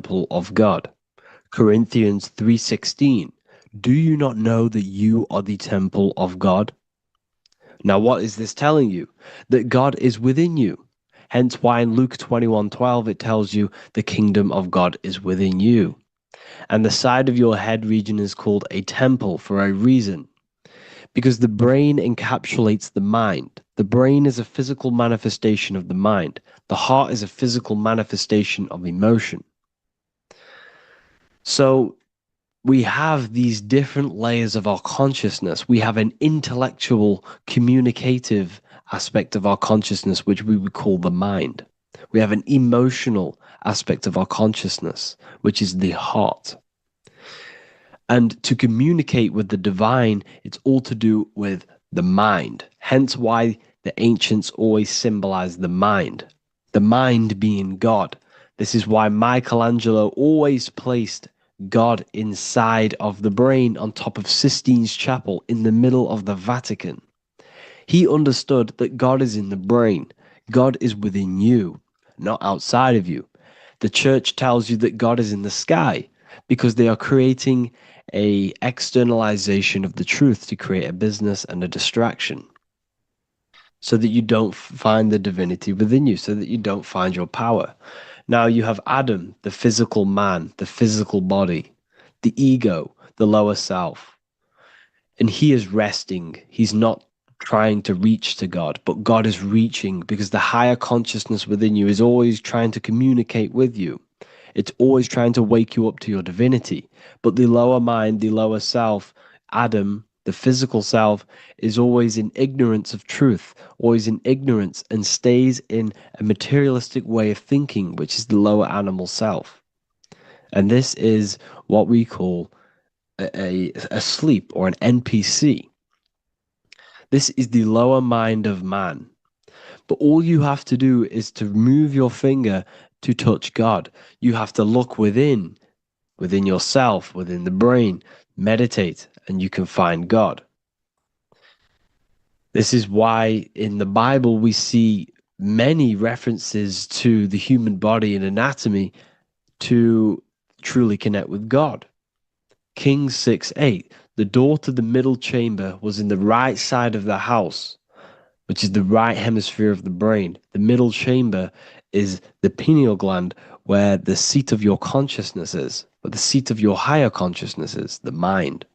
temple of God. Corinthians 3:16. Do you not know that you are the temple of God? Now, what is this telling you? That God is within you. Hence why in Luke 21:12 it tells you the kingdom of God is within you. And the side of your head region is called a temple for a reason. Because the brain encapsulates the mind. The brain is a physical manifestation of the mind. The heart is a physical manifestation of emotion. So we have these different layers of our consciousness. We have an intellectual, communicative aspect of our consciousness, which we would call the mind. We have an emotional aspect of our consciousness, which is the heart. And to communicate with the divine, it's all to do with the mind. Hence why the ancients always symbolize the mind being God. This is why Michelangelo always placed God inside of the brain on top of Sistine Chapel in the middle of the Vatican. He understood that God is in the brain. God is within you, not outside of you. The church tells you that God is in the sky because they are creating a externalization of the truth to create a business and a distraction so that you don't find the divinity within you, so that you don't find your power. Now you have Adam, the physical man, the physical body, the ego, the lower self. And he is resting. He's not trying to reach to God, but God is reaching because the higher consciousness within you is always trying to communicate with you. It's always trying to wake you up to your divinity. But the lower mind, the lower self, Adam, the physical self, is always in ignorance of truth, always in ignorance, and stays in a materialistic way of thinking, which is the lower animal self. And this is what we call a sleep or an NPC. This is the lower mind of man. But all you have to do is to move your finger to touch God. You have to look within yourself, within the brain, meditate, and you can find God. This is why in the Bible we see many references to the human body and anatomy to truly connect with God. Kings 6:8, the door to the middle chamber was in the right side of the house, which is the right hemisphere of the brain. The middle chamber is the pineal gland, where the seat of your consciousness is, but the seat of your higher consciousness is, the mind.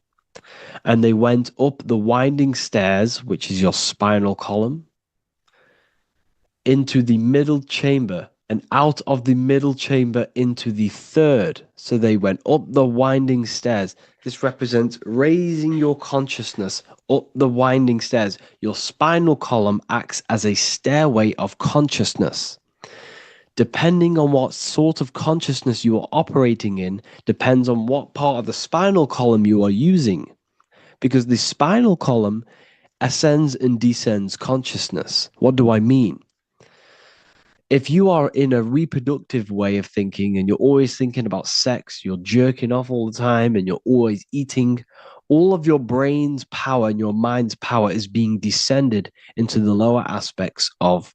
And they went up the winding stairs, which is your spinal column, into the middle chamber, and out of the middle chamber into the third. So they went up the winding stairs. This represents raising your consciousness up the winding stairs. Your spinal column acts as a stairway of consciousness. Depending on what sort of consciousness you are operating in, depends on what part of the spinal column you are using. Because the spinal column ascends and descends consciousness. What do I mean? If you are in a reproductive way of thinking and you're always thinking about sex, you're jerking off all the time and you're always eating, all of your brain's power and your mind's power is being descended into the lower aspects of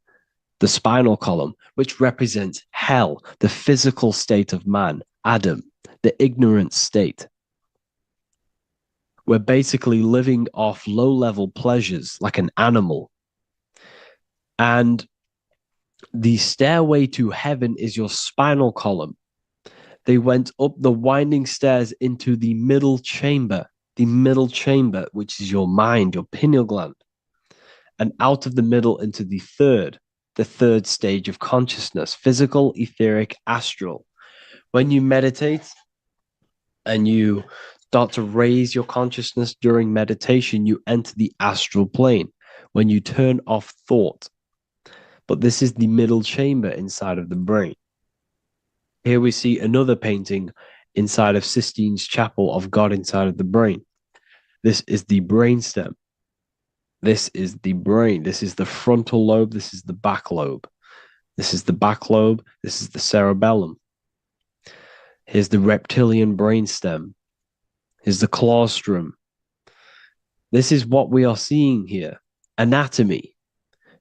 the spinal column, which represents hell, the physical state of man, Adam, the ignorant state. We're basically living off low-level pleasures like an animal. And the stairway to heaven is your spinal column. They went up the winding stairs into the middle chamber, which is your mind, your pineal gland, and out of the middle into the third stage of consciousness, physical, etheric, astral. When you meditate and you start to raise your consciousness during meditation, you enter the astral plane when you turn off thought. But this is the middle chamber inside of the brain. Here we see another painting inside of Sistine's Chapel of God inside of the brain. This is the brainstem. This is the brain. This is the frontal lobe. This is the back lobe. This is the back lobe. This is the cerebellum. Here's the reptilian brainstem. Here's the claustrum. This is what we are seeing here. Anatomy.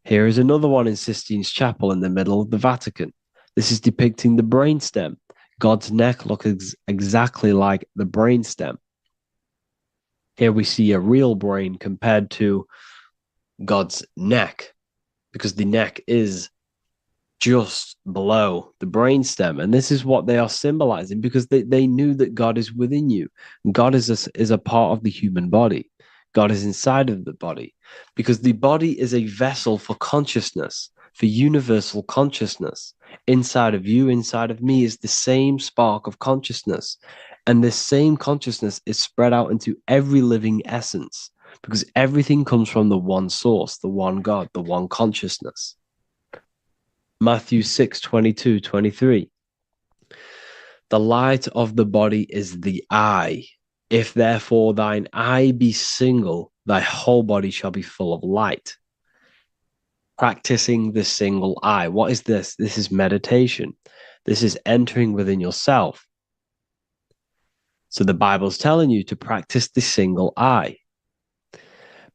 Here is another one in Sistine's Chapel in the middle of the Vatican. This is depicting the brainstem. God's neck looks exactly like the brainstem. Here we see a real brain compared to God's neck, because the neck is just below the brainstem. And this is what they are symbolizing, because they knew that God is within you. God is a part of the human body. God is inside of the body, because the body is a vessel for consciousness, for universal consciousness. Inside of you, inside of me, is the same spark of consciousness. And this same consciousness is spread out into every living essence, because everything comes from the one source, the one God, the one consciousness. Matthew 6:22-23. The light of the body is the eye. If therefore thine eye be single, thy whole body shall be full of light. Practicing the single eye. What is this? This is meditation. This is entering within yourself. So the Bible's telling you to practice the single eye.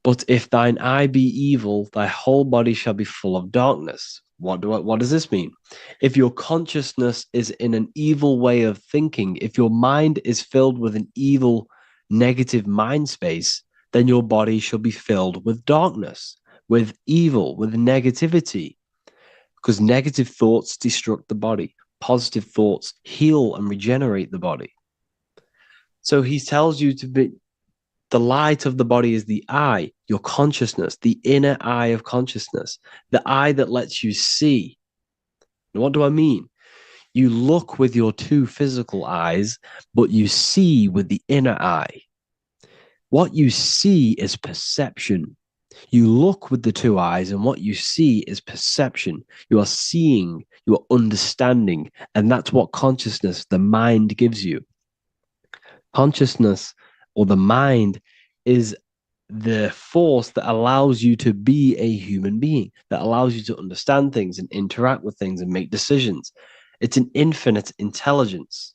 But if thine eye be evil, thy whole body shall be full of darkness. What does this mean? If your consciousness is in an evil way of thinking, if your mind is filled with an evil, negative mind space, then your body shall be filled with darkness, with evil, with negativity. Because negative thoughts destruct the body. Positive thoughts heal and regenerate the body. So he tells you to be, the light of the body is the eye, your consciousness, the inner eye of consciousness, the eye that lets you see. And what do I mean? You look with your two physical eyes, but you see with the inner eye. What you see is perception. You look with the two eyes, and what you see is perception. You are seeing, you are understanding, and that's what consciousness, the mind, gives you. Consciousness, or the mind, is the force that allows you to be a human being, that allows you to understand things and interact with things and make decisions. It's an infinite intelligence.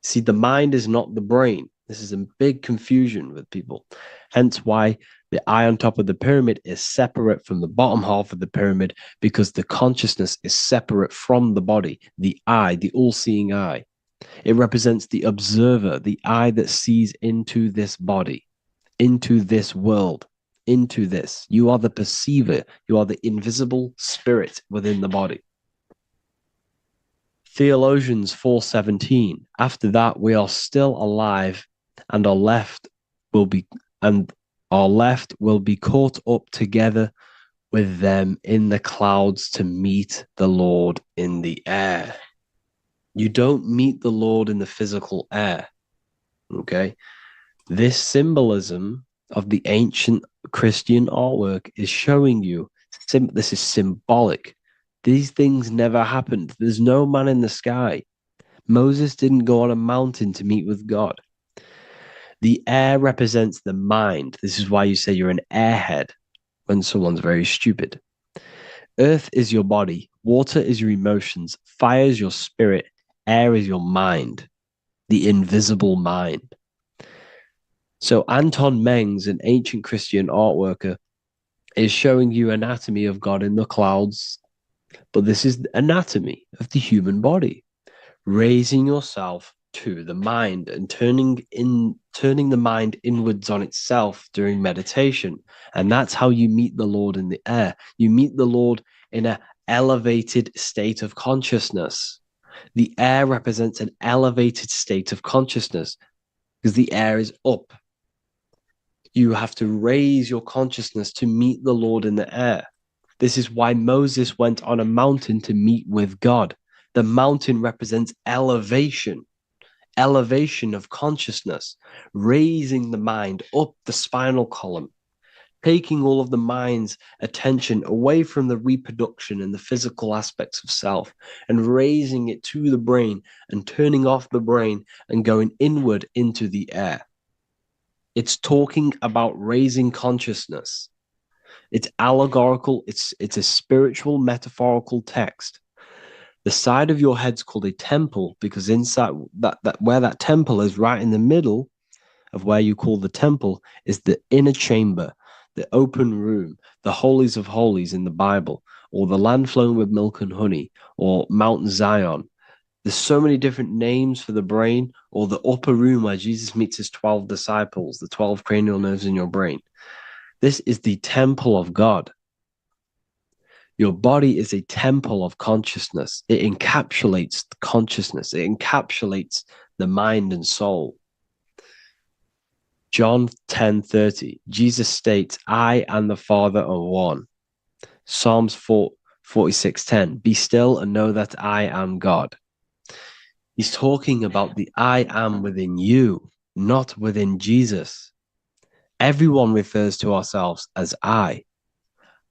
See, the mind is not the brain. This is a big confusion with people. Hence why the eye on top of the pyramid is separate from the bottom half of the pyramid, because the consciousness is separate from the body, the eye, the all-seeing eye. It represents the observer, the eye that sees into this body, into this world, into this. You are the perceiver. You are the invisible spirit within the body. Theologians 4:17. After that, we are still alive, and our left will be caught up together with them in the clouds to meet the Lord in the air. You don't meet the Lord in the physical air. Okay? This symbolism of the ancient Christian artwork is showing you this is symbolic. These things never happened. There's no man in the sky. Moses didn't go on a mountain to meet with God. The air represents the mind. This is why you say you're an airhead when someone's very stupid. Earth is your body. Water is your emotions. Fire is your spirit. Air is your mind, the invisible mind. So Anton Mengs, an ancient Christian art worker, is showing you anatomy of God in the clouds. But this is the anatomy of the human body, raising yourself to the mind and turning the mind inwards on itself during meditation. And that's how you meet the Lord in the air. You meet the Lord in an elevated state of consciousness. The air represents an elevated state of consciousness because the air is up. You have to raise your consciousness to meet the Lord in the air. This is why Moses went on a mountain to meet with God. The mountain represents elevation of consciousness, raising the mind up the spinal column, taking all of the mind's attention away from the reproduction and the physical aspects of self and raising it to the brain and turning off the brain and going inward into the air. It's talking about raising consciousness. It's allegorical. It's a spiritual, metaphorical text. The side of your head's called a temple because inside that where that temple is, right in the middle of where you call the temple, is the inner chamber, the open room, the holies of holies in the Bible, or the land flowing with milk and honey, or Mount Zion. There's so many different names for the brain, or the upper room where Jesus meets his 12 disciples, the 12 cranial nerves in your brain. This is the temple of God. Your body is a temple of consciousness. It encapsulates the consciousness. It encapsulates the mind and soul. John 10:30, Jesus states, I and the Father are one. Psalms 46:10, be still and know that I am God. He's talking about the I am within you, not within Jesus. Everyone refers to ourselves as I.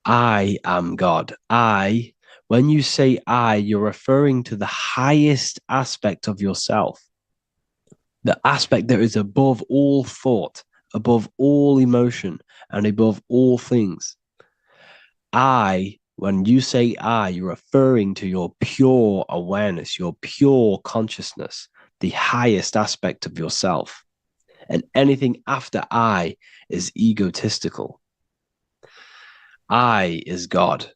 I am God. When you say I, you're referring to the highest aspect of yourself, the aspect that is above all thought, above all emotion, and above all things. When you say I, you're referring to your pure awareness, your pure consciousness, the highest aspect of yourself. And anything after I is egotistical. I is God.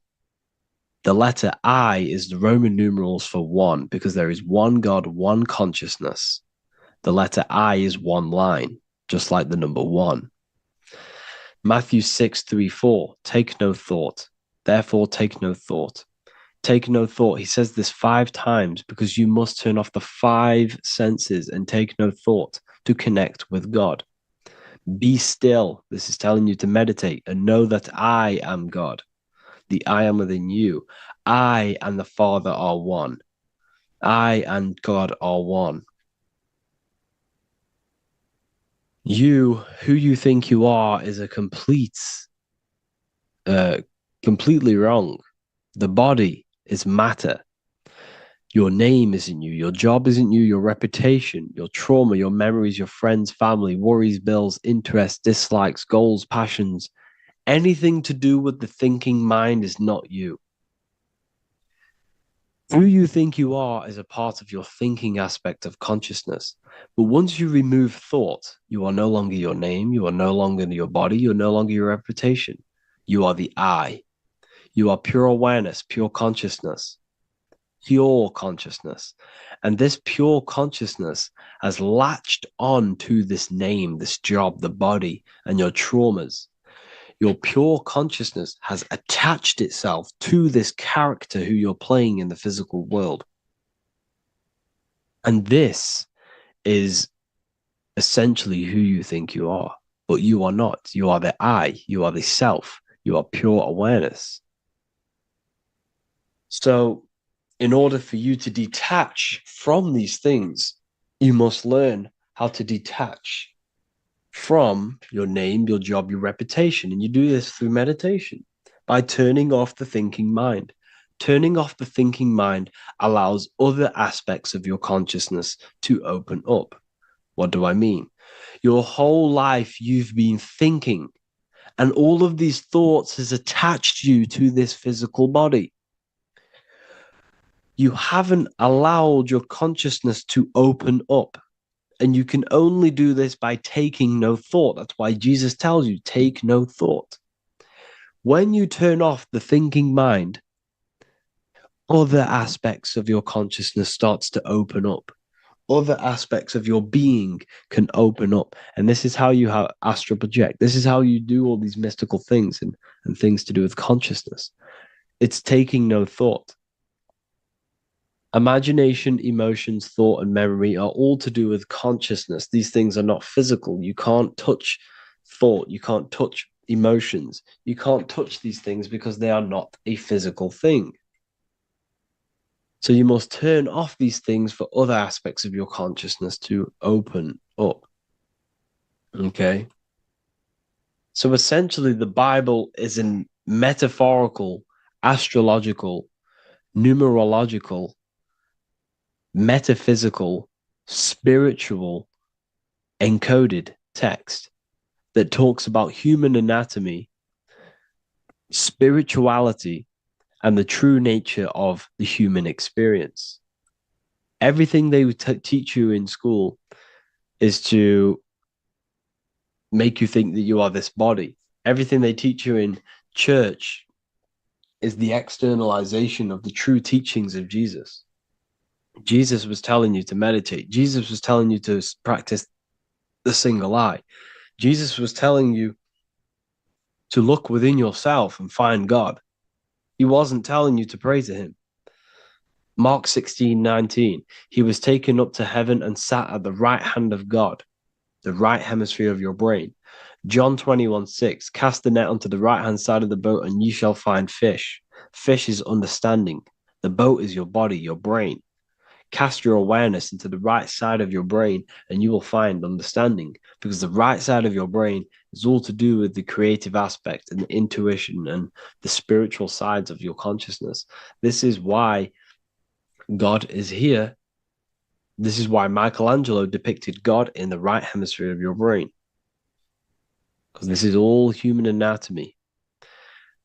The letter I is the Roman numerals for one, because there is one God, one consciousness. The letter I is one line, just like the number one. Matthew 6:3-4, take no thought. Therefore, take no thought. Take no thought. He says this 5 times because you must turn off the 5 senses and take no thought to connect with God. Be still. This is telling you to meditate and know that I am God. The I am within you. I and the Father are one. I and God are one. You, who you think you are, is a completely wrong. The body is matter. Your name isn't you. Your job isn't you. Your reputation, your trauma, your memories, your friends, family, worries, bills, interests, dislikes, goals, passions, anything to do with the thinking mind is not you. Who you think you are is a part of your thinking aspect of consciousness. But once you remove thought, you are no longer your name. You are no longer your body. You're no longer your reputation. You are the I. You are pure awareness, pure consciousness. Pure consciousness. And this pure consciousness has latched on to this name, this job, the body, and your traumas. Your pure consciousness has attached itself to this character who you're playing in the physical world. And this is essentially who you think you are, but you are not. You are the I, you are the self, you are pure awareness. So, in order for you to detach from these things, you must learn how to detach from your name, your job, your reputation. And you do this through meditation by turning off the thinking mind. Turning off the thinking mind allows other aspects of your consciousness to open up. What do I mean? Your whole life you've been thinking, and all of these thoughts has attached you to this physical body. You haven't allowed your consciousness to open up. And you can only do this by taking no thought. That's why Jesus tells you, take no thought. When you turn off the thinking mind, other aspects of your consciousness starts to open up. Other aspects of your being can open up. And this is how you have astral project. This is how you do all these mystical things and things to do with consciousness. It's taking no thought. Imagination, emotions, thought, and memory are all to do with consciousness. These things are not physical. You can't touch thought. You can't touch emotions. You can't touch these things because they are not a physical thing. So you must turn off these things for other aspects of your consciousness to open up. Okay. So essentially, the Bible is a metaphorical, astrological, numerological, metaphysical, spiritual, encoded text that talks about human anatomy, spirituality, and the true nature of the human experience. Everything they would teach you in school is to make you think that you are this body. Everything they teach you in church is the externalization of the true teachings of Jesus. Jesus was telling you to meditate. Jesus was telling you to practice the single eye. Jesus was telling you to look within yourself and find God. He wasn't telling you to pray to him. Mark 16:19, he was taken up to heaven and sat at the right hand of God, the right hemisphere of your brain. John 21:6, cast the net onto the right hand side of the boat and ye shall find fish. Fish is understanding. The boat is your body, your brain. Cast your awareness into the right side of your brain and you will find understanding, because the right side of your brain is all to do with the creative aspect and the intuition and the spiritual sides of your consciousness. This is why God is here. This is why Michelangelo depicted God in the right hemisphere of your brain, because this is all human anatomy.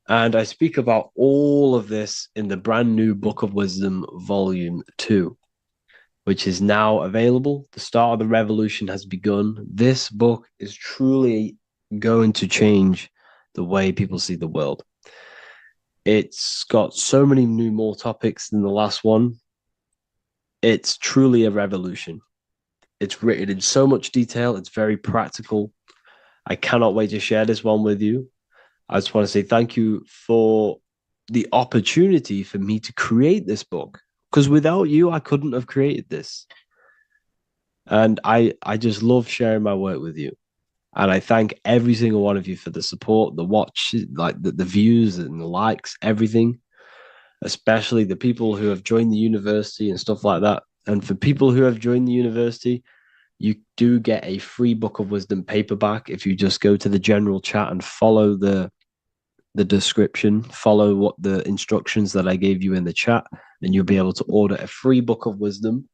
And I speak about all of this in the brand new Book of Wisdom, Volume 2, which is now available. The start of the revolution has begun. This book is truly going to change the way people see the world. It's got so many more topics than the last one. It's truly a revolution. It's written in so much detail. It's very practical. I cannot wait to share this one with you. I just want to say thank you for the opportunity for me to create this book, because without you, I couldn't have created this. And I just love sharing my work with you. And I thank every single one of you for the support, the watch, like the views and the likes, everything, especially the people who have joined the university and stuff like that. And for people who have joined the university, you do get a free Book of Wisdom paperback if you just go to the general chat and follow the description, follow what the instructions that I gave you in the chat, and you'll be able to order a free Book of Wisdom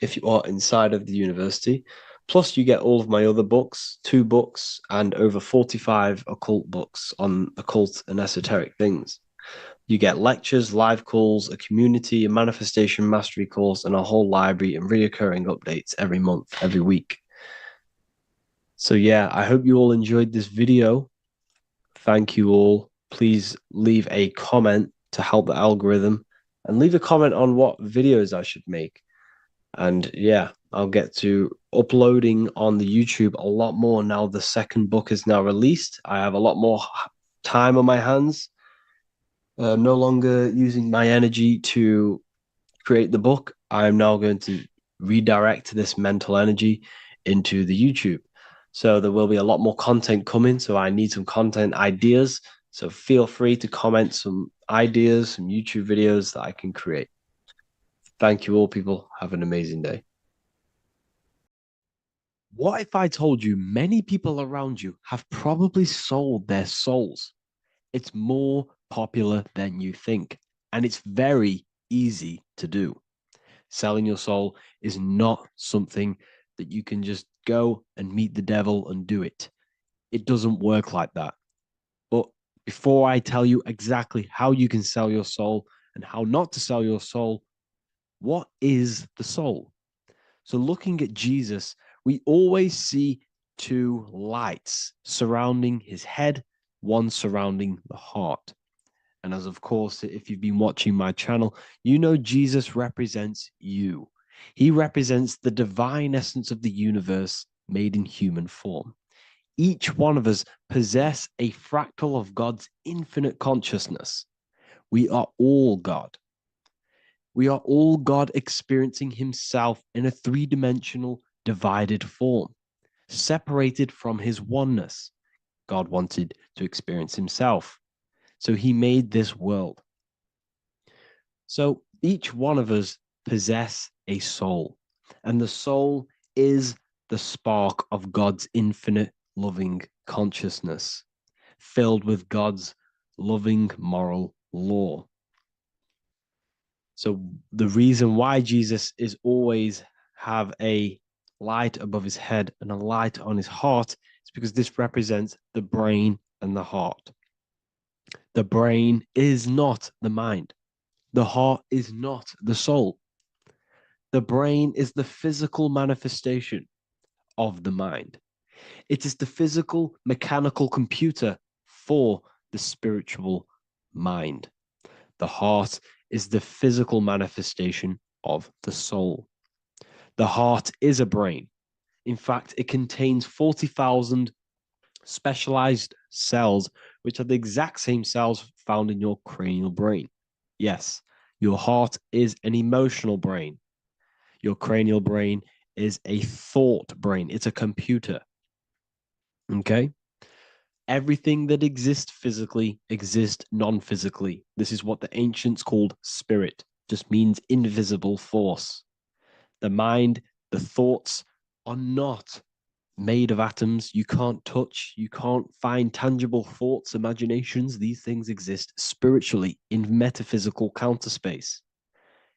if you are inside of the university. Plus, you get all of my other books, 2 books, and over 45 occult books on occult and esoteric things. You get lectures, live calls, a community, a manifestation mastery course, and a whole library and reoccurring updates every month, every week. So yeah, I hope you all enjoyed this video. Thank you all. Please leave a comment to help the algorithm, and leave a comment on what videos I should make. And yeah, I'll get to uploading on the YouTube a lot more now. The second book is now released. I have a lot more time on my hands. No longer using my energy to create the book. I'm now going to redirect this mental energy into the YouTube. So there will be a lot more content coming. So I need some content ideas. So feel free to comment some ideas, some YouTube videos that I can create. Thank you all, people. Have an amazing day. What if I told you many people around you have probably sold their souls? It's more popular than you think, and it's very easy to do. Selling your soul is not something that you can just go and meet the devil and do it. It doesn't work like that. But before I tell you exactly how you can sell your soul and how not to sell your soul, what is the soul? So, looking at Jesus, we always see 2 lights surrounding his head, one surrounding the heart. And as of course, if you've been watching my channel, you know Jesus represents you. He represents the divine essence of the universe made in human form. Each one of us possess a fractal of God's infinite consciousness. We are all God. We are all God experiencing himself in a 3-dimensional divided form, separated from his oneness. God wanted to experience himself, so he made this world. So each one of us possess a soul, and the soul is the spark of God's infinite loving consciousness, filled with God's loving moral law. So the reason why Jesus is always have a light above his head and a light on his heart is because this represents the brain and the heart. The brain is not the mind. The heart is not the soul. The brain is the physical manifestation of the mind. It is the physical mechanical computer for the spiritual mind. The heart is the physical manifestation of the soul. The heart is a brain. In fact, it contains 40,000 specialized cells, which are the exact same cells found in your cranial brain. Yes, your heart is an emotional brain. Your cranial brain is a thought brain. It's a computer. Okay? Everything that exists physically exists non-physically. This is what the ancients called spirit. Just means invisible force. The mind, the thoughts are not made of atoms. You can't touch, you can't find tangible thoughts, imaginations. These things exist spiritually in metaphysical counterspace.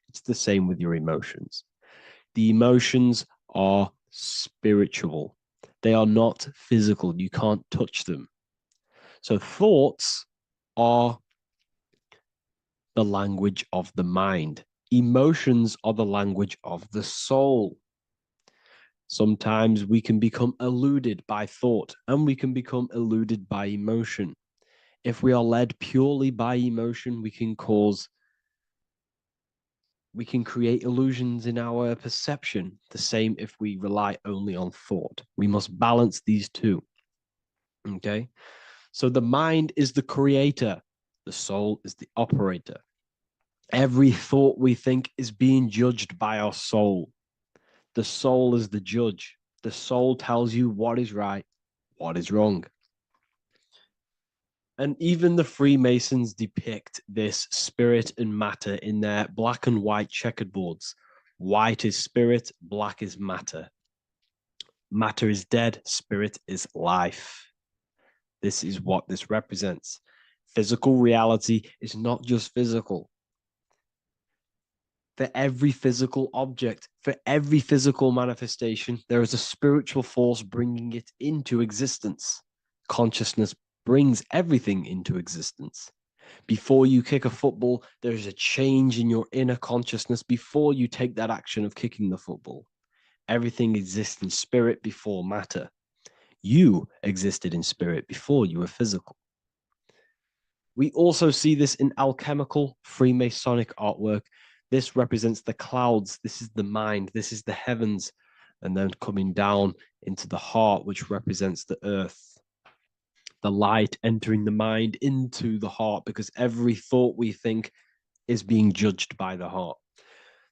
It's the same with your emotions. The emotions are spiritual. They are not physical. You can't touch them. So thoughts are the language of the mind. Emotions are the language of the soul. Sometimes we can become eluded by thought and we can become eluded by emotion. If we are led purely by emotion, we can create illusions in our perception. The same if we rely only on thought. We must balance these two. Okay? So the mind is the creator, the soul is the operator. Every thought we think is being judged by our soul. The soul is the judge. The soul tells you what is right, what is wrong. And even the Freemasons depict this spirit and matter in their black and white checkerboards. White is spirit, black is matter. Matter is dead, spirit is life. This is what this represents. Physical reality is not just physical. For every physical object, for every physical manifestation, there is a spiritual force bringing it into existence. Consciousness brings everything into existence. Before you kick a football, there is a change in your inner consciousness before you take that action of kicking the football. Everything exists in spirit before matter. You existed in spirit before you were physical. We also see this in alchemical Freemasonic artwork. This represents the clouds. This is the mind. This is the heavens. And then coming down into the heart, which represents the earth. The light entering the mind into the heart, because every thought we think is being judged by the heart.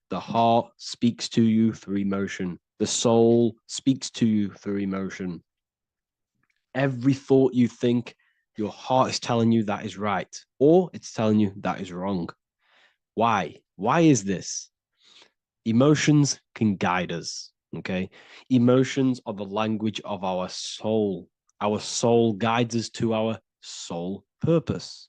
The heart speaks to you through emotion. The soul speaks to you through emotion. Every thought you think, your heart is telling you that is right, or it's telling you that is wrong. Why? Why is this? Emotions can guide us, okay? Emotions are the language of our soul. Our soul guides us to our soul purpose.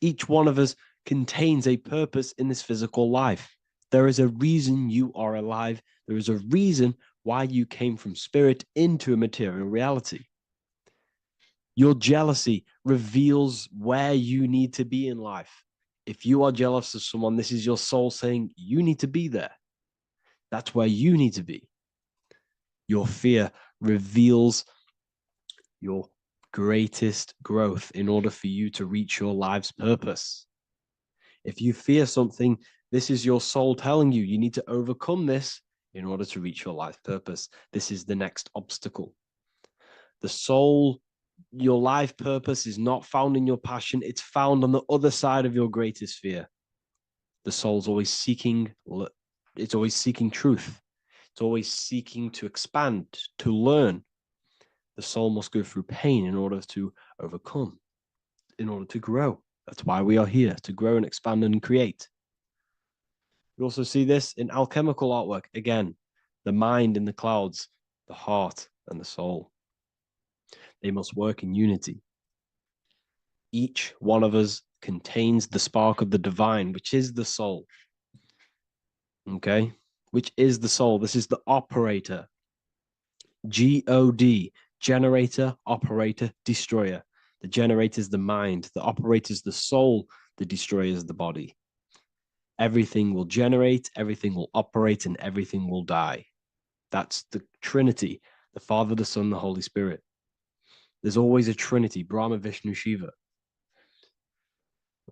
Each one of us contains a purpose in this physical life. There is a reason you are alive. There is a reason why you came from spirit into a material reality. Your jealousy reveals where you need to be in life. If you are jealous of someone, this is your soul saying you need to be there. That's where you need to be. Your fear reveals your greatest growth in order for you to reach your life's purpose. If you fear something, this is your soul telling you need to overcome this in order to reach your life purpose. This is the next obstacle. The soul, your life purpose is not found in your passion. It's found on the other side of your greatest fear. The soul's always seeking, it's always seeking truth. It's always seeking to expand, to learn. The soul must go through pain in order to overcome, in order to grow. That's why we are here, to grow and expand and create. We also see this in alchemical artwork. Again, the mind in the clouds, the heart and the soul. They must work in unity. Each one of us contains the spark of the divine, which is the soul. Okay? Which is the soul. This is the operator. God, generator, operator, destroyer. The generator is the mind. The operator is the soul. The destroyer is the body. Everything will generate, everything will operate, and everything will die. That's the Trinity, the Father, the Son, the Holy Spirit. There's always a Trinity, Brahma, Vishnu, Shiva.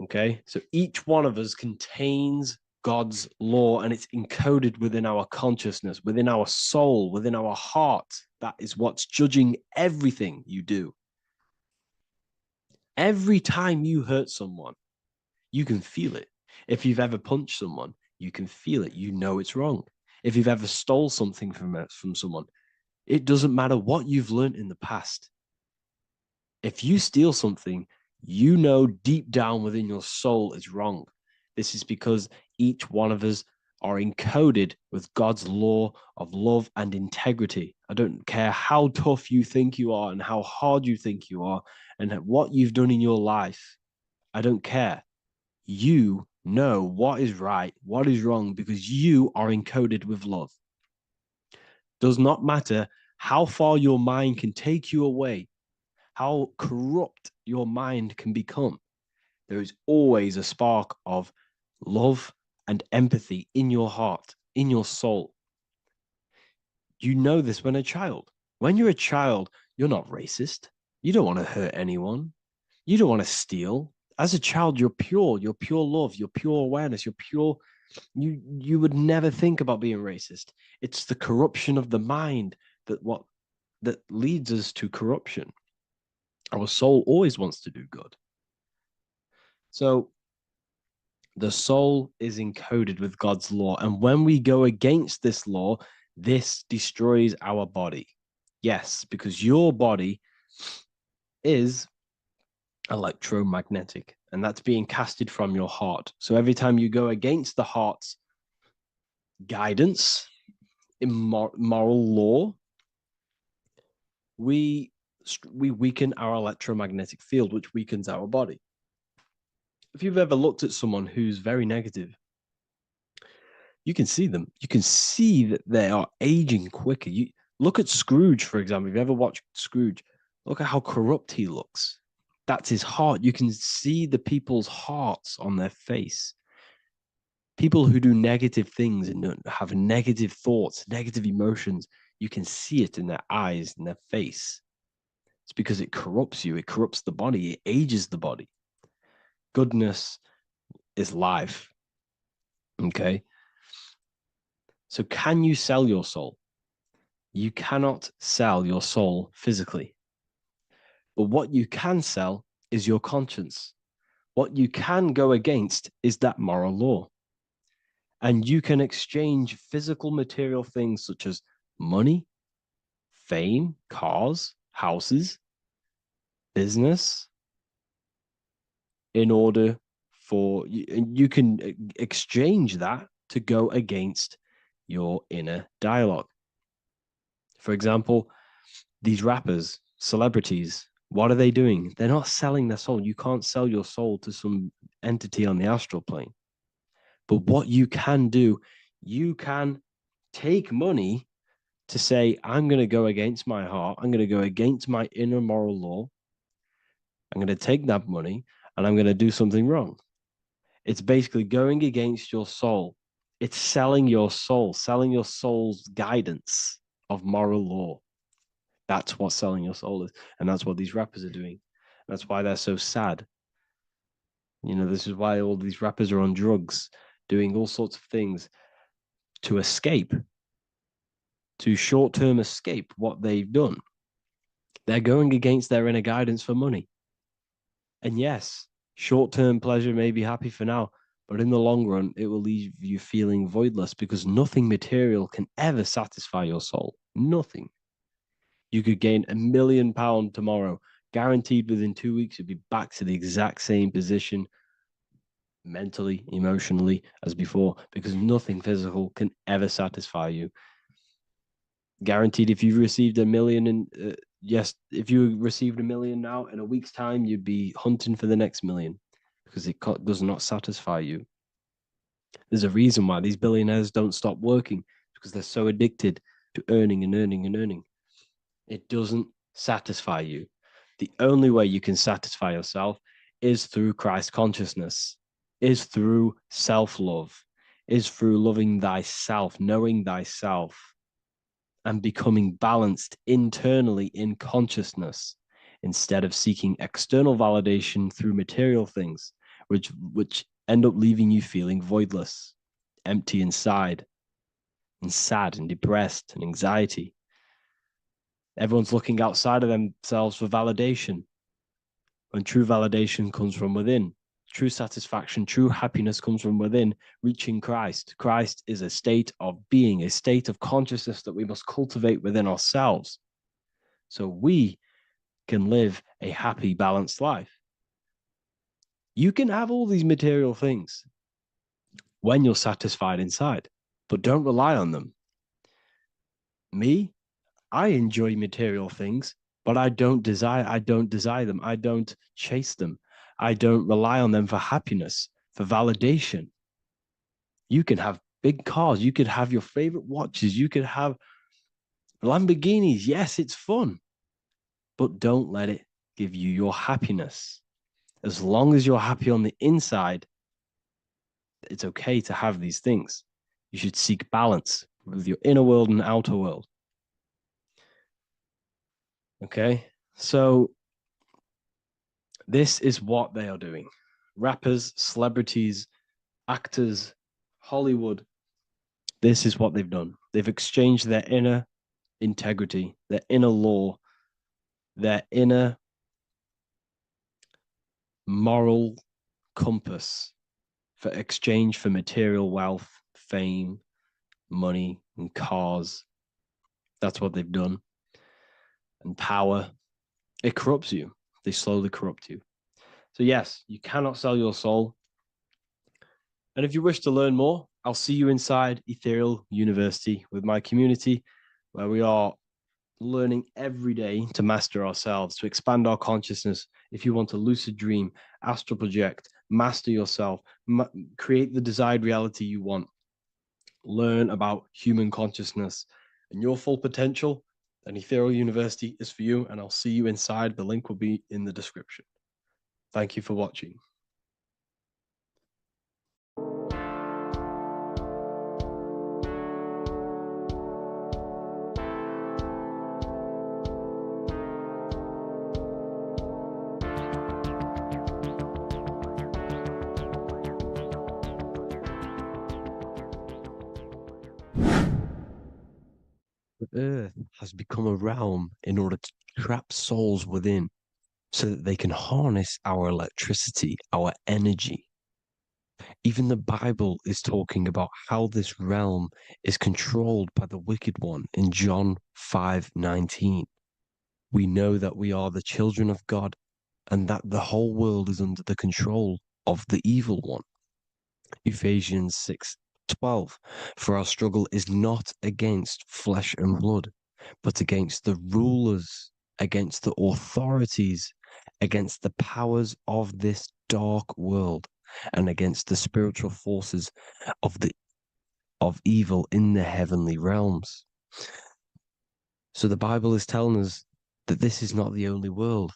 Okay, so each one of us contains God's law, and it's encoded within our consciousness, within our soul, within our heart. That is what's judging everything you do. Every time you hurt someone, you can feel it. If you've ever punched someone, you can feel it. You know it's wrong. If you've ever stole something from someone, it doesn't matter what you've learned in the past. If you steal something, you know deep down within your soul it's wrong. This is because each one of us are encoded with God's law of love and integrity. I don't care how tough you think you are and how hard you think you are and what you've done in your life. I don't care. You know what is right, what is wrong, because you are encoded with love. Does not matter how far your mind can take you away, how corrupt your mind can become. There is always a spark of love and empathy in your heart, in your soul. You know this when a child. When you're a child, you're not racist. You don't want to hurt anyone. You don't want to steal. As a child, you're pure love, you're pure awareness, you're pure. You would never think about being racist. It's the corruption of the mind that leads us to corruption. Our soul always wants to do good. So the soul is encoded with God's law. And when we go against this law, this destroys our body. Yes, because your body is electromagnetic, and that's being casted from your heart. So every time you go against the heart's guidance in moral law, we weaken our electromagnetic field, which weakens our body. If you've ever looked at someone who's very negative, you can see them. You can see that they are aging quicker. You look at Scrooge, for example. If you ever watched Scrooge, look at how corrupt he looks. That's his heart. You can see the people's hearts on their face. People who do negative things and have negative thoughts, negative emotions, you can see it in their eyes and their face. It's because it corrupts you. It corrupts the body. It ages the body. Goodness is life. Okay. So can you sell your soul? You cannot sell your soul physically. But what you can sell is your conscience. What you can go against is that moral law. And you can exchange physical material things such as money, fame, cars, houses, business, in order for you can exchange that to go against your inner dialogue. For example, these rappers, celebrities, what are they doing? They're not selling their soul. You can't sell your soul to some entity on the astral plane. But what you can do, you can take money to say, I'm going to go against my heart. I'm going to go against my inner moral law. I'm going to take that money and I'm going to do something wrong. It's basically going against your soul. It's selling your soul, selling your soul's guidance of moral law. That's what selling your soul is. And that's what these rappers are doing. That's why they're so sad. You know, this is why all these rappers are on drugs, doing all sorts of things to escape, to short-term escape what they've done. They're going against their inner guidance for money. And yes, short-term pleasure may be happy for now, but in the long run, it will leave you feeling voidless because nothing material can ever satisfy your soul. Nothing. You could gain £1 million tomorrow, guaranteed within 2 weeks, you'd be back to the exact same position mentally, emotionally as before, because nothing physical can ever satisfy you. Guaranteed, if you received $1 million yes, if you received $1 million now, in a week's time, you'd be hunting for the next million because it does not satisfy you. There's a reason why these billionaires don't stop working, because they're so addicted to earning and earning and earning. It doesn't satisfy you. The only way you can satisfy yourself is through Christ consciousness, is through self-love, is through loving thyself, knowing thyself, and becoming balanced internally in consciousness instead of seeking external validation through material things, which end up leaving you feeling voidless. empty inside, and sad and depressed and anxiety. Everyone's looking outside of themselves for validation, when true validation comes from within. True satisfaction, true happiness comes from within, reaching Christ. Christ is a state of being, a state of consciousness that we must cultivate within ourselves, so we can live a happy, balanced life. You can have all these material things when you're satisfied inside, but don't rely on them. Me, I enjoy material things, but I don't desire them. I don't chase them. I don't rely on them for happiness, for validation. You can have big cars. You could have your favorite watches. You could have Lamborghinis. Yes, it's fun, but don't let it give you your happiness. As long as you're happy on the inside, it's okay to have these things. You should seek balance with your inner world and outer world. Okay, so this is what they are doing. Rappers, celebrities, actors, Hollywood, this is what they've done. They've exchanged their inner integrity, their inner law, their inner moral compass for exchange for material wealth, fame, money, and cars. That's what they've done. And power. It corrupts you. They slowly corrupt you. So yes, you cannot sell your soul. And if you wish to learn more, I'll see you inside Ethereal University with my community, where we are learning every day to master ourselves, to expand our consciousness. If you want to lucid dream, astral project, master yourself, create the desired reality you want, learn about human consciousness and your full potential, then Ethereal University is for you, and I'll see you inside. The link will be in the description. Thank you for watching. The earth has become a realm in order to trap souls within, so that they can harness our electricity, our energy. Even the Bible is talking about how this realm is controlled by the wicked one in John 5:19. We know that we are the children of God and that the whole world is under the control of the evil one. Ephesians 6:12. For our struggle is not against flesh and blood, but against the rulers, against the authorities, against the powers of this dark world, and against the spiritual forces of evil in the heavenly realms. So the Bible is telling us that this is not the only world.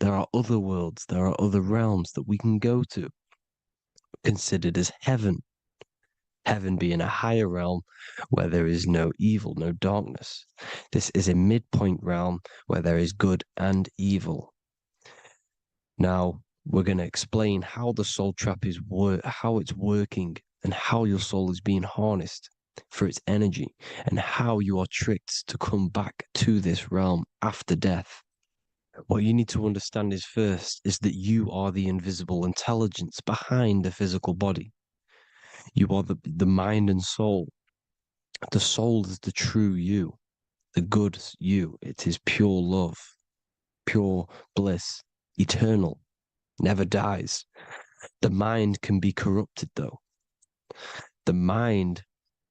There are other worlds, there are other realms that we can go to, considered as heaven. Heaven being a higher realm where there is no evil, no darkness. This is a midpoint realm where there is good and evil. Now, we're going to explain how the soul trap is how it's working, and how your soul is being harnessed for its energy, and how you are tricked to come back to this realm after death. What you need to understand is first is that you are the invisible intelligence behind the physical body. You are the mind and soul. The soul is the true you, the good you. It is pure love, pure bliss, eternal, never dies. The mind can be corrupted, though. The mind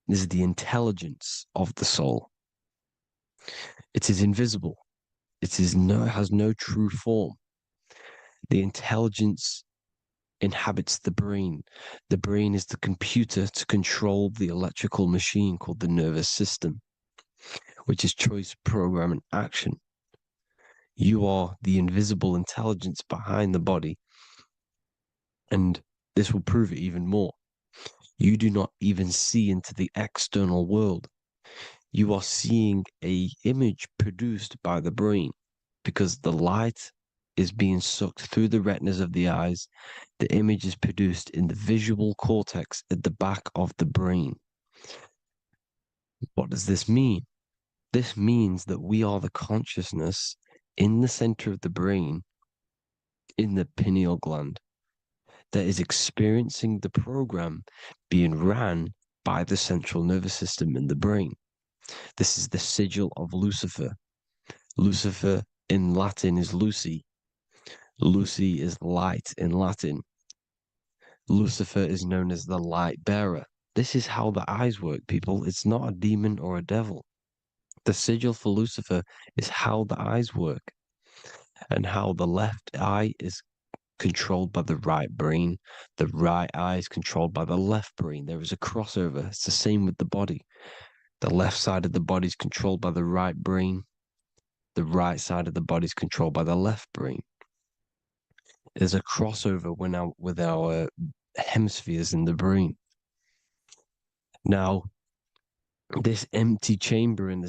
is the intelligence of the soul. It is invisible. It has no true form. The intelligence inhabits the brain. The brain is the computer to control the electrical machine called the nervous system, which is choice, program, and action. You are the invisible intelligence behind the body, and this will prove it even more. You do not even see into the external world. You are seeing an image produced by the brain, because the light is being sucked through the retinas of the eyes. The image is produced in the visual cortex at the back of the brain. What does this mean? This means that we are the consciousness in the center of the brain, in the pineal gland, that is experiencing the program being ran by the central nervous system in the brain. This is the sigil of Lucifer. Lucifer in Latin is Lucy. Lucy is light in Latin. Lucifer is known as the light bearer. This is how the eyes work, people. It's not a demon or a devil. The sigil for Lucifer is how the eyes work, and how the left eye is controlled by the right brain. The right eye is controlled by the left brain. There is a crossover. It's the same with the body. The left side of the body is controlled by the right brain. The right side of the body is controlled by the left brain. There's a crossover with our hemispheres in the brain. Now, this empty chamber in the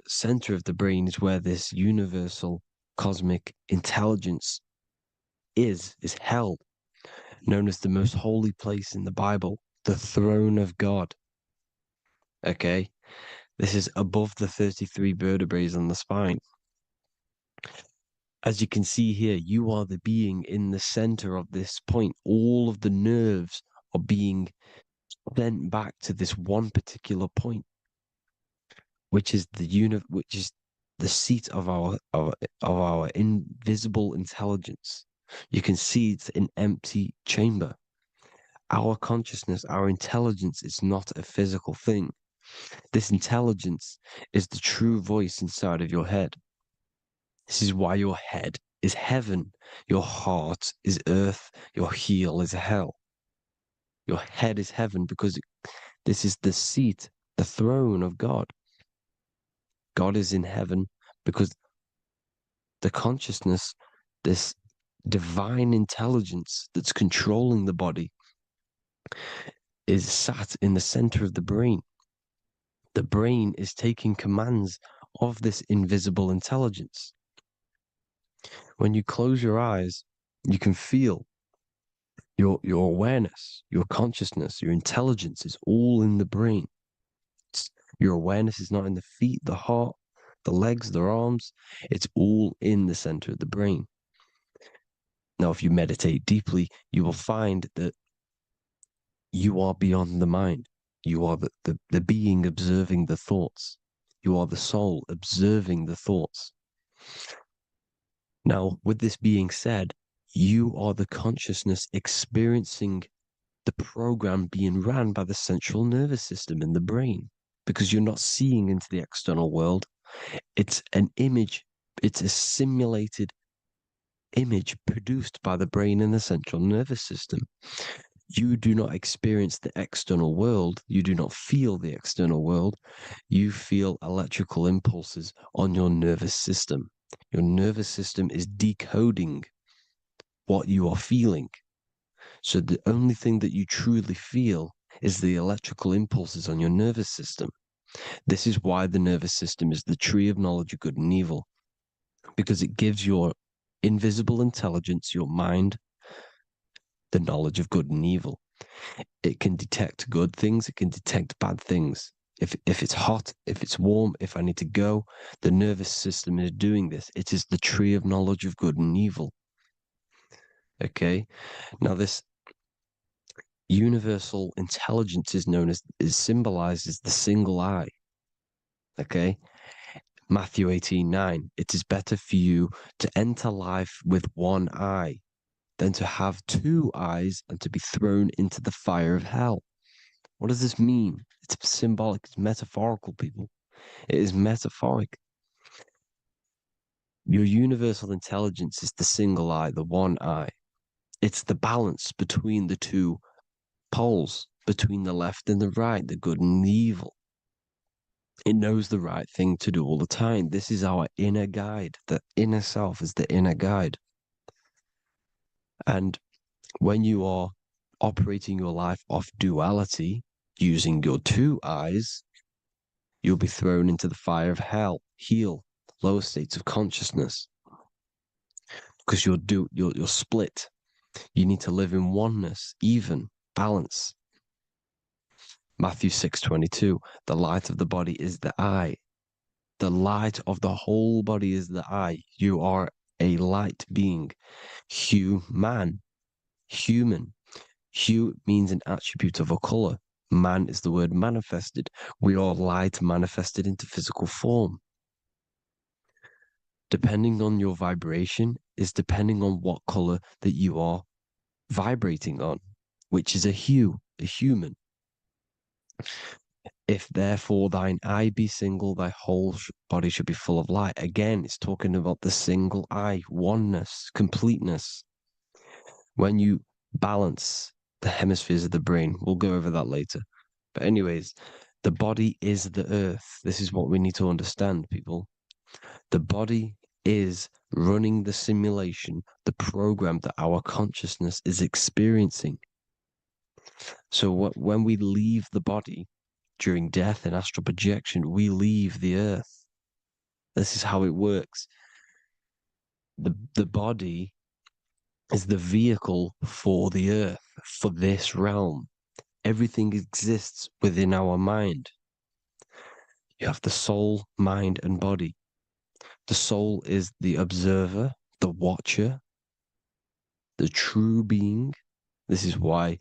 center of the brain is where this universal cosmic intelligence is held, known as the most holy place in the Bible, the throne of God. Okay? This is above the 33 vertebrae on the spine. As you can see here, you are the being in the center of this point. All of the nerves are being sent back to this one particular point, which is which is the seat of our invisible intelligence. You can see it's an empty chamber. Our consciousness, our intelligence is not a physical thing. This intelligence is the true voice inside of your head. This is why your head is heaven, your heart is earth, your heel is hell. Your head is heaven because this is the seat, the throne of God. God is in heaven because the consciousness, this divine intelligence that's controlling the body, is sat in the center of the brain. The brain is taking commands of this invisible intelligence. When you close your eyes, you can feel your awareness, your consciousness, your intelligence is all in the brain. Your awareness is not in the feet, the heart, the legs, the arms. It's all in the center of the brain. Now, if you meditate deeply, you will find that you are beyond the mind. You are the being observing the thoughts. You are the soul observing the thoughts. Now, with this being said, you are the consciousness experiencing the program being ran by the central nervous system in the brain, because you're not seeing into the external world. It's an image, it's a simulated image produced by the brain and the central nervous system. You do not experience the external world. You do not feel the external world. You feel electrical impulses on your nervous system. Your nervous system is decoding what you are feeling. So the only thing that you truly feel is the electrical impulses on your nervous system. This is why the nervous system is the tree of knowledge of good and evil, because it gives your invisible intelligence, your mind, the knowledge of good and evil. It can detect good things, it can detect bad things. If it's hot, if it's warm, if I need to go, the nervous system is doing this. It is the tree of knowledge of good and evil. Okay? Now this universal intelligence is symbolized as the single eye. Okay? Matthew 18:9. It is better for you to enter life with one eye than to have two eyes and to be thrown into the fire of hell. What does this mean? It's symbolic, it's metaphorical, people. It is metaphoric. Your universal intelligence is the single eye, the one eye. It's the balance between the two poles, between the left and the right, the good and the evil. It knows the right thing to do all the time. This is our inner guide. The inner self is the inner guide. And when you are operating your life off duality, using your two eyes, you'll be thrown into the fire of hell, lower states of consciousness. because you're split. You need to live in oneness, even, balance. Matthew 6:22, the light of the body is the eye. The light of the whole body is the eye. You are a light being. Human. Hue means an attribute of a color. Man is the word manifested. We are light manifested into physical form. Depending on your vibration is depending on what color that you are vibrating on, which is a hue, a human. If therefore thine eye be single, thy whole body should be full of light. Again, it's talking about the single eye, oneness, completeness. When you balance the hemispheres of the brain, we'll go over that later. But anyways, the body is the earth. This is what we need to understand, people. The body is running the simulation, the program that our consciousness is experiencing. So when we leave the body during death and astral projection, we leave the earth. This is how it works. The body is the vehicle for the earth, for this realm. Everything exists within our mind. You have the soul, mind, and body. The soul is the observer, the watcher, the true being. This is why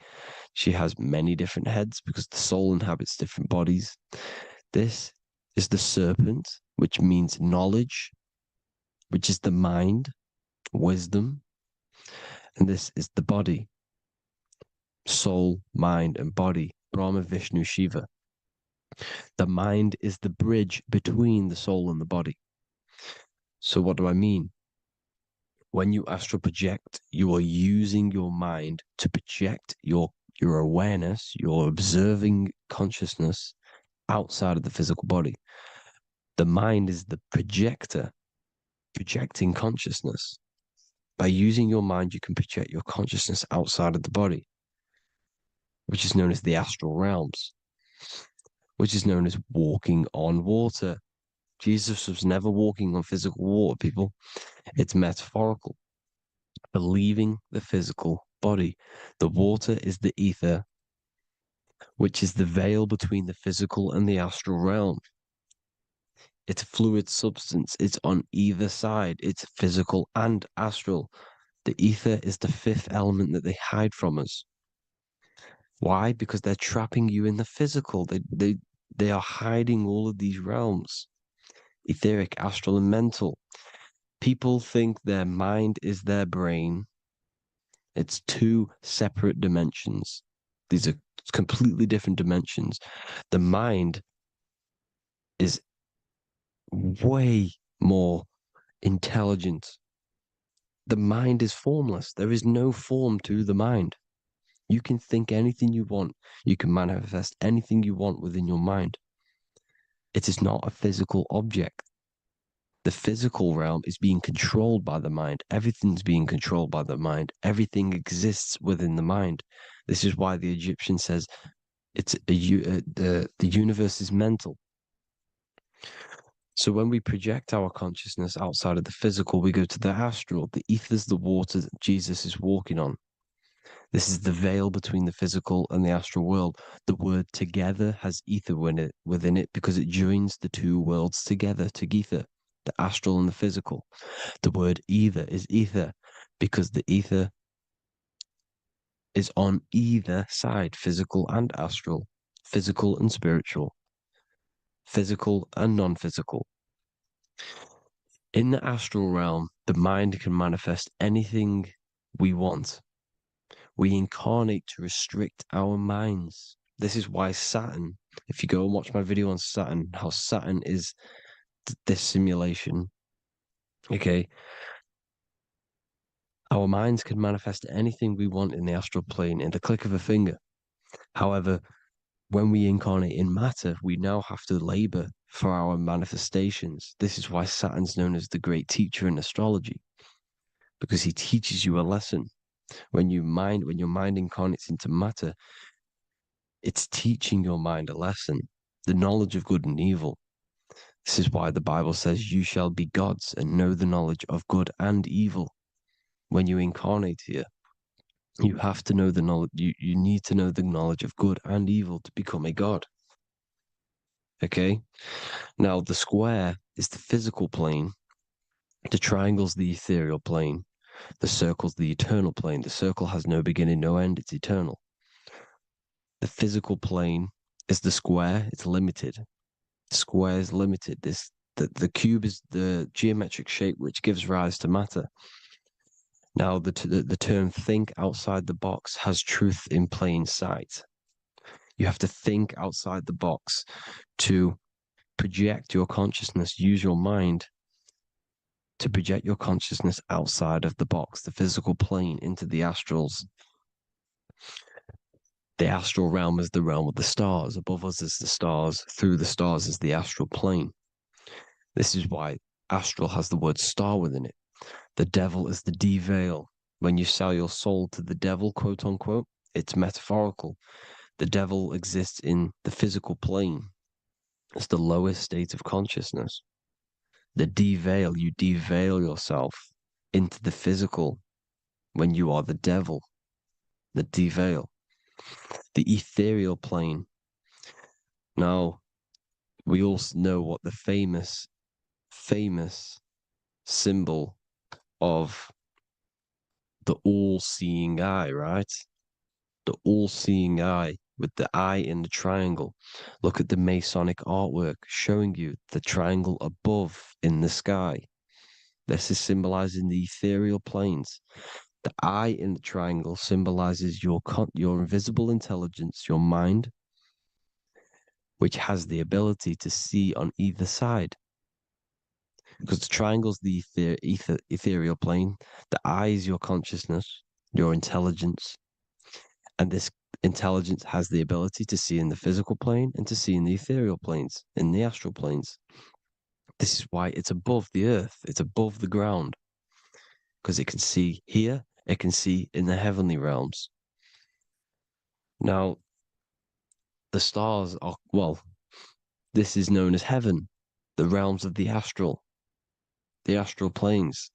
she has many different heads, because the soul inhabits different bodies. This is the serpent, which means knowledge, which is the mind, wisdom. And this is the body, soul, mind, and body, Brahma, Vishnu, Shiva. The mind is the bridge between the soul and the body. So what do I mean? When you astral project, you are using your mind to project your awareness, your observing consciousness outside of the physical body. The mind is the projector, projecting consciousness. By using your mind, you can project your consciousness outside of the body, which is known as the astral realms, which is known as walking on water. Jesus was never walking on physical water, people. It's metaphorical. Believing the physical body. The water is the ether, which is the veil between the physical and the astral realm. It's a fluid substance. It's on either side. It's physical and astral. The ether is the fifth element that they hide from us. Why? Because they're trapping you in the physical. They are hiding all of these realms. Etheric, astral, and mental. People think their mind is their brain. It's two separate dimensions. These are completely different dimensions. The mind is way more intelligent. The mind is formless. There is no form to the mind. You can think anything you want. You can manifest anything you want within your mind. It is not a physical object. The physical realm is being controlled by the mind. Everything's being controlled by the mind. Everything exists within the mind. This is why the Egyptian says the universe is mental. So when we project our consciousness outside of the physical, we go to the astral. The ether is the water that Jesus is walking on. This is the veil between the physical and the astral world. The word together has ether within it because it joins the two worlds together, together, the astral and the physical. The word either is ether because the ether is on either side, physical and astral, physical and spiritual, physical and non-physical. In the astral realm, the mind can manifest anything we want. We incarnate to restrict our minds. This is why Saturn, if you go and watch my video on Saturn, how Saturn is this simulation, okay, our minds can manifest anything we want in the astral plane in the click of a finger. However, when we incarnate in matter, we now have to labor for our manifestations. This is why Saturn's known as the great teacher in astrology, because he teaches you a lesson. When your mind incarnates into matter, it's teaching your mind a lesson, the knowledge of good and evil. This is why the Bible says, you shall be gods and know the knowledge of good and evil. when you incarnate here. You have to know the knowledge. You need to know the knowledge of good and evil to become a god. Okay? Now, the square is the physical plane. The triangle's the ethereal plane. The circle's the eternal plane. The circle has no beginning, no end. It's eternal. The physical plane is the square. It's limited. The square is limited. The cube is the geometric shape which gives rise to matter. Now, the term think outside the box has truth in plain sight. You have to think outside the box to project your consciousness, use your mind to project your consciousness outside of the box, the physical plane, into the astrals. The astral realm is the realm of the stars. Above us is the stars. Through the stars is the astral plane. This is why astral has the word star within it. The devil is the deveil. When you sell your soul to the devil, quote unquote, it's metaphorical. The devil exists in the physical plane. It's the lowest state of consciousness. The deveil, you deveil yourself into the physical when you are the devil. The deveil. The ethereal plane. Now, we all know what the famous symbol of the all-seeing eye, right? The all-seeing eye with the eye in the triangle. Look at the Masonic artwork showing you the triangle above in the sky. This is symbolizing the ethereal planes. The eye in the triangle symbolizes your invisible intelligence, your mind, which has the ability to see on either side. Because the triangle is the ethereal plane. The eye is your consciousness, your intelligence. And this intelligence has the ability to see in the physical plane and to see in the ethereal planes, in the astral planes. This is why it's above the earth. It's above the ground. Because it can see here, it can see in the heavenly realms. Now, the stars are, well, this is known as heaven, the realms of the astral planes.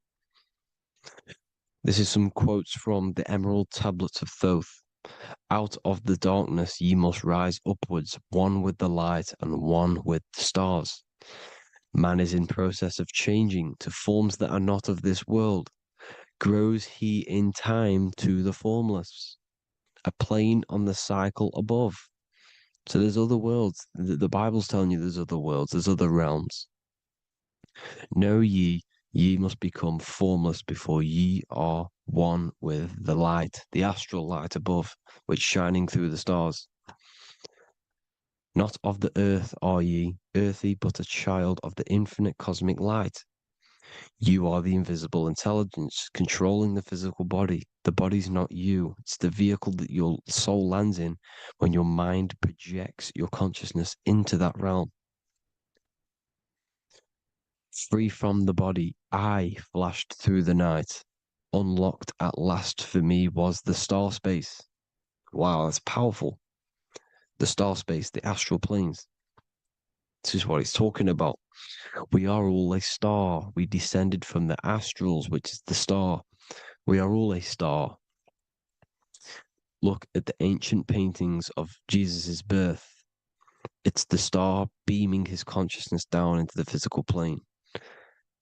This is some quotes from the Emerald Tablets of Thoth. Out of the darkness ye must rise upwards, one with the light and one with the stars. Man is in process of changing to forms that are not of this world. Grows he in time to the formless, a plane on the cycle above. So there's other worlds. The Bible's telling you there's other worlds, there's other realms. Know ye must become formless before ye are one with the light, the astral light above, which shining through the stars. Not of the earth are ye, earthy, but a child of the infinite cosmic light. You are the invisible intelligence controlling the physical body. The body's not you. It's the vehicle that your soul lands in when your mind projects your consciousness into that realm. Free from the body, I flashed through the night. Unlocked at last for me was the star space. Wow, that's powerful. The star space, the astral planes. This is what he's talking about. We are all a star. We descended from the astrals, which is the star. We are all a star. Look at the ancient paintings of Jesus' birth. It's the star beaming his consciousness down into the physical plane.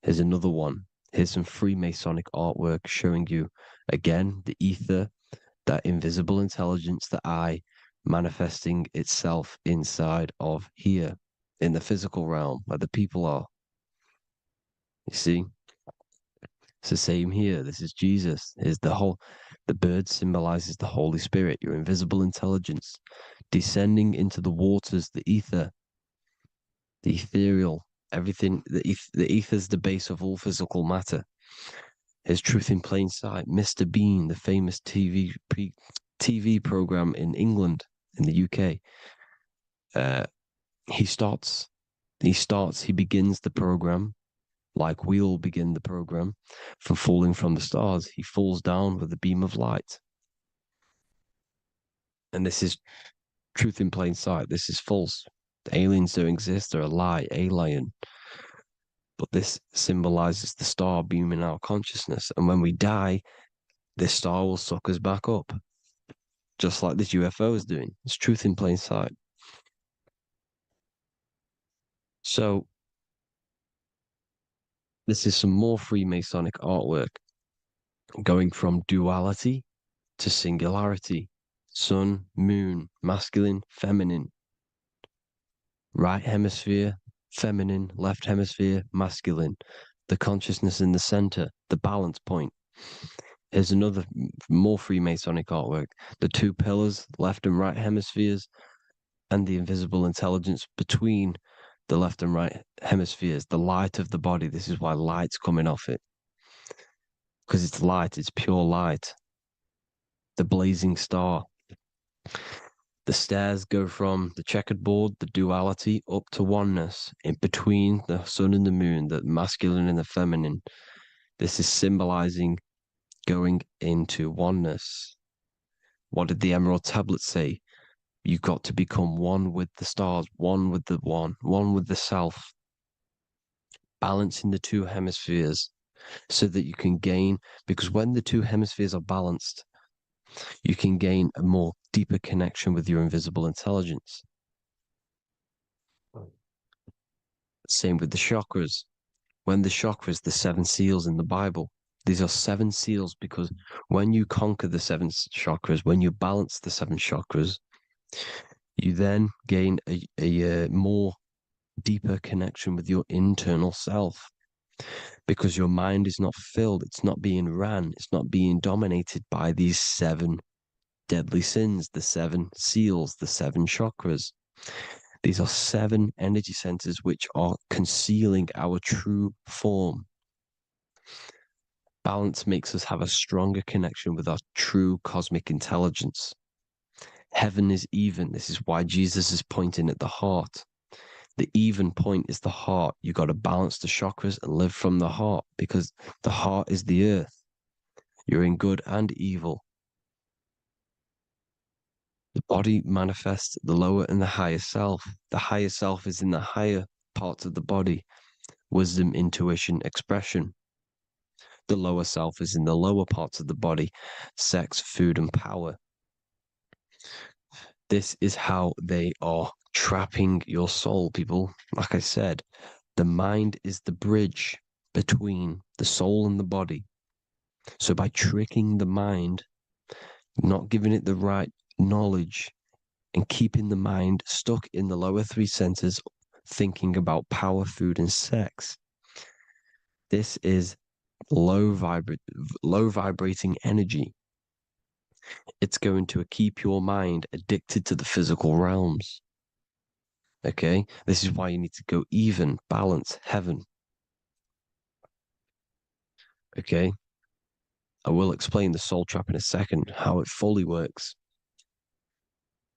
Here's another one. Here's some Freemasonic artwork showing you, again, the ether, that invisible intelligence, the eye, manifesting itself inside of here, in the physical realm, where the people are. You see? It's the same here. This is Jesus. Here's the bird symbolizes the Holy Spirit, your invisible intelligence, descending into the waters, the ether, the ethereal, everything. The ether is the base of all physical matter. Here's Truth in Plain Sight. Mr. Bean, the famous TV program in England, in the UK. He begins the program like we all begin the program from falling from the stars. He falls down with a beam of light. And this is truth in plain sight. This is false. The aliens don't exist. They're a lie, alien. But this symbolizes the star beam in our consciousness. And when we die, this star will suck us back up, just like this UFO is doing. It's truth in plain sight. So this is some more Freemasonic artwork, going from duality to singularity. Sun, moon, masculine, feminine. Right hemisphere, feminine, left hemisphere, masculine. The consciousness in the center, the balance point. Here's another more Freemasonic artwork. The two pillars, left and right hemispheres, and the invisible intelligence between the left and right hemispheres, the light of the body. This is why light's coming off it. Because it's light, it's pure light. The blazing star. The stairs go from the checkered board, the duality, up to oneness, in between the sun and the moon, the masculine and the feminine. This is symbolizing going into oneness. What did the Emerald Tablet say? You've got to become one with the stars, one with the one with the self. Balancing the two hemispheres so that you can gain, because when the two hemispheres are balanced, you can gain a more deeper connection with your invisible intelligence. Same with the chakras. When the chakras, the seven seals in the Bible, these are seven seals because when you conquer the seven chakras, when you balance the seven chakras, you then gain a more deeper connection with your internal self because your mind is not filled, it's not being ran, it's not being dominated by these seven deadly sins, the seven seals, the seven chakras. These are seven energy centers which are concealing our true form. Balance makes us have a stronger connection with our true cosmic intelligence. Heaven is even. This is why Jesus is pointing at the heart. The even point is the heart. You got to balance the chakras and live from the heart because the heart is the earth. You're in good and evil. The body manifests the lower and the higher self. The higher self is in the higher parts of the body. Wisdom, intuition, expression. The lower self is in the lower parts of the body. Sex, food, and power. This is how they are trapping your soul, people. Like I said, the mind is the bridge between the soul and the body. So by tricking the mind, not giving it the right knowledge, and keeping the mind stuck in the lower three centers, thinking about power, food, and sex, this is low vibrating energy. It's going to keep your mind addicted to the physical realms. Okay, this is why you need to go even, balance, heaven. Okay, I will explain the soul trap in a second, how it fully works.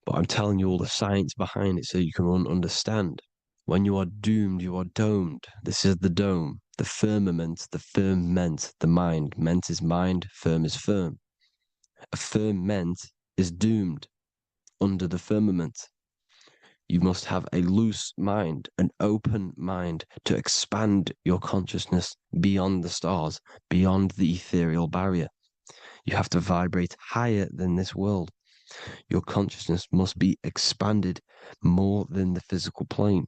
But I'm telling you all the science behind it so you can understand. When you are doomed, you are domed. This is the dome, the firmament, the firmament, the mind. Ment is mind, firm is firm. A firmament is doomed under the firmament. You must have a loose mind, an open mind to expand your consciousness beyond the stars, beyond the ethereal barrier. You have to vibrate higher than this world. Your consciousness must be expanded more than the physical plane.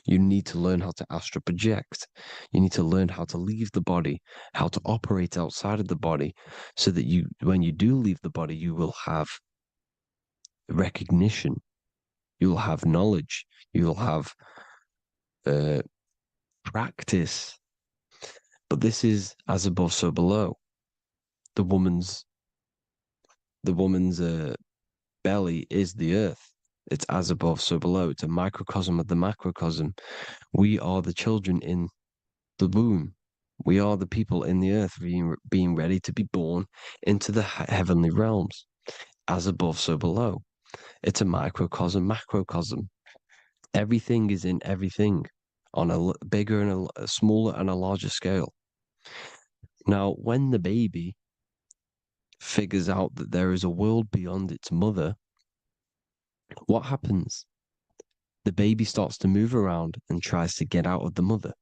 You need to learn how to astral project. You need to learn how to leave the body, how to operate outside of the body, so that you, when you do leave the body, you will have recognition. You'll have knowledge. You'll have practice. But this is as above, so below. The woman's belly is the earth. It's as above, so below. It's a microcosm of the macrocosm. We are the children in the womb. We are the people in the earth being ready to be born into the heavenly realms. As above, so below. It's a microcosm, macrocosm. Everything is in everything on a bigger and a smaller and a larger scale. Now, when the baby figures out that there is a world beyond its mother, what happens? the baby starts to move around and tries to get out of the mother.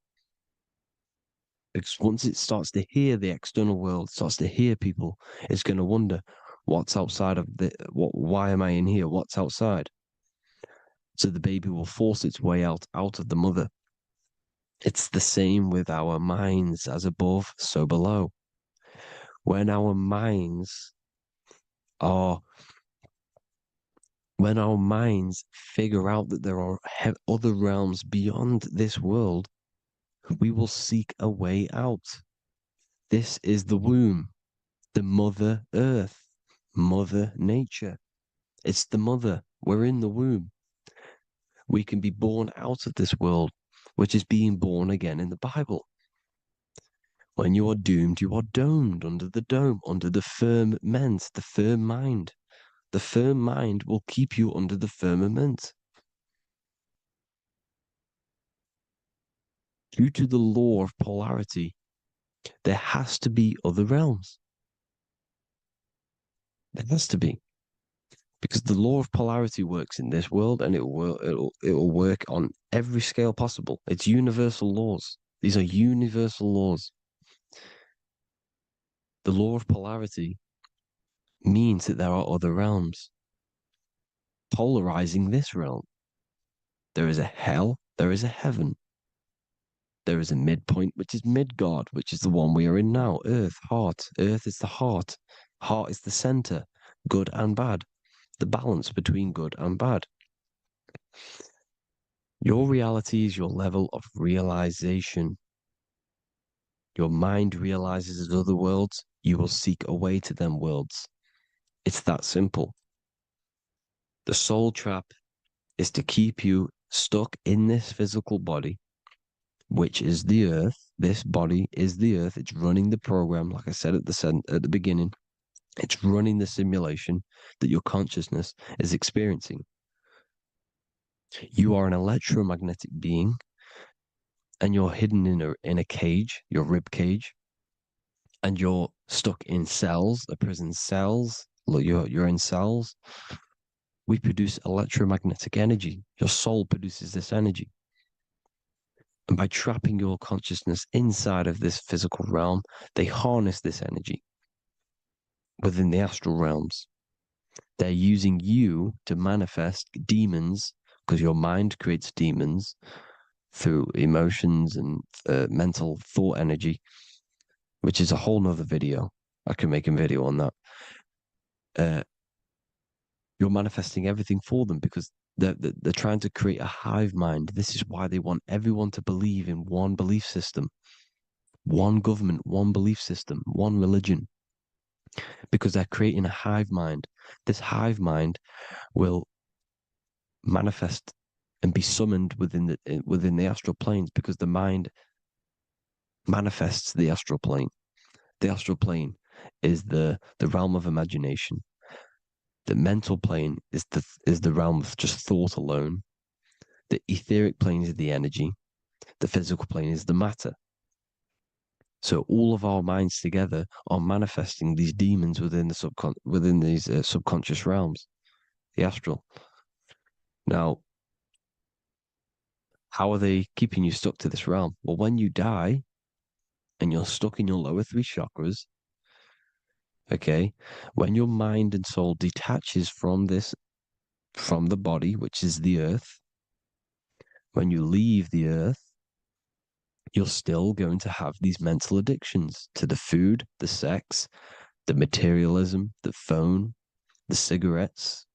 Because once it starts to hear the external world, starts to hear people, it's going to wonder, what's outside of why am I in here? What's outside? So the baby will force its way out of the mother. It's the same with our minds, as above, so below. When our minds are when our minds figure out that there are other realms beyond this world, we will seek a way out. This is the womb, the Mother Earth, Mother Nature. It's the mother. We're in the womb. We can be born out of this world, which is being born again in the Bible. When you are doomed, you are domed under the dome, under the firmament, the firm mind. The firm mind will keep you under the firmament. Due to the law of polarity, there has to be other realms. There has to be. Because the law of polarity works in this world, and it will work on every scale possible. It's universal laws. These are universal laws. The law of polarity means that there are other realms polarizing this realm. There is a hell, there is a heaven. There is a midpoint, which is Midgard, which is the one we are in now. Earth, heart. Earth is the heart. Heart is the center, good and bad. The balance between good and bad. Your reality is your level of realization. Your mind realizes other worlds, you will seek a way to them worlds. It's that simple. The soul trap is to keep you stuck in this physical body, which is the earth. This body is the earth. It's running the program, like I said at the beginning. It's running the simulation that your consciousness is experiencing. You are an electromagnetic being, and you're hidden in a cage, your rib cage, and you're stuck in cells, a prison cells. Look, you're in cells. We produce electromagnetic energy. Your soul produces this energy. And by trapping your consciousness inside of this physical realm, they harness this energy within the astral realms. They're using you to manifest demons, because your mind creates demons through emotions and mental thought energy, which is a whole nother video. I can make a video on that. You're manifesting everything for them because they're trying to create a hive mind. This is why they want everyone to believe in one belief system, one government, one belief system, one religion, because they're creating a hive mind. This hive mind will manifest and be summoned within the astral planes, because the mind manifests the astral plane. The astral plane is the realm of imagination. The mental plane is the realm of just thought alone. The etheric plane is the energy. The physical plane is the matter. So all of our minds together are manifesting these demons within these subconscious realms, the astral. Now, how are they keeping you stuck to this realm? Well, when you die and you're stuck in your lower three chakras, okay, when your mind and soul detaches from the body, which is the earth, when you leave the earth, you're still going to have these mental addictions to the food, the sex, the materialism, the phone, the cigarettes,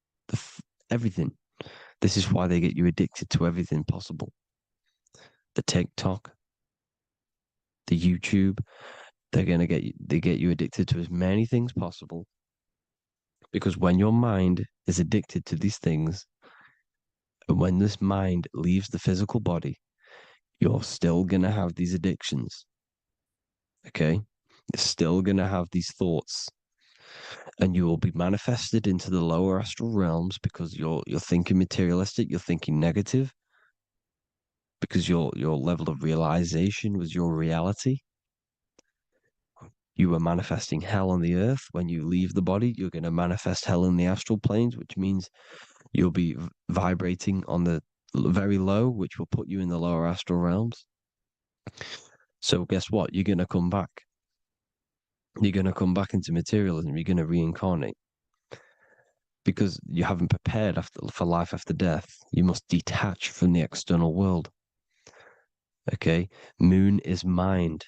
everything. This is why they get you addicted to everything possible. The TikTok, the YouTube, they get you addicted to as many things possible. Because when your mind is addicted to these things, and when this mind leaves the physical body, you're still going to have these addictions. Okay? You're still going to have these thoughts. And you will be manifested into the lower astral realms because you're thinking materialistic, you're thinking negative, because your level of realization was your reality. You were manifesting hell on the earth. When you leave the body, you're going to manifest hell in the astral planes, which means you'll be vibrating on the very low, which will put you in the lower astral realms. So guess what? You're going to come back. You're going to come back into materialism. You're going to reincarnate. Because you haven't prepared for life after death. You must detach from the external world. Okay? Moon is mind.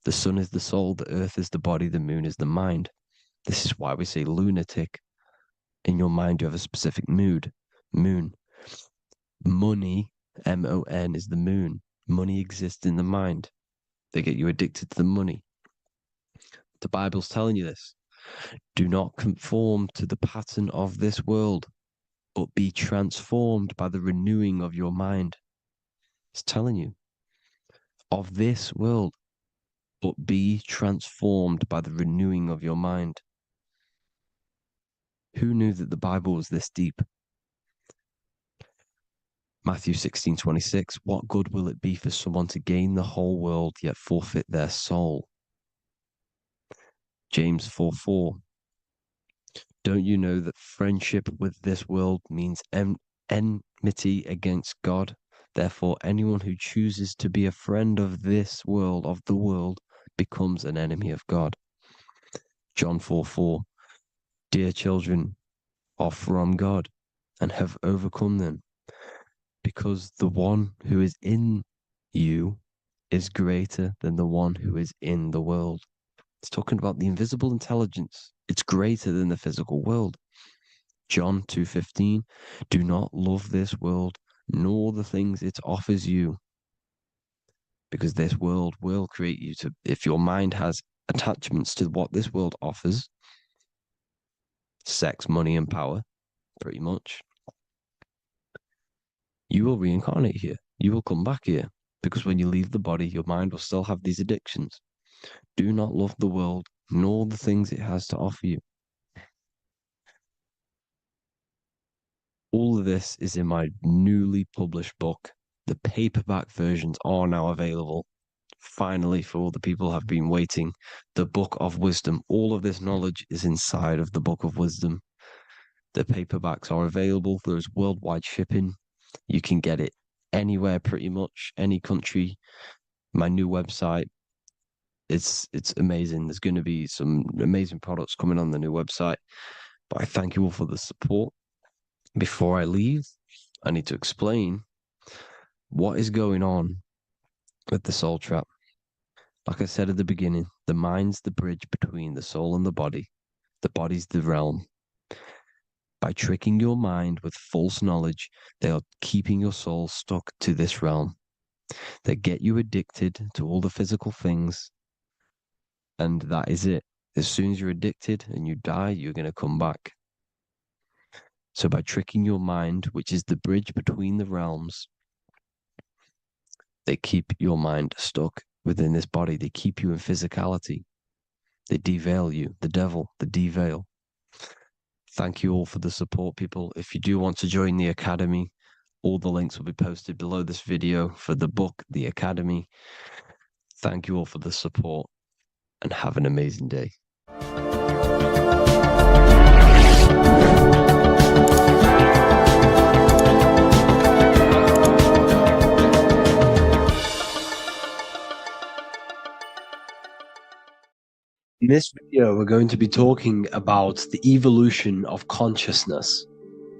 The sun is the soul. The earth is the body. The moon is the mind. This is why we say lunatic. In your mind, you have a specific mood. Moon. Money, M-O-N, is the moon. Money exists in the mind. They get you addicted to the money. The Bible's telling you this. Do not conform to the pattern of this world, but be transformed by the renewing of your mind. It's telling you. Of this world, but be transformed by the renewing of your mind. Who knew that the Bible was this deep? Matthew 16:26, what good will it be for someone to gain the whole world yet forfeit their soul? James 4:4, don't you know that friendship with this world means enmity against God? Therefore, anyone who chooses to be a friend of this world, of the world, becomes an enemy of God. John 4:4, dear children, are from God and have overcome them, because the one who is in you is greater than the one who is in the world. It's talking about the invisible intelligence. It's greater than the physical world. John 2:15, do not love this world, nor the things it offers you, because this world will create you to, if your mind has attachments to what this world offers, sex, money, and power, pretty much, you will reincarnate here. You will come back here, because when you leave the body, your mind will still have these addictions. Do not love the world, nor the things it has to offer you. All of this is in my newly published book. The paperback versions are now available. Finally, for all the people who have been waiting, the Book of Wisdom. All of this knowledge is inside of the Book of Wisdom. The paperbacks are available. There's worldwide shipping. You can get it anywhere, pretty much, any country. My new website, it's amazing. There's going to be some amazing products coming on the new website. But I thank you all for the support. Before I leave, I need to explain what is going on with the soul trap. Like I said at the beginning, the mind's the bridge between the soul and the body. The body's the realm. By tricking your mind with false knowledge, they are keeping your soul stuck to this realm. They get you addicted to all the physical things, and that is it. As soon as you're addicted and you die, you're going to come back. So by tricking your mind, which is the bridge between the realms, they keep your mind stuck within this body. They keep you in physicality. They deveil you, the devil, the deveil. Thank you all for the support, people. If you do want to join the Academy, all the links will be posted below this video for the book, The Academy. Thank you all for the support and have an amazing day. In this video, we're going to be talking about the evolution of consciousness.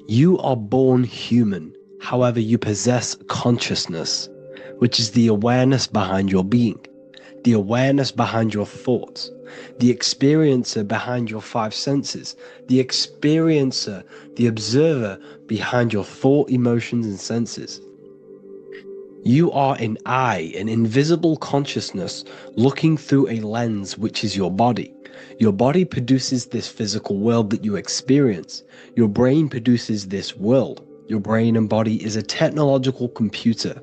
You are born human, however, you possess consciousness, which is the awareness behind your being, the awareness behind your thoughts, the experiencer behind your five senses, the experiencer, the observer behind your thought, emotions, and senses. You are an eye, an invisible consciousness looking through a lens, which is your body. Your body produces this physical world that you experience. Your brain produces this world. Your brain and body is a technological computer.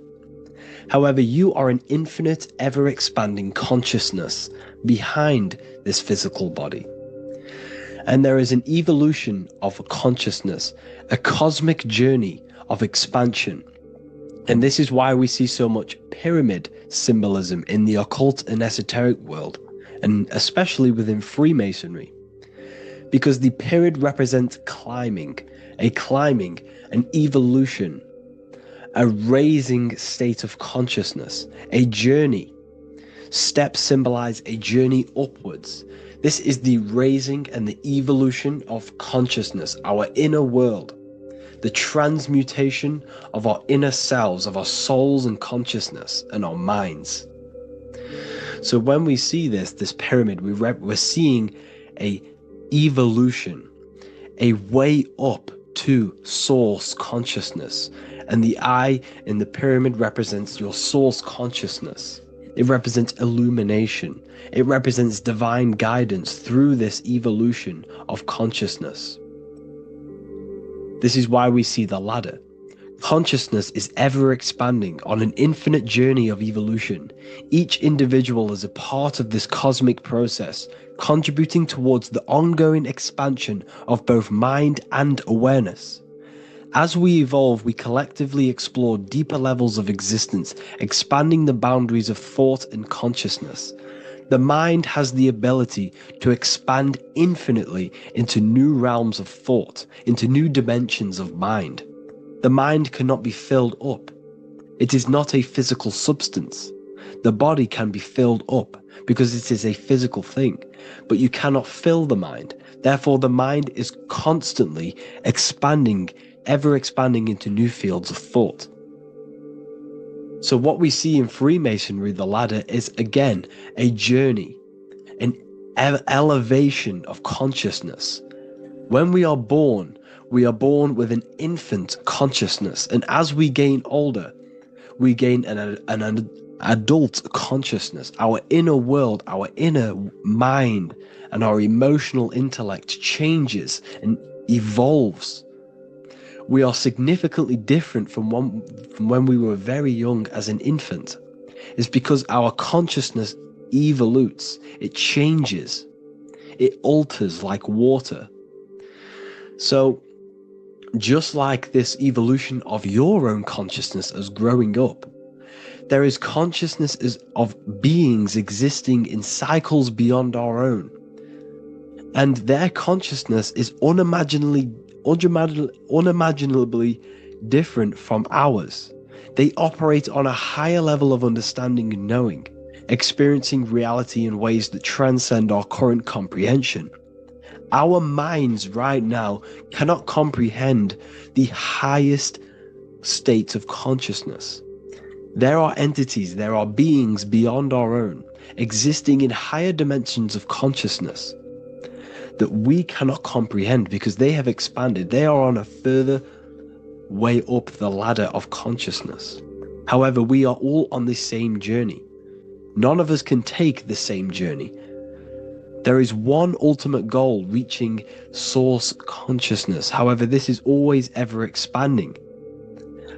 However, you are an infinite, ever-expanding consciousness behind this physical body. And there is an evolution of consciousness, a cosmic journey of expansion. And this is why we see so much pyramid symbolism in the occult and esoteric world, and especially within Freemasonry. Because the pyramid represents climbing, an evolution, a raising state of consciousness, a journey. Steps symbolize a journey upwards. This is the raising and the evolution of consciousness, our inner world, the transmutation of our inner selves, of our souls and consciousness and our minds. So when we see this pyramid, we're seeing a evolution, a way up to source consciousness. And the eye in the pyramid represents your source consciousness. It represents illumination. It represents divine guidance through this evolution of consciousness. This is why we see the ladder. Consciousness is ever expanding on an infinite journey of evolution. Each individual is a part of this cosmic process, contributing towards the ongoing expansion of both mind and awareness. As we evolve, we collectively explore deeper levels of existence, expanding the boundaries of thought and consciousness. The mind has the ability to expand infinitely into new realms of thought, into new dimensions of mind. The mind cannot be filled up. It is not a physical substance. The body can be filled up because it is a physical thing, but you cannot fill the mind. Therefore, the mind is constantly expanding, ever expanding into new fields of thought. So what we see in Freemasonry, the ladder, is again a journey, an elevation of consciousness. When we are born with an infant consciousness, and as we gain older, we gain an adult consciousness. Our inner world, our inner mind, and our emotional intellect changes and evolves. We are significantly different from when we were very young as an infant. It's because our consciousness evolutes, it changes, it alters like water. So just like this evolution of your own consciousness as growing up, there is consciousness of beings existing in cycles beyond our own. And their consciousness is unimaginably different from ours. They operate on a higher level of understanding and knowing, experiencing reality in ways that transcend our current comprehension. Our minds right now cannot comprehend the highest states of consciousness. There are entities, there are beings beyond our own, existing in higher dimensions of consciousness that we cannot comprehend because they have expanded. They are on a further way up the ladder of consciousness. However, we are all on the same journey. None of us can take the same journey. There is one ultimate goal, reaching source consciousness. However, this is always ever expanding.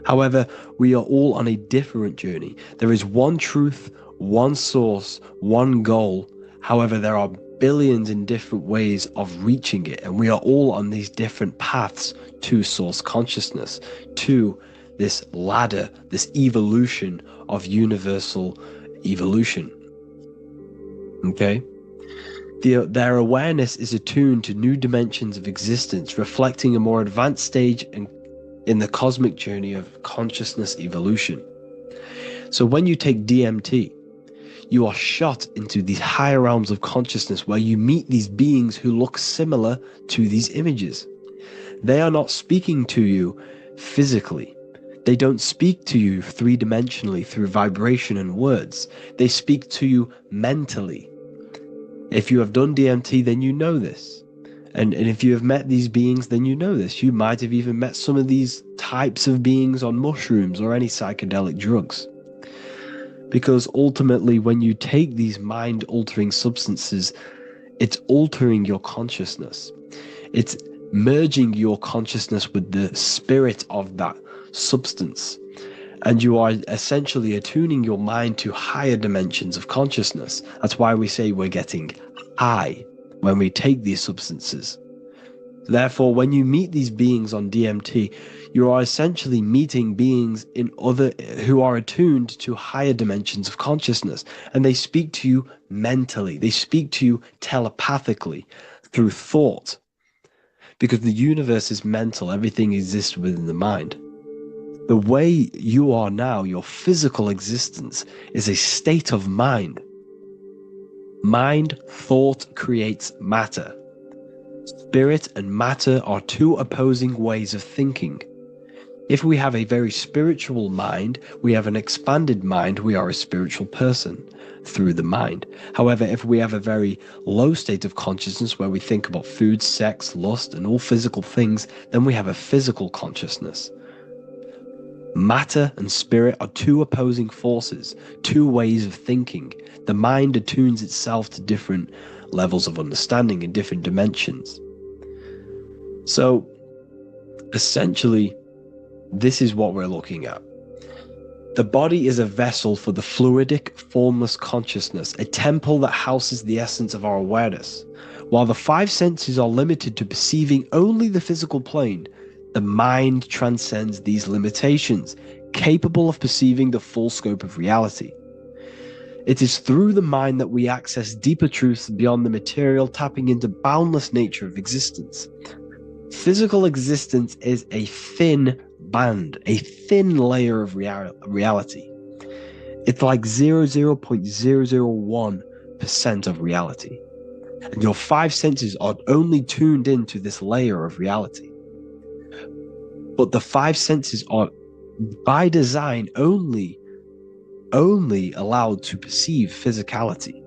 However, we are all on a different journey. There is one truth, one source, one goal. However, there are billions in different ways of reaching it, and we are all on these different paths to source consciousness, to this ladder, this evolution of universal evolution. Okay? Their awareness is attuned to new dimensions of existence, reflecting a more advanced stage in the cosmic journey of consciousness evolution. So when you take DMT, you are shot into these higher realms of consciousness where you meet these beings who look similar to these images. They are not speaking to you physically. They don't speak to you three-dimensionally through vibration and words. They speak to you mentally. If you have done DMT, then you know this. And if you have met these beings, then you know this. You might have even met some of these types of beings on mushrooms or any psychedelic drugs. Because ultimately, when you take these mind-altering substances, it's altering your consciousness. It's merging your consciousness with the spirit of that substance. And you are essentially attuning your mind to higher dimensions of consciousness. That's why we say we're getting high when we take these substances. Therefore, when you meet these beings on DMT, you are essentially meeting beings who are attuned to higher dimensions of consciousness, and they speak to you mentally. They speak to you telepathically through thought, because the universe is mental. Everything exists within the mind. The way you are now, your physical existence, is a state of mind. Mind, thought creates matter. Spirit and matter are two opposing ways of thinking. If we have a very spiritual mind, we have an expanded mind, we are a spiritual person through the mind. However, if we have a very low state of consciousness where we think about food, sex, lust, and all physical things, then we have a physical consciousness. Matter and spirit are two opposing forces, two ways of thinking. The mind attunes itself to different levels of understanding in different dimensions. So, essentially, this is what we're looking at. The body is a vessel for the fluidic, formless consciousness, a temple that houses the essence of our awareness. While the five senses are limited to perceiving only the physical plane, the mind transcends these limitations, capable of perceiving the full scope of reality. It is through the mind that we access deeper truths beyond the material, tapping into boundless nature of existence. Physical existence is a thin band, a thin layer of reality. It's like 0.001% of reality. And your five senses are only tuned into this layer of reality. But the five senses are, by design, only allowed to perceive physicality.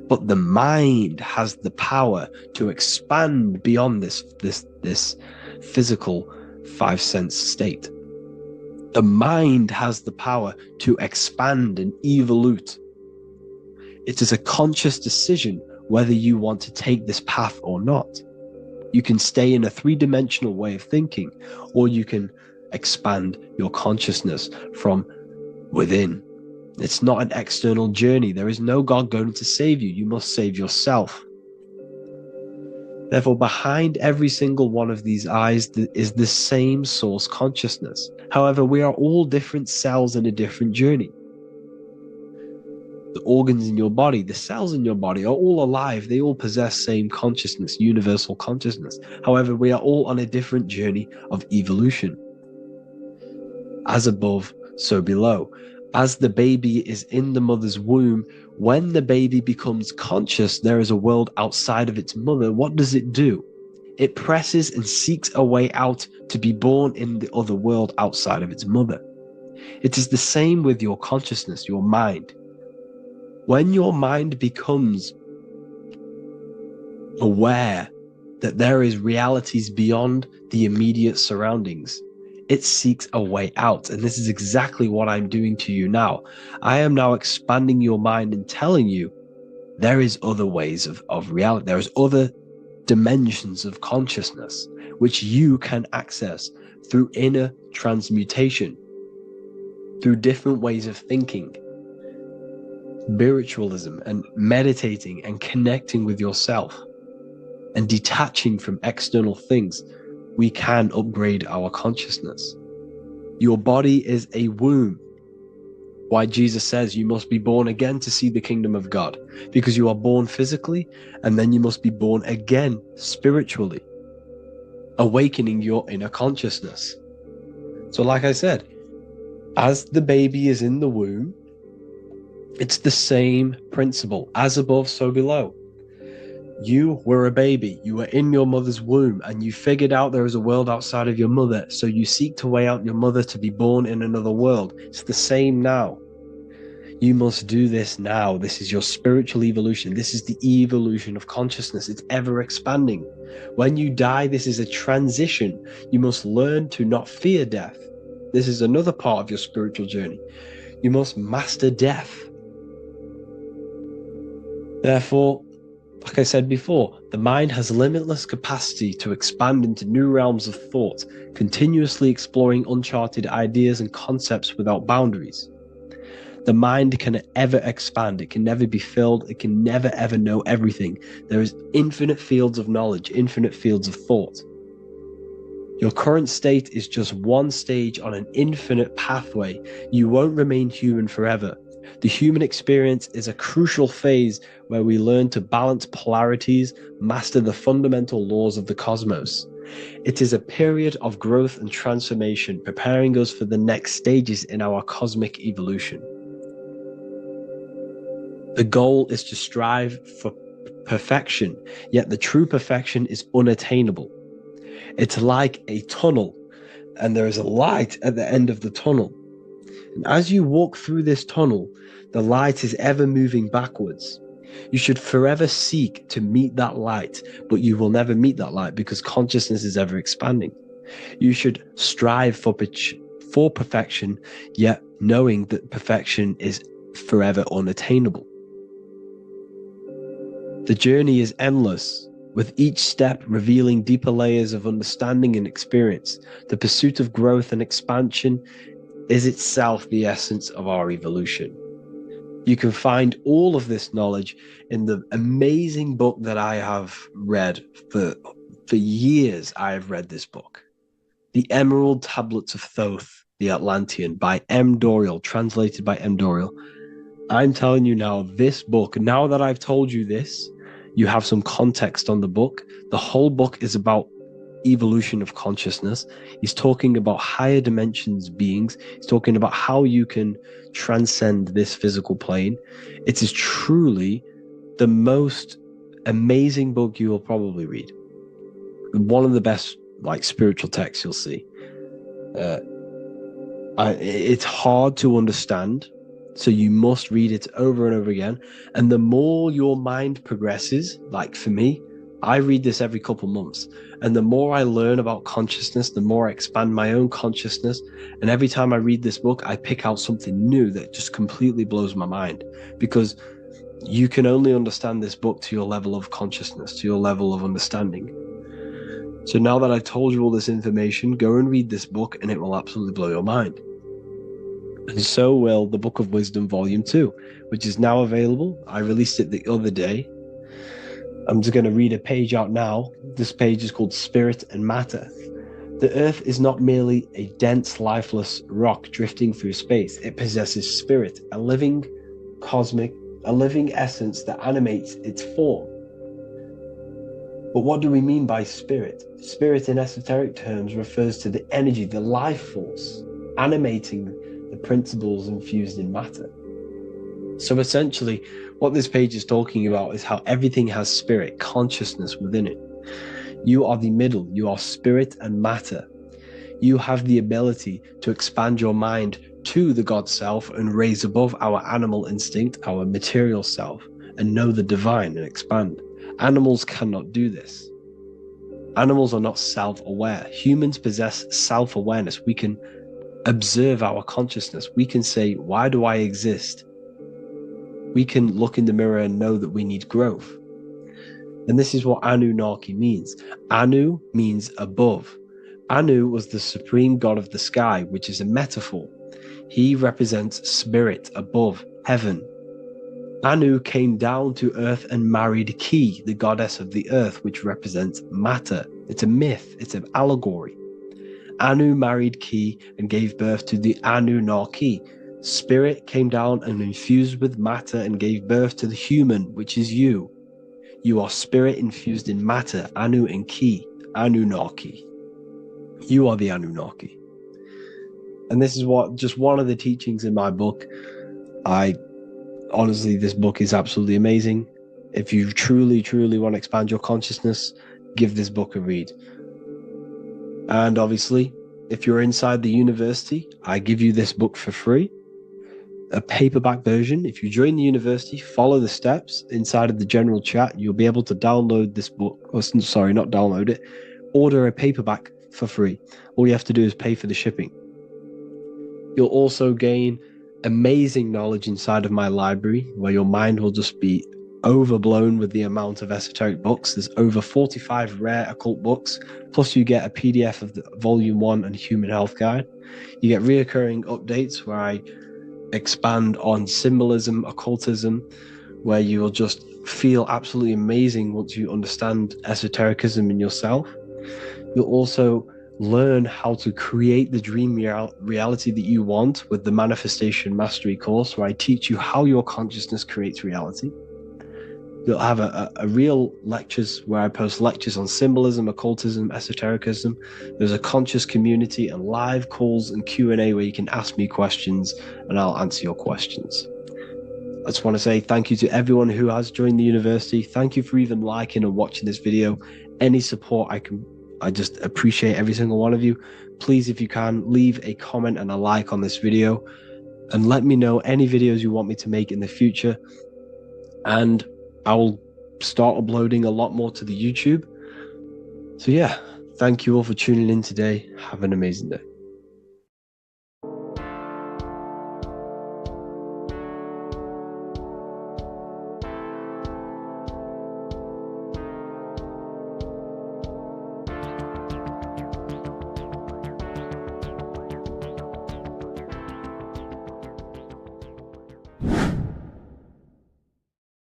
But the mind has the power to expand beyond this physical five sense state. The mind has the power to expand and evolute. It is a conscious decision whether you want to take this path or not. You can stay in a three-dimensional way of thinking, or you can expand your consciousness from within. It's not an external journey. There is no God going to save you. You must save yourself. Therefore, behind every single one of these eyes is the same source consciousness. However, we are all different cells in a different journey. The organs in your body, the cells in your body are all alive. They all possess same consciousness, universal consciousness. However, we are all on a different journey of evolution. As above, so below. As the baby is in the mother's womb, when the baby becomes conscious, there is a world outside of its mother. What does it do? It presses and seeks a way out to be born in the other world outside of its mother. It is the same with your consciousness, your mind. When your mind becomes aware that there is realities beyond the immediate surroundings, it seeks a way out. And this is exactly what I'm doing to you now. I am now expanding your mind and telling you there is other ways of reality. There is other dimensions of consciousness which you can access through inner transmutation, through different ways of thinking, spiritualism, and meditating and connecting with yourself and detaching from external things. We can upgrade our consciousness. Your body is a womb. Why Jesus says you must be born again to see the kingdom of God, because you are born physically and then you must be born again spiritually, awakening your inner consciousness. So like I said, as the baby is in the womb, it's the same principle. As above, so below. You were a baby, you were in your mother's womb, and you figured out there is a world outside of your mother, so you seek to weigh out your mother to be born in another world. It's the same now. You must do this now. This is your spiritual evolution. This is the evolution of consciousness. It's ever expanding. When you die, this is a transition. You must learn to not fear death. This is another part of your spiritual journey. You must master death. Therefore, like I said before, the mind has limitless capacity to expand into new realms of thought, continuously exploring uncharted ideas and concepts without boundaries. The mind can ever expand. It can never be filled. It can never ever know everything. There is infinite fields of knowledge, infinite fields of thought. Your current state is just one stage on an infinite pathway. You won't remain human forever. The human experience is a crucial phase where we learn to balance polarities, master the fundamental laws of the cosmos. It is a period of growth and transformation, preparing us for the next stages in our cosmic evolution. The goal is to strive for perfection, yet the true perfection is unattainable. It's like a tunnel, and there is a light at the end of the tunnel. And as you walk through this tunnel, the light is ever moving backwards. You should forever seek to meet that light, but you will never meet that light because consciousness is ever expanding. You should strive for perfection, yet knowing that perfection is forever unattainable. The journey is endless, with each step revealing deeper layers of understanding and experience. The pursuit of growth and expansion is itself the essence of our evolution. You can find all of this knowledge in the amazing book that I have read for years. I have read this book, The Emerald Tablets of Thoth, the Atlantean, by M. Dorial, translated by M. Dorial. I'm telling you now, this book, now that I've told you this, you have some context on the book. The whole book is about evolution of consciousness. He's talking about higher dimensions beings. He's talking about how you can transcend this physical plane. It is truly the most amazing book you will probably read. One of the best spiritual texts you'll see. It's hard to understand, so you must read it over and over again. And the more your mind progresses, like for me, I read this every couple months. And the more I learn about consciousness, the more I expand my own consciousness. And every time I read this book, I pick out something new that just completely blows my mind. Because you can only understand this book to your level of consciousness, to your level of understanding. So now that I've told you all this information, go and read this book and it will absolutely blow your mind. And so will the Book of Wisdom Volume 2, which is now available. I released it the other day. I'm just going to read a page out now. This page is called Spirit and Matter. The Earth is not merely a dense, lifeless rock drifting through space. It possesses spirit, a living essence that animates its form. But what do we mean by spirit? Spirit in esoteric terms refers to the energy, the life force, animating the principles infused in matter. So essentially, what this page is talking about is how everything has spirit, consciousness within it. You are the middle, you are spirit and matter. You have the ability to expand your mind to the God self and raise above our animal instinct, our material self, and know the divine and expand. Animals cannot do this. Animals are not self-aware. Humans possess self-awareness. We can observe our consciousness. We can say, why do I exist? We can look in the mirror and know that we need growth. And this is what Anunnaki means. Anu means above. Anu was the supreme god of the sky, which is a metaphor. He represents spirit above, heaven. Anu came down to earth and married Ki, the goddess of the earth, which represents matter. It's a myth, it's an allegory. Anu married Ki and gave birth to the Anunnaki. Spirit came down and infused with matter and gave birth to the human, which is you. You are spirit infused in matter, Anu and Ki, Anunnaki. You are the Anunnaki. And this is just one of the teachings in my book. Honestly, this book is absolutely amazing. If you truly, truly want to expand your consciousness, give this book a read. And obviously, if you're inside the university, I give you this book for free. A paperback version. If you join the university, follow the steps inside of the general chat, you'll be able to download this book. Sorry, not download it. Order a paperback for free. All you have to do is pay for the shipping. You'll also gain amazing knowledge inside of my library, where your mind will just be overblown with the amount of esoteric books. There's over 45 rare occult books, plus you get a PDF of the Volume 1 and Human Health Guide. You get reoccurring updates where I expand on symbolism, occultism, where you will just feel absolutely amazing once you understand esotericism in yourself. You'll also learn how to create the dream reality that you want with the Manifestation Mastery course, where I teach you how your consciousness creates reality. You'll have a real lectures where I post lectures on symbolism, occultism, esotericism. There's a conscious community and live calls and Q&A where you can ask me questions and I'll answer your questions. I just want to say thank you to everyone who has joined the university. Thank you for even liking and watching this video. Any support I just appreciate every single one of you. Please, if you can, leave a comment and a like on this video and let me know any videos you want me to make in the future. And I will start uploading a lot more to the YouTube. So yeah, thank you all for tuning in today. Have an amazing day.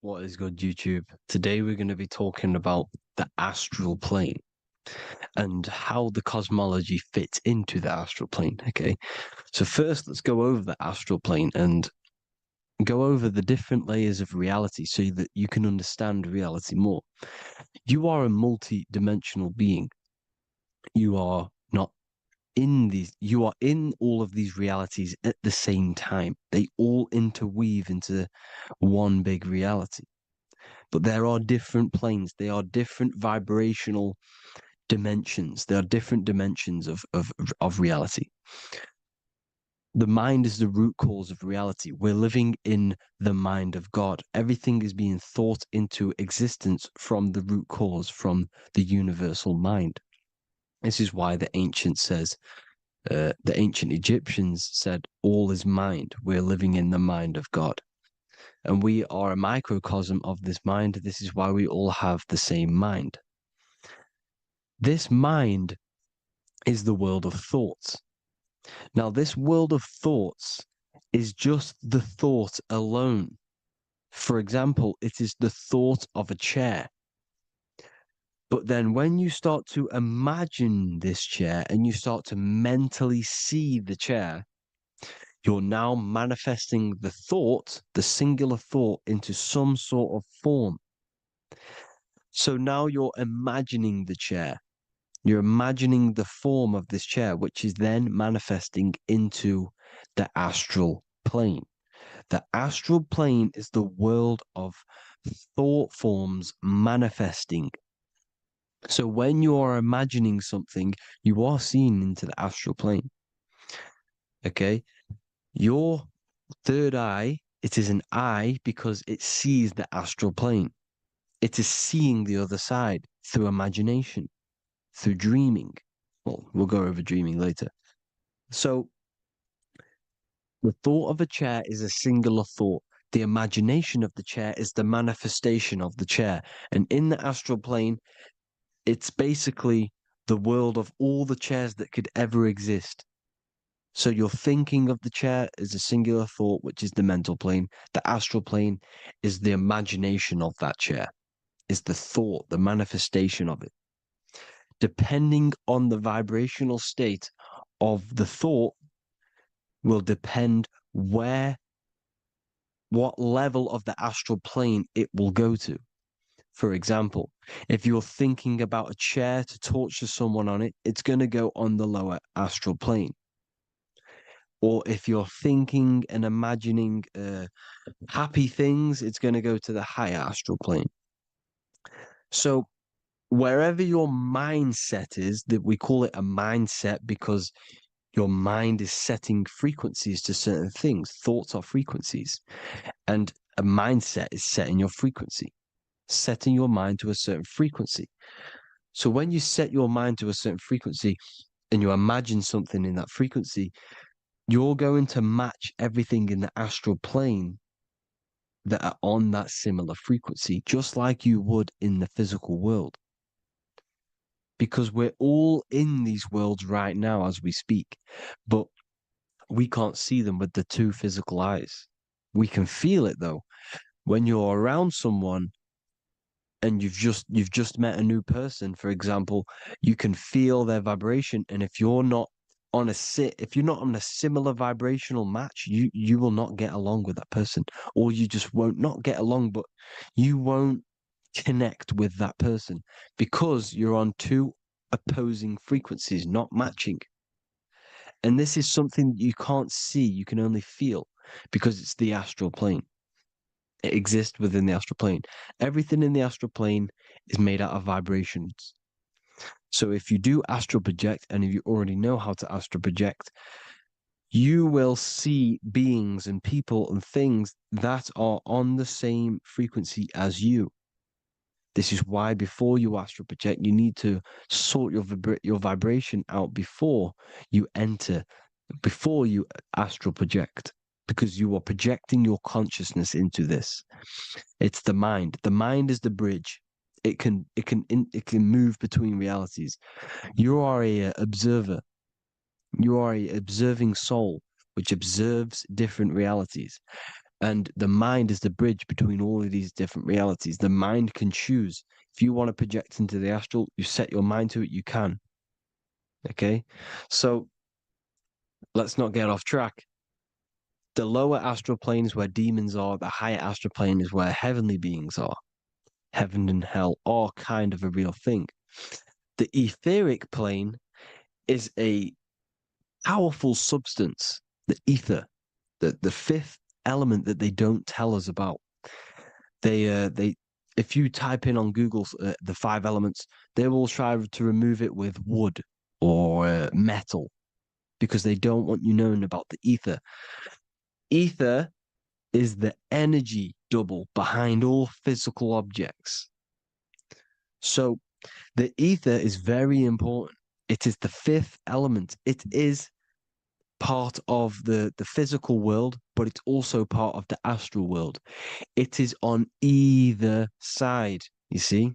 What is good, YouTube? Today we're going to be talking about the astral plane and how the cosmology fits into the astral plane. Okay, so first let's go over the astral plane and go over the different layers of reality so that you can understand reality more. You are a multi-dimensional being. You are not in these, you are in all of these realities at the same time. They all interweave into one big reality. But there are different planes, they are different vibrational dimensions, there are different dimensions of reality. The mind is the root cause of reality. We're living in the mind of God. Everything is being thought into existence from the root cause, from the universal mind. This is why the ancient Egyptians said, all is mind. We're living in the mind of God. And we are a microcosm of this mind. This is why we all have the same mind. This mind is the world of thoughts. Now, this world of thoughts is just the thought alone. For example, it is the thought of a chair. But then when you start to imagine this chair and you start to mentally see the chair, you're now manifesting the thought, the singular thought, into some sort of form. So now you're imagining the chair. You're imagining the form of this chair, which is then manifesting into the astral plane. The astral plane is the world of thought forms manifesting. So when you are imagining something, you are seeing into the astral plane. Okay? Your third eye, it is an eye because it sees the astral plane. It is seeing the other side through imagination, through dreaming. Well, we'll go over dreaming later. So the thought of a chair is a singular thought. The imagination of the chair is the manifestation of the chair. And in the astral plane, it's basically the world of all the chairs that could ever exist. So you're thinking of the chair as a singular thought, which is the mental plane. The astral plane is the imagination of that chair, is the thought, the manifestation of it. Depending on the vibrational state of the thought will depend what level of the astral plane it will go to. For example, if you're thinking about a chair to torture someone on it, it's going to go on the lower astral plane. Or if you're thinking and imagining happy things, it's going to go to the higher astral plane. So wherever your mindset is, that we call it a mindset because your mind is setting frequencies to certain things. Thoughts are frequencies. And a mindset is setting your frequency, setting your mind to a certain frequency. So when you set your mind to a certain frequency and you imagine something in that frequency, you're going to match everything in the astral plane that are on that similar frequency, just like you would in the physical world. Because we're all in these worlds right now as we speak, but we can't see them with the two physical eyes. We can feel it though. When you're around someone and you've just met a new person, for example, you can feel their vibration. And if you're not if you're not on a similar vibrational match, you will not get along with that person, or you just won't not get along, but you won't connect with that person because you're on two opposing frequencies, not matching. And this is something that you can't see, you can only feel because it's the astral plane. It exists within the astral plane. Everything in the astral plane is made out of vibrations. So if you do astral project, and if you already know how to astral project, you will see beings and people and things that are on the same frequency as you. This is why before you astral project, you need to sort your vibration out before you astral project, because you are projecting your consciousness into this. It's the mind. The mind is the bridge. It can move between realities. You are a observer. You are a observing soul which observes different realities. And the mind is the bridge between all of these different realities. The mind can choose. If you want to project into the astral, you set your mind to it, you can. Okay? So let's not get off track. The lower astral plane is where demons are. The higher astral plane is where heavenly beings are. Heaven and hell are kind of a real thing. The etheric plane is a powerful substance, the ether, the fifth element that they don't tell us about. If you type in on Google the 5 elements, they will try to remove it with wood or metal because they don't want you knowing about the ether. Ether is the energy double behind all physical objects. So the ether is very important. It is the 5th element. It is part of the physical world, but it's also part of the astral world. It is on either side. You see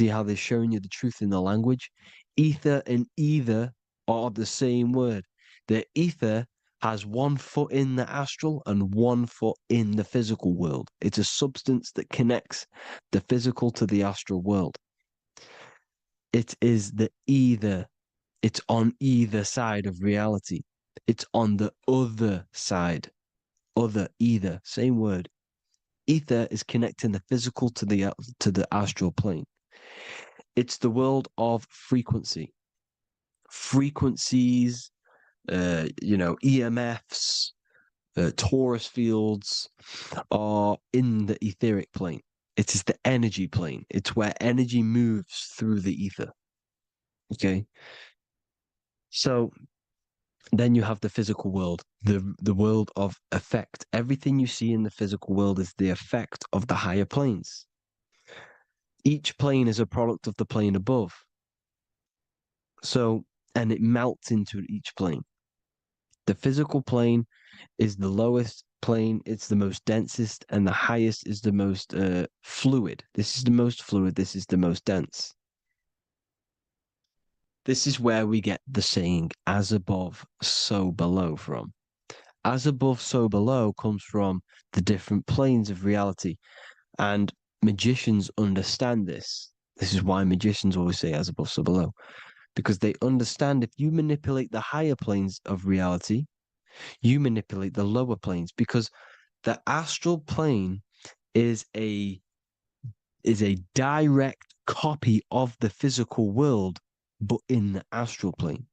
how they're showing you the truth in the language? Ether and either are the same word. The ether has 1 foot in the astral and 1 foot in the physical world. It's a substance that connects the physical to the astral world. It is the either. It's on either side of reality. It's on the other side. Other, either, same word. Ether is connecting the physical to the astral plane. It's the world of frequency. Frequencies, EMFs, torus fields are in the etheric plane. It is the energy plane. It's where energy moves through the ether. Okay. So then you have the physical world, the world of effect. Everything you see in the physical world is the effect of the higher planes. Each plane is a product of the plane above. So, and it melts into each plane. The physical plane is the lowest plane, it's the most densest, and the highest is the most fluid. This is the most fluid, this is the most dense. This is where we get the saying, as above, so below from. As above, so below comes from the different planes of reality. And magicians understand this. This is why magicians always say as above, so below. Because they understand if you manipulate the higher planes of reality, you manipulate the lower planes. Because the astral plane is a direct copy of the physical world, but in the astral plane.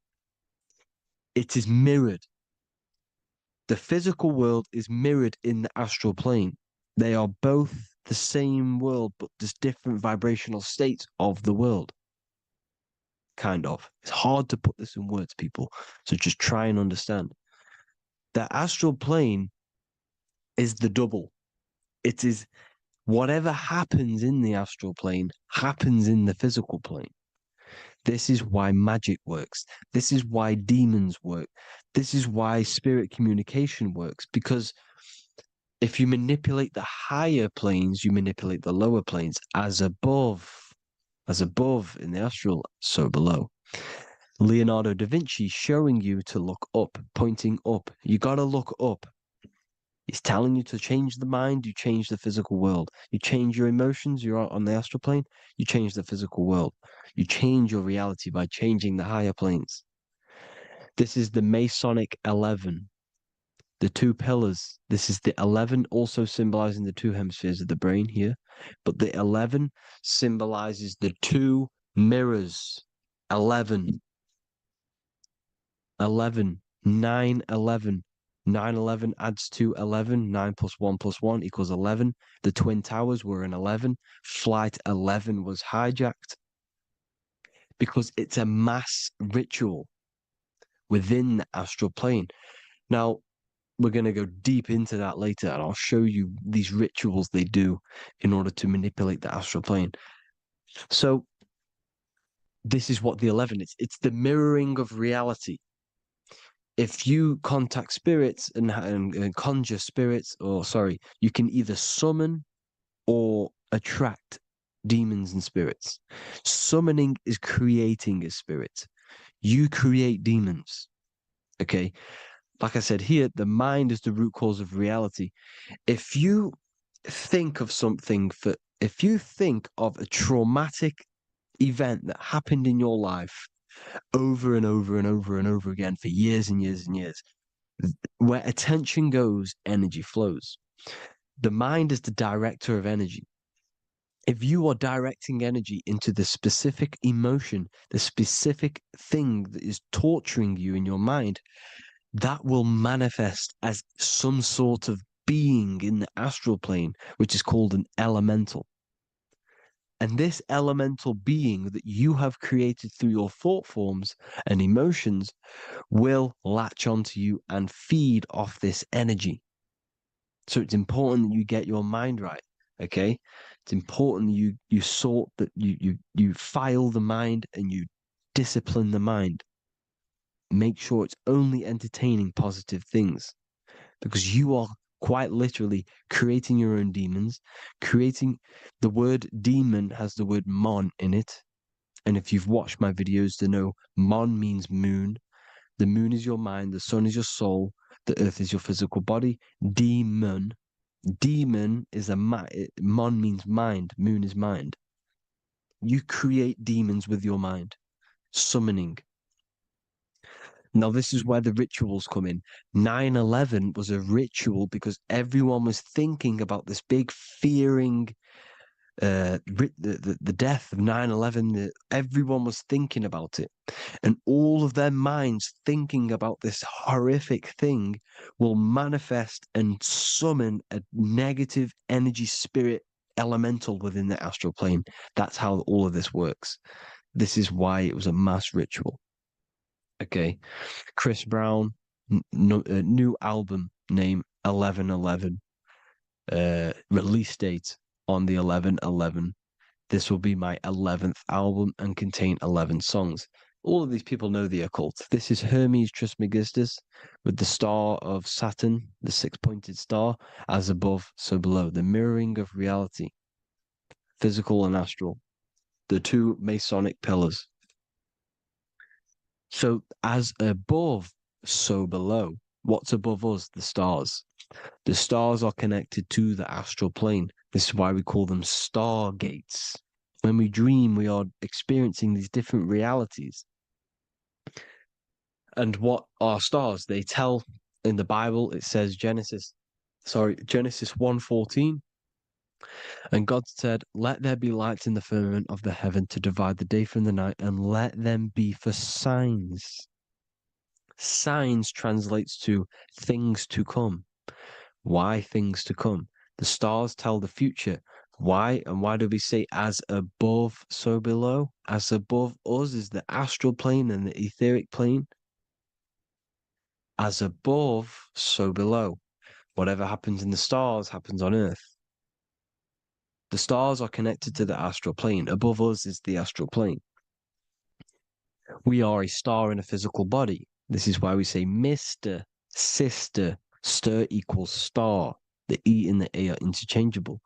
It is mirrored. The physical world is mirrored in the astral plane. They are both the same world, but just different vibrational states of the world. Kind of. It's hard to put this in words, people. So just try and understand. The astral plane is the double. It is whatever happens in the astral plane happens in the physical plane. This is why magic works. This is why demons work. This is why spirit communication works. Because if you manipulate the higher planes, you manipulate the lower planes. As above in the astral, so below. Leonardo da Vinci showing you to look up, pointing up. You got to look up. He's telling you to change the mind, you change the physical world. You change your emotions, you're on the astral plane, you change the physical world. You change your reality by changing the higher planes. This is the Masonic 11. The two pillars. This is the 11, also symbolizing the two hemispheres of the brain here. But the 11 symbolizes the two mirrors. 11. 11. 9, 11. 9, 11 adds to 11. 9 plus 1 equals 11. The Twin Towers were an 11. Flight 11 was hijacked because it's a mass ritual within the astral plane. Now, we're going to go deep into that later, and I'll show you these rituals they do in order to manipulate the astral plane. So, this is what the 11 is. It's the mirroring of reality. If you contact spirits and conjure spirits, you can either summon or attract demons and spirits. Summoning is creating a spirit. You create demons. Okay. Like I said here, the mind is the root cause of reality. If you think of if you think of a traumatic event that happened in your life over and over and over and over again for years and years and years, where attention goes, energy flows. The mind is the director of energy. If you are directing energy into the specific emotion, the specific thing that is torturing you in your mind, that will manifest as some sort of being in the astral plane, which is called an elemental. And this elemental being that you have created through your thought forms and emotions will latch onto you and feed off this energy. So it's important that you get your mind right. Okay, it's important you sort that you file the mind and you discipline the mind. Make sure it's only entertaining positive things, because you are quite literally creating your own demons. The word demon has the word mon in it. And if you've watched my videos to know, mon means moon. The moon is your mind, the sun is your soul, the earth is your physical body. Demon is mon means mind, moon is mind. You create demons with your mind, summoning. Now, this is where the rituals come in. 9/11 was a ritual because everyone was thinking about this big fearing, the death of 9/11. Everyone was thinking about it. And all of their minds thinking about this horrific thing will manifest and summon a negative energy spirit elemental within the astral plane. That's how all of this works. This is why it was a mass ritual. Okay. Chris Brown, new album name 11/11. Release date on the 11/11. This will be my 11th album and contain 11 songs. All of these people know the occult. This is Hermes Trismegistus with the star of Saturn, the six-pointed star, as above, so below. The mirroring of reality, physical and astral. The two Masonic pillars. So as above, so below. What's above us? The stars. The stars are connected to the astral plane. This is why we call them stargates. When we dream, we are experiencing these different realities. And what are stars? They tell in the Bible, it says Genesis 1:14. And God said, "Let there be lights in the firmament of the heaven to divide the day from the night, and let them be for signs." Signs translates to things to come. Why things to come? The stars tell the future. Why? And why do we say as above, so below? As above us is the astral plane and the etheric plane. As above, so below. Whatever happens in the stars happens on Earth. The stars are connected to the astral plane. Above us is the astral plane. We are a star in a physical body. This is why we say Mr., Sister, stir equals star. The E and the A are interchangeable.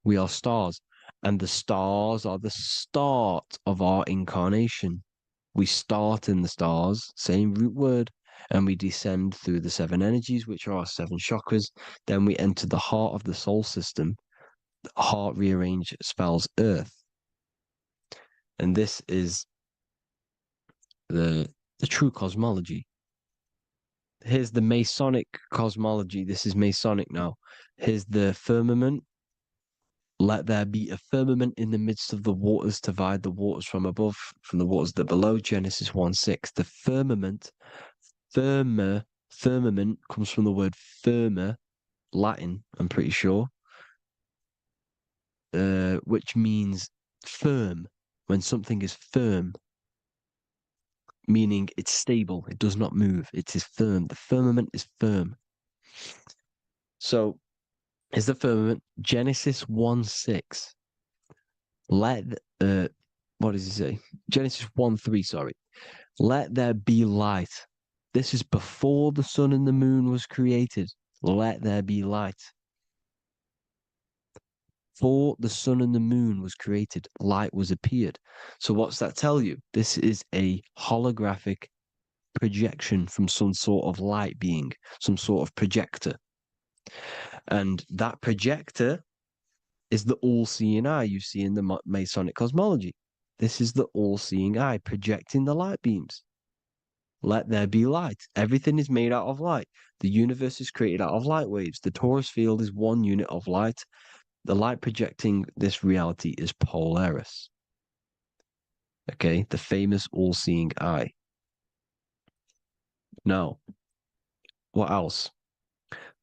We are stars, and the stars are the start of our incarnation. We start in the stars, same root word, and we descend through the seven energies, which are our seven chakras. Then we enter the heart of the soul system. The heart rearranged spells earth. And this is the the true cosmology. Here's the Masonic cosmology. This is Masonic now. Here's the firmament. Let there be a firmament in the midst of the waters to divide the waters from above, from the waters that below. Genesis 1:6. The firmament, firmament comes from the word firma, Latin, I'm pretty sure, which means firm. When something is firm, meaning it's stable, it does not move, it is firm. The firmament is firm. So, is the firmament Genesis 1:6? Let what does he say? Genesis 1:3, sorry. Let there be light. This is before the sun and the moon was created. Let there be light. Before the sun and the moon was created, light was appeared. So what's that tell you? This is a holographic projection from some sort of light being, some sort of projector. And that projector is the all-seeing eye you see in the Masonic cosmology. This is the all-seeing eye projecting the light beams. Let there be light. Everything is made out of light. The universe is created out of light waves. The torus field is one unit of light. The light projecting this reality is Polaris. Okay, the famous all-seeing eye. Now, what else?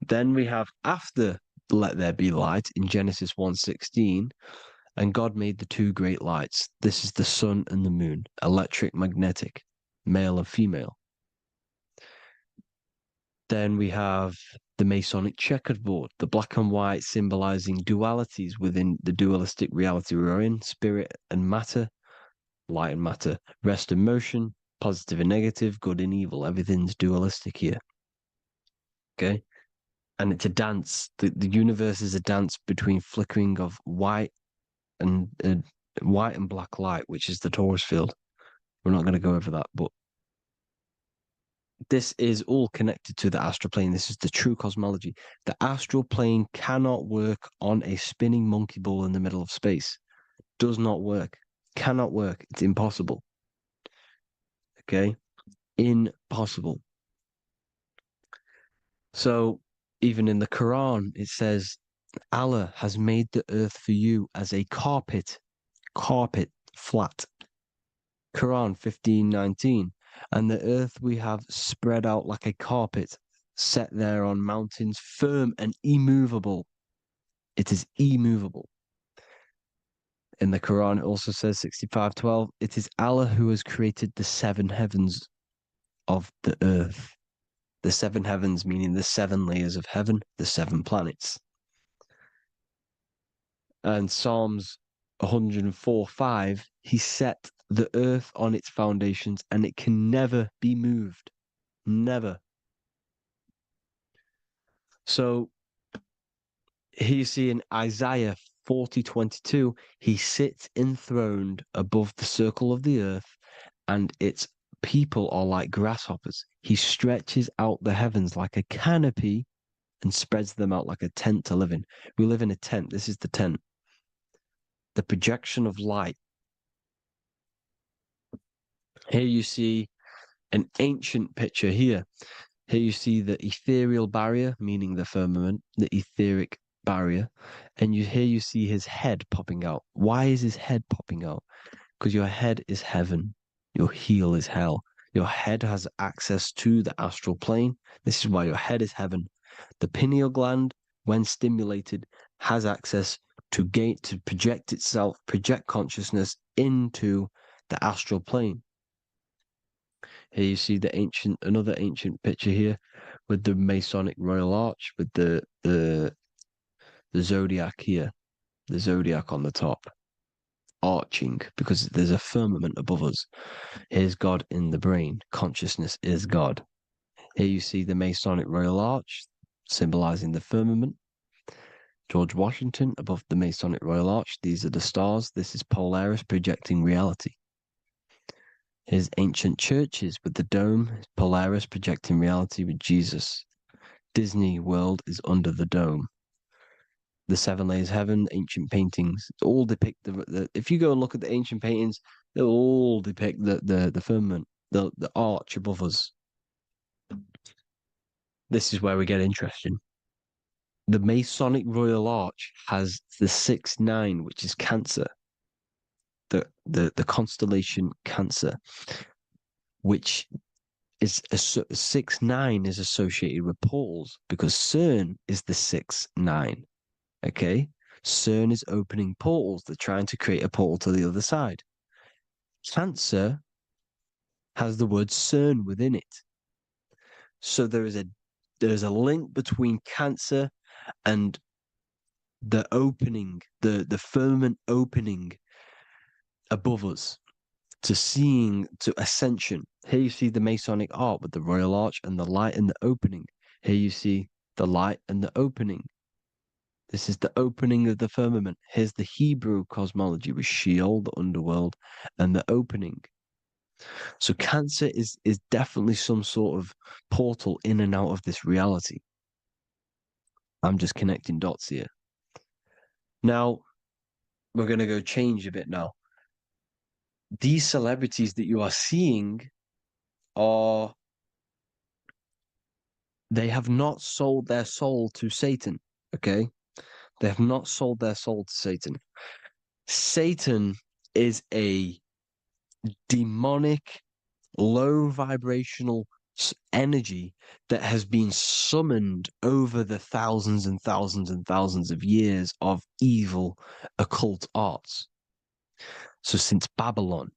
Then we have after let there be light in Genesis 1:16, and God made the two great lights. This is the sun and the moon, electric, magnetic, male and female. Then we have the Masonic checkerboard, the black and white symbolizing dualities within the dualistic reality we're in, spirit and matter, light and matter, rest and motion, positive and negative, good and evil. Everything's dualistic here. Okay? And it's a dance. The universe is a dance between flickering of white and black light, which is the torus field. We're not going to go over that, but this is all connected to the astral plane. This is the true cosmology. The astral plane cannot work on a spinning monkey ball in the middle of space. Does not work. Cannot work. It's impossible. Okay? Impossible. So even in the Quran, it says, Allah has made the earth for you as a carpet, flat. Quran 15:19. And the earth we have spread out like a carpet, set there on mountains, firm and immovable. It is immovable. In the Quran, it also says 65:12, it is Allah who has created the seven heavens of the earth. The seven heavens, meaning the seven layers of heaven, the seven planets. And Psalms 104:5, he set the earth on its foundations and it can never be moved. Never. So here you see in Isaiah 40:22, he sits enthroned above the circle of the earth, and its people are like grasshoppers. He stretches out the heavens like a canopy and spreads them out like a tent to live in. We live in a tent. This is the tent. The projection of light. Here you see an ancient picture here. Here you see the ethereal barrier, meaning the firmament, the etheric barrier, and here you see his head popping out. Why is his head popping out? Because your head is heaven, your heel is hell. Your head has access to the astral plane. This is why your head is heaven. The pineal gland, when stimulated, has access to project itself, project consciousness into the astral plane. Here you see another ancient picture here with the Masonic Royal Arch, with the zodiac here, the zodiac on the top, arching, because there's a firmament above us. Here's God in the brain. Consciousness is God. Here you see the Masonic Royal Arch, symbolizing the firmament. George Washington above the Masonic Royal Arch. These are the stars. This is Polaris projecting reality. Here's ancient churches with the dome, Polaris projecting reality with Jesus. Disney World is under the dome. The seven layers of heaven, ancient paintings, all depict if you go and look at the ancient paintings, they'll all depict the firmament, the arch above us. This is where we get interesting. The Masonic Royal Arch has the 6-9, which is Cancer, the constellation Cancer, which is 6-9 is associated with portals because CERN is the 6-9. Okay, CERN is opening portals. They're trying to create a portal to the other side. Cancer has the word CERN within it, so there's a link between Cancer and the opening, the firmament opening above us to ascension. Here you see the Masonic art with the Royal Arch and the light and the opening. Here you see the light and the opening. This is the opening of the firmament. Here's the Hebrew cosmology with Sheol, the underworld, and the opening. So Cancer is definitely some sort of portal in and out of this reality. I'm just connecting dots here. Now, we're going to go change a bit now. These celebrities that you are seeing they have not sold their soul to Satan, okay? They have not sold their soul to Satan. Satan is a demonic, low vibrational energy that has been summoned over the thousands and thousands and thousands of years of evil occult arts. So since Babylon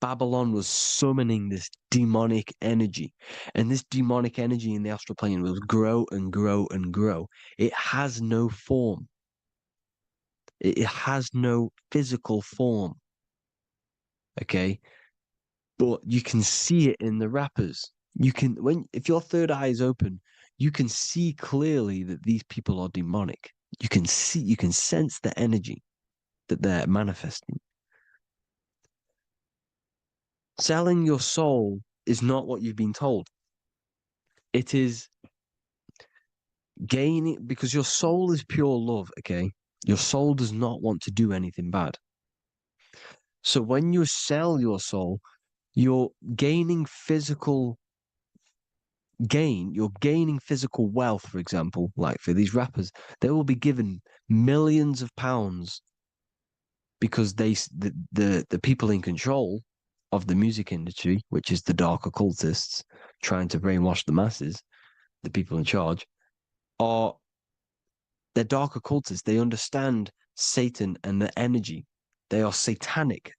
was summoning this demonic energy, and this demonic energy in the astral plane will grow and grow and grow. It has no form. It has no physical form. Okay, but you can see it in the rappers. If your third eye is open, you can see clearly that these people are demonic. You can sense the energy that they're manifesting. Selling your soul is not what you've been told. It is gaining, because your soul is pure love, okay? Your soul does not want to do anything bad. So when you sell your soul, you're gaining physical gain, you're gaining physical wealth, for example, like for these rappers, they will be given millions of pounds because the people in control of the music industry, which is the dark occultists trying to brainwash the masses, the people in charge, they're dark occultists. They understand Satan and the energy. They are satanic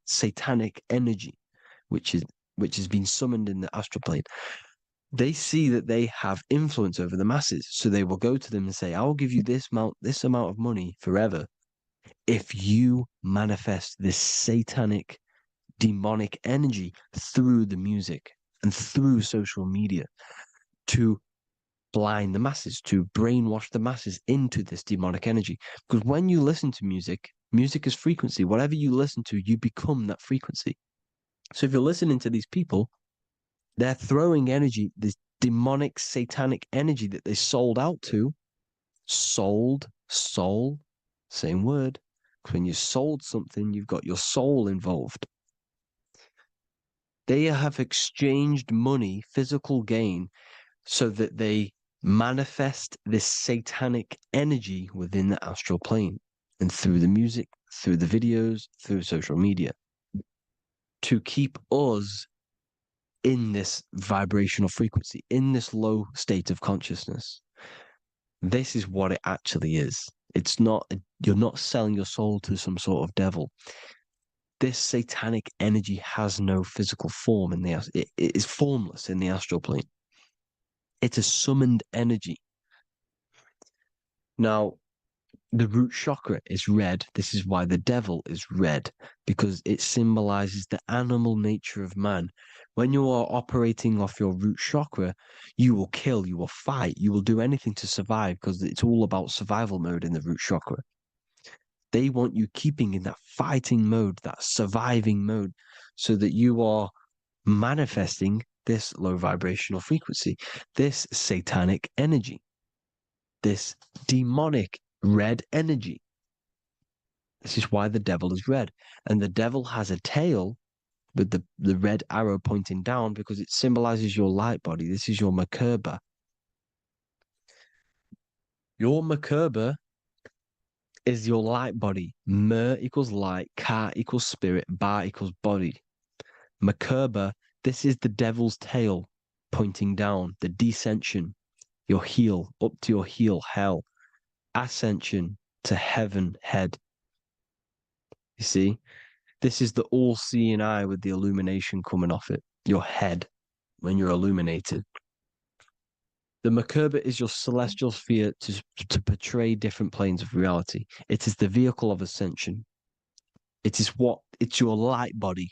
energy, which has been summoned in the astral plane. They see that they have influence over the masses, so they will go to them and say, "I will give you this amount of money forever if you manifest this satanic, demonic energy through the music and through social media to blind the masses, to brainwash the masses into this demonic energy." Because when you listen to music is frequency. Whatever you listen to, you become that frequency. So if you're listening to these people, they're throwing energy, this demonic, satanic energy that they sold out to. Sold, soul, same word. When you sold something, you've got your soul involved. They have exchanged money, physical gain, so that they manifest this satanic energy within the astral plane and through the music, through the videos, through social media to keep us in this vibrational frequency, in this low state of consciousness. This is what it actually is. It's not, you're not selling your soul to some sort of devil. This satanic energy has no physical form it is formless in the astral plane. It's a summoned energy. Now, the root chakra is red. This is why the devil is red, because it symbolizes the animal nature of man. When you are operating off your root chakra, you will kill, you will fight, you will do anything to survive, because it's all about survival mode in the root chakra. They want you keeping in that fighting mode, that surviving mode, so that you are manifesting this low vibrational frequency, this satanic energy, this demonic red energy. This is why the devil is red. And the devil has a tail with the red arrow pointing down because it symbolizes your light body. This is your Merkaba. Your Merkaba is your light body. Mer equals light, Ka equals spirit, Ba equals body. Merkaba, this is the devil's tail pointing down, the descension, your heel, up to your heel, hell. Ascension to heaven, head. You see? This is the all-seeing eye with the illumination coming off it, your head, when you're illuminated. The Merkaba is your celestial sphere to portray different planes of reality. It is the vehicle of ascension. It's your light body.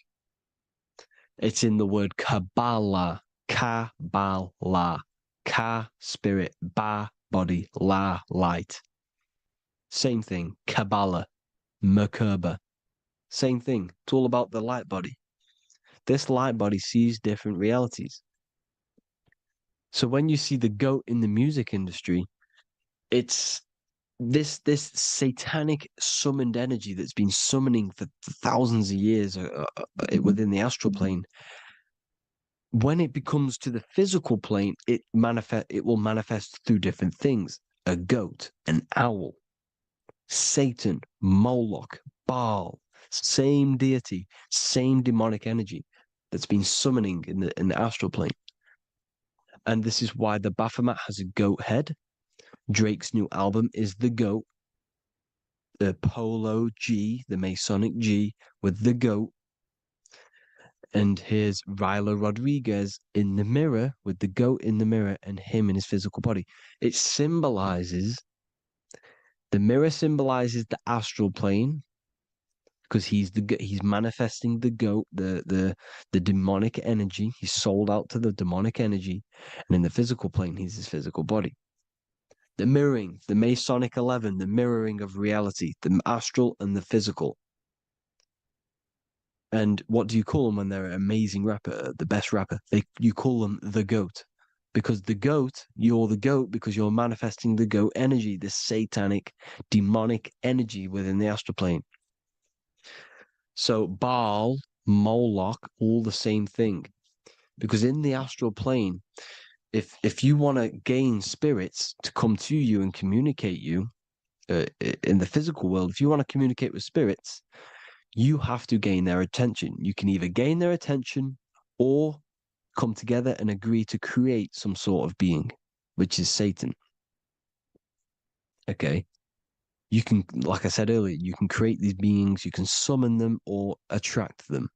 It's in the word Kabbalah. Kabbalah. Ka, spirit. Ba, body. La, light. Same thing. Kabbalah. Merkaba. Same thing. It's all about the light body. This light body sees different realities. So when you see the goat in the music industry, it's this satanic summoned energy that's been summoning for thousands of years within the astral plane. When it becomes to the physical plane, it will manifest through different things. A goat, an owl, Satan, Moloch, Baal, same deity, same demonic energy that's been summoning in the astral plane. And this is why the Baphomet has a goat head. Drake's new album is the goat. The Polo G, the Masonic G, with the goat. And here's Ryla Rodriguez in the mirror with the goat in the mirror and him in his physical body. It symbolizes, the mirror symbolizes the astral plane because he's manifesting the goat, the demonic energy. He's sold out to the demonic energy. And in the physical plane, he's his physical body. The mirroring, the Masonic 11, the mirroring of reality, the astral and the physical. And what do you call them when they're an amazing rapper, the best rapper? You call them the GOAT. Because the GOAT, you're the GOAT because you're manifesting the GOAT energy, the satanic, demonic energy within the astral plane. So Baal, Moloch, all the same thing. Because in the astral plane, if you want to gain spirits to come to you and communicate you in the physical world, if you want to communicate with spirits, you have to gain their attention. You can either gain their attention or come together and agree to create some sort of being, which is Satan. Okay. You can, like I said earlier, you can create these beings, you can summon them or attract them.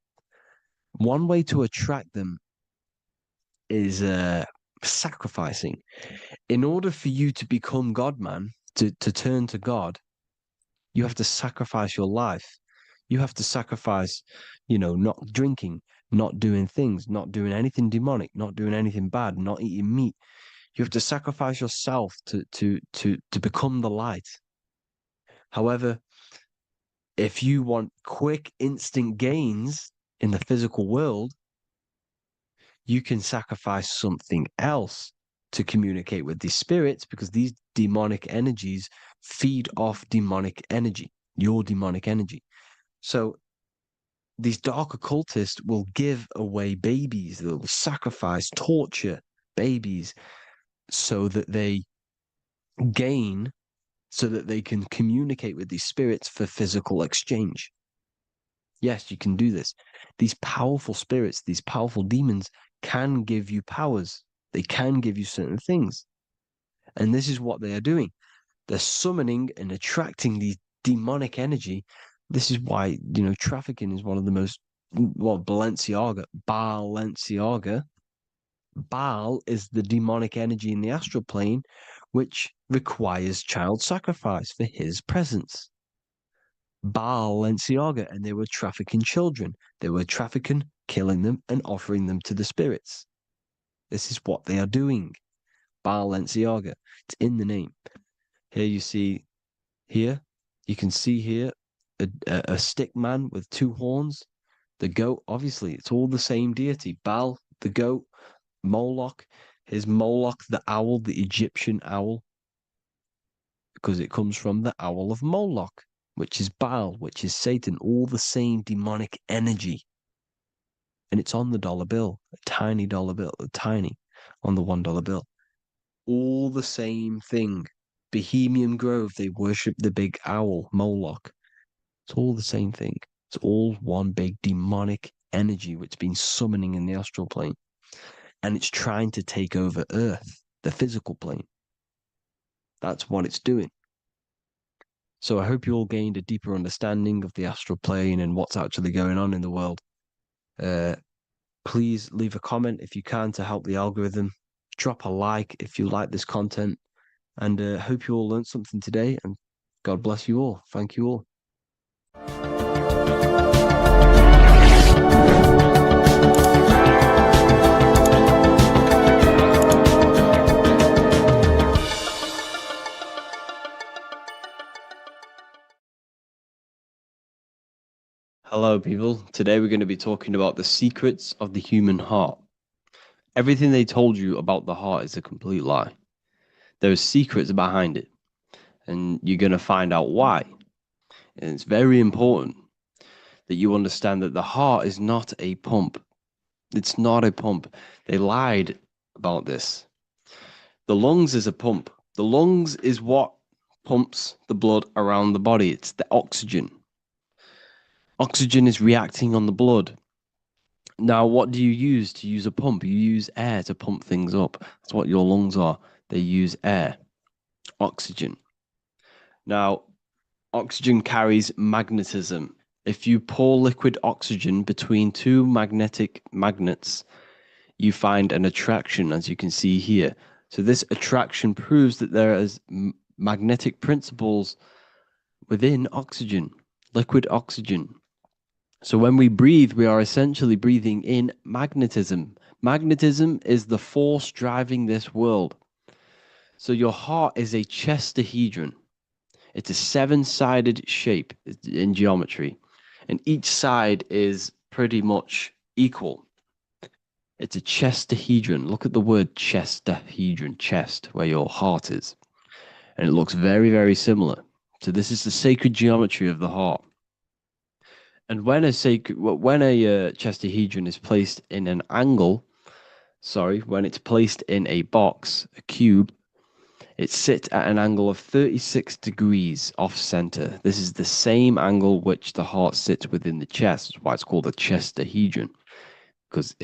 One way to attract them is sacrificing. In order for you to become God, man, to turn to God, you have to sacrifice your life. You have to sacrifice, not drinking, not doing things, not doing anything demonic, not doing anything bad, not eating meat. You have to sacrifice yourself to become the light. However, if you want quick, instant gains in the physical world, you can sacrifice something else to communicate with these spirits because these demonic energies feed off demonic energy, your demonic energy. So these dark occultists will give away babies, they'll sacrifice, torture babies so that they gain, so that they can communicate with these spirits for physical exchange. Yes, you can do this. These powerful spirits, these powerful demons can give you powers. They can give you certain things. And this is what they are doing. They're summoning and attracting these demonic energy. This is why, trafficking is one of the most, Balenciaga. Baal is the demonic energy in the astral plane, which requires child sacrifice for his presence. Balenciaga, and they were trafficking children. They were trafficking, killing them, and offering them to the spirits. This is what they are doing. Balenciaga. It's in the name. Here you see, you can see here a stick man with two horns. The goat, obviously, it's all the same deity. Baal, the goat, Moloch, his Moloch, the owl, the Egyptian owl, because it comes from the owl of Moloch, which is Baal, which is Satan, all the same demonic energy. and it's on the dollar bill, a tiny dollar bill, tiny on the $1 bill. All the same thing. Bohemian Grove, they worship the big owl, Moloch. It's all the same thing. It's all one big demonic energy which has been summoning in the astral plane. And it's trying to take over Earth, the physical plane. That's what it's doing. So I hope you all gained a deeper understanding of the astral plane and what's actually going on in the world. Please leave a comment if you can to help the algorithm. Drop a like if you like this content. And hope you all learned something today. And God bless you all. Thank you all. Hello, people. Today we're going to be talking about the secrets of the human heart. Everything they told you about the heart is a complete lie. There are secrets behind it, and you're going to find out why. And it's very important that you understand that the heart is not a pump. It's not a pump. They lied about this. The lungs is a pump. The lungs is what pumps the blood around the body. It's the oxygen. Oxygen is reacting on the blood. Now, what do you use to use a pump? You use air to pump things up. That's what your lungs are. They use air, oxygen. Now, oxygen carries magnetism. If you pour liquid oxygen between two magnetic magnets, you find an attraction, as you can see here. So this attraction proves that there is magnetic principles within oxygen, liquid oxygen. So when we breathe, we are essentially breathing in magnetism. Magnetism is the force driving this world. So your heart is a chestahedron. It's a seven-sided shape in geometry, and each side is pretty much equal. It's a chestahedron. Look at the word chestahedron, chest, where your heart is. And it looks very, very similar. So this is the sacred geometry of the heart. And when a chestahedron is placed in an angle, when it's placed in a box, a cube, it sits at an angle of 36 degrees off center. This is the same angle which the heart sits within the chest. That's why it's called a chestahedron, because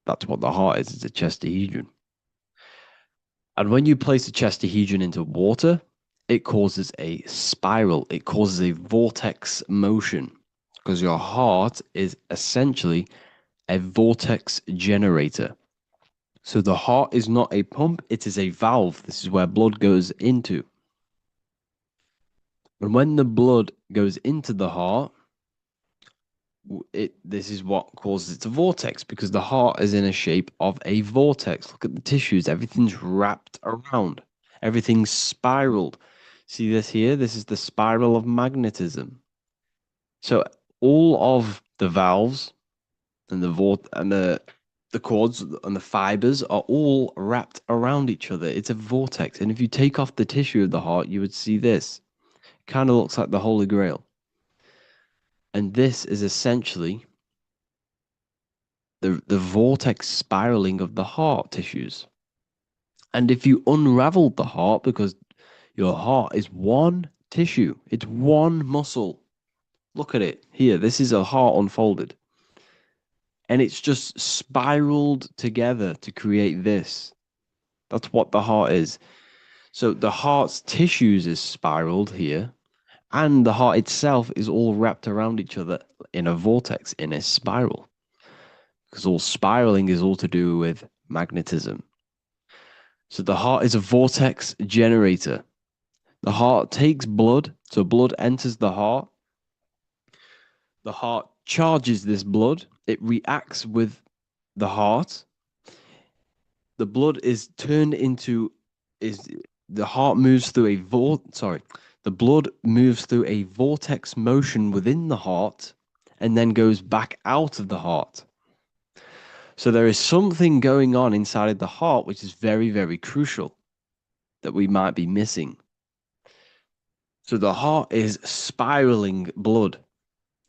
that's what the heart is. It's a chestahedron. And when you place a chestahedron into water, it causes a spiral. It causes a vortex motion, because your heart is essentially a vortex generator. So the heart is not a pump, it is a valve. This is where blood goes into. And when the blood goes into the heart, this is what causes it to vortex, because the heart is in a shape of a vortex. Look at the tissues, everything's wrapped around, everything's spiraled. See this here? This is the spiral of magnetism. So all of the valves and the cords and the fibers are all wrapped around each other. It's a vortex. And if you take off the tissue of the heart, you would see this. It kind of looks like the Holy Grail. And this is essentially the vortex spiraling of the heart tissues. And if you unraveled the heart, because your heart is one tissue, it's one muscle. Look at it here. This is a heart unfolded. And it's just spiraled together to create this. That's what the heart is. So the heart's tissues is spiraled here, and the heart itself is all wrapped around each other in a vortex, in a spiral. Because all spiraling is all to do with magnetism. So the heart is a vortex generator. The heart takes blood, so blood enters the heart. The heart charges this blood. It reacts with the heart. The blood is turned into the heart moves through the blood moves through a vortex motion within the heart and then goes back out of the heart. So there is something going on inside the heart which is very, very crucial that we might be missing. So the heart is spiraling blood,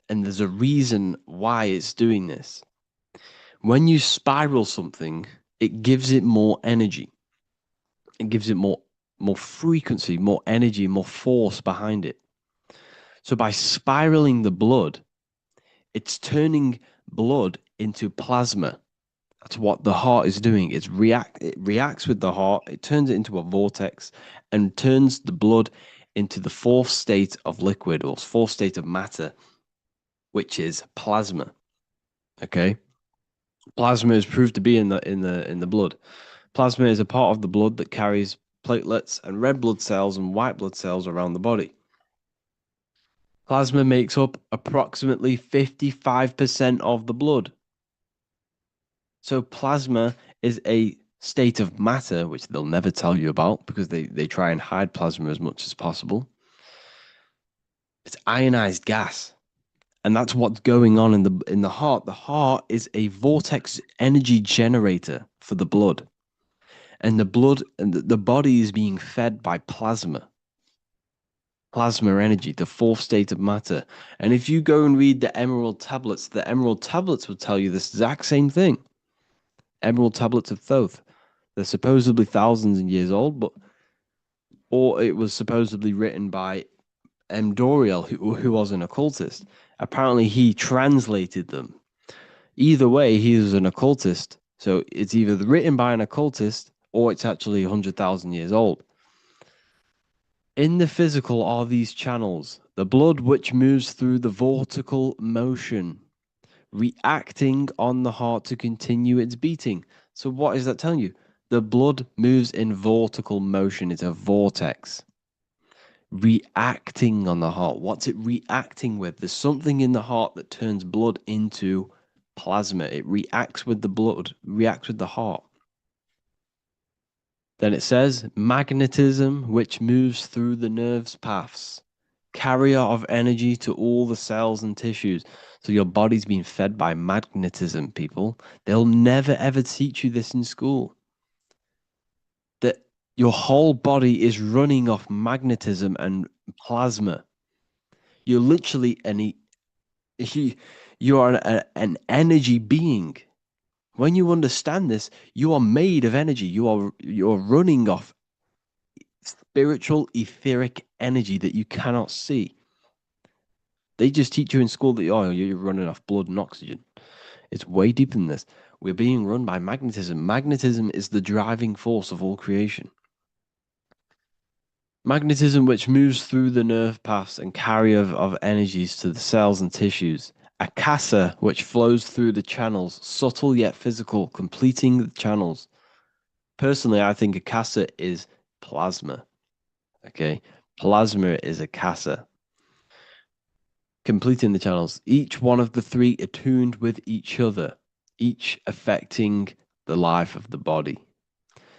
and there's a reason why it's doing this. When you spiral something, it gives it more energy. It gives it more frequency, more energy, more force behind it. So by spiraling the blood, it's turning blood into plasma. That's what the heart is doing. It reacts with the heart, it turns it into a vortex and turns the blood into the fourth state of liquid or fourth state of matter, which is plasma. Okay? Plasma is proved to be in the blood. Plasma is a part of the blood that carries platelets and red blood cells and white blood cells around the body. Plasma makes up approximately 55% of the blood. So plasma is a state of matter, which they'll never tell you about because they try and hide plasma as much as possible. It's ionized gas. And that's what's going on in the heart. The heart is a vortex energy generator for the blood. And the body is being fed by plasma. Plasma energy, the fourth state of matter. And if you go and read the Emerald Tablets will tell you this exact same thing. Emerald Tablets of Thoth. They're supposedly thousands of years old, or it was supposedly written by M. Doriel, who was an occultist. Apparently, he translated them. Either way, he was an occultist. So it's either written by an occultist or it's actually 100,000 years old. In the physical are these channels, the blood which moves through the vortical motion, reacting on the heart to continue its beating. So what is that telling you? The blood moves in vortical motion. It's a vortex. Reacting on the heart. What's it reacting with? There's something in the heart that turns blood into plasma. It reacts with the blood, reacts with the heart. Then it says magnetism, which moves through the nerves paths, carrier of energy to all the cells and tissues. So your body's being fed by magnetism, people. They'll never ever teach you this in school. That your whole body is running off magnetism and plasma. You're literally you are an energy being. When you understand this, you are made of energy. You're running off spiritual etheric energy that you cannot see. They just teach you in school that you're running off blood and oxygen. It's way deeper than this. We're being run by magnetism. Magnetism is the driving force of all creation. Magnetism, which moves through the nerve paths and carrier of energies to the cells and tissues. Akasa, which flows through the channels, subtle yet physical, completing the channels. Personally, I think Akasa is plasma. Okay, plasma is Akasa. Completing the channels. Each one of the three attuned with each other, each affecting the life of the body.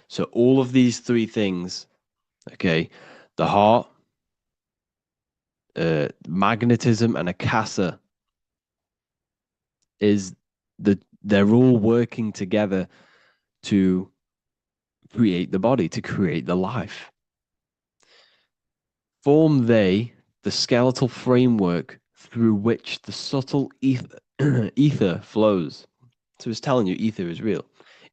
So all of these three things, okay, the heart, magnetism, and Akasa they're all working together to create the body, to create the life. Form they the skeletal framework through which the subtle ether flows. So it's telling you ether is real.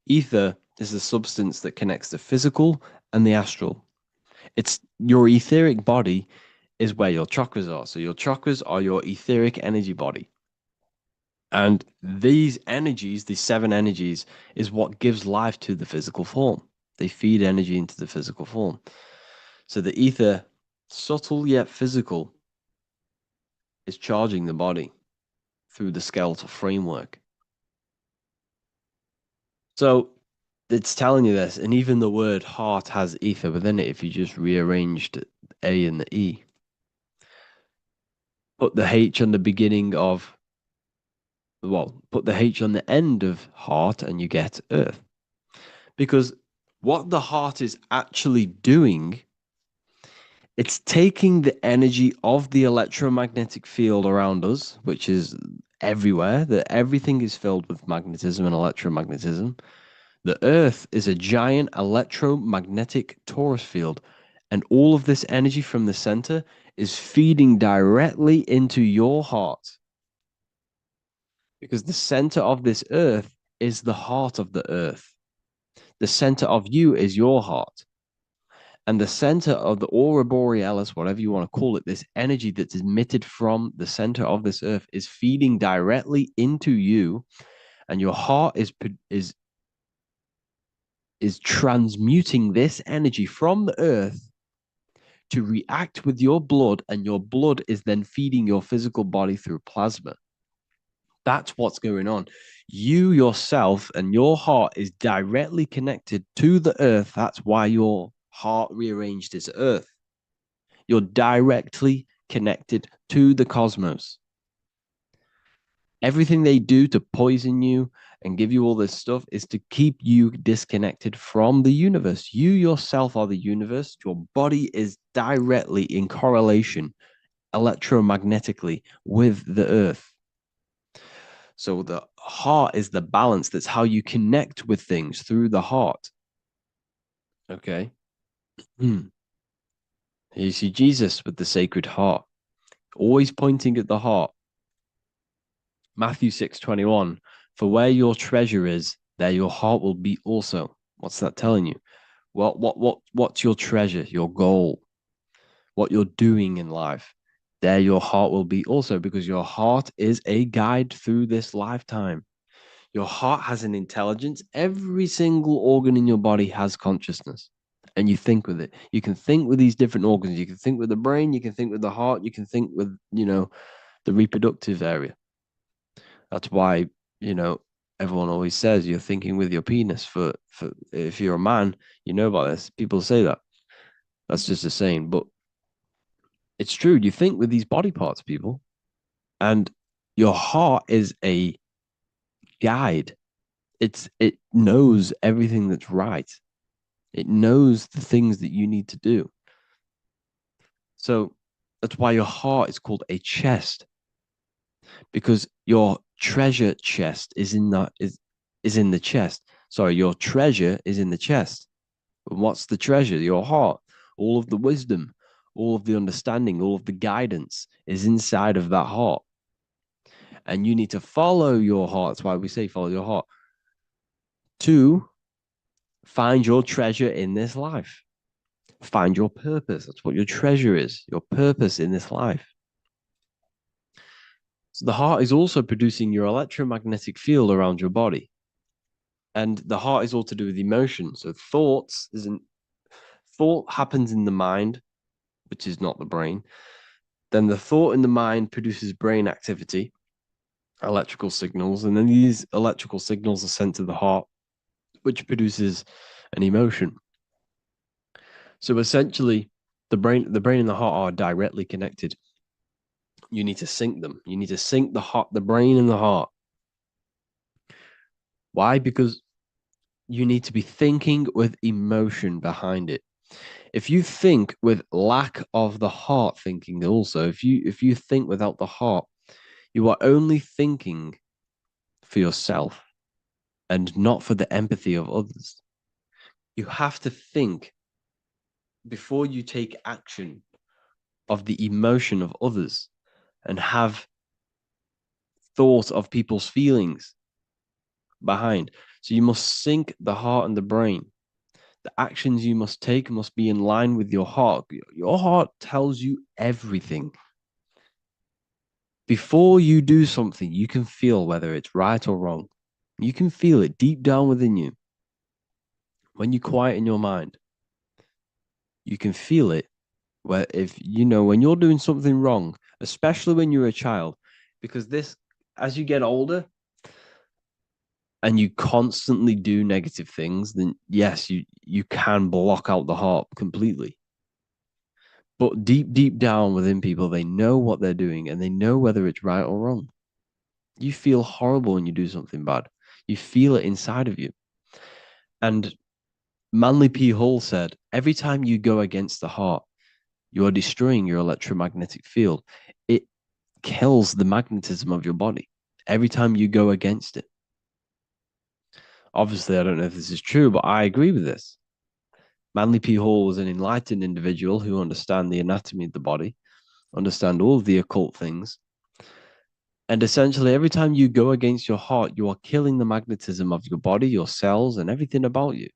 Ether is the substance that connects the physical and the astral. It's your etheric body is where your chakras are. So your chakras are your etheric energy body. And these energies, these seven energies, is what gives life to the physical form. They feed energy into the physical form. So the ether, subtle yet physical, is charging the body through the skeletal framework. So it's telling you this, and even the word heart has ether within it if you just rearranged A and the E. Put the H on the beginning of, put the H on the end of heart and you get earth. Because what the heart is actually doing, it's taking the energy of the electromagnetic field around us, which is everywhere, that everything is filled with magnetism and electromagnetism. The Earth is a giant electromagnetic torus field, and all of this energy from the center is feeding directly into your heart. Because the center of this Earth is the heart of the earth. The center of you is your heart. And the center of the aura borealis, whatever you want to call it, this energy that's emitted from the center of this earth is feeding directly into you, and your heart is transmuting this energy from the earth to react with your blood, and your blood is then feeding your physical body through plasma. That's what's going on. You yourself and your heart is directly connected to the earth. That's why your heart rearranged its earth. You're directly connected to the cosmos. Everything they do to poison you and give you all this stuff is to keep you disconnected from the universe. You yourself are the universe. Your body is directly in correlation electromagnetically with the earth. So the heart is the balance. That's how you connect with things, through the heart. Okay. You see Jesus with the Sacred Heart, always pointing at the heart. Matthew 6:21, for where your treasure is, there your heart will be also. What's that telling you? What's your treasure, your goal, what you're doing in life? There your heart will be also, because your heart is a guide through this lifetime. Your heart has an intelligence. Every single organ in your body has consciousness, and you think with it. You can think with these different organs. You can think with the brain. You can think with the heart. You can think with, the reproductive area. That's why, everyone always says you're thinking with your penis. For if you're a man, you know about this. People say that. That's just a saying, but it's true. You think with these body parts, people, and your heart is a guide. It knows everything that's right. It knows the things that you need to do. So that's why your heart is called a chest, because your treasure chest is in the chest. Sorry, your treasure is in the chest. And what's the treasure? Your heart. All of the wisdom, all of the understanding, all of the guidance is inside of that heart. And you need to follow your heart. That's why we say follow your heart, to find your treasure in this life. Find your purpose. That's what your treasure is, your purpose in this life. So the heart is also producing your electromagnetic field around your body. And the heart is all to do with emotion. So thought happens in the mind, which is not the brain. Then the thought in the mind produces brain activity, electrical signals, and then these electrical signals are sent to the heart, which produces an emotion. So essentially, the brain and the heart are directly connected. You need to sync them. You need to sync the brain and the heart. Why? Because you need to be thinking with emotion behind it. If you think with lack of the heart thinking, also, if you think without the heart, you are only thinking for yourself and not for the empathy of others. You have to think before you take action of the emotion of others, and have thought of people's feelings behind. So you must sync the heart and the brain. The actions you must take must be in line with your heart. Your heart tells you everything. Before you do something, you can feel whether it's right or wrong. You can feel it deep down within you. When you quiet in your mind, you can feel it. Where when you're doing something wrong, especially when you're a child, because as you get older, and you constantly do negative things, then yes, you can block out the heart completely. But deep down within people, they know what they're doing, and they know whether it's right or wrong. You feel horrible when you do something bad. You feel it inside of you. And Manly P. Hall said, every time you go against the heart, you are destroying your electromagnetic field. It kills the magnetism of your body every time you go against it. Obviously, I don't know if this is true, but I agree with this. Manly P. Hall was an enlightened individual who understand the anatomy of the body, understand all of the occult things, And essentially, every time you go against your heart, you are killing the magnetism of your body, your cells, and everything about you.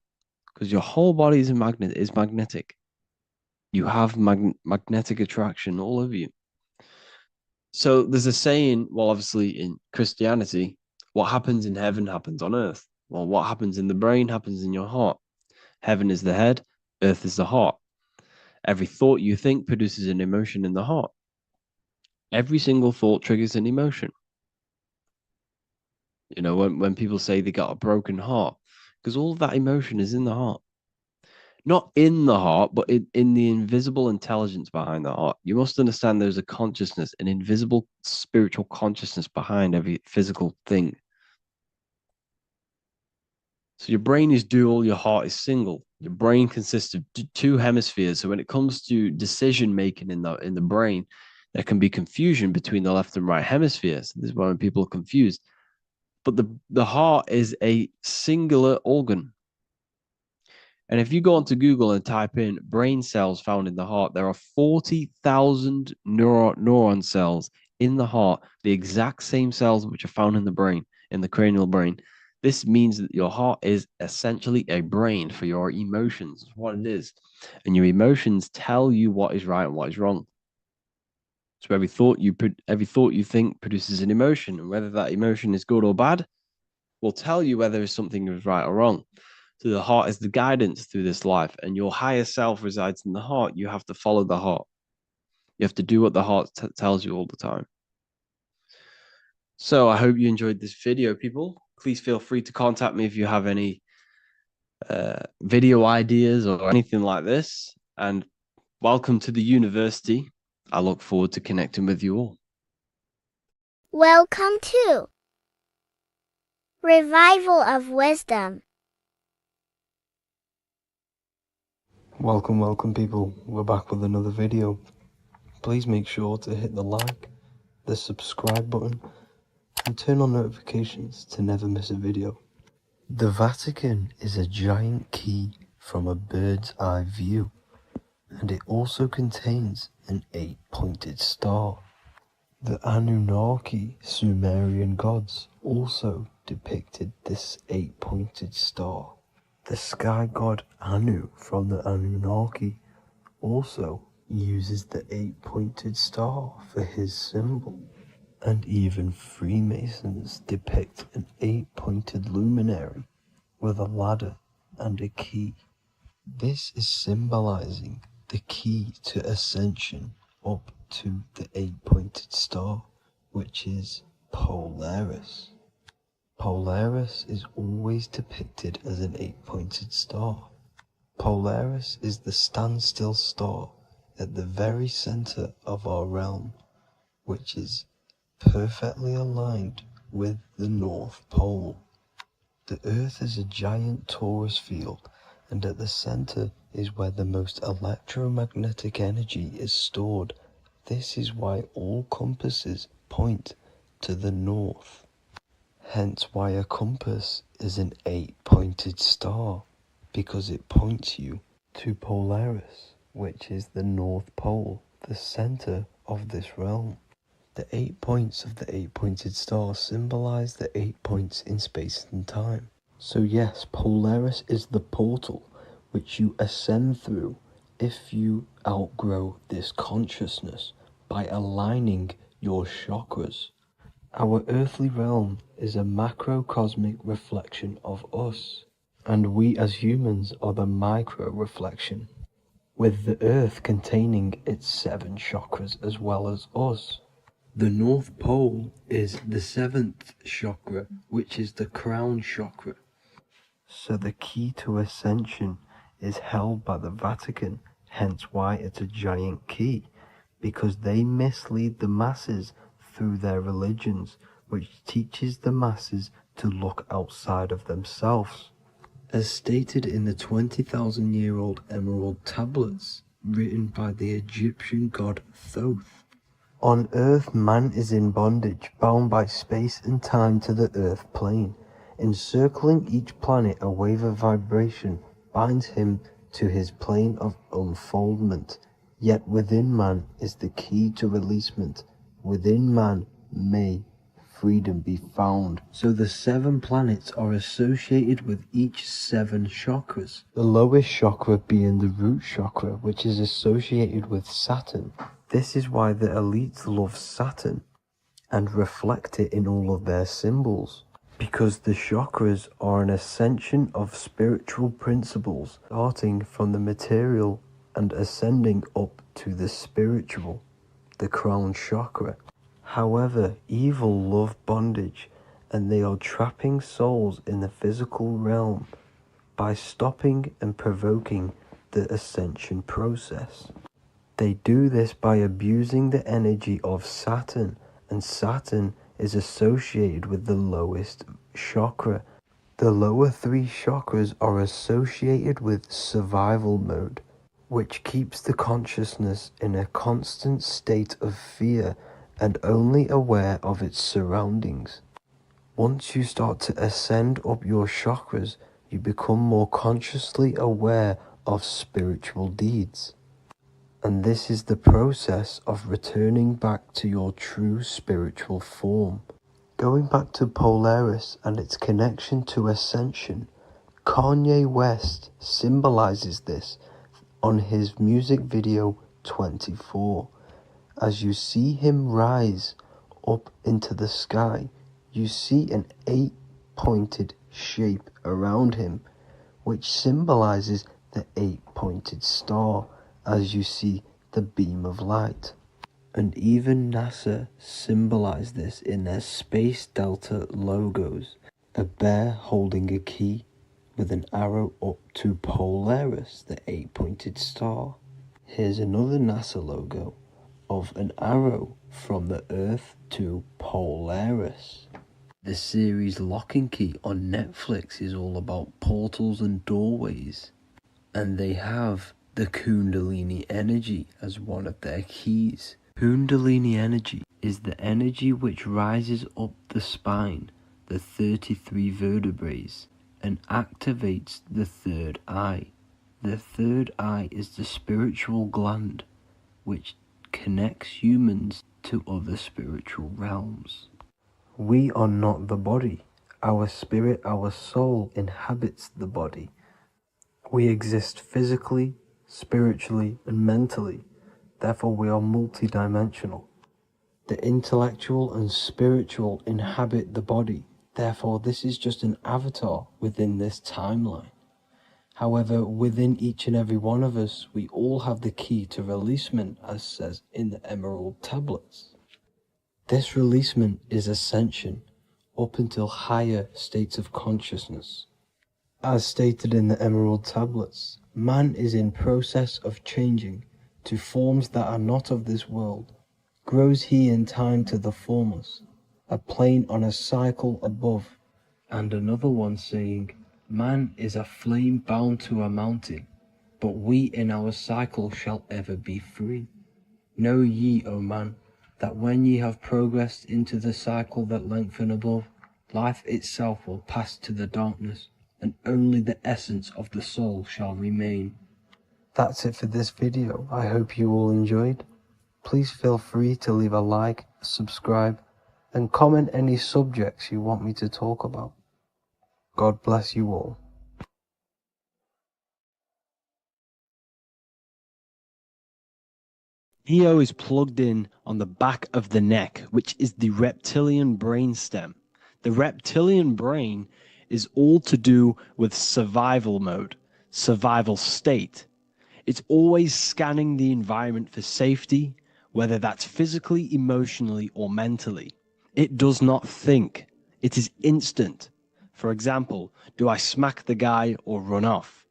Because your whole body is magnetic. You have magnetic attraction all over you. So there's a saying, well, obviously in Christianity, what happens in heaven happens on earth. Well, what happens in the brain happens in your heart. Heaven is the head, earth is the heart. Every thought you think produces an emotion in the heart. Every single thought triggers an emotion. You know, when people say they got a broken heart, because all of that emotion is in the heart. Not in the heart, but in the invisible intelligence behind the heart. You must understand there's a consciousness, an invisible spiritual consciousness behind every physical thing. So your brain is dual, your heart is single. Your brain consists of two hemispheres. So when it comes to decision making in the brain, there can be confusion between the left and right hemispheres. This is why when people are confused. But the heart is a singular organ. And if you go onto Google and type in brain cells found in the heart, there are 40,000 neuron cells in the heart, the exact same cells which are found in the brain, in the cranial brain. This means that your heart is essentially a brain for your emotions, what it is. And your emotions tell you what is right and what is wrong. So every thought you think produces an emotion, and whether that emotion is good or bad will tell you whether something is right or wrong. So the heart is the guidance through this life, and your higher self resides in the heart. You have to follow the heart. You have to do what the heart tells you all the time. So I hope you enjoyed this video, people. Please feel free to contact me if you have any video ideas or anything like this. And welcome to the university. I look forward to connecting with you all. Welcome to Revival of Wisdom. Welcome people, we're back with another video. Please make sure to hit the like, the subscribe button, and turn on notifications to never miss a video. The Vatican is a giant key from a bird's eye view, and it also contains an 8-pointed star. The Anunnaki Sumerian gods also depicted this 8-pointed star. The sky god Anu from the Anunnaki also uses the 8-pointed star for his symbol. And even Freemasons depict an 8-pointed luminary with a ladder and a key. This is symbolizing the key to ascension up to the 8-pointed star, which is Polaris. Polaris is always depicted as an 8-pointed star. Polaris is the standstill star at the very center of our realm, which is perfectly aligned with the North Pole. The Earth is a giant torus field, and at the center is where the most electromagnetic energy is stored. This is why all compasses point to the north. Hence why a compass is an 8-pointed star, because it points you to Polaris, which is the North Pole, the center of this realm. The 8 points of the 8-pointed star symbolize the 8 points in space and time. So yes, Polaris is the portal which you ascend through if you outgrow this consciousness by aligning your chakras. Our earthly realm is a macrocosmic reflection of us, and we as humans are the micro reflection, with the earth containing its 7 chakras as well as us. The North Pole is the 7th chakra, which is the crown chakra. So the key to ascension is held by the Vatican, hence why it's a giant key, because they mislead the masses through their religions, which teaches the masses to look outside of themselves. As stated in the 20,000-year-old emerald tablets, written by the Egyptian god Thoth. On Earth, man is in bondage, bound by space and time to the Earth plane. Encircling each planet, a wave of vibration binds him to his plane of unfoldment. Yet within man is the key to releasement. Within man may freedom be found. So the 7 planets are associated with each 7 chakras. The lowest chakra being the root chakra, which is associated with Saturn. This is why the elites love Saturn and reflect it in all of their symbols. Because the chakras are an ascension of spiritual principles, starting from the material and ascending up to the spiritual, the crown chakra. However, evil love bondage, and they are trapping souls in the physical realm by stopping and provoking the ascension process. They do this by abusing the energy of Saturn, and Saturn is associated with the lowest chakra. The lower 3 chakras are associated with survival mode, which keeps the consciousness in a constant state of fear and only aware of its surroundings. Once you start to ascend up your chakras, you become more consciously aware of spiritual deeds. And this is the process of returning back to your true spiritual form. Going back to Polaris and its connection to Ascension, Kanye West symbolizes this on his music video 24. As you see him rise up into the sky, you see an 8-pointed shape around him, which symbolizes the 8-pointed star, as you see the beam of light. And even NASA symbolize this in their Space Delta logos, a bear holding a key with an arrow up to Polaris, the 8-pointed star. Here's another NASA logo of an arrow from the Earth to Polaris. The series Lock and Key on Netflix is all about portals and doorways, and they have the Kundalini Energy as one of their keys. Kundalini Energy is the energy which rises up the spine, the 33 vertebrae, and activates the third eye. The third eye is the spiritual gland, which connects humans to other spiritual realms. We are not the body. Our spirit, our soul inhabits the body. We exist physically, spiritually, and mentally. Therefore, we are multidimensional. The intellectual and spiritual inhabit the body. Therefore, this is just an avatar within this timeline. However, within each and every one of us, we all have the key to releasement, as says in the Emerald Tablets. This releasement is ascension, up until higher states of consciousness. As stated in the Emerald Tablets, man is in process of changing to forms that are not of this world. Grows he in time to the formless, a plane on a cycle above. And another one saying, man is a flame bound to a mountain, but we in our cycle shall ever be free. Know ye, O man, that when ye have progressed into the cycle that lengthen above, life itself will pass to the darkness, and only the essence of the soul shall remain. That's it for this video. I hope you all enjoyed. Please feel free to leave a like, subscribe, and comment any subjects you want me to talk about. God bless you all. Neo is plugged in on the back of the neck, which is the reptilian brain stem. The reptilian brain is all to do with survival mode, survival state. It's always scanning the environment for safety, whether that's physically, emotionally, or mentally. It does not think. It is instant. For example, do I smack the guy or run off?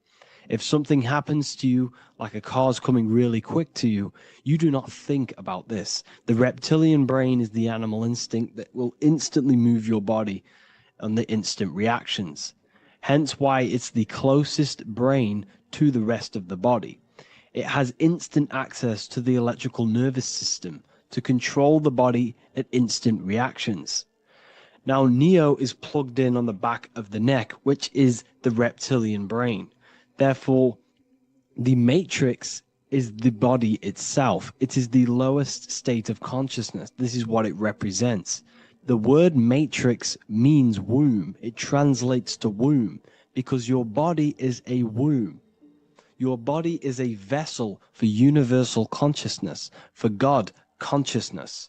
If something happens to you, like a car's coming really quick to you, you do not think about this. The reptilian brain is the animal instinct that will instantly move your body on the instant reactions. Hence why it's the closest brain to the rest of the body. It has instant access to the electrical nervous system to control the body at instant reactions. Now, Neo is plugged in on the back of the neck, which is the reptilian brain. Therefore, the matrix is the body itself. It is the lowest state of consciousness. This is what it represents. The word matrix means womb. It translates to womb because your body is a womb. Your body is a vessel for universal consciousness, for God consciousness.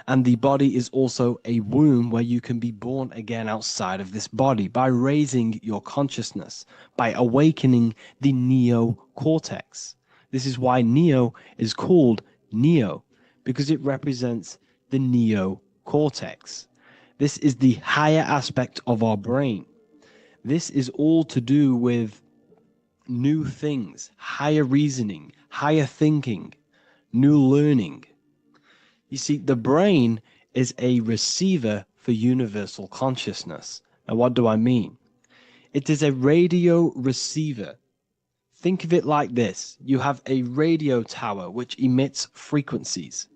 And the body is also a womb where you can be born again outside of this body by raising your consciousness, by awakening the neocortex. This is why Neo is called Neo, because it represents the neocortex. This is the higher aspect of our brain. This is all to do with new things, higher reasoning, higher thinking, new learning. You see, the brain is a receiver for universal consciousness. Now, what do I mean? It is a radio receiver. Think of it like this. You have a radio tower which emits frequencies,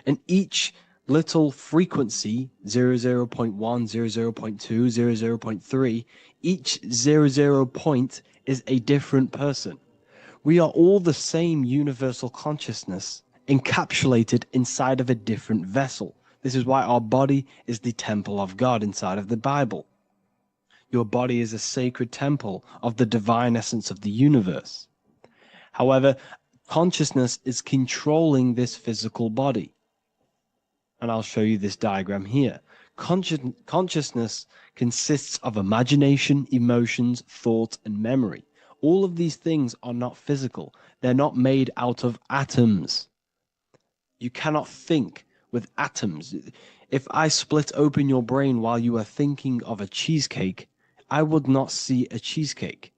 and each little frequency, 00.1, 00.2, 00.3, each 00 point is a different person. We are all the same universal consciousness encapsulated inside of a different vessel. This is why our body is the temple of God inside of the Bible. Your body is a sacred temple of the divine essence of the universe. However, consciousness is controlling this physical body. And I'll show you this diagram here. Consciousness consists of imagination, emotions, thought, and memory. All of these things are not physical. They're not made out of atoms. You cannot think with atoms. If I split open your brain while you are thinking of a cheesecake, I would not see a cheesecake.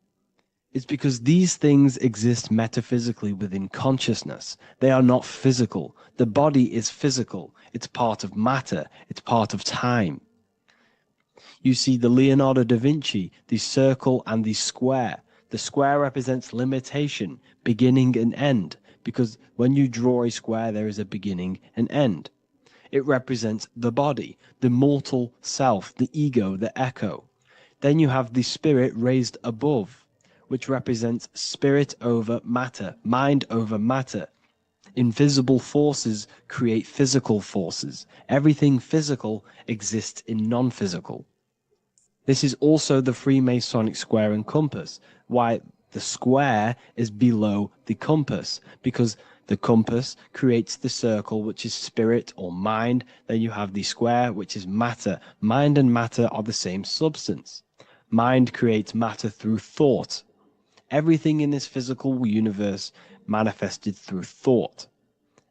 It's because these things exist metaphysically within consciousness. They are not physical. The body is physical. It's part of matter. It's part of time. You see the Leonardo da Vinci, the circle and the square. The square represents limitation, beginning and end, because when you draw a square, there is a beginning and end. It represents the body, the mortal self, the ego, the echo. Then you have the spirit raised above, which represents spirit over matter, mind over matter. Invisible forces create physical forces. Everything physical exists in non-physical. This is also the Freemasonic square and compass, why the square is below the compass, because the compass creates the circle, which is spirit or mind. Then you have the square, which is matter. Mind and matter are the same substance. Mind creates matter through thought. Everything in this physical universe manifested through thought.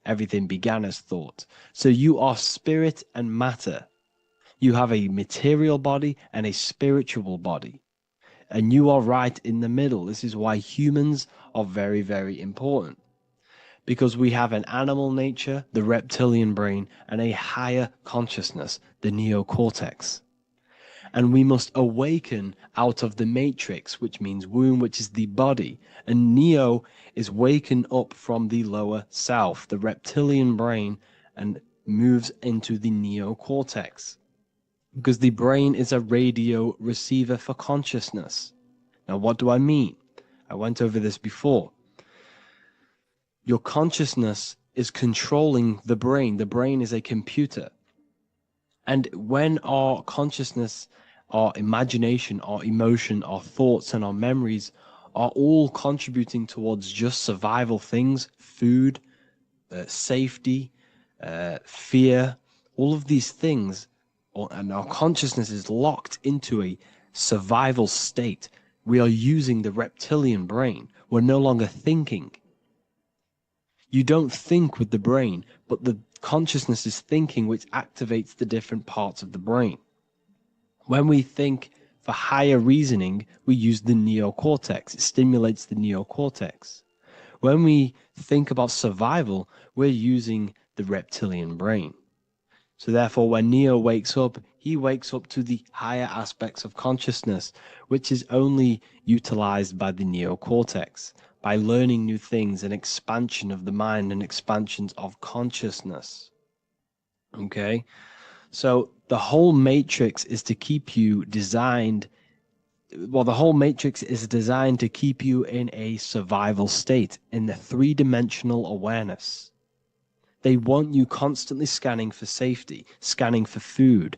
Everything began as thought. So you are spirit and matter. You have a material body and a spiritual body. And you are right in the middle. This is why humans are very, very important. Because we have an animal nature, the reptilian brain, and a higher consciousness, the neocortex. And we must awaken out of the matrix, which means womb, which is the body. And Neo is waken up from the lower self, the reptilian brain, and moves into the neocortex. Because the brain is a radio receiver for consciousness. Now, what do I mean? I went over this before. Your consciousness is controlling the brain. The brain is a computer. And when our consciousness, our imagination, our emotion, our thoughts, and our memories are all contributing towards just survival things, food, safety, fear, all of these things, and our consciousness is locked into a survival state, we are using the reptilian brain. We're no longer thinking. You don't think with the brain, but the consciousness is thinking, which activates the different parts of the brain. When we think for higher reasoning, we use the neocortex. It stimulates the neocortex. When we think about survival, we're using the reptilian brain. So therefore, when Neo wakes up, he wakes up to the higher aspects of consciousness, which is only utilized by the neocortex, by learning new things and expansion of the mind and expansions of consciousness. Okay? So the whole matrix is to keep you designed, well, the whole matrix is designed to keep you in a survival state, in the three-dimensional awareness. They want you constantly scanning for safety, scanning for food,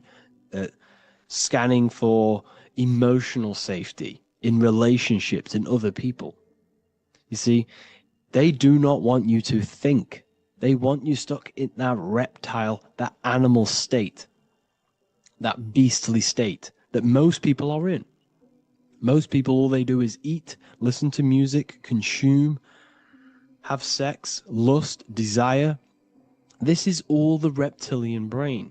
scanning for emotional safety in relationships and other people. You see, they do not want you to think. They want you stuck in that reptile, that animal state, that beastly state that most people are in. Most people, all they do is eat, listen to music, consume, have sex, lust, desire. This is all the reptilian brain.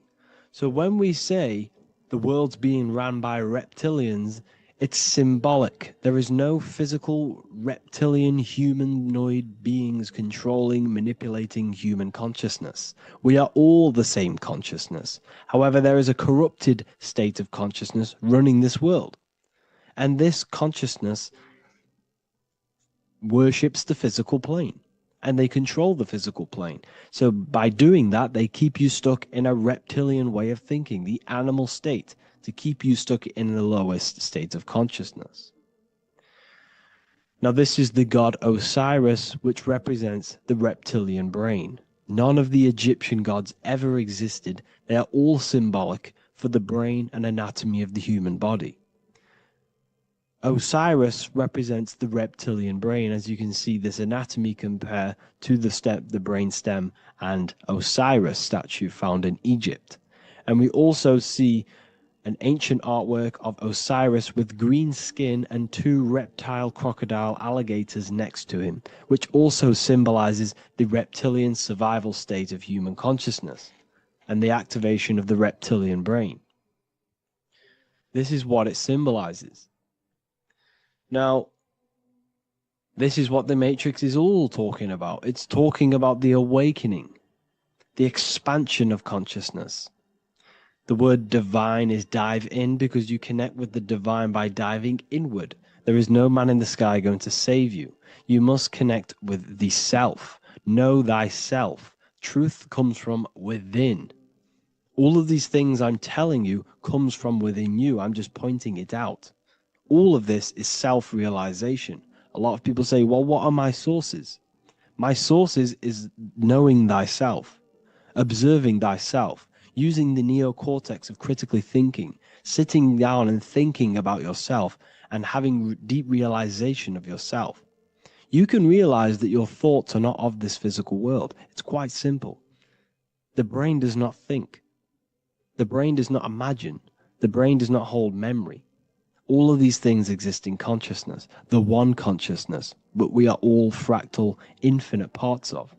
So when we say the world's being ran by reptilians, it's symbolic. There is no physical reptilian humanoid beings controlling, manipulating human consciousness. We are all the same consciousness. However, there is a corrupted state of consciousness running this world. And this consciousness worships the physical plane, and they control the physical plane. So by doing that, they keep you stuck in a reptilian way of thinking, the animal state, to keep you stuck in the lowest state of consciousness. Now, this is the god Osiris, which represents the reptilian brain. None of the Egyptian gods ever existed. They are all symbolic for the brain and anatomy of the human body. Osiris represents the reptilian brain. As you can see, this anatomy compare to the brain stem and Osiris statue found in Egypt. And we also see an ancient artwork of Osiris with green skin and two reptile crocodile alligators next to him, which also symbolizes the reptilian survival state of human consciousness and the activation of the reptilian brain. This is what it symbolizes. Now, this is what the Matrix is all talking about. It's talking about the awakening, the expansion of consciousness. The word divine is dive in because you connect with the divine by diving inward. There is no man in the sky going to save you. You must connect with the self. Know thyself. Truth comes from within. All of these things I'm telling you comes from within you. I'm just pointing it out. All of this is self-realization. A lot of people say, well, what are my sources? My sources is knowing thyself, observing thyself, using the neocortex of critically thinking, sitting down and thinking about yourself and having deep realization of yourself. You can realize that your thoughts are not of this physical world. It's quite simple. The brain does not think. The brain does not imagine. The brain does not hold memory. All of these things exist in consciousness, the one consciousness, but we are all fractal, infinite parts of.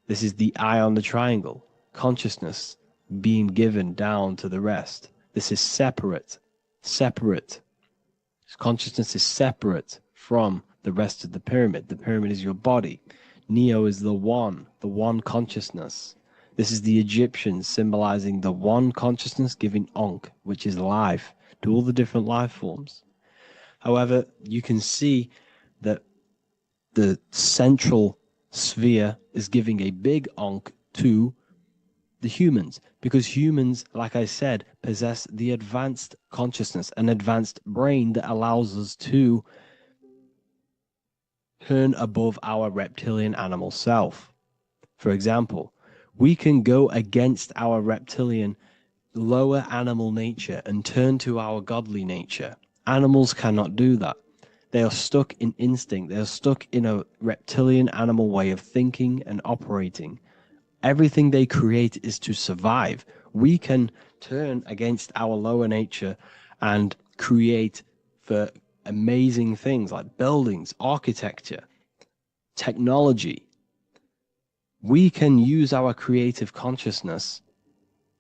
This is the eye on the triangle, consciousness being given down to the rest. This is separate. Consciousness is separate from the rest of the pyramid. The pyramid is your body. Neo is the one consciousness. This is the Egyptians symbolizing the one consciousness giving Ankh, which is life, to all the different life forms. However, you can see that the central sphere is giving a big Ankh to the humans, because humans, like I said, possess the advanced consciousness, an advanced brain that allows us to turn above our reptilian animal self. For example, we can go against our reptilian lower animal nature and turn to our godly nature. Animals cannot do that. They are stuck in instinct. They are stuck in a reptilian animal way of thinking and operating. Everything they create is to survive. We can turn against our lower nature and create for amazing things like buildings, architecture, technology. We can use our creative consciousness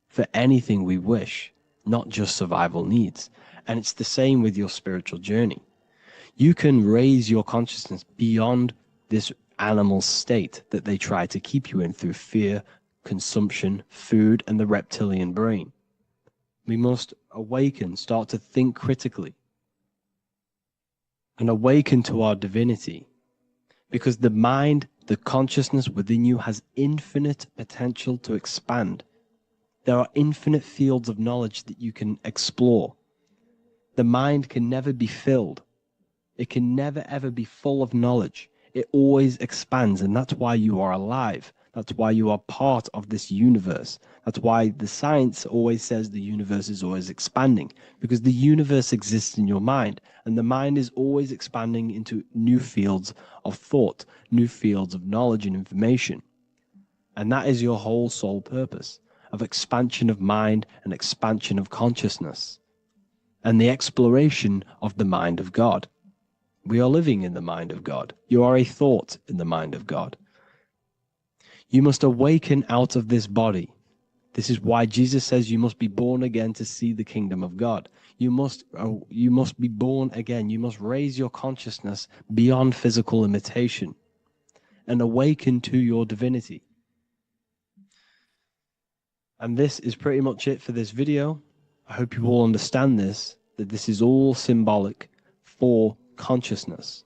for anything we wish, not just survival needs. And it's the same with your spiritual journey. You can raise your consciousness beyond this animal state that they try to keep you in through fear, consumption, food, and the reptilian brain. We must awaken, start to think critically, and awaken to our divinity. Because the mind, the consciousness within you has infinite potential to expand. There are infinite fields of knowledge that you can explore. The mind can never be filled. It can never ever be full of knowledge. It always expands, and that's why you are alive. That's why you are part of this universe. That's why the science always says the universe is always expanding, because the universe exists in your mind, and the mind is always expanding into new fields of thought, new fields of knowledge and information. And that is your whole sole purpose of expansion of mind and expansion of consciousness and the exploration of the mind of God. We are living in the mind of God. You are a thought in the mind of God. You must awaken out of this body. This is why Jesus says you must be born again to see the kingdom of God. You must be born again. You must raise your consciousness beyond physical limitation and awaken to your divinity. And this is pretty much it for this video. I hope you all understand this, that this is all symbolic for consciousness.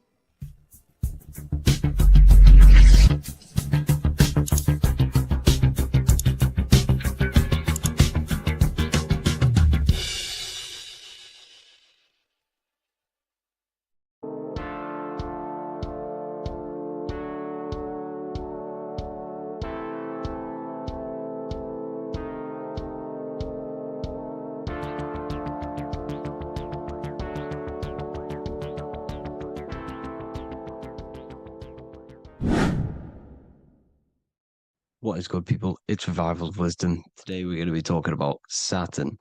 What is good, people? It's Revival of Wisdom. Today we're going to be talking about Saturn.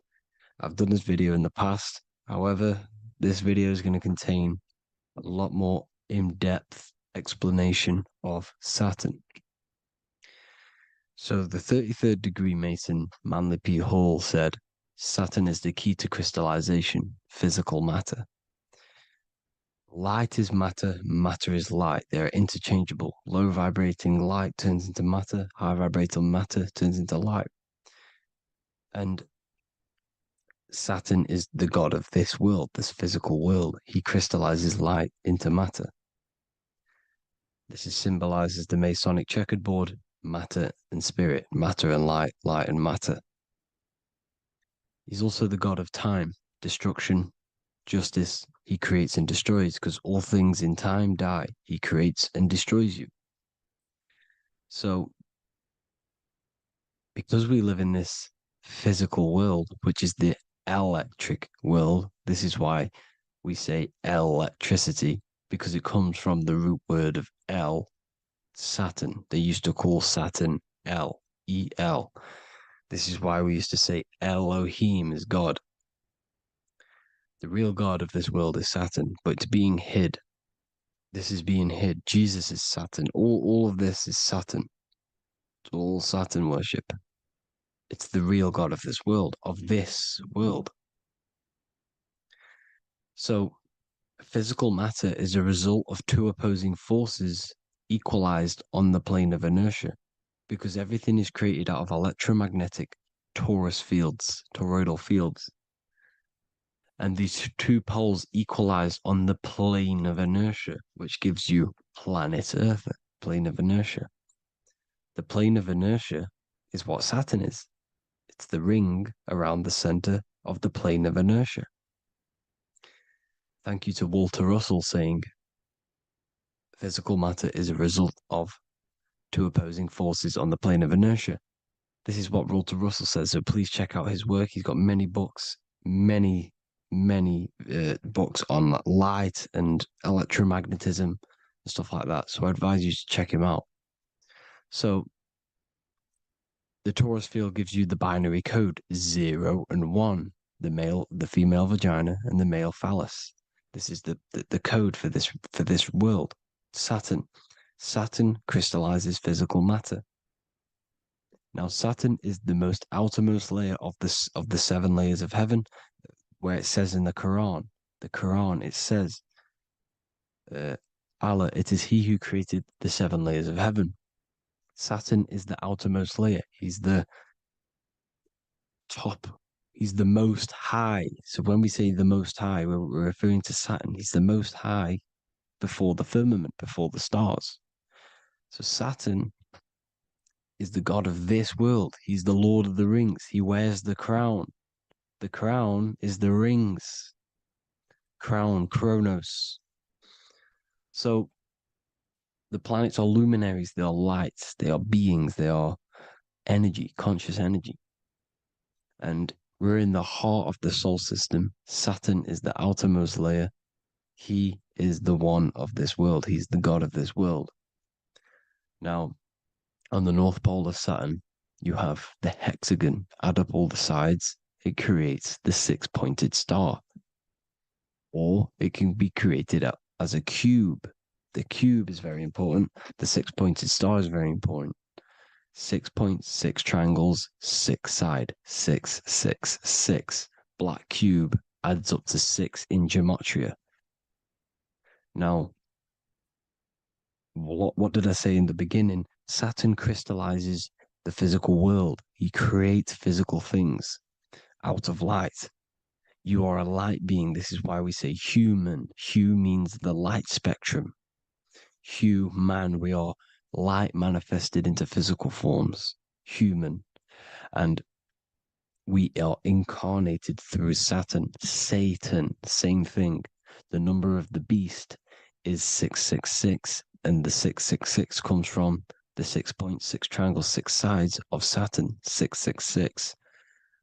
I've done this video in the past. However, this video is going to contain a lot more in-depth explanation of Saturn. So the 33rd degree Mason, Manly P. Hall, said, Saturn is the key to crystallization, physical matter. Light is matter, matter is light. They are interchangeable. Low vibrating light turns into matter, high vibrating matter turns into light. And Saturn is the god of this world, this physical world. He crystallizes light into matter. This is symbolized as the Masonic checkered board, matter and spirit, matter and light, light and matter. He's also the god of time, destruction, justice. He creates and destroys, because all things in time die. He creates and destroys you. So, because we live in this physical world, which is the electric world, this is why we say electricity, because it comes from the root word of El, Saturn. They used to call Saturn El, E-L. This is why we used to say Elohim is God. The real God of this world is Saturn, but it's being hid. This is being hid. Jesus is Saturn. All of this is Saturn. It's all Saturn worship. It's the real God of this world, So, physical matter is a result of two opposing forces equalized on the plane of inertia, because everything is created out of electromagnetic toroidal fields. And these two poles equalize on the plane of inertia, which gives you planet Earth, plane of inertia. The plane of inertia is what Saturn is. It's the ring around the center of the plane of inertia. Thank you to Walter Russell saying, physical matter is a result of two opposing forces on the plane of inertia. This is what Walter Russell says, so please check out his work. He's got many books, many books on light and electromagnetism and stuff like that. So I advise you to check him out. So the torus field gives you the binary code 0 and 1, the female vagina and the male phallus. This is the code for this world. Saturn crystallizes physical matter. Now Saturn is the most outermost layer of the 7 layers of heaven, where it says in the Quran, it says, Allah, it is He who created the 7 layers of heaven. Saturn is the outermost layer. He's the top. He's the most high. So when we say the most high, we're referring to Saturn. He's the most high before the firmament, before the stars. So Saturn is the god of this world. He's the Lord of the Rings. He wears the crown. The crown is the rings. Crown, Kronos. So The planets are luminaries, they are lights, they are beings, they are energy, conscious energy. And we're in the heart of the solar system. Saturn is the outermost layer. He is the one of this world. He's the god of this world. Now, on the North Pole of Saturn, you have the hexagon. Add up all the sides, it creates the six-pointed star. Or it can be created as a cube. The cube is very important. The six-pointed star is very important. 6 points, 6 triangles, 6 side, 6, 6, 6. Black cube adds up to 6 in gematria. Now, what did I say in the beginning? Saturn crystallizes the physical world. He creates physical things out of light. You are a light being. This is why we say human. Hue means the light spectrum. Hue, man, we are light manifested into physical forms. Human. And we are incarnated through Saturn. Satan, same thing. The number of the beast is 666, and the 666 comes from the 6.6 triangle, 6 sides of Saturn, 666.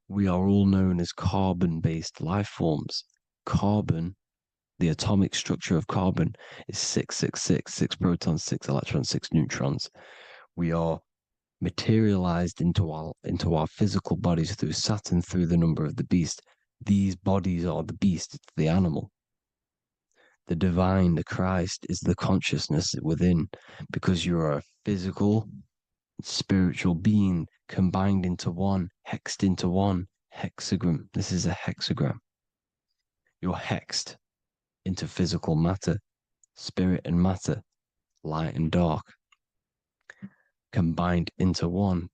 We are all known as carbon-based life forms. Carbon, the atomic structure of carbon, is 666, 6 protons, 6 electrons, 6 neutrons. We are materialized into our physical bodies through Saturn, through the number of the beast. These bodies are the beast, it's the animal. The divine, the Christ, is the consciousness within, because you're a physical, spiritual being combined into one, hexed into one. Hexagram. This is a hexagram. You're hexed into physical matter, spirit and matter, light and dark, combined into one.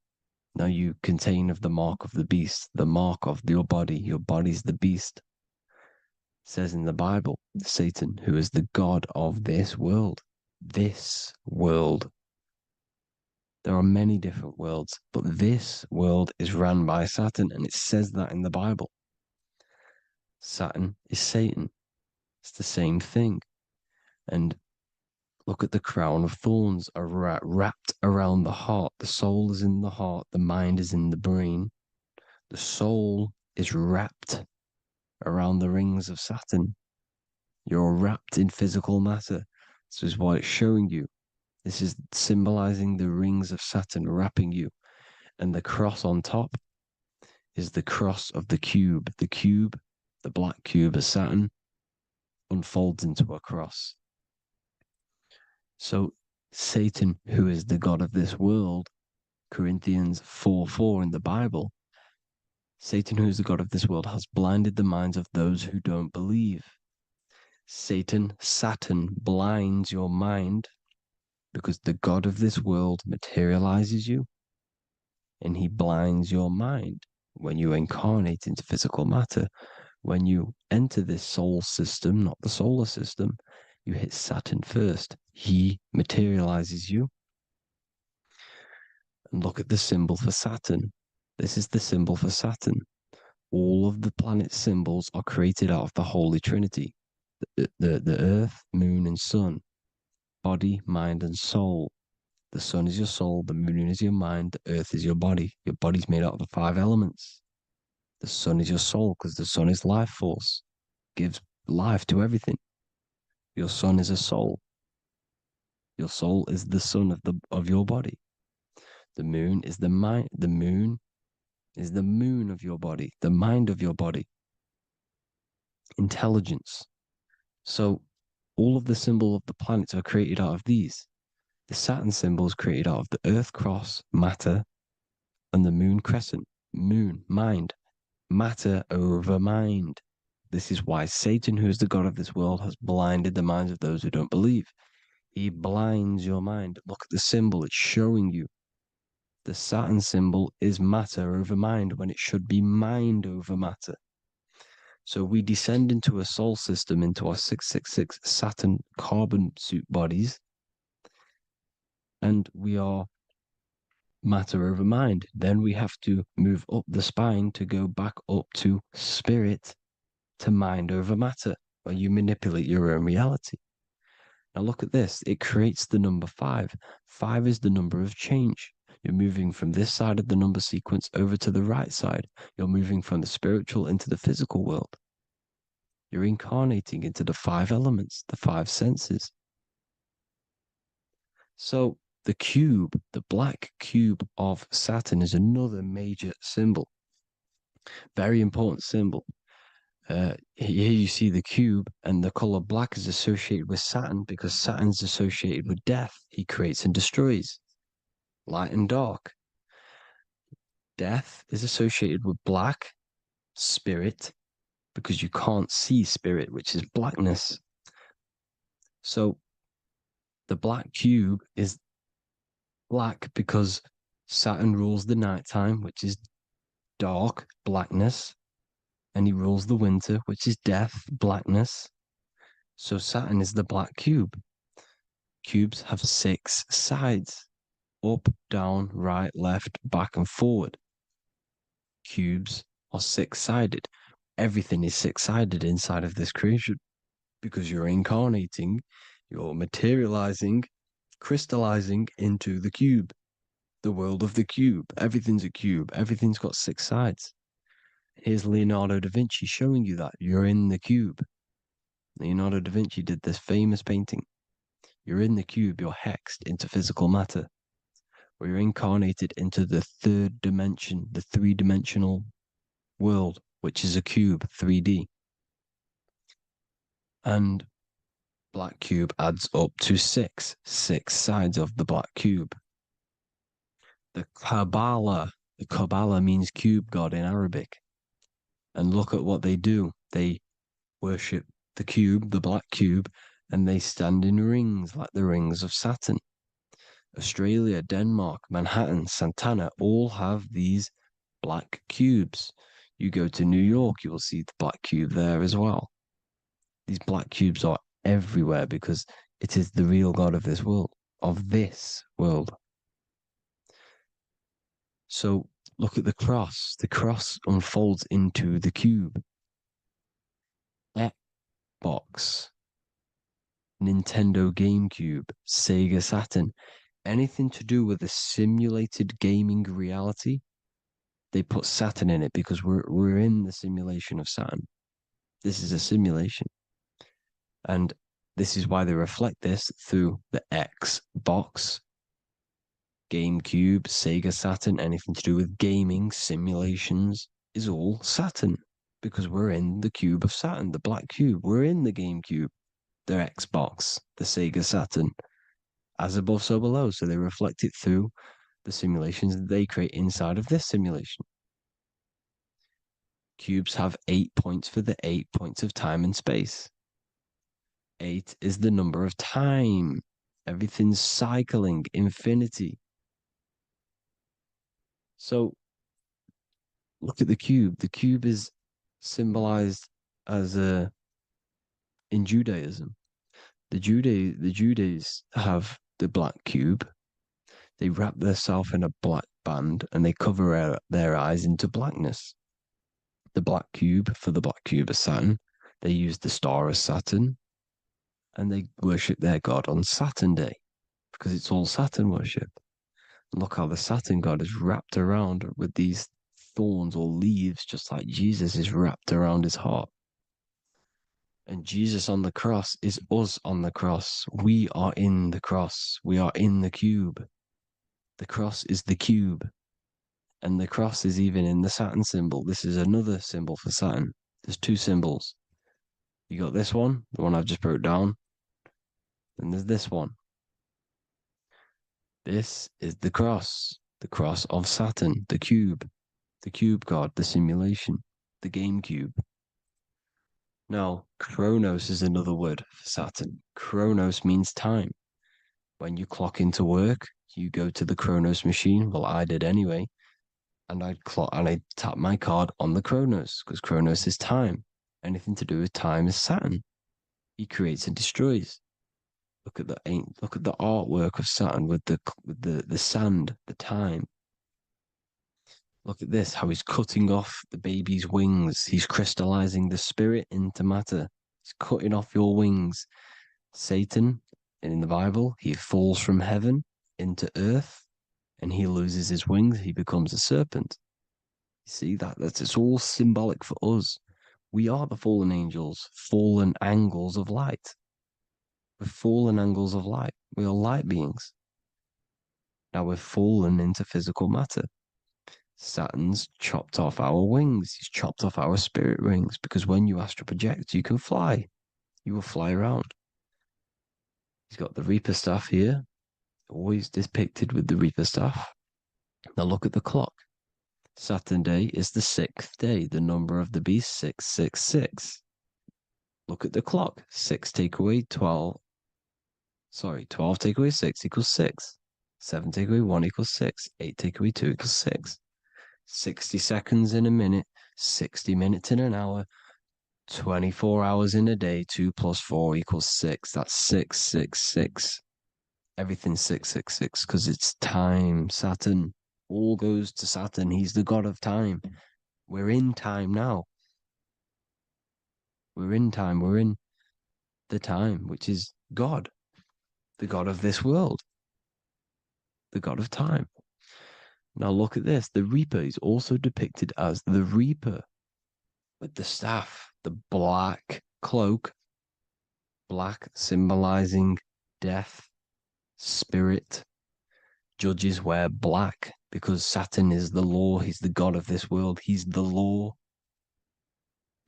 Now you contain of the mark of the beast, the mark of your body. Your body's the beast. It says in the Bible, Satan, who is the god of this world. This world. There are many different worlds, but this world is run by Saturn, and it says that in the Bible. Saturn is Satan. It's the same thing. And look at the crown of thorns are wrapped around the heart. The soul is in the heart. The mind is in the brain. The soul is wrapped around the rings of Saturn. You're wrapped in physical matter. This is what it's showing you. This is symbolizing the rings of Saturn wrapping you. And the cross on top is the cross of the cube. The cube, the black cube of Saturn, unfolds into a cross. So Satan, who is the god of this world, Corinthians 4:4 in the Bible, Satan, who is the god of this world, has blinded the minds of those who don't believe. Saturn blinds your mind because the god of this world materializes you, and he blinds your mind when you incarnate into physical matter. When you enter this soul system, not the solar system, you hit Saturn first. He materializes you. And look at the symbol for Saturn. This is the symbol for Saturn. All of the planet symbols are created out of the Holy Trinity. The Earth, Moon, and Sun. Body, mind, and soul. The sun is your soul, the moon is your mind, the earth is your body. Your body's made out of the 5 elements. The sun is your soul because the sun is life force, gives life to everything. Your sun is a soul. Your soul is the sun of your body. The moon is the mind. The moon is the moon of your body, the mind of your body. Intelligence. So all of the symbols of the planets are created out of these. The Saturn symbol is created out of the Earth cross, matter, and the moon crescent, moon, mind, matter over mind. This is why Satan, who is the god of this world, has blinded the minds of those who don't believe. He blinds your mind. Look at the symbol, it's showing you. The Saturn symbol is matter over mind when it should be mind over matter. So we descend into a soul system, into our 666 Saturn carbon suit bodies, and we are matter over mind. Then we have to move up the spine to go back up to spirit, to mind over matter, where you manipulate your own reality. Now look at this. It creates the number 5. 5 is the number of change. You're moving from this side of the number sequence over to the right side. You're moving from the spiritual into the physical world. You're incarnating into the 5 elements, the 5 senses. So the cube, the black cube of Saturn, is another major symbol. Very important symbol. Here you see the cube, and the color black is associated with Saturn because Saturn's associated with death. He creates and destroys, light and dark. Death is associated with black, spirit, because you can't see spirit, which is blackness. So the black cube is black because Saturn rules the nighttime, which is dark, blackness, and he rules the winter, which is death, blackness. So Saturn is the black cube. Cubes have 6 sides: up, down, right, left, back, and forward. Cubes are 6-sided. Everything is 6-sided inside of this creation because you're incarnating, you're materializing, crystallizing into the cube, the world of the cube. Everything's a cube. Everything's got 6 sides. Here's Leonardo da Vinci showing you that you're in the cube. Leonardo da Vinci did this famous painting. You're in the cube, you're hexed into physical matter, where you're incarnated into the 3rd dimension, the 3-dimensional world, which is a cube, 3D. And black cube adds up to 6 sides of the black cube. The Kabbalah means cube god in Arabic. And look at what they do. They worship the cube, the black cube, and they stand in rings like the rings of Saturn. Australia, Denmark, Manhattan, Santana all have these black cubes. You go to New York, you will see the black cube there as well. These black cubes are everywhere because it is the real God of this world, So look at the cross. The cross unfolds into the cube. Xbox, Nintendo GameCube, Sega Saturn, anything to do with a simulated gaming reality, they put Saturn in it because we're in the simulation of Saturn. This is a simulation. And this is why they reflect this through the Xbox, GameCube, Sega Saturn, anything to do with gaming, simulations, is all Saturn. Because we're in the cube of Saturn, the black cube. We're in the GameCube, the Xbox, the Sega Saturn. As above, so below. So they reflect it through the simulations that they create inside of this simulation. Cubes have 8 points for the 8 points of time and space. 8 is the number of time. Everything's cycling, infinity. So look at the cube. The cube is symbolized as in Judaism. The Judays have the black cube. They wrap themselves in a black band and they cover their eyes into blackness. The black cube, for the black cube of Saturn, they use the star of Saturn and they worship their god on Saturn Day because it's all Saturn worship. And look how the Saturn god is wrapped around with these thorns or leaves, just like Jesus is wrapped around his heart. And Jesus on the cross is us on the cross. We are in the cross. We are in the cube. The cross is the cube. And the cross is even in the Saturn symbol. This is another symbol for Saturn. There's 2 symbols. You got this one, the one I've just broke down. And there's this one. This is the cross of Saturn, the cube god, the simulation, the game cube. Now, Chronos is another word for Saturn. Chronos means time. When you clock into work, you go to the Chronos machine. Well, I did anyway. And I tap my card on the Chronos because Chronos is time. Anything to do with time is Saturn. He creates and destroys. Look at the artwork of Saturn with the sand, the time. Look at this, how he's cutting off the baby's wings. He's crystallizing the spirit into matter. He's cutting off your wings. Satan in the Bible, he falls from heaven into earth and he loses his wings. He becomes a serpent. You see that's it's all symbolic for us. We are the fallen angels, fallen angles of light. We're fallen angles of light. We are light beings. Now we're fallen into physical matter. Saturn's chopped off our wings. He's chopped off our spirit wings because when you astral project, you can fly. You will fly around. He's got the Reaper staff here, always depicted with the Reaper staff. Now look at the clock. Saturn day is the 6th day. The number of the beast, 666. Look at the clock. 6 take away 12. 12 take away 6 equals 6. 7 take away 1 equals 6. 8 take away 2 equals 6. 60 seconds in a minute. 60 minutes in an hour. 24 hours in a day. 2 plus 4 equals 6. That's 666. Everything's 666 because it's time. Saturn. All goes to Saturn. He's the god of time. We're in time now. We're in time. We're in the time, which is God, the god of this world, the god of time. Now look at this. The Reaper is also depicted as the Reaper with the staff, the black cloak, black symbolizing death, spirit. Judges wear black because Saturn is the law. He's the god of this world. He's the law.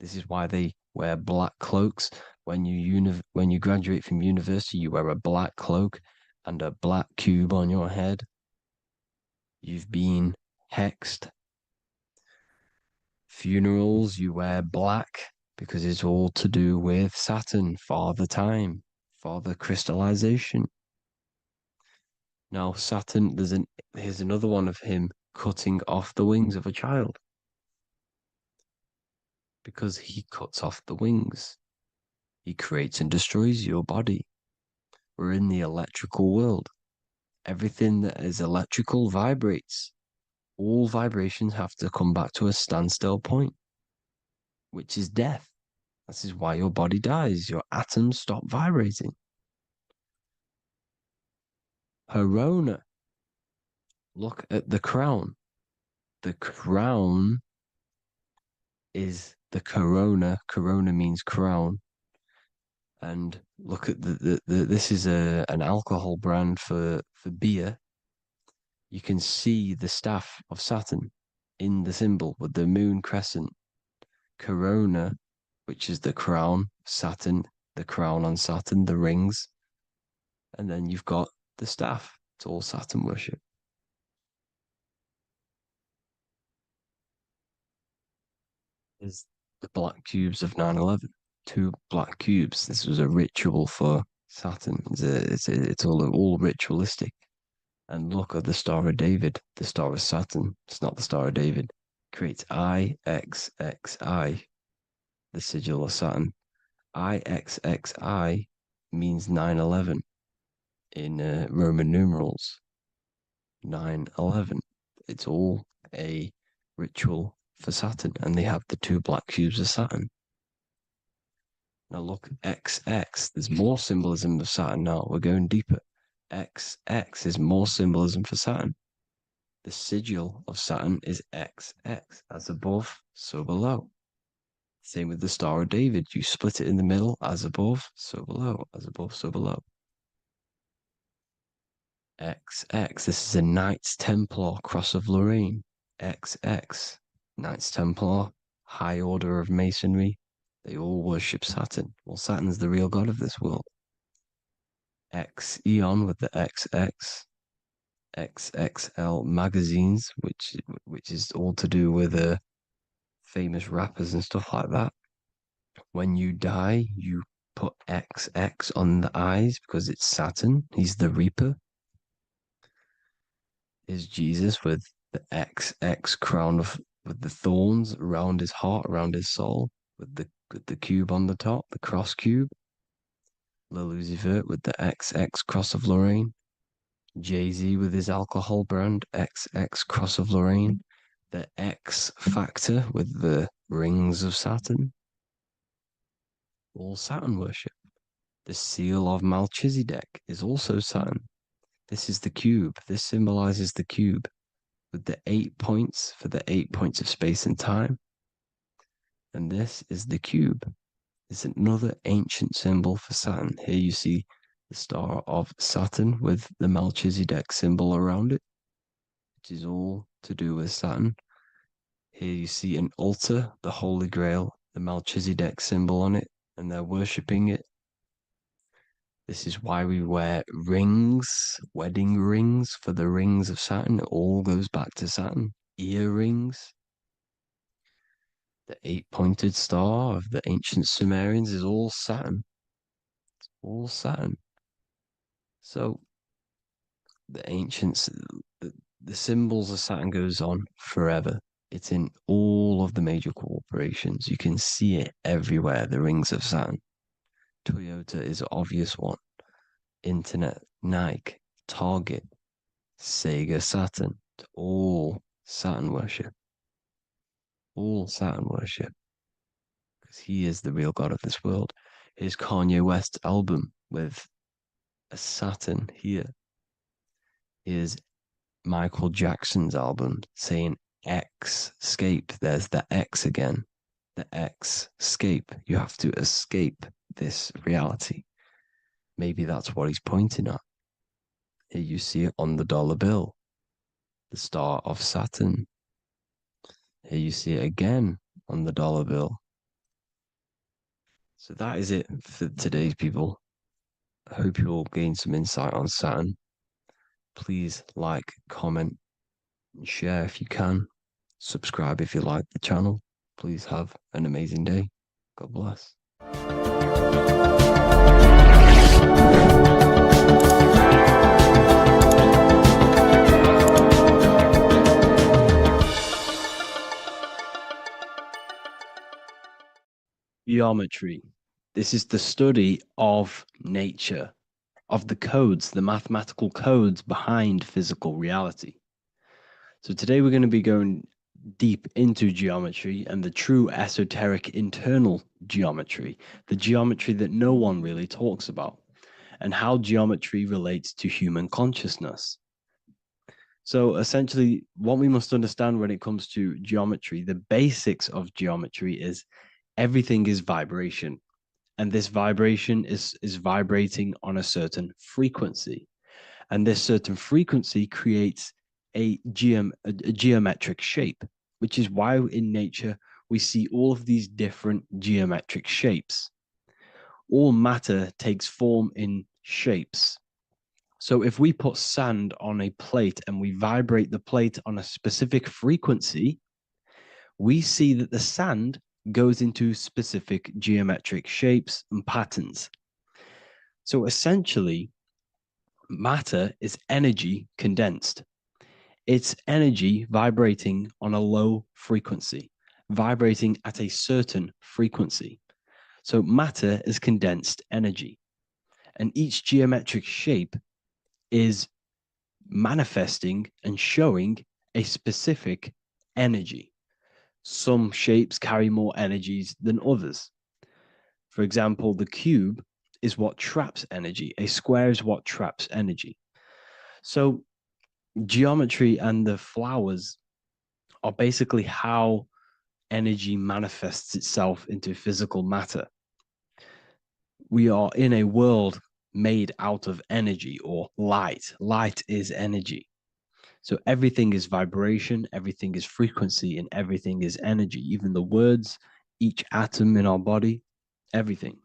This is why they wear black cloaks. When you graduate from university, you wear a black cloak and a black cube on your head. You've been hexed. Funerals, you wear black because it's all to do with Saturn, Father Time, Father Crystallization. Now, Saturn, here's another one of him cutting off the wings of a child. Because he cuts off the wings. He creates and destroys your body. We're in the electrical world. Everything that is electrical vibrates. All vibrations have to come back to a standstill point, which is death. This is why your body dies. Your atoms stop vibrating. Corona. Look at the crown. The crown is the corona. Corona means crown. And look at this is an alcohol brand for beer. You can see the staff of Saturn in the symbol with the moon crescent. Corona, which is the crown, Saturn, the crown on Saturn, the rings. And then you've got the staff. It's all Saturn worship. Is the black cubes of 9/11. 2 black cubes. This was a ritual for Saturn. It's all ritualistic. And look at the Star of David, the Star of Saturn. It's not the Star of David. Creates IXXI, the sigil of Saturn. IXXI means 9/11 in Roman numerals. 9/11. It's all a ritual for Saturn, and they have the 2 black cubes of Saturn. Now look, XX. There's more symbolism of Saturn now. We're going deeper. XX is more symbolism for Saturn. The sigil of Saturn is XX, as above, so below. Same with the Star of David. You split it in the middle, as above, so below, as above, so below. XX, this is a Knights Templar Cross of Lorraine. XX, Knights Templar, High Order of Masonry. They all worship Saturn. Well, Saturn's the real god of this world. X Eon with the XX. XXL magazines, which is all to do with famous rappers and stuff like that. When you die, you put XX on the eyes because it's Saturn. He's the Reaper. Is Jesus with the XX crown with the thorns around his heart, around his soul, with the cube on the top, the cross cube. Le Lucifer with the XX Cross of Lorraine. Jay-Z with his alcohol brand, XX Cross of Lorraine. The X Factor with the rings of Saturn. All Saturn worship. The seal of Melchizedek is also Saturn. This is the cube. This symbolizes the cube with the 8 points for the 8 points of space and time. And this is the cube. It's another ancient symbol for Saturn. Here you see the star of Saturn with the Melchizedek symbol around it, which is all to do with Saturn. Here you see an altar, the Holy Grail, the Melchizedek symbol on it, and they're worshipping it. This is why we wear rings, wedding rings for the rings of Saturn. It all goes back to Saturn. Earrings. The 8-pointed star of the ancient Sumerians is all Saturn. It's all Saturn. So the ancients, the symbols of Saturn goes on forever. It's in all of the major corporations. You can see it everywhere, the rings of Saturn. Toyota is an obvious one. Internet, Nike, Target, Sega Saturn. It's all Saturn worship. All Saturn worship. Because he is the real god of this world. Here's Kanye West's album with a Saturn here. Here's Michael Jackson's album saying X, escape. There's the X again. The X, escape. You have to escape this reality. Maybe that's what he's pointing at. Here you see it on the dollar bill. The star of Saturn. Here you see it again on the dollar bill. So that is it for today's people. I hope you all gain some insight on Saturn. Please like, comment, and share if you can. Subscribe if you like the channel. Please have an amazing day. God bless. Geometry. This is the study of nature, of the codes, the mathematical codes behind physical reality. So today we're going to be going deep into geometry and the true esoteric internal geometry, the geometry that no one really talks about, and how geometry relates to human consciousness. So essentially, what we must understand when it comes to geometry, the basics of geometry is everything is vibration. And this vibration is vibrating on a certain frequency. And this certain frequency creates a geometric shape, which is why in nature we see all of these different geometric shapes. All matter takes form in shapes. So if we put sand on a plate and we vibrate the plate on a specific frequency, we see that the sand goes into specific geometric shapes and patterns. So essentially, matter is energy condensed. It's energy vibrating on a low frequency, vibrating at a certain frequency. So matter is condensed energy. And each geometric shape is manifesting and showing a specific energy. Some shapes carry more energies than others. For example, the cube is what traps energy. A square is what traps energy. So geometry and the flowers are basically how energy manifests itself into physical matter. We are in a world made out of energy or light. Light is energy. So everything is vibration, everything is frequency, and everything is energy. Even the words, each atom in our body, everything.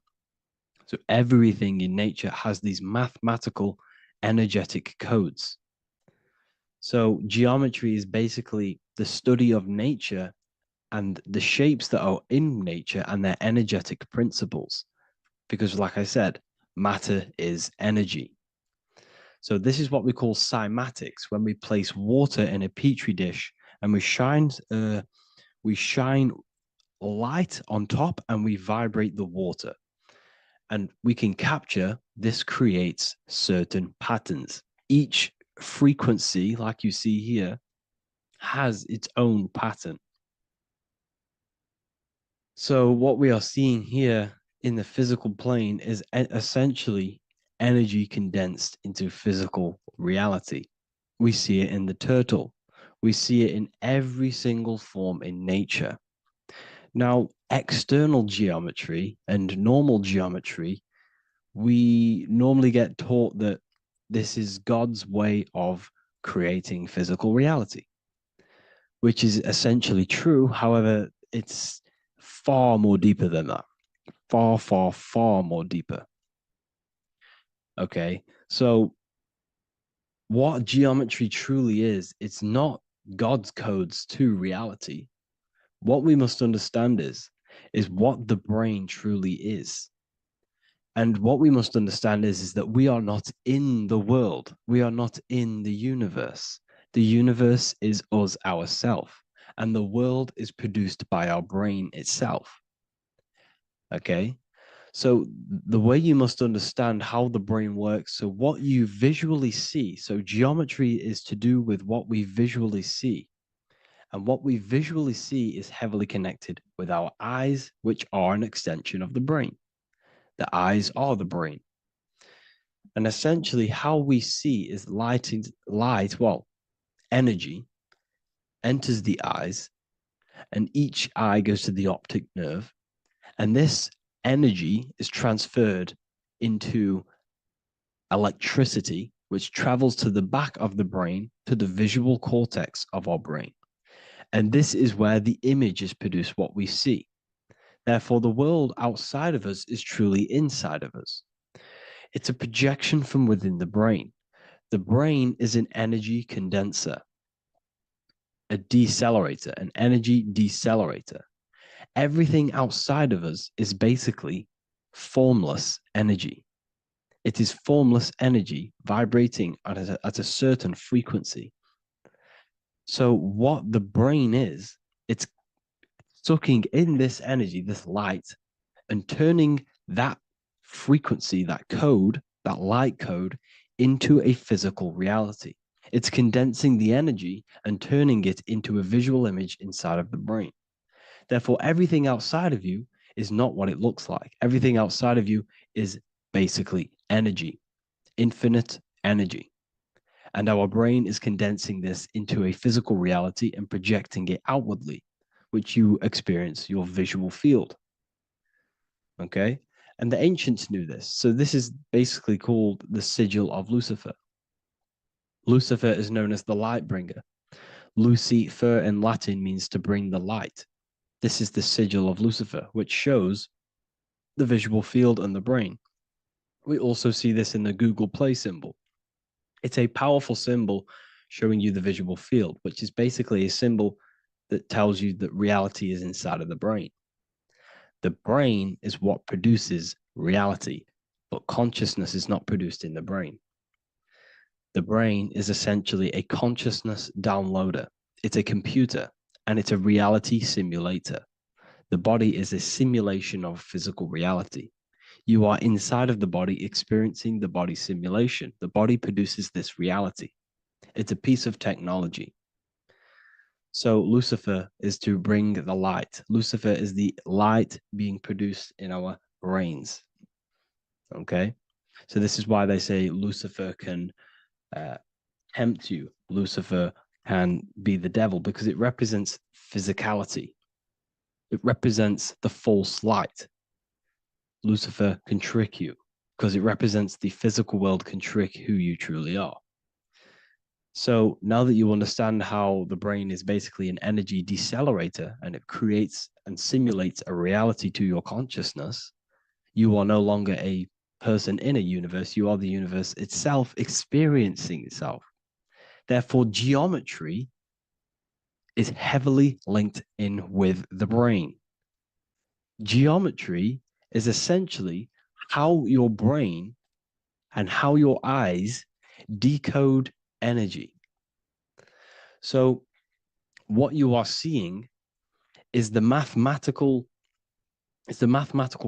So everything in nature has these mathematical energetic codes. So geometry is basically the study of nature and the shapes that are in nature and their energetic principles. Because like I said, matter is energy. So this is what we call cymatics, when we place water in a petri dish and we shine light on top and we vibrate the water. And we can capture, this creates certain patterns. Each frequency, like you see here, has its own pattern. So what we are seeing here in the physical plane is essentially energy condensed into physical reality. We see it in the turtle. We see it in every single form in nature. Now, external geometry and normal geometry, we normally get taught that this is God's way of creating physical reality, which is essentially true. However, it's far more deeper than that. Far, far, far more deeper. Okay. So, what geometry truly is, it's not God's codes to reality. What we must understand is what the brain truly is. And what we must understand is that we are not in the world. We are not in the universe. The universe is us ourselves. And the world is produced by our brain itself. Okay. So the way you must understand how the brain works, so what you visually see, so geometry is to do with what we visually see. And what we visually see is heavily connected with our eyes, which are an extension of the brain. The eyes are the brain. And essentially, how we see is energy enters the eyes, and each eye goes to the optic nerve. And this energy is transferred into electricity, which travels to the back of the brain, to the visual cortex of our brain. And this is where the image is produced, what we see. Therefore, the world outside of us is truly inside of us. It's a projection from within the brain. The brain is an energy condenser, a decelerator, an energy decelerator. Everything outside of us is basically formless energy. It is formless energy vibrating at a certain frequency. So, what the brain is, it's sucking in this energy, this light, and turning that frequency, that code, that light code, into a physical reality. It's condensing the energy and turning it into a visual image inside of the brain. Therefore, everything outside of you is not what it looks like. Everything outside of you is basically energy, infinite energy. And our brain is condensing this into a physical reality and projecting it outwardly, which you experience your visual field. Okay. And the ancients knew this. So this is basically called the sigil of Lucifer. Lucifer is known as the light bringer. Lucifer in Latin means to bring the light. This is the sigil of Lucifer, which shows the visual field and the brain. We also see this in the Google Play symbol. It's a powerful symbol showing you the visual field, which is basically a symbol that tells you that reality is inside of the brain. The brain is what produces reality, but consciousness is not produced in the brain. The brain is essentially a consciousness downloader. It's a computer and it's a reality simulator. The body is a simulation of physical reality. You are inside of the body experiencing the body simulation. The body produces this reality. It's a piece of technology. So Lucifer is to bring the light. Lucifer is the light being produced in our brains. Okay. So this is why they say Lucifer can tempt you. Lucifer can be the devil because it represents physicality. It represents the false light. Lucifer can trick you because it represents the physical world can trick who you truly are. So now that you understand how the brain is basically an energy decelerator and it creates and simulates a reality to your consciousness, you are no longer a person in a universe. You are the universe itself experiencing itself. Therefore, geometry is heavily linked in with the brain. Geometry is essentially how your brain and how your eyes decode energy. So what you are seeing is the mathematical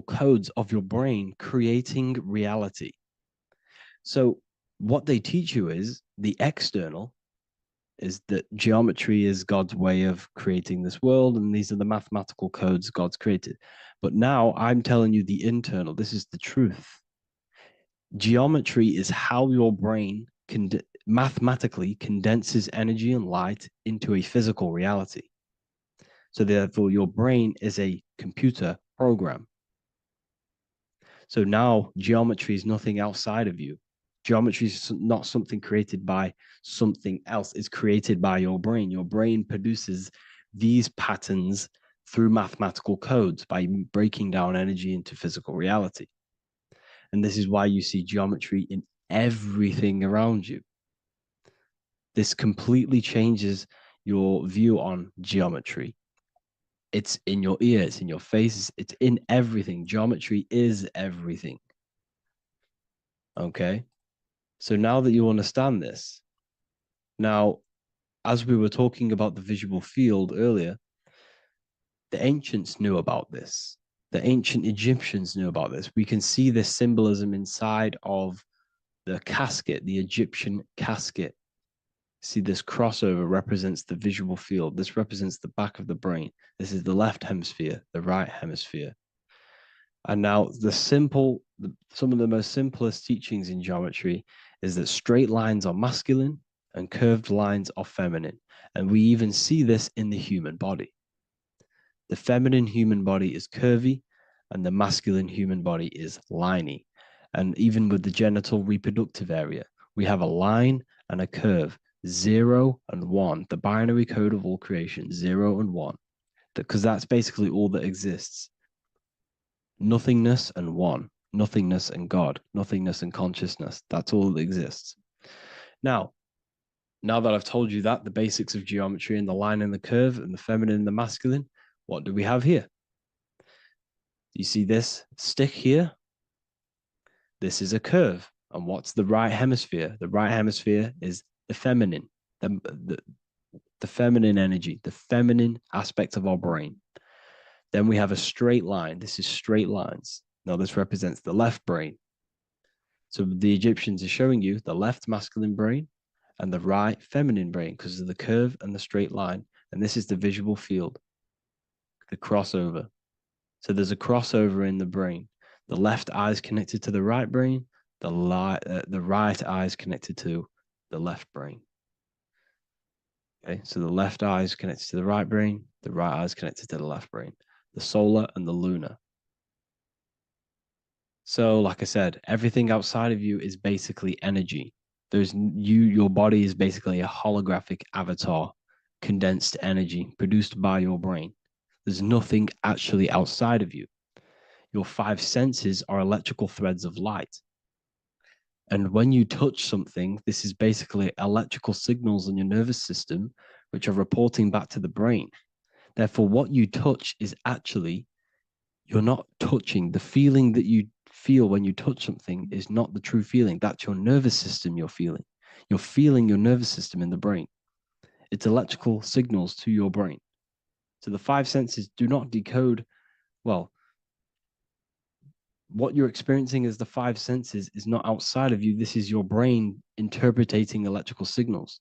codes of your brain creating reality. So what they teach you is the external is that geometry is God's way of creating this world, and these are the mathematical codes God's created. But now I'm telling you the internal. This is the truth. Geometry is how your brain mathematically condenses energy and light into a physical reality. So therefore, your brain is a computer program. So now geometry is nothing outside of you. Geometry is not something created by something else. It's created by your brain. Your brain produces these patterns through mathematical codes by breaking down energy into physical reality. And this is why you see geometry in everything around you. This completely changes your view on geometry. It's in your ear, it's in your face, it's in everything. Geometry is everything. Okay? So now that you understand this, now, as we were talking about the visual field earlier, the ancients knew about this. The ancient Egyptians knew about this. We can see this symbolism inside of the casket, the Egyptian casket. See, this crossover represents the visual field. This represents the back of the brain. This is the left hemisphere, the right hemisphere. And now some of the most simplest teachings in geometry is that straight lines are masculine and curved lines are feminine. And we even see this in the human body. The feminine human body is curvy and the masculine human body is liney. And even with the genital reproductive area, we have a line and a curve. 0 and 1, the binary code of all creation, 0 and 1, because that's basically all that exists. Nothingness and one, nothingness and God, nothingness and consciousness. That's all that exists. Now that I've told you that, the basics of geometry and the line and the curve and the feminine and the masculine, what do we have here? You see this stick here? This is a curve. And what's the right hemisphere? The right hemisphere is the feminine, the feminine energy, the feminine aspect of our brain. Then we have a straight line. This is straight lines. Now this represents the left brain. So the Egyptians are showing you the left masculine brain and the right feminine brain because of the curve and the straight line. And this is the visual field, the crossover. So there's a crossover in the brain. The left eye is connected to the right brain. The right eye is connected to the left brain. Okay, so the left eye is connected to the right brain. The right eye is connected to the left brain. The solar and the lunar. So, like I said, everything outside of you is basically energy. Your body is basically a holographic avatar, condensed energy produced by your brain. There's nothing actually outside of you. Your 5 senses are electrical threads of light. And when you touch something, this is basically electrical signals in your nervous system, which are reporting back to the brain. Therefore, what you touch is actually, you're not touching. The feeling that you feel when you touch something is not the true feeling. That's your nervous system you're feeling. You're feeling your nervous system in the brain. It's electrical signals to your brain. So the 5 senses do not decode, well, what you're experiencing as the 5 senses is not outside of you. This is your brain interpreting electrical signals.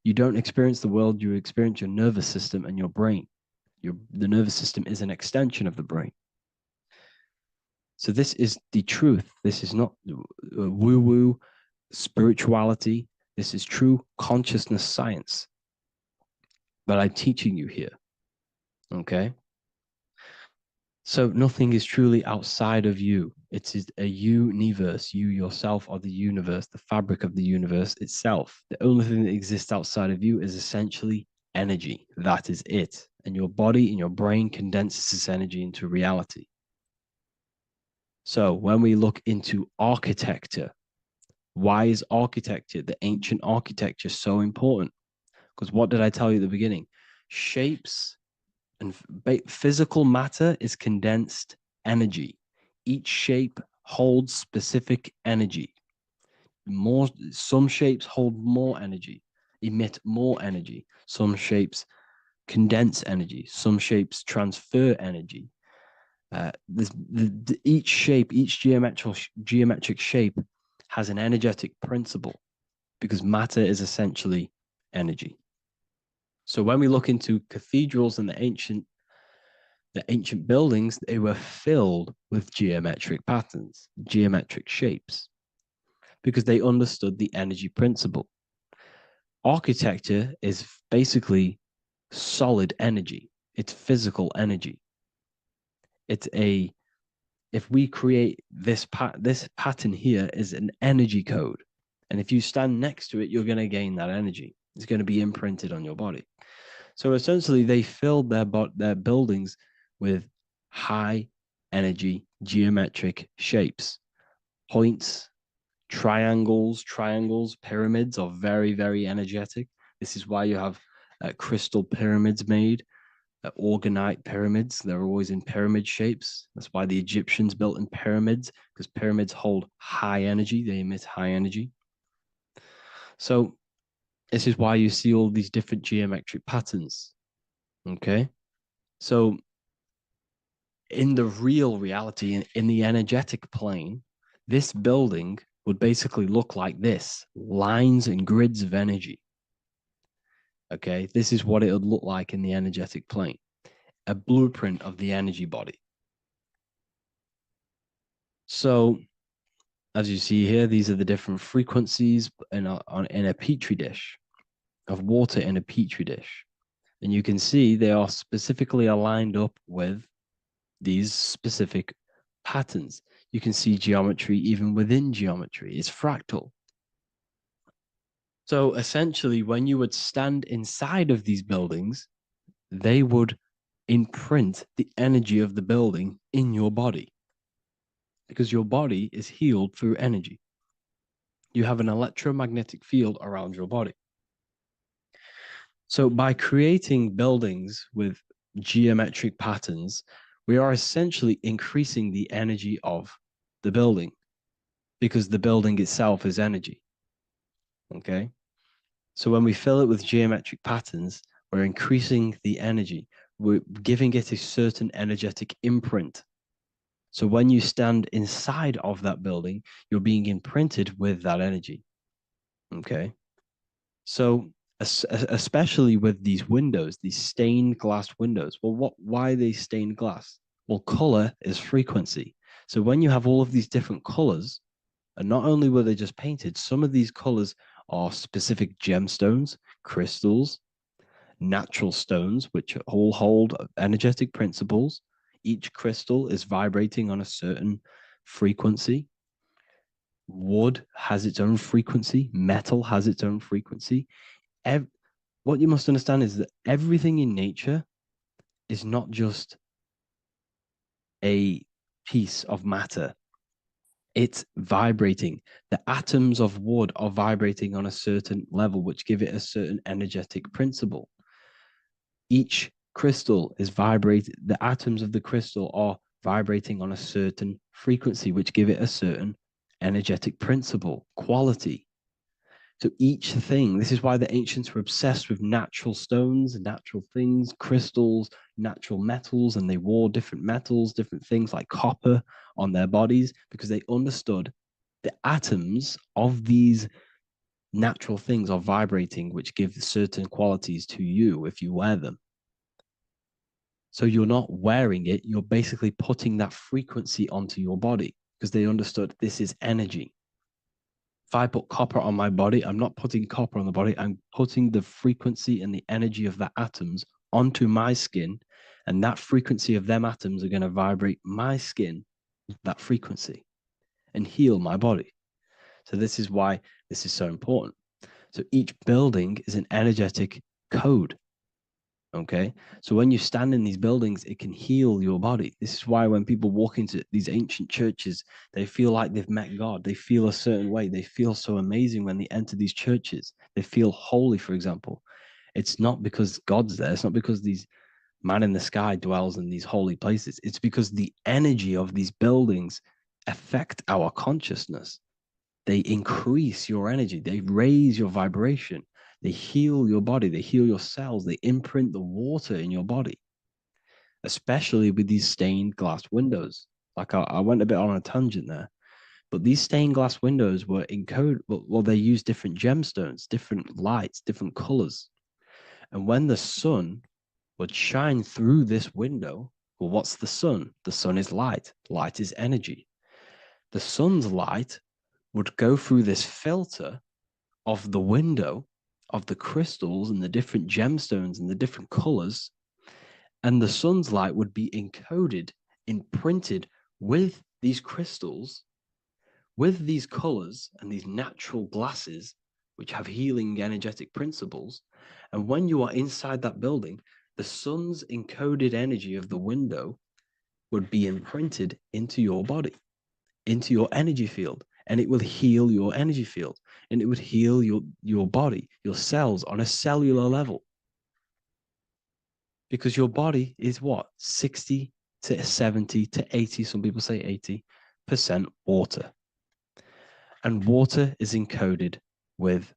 You don't experience the world, you experience your nervous system and your brain. The nervous system is an extension of the brain. So this is the truth. This is not woo-woo spirituality. This is true consciousness science that I'm teaching you here. Okay? So nothing is truly outside of you. It is a universe. You yourself are the universe, the fabric of the universe itself. The only thing that exists outside of you is essentially energy. That is it. And your body and your brain condenses this energy into reality. So when we look into architecture, why is architecture, the ancient architecture, so important? Because what did I tell you at the beginning? Shapes and physical matter is condensed energy. Each shape holds specific energy. Some shapes hold more energy, emit more energy. Some shapes condense energy. Some shapes transfer energy. Each shape, each geometric shape has an energetic principle because matter is essentially energy. So when we look into cathedrals and the ancient buildings, they were filled with geometric patterns, geometric shapes, because they understood the energy principle. Architecture is basically solid energy. It's physical energy. If we create this pattern here is an energy code. And if you stand next to it, you're going to gain that energy. It's going to be imprinted on your body. So essentially, they filled their buildings with high energy geometric shapes, points, triangles, pyramids are very, very energetic. This is why you have crystal pyramids made, organite pyramids. They're always in pyramid shapes. That's why the Egyptians built in pyramids, because pyramids hold high energy. They emit high energy. So this is why you see all these different geometric patterns. Okay. So in the real reality, in the energetic plane, this building would basically look like this: lines and grids of energy. Okay. This is what it would look like in the energetic plane, a blueprint of the energy body. So as you see here, these are the different frequencies in a petri dish, of water in a petri dish. And you can see they are specifically aligned up with these specific patterns. You can see geometry even within geometry. It's fractal. So essentially, when you would stand inside of these buildings, they would imprint the energy of the building in your body, because your body is healed through energy. You have an electromagnetic field around your body. So by creating buildings with geometric patterns, we are essentially increasing the energy of the building, because the building itself is energy. Okay. So when we fill it with geometric patterns, we're increasing the energy. We're giving it a certain energetic imprint. So when you stand inside of that building, you're being imprinted with that energy. Okay. So especially with these windows, these stained glass windows. Well, why are they stained glass? Well, color is frequency. So when you have all of these different colors, and not only were they just painted, some of these colors are specific gemstones, crystals, natural stones, which all hold energetic principles. Each crystal is vibrating on a certain frequency. Wood has its own frequency. Metal has its own frequency. What you must understand is that everything in nature is not just a piece of matter. It's vibrating. The atoms of wood are vibrating on a certain level, which give it a certain energetic principle. Each crystal is vibrating. The atoms of the crystal are vibrating on a certain frequency, which give it a certain energetic principle, quality. So each thing, this is why the ancients were obsessed with natural stones, natural things, crystals, natural metals, and they wore different metals, different things like copper on their bodies, because they understood the atoms of these natural things are vibrating, which give certain qualities to you if you wear them. So you're not wearing it, you're basically putting that frequency onto your body, because they understood this is energy. If I put copper on my body, I'm not putting copper on the body. I'm putting the frequency and the energy of the atoms onto my skin. And that frequency of them atoms are going to vibrate my skin, that frequency, and heal my body. So this is why this is so important. So each building is an energetic code. Okay. So when you stand in these buildings, it can heal your body. This is why when people walk into these ancient churches, they feel like they've met God. They feel a certain way. They feel so amazing when they enter these churches. They feel holy, for example. It's not because God's there. It's not because these man in the sky dwells in these holy places. It's because the energy of these buildings affect our consciousness. They increase your energy. They raise your vibration. They heal your body. They heal your cells. They imprint the water in your body, especially with these stained glass windows. Like I went a bit on a tangent there, but these stained glass windows were encoded. Well, they use different gemstones, different lights, different colors. And when the sun would shine through this window, well, what's the sun? The sun is light. Light is energy. The sun's light would go through this filter of the window of the crystals and the different gemstones and the different colors. And the sun's light would be encoded, imprinted with these crystals, with these colors and these natural glasses, which have healing energetic principles. And when you are inside that building, the sun's encoded energy of the window would be imprinted into your body, into your energy field, and it will heal your energy field, and it would heal your body, your cells on a cellular level. Because your body is what? 60 to 70 to 80, some people say 80% water. And water is encoded with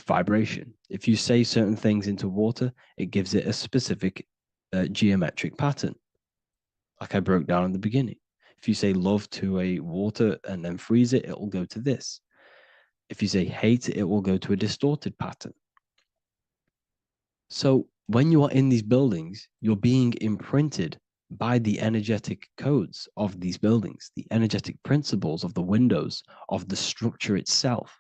vibration. If you say certain things into water, it gives it a specific geometric pattern, like I broke down in the beginning. If you say love to a water and then freeze it, it will go to this. If you say hate, it will go to a distorted pattern. So when you are in these buildings, you're being imprinted by the energetic codes of these buildings, the energetic principles of the windows, of the structure itself.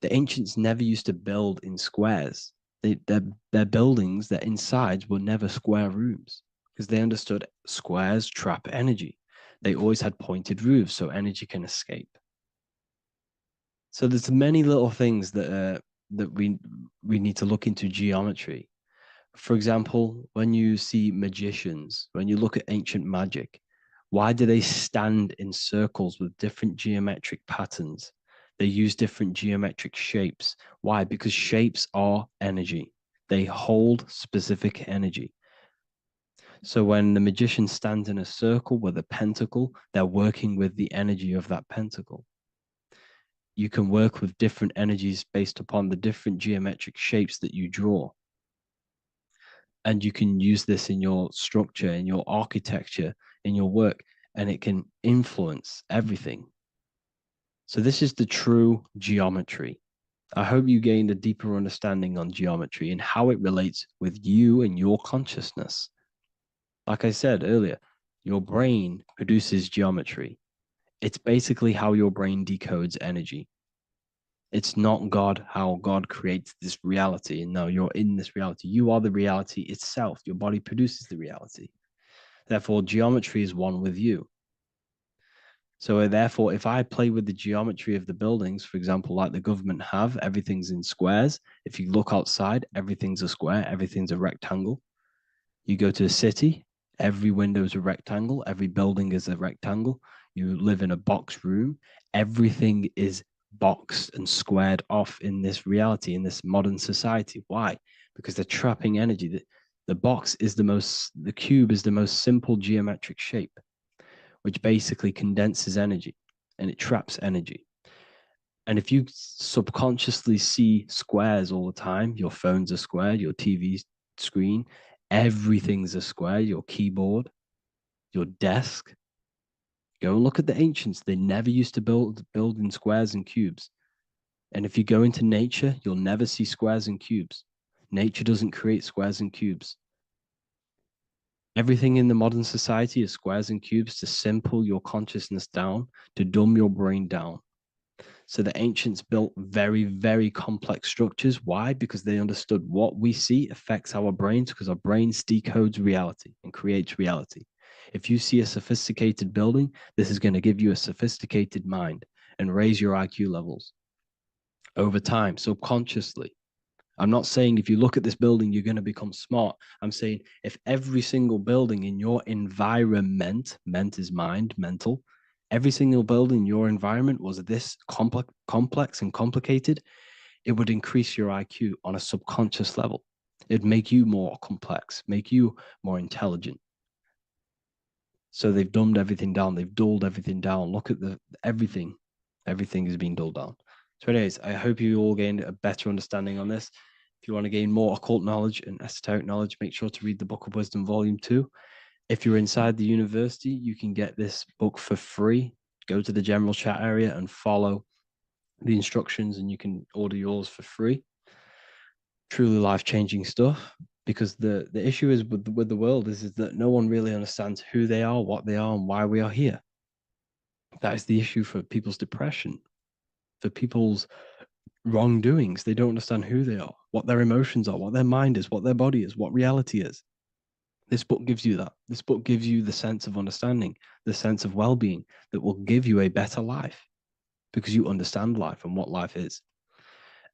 The ancients never used to build in squares. Their buildings, their insides were never square rooms because they understood squares trap energy. They always had pointed roofs so energy can escape. So there's many little things that we need to look into geometry. For example, when you see magicians, when you look at ancient magic, why do they stand in circles with different geometric patterns? They use different geometric shapes. Why? Because shapes are energy. They hold specific energy. So when the magician stands in a circle with a pentacle, they're working with the energy of that pentacle. You can work with different energies based upon the different geometric shapes that you draw. And you can use this in your structure, in your architecture, in your work, and it can influence everything. So this is the true geometry. I hope you gained a deeper understanding on geometry and how it relates with you and your consciousness. Like I said earlier, your brain produces geometry. It's basically how your brain decodes energy. It's not God, how God creates this reality. And no, you're in this reality. You are the reality itself. Your body produces the reality. Therefore, geometry is one with you. So therefore, if I play with the geometry of the buildings, for example, like the government have, everything's in squares. If you look outside, everything's a square, everything's a rectangle. You go to a city, every window is a rectangle, every building is a rectangle. You live in a box room, everything is boxed and squared off in this reality, in this modern society. Why? Because they're trapping energy. The cube is the most simple geometric shape, which basically condenses energy and it traps energy. And if you subconsciously see squares all the time, your phone's a square, your TV screen, everything's a square, your keyboard, your desk. Go and look at the ancients. They never used to build in squares and cubes. And if you go into nature, you'll never see squares and cubes. Nature doesn't create squares and cubes. Everything in the modern society is squares and cubes to simple your consciousness down, to dumb your brain down. So the ancients built very, very complex structures. Why? Because they understood what we see affects our brains, because our brains decodes reality and creates reality. If you see a sophisticated building, this is going to give you a sophisticated mind and raise your IQ levels over time, subconsciously. I'm not saying if you look at this building, you're going to become smart. I'm saying if every single building in your environment, ment is mind, mental, every single building in your environment was this complex and complicated, it would increase your IQ on a subconscious level. It'd make you more complex, make you more intelligent. So they've dumbed everything down. They've dulled everything down. Look at everything. Everything is being dulled down. So anyways, I hope you all gained a better understanding on this. If you want to gain more occult knowledge and esoteric knowledge, make sure to read the Book of Wisdom, Volume 2. If you're inside the university, you can get this book for free. Go to the general chat area and follow the instructions, and you can order yours for free. truly life-changing stuff. Because the issue is with the world is that no one really understands who they are, what they are, and why we are here. That is the issue for people's depression, for people's wrongdoings. They don't understand who they are, what their emotions are, what their mind is, what their body is, what reality is. This book gives you that. This book gives you the sense of understanding, the sense of well-being that will give you a better life because you understand life and what life is.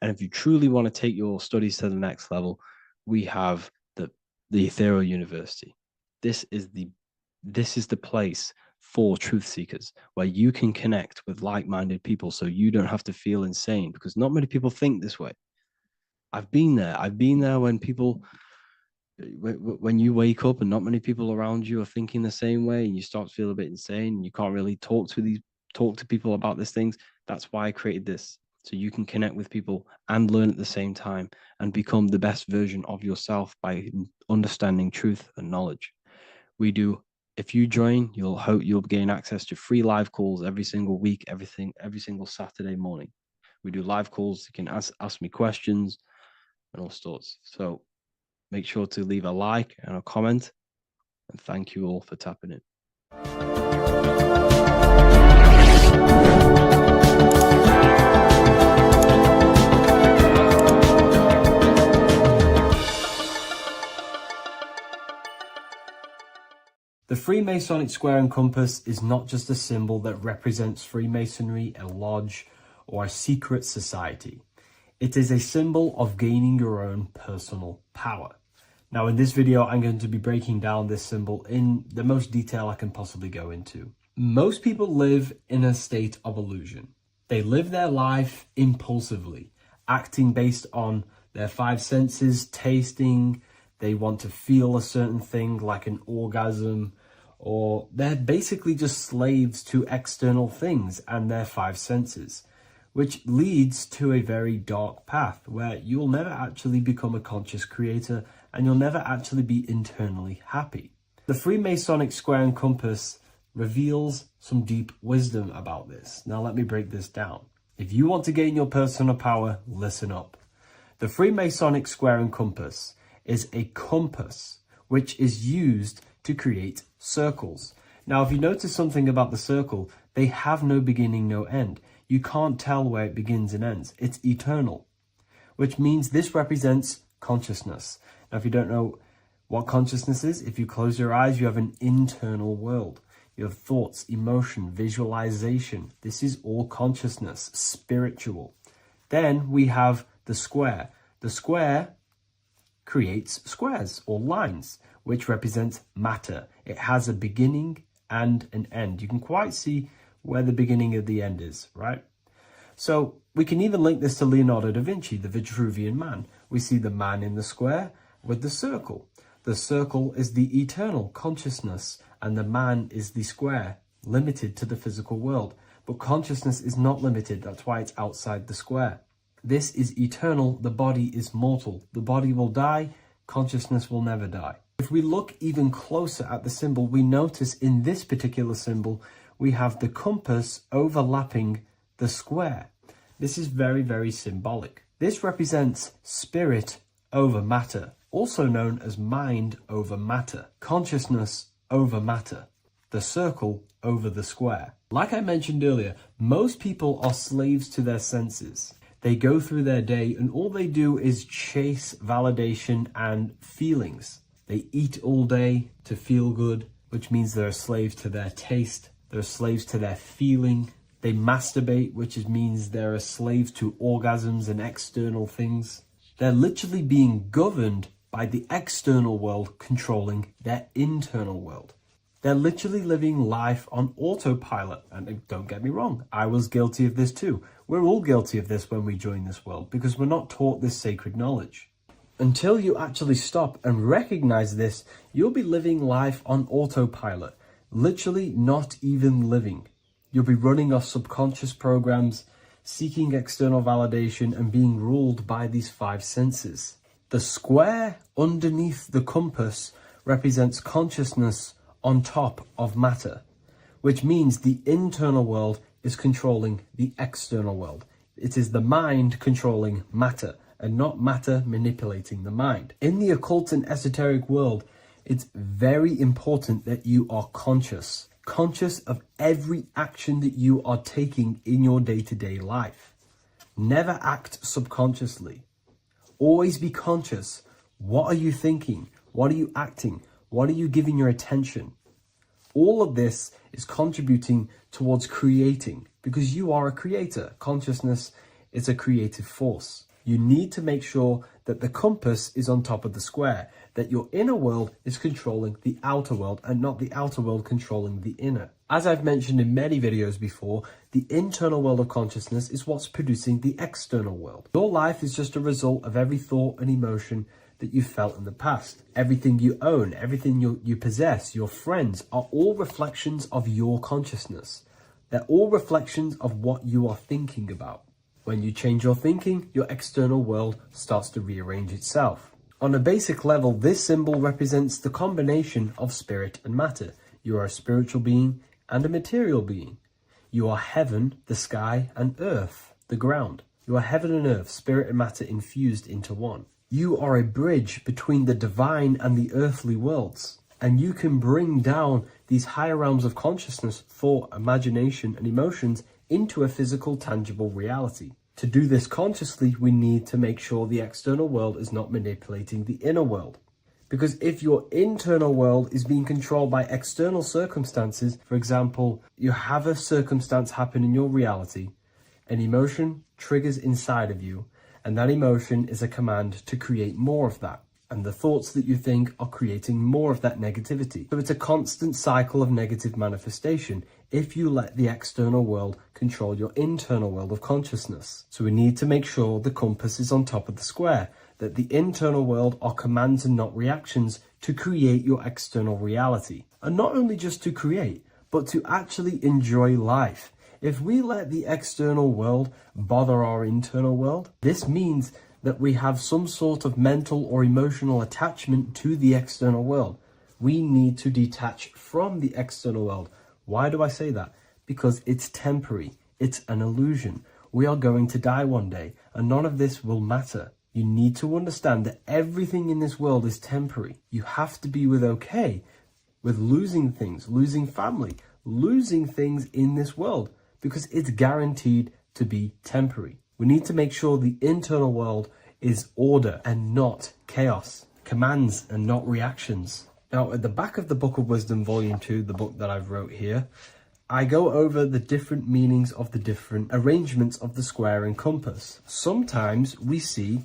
And if you truly want to take your studies to the next level, we have the Ethereal University. This is the place for truth seekers where you can connect with like-minded people so you don't have to feel insane, because not many people think this way. I've been there when people, when you wake up and not many people around you are thinking the same way, and you start to feel a bit insane and you can't really talk to people about these things. That's why I created this, so you can connect with people and learn at the same time and become the best version of yourself by understanding truth and knowledge. If you join, you'll gain access to free live calls every single week, every single Saturday morning. We do live calls. You can ask me questions and all sorts. So make sure to leave a like and a comment, and thank you all for tapping in. The Freemasonic square and compass is not just a symbol that represents Freemasonry, a lodge, or a secret society. It is a symbol of gaining your own personal power. Now, in this video, I'm going to be breaking down this symbol in the most detail I can possibly go into. Most people live in a state of illusion. They live their life impulsively, acting based on their five senses, tasting. They want to feel a certain thing like an orgasm, or they're basically just slaves to external things and their five senses, which leads to a very dark path where you'll never actually become a conscious creator and you'll never actually be internally happy. The Freemasonic square and compass reveals some deep wisdom about this. Now let me break this down. If you want to gain your personal power, listen up. The Freemasonic square and compass is a compass which is used to create circles. Now, if you notice something about the circle, they have no beginning, no end. You can't tell where it begins and ends. It's eternal, which means this represents consciousness. Now, if you don't know what consciousness is, if you close your eyes, you have an internal world. You have thoughts, emotion, visualization. This is all consciousness, spiritual. Then we have the square. The square creates squares or lines, which represents matter. It has a beginning and an end. You can quite see where the beginning of the end is, right? So we can even link this to Leonardo da Vinci, the Vitruvian Man. We see the man in the square with the circle. The circle is the eternal consciousness, and the man is the square, limited to the physical world. But consciousness is not limited. That's why it's outside the square. This is eternal. The body is mortal. The body will die. Consciousness will never die. If we look even closer at the symbol, we notice in this particular symbol, we have the compass overlapping the square. This is very, very symbolic. This represents spirit over matter, also known as mind over matter, consciousness over matter, the circle over the square. Like I mentioned earlier, most people are slaves to their senses. They go through their day and all they do is chase validation and feelings. They eat all day to feel good, which means they're slaves to their taste. They're slaves to their feeling. They masturbate, which means they're a slave to orgasms and external things. They're literally being governed by the external world controlling their internal world. They're literally living life on autopilot. And don't get me wrong, I was guilty of this too. We're all guilty of this when we join this world because we're not taught this sacred knowledge. Until you actually stop and recognize this, you'll be living life on autopilot, literally not even living. You'll be running off subconscious programs, seeking external validation and being ruled by these five senses. The square underneath the compass represents consciousness on top of matter, which means the internal world is controlling the external world. It is the mind controlling matter, and not matter manipulating the mind. In the occult and esoteric world, it's very important that you are conscious of every action that you are taking in your day-to-day life. Never act subconsciously. Always be conscious. What are you thinking? What are you acting? What are you giving your attention? All of this is contributing towards creating, because you are a creator. Consciousness is a creative force. You need to make sure that the compass is on top of the square, that your inner world is controlling the outer world and not the outer world controlling the inner. As I've mentioned in many videos before, the internal world of consciousness is what's producing the external world. Your life is just a result of every thought and emotion that you felt in the past. Everything you own, everything you possess, your friends, are all reflections of your consciousness. They're all reflections of what you are thinking about. When you change your thinking, your external world starts to rearrange itself. On a basic level, this symbol represents the combination of spirit and matter. You are a spiritual being and a material being. You are heaven, the sky, and earth, the ground. You are heaven and earth, spirit and matter infused into one. You are a bridge between the divine and the earthly worlds. And you can bring down these higher realms of consciousness, thought, imagination, and emotions into a physical, tangible reality. To do this consciously, we need to make sure the external world is not manipulating the inner world. Because if your internal world is being controlled by external circumstances, for example, you have a circumstance happen in your reality, an emotion triggers inside of you, and that emotion is a command to create more of that. And the thoughts that you think are creating more of that negativity. So it's a constant cycle of negative manifestation if you let the external world control your internal world of consciousness. So we need to make sure the compass is on top of the square, that the internal world are commands and not reactions to create your external reality. And not only just to create, but to actually enjoy life. If we let the external world bother our internal world, this means that we have some sort of mental or emotional attachment to the external world. We need to detach from the external world. Why do I say that? Because it's temporary. It's an illusion. We are going to die one day, and none of this will matter. You need to understand that everything in this world is temporary. You have to be okay with losing things, losing family, losing things in this world, because it's guaranteed to be temporary. We need to make sure the internal world is order and not chaos, commands and not reactions. Now, at the back of the Book of Wisdom, Volume 2, the book that I've wrote here, I go over the different meanings of the different arrangements of the square and compass. Sometimes we see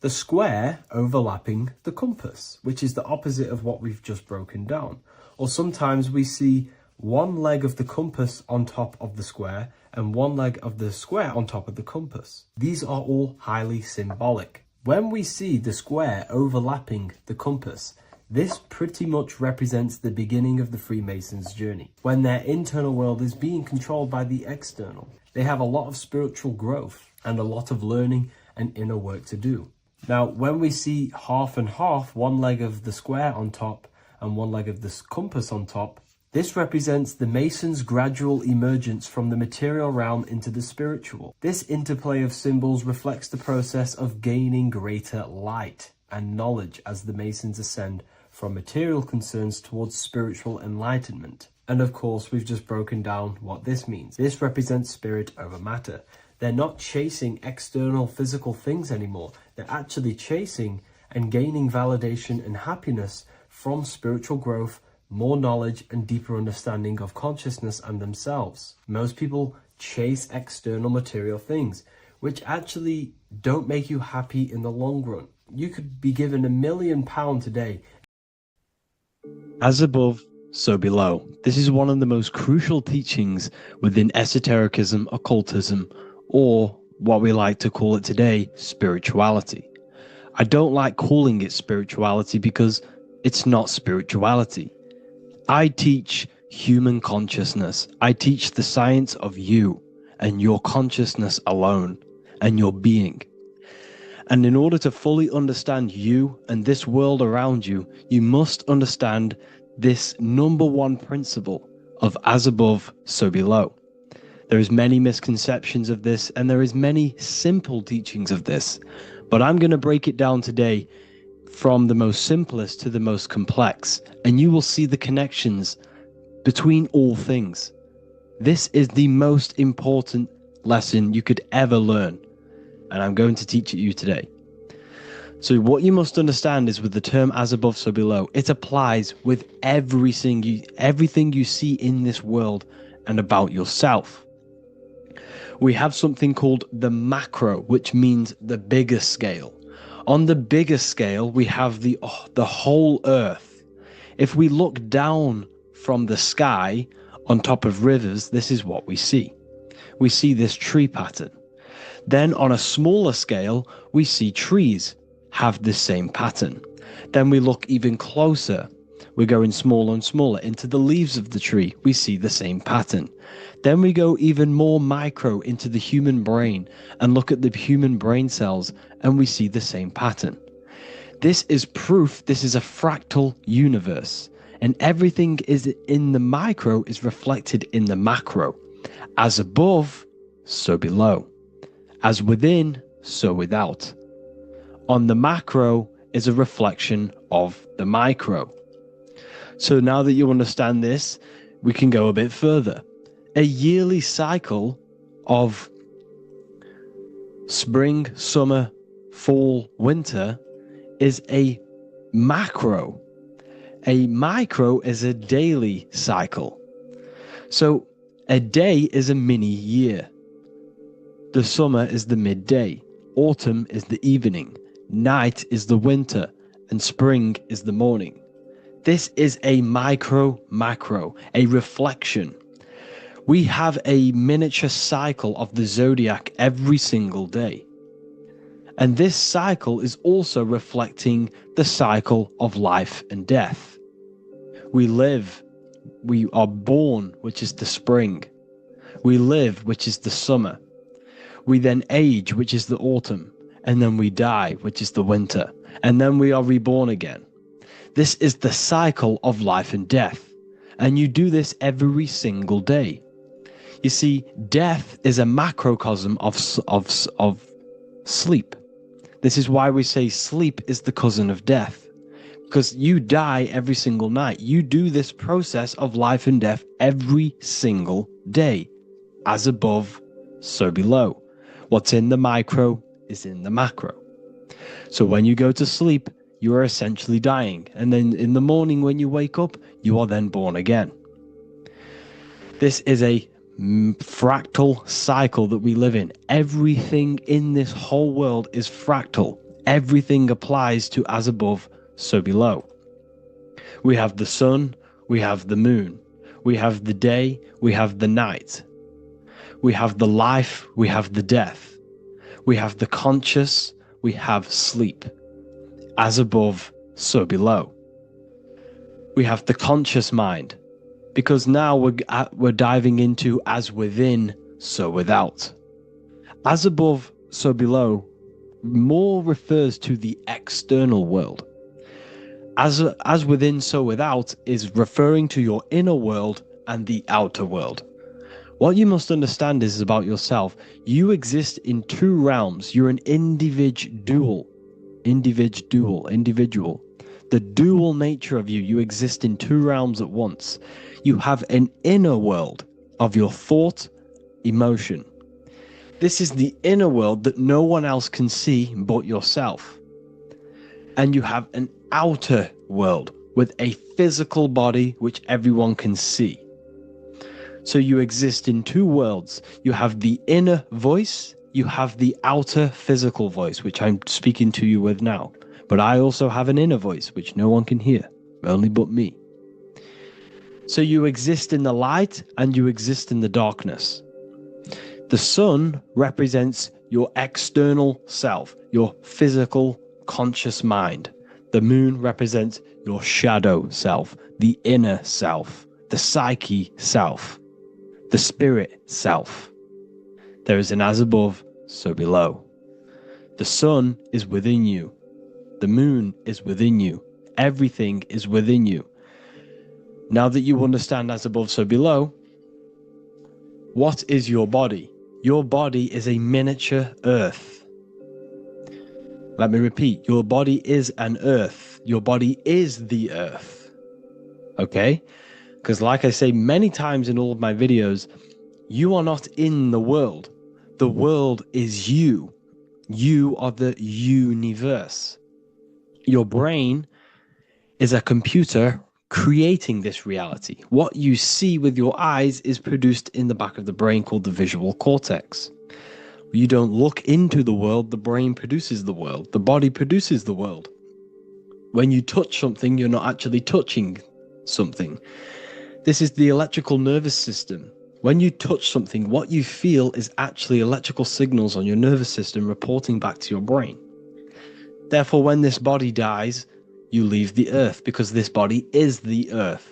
the square overlapping the compass, which is the opposite of what we've just broken down. Or sometimes we see one leg of the compass on top of the square and one leg of the square on top of the compass. These are all highly symbolic. When we see the square overlapping the compass, this pretty much represents the beginning of the Freemasons' journey, when their internal world is being controlled by the external. They have a lot of spiritual growth and a lot of learning and inner work to do. Now, when we see half and half, one leg of the square on top and one leg of the compass on top, this represents the Masons' gradual emergence from the material realm into the spiritual. This interplay of symbols reflects the process of gaining greater light and knowledge as the Masons ascend from material concerns towards spiritual enlightenment. And of course, we've just broken down what this means. This represents spirit over matter. They're not chasing external physical things anymore. They're actually chasing and gaining validation and happiness from spiritual growth, more knowledge and deeper understanding of consciousness and themselves. Most people chase external material things, which actually don't make you happy in the long run. You could be given £1 million today. As above, so below. This is one of the most crucial teachings within esotericism, occultism, or what we like to call it today, spirituality. I don't like calling it spirituality because it's not spirituality. I teach human consciousness. I teach the science of you and your consciousness alone and your being. And in order to fully understand you and this world around you, you must understand this number one principle of as above, so below. There is many misconceptions of this, and there is many simple teachings of this, But I'm going to break it down today from the most simplest to the most complex, and you will see the connections between all things. This is the most important lesson you could ever learn, and I'm going to teach it you today. So what you must understand is, with the term as above, so below, it applies with everything you see in this world and about yourself. We have something called the macro, which means the bigger scale. On the bigger scale, we have the whole earth. If we look down from the sky on top of rivers, this is what we see. We see this tree pattern. Then on a smaller scale, we see trees have the same pattern. Then we look even closer. We're going smaller and smaller into the leaves of the tree. We see the same pattern. Then we go even more micro into the human brain and look at the human brain cells, and we see the same pattern. This is proof this is a fractal universe, and everything is in the micro is reflected in the macro. As above, so below. As within, so without. On the macro is a reflection of the micro. So now that you understand this, we can go a bit further. A yearly cycle of spring, summer, fall, winter is a macro. A micro is a daily cycle. So a day is a mini year. The summer is the midday. Autumn is the evening. Night is the winter, and spring is the morning. This is a macro, a reflection. We have a miniature cycle of the zodiac every single day. And this cycle is also reflecting the cycle of life and death. We live, we are born, which is the spring. We live, which is the summer. We then age, which is the autumn. And then we die, which is the winter, and then we are reborn again. This is the cycle of life and death, and you do this every single day. You see, death is a macrocosm of sleep. This is why we say sleep is the cousin of death, because you die every single night. You do this process of life and death every single day. As above, so below. What's in the micro is in the macro. So when you go to sleep, you are essentially dying. And then in the morning when you wake up, you are then born again. This is a fractal cycle that we live in. Everything in this whole world is fractal. Everything applies to as above, so below. We have the sun, we have the moon, we have the day, we have the night. We have the life, we have the death. We have the conscious, we have sleep. As above, so below. We have the conscious mind, because now we're diving into as within, so without. As above, so below more refers to the external world. As within, so without is referring to your inner world and the outer world. What you must understand is about yourself. You exist in two realms. You're an individual. The dual nature of you. You exist in two realms at once. You have an inner world of your thought, emotion. This is the inner world that no one else can see but yourself. And you have an outer world with a physical body which everyone can see. So you exist in two worlds. You have the inner voice, you have the outer physical voice, which I'm speaking to you with now. But I also have an inner voice, which no one can hear, only but me. So you exist in the light and you exist in the darkness. The sun represents your external self, your physical, conscious mind. The moon represents your shadow self, the inner self, the psyche self. The spirit self. There is an as above, so below. The sun is within you. The moon is within you. Everything is within you. Now that you understand as above, so below, what is your body? Your body is a miniature earth. Let me repeat, your body is an earth. Your body is the earth. Okay? Because like I say many times in all of my videos, you are not in the world. The world is you. You are the universe. Your brain is a computer creating this reality. What you see with your eyes is produced in the back of the brain called the visual cortex. You don't look into the world, the brain produces the world. The body produces the world. When you touch something, you're not actually touching something. This is the electrical nervous system. When you touch something, what you feel is actually electrical signals on your nervous system reporting back to your brain. Therefore, when this body dies, you leave the earth because this body is the earth.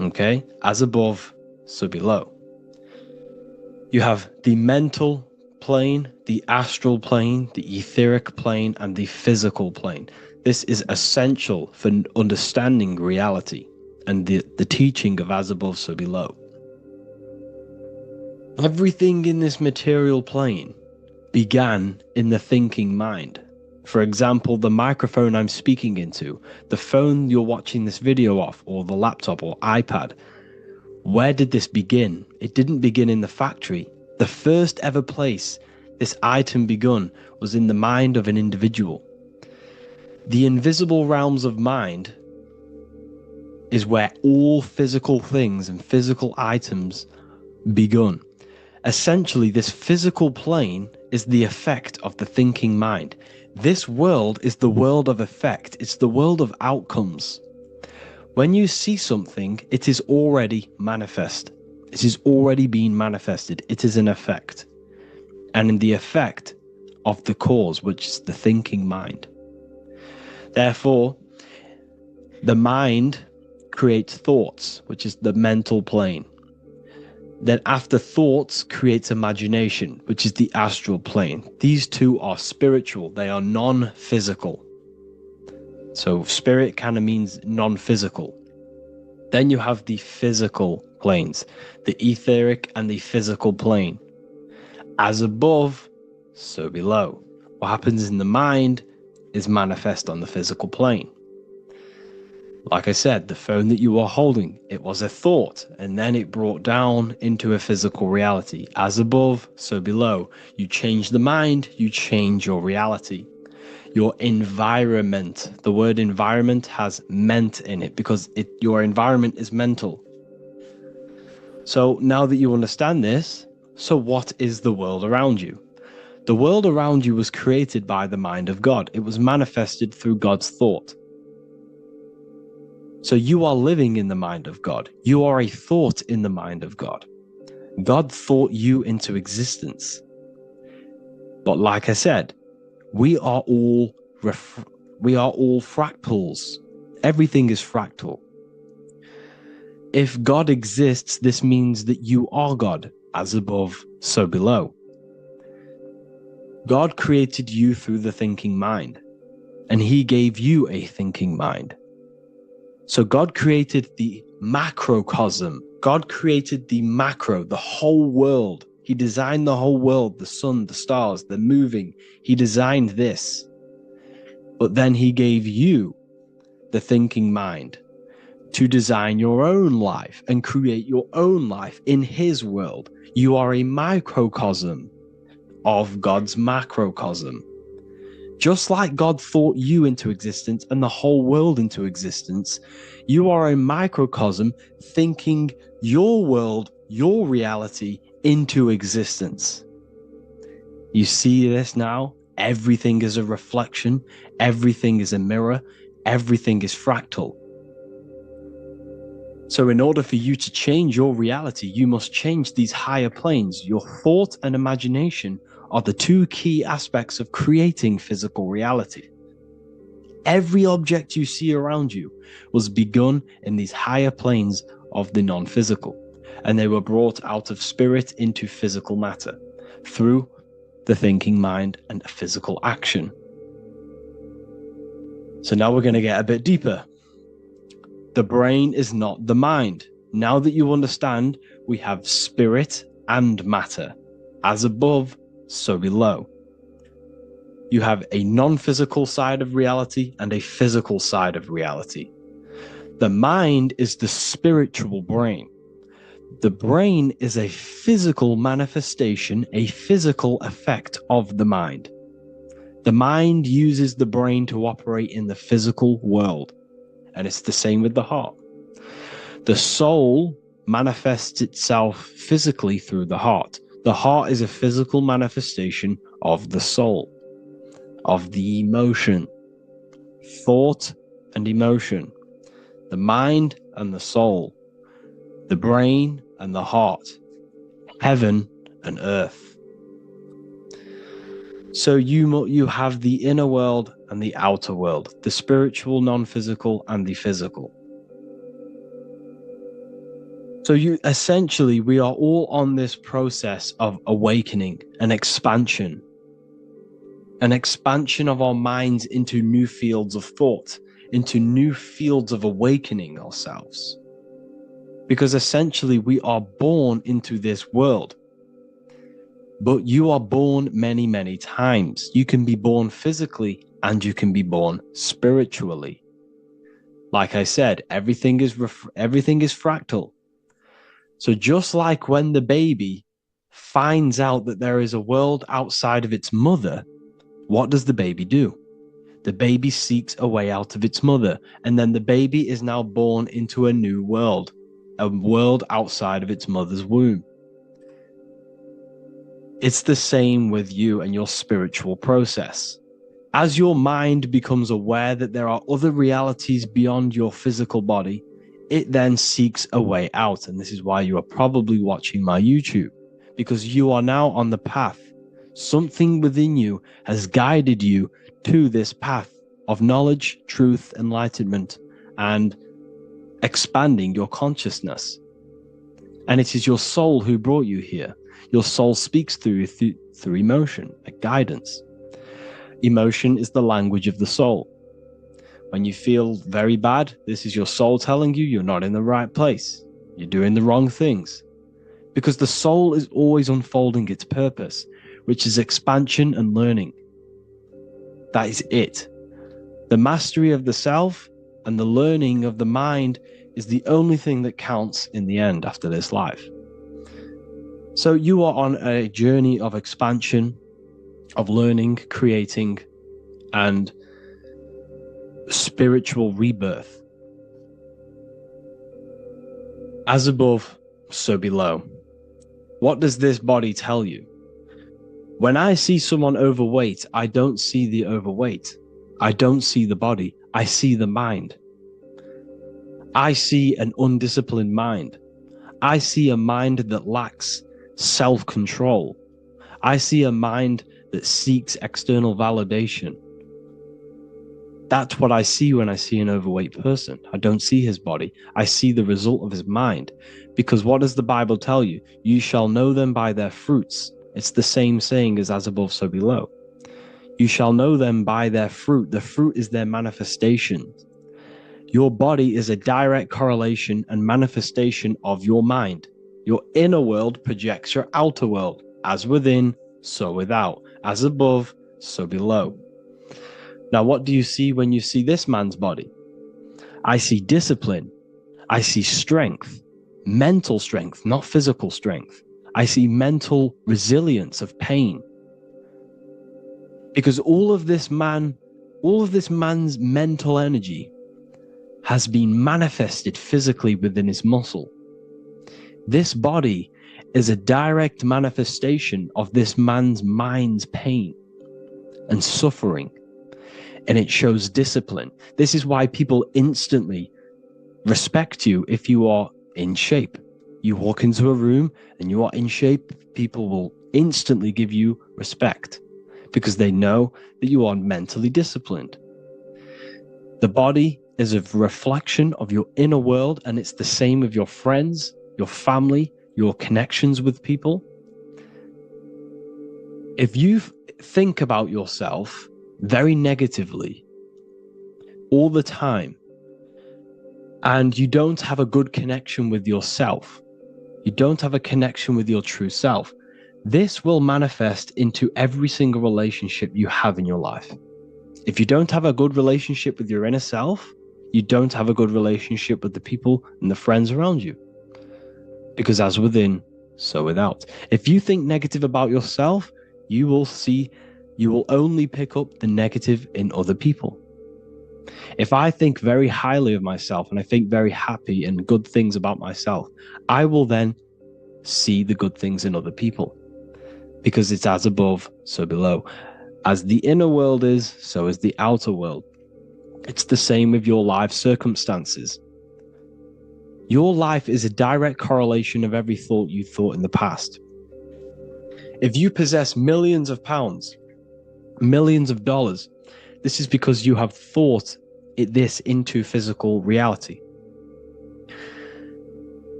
Okay? As above, so below. You have the mental plane, the astral plane, the etheric plane, and the physical plane. This is essential for understanding reality and the teaching of as above, so below. Everything in this material plane began in the thinking mind. For example, the microphone I'm speaking into, the phone you're watching this video off, or the laptop or iPad. Where did this begin? It didn't begin in the factory. The first ever place this item begun was in the mind of an individual. The invisible realms of mind is where all physical things and physical items begun. Essentially, this physical plane is the effect of the thinking mind. This world is the world of effect. It's the world of outcomes. When you see something, it is already manifest. It is already being manifested. It is an effect. And in the effect of the cause, which is the thinking mind. Therefore, the mind creates thoughts, which is the mental plane. Then after thoughts creates imagination, which is the astral plane. These two are spiritual. They are non-physical. So spirit kind of means non-physical. Then you have the physical planes, the etheric and the physical plane. As above, so below. What happens in the mind is manifest on the physical plane. Like I said, the phone that you are holding, it was a thought, and then it brought down into a physical reality. As above, so below. You change the mind, you change your reality. Your environment, the word environment has ment in it because your environment is mental. So now that you understand this, so what is the world around you? The world around you was created by the mind of God. It was manifested through God's thought. So you are living in the mind of God. You are a thought in the mind of God. God thought you into existence. But like I said, we are all fractals. Everything is fractal. If God exists, this means that you are God, as above, so below. God created you through the thinking mind, and he gave you a thinking mind. So God created the macrocosm. God created the macro, the whole world. He designed the whole world, the sun, the stars, the moving. He designed this. But then he gave you the thinking mind to design your own life and create your own life in his world. You are a microcosm of God's macrocosm. Just like God thought you into existence and the whole world into existence, you are a microcosm thinking your world, your reality into existence. You see this now? Everything is a reflection. Everything is a mirror. Everything is fractal. So in order for you to change your reality, you must change these higher planes. Your thought and imagination are the two key aspects of creating physical reality. Every object you see around you was begun in these higher planes of the non-physical, and they were brought out of spirit into physical matter through the thinking mind and physical action. So now we're going to get a bit deeper. The brain is not the mind. Now that you understand, we have spirit and matter. As above, so below. You have a non-physical side of reality and a physical side of reality. The mind is the spiritual brain. The brain is a physical manifestation, a physical effect of the mind. The mind uses the brain to operate in the physical world, and it's the same with the heart. The soul manifests itself physically through the heart. The heart is a physical manifestation of the soul, of the emotion, thought and emotion, the mind and the soul, the brain and the heart, heaven and earth. So you have the inner world and the outer world, the spiritual, non-physical, and the physical. So essentially, we are all on this process of awakening, an expansion of our minds into new fields of thought, into new fields of awakening ourselves. Because essentially, we are born into this world. But you are born many, many times. You can be born physically and you can be born spiritually. Like I said, everything is fractal. So just like when the baby finds out that there is a world outside of its mother, what does the baby do? The baby seeks a way out of its mother, and then the baby is now born into a new world, a world outside of its mother's womb. It's the same with you and your spiritual process. As your mind becomes aware that there are other realities beyond your physical body, it then seeks a way out. And this is why you are probably watching my YouTube, because you are now on the path. Something within you has guided you to this path of knowledge, truth, enlightenment, and expanding your consciousness. And it is your soul who brought you here. Your soul speaks through emotion, a guidance. Emotion is the language of the soul. When you feel very bad, this is your soul telling you you're not in the right place. You're doing the wrong things. Because the soul is always unfolding its purpose, which is expansion and learning. That is it. The mastery of the self and the learning of the mind is the only thing that counts in the end after this life. So you are on a journey of expansion, of learning, creating, and spiritual rebirth. As above, so below. What does this body tell you? When I see someone overweight, I don't see the overweight. I don't see the body. I see the mind. I see an undisciplined mind. I see a mind that lacks self-control. I see a mind that seeks external validation. That's what I see when I see an overweight person. I don't see his body. I see the result of his mind. Because what does the Bible tell you? You shall know them by their fruits. It's the same saying as above, so below. You shall know them by their fruit. The fruit is their manifestation. Your body is a direct correlation and manifestation of your mind. Your inner world projects your outer world. As within, so without. As above, so below. Now, what do you see when you see this man's body? I see discipline. I see strength. Mental strength, not physical strength. I see mental resilience of pain. Because all of this man's mental energy has been manifested physically within his muscle. This body is a direct manifestation of this man's mind's pain and suffering. And it shows discipline. This is why people instantly respect you if you are in shape. You walk into a room and you are in shape, people will instantly give you respect because they know that you are mentally disciplined. The body is a reflection of your inner world, and it's the same with your friends, your family, your connections with people. If you think about yourself very negatively all the time, and you don't have a good connection with yourself, you don't have a connection with your true self, This will manifest into every single relationship you have in your life. If you don't have a good relationship with your inner self, you don't have a good relationship with the people and the friends around you. Because as within, so without. If you think negative about yourself, you will only pick up the negative in other people. If I think very highly of myself and I think very happy and good things about myself, I will then see the good things in other people. Because it's as above, so below. As the inner world is, so is the outer world. It's the same with your life circumstances. Your life is a direct correlation of every thought you thought in the past. If you possess millions of pounds, millions of dollars, this is because you have thought this into physical reality.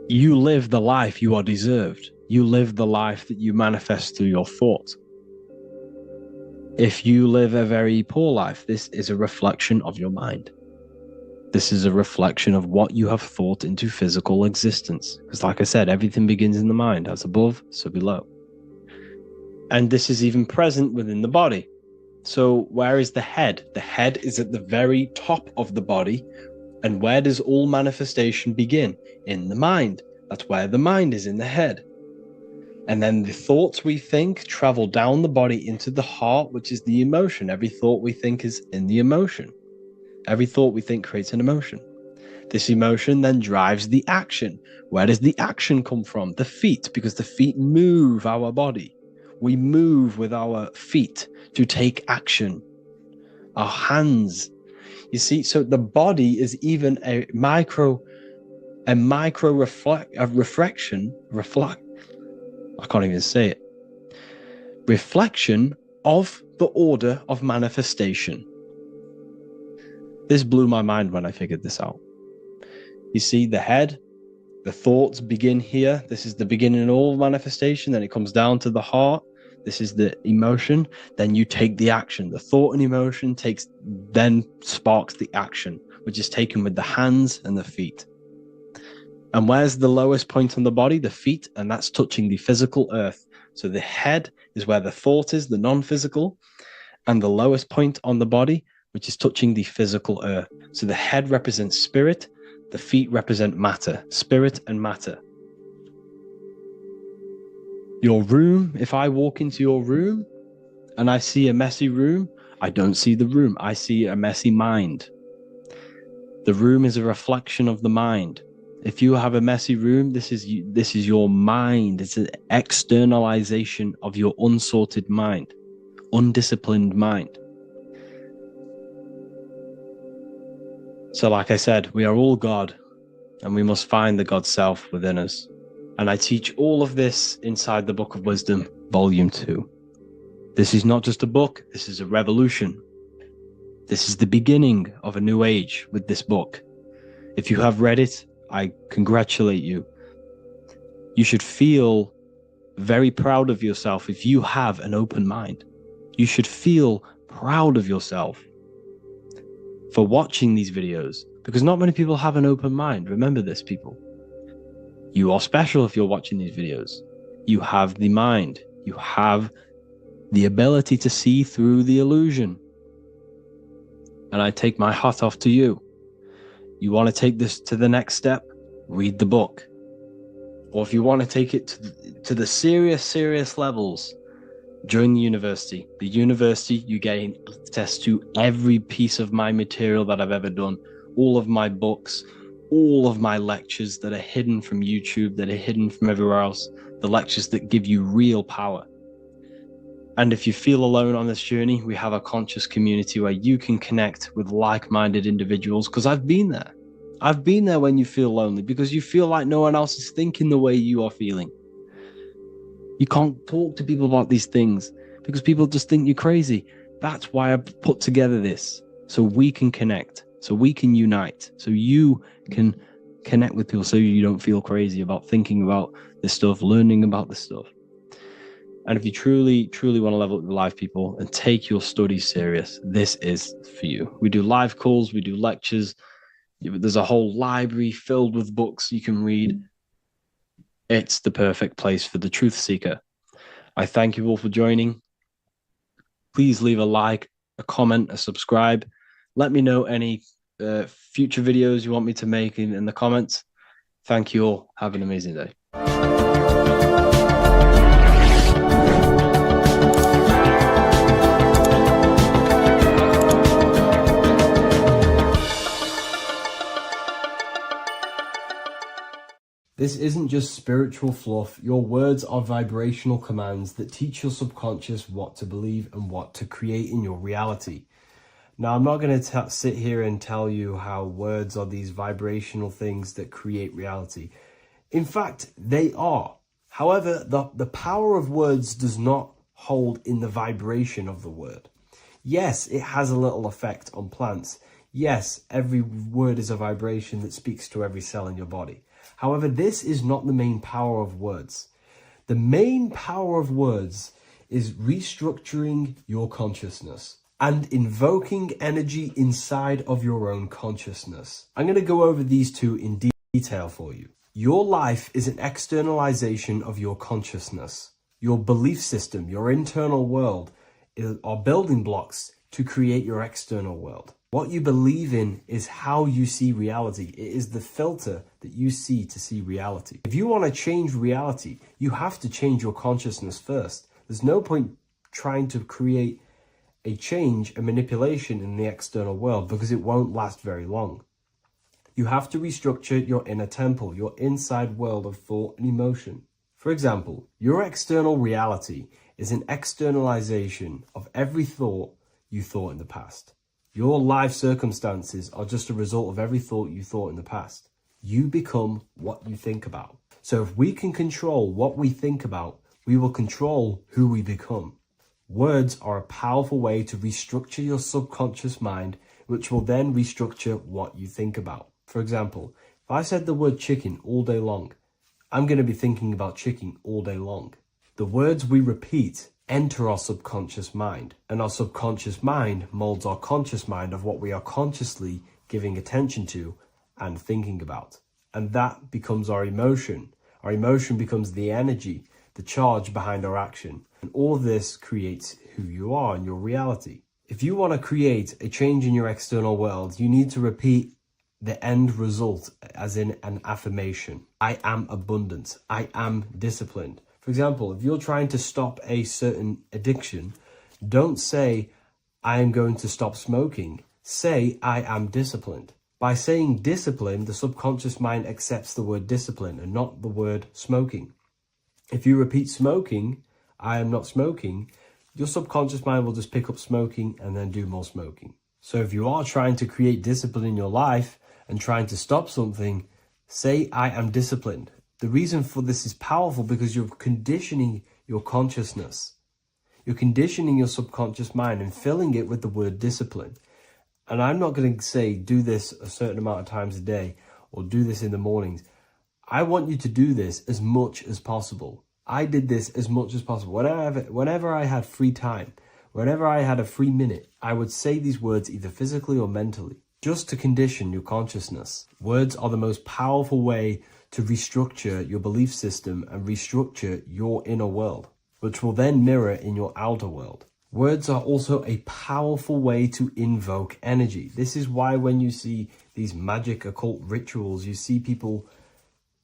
You live the life you are deserved. You live the life that you manifest through your thought. If you live a very poor life, this is a reflection of your mind. This is a reflection of what you have thought into physical existence. Because like I said, everything begins in the mind, as above, so below. And this is even present within the body. So where is the head? The head is at the very top of the body. And where does all manifestation begin? In the mind. That's where the mind is, in the head. And then the thoughts we think travel down the body into the heart, which is the emotion. Every thought we think is in the emotion. Every thought we think creates an emotion. This emotion then drives the action. Where does the action come from? The feet, because the feet move our body. We move with our feet to take action. Our hands. You see, so the body is even a micro reflection. I can't even say it. Reflection of the order of manifestation. This blew my mind when I figured this out. You see, the head, the thoughts begin here. This is the beginning of all manifestation. Then it comes down to the heart. This is the emotion. Then you take the action. The thought and emotion then sparks the action, which is taken with the hands and the feet. And where's the lowest point on the body? The feet, and that's touching the physical earth. So the head is where the thought is, the non-physical, and the lowest point on the body, which is touching the physical earth. So the head represents spirit, the feet represent matter, spirit and matter. Your room, if I walk into your room and I see a messy room, I don't see the room, I see a messy mind. The room is a reflection of the mind. If you have a messy room, this is your mind. It's an externalization of your unsorted mind, undisciplined mind. So like I said, we are all God, and we must find the God self within us. And I teach all of this inside the Book of Wisdom, Volume 2. This is not just a book, this is a revolution. This is the beginning of a new age with this book. If you have read it, I congratulate you. You should feel very proud of yourself if you have an open mind. You should feel proud of yourself for watching these videos, because not many people have an open mind. Remember this, people. You are special if you're watching these videos. You have the mind. You have the ability to see through the illusion. And I take my hat off to you. You want to take this to the next step? Read the book. Or if you want to take it to the serious levels, join the university. The university, you gain access to every piece of my material that I've ever done, all of my books, all of my lectures that are hidden from YouTube, that are hidden from everywhere else, the lectures that give you real power. And if you feel alone on this journey, we have a conscious community where you can connect with like-minded individuals, because I've been there. I've been there when you feel lonely, because you feel like no one else is thinking the way you are feeling. You can't talk to people about these things because people just think you're crazy. That's why I put together this, so we can connect, so we can unite, so you can connect with people, so you don't feel crazy about thinking about this stuff, learning about this stuff. And if you truly want to level up your life, people, and take your studies serious, this is for you. We do live calls, we do lectures. There's a whole library filled with books you can read. It's the perfect place for the truth seeker. I thank you all for joining. Please leave a like, a comment, a subscribe. Let me know any future videos you want me to make in the comments. Thank you all. Have an amazing day. This isn't just spiritual fluff. Your words are vibrational commands that teach your subconscious what to believe and what to create in your reality. Now, I'm not going to sit here and tell you how words are these vibrational things that create reality. In fact, they are. However, the power of words does not hold in the vibration of the word. Yes, it has a little effect on plants. Yes, every word is a vibration that speaks to every cell in your body. However, this is not the main power of words. The main power of words is restructuring your consciousness and invoking energy inside of your own consciousness. I'm going to go over these two in detail for you. Your life is an externalization of your consciousness. Your belief system, your internal world, are building blocks to create your external world. What you believe in is how you see reality. It is the filter that you see to see reality. If you want to change reality, you have to change your consciousness first. There's no point trying to create a change, a manipulation in the external world, because it won't last very long. You have to restructure your inner temple, your inside world of thought and emotion. For example, your external reality is an externalization of every thought you thought in the past. Your life circumstances are just a result of every thought you thought in the past. You become what you think about. So if we can control what we think about, we will control who we become. Words are a powerful way to restructure your subconscious mind, which will then restructure what you think about. For example, if I said the word chicken all day long, I'm going to be thinking about chicken all day long. The words we repeat enter our subconscious mind, and our subconscious mind molds our conscious mind of what we are consciously giving attention to and thinking about. And that becomes our emotion. Our emotion becomes the energy, the charge behind our action. And all of this creates who you are and your reality. If you want to create a change in your external world, you need to repeat the end result as in an affirmation. I am abundant. I am disciplined. For example, if you're trying to stop a certain addiction, don't say, I am going to stop smoking. Say, I am disciplined. By saying discipline, the subconscious mind accepts the word discipline and not the word smoking. If you repeat smoking, I am not smoking, your subconscious mind will just pick up smoking and then do more smoking. So if you are trying to create discipline in your life and trying to stop something, say, I am disciplined. The reason for this is powerful because you're conditioning your consciousness. You're conditioning your subconscious mind and filling it with the word discipline. And I'm not going to say do this a certain amount of times a day or do this in the mornings. I want you to do this as much as possible. I did this as much as possible. Whenever I had free time, whenever I had a free minute, I would say these words either physically or mentally, just to condition your consciousness. Words are the most powerful way to restructure your belief system and restructure your inner world, which will then mirror in your outer world. Words are also a powerful way to invoke energy. This is why when you see these magic occult rituals, you see people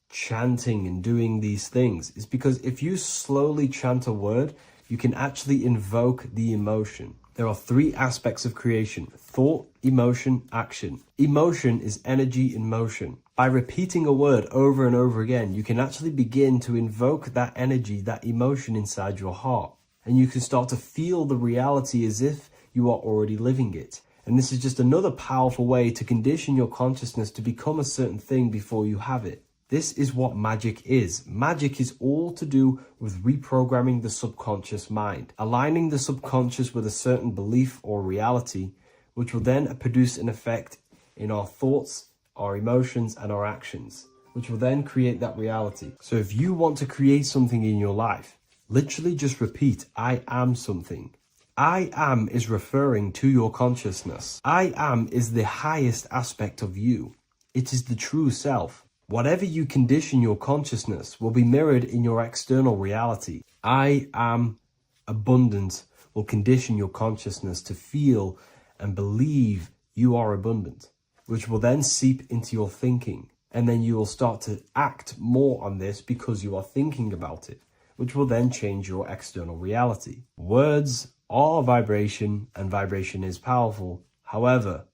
chanting and doing these things. It's because if you slowly chant a word, you can actually invoke the emotion. There are three aspects of creation: thought, emotion, action. Emotion is energy in motion. By repeating a word over and over again, you can actually begin to invoke that energy, that emotion inside your heart. And you can start to feel the reality as if you are already living it. And this is just another powerful way to condition your consciousness to become a certain thing before you have it. This is what magic is. Magic is all to do with reprogramming the subconscious mind, aligning the subconscious with a certain belief or reality, which will then produce an effect in our thoughts, our emotions, and our actions, which will then create that reality. So if you want to create something in your life, literally just repeat, I am something. I am is referring to your consciousness. I am is the highest aspect of you. It is the true self. Whatever you condition your consciousness will be mirrored in your external reality. I am abundant will condition your consciousness to feel and believe you are abundant, which will then seep into your thinking. And then you will start to act more on this because you are thinking about it, which will then change your external reality. Words are vibration, and vibration is powerful. However,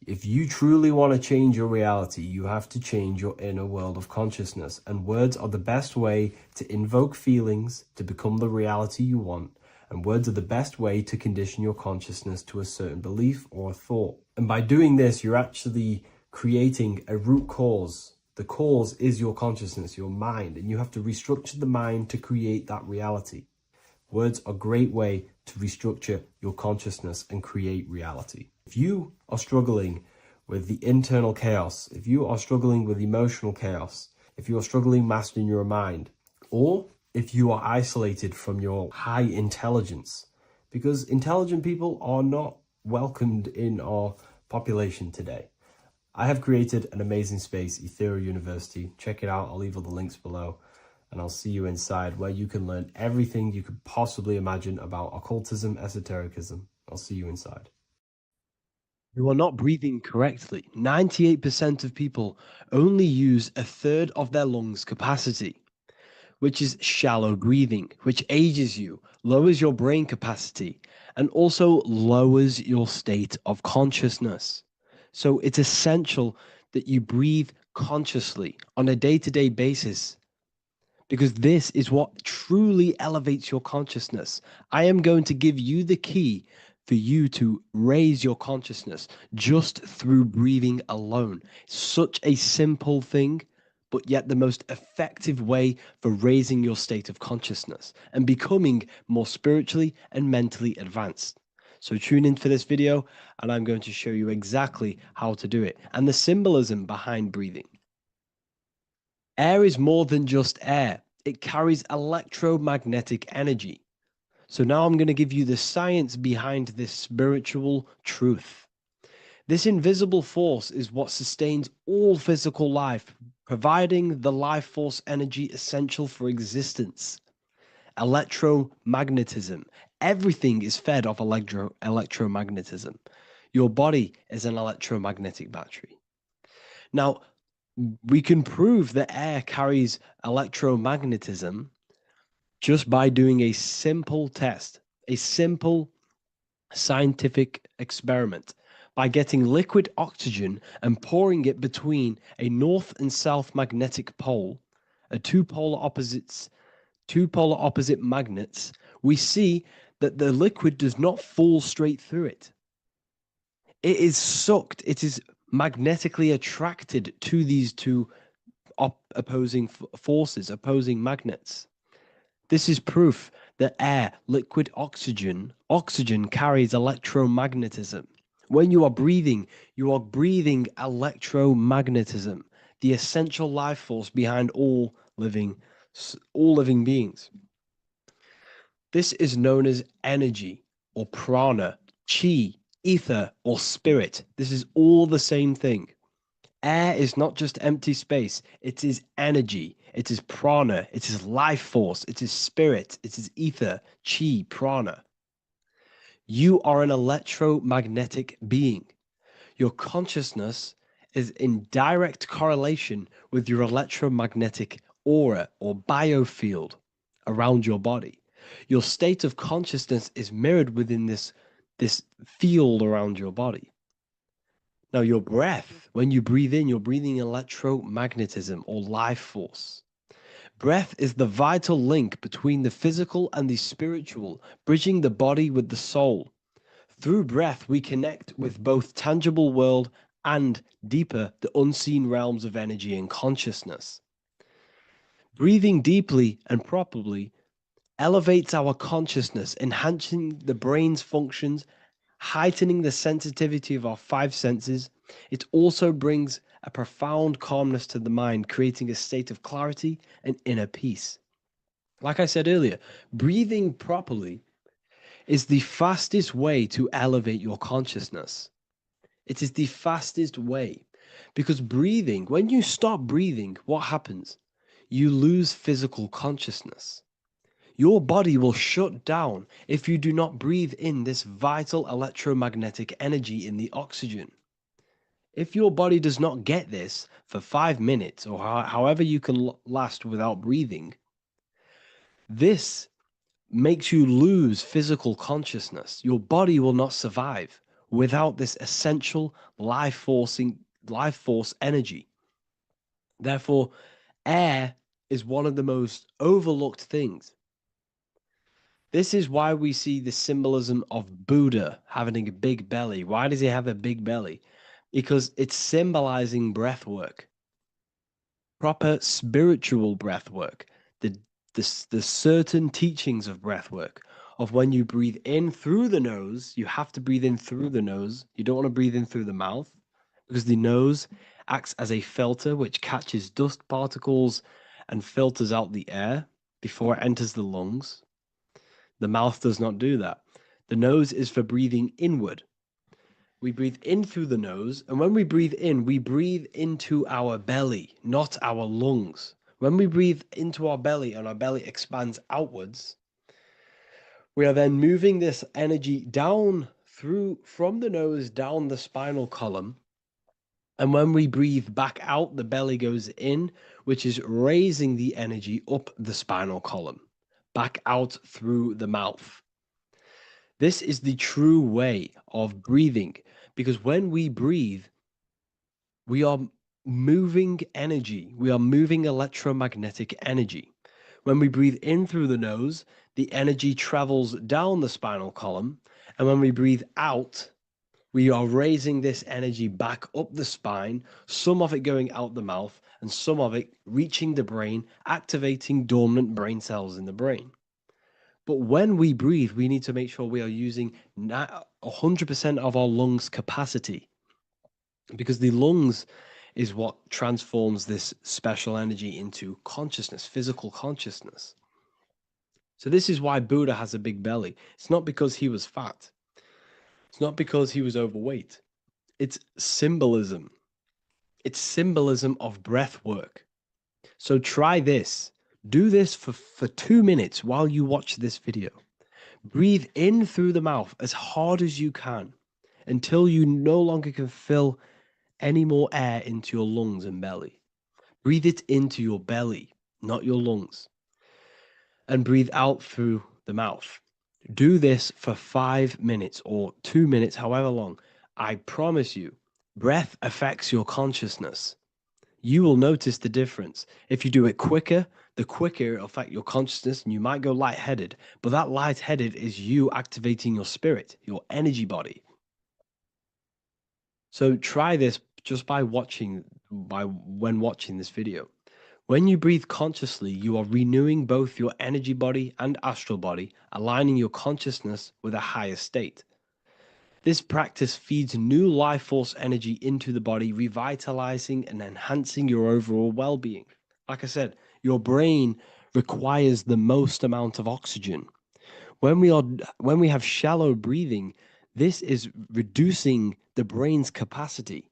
if you truly want to change your reality, you have to change your inner world of consciousness. And words are the best way to invoke feelings to become the reality you want. And words are the best way to condition your consciousness to a certain belief or a thought. And by doing this, you're actually creating a root cause. The cause is your consciousness, your mind, and you have to restructure the mind to create that reality. Words are a great way to restructure your consciousness and create reality. If you are struggling with the internal chaos, if you are struggling with emotional chaos, if you are struggling mastering your mind, or if you are isolated from your high intelligence, because intelligent people are not welcomed in our population today. I have created an amazing space, Ethereal University. Check it out. I'll leave all the links below. And I'll see you inside, where you can learn everything you could possibly imagine about occultism, esotericism. I'll see you inside. You are not breathing correctly. 98% of people only use a third of their lungs capacity, which is shallow breathing, which ages you, lowers your brain capacity, and also lowers your state of consciousness. So it's essential that you breathe consciously on a day-to-day basis, because this is what truly elevates your consciousness. I am going to give you the key for you to raise your consciousness just through breathing alone. Such a simple thing, but yet the most effective way for raising your state of consciousness and becoming more spiritually and mentally advanced. So tune in for this video, and I'm going to show you exactly how to do it and the symbolism behind breathing. Air is more than just air. It carries electromagnetic energy. So now I'm going to give you the science behind this spiritual truth. This invisible force is what sustains all physical life, providing the life force energy essential for existence. Electromagnetism. Everything is fed off electromagnetism. Your body is an electromagnetic battery. Now, we can prove that air carries electromagnetism just by doing a simple test, a simple scientific experiment, by getting liquid oxygen and pouring it between a north and south magnetic pole, two polar opposite magnets. We see that the liquid does not fall straight through it. It is sucked, it is magnetically attracted to these two opposing forces, opposing magnets. This is proof that air, liquid oxygen carries electromagnetism. When you are breathing electromagnetism, the essential life force behind all living beings. This is known as energy or prana, chi, ether, or spirit. This is all the same thing. Air is not just empty space. It is energy. It is prana. It is life force. It is spirit. It is ether, chi, prana. You are an electromagnetic being. Your consciousness is in direct correlation with your electromagnetic aura or biofield around your body. Your state of consciousness is mirrored within this field around your body. Now, your breath, when you breathe in, you're breathing electromagnetism or life force. Breath is the vital link between the physical and the spiritual, bridging the body with the soul. Through breath, we connect with both tangible world and deeper, the unseen realms of energy and consciousness. Breathing deeply and properly elevates our consciousness, enhancing the brain's functions, heightening the sensitivity of our five senses. It also brings a profound calmness to the mind, creating a state of clarity and inner peace. Like I said earlier, breathing properly is the fastest way to elevate your consciousness. It is the fastest way, because breathing, when you stop breathing, what happens? You lose physical consciousness. Your body will shut down if you do not breathe in this vital electromagnetic energy in the oxygen. If your body does not get this for 5 minutes or however you can last without breathing, this makes you lose physical consciousness. Your body will not survive without this essential life force energy. Therefore, air is one of the most overlooked things. This is why we see the symbolism of Buddha having a big belly. Why does he have a big belly? Because it's symbolizing breath work, proper spiritual breath work, the certain teachings of breath work, of when you breathe in through the nose, you have to breathe in through the nose. You don't want to breathe in through the mouth because the nose acts as a filter which catches dust particles and filters out the air before it enters the lungs. The mouth does not do that. The nose is for breathing inward. We breathe in through the nose, and when we breathe in, we breathe into our belly, not our lungs. When we breathe into our belly and our belly expands outwards, we are then moving this energy down from the nose down the spinal column. And when we breathe back out, the belly goes in, which is raising the energy up the spinal column, back out through the mouth. This is the true way of breathing, because when we breathe, we are moving energy. We are moving electromagnetic energy. When we breathe in through the nose, the energy travels down the spinal column. And when we breathe out, we are raising this energy back up the spine, some of it going out the mouth, and some of it reaching the brain, activating dormant brain cells in the brain. But when we breathe, we need to make sure we are using 100% of our lungs' capacity, because the lungs is what transforms this special energy into consciousness, physical consciousness. So this is why Buddha has a big belly. It's not because he was fat. It's not because he was overweight. It's symbolism. It's symbolism of breath work. So try this. Do this for 2 minutes while you watch this video. Breathe in through the mouth as hard as you can until you no longer can fill any more air into your lungs and belly. Breathe it into your belly, not your lungs. And breathe out through the mouth. Do this for 5 minutes or 2 minutes, however long. I promise you, breath affects your consciousness. You will notice the difference. If you do it quicker, the quicker it'll affect your consciousness and you might go lightheaded. But that lightheaded is you activating your spirit, your energy body. So try this just when watching this video. When you breathe consciously, you are renewing both your energy body and astral body, aligning your consciousness with a higher state. This practice feeds new life force energy into the body, revitalizing and enhancing your overall well-being. Like I said, your brain requires the most amount of oxygen. When we have shallow breathing, this is reducing the brain's capacity.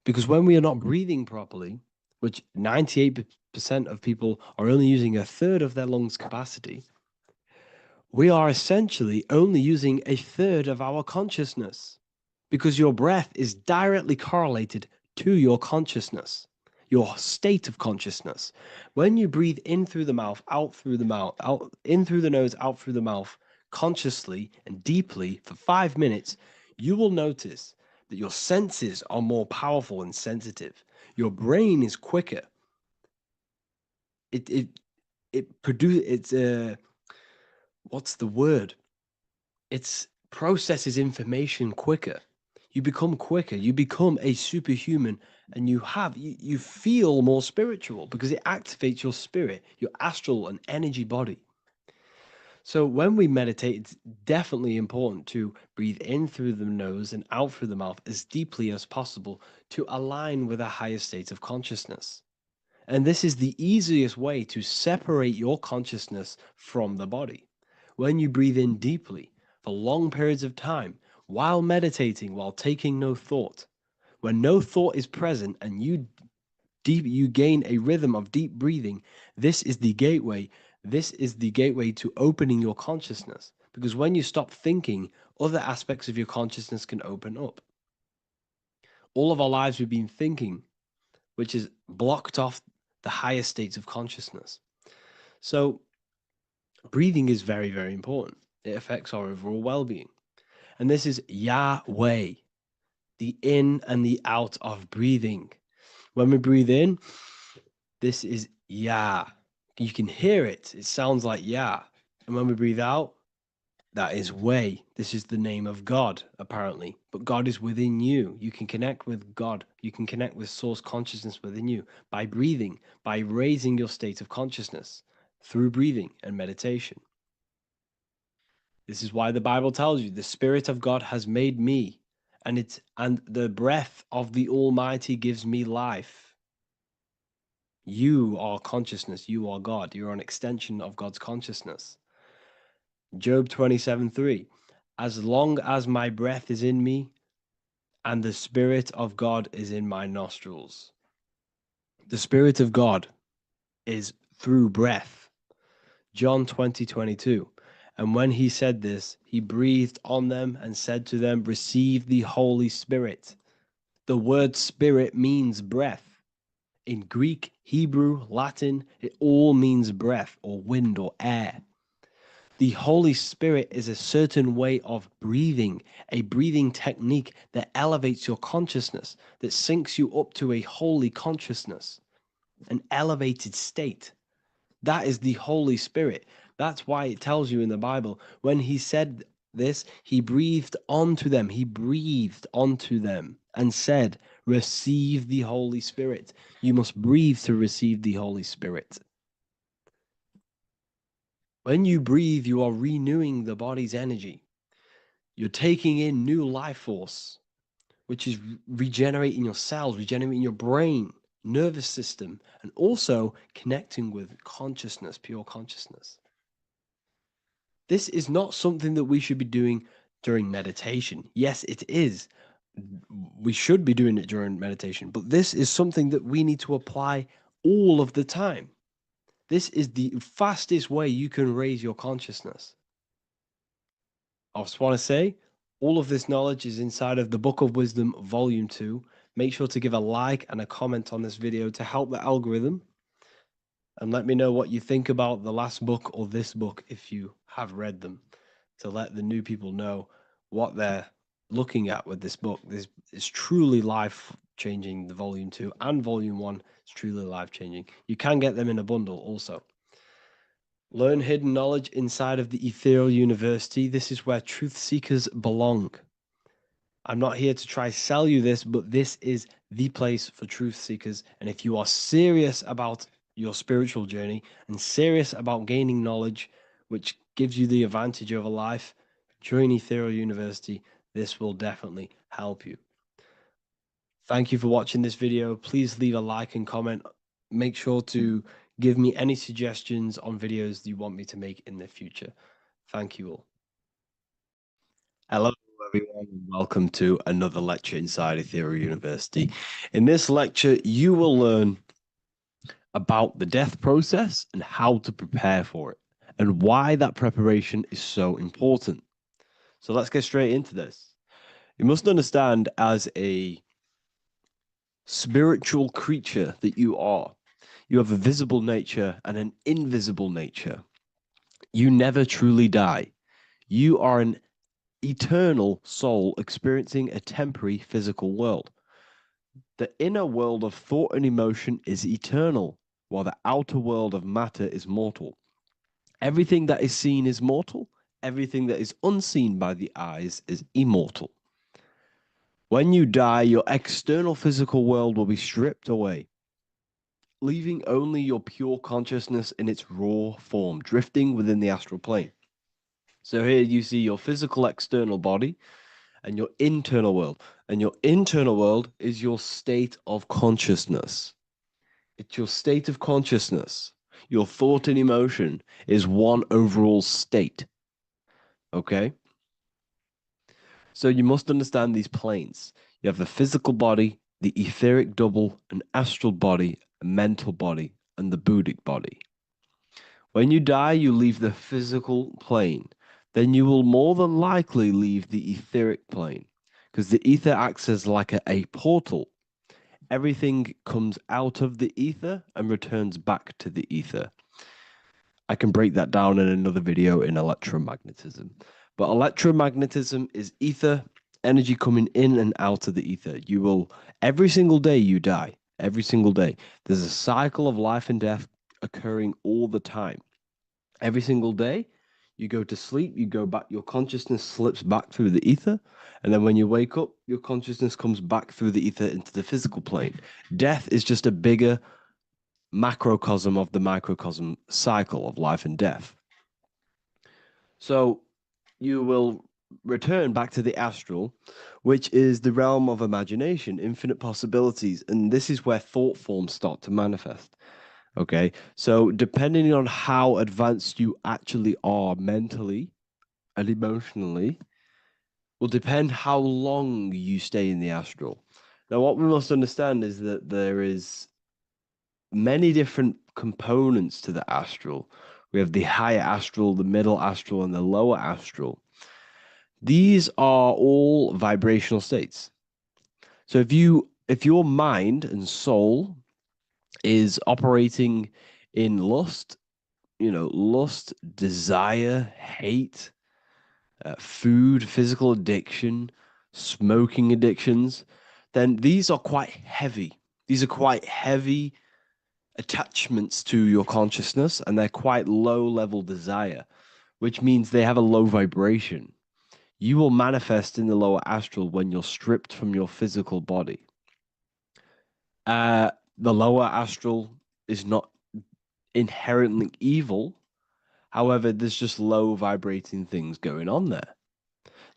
Because when we are not breathing properly, which 98% of people are only using a third of their lungs capacity, we are essentially only using a third of our consciousness, because your breath is directly correlated to your consciousness, your state of consciousness. When you breathe in through the mouth, out through the mouth, out in through the nose, out through the mouth, consciously and deeply for 5 minutes, you will notice that your senses are more powerful and sensitive. Your brain is quicker. What's the word? It processes information quicker. You become quicker. You become a superhuman, and you feel more spiritual because it activates your spirit, your astral and energy body. So when we meditate, it's definitely important to breathe in through the nose and out through the mouth as deeply as possible to align with a higher state of consciousness. And this is the easiest way to separate your consciousness from the body. When you breathe in deeply for long periods of time, while meditating, while taking no thought, when no thought is present and you gain a rhythm of deep breathing, this is the gateway This is the gateway to opening your consciousness, because when you stop thinking, other aspects of your consciousness can open up. All of our lives we've been thinking, which has blocked off the higher states of consciousness. So breathing is very, very important. It affects our overall well-being. And this is Yahweh, the in and the out of breathing. When we breathe in, this is Yah. You can hear it. It sounds like Yah. And when we breathe out, that is Way. This is the name of God, apparently. But God is within you. You can connect with God. You can connect with source consciousness within you by breathing, by raising your state of consciousness through breathing and meditation. This is why the Bible tells you the Spirit of God has made me, and the breath of the Almighty gives me life. You are consciousness. You are God. You're an extension of God's consciousness. Job 27:3. As long as my breath is in me and the Spirit of God is in my nostrils. The Spirit of God is through breath. John 20:22. And when he said this, he breathed on them and said to them, receive the Holy Spirit. The word spirit means breath. In Greek, Hebrew, Latin, it all means breath or wind or air. The Holy Spirit is a certain way of breathing, a breathing technique that elevates your consciousness, that syncs you up to a holy consciousness, an elevated state. That is the Holy Spirit. That's why it tells you in the Bible, when he said this, he breathed onto them. He breathed onto them and said, receive the Holy Spirit. You must breathe to receive the Holy Spirit. When you breathe, you are renewing the body's energy. You're taking in new life force, which is regenerating your cells, regenerating your brain, nervous system, and also connecting with consciousness, pure consciousness. This is not something that we should be doing during meditation. Yes, it is. We should be doing it during meditation, but this is something that we need to apply all of the time. This is the fastest way you can raise your consciousness. I just want to say, all of this knowledge is inside of the Book of Wisdom, Volume 2. Make sure to give a like and a comment on this video to help the algorithm. And let me know what you think about the last book or this book if you have read them, to let the new people know what they're looking at with this book. This is truly life-changing, the Volume 2 and Volume 1 is truly life-changing. You can get them in a bundle also. Learn hidden knowledge inside of the Ethereal University. This is where truth seekers belong. I'm not here to try sell you this, but this is the place for truth seekers. And if you are serious about your spiritual journey and serious about gaining knowledge, which gives you the advantage over life, join Ethereal University. This will definitely help you. Thank you for watching this video. Please leave a like and comment. Make sure to give me any suggestions on videos you want me to make in the future. Thank you all. Hello, everyone, and welcome to another lecture inside Ethereal University. In this lecture, you will learn about the death process and how to prepare for it, and why that preparation is so important. So let's get straight into this. You must understand, as a spiritual creature that you are, you have a visible nature and an invisible nature. You never truly die. You are an eternal soul experiencing a temporary physical world. The inner world of thought and emotion is eternal, while the outer world of matter is mortal. Everything that is seen is mortal. Everything that is unseen by the eyes is immortal. When you die, your external physical world will be stripped away, leaving only your pure consciousness in its raw form, drifting within the astral plane. So here you see your physical external body and your internal world. And your internal world is your state of consciousness. It's your state of consciousness. Your thought and emotion is one overall state. Okay? So you must understand these planes. You have the physical body, the etheric double, an astral body, a mental body, and the Buddhic body. When you die, you leave the physical plane. Then you will more than likely leave the etheric plane because the ether acts as like a portal. Everything comes out of the ether and returns back to the ether. I can break that down in another video in electromagnetism. But electromagnetism is ether, energy coming in and out of the ether. You will, every single day you die, every single day. There's a cycle of life and death occurring all the time. Every single day, you go to sleep, you go back, your consciousness slips back through the ether. And then when you wake up, your consciousness comes back through the ether into the physical plane. Death is just a bigger macrocosm of the microcosm cycle of life and death. So you will return back to the astral, which is the realm of imagination, infinite possibilities. And this is where thought forms start to manifest. Okay. So depending on how advanced you actually are mentally and emotionally, will depend how long you stay in the astral. Now, what we must understand is that there is many different components to the astral. We have the higher astral, the middle astral, and the lower astral. These are all vibrational states. So if your mind and soul is operating in lust, lust, desire, hate, food, physical addiction, smoking addictions, then these are quite heavy. These are quite heavy attachments to your consciousness, and they're quite low level desire, which means they have a low vibration. You will manifest in the lower astral when you're stripped from your physical body. The lower astral is not inherently evil. However, there's just low vibrating things going on there.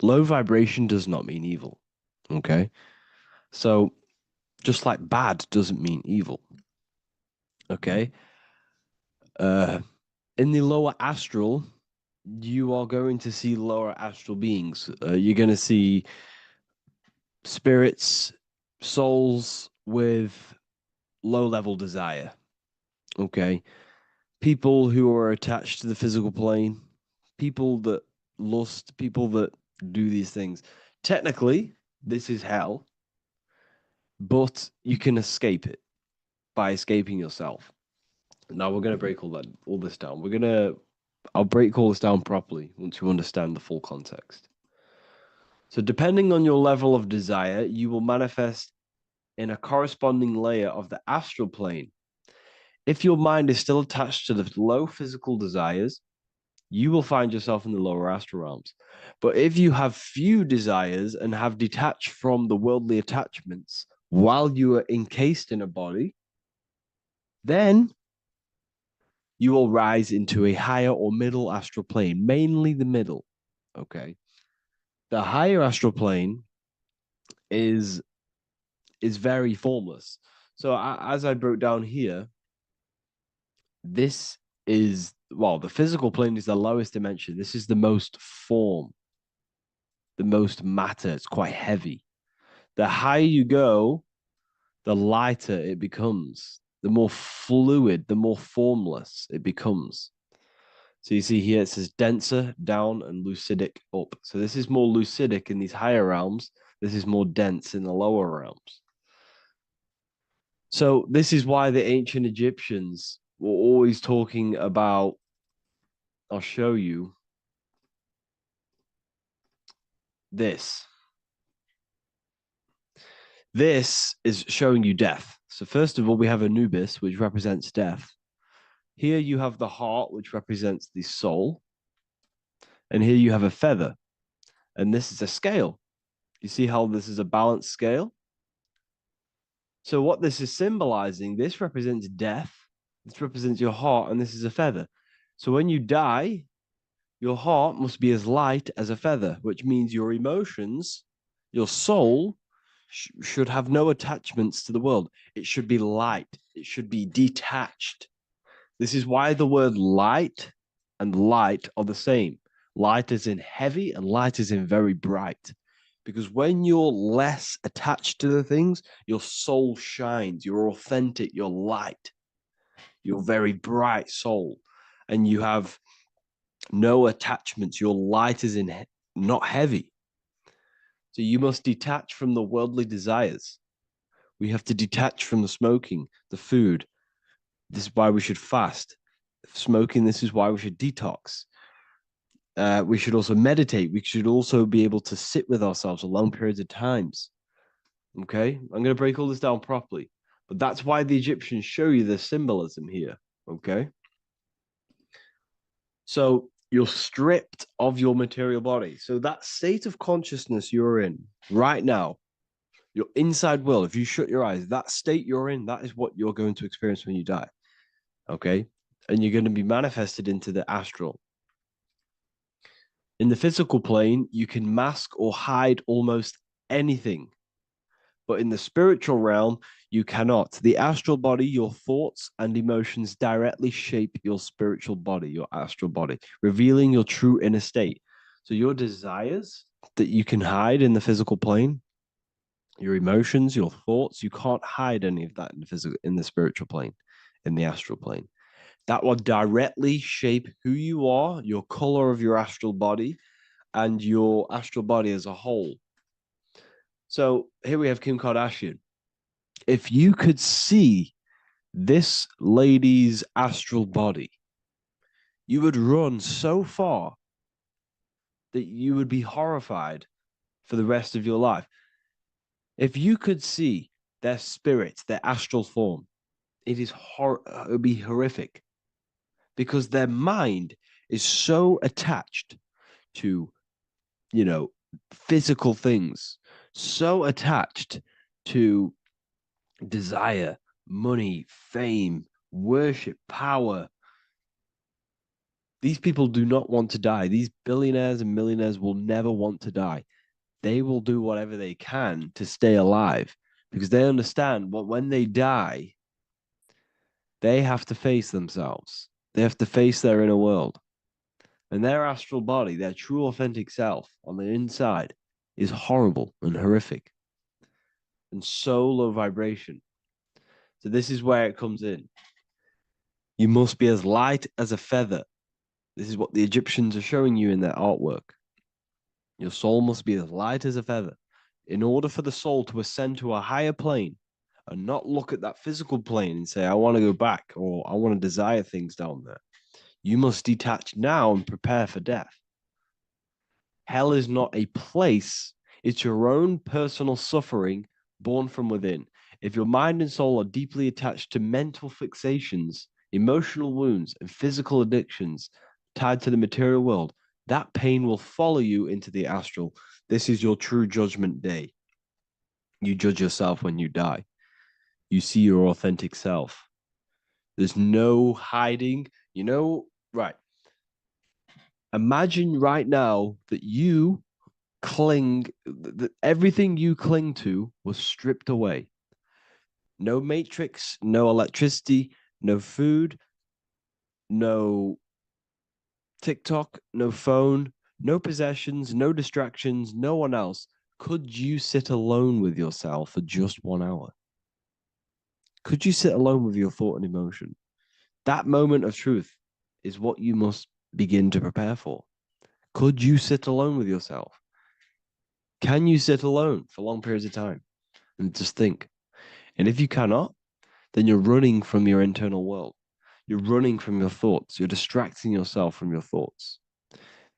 Low vibration does not mean evil. Okay. So just like bad doesn't mean evil. Okay. In the lower astral, you are going to see lower astral beings. You're going to see spirits, souls with low level desire. Okay. People who are attached to the physical plane, people that lust, people that do these things. Technically, this is hell, but you can escape it by escaping yourself. Now we're gonna break all this down. I'll break all this down properly once you understand the full context. So depending on your level of desire, you will manifest in a corresponding layer of the astral plane. If your mind is still attached to the low physical desires, you will find yourself in the lower astral realms. But if you have few desires and have detached from the worldly attachments while you are encased in a body, then you will rise into a higher or middle astral plane, mainly the middle. Okay. The higher astral plane is very formless. So as I broke down here, this is, well, the physical plane is the lowest dimension. This is the most form, the most matter. It's quite heavy. The higher you go, the lighter it becomes, the more fluid, the more formless it becomes. So you see here it says denser down and lucidic up. So this is more lucidic in these higher realms. This is more dense in the lower realms. So this is why the ancient Egyptians were always talking about, I'll show you this. This is showing you death. So first of all, we have Anubis, which represents death. Here you have the heart, which represents the soul. And here you have a feather. And this is a scale. You see how this is a balanced scale? So what this is symbolizing, this represents death. This represents your heart, and this is a feather. So when you die, your heart must be as light as a feather, which means your emotions, your soul, should have no attachments to the world. It should be light. It should be detached. This is why the word light and light are the same. Light is in heavy and light is in very bright. Because when you're less attached to the things, your soul shines. You're authentic. You're light. You're very bright soul. and you have no attachments. Your light is not heavy. So you must detach from the worldly desires. We have to detach from the smoking, the food. This is why we should fast. Smoking, this is why we should detox. We should also meditate. We should also be able to sit with ourselves for long periods of times. Okay, I'm going to break all this down properly. But that's why the Egyptians show you the symbolism here. Okay. So you're stripped of your material body. So that state of consciousness you're in right now, your inside world, if you shut your eyes, that state you're in, that is what you're going to experience when you die. Okay. And you're going to be manifested into the astral. In the physical plane, you can mask or hide almost anything. But in the spiritual realm, you cannot. The astral body, your thoughts and emotions directly shape your spiritual body, your astral body, revealing your true inner state. So your desires that you can hide in the physical plane, your emotions, your thoughts, you can't hide any of that in the spiritual plane, in the astral plane. That will directly shape who you are, your color of your astral body, and your astral body as a whole. So here we have Kim Kardashian. If you could see this lady's astral body, you would run so far that you would be horrified for the rest of your life. If you could see their spirit, their astral form, it would be horrific because their mind is so attached to, physical things, so attached to desire, money, fame, worship, power. These people do not want to die. These billionaires and millionaires will never want to die. They will do whatever they can to stay alive because they understand when they die, they have to face themselves. They have to face their inner world. And their astral body, their true authentic self on the inside, is horrible and horrific and so low vibration. So this is where it comes in. You must be as light as a feather. This is what the Egyptians are showing you in their artwork. Your soul must be as light as a feather. In order for the soul to ascend to a higher plane and not look at that physical plane and say, I want to go back or I want to desire things down there, you must detach now and prepare for death. Hell is not a place, it's your own personal suffering born from within. If your mind and soul are deeply attached to mental fixations, emotional wounds, and physical addictions tied to the material world, that pain will follow you into the astral. This is your true judgment day. You judge yourself when you die. You see your authentic self. There's no hiding. Right. Imagine right now that you that everything you cling to was stripped away. No matrix, no electricity, no food, no TikTok, no phone, no possessions, no distractions, no one else. Could you sit alone with yourself for just 1 hour? Could you sit alone with your thought and emotion? That moment of truth is what you must begin to prepare for. Could you sit alone with yourself? Can you sit alone for long periods of time and just think? And if you cannot, then you're running from your internal world. You're running from your thoughts. You're distracting yourself from your thoughts.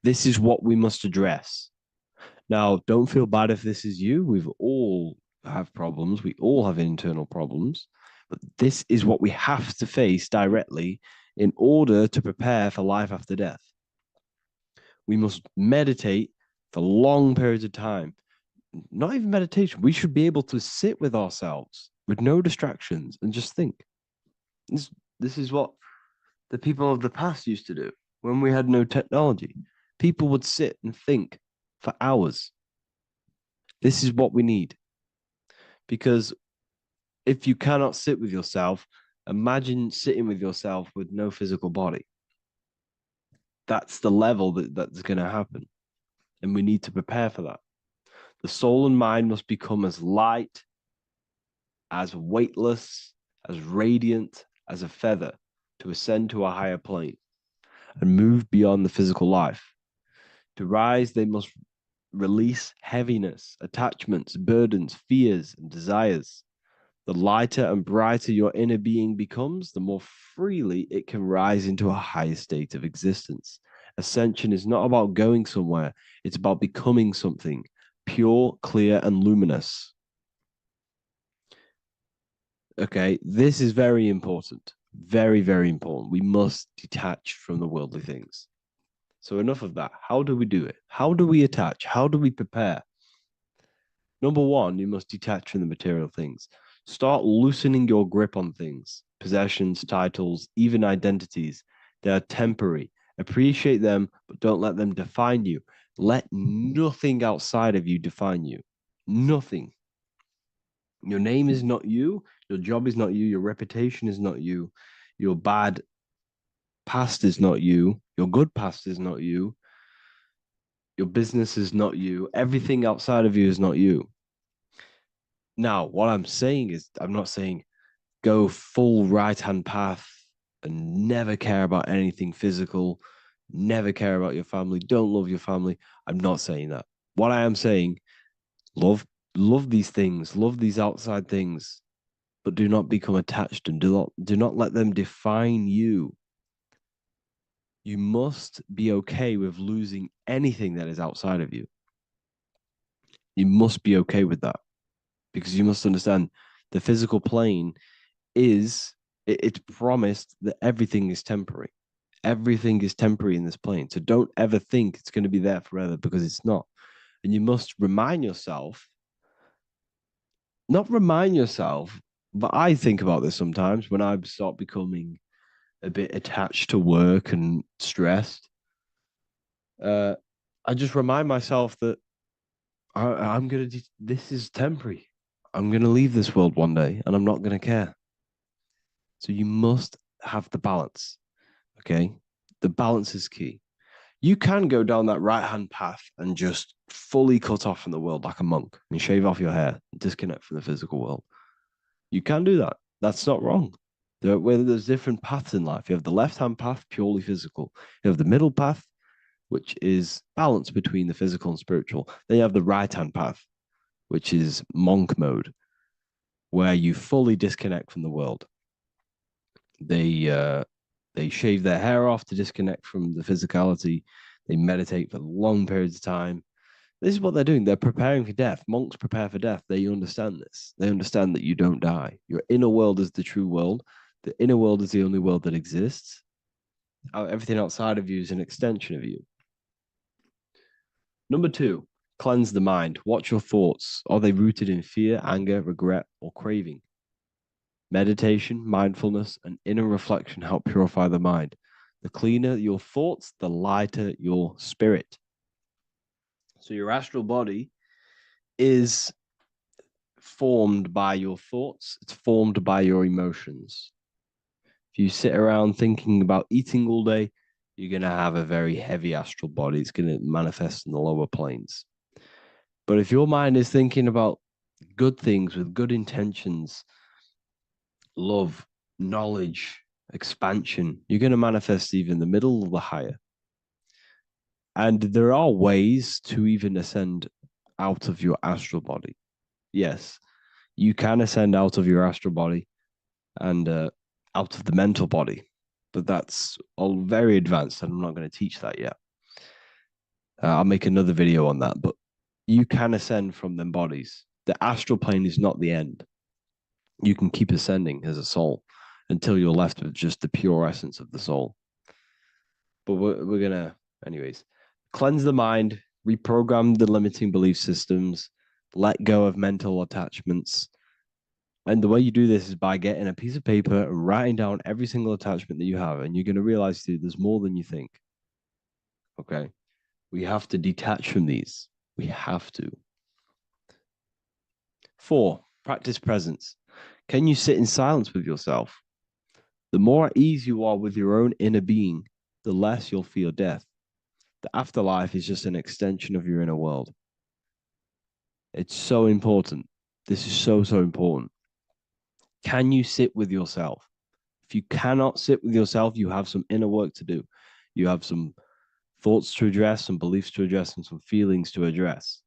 This is what we must address. Now, don't feel bad if this is you. We've all have problems. We all have internal problems. But this is what we have to face directly in order to prepare for life after death. We must meditate for long periods of time. Not even meditation. We should be able to sit with ourselves with no distractions and just think. This is what the people of the past used to do when we had no technology. People would sit and think for hours. This is what we need. Because if you cannot sit with yourself, imagine sitting with yourself with no physical body. That's the level that's going to happen. And we need to prepare for that. The soul and mind must become as light, as weightless, as radiant as a feather to ascend to a higher plane. and move beyond the physical life. To rise, they must release heaviness, attachments, burdens, fears, and desires. The lighter and brighter your inner being becomes, the more freely it can rise into a higher state of existence. Ascension is not about going somewhere, it's about becoming something pure, clear, and luminous. Okay, this is very important. Very, very important. We must detach from the worldly things. So, enough of that. How do we do it? How do we attach? How do we prepare? Number one, you must detach from the material things. Start loosening your grip on things, possessions, titles, even identities. They are temporary. Appreciate them, but don't let them define you. Let nothing outside of you define you. Nothing. Your name is not you. Your job is not you. Your reputation is not you. Your bad past is not you. Your good past is not you. Your business is not you. Everything outside of you is not you. Now, what I'm saying is, I'm not saying go full right hand path and never care about anything physical, never care about your family, don't love your family. I'm not saying that. What I am saying, love these things, love these outside things, but do not become attached and do not let them define you. You must be okay with losing anything that is outside of you. You must be okay with that, because you must understand the physical plane is, it's promised that everything is temporary. Everything is temporary in this plane. So don't ever think it's going to be there forever, because it's not. And you must remind yourself, not remind yourself, but I think about this sometimes when I start becoming a bit attached to work and stressed. I just remind myself that I'm going to, this is temporary. I'm going to leave this world one day and I'm not going to care. So you must have the balance. Okay. The balance is key. You can go down that right hand path and just fully cut off from the world like a monk and shave off your hair, disconnect from the physical world. You can do that. That's not wrong. There's different paths in life. You have the left hand path, purely physical. You have the middle path, which is balance between the physical and spiritual. Then you have the right hand path, which is monk mode, where you fully disconnect from the world. They shave their hair off to disconnect from the physicality. They meditate for long periods of time. This is what they're doing. They're preparing for death. Monks prepare for death. They understand this. They understand that you don't die. Your inner world is the true world. The inner world is the only world that exists. Everything outside of you is an extension of you. Number two, cleanse the mind. Watch your thoughts. Are they rooted in fear, anger, regret, or craving? Meditation, mindfulness, and inner reflection help purify the mind. The cleaner your thoughts, the lighter your spirit. So your astral body is formed by your thoughts. It's formed by your emotions. If you sit around thinking about eating all day, you're going to have a very heavy astral body. It's going to manifest in the lower planes. But if your mind is thinking about good things with good intentions, love, knowledge, expansion, you're going to manifest even the middle or the higher. And there are ways to even ascend out of your astral body. Yes, you can ascend out of your astral body and out of the mental body, but that's all very advanced, and I'm not going to teach that yet. I'll make another video on that, but you can ascend from them bodies. The astral plane is not the end. You can keep ascending as a soul until you're left with just the pure essence of the soul. But we're going to, anyways, cleanse the mind, reprogram the limiting belief systems, let go of mental attachments. And the way you do this is by getting a piece of paper and writing down every single attachment that you have. And you're going to realize, dude, there's more than you think. Okay. We have to detach from these. We have to. 4, practice presence. Can you sit in silence with yourself? The more at ease you are with your own inner being, the less you'll feel death. The afterlife is just an extension of your inner world. It's so important. This is so, so important. Can you sit with yourself? If you cannot sit with yourself, you have some inner work to do. You have some thoughts to address, some beliefs to address, and some feelings to address.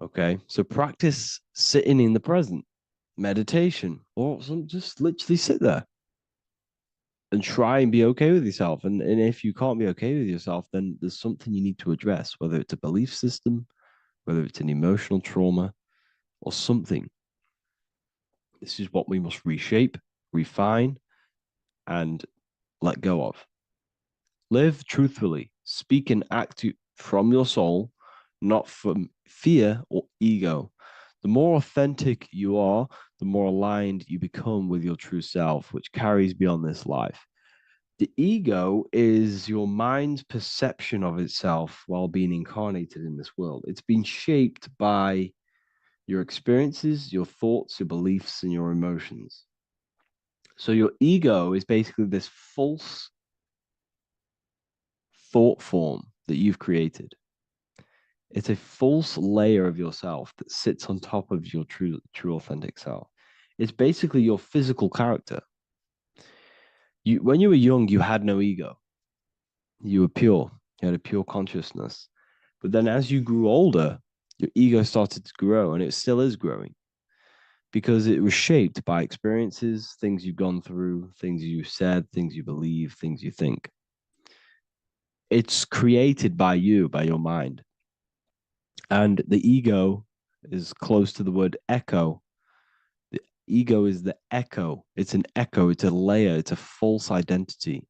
Okay, so practice sitting in the present, meditation, or just literally sit there and try and be okay with yourself. And if you can't be okay with yourself, then there's something you need to address, whether it's a belief system, whether it's an emotional trauma, or something. This is what we must reshape, refine, and let go of. Live truthfully, speak and act from your soul, not from fear or ego. The more authentic you are, the more aligned you become with your true self, which carries beyond this life. The ego is your mind's perception of itself while being incarnated in this world. It's been shaped by your experiences, your thoughts, your beliefs, and your emotions. So your ego is basically this false thought form that you've created. It's a false layer of yourself that sits on top of your true authentic self. It's basically your physical character. When you were young, you had no ego. You were pure. You had a pure consciousness. But then as you grew older, your ego started to grow, and it still is growing because it was shaped by experiences, things you've gone through, things you said, things you believe, things you think. It's created by you, by your mind. And the ego is close to the word echo. The ego is the echo. It's an echo. It's a layer. It's a false identity.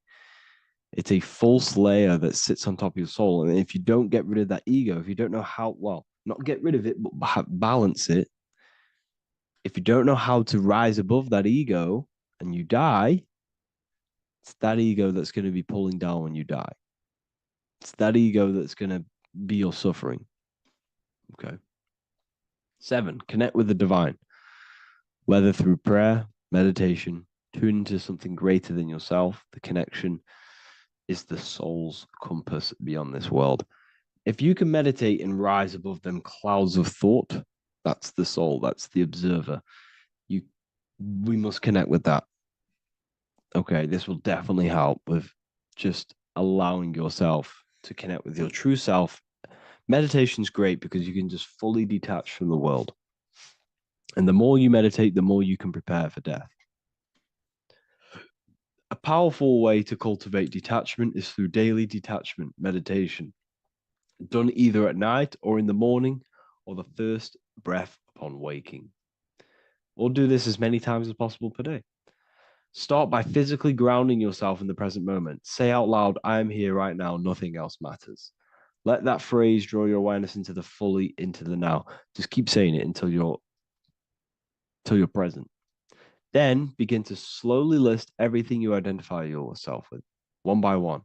It's a false layer that sits on top of your soul. And if you don't get rid of that ego, if you don't know how, well, not get rid of it, but balance it. If you don't know how to rise above that ego and you die, it's that ego that's going to be pulling down when you die. It's that ego that's going to be your suffering. Okay. 7, connect with the divine, whether through prayer, meditation, tune into something greater than yourself. The connection is the soul's compass beyond this world. If you can meditate and rise above them clouds of thought, that's the soul, that's the observer. We must connect with that. Okay, this will definitely help with just allowing yourself to connect with your true self. Meditation's great because you can just fully detach from the world. And the more you meditate, the more you can prepare for death. A powerful way to cultivate detachment is through daily detachment meditation, done either at night or in the morning or the first breath upon waking. Or do this as many times as possible per day. Start by physically grounding yourself in the present moment. Say out loud, I am here right now, nothing else matters. Let that phrase draw your awareness into the now. Just keep saying it until you're present. Then begin to slowly list everything you identify yourself with, one by one.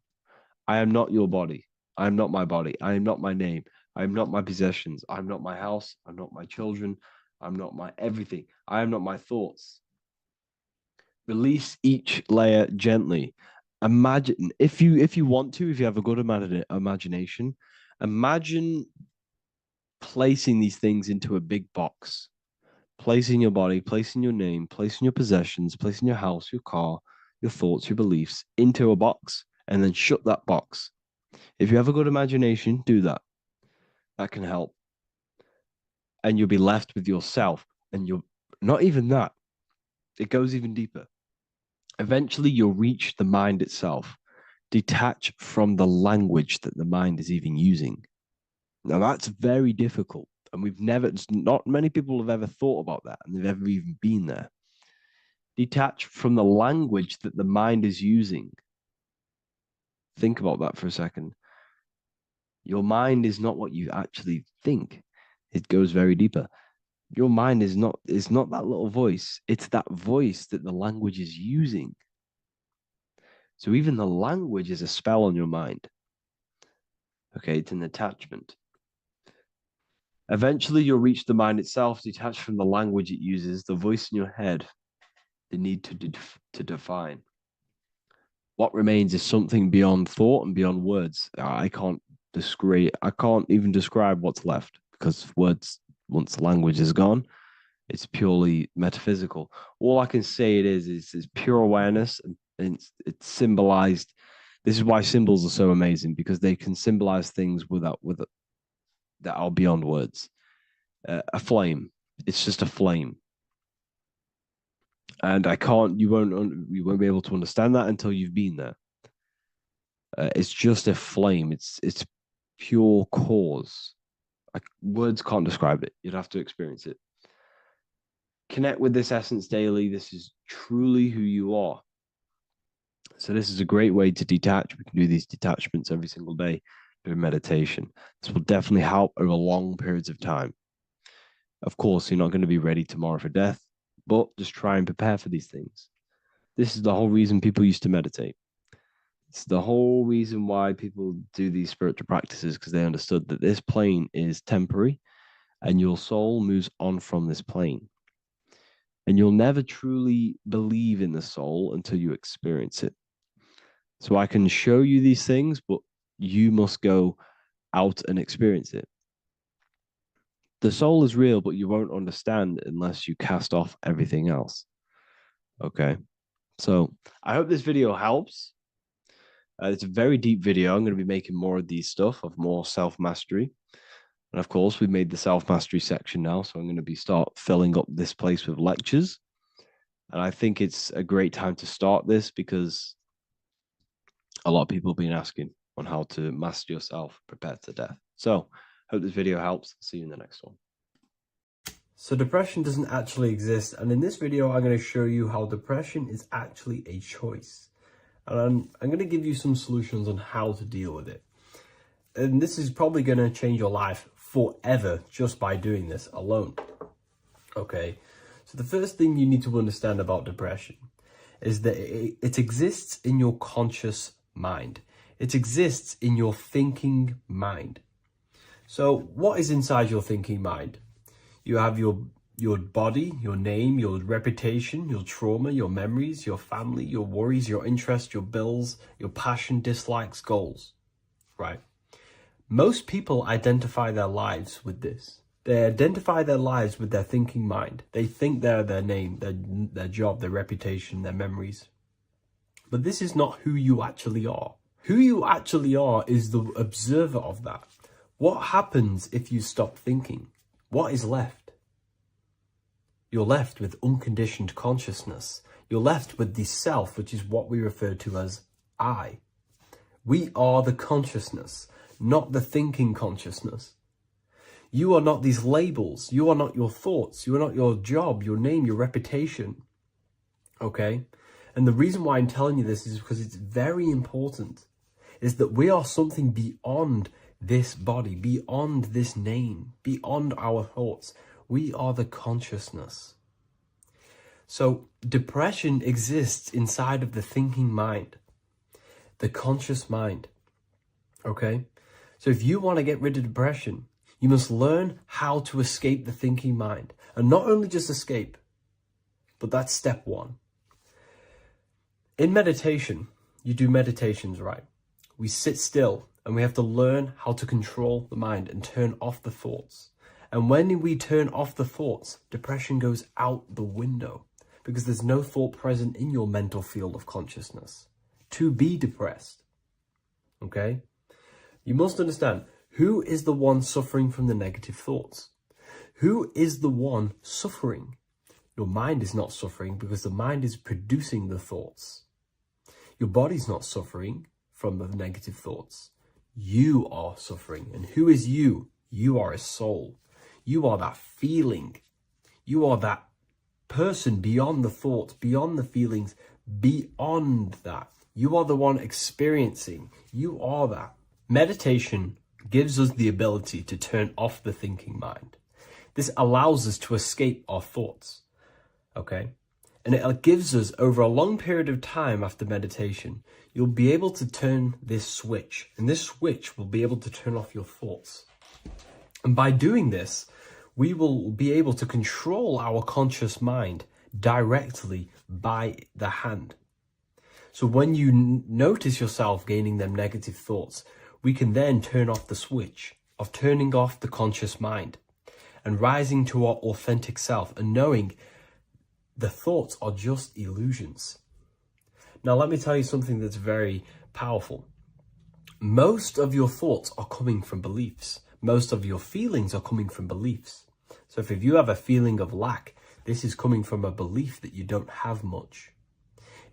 I am not your body. I am not my body. I am not my name. I am not my possessions. I'm not my house. I'm not my children. I'm not my everything. I am not my thoughts. Release each layer gently. Imagine, if you want to, if you have a good imagination, imagine placing these things into a big box. Placing your body, placing your name, placing your possessions, placing your house, your car, your thoughts, your beliefs into a box, and then shut that box. If you have a good imagination, do that. That can help. And you'll be left with yourself. And you're not even that. It goes even deeper. Eventually, you'll reach the mind itself. Detach from the language that the mind is even using. Now, that's very difficult. And not many people have ever thought about that, and they've ever even been there. Detach from the language that the mind is using. Think about that for a second. Your mind is not what you actually think. It goes very deeper. Your mind is not that little voice. It's that voice that the language is using. So even the language is a spell on your mind. Okay, it's an attachment. Eventually, you'll reach the mind itself, detached from the language it uses, the voice in your head, the need to define. What remains is something beyond thought and beyond words. I can't even describe what's left, because words, once the language is gone, it's purely metaphysical. All I can say it is pure awareness, and it's symbolized This is why symbols are so amazing, because they can symbolize things that are beyond words. A flame, it's just a flame, and you won't be able to understand that until you've been there. It's just a flame. It's pure cause. Words can't describe it. You'd have to experience it. Connect with this essence daily. This is truly who you are. So this is a great way to detach. We can do these detachments every single day during meditation. This will definitely help over long periods of time. Of course, you're not going to be ready tomorrow for death, but just try and prepare for these things. This is the whole reason people used to meditate. It's the whole reason why people do these spiritual practices, because they understood that this plane is temporary and your soul moves on from this plane. And you'll never truly believe in the soul until you experience it. So I can show you these things, but you must go out and experience it. The soul is real, but you won't understand unless you cast off everything else. Okay. So I hope this video helps. It's a very deep video. I'm going to be making more of these stuff, of more self-mastery. And of course, we've made the self-mastery section now. So I'm going to start filling up this place with lectures. And I think it's a great time to start this, because a lot of people have been asking on how to master yourself, prepare to death. So hope this video helps. See you in the next one. So depression doesn't actually exist. And in this video, I'm going to show you how depression is actually a choice. And I'm going to give you some solutions on how to deal with it. And this is probably going to change your life forever just by doing this alone. Okay. So the first thing you need to understand about depression is that it exists in your conscious mind. It exists in your thinking mind. So what is inside your thinking mind? You have your body, your name, your reputation, your trauma, your memories, your family, your worries, your interests, your bills, your passion, dislikes, goals, right? Most people identify their lives with this. They identify their lives with their thinking mind. They think they're their name, their job, their reputation, their memories. But this is not who you actually are. Who you actually are is the observer of that. What happens if you stop thinking? What is left? You're left with unconditioned consciousness. You're left with the self, which is what we refer to as I. We are the consciousness, not the thinking consciousness. You are not these labels. You are not your thoughts. You are not your job, your name, your reputation. Okay? And the reason why I'm telling you this is because it's very important, is that we are something beyond this body, beyond this name, beyond our thoughts. We are the consciousness. So depression exists inside of the thinking mind, the conscious mind. Okay? So if you want to get rid of depression, you must learn how to escape the thinking mind. And not only just escape, but that's step one. In meditation, you do meditations, right? We sit still and we have to learn how to control the mind and turn off the thoughts. And when we turn off the thoughts, depression goes out the window, because there's no thought present in your mental field of consciousness to be depressed. Okay? You must understand, who is the one suffering from the negative thoughts? Who is the one suffering? Your mind is not suffering, because the mind is producing the thoughts. Your body's not suffering from the negative thoughts. You are suffering. And who is you? You are a soul. You are that feeling. You are that person beyond the thoughts, beyond the feelings, beyond that. You are the one experiencing. You are that. Meditation gives us the ability to turn off the thinking mind. This allows us to escape our thoughts. Okay? And it gives us, over a long period of time after meditation, you'll be able to turn this switch. And this switch will be able to turn off your thoughts. And by doing this, we will be able to control our conscious mind directly by the hand. So when you notice yourself gaining them negative thoughts, we can then turn off the switch of turning off the conscious mind and rising to our authentic self and knowing the thoughts are just illusions. Now, let me tell you something that's very powerful. Most of your thoughts are coming from beliefs. Most of your feelings are coming from beliefs. So if you have a feeling of lack, this is coming from a belief that you don't have much.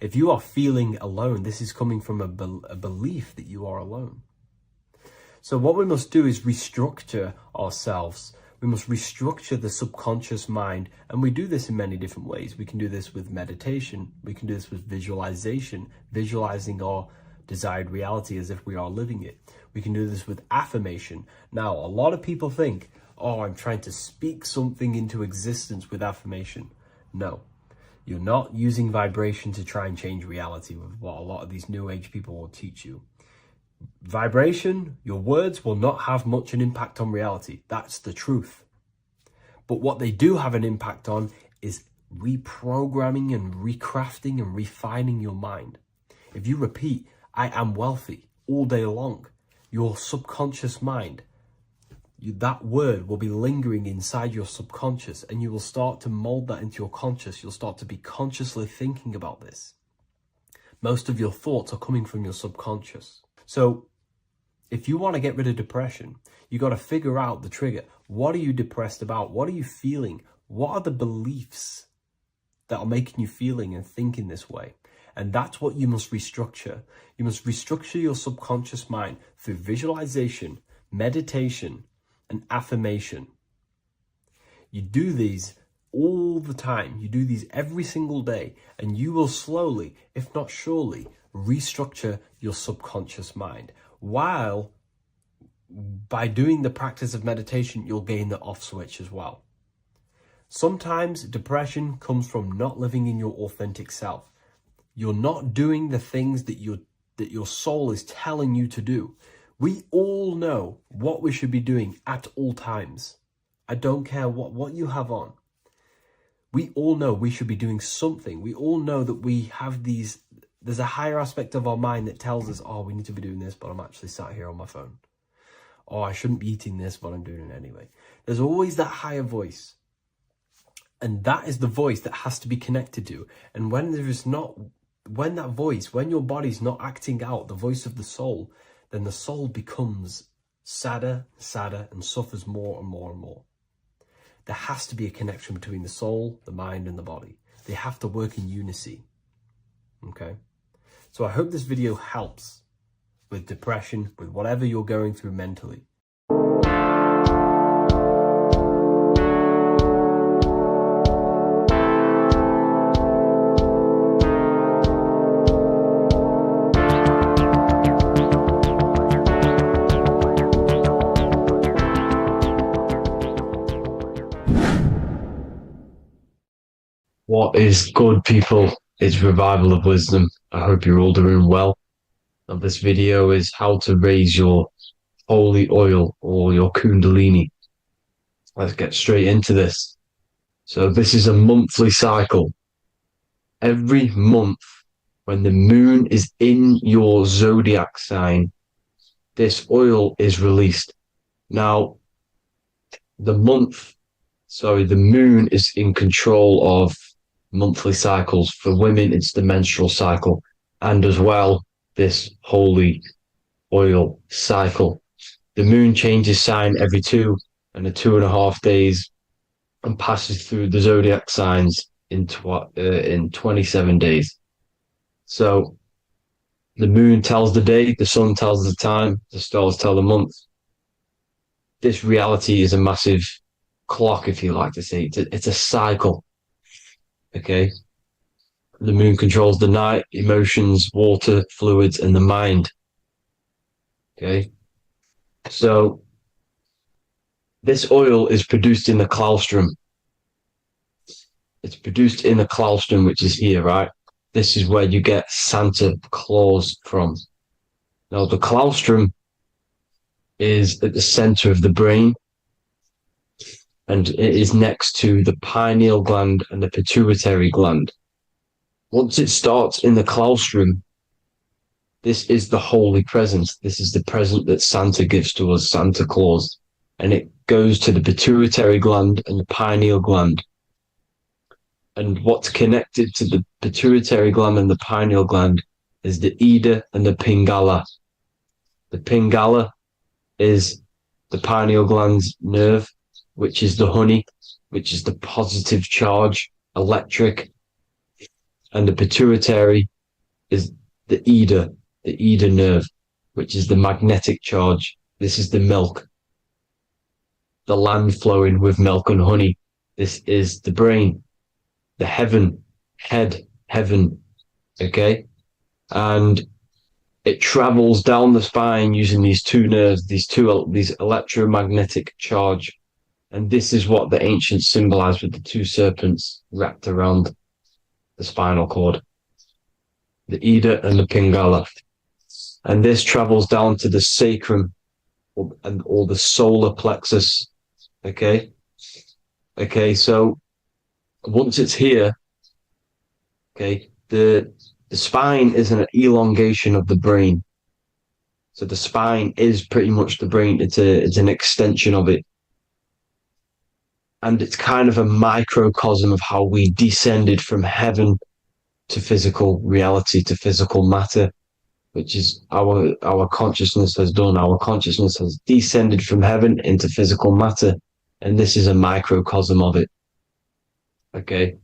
If you are feeling alone, this is coming from a belief that you are alone. So what we must do is restructure ourselves. We must restructure the subconscious mind, and we do this in many different ways. We can do this with meditation. We can do this with visualization, visualizing our desired reality as if we are living it. We can do this with affirmation. Now, a lot of people think, oh, I'm trying to speak something into existence with affirmation. No, you're not using vibration to try and change reality with what a lot of these new age people will teach you. Vibration, your words will not have much an impact on reality. That's the truth. But what they do have an impact on is reprogramming and recrafting and refining your mind. If you repeat, I am wealthy all day long, your subconscious mind, that word will be lingering inside your subconscious, and you will start to mold that into your conscious. You'll start to be consciously thinking about this. Most of your thoughts are coming from your subconscious. So if you want to get rid of depression, you got to figure out the trigger. What are you depressed about? What are you feeling? What are the beliefs that are making you feeling and thinking this way? And that's what you must restructure. You must restructure your subconscious mind through visualization, meditation, and affirmation. You do these all the time. You do these every single day, and you will slowly, if not surely, restructure your subconscious mind. While by doing the practice of meditation, you'll gain the off switch as well. Sometimes depression comes from not living in your authentic self. You're not doing the things that your soul is telling you to do. We all know what we should be doing at all times. I don't care what you have on. We all know we should be doing something. We all know that we have there's a higher aspect of our mind that tells us, oh, we need to be doing this, but I'm actually sat here on my phone. Oh, I shouldn't be eating this, but I'm doing it anyway. There's always that higher voice. And that is the voice that has to be connected to. And when your body's not acting out the voice of the soul, then the soul becomes sadder, and suffers more and more and more. There has to be a connection between the soul, the mind, and the body. They have to work in unison. Okay? So I hope this video helps with depression, with whatever you're going through mentally. What is good, people? It's Revival of Wisdom. I hope you're all doing well. Now, this video is how to raise your holy oil or your Kundalini. Let's get straight into this. So this is a monthly cycle. Every month, when the moon is in your zodiac sign, this oil is released. Now, the moon is in control of monthly cycles. For women, it's the menstrual cycle, and as well, this holy oil cycle. The moon changes sign every 2.5 days and passes through the zodiac signs in 27 days. So the moon tells the day, the sun tells the time, the stars tell the month. This reality is a massive clock, if you like to say. It's a cycle. Okay, the moon controls the night, emotions, water, fluids, and the mind. Okay, so this oil is produced in the claustrum. It's produced in the claustrum, which is here, right? This is where you get Santa Claus from. Now, the claustrum is at the center of the brain, and it is next to the pineal gland and the pituitary gland. Once it starts in the claustrum, this is the holy presence. This is the present that Santa gives to us, Santa Claus. And it goes to the pituitary gland and the pineal gland. And what's connected to the pituitary gland and the pineal gland is the Ida and the Pingala. The Pingala is the pineal gland's nerve, which is the honey, which is the positive charge, electric. And the pituitary is the Ida nerve, which is the magnetic charge. This is the milk, the land flowing with milk and honey. This is the brain, the heaven, heaven, okay? And it travels down the spine using these two nerves, these electromagnetic charge. And this is what the ancients symbolized with the two serpents wrapped around the spinal cord, the Ida and the Pingala. And this travels down to the sacrum or the solar plexus. Okay. So once it's here, okay, the spine is an elongation of the brain. So the spine is pretty much the brain. It's an extension of it. And it's kind of a microcosm of how we descended from heaven to physical reality, to physical matter, which is our consciousness has done. Our consciousness has descended from heaven into physical matter, and this is a microcosm of it. Okay.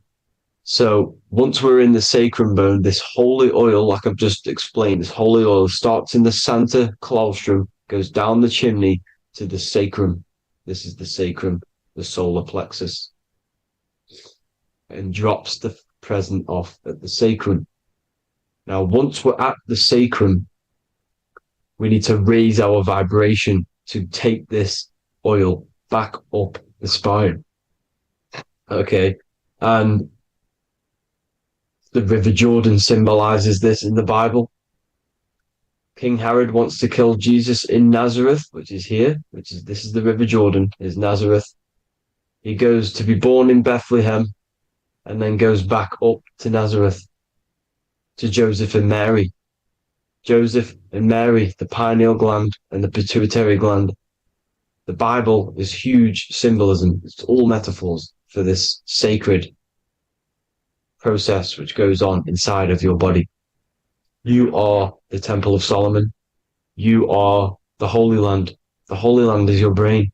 So once we're in the sacrum bone, this holy oil, like I've just explained, this holy oil starts in the center claustrum, goes down the chimney to the sacrum. This is the sacrum, the solar plexus, and drops the present off at the sacrum. Now, once we're at the sacrum, we need to raise our vibration to take this oil back up the spine. Okay. And the River Jordan symbolizes this in the Bible. King Herod wants to kill Jesus in Nazareth, which is here, this is the River Jordan, is Nazareth. He goes to be born in Bethlehem and then goes back up to Nazareth, to Joseph and Mary. Joseph and Mary, the pineal gland and the pituitary gland. The Bible is huge symbolism. It's all metaphors for this sacred process which goes on inside of your body. You are the Temple of Solomon. You are the Holy Land. The Holy Land is your brain.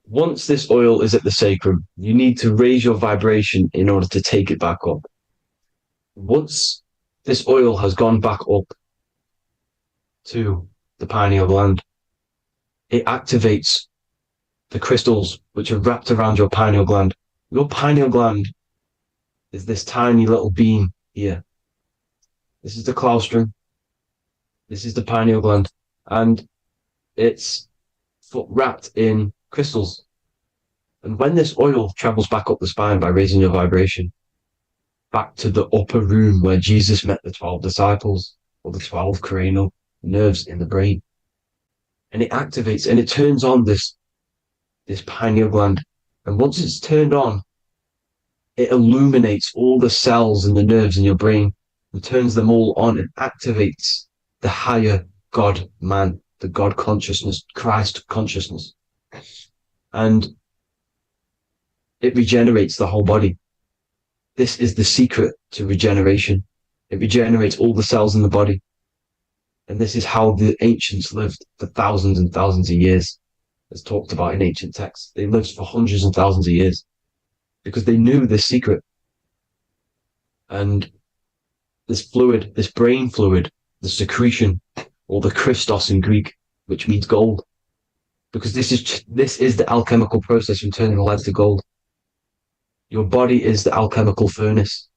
Once this oil is at the sacrum, you need to raise your vibration in order to take it back up. Once this oil has gone back up to the pineal gland, it activates the crystals which are wrapped around your pineal gland. Your pineal gland is this tiny little beam here. This is the claustrum. This is the pineal gland. And it's wrapped in crystals. And when this oil travels back up the spine by raising your vibration, back to the upper room where Jesus met the 12 disciples, or the 12 cranial nerves in the brain, and it activates and it turns on this pineal gland. And once it's turned on, it illuminates all the cells and the nerves in your brain and turns them all on and activates the higher God man, the God consciousness, Christ consciousness. And it regenerates the whole body. This is the secret to regeneration. It regenerates all the cells in the body. And this is how the ancients lived for thousands and thousands of years, as talked about in ancient texts. They lived for hundreds and thousands of years because they knew this secret. And this fluid, this brain fluid, the secretion, or the Christos in Greek, which means gold, because this is the alchemical process from turning lead to gold. Your body is the alchemical furnace.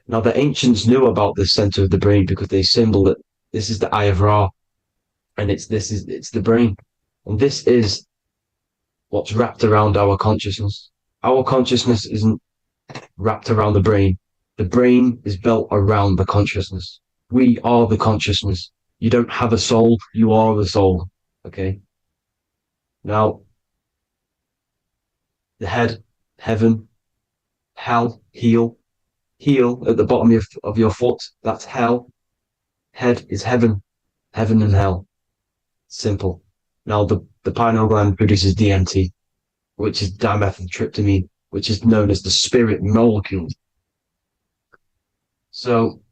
Now, the ancients knew about this center of the brain because they symboled it. This is the Eye of Ra, and it's the brain. And this is what's wrapped around our consciousness. Our consciousness isn't wrapped around the brain. The brain is built around the consciousness. We are the consciousness. You don't have a soul, you are the soul. Okay? Now, the head, heaven, hell, heel at the bottom of your foot, that's hell. Head is heaven and hell. Simple. Now, the pineal gland produces DMT, which is dimethyltryptamine, which is known as the spirit molecule. So,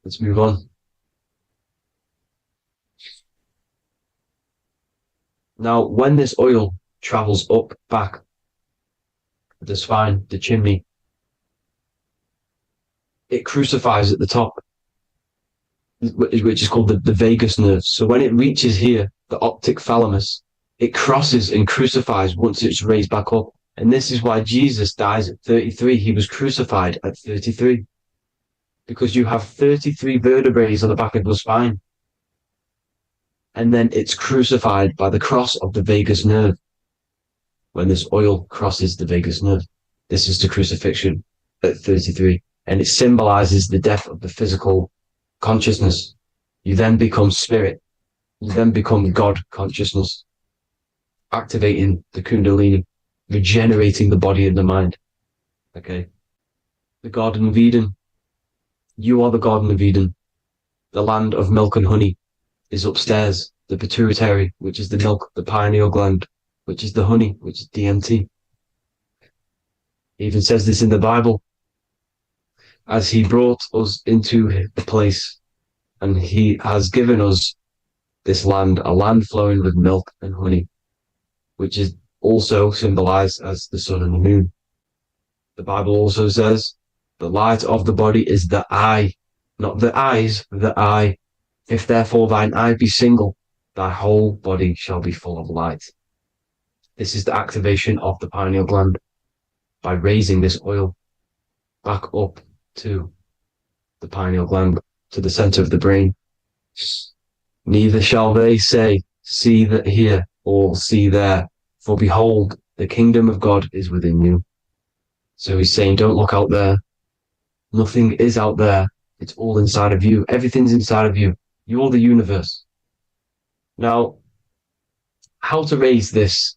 Let's move on. Now, when this oil travels up, back, the spine, the chimney, it crucifies at the top, which is called the vagus nerve. So when it reaches here, the optic thalamus, it crosses and crucifies once it's raised back up. And this is why Jesus dies at 33. He was crucified at 33. Because you have 33 vertebrae on the back of your spine. And then it's crucified by the cross of the vagus nerve. When this oil crosses the vagus nerve, this is the crucifixion at 33. And it symbolizes the death of the physical consciousness. You then become spirit. You then become God consciousness, activating the Kundalini, regenerating the body and the mind. Okay. The Garden of Eden. You are the Garden of Eden. The land of milk and honey is upstairs. The pituitary, which is the milk, the pineal gland, which is the honey, which is DMT. He even says this in the Bible. As he brought us into the place, and he has given us this land, a land flowing with milk and honey, which is also symbolized as the sun and the moon. The Bible also says, the light of the body is the eye, not the eyes, the eye. If therefore thine eye be single, thy whole body shall be full of light. This is the activation of the pineal gland by raising this oil back up to the pineal gland, to the center of the brain. Neither shall they say, see that here, or see there, for behold, the kingdom of God is within you. So he's saying, don't look out there. Nothing is out there. It's all inside of you. Everything's inside of you. You're the universe. Now, how to raise this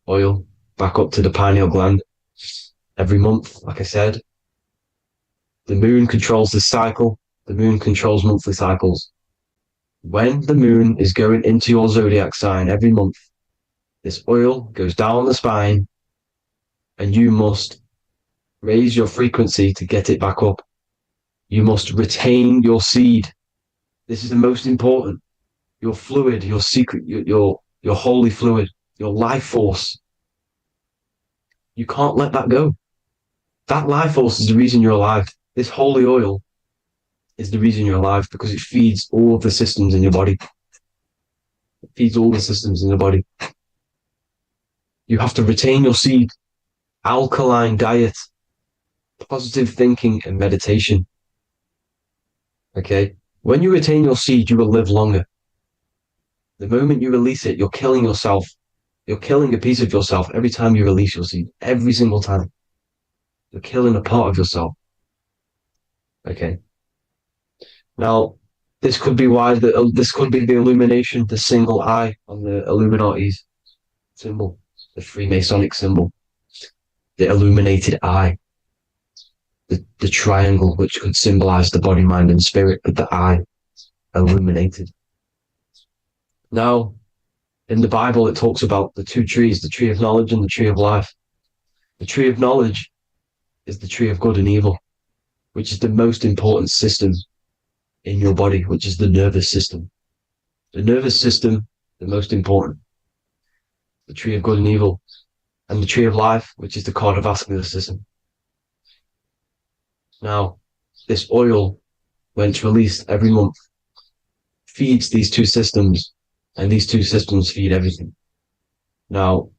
oil back up to the pineal gland? Every month, like I said. The moon controls the cycle. The moon controls monthly cycles. When the moon is going into your zodiac sign every month, this oil goes down the spine and you must raise your frequency to get it back up. You must retain your seed. This is the most important. Your fluid, your secret, your holy fluid, your life force. You can't let that go. That life force is the reason you're alive. This holy oil is the reason you're alive, because it feeds all of the systems in your body. It feeds all the systems in your body. You have to retain your seed, alkaline diet, positive thinking, and meditation. Okay? When you retain your seed, you will live longer. The moment you release it, you're killing yourself. You're killing a piece of yourself every time you release your seed. Every single time. You're killing a part of yourself. Okay? Now, this could be why this could be the illumination, the single eye on the Illuminati's symbol, the Freemasonic symbol, the illuminated eye, the triangle, which could symbolize the body, mind, and spirit, but the eye illuminated. Now, in the Bible, it talks about the two trees, the tree of knowledge and the tree of life. The tree of knowledge is the tree of good and evil, which is the most important system in your body, which is the nervous system. The nervous system, the most important. The tree of good and evil. And the tree of life, which is the cardiovascular system. Now, this oil, when it's released every month, feeds these two systems, and these two systems feed everything. Now,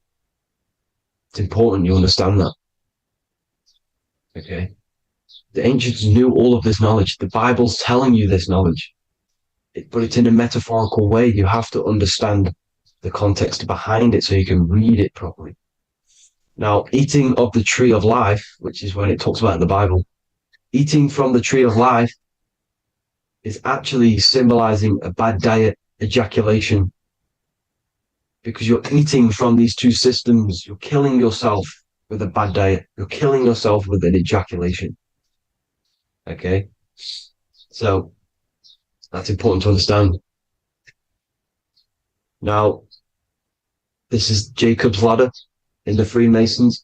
it's important you understand that. Okay? The ancients knew all of this knowledge. The Bible's telling you this knowledge. But it's in a metaphorical way. You have to understand the context behind it so you can read it properly. Now, eating of the tree of life, which is when it talks about in the Bible, eating from the tree of life is actually symbolizing a bad diet, ejaculation. Because you're eating from these two systems. You're killing yourself with a bad diet. You're killing yourself with an ejaculation. Okay? So, that's important to understand. Now, this is Jacob's ladder in the Freemasons.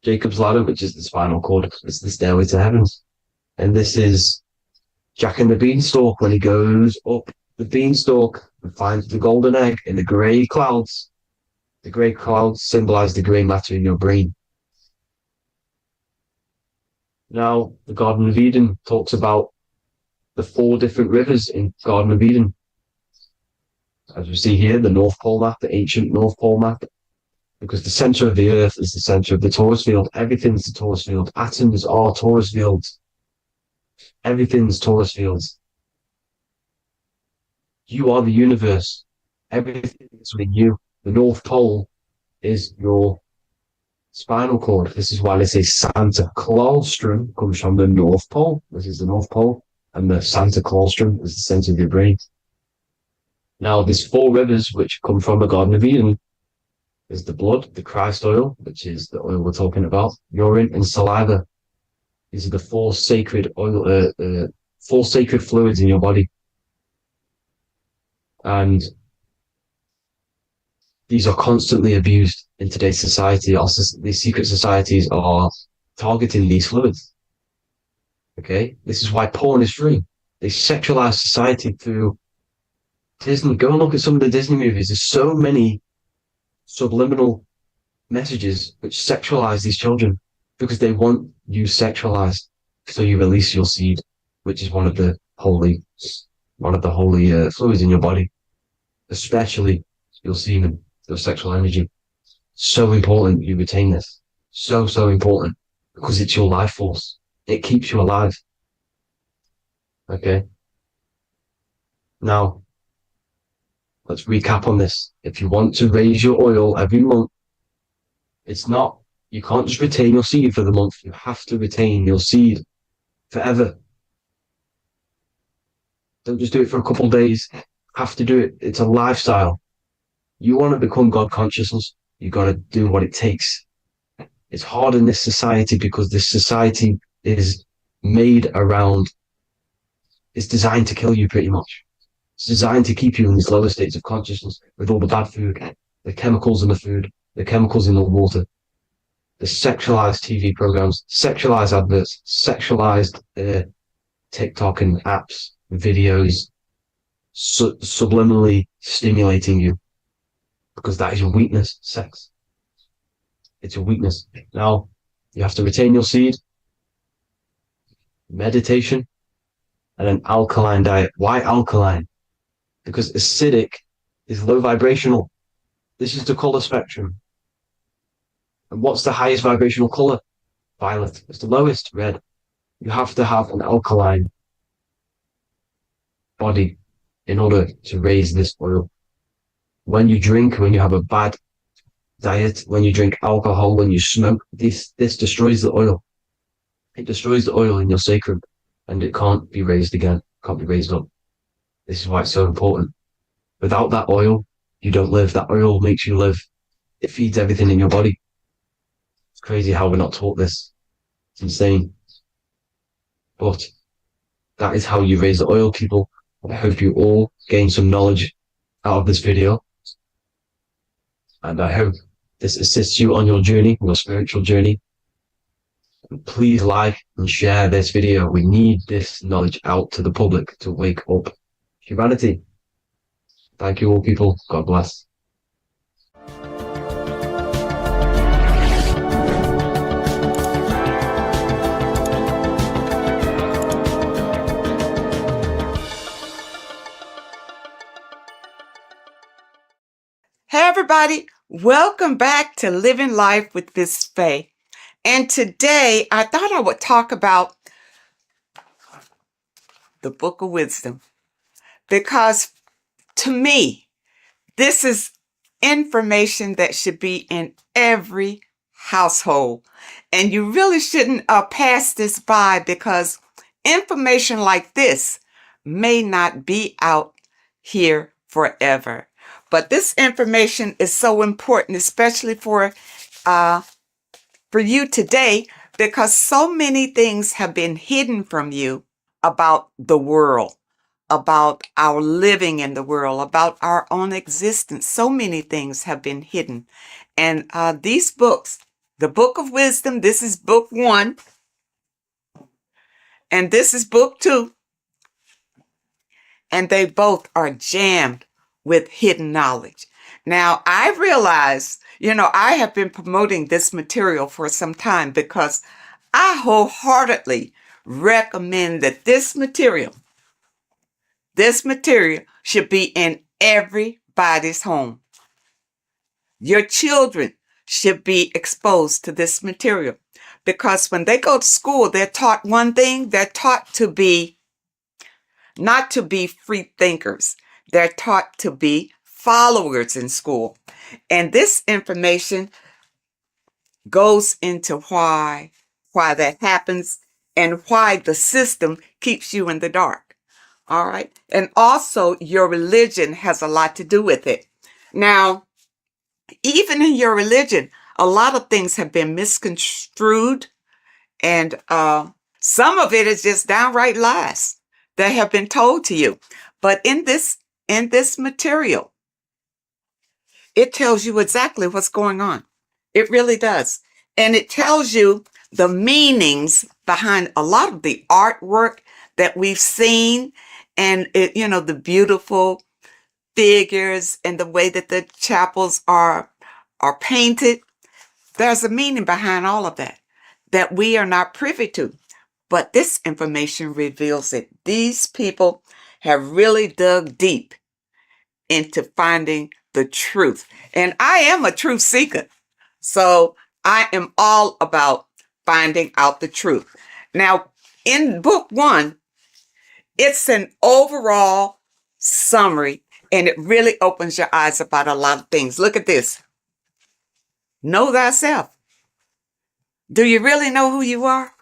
Jacob's ladder, which is the spinal cord. It's the stairway to heaven. And this is Jack and the Beanstalk, when he goes up the beanstalk and finds the golden egg in the grey clouds. The grey clouds symbolize the grey matter in your brain. Now, the Garden of Eden talks about the 4 different rivers in Garden of Eden. As we see here, the North Pole map, the ancient North Pole map, because the center of the earth is the center of the torus field. Everything's the torus field. Atoms are torus fields. Everything's torus fields. You are the universe. Everything is within you. The North Pole is your spinal cord. This is why they say Santa Claustrum comes from the North Pole. This is the North Pole. And the Santa Claustrum is the center of your brain. Now, there's 4 rivers which come from the Garden of Eden. There's the blood, the Christ oil, which is the oil we're talking about, urine, and saliva. These are the 4 sacred oil, 4 sacred fluids in your body. And these are constantly abused in today's society. Also, these secret societies are targeting these fluids. Okay? This is why porn is free. They sexualize society through Disney. Go and look at some of the Disney movies. There's so many subliminal messages which sexualize these children because they want you sexualized. So you release your seed, which is one of the holy fluids in your body, especially your semen, your sexual energy. So important you retain this. So important because it's your life force. It keeps you alive. Okay. Now, let's recap on this. If you want to raise your oil every month, you can't just retain your seed for the month. You have to retain your seed forever. Don't just do it for a couple of days. You have to do it. It's a lifestyle. You want to become God consciousness, you got to do what it takes. It's hard in this society because this society is made around, it's designed to kill you pretty much. It's designed to keep you in these lower states of consciousness with all the bad food, the chemicals in the food, the chemicals in the water, the sexualized TV programs, sexualized adverts, sexualized TikTok and apps, videos, subliminally stimulating you because that is your weakness, sex. It's your weakness. Now, you have to retain your seed, meditation, and an alkaline diet. Why alkaline? Because acidic is low vibrational. This is the color spectrum. And what's the highest vibrational color? Violet. It's the lowest, red. You have to have an alkaline body in order to raise this oil. When you drink, when you have a bad diet, when you drink alcohol, when you smoke, this destroys the oil. It destroys the oil in your sacrum and it can't be raised again, can't be raised up. This is why it's so important. Without that oil, you don't live. That oil makes you live. It feeds everything in your body. It's crazy how we're not taught this. It's insane. But that is how you raise the oil, people. I hope you all gain some knowledge out of this video. And I hope this assists you on your journey, your spiritual journey. And please like and share this video. We need this knowledge out to the public to wake up humanity. Thank you all, people. God bless. Hey everybody, welcome back to Living Life with Miss Faye. And today I thought I would talk about the Book of Wisdom because to me, this is information that should be in every household. And you really shouldn't pass this by because information like this may not be out here forever. But this information is so important, especially for you today, because so many things have been hidden from you about the world, about our living in the world, about our own existence. So many things have been hidden. And these books, the Book of Wisdom, this is book 1, and this is book 2. and they both are jammed with hidden knowledge. Now, I realize, I have been promoting this material for some time because I wholeheartedly recommend that this material should be in everybody's home. Your children should be exposed to this material because when they go to school, they're taught one thing. They're taught to be, not to be free thinkers. They're taught to be followers in school. And this information goes into why that happens and why the system keeps you in the dark. All right. And also your religion has a lot to do with it. Now, even in your religion, a lot of things have been misconstrued, and some of it is just downright lies that have been told to you. But in this material, it tells you exactly what's going on. It really does. And it tells you the meanings behind a lot of the artwork that we've seen, and the beautiful figures and the way that the chapels are painted. There's a meaning behind all of that we are not privy to. But this information reveals it. These people have really dug deep into finding the truth. And I am a truth seeker. So I am all about finding out the truth. Now, in book 1, it's an overall summary, and it really opens your eyes about a lot of things. Look at this. Know thyself. Do you really know who you are?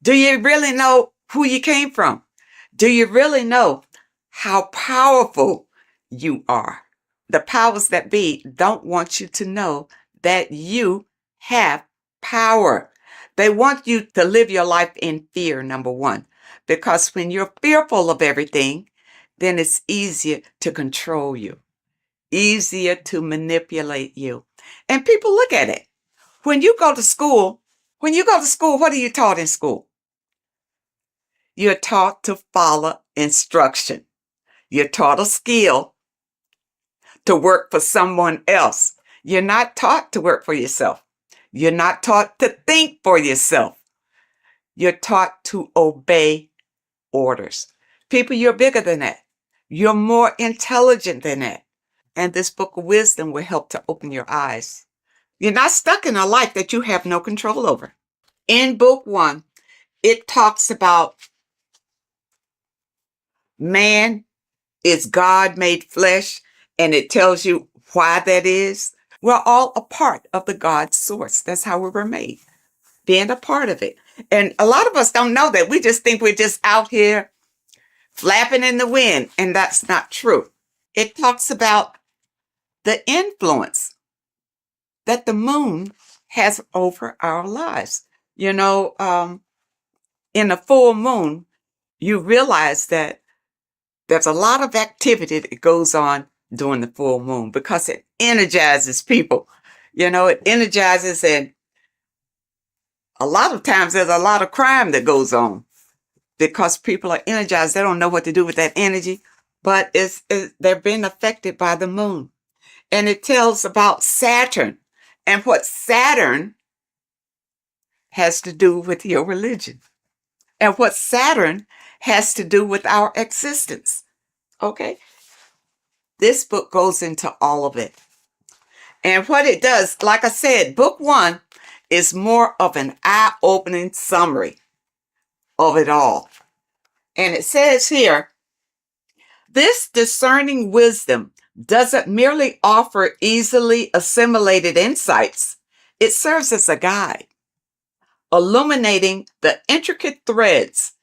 Do you really know who you came from? Do you really know how powerful you are? The powers that be don't want you to know that you have power. They want you to live your life in fear, number one, because when you're fearful of everything, then it's easier to control you, easier to manipulate you. And people look at it. When you go to school, what are you taught in school? You're taught to follow instruction. You're taught a skill to work for someone else. You're not taught to work for yourself. You're not taught to think for yourself. You're taught to obey orders. People, you're bigger than that. You're more intelligent than that. And this book of wisdom will help to open your eyes. You're not stuck in a life that you have no control over. In book 1, it talks about man is God made flesh, and it tells you why that is. We're all a part of the God source. That's how we were made, being a part of it. And a lot of us don't know that. We just think we're just out here flapping in the wind, and that's not true. It talks about the influence that the moon has over our lives. In a full moon, you realize that there's a lot of activity that goes on during the full moon because it energizes people. It energizes, and a lot of times there's a lot of crime that goes on because people are energized. They don't know what to do with that energy, but they're being affected by the moon. And it tells about Saturn and what Saturn has to do with your religion and what Saturn has to do with our existence. Okay? This book goes into all of it. And what it does, like I said, book 1 is more of an eye-opening summary of it all. And it says here, this discerning wisdom doesn't merely offer easily assimilated insights. It serves as a guide, illuminating the intricate threads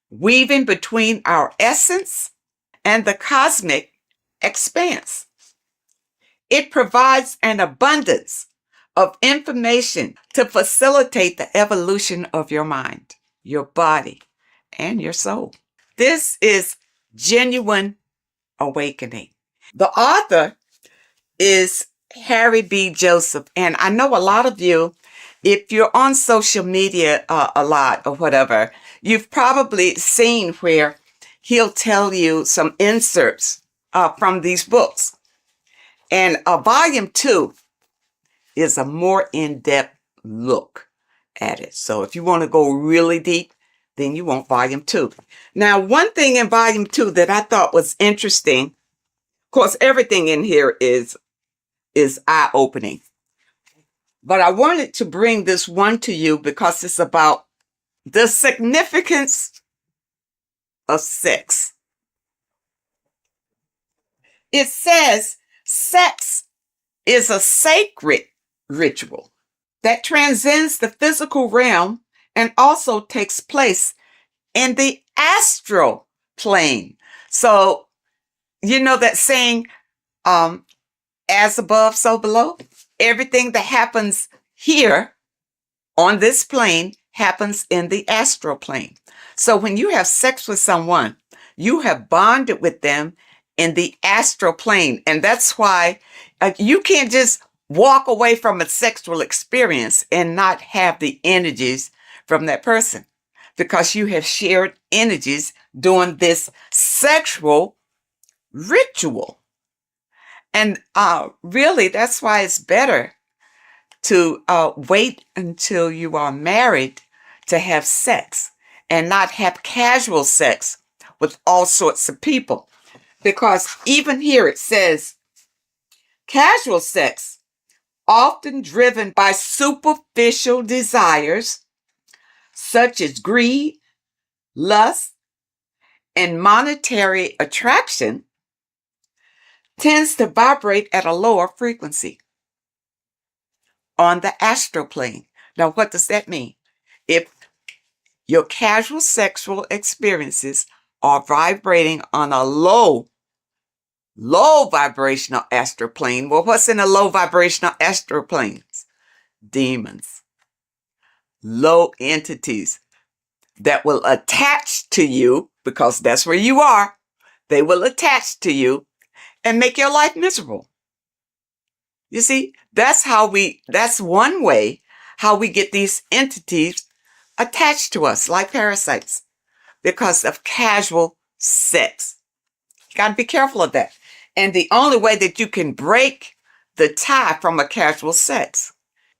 weaving between our essence and the cosmic expanse. It provides an abundance of information to facilitate the evolution of your mind, your body, and your soul. This is genuine awakening. The author is Harry B. Joseph, and I know a lot of you, if you're on social media a lot or whatever, you've probably seen where he'll tell you some inserts from these books. And volume 2 is a more in-depth look at it. So if you want to go really deep, then you want volume 2. Now, one thing in volume 2 that I thought was interesting, of course, everything in here is eye-opening. But I wanted to bring this one to you because it's about the significance of sex. It says sex is a sacred ritual that transcends the physical realm and also takes place in the astral plane. So, you know that saying, as above, so below? Everything that happens here on this plane happens in the astral plane. So when you have sex with someone, you have bonded with them in the astral plane. And that's why you can't just walk away from a sexual experience and not have the energies from that person, because you have shared energies during this sexual ritual. And really, that's why it's better to wait until you are married to have sex and not have casual sex with all sorts of people. Because even here it says, casual sex, often driven by superficial desires such as greed, lust, and monetary attraction, tends to vibrate at a lower frequency on the astral plane. Now, what does that mean? If your casual sexual experiences are vibrating on a low vibrational astral plane, well, what's in a low vibrational astral planes? Demons, low entities that will attach to you, because that's where you are. They will attach to you and make your life miserable. You see, that's one way how we get these entities attached to us like parasites, because of casual sex. You got to be careful of that. And the only way that you can break the tie from a casual sex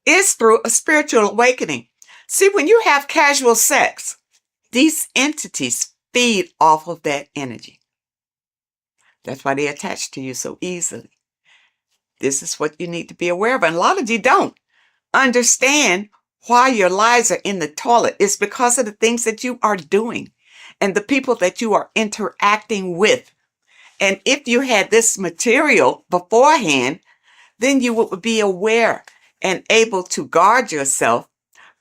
is through a spiritual awakening. See, when you have casual sex, these entities feed off of that energy. That's why they attach to you so easily. This is what you need to be aware of. And a lot of you don't understand why your lives are in the toilet. It's because of the things that you are doing and the people that you are interacting with. And if you had this material beforehand, then you would be aware and able to guard yourself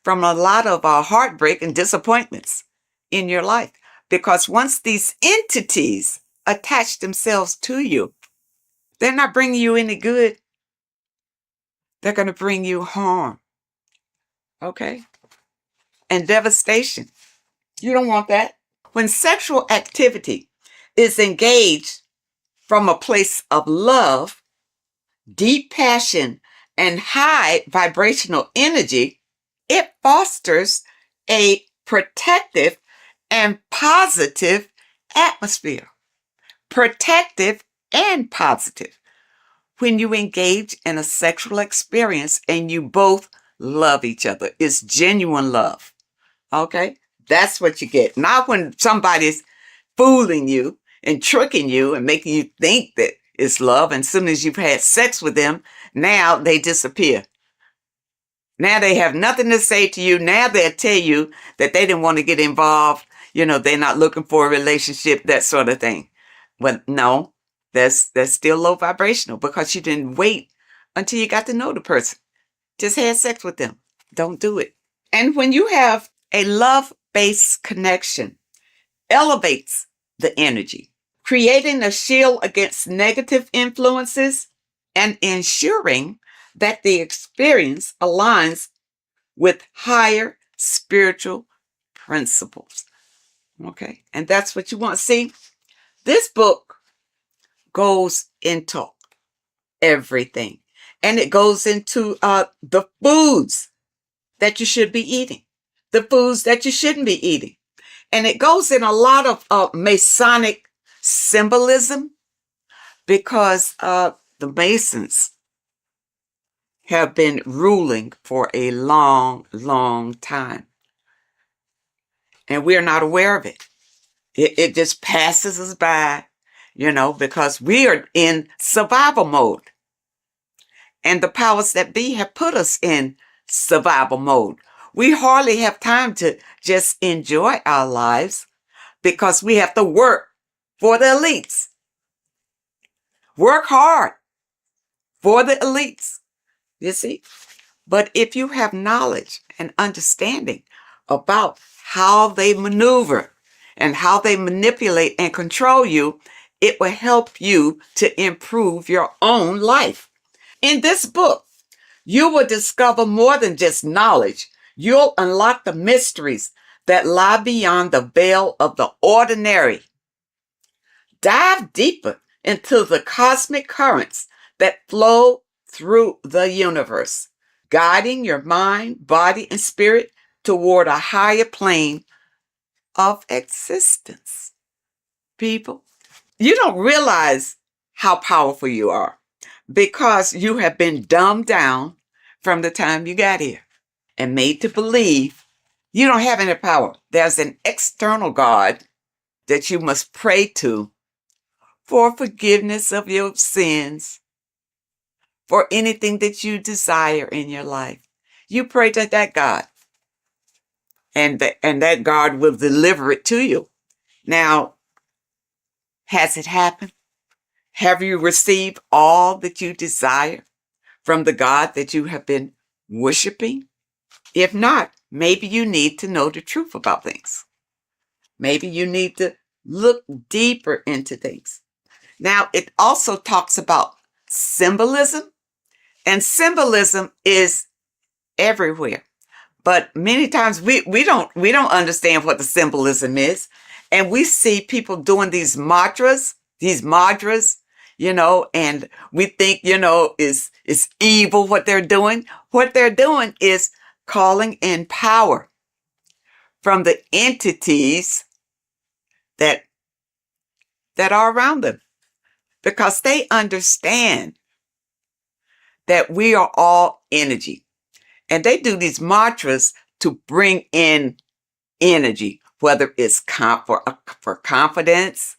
from a lot of heartbreak and disappointments in your life. Because once these entities attach themselves to you, they're not bringing you any good. They're going to bring you harm. Okay? And devastation. You don't want that. When sexual activity is engaged from a place of love, deep passion, and high vibrational energy, it fosters a protective and positive atmosphere. Protective and positive. When you engage in a sexual experience and you both love each other, it's genuine love. Okay? That's what you get. Not when somebody's fooling you and tricking you and making you think that it's love. And as soon as you've had sex with them, now they disappear. Now they have nothing to say to you. Now they'll tell you that they didn't want to get involved. You know, they're not looking for a relationship, that sort of thing. But no, that's still low vibrational, because you didn't wait until you got to know the person. Just had sex with them. Don't do it. And when you have a love-based connection, elevates the energy, creating a shield against negative influences and ensuring that the experience aligns with higher spiritual principles. Okay? And that's what you want. See, this book goes into everything. And it goes into the foods that you should be eating, the foods that you shouldn't be eating. And it goes in a lot of Masonic symbolism, because the Masons have been ruling for a long, long time. And we're not aware of it. It just passes us by, because we are in survival mode. And the powers that be have put us in survival mode. We hardly have time to just enjoy our lives because we have to work for the elites. Work hard for the elites, you see. But if you have knowledge and understanding about how they maneuver and how they manipulate and control you, it will help you to improve your own life. In this book, you will discover more than just knowledge. You'll unlock the mysteries that lie beyond the veil of the ordinary. Dive deeper into the cosmic currents that flow through the universe, guiding your mind, body, and spirit toward a higher plane of existence. People, you don't realize how powerful you are because you have been dumbed down from the time you got here and made to believe you don't have any power. There's an external God that you must pray to for forgiveness of your sins, for anything that you desire in your life. You pray to that God, and that God will deliver it to you. Now, has it happened? Have you received all that you desire from the God that you have been worshiping? If not, maybe you need to know the truth about things. Maybe you need to look deeper into things. Now, it also talks about symbolism, and symbolism is everywhere. But many times we don't understand what the symbolism is. And we see people doing these mantras, and we think, is evil what they're doing. What they're doing is calling in power from the entities that are around them, because they understand that we are all energy. And they do these mantras to bring in energy, whether it's for confidence,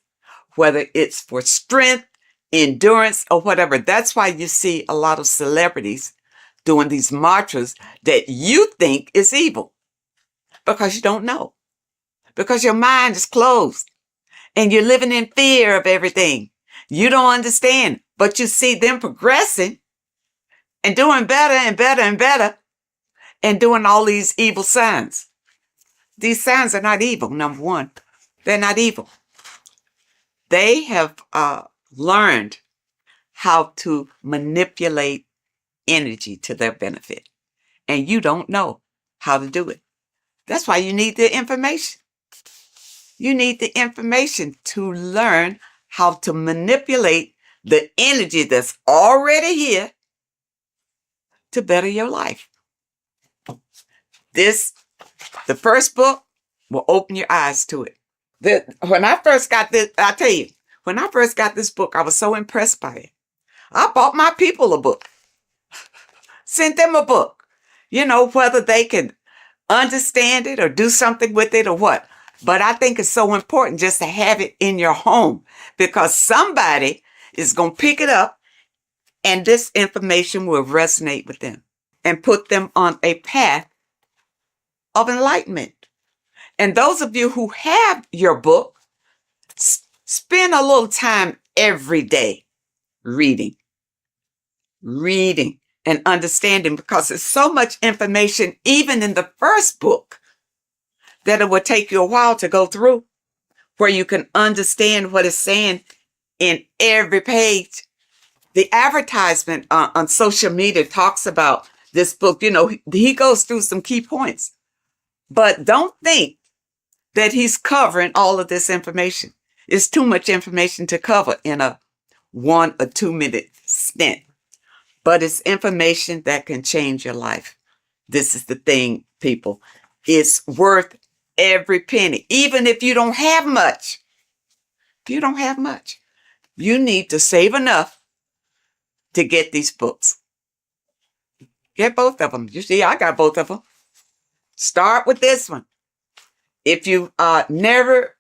whether it's for strength, endurance, or whatever. That's why you see a lot of celebrities doing these mantras that you think is evil, because you don't know, because your mind is closed and you're living in fear of everything. You don't understand, but you see them progressing and doing better and better and better and doing all these evil signs. These signs are not evil, number one. They're not evil. They have learned how to manipulate energy to their benefit. And you don't know how to do it. That's why you need the information. You need the information to learn how to manipulate the energy that's already here to better your life. The first book will open your eyes to it. When I first got this, I tell you, when I first got this book, I was so impressed by it. I bought my people a book, sent them a book, whether they can understand it or do something with it or what. But I think it's so important just to have it in your home, because somebody is going to pick it up and this information will resonate with them and put them on a path of enlightenment. And those of you who have your book, spend a little time every day reading and understanding, because there's so much information, even in the first book, that it will take you a while to go through, where you can understand what it's saying in every page. The advertisement on social media talks about this book. He goes through some key points, but don't think that he's covering all of this information. It's too much information to cover in a 1 or 2 minute stint, but it's information that can change your life. This is the thing, people. It's worth every penny. Even if you don't have much, you don't have much. You need to save enough to get these books. Get both of them. You see, I got both of them. Start with this one. If you never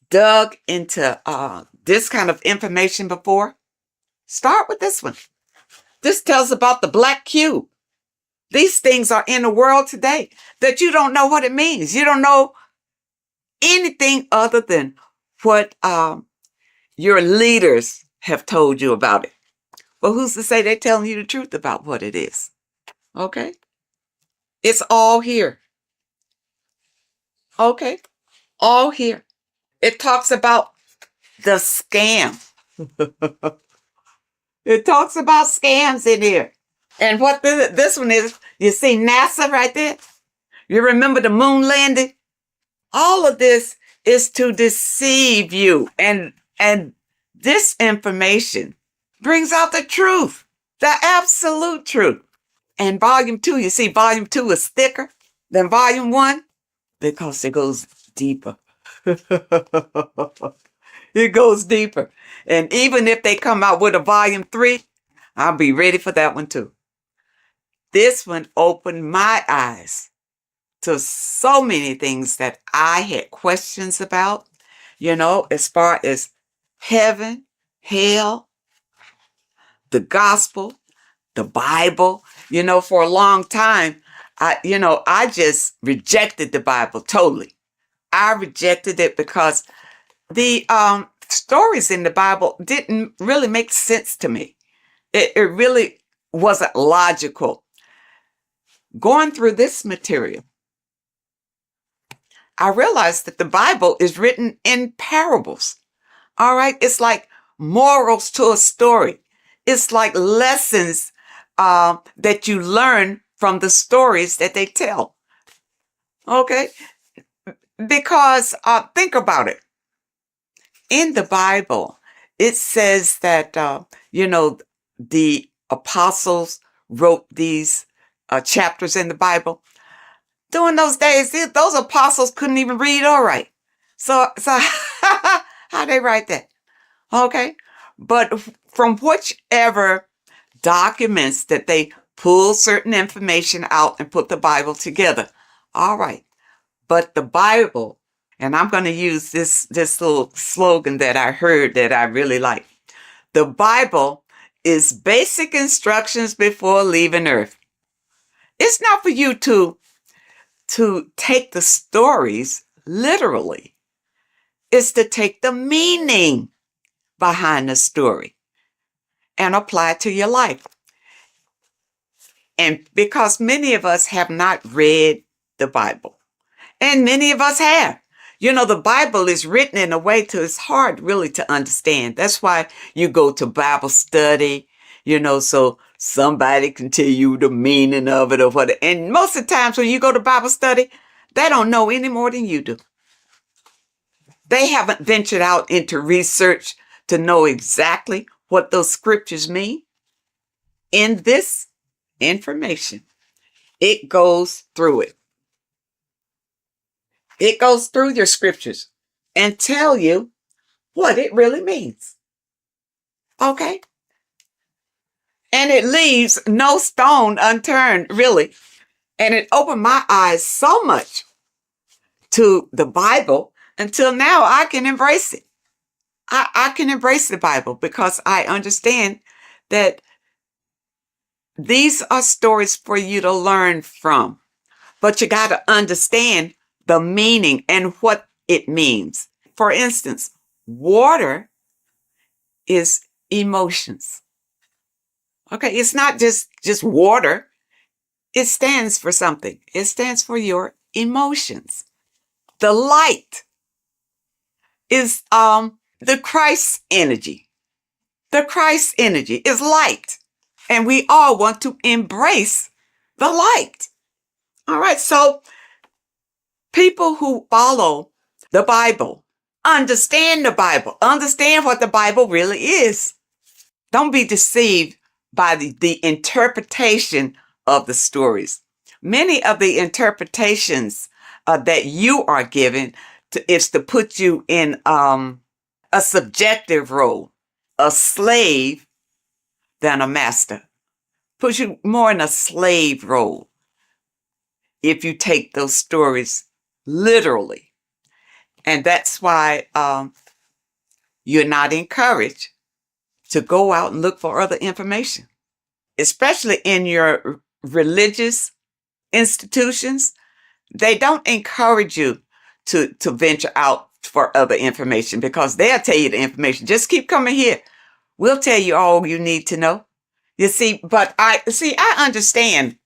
dug into this kind of information before, start with this one. This tells about the black cube. These things are in the world today that you don't know what it means. You don't know anything other than what your leaders have told you about it. Well, who's to say they're telling you the truth about what it is? Okay? It's all here. Okay? All here. It talks about the scam. It talks about scams in here. And what this one is, you see NASA right there? You remember the moon landing? All of this is to deceive you. And this information brings out the truth, the absolute truth. And volume 2, you see volume 2 is thicker than volume 1 because it goes deeper. It goes deeper. And even if they come out with a volume 3, I'll be ready for that one too. This one opened my eyes to so many things that I had questions about, as far as heaven, hell, the gospel, the Bible. For a long time, I just rejected the Bible totally. I rejected it because the stories in the Bible didn't really make sense to me. It really wasn't logical. Going through this material, I realized that the Bible is written in parables. All right. It's like morals to a story. It's like lessons that you learn from the stories that they tell. Okay. Because think about it. In the Bible, it says that, the apostles wrote these chapters in the Bible. During those days, those apostles couldn't even read or write. So how they write that? Okay. But from whichever documents that they pull certain information out and put the Bible together. All right. But the Bible, and I'm going to use this little slogan that I heard that I really like. The Bible is basic instructions before leaving Earth. It's not for you to take the stories literally. It's to take the meaning behind the story and apply it to your life. And because many of us have not read the Bible, and many of us have. The Bible is written in a way it's hard really to understand. That's why you go to Bible study, so somebody can tell you the meaning of it or what. And most of the times when you go to Bible study, they don't know any more than you do. They haven't ventured out into research to know exactly what those scriptures mean. In this information, it goes through it. It goes through your scriptures and tell you what it really means. Okay? And it leaves no stone unturned, really. And it opened my eyes so much to the Bible until now I can embrace it. I can embrace the Bible because I understand that these are stories for you to learn from. But you got to understand the meaning and what it means. For instance, water is emotions. Okay, it's not just water. It stands for something. It stands for your emotions. The light is the Christ energy. The Christ energy is light. And we all want to embrace the light. All right, so people who follow the Bible, understand the Bible, understand what the Bible really is. Don't be deceived by the interpretation of the stories. Many of the interpretations that you are given is to put you in a subjective role, a slave than a master. Puts you more in a slave role if you take those stories literally. And that's why you're not encouraged to go out and look for other information, especially in your religious institutions. They don't encourage you to venture out for other information because they'll tell you the information. Just keep coming here. We'll tell you all you need to know. You see, but I understand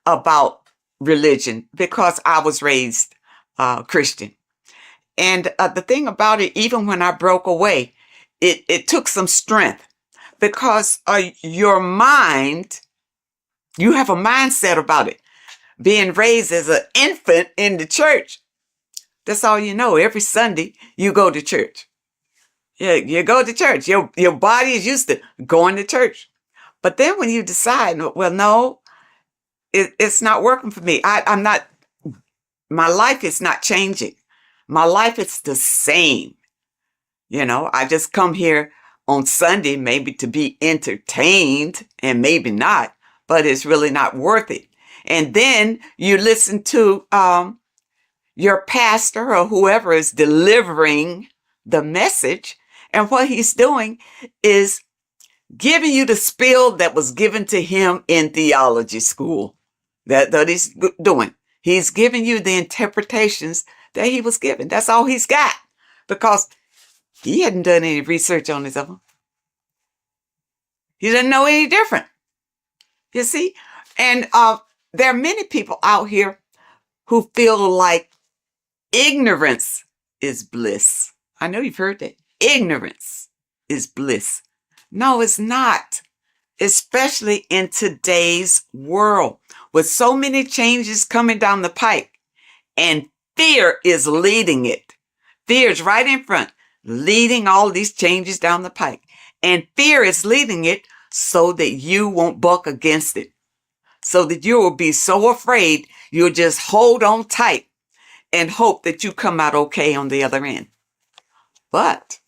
about religion because I was raised Christian. And the thing about it, even when I broke away, it took some strength because your mind, you have a mindset about it. Being raised as an infant in the church, that's all you know. Every Sunday, you go to church. Yeah, you go to church. Your body is used to going to church. But then when you decide, well, no, it's not working for me. I'm not, my life is not changing. My life is the same. You know, I just come here on Sunday, maybe to be entertained and maybe not, but it's really not worth it. And then you listen to your pastor or whoever is delivering the message. And what he's doing is giving you the spiel that was given to him in theology school. That he's doing. He's giving you the interpretations that he was given. That's all he's got because he hadn't done any research on his own. He didn't know any different. You see? And there are many people out here who feel like ignorance is bliss. I know you've heard that. Ignorance is bliss. No, it's not. Especially in today's world with so many changes coming down the pike and fear is leading it. Fear is right in front, leading all these changes down the pike. And fear is leading it so that you won't buck against it. So that you will be so afraid, you'll just hold on tight and hope that you come out okay on the other end. But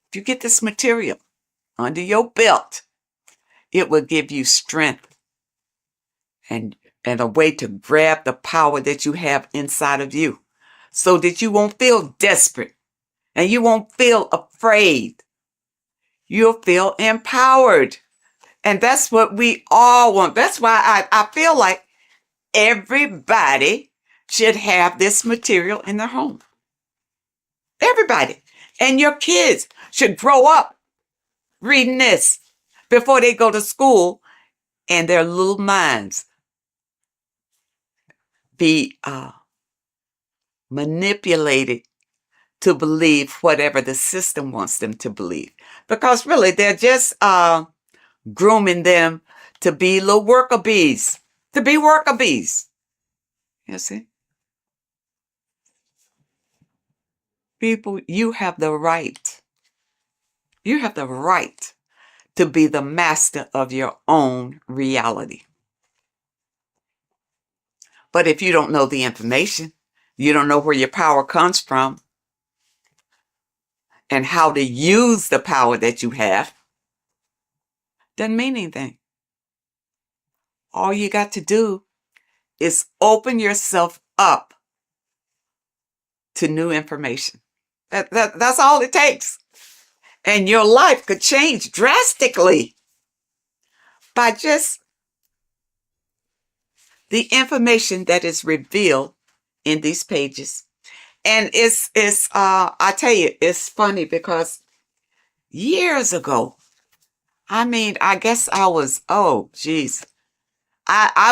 if you get this material under your belt, it will give you strength and a way to grab the power that you have inside of you so that you won't feel desperate and you won't feel afraid. You'll feel empowered. And that's what we all want. That's why I feel like everybody should have this material in their home. Everybody. And your kids should grow up reading this before they go to school and their little minds be manipulated to believe whatever the system wants them to believe. Because really, they're just grooming them to be little worker bees, to be worker bees. You see? People, you have the right. You have the right to be the master of your own reality. But if you don't know the information, you don't know where your power comes from and how to use the power that you have, doesn't mean anything. All you got to do is open yourself up to new information. That's all it takes. And your life could change drastically by just the information that is revealed in these pages. And it's I tell you, it's funny because years ago, I guess I was, I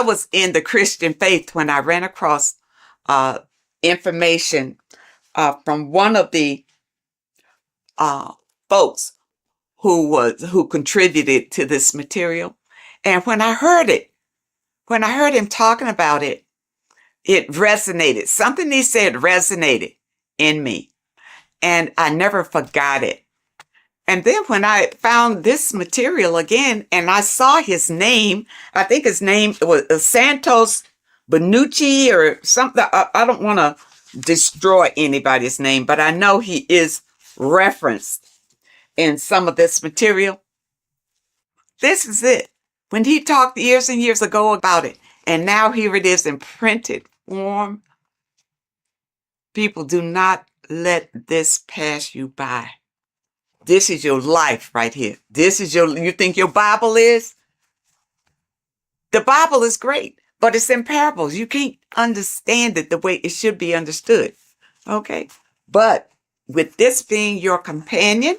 was in the Christian faith when I ran across information from one of the folks who contributed to this material. And when I heard him talking about it, it resonated. Something he said resonated in me. And I never forgot it. And then when I found this material again and I saw his name, I think his name was Santos Benucci or something. I don't want to destroy anybody's name, but I know he is referenced in some of this material. This is it. When he talked years and years ago about it, and now here it is in printed form. People, do not let this pass you by. This is your life right here. You think your Bible is? The Bible is great, but it's in parables. You can't understand it the way it should be understood. Okay? But with this being your companion,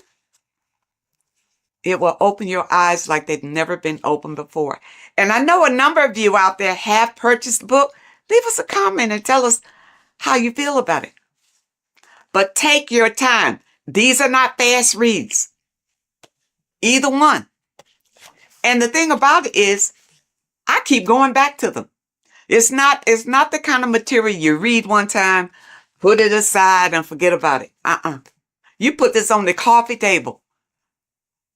it will open your eyes like they've never been opened before. And I know a number of you out there have purchased the book. Leave us a comment and tell us how you feel about it. But take your time. These are not fast reads. Either one. And the thing about it is, I keep going back to them. It's not the kind of material you read one time, put it aside and forget about it. You put this on the coffee table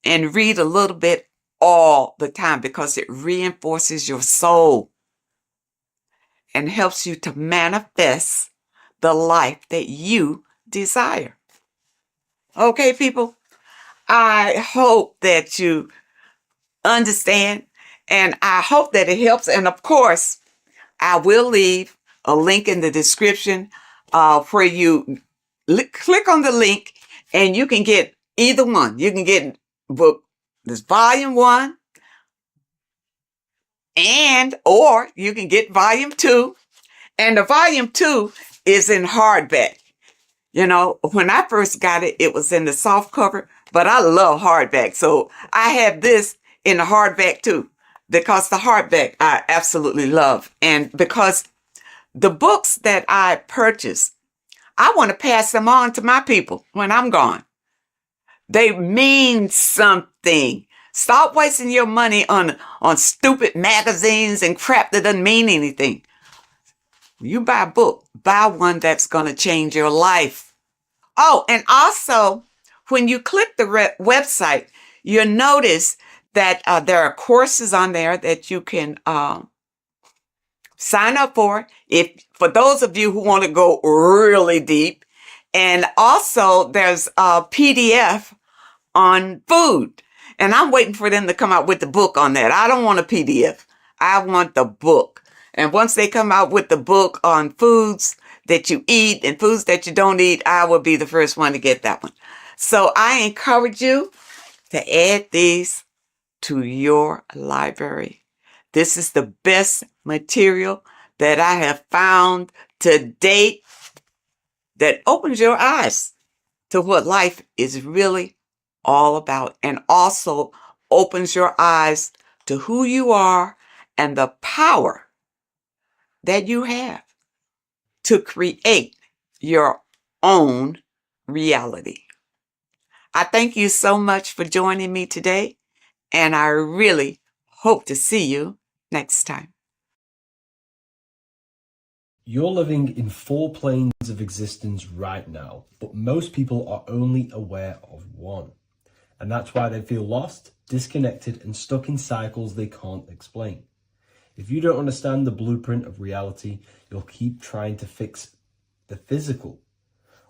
and read a little bit all the time because it reinforces your soul and helps you to manifest the life that you desire. Okay, people? I hope that you understand, and I hope that it helps. And of course, I will leave a link in the description where you click on the link and you can get either one. You can get book, this volume 1, or you can get volume 2. And the volume 2 is in hardback. You know, when I first got it, it was in the soft cover, but I love hardback. So I have this in the hardback too, because the hardback I absolutely love. And because the books that I purchase, I want to pass them on to my people when I'm gone. They mean something. Stop wasting your money on stupid magazines and crap that doesn't mean anything. You buy a book, buy one that's going to change your life. Oh, and also, when you click the website, you'll notice that there are courses on there that you can sign up for those of you who want to go really deep. And also, there's a PDF on food. And I'm waiting for them to come out with the book on that. I don't want a PDF. I want the book. And once they come out with the book on foods that you eat and foods that you don't eat, I will be the first one to get that one. So I encourage you to add these to your library. This is the best material that I have found to date that opens your eyes to what life is really all about, and also opens your eyes to who you are and the power that you have to create your own reality. I thank you so much for joining me today, and I really hope to see you next time. You're living in 4 planes of existence right now, but most people are only aware of one. And that's why they feel lost, disconnected, and stuck in cycles they can't explain. If you don't understand the blueprint of reality, you'll keep trying to fix the physical,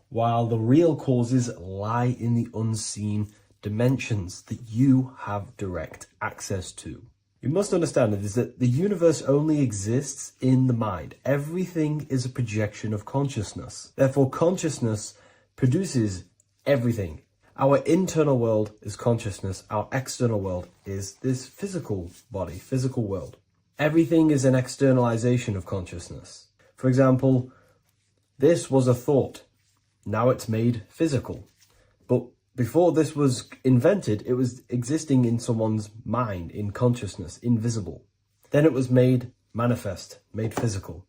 while the real causes lie in the unseen dimensions that you have direct access to. You must understand that the universe only exists in the mind. Everything is a projection of consciousness. Therefore, consciousness produces everything. Our internal world is consciousness. Our external world is this physical body, physical world. Everything is an externalization of consciousness. For example, this was a thought. Now it's made physical. But before this was invented, it was existing in someone's mind, in consciousness, invisible. Then it was made manifest, made physical.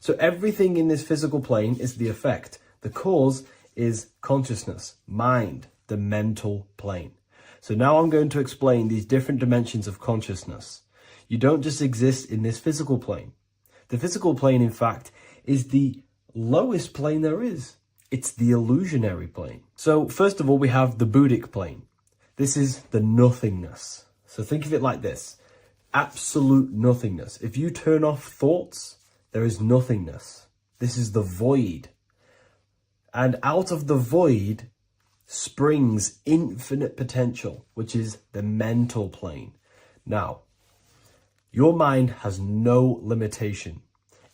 So everything in this physical plane is the effect. The cause is consciousness, mind, the mental plane. So now I'm going to explain these different dimensions of consciousness. You don't just exist in this physical plane. The physical plane, in fact, is the lowest plane there is. It's the illusionary plane. So first of all, we have the Buddhic plane. This is the nothingness. So think of it like this. Absolute nothingness. If you turn off thoughts, There is nothingness. This is the void. And out of the void springs infinite potential, which is the mental plane. Now, your mind has no limitation.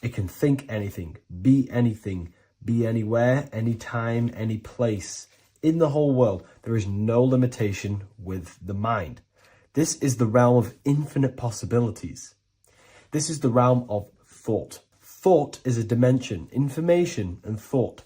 It can think anything, be anywhere, anytime, any place in the whole world. There is no limitation with the mind. This is the realm of infinite possibilities. This is the realm of thought. Thought is a dimension, information and thought.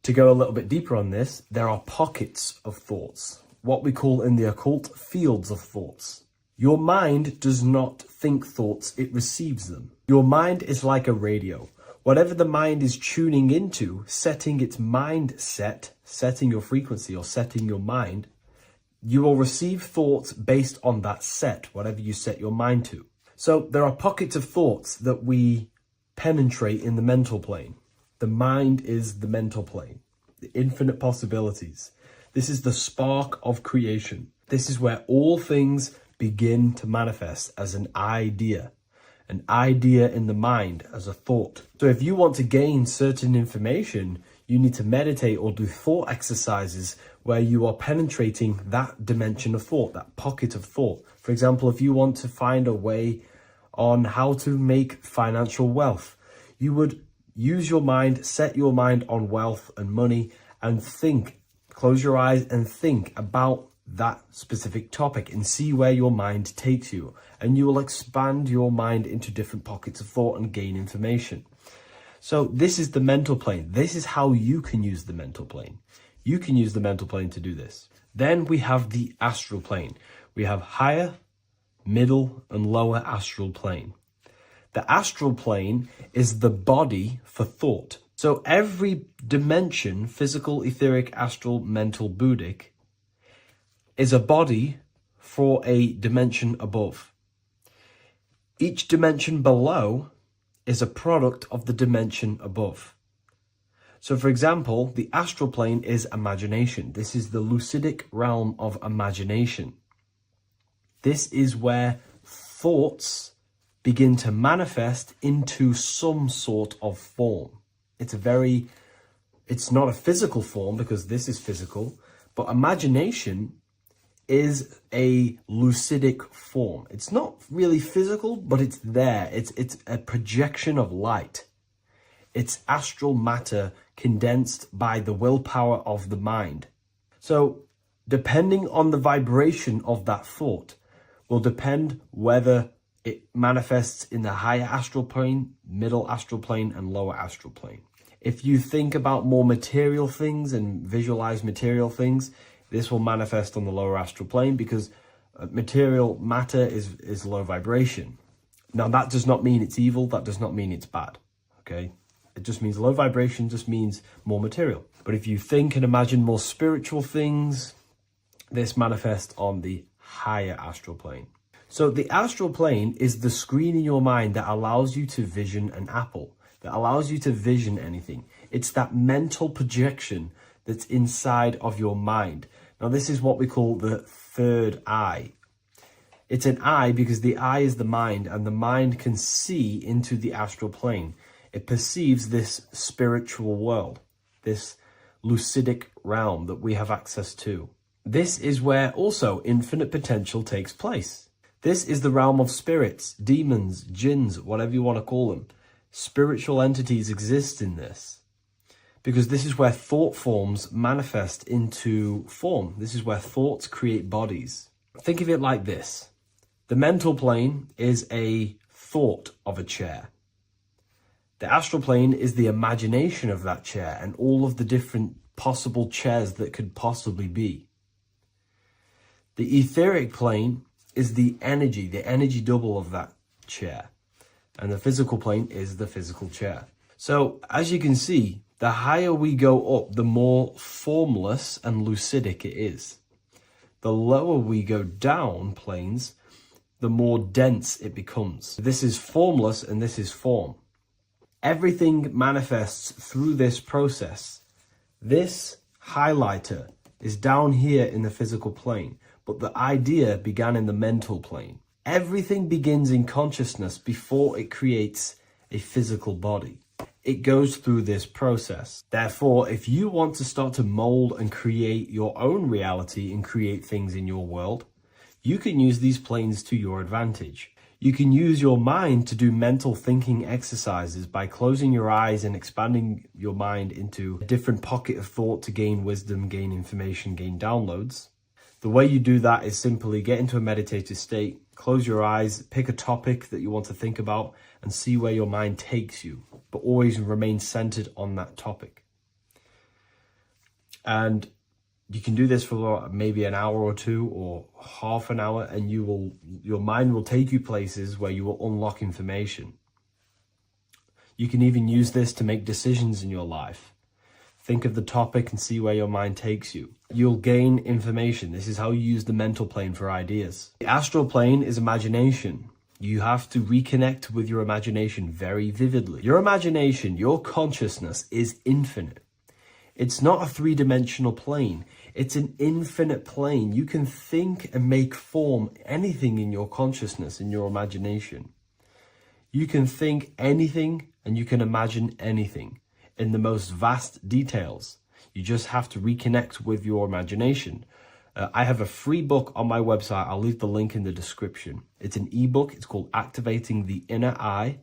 To go a little bit deeper on this, there are pockets of thoughts, what we call in the occult fields of thoughts. Your mind does not think thoughts, it receives them. Your mind is like a radio. Whatever the mind is tuning into, setting its mindset, setting your frequency or setting your mind, you will receive thoughts based on that set, whatever you set your mind to. So there are pockets of thoughts that we penetrate in the mental plane. The mind is the mental plane, the infinite possibilities. This is the spark of creation. This is where all things begin to manifest as an idea in the mind as a thought. So if you want to gain certain information, you need to meditate or do thought exercises where you are penetrating that dimension of thought, that pocket of thought. For example, if you want to find a way on how to make financial wealth, you would use your mind, set your mind on wealth and money and think, close your eyes and think about that specific topic and see where your mind takes you. And you will expand your mind into different pockets of thought and gain information. So this is the mental plane. This is how you can use the mental plane. You can use the mental plane to do this. Then we have the astral plane. We have higher, middle, and lower astral plane. The astral plane is the body for thought. So every dimension, physical, etheric, astral, mental, Buddhic, is a body for a dimension above. Each dimension below is a product of the dimension above. So for example, the astral plane is imagination. This is the lucidic realm of imagination. This is where thoughts begin to manifest into some sort of form. It's not a physical form because this is physical, but imagination is a lucidic form. It's not really physical, but it's there. It's a projection of light. It's astral matter condensed by the willpower of the mind. So depending on the vibration of that thought will depend whether it manifests in the higher astral plane, middle astral plane, and lower astral plane. If you think about more material things and visualize material things, this will manifest on the lower astral plane because material matter is low vibration. Now, that does not mean it's evil. That does not mean it's bad. Okay? It just means low vibration just means more material. But if you think and imagine more spiritual things, this manifests on the higher astral plane. So the astral plane is the screen in your mind that allows you to vision an apple, that allows you to vision anything. It's that mental projection that's inside of your mind. Now, this is what we call the third eye. It's an eye because the eye is the mind, and the mind can see into the astral plane. It perceives this spiritual world, this lucidic realm that we have access to. This is where also infinite potential takes place. This is the realm of spirits, demons, jinns, whatever you want to call them. Spiritual entities exist in this because this is where thought forms manifest into form. This is where thoughts create bodies. Think of it like this. The mental plane is a thought of a chair. The astral plane is the imagination of that chair and all of the different possible chairs that could possibly be. The etheric plane is the energy double of that chair. And the physical plane is the physical chair. So as you can see, the higher we go up, the more formless and lucidic it is. The lower we go down planes, the more dense it becomes. This is formless and this is form. Everything manifests through this process. This highlighter is down here in the physical plane, but the idea began in the mental plane. Everything begins in consciousness before it creates a physical body. It goes through this process. Therefore, if you want to start to mold and create your own reality and create things in your world, you can use these planes to your advantage. You can use your mind to do mental thinking exercises by closing your eyes and expanding your mind into a different pocket of thought to gain wisdom, gain information, gain downloads. The way you do that is simply get into a meditative state, close your eyes, pick a topic that you want to think about, and see where your mind takes you, but always remain centered on that topic. And you can do this for maybe an hour or two or half an hour, and your mind will take you places where you will unlock information. You can even use this to make decisions in your life. Think of the topic and see where your mind takes you. You'll gain information. This is how you use the mental plane for ideas. The astral plane is imagination. You have to reconnect with your imagination very vividly. Your imagination, your consciousness is infinite. It's not a three-dimensional plane. It's an infinite plane. You can think and make form anything in your consciousness, in your imagination. You can think anything and you can imagine anything in the most vast details. You just have to reconnect with your imagination. I have a free book on my website. I'll leave the link in the description. It's an ebook. It's called Activating the Inner Eye.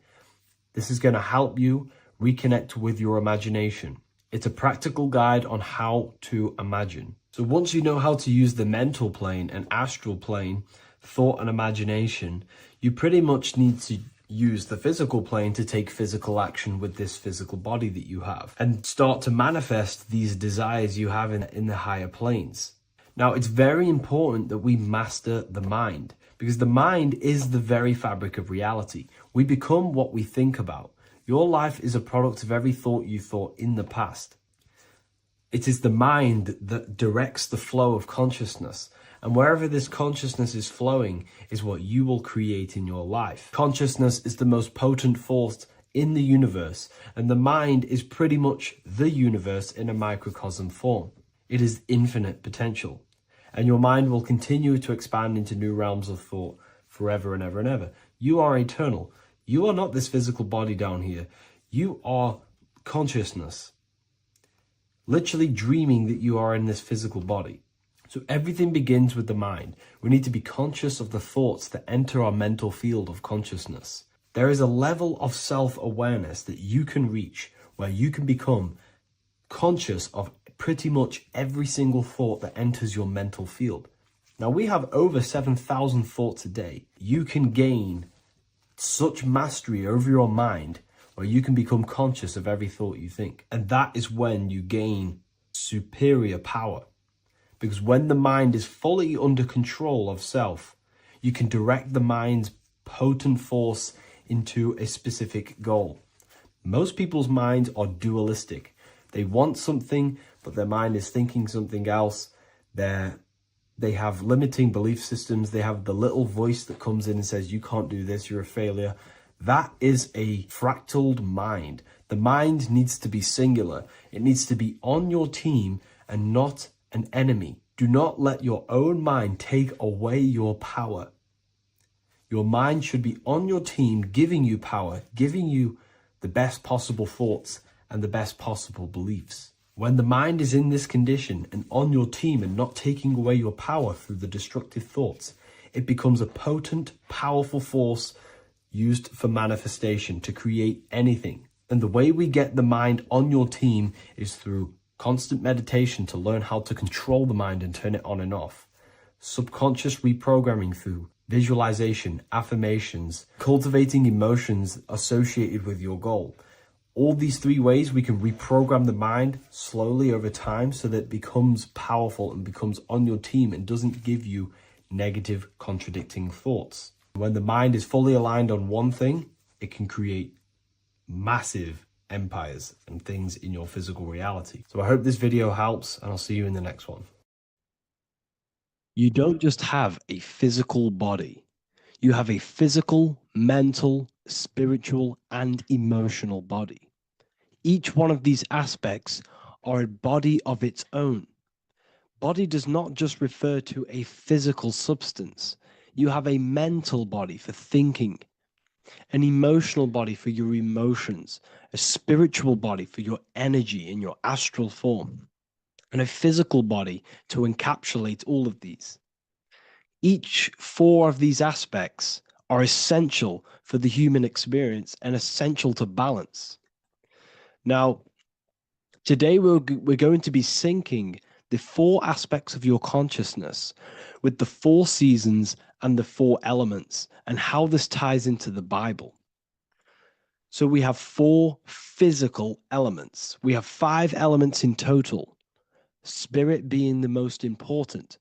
This is going to help you reconnect with your imagination. It's a practical guide on how to imagine. So once you know how to use the mental plane and astral plane, thought and imagination, you pretty much need to use the physical plane to take physical action with this physical body that you have and start to manifest these desires you have in the higher planes. Now, it's very important that we master the mind, because the mind is the very fabric of reality. We become what we think about. Your life is a product of every thought you thought in the past. It is the mind that directs the flow of consciousness. And wherever this consciousness is flowing is what you will create in your life. Consciousness is the most potent force in the universe, and the mind is pretty much the universe in a microcosm form. It is infinite potential. And your mind will continue to expand into new realms of thought forever and ever and ever. You are eternal. You are not this physical body down here. You are consciousness. Literally dreaming that you are in this physical body. So everything begins with the mind. We need to be conscious of the thoughts that enter our mental field of consciousness. There is a level of self-awareness that you can reach where you can become conscious of pretty much every single thought that enters your mental field. Now, we have over 7,000 thoughts a day. You can gain such mastery over your mind where you can become conscious of every thought you think. And that is when you gain superior power. Because when the mind is fully under control of self, you can direct the mind's potent force into a specific goal. Most people's minds are dualistic. They want something, but their mind is thinking something else. They have limiting belief systems. They have the little voice that comes in and says, you can't do this, you're a failure. That is a fractaled mind. The mind needs to be singular. It needs to be on your team and not an enemy. Do not let your own mind take away your power. Your mind should be on your team, giving you power, giving you the best possible thoughts and the best possible beliefs. When the mind is in this condition and on your team and not taking away your power through the destructive thoughts, it becomes a potent, powerful force used for manifestation to create anything. And the way we get the mind on your team is through constant meditation to learn how to control the mind and turn it on and off. Subconscious reprogramming through visualization, affirmations, cultivating emotions associated with your goal. All these three ways we can reprogram the mind slowly over time so that it becomes powerful and becomes on your team and doesn't give you negative contradicting thoughts. When the mind is fully aligned on one thing, it can create massive empires and things in your physical reality. So I hope this video helps, and I'll see you in the next one. You don't just have a physical body. You have a physical, mental, spiritual, and emotional body. Each one of these aspects are a body of its own. Body does not just refer to a physical substance. You have a mental body for thinking. an emotional body for your emotions, a spiritual body for your energy in your astral form, and a physical body to encapsulate all of these. Each four of these aspects are essential for the human experience and essential to balance. Now, today we're going to be syncing the four aspects of your consciousness with the four seasons and the four elements and how this ties into the Bible. So we have four physical elements. We have 5 elements in total, spirit being the most important,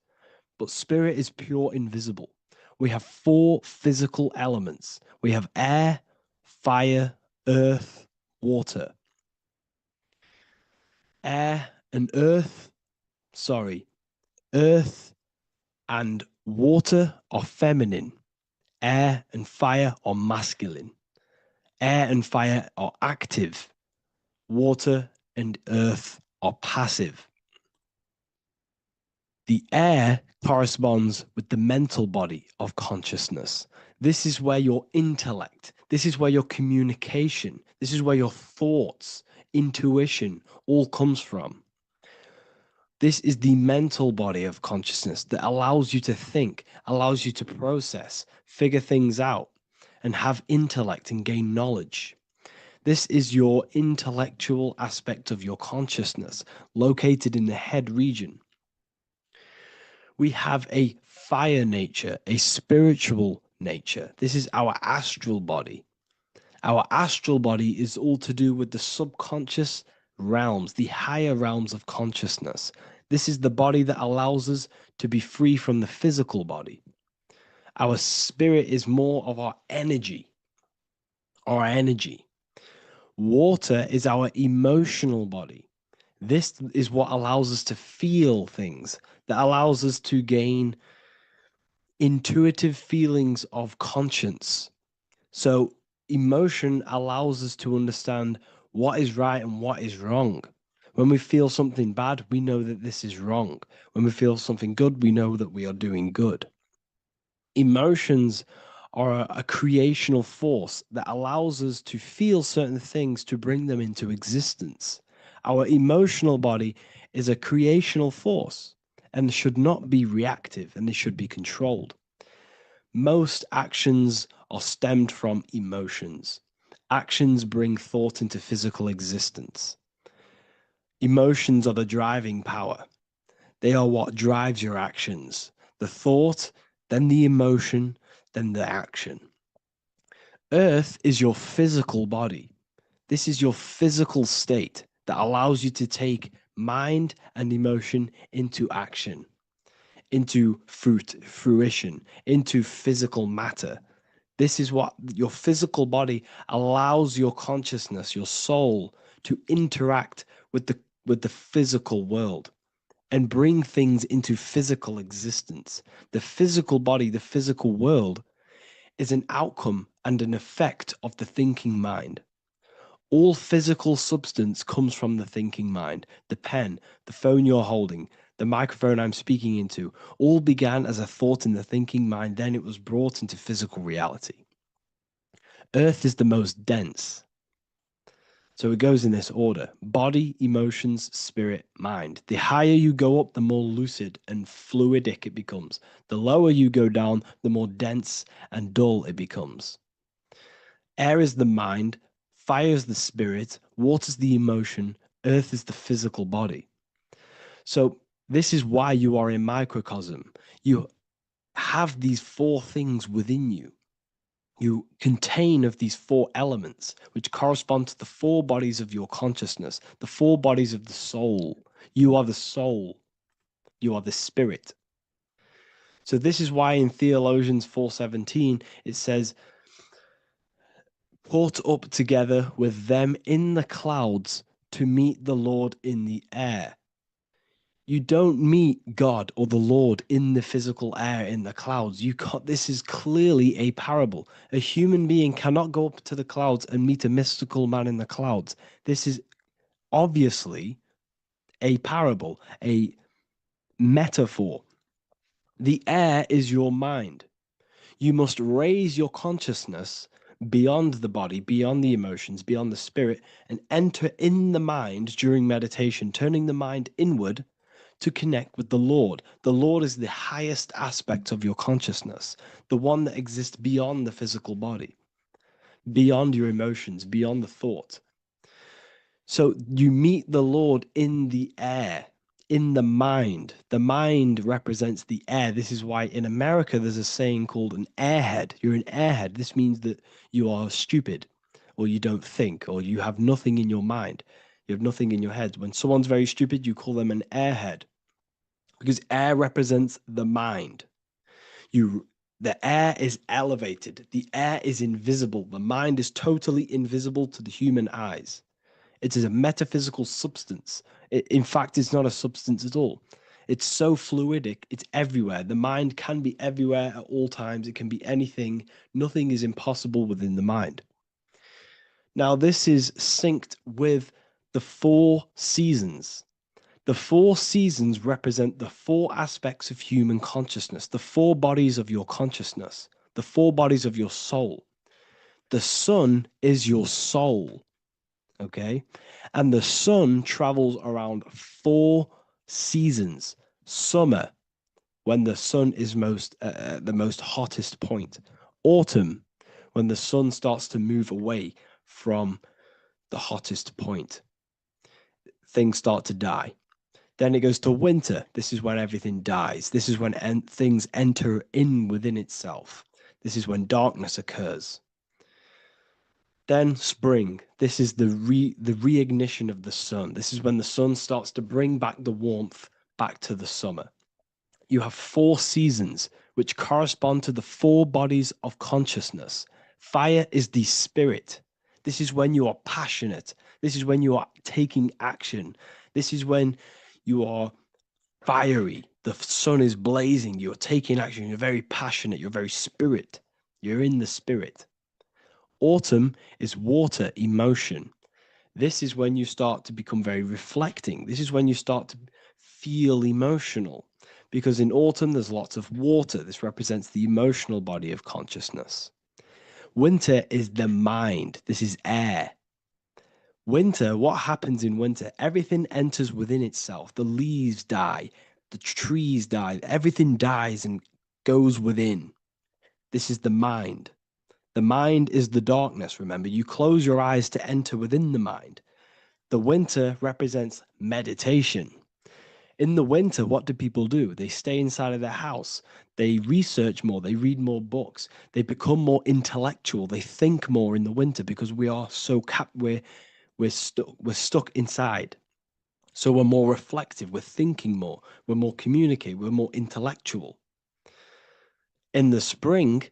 but spirit is pure invisible. We have 4 physical elements. We have air, fire, earth, water. Air and earth, earth and water are feminine. Air and fire are masculine. Air and fire are active. Water and earth are passive. The air corresponds with the mental body of consciousness. This is where your intellect, this is where your communication, this is where your thoughts, intuition all comes from. This is the mental body of consciousness that allows you to think, allows you to process, figure things out, and have intellect and gain knowledge. This is your intellectual aspect of your consciousness, located in the head region. We have a fire nature, a spiritual nature. This is our astral body. Our astral body is all to do with the subconscious realms, the higher realms of consciousness. This is the body that allows us to be free from the physical body. Our spirit is more of our energy. Water is our emotional body. This is what allows us to feel things, that allows us to gain intuitive feelings of conscience. So emotion allows us to understand what is right and what is wrong. When we feel something bad, we know that this is wrong. When we feel something good, we know that we are doing good. Emotions are a creational force that allows us to feel certain things to bring them into existence. Our emotional body is a creational force and should not be reactive, and it should be controlled. Most actions are stemmed from emotions. Actions bring thought into physical existence. Emotions are the driving power. They are what drives your actions. The thought, then the emotion, then the action. Earth is your physical body. This is your physical state that allows you to take mind and emotion into action, into fruition, into physical matter. This is what your physical body allows your consciousness, your soul, to interact with the physical world and bring things into physical existence. The physical body, the physical world, is an outcome and an effect of the thinking mind. All physical substance comes from the thinking mind. The pen, the phone you're holding, the microphone I'm speaking into, all began as a thought in the thinking mind, then it was brought into physical reality. Earth is the most dense. So it goes in this order: body, emotions, spirit, mind. The higher you go up, the more lucid and fluidic it becomes. The lower you go down, the more dense and dull it becomes. Air is the mind, fire is the spirit, water is the emotion, earth is the physical body. So this is why you are a microcosm. You have these 4 things within you. You contain of these 4 elements, which correspond to the 4 bodies of your consciousness, the 4 bodies of the soul. You are the soul. You are the spirit. So this is why in Theologians 4:17 it says, "Caught up together with them in the clouds to meet the Lord in the air." You don't meet God or the Lord in the physical air, in the clouds. This is clearly a parable. A human being cannot go up to the clouds and meet a mystical man in the clouds. This is obviously a parable, a metaphor. The air is your mind. You must raise your consciousness beyond the body, beyond the emotions, beyond the spirit, and enter in the mind during meditation, turning the mind inward to connect with the Lord. The Lord is the highest aspect of your consciousness, the one that exists beyond the physical body, beyond your emotions, beyond the thought. So you meet the Lord in the air, in the mind. The mind represents the air. This is why in America there's a saying called an airhead. You're an airhead. This means that you are stupid, or you don't think, or you have nothing in your mind. You have nothing in your head. When someone's very stupid, you call them an airhead, because air represents the mind. The air is elevated. The air is invisible. The mind is totally invisible to the human eyes. It is a metaphysical substance. In fact, it's not a substance at all. It's so fluidic. It's everywhere. The mind can be everywhere at all times. It can be anything. Nothing is impossible within the mind. Now, this is synced with the 4 seasons. The 4 seasons represent the 4 aspects of human consciousness, the 4 bodies of your consciousness, the 4 bodies of your soul. The sun is your soul. Okay, and the sun travels around 4 seasons. Summer, when the sun is the most hottest point. Autumn, when the sun starts to move away from the hottest point. Things start to die. Then it goes to winter. This is when everything dies. This is when things enter in within itself. This is when darkness occurs. Then spring. This is the reignition of the sun. This is when the sun starts to bring back the warmth back to the summer. You have 4 seasons which correspond to the 4 bodies of consciousness. Fire is the spirit. This is when you are passionate. This is when you are taking action. This is when you are fiery. The sun is blazing. You're taking action. You're very passionate. You're very spirit. You're in the spirit. Autumn is water, emotion. This is when you start to become very reflecting. This is when you start to feel emotional, because in autumn there's lots of water. This represents the emotional body of consciousness. Winter is the mind. This is air. Winter, what happens in winter? Everything enters within itself. The leaves die, the trees die, everything dies and goes within. This is the mind. The mind is the darkness, remember. You close your eyes to enter within the mind. The winter represents meditation. In the winter, what do people do? They stay inside of their house. They research more. They read more books. They become more intellectual. They think more in the winter because we are so we're stuck inside. So we're more reflective. We're thinking more. We're more communicative. We're more intellectual. In the spring,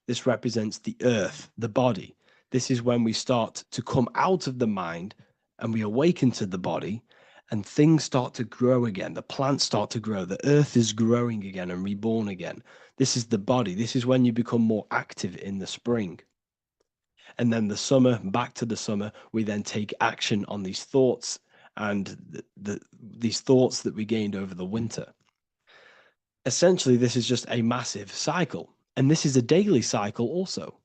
this represents the earth, the body. This is when we start to come out of the mind and we awaken to the body, and things start to grow again. The plants start to grow. The earth is growing again and reborn again. This is the body. This is when you become more active in the spring. And then the summer, back to the summer, we then take action on these thoughts and these thoughts that we gained over the winter. Essentially, this is just a massive cycle. And this is a daily cycle also.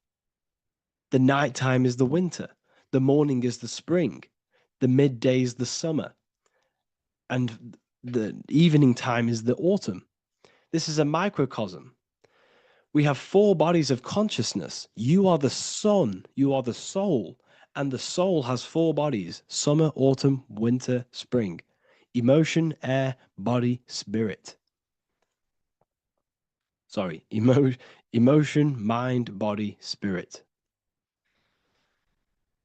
The nighttime is the winter. The morning is the spring. The midday is the summer. And the evening time is the autumn. This is a microcosm. We have 4 bodies of consciousness. You are the sun. You are the soul. And the soul has 4 bodies: summer, autumn, winter, spring. Emotion, air, body, spirit. Sorry, emotion, mind, body, spirit.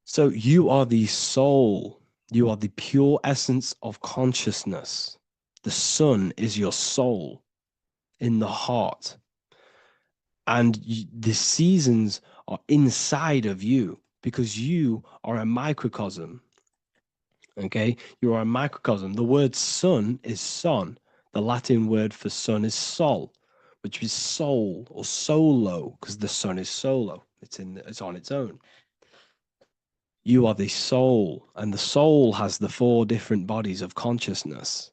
So you are the soul. You are the pure essence of consciousness. The sun is your soul in the heart. And the seasons are inside of you because you are a microcosm. Okay? You are a microcosm. The word sun is son. The Latin word for sun is sol, which is soul or solo, because the sun is solo. It's on its own. You are the soul, and the soul has the 4 different bodies of consciousness.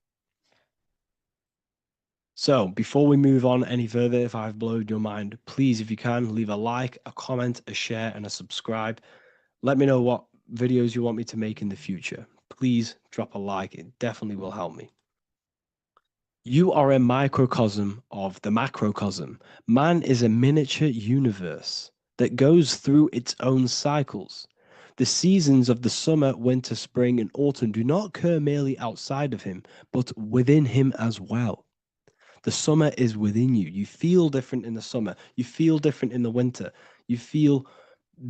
So before we move on any further, if I've blown your mind, please, if you can, leave a like, a comment, a share, and a subscribe. Let me know what videos you want me to make in the future. Please drop a like. It definitely will help me. You are a microcosm of the macrocosm. Man is a miniature universe that goes through its own cycles. The seasons of the summer, winter, spring, and autumn do not occur merely outside of him, but within him as well. The summer is within you. You feel different in the summer. You feel different in the winter. You feel,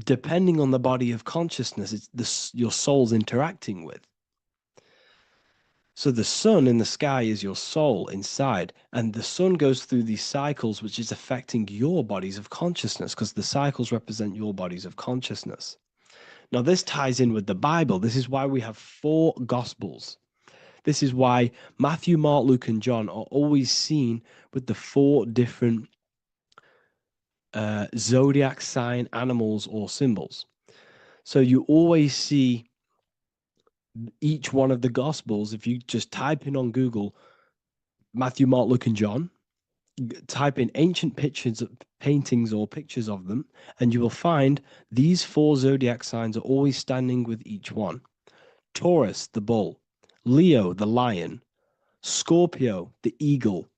depending on the body of consciousness, it's your soul's interacting with. So the sun in the sky is your soul inside, and the sun goes through these cycles, which is affecting your bodies of consciousness, because the cycles represent your bodies of consciousness. Now, this ties in with the Bible. This is why we have 4 Gospels. This is why Matthew, Mark, Luke, and John are always seen with the 4 different zodiac sign animals or symbols. So you always see each one of the Gospels. If you just type in on Google Matthew, Mark, Luke, and John, type in ancient pictures, paintings, or pictures of them, and you will find these 4 zodiac signs are always standing with each one. Taurus, the bull; Leo, the lion; Scorpio, the eagle.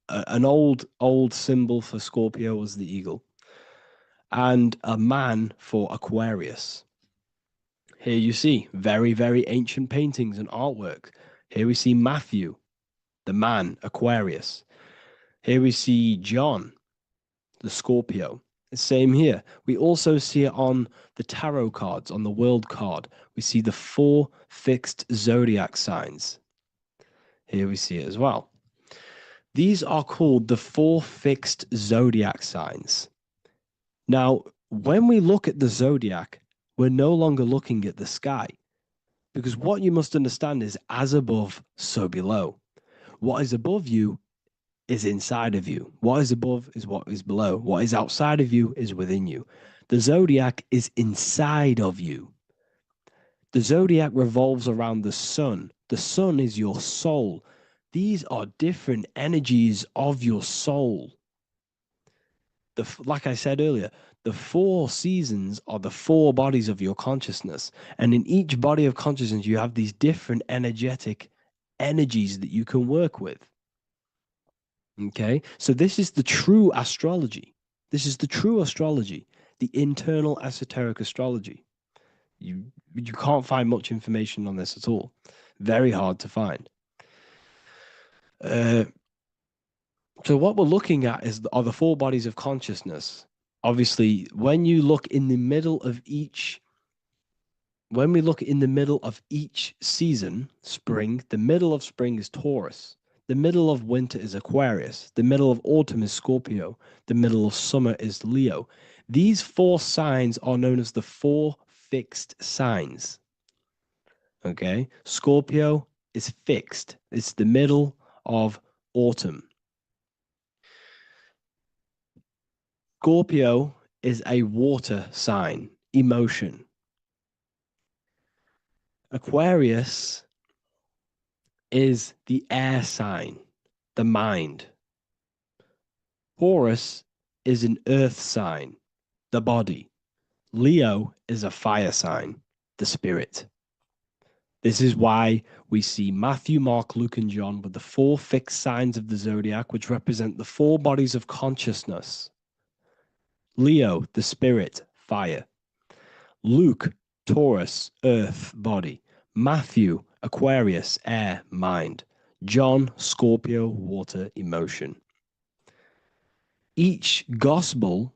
An old symbol for Scorpio was the eagle, and a man for Aquarius. Here you see very, very ancient paintings and artwork. Here we see Matthew, the man, Aquarius. Here we see John, the Scorpio. Same here. We also see it on the tarot cards, on the world card. We see the 4 fixed zodiac signs. Here we see it as well. These are called the 4 fixed zodiac signs. Now, when we look at the zodiac, we're no longer looking at the sky, because what you must understand is as above, so below. What is above you is inside of you. What is above is what is below. What is outside of you is within you. The zodiac is inside of you. The zodiac revolves around the sun. The sun is your soul. These are different energies of your soul. Like I said earlier, the 4 seasons are the 4 bodies of your consciousness. And in each body of consciousness, you have these different energetic energies that you can work with. Okay, so this is the true astrology. This is the true astrology, the internal esoteric astrology. You can't find much information on this at all. Very hard to find. So what we're looking at are the 4 bodies of consciousness. Obviously, when you look in the middle of each, when we look in the middle of each season, spring, the middle of spring is Taurus. The middle of winter is Aquarius. The middle of autumn is Scorpio. The middle of summer is Leo. These 4 signs are known as the 4 fixed signs. Okay, Scorpio is fixed. It's the middle of autumn. Scorpio is a water sign, emotion. Aquarius is the air sign, the mind. Taurus is an earth sign, the body. Leo is a fire sign, the spirit. This is why we see Matthew, Mark, Luke, and John with the 4 fixed signs of the zodiac, which represent the 4 bodies of consciousness. Leo, the spirit, fire. Luke, Taurus, earth, body. Matthew, Aquarius, air, mind. John, Scorpio, water, emotion. Each gospel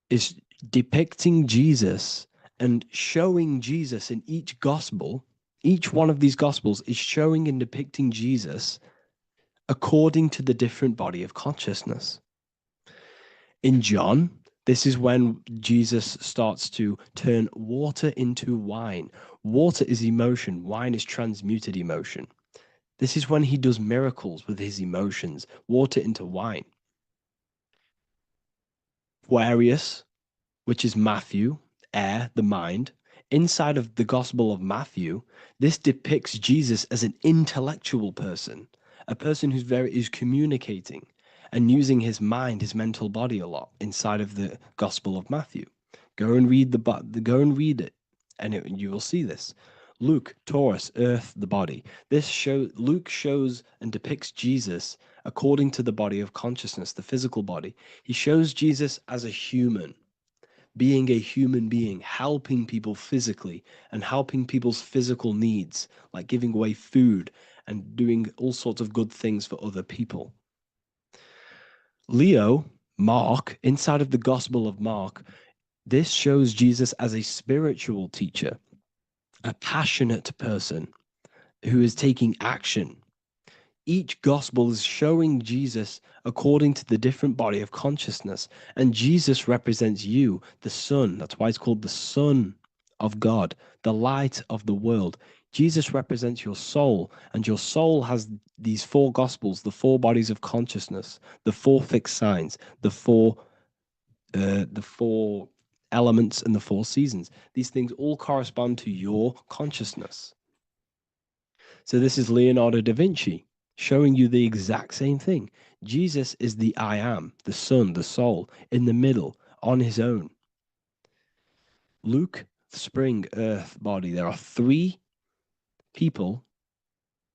is depicting Jesus and showing Jesus in each gospel. Each one of these gospels is showing and depicting Jesus according to the different body of consciousness. In John, this is when Jesus starts to turn water into wine. Water is emotion. Wine is transmuted emotion. This is when he does miracles with his emotions, water into wine. Aquarius, which is Matthew, air, the mind. Inside of the Gospel of Matthew, this depicts Jesus as an intellectual person, A person who's communicating and using his mind, his mental body a lot inside of the Gospel of Matthew. Go and read it, and you will see this. Luke, Taurus, Earth, the body. Luke shows and depicts Jesus according to the body of consciousness, the physical body. He shows Jesus as a human, being a human being, helping people physically and helping people's physical needs, like giving away food and doing all sorts of good things for other people. Leo, Mark, inside of the Gospel of Mark, this shows Jesus as a spiritual teacher, a passionate person who is taking action. Each gospel is showing Jesus according to the different body of consciousness. And Jesus represents you, the sun. That's why it's called the Son of God, the light of the world. Jesus represents your soul, and your soul has these four gospels, the four bodies of consciousness, the four fixed signs, the four elements, and the four seasons. These things all correspond to your consciousness. So this is Leonardo da Vinci showing you the exact same thing. Jesus is the I am, the sun, the soul, in the middle, on his own. Luke, spring, earth, body. There are three people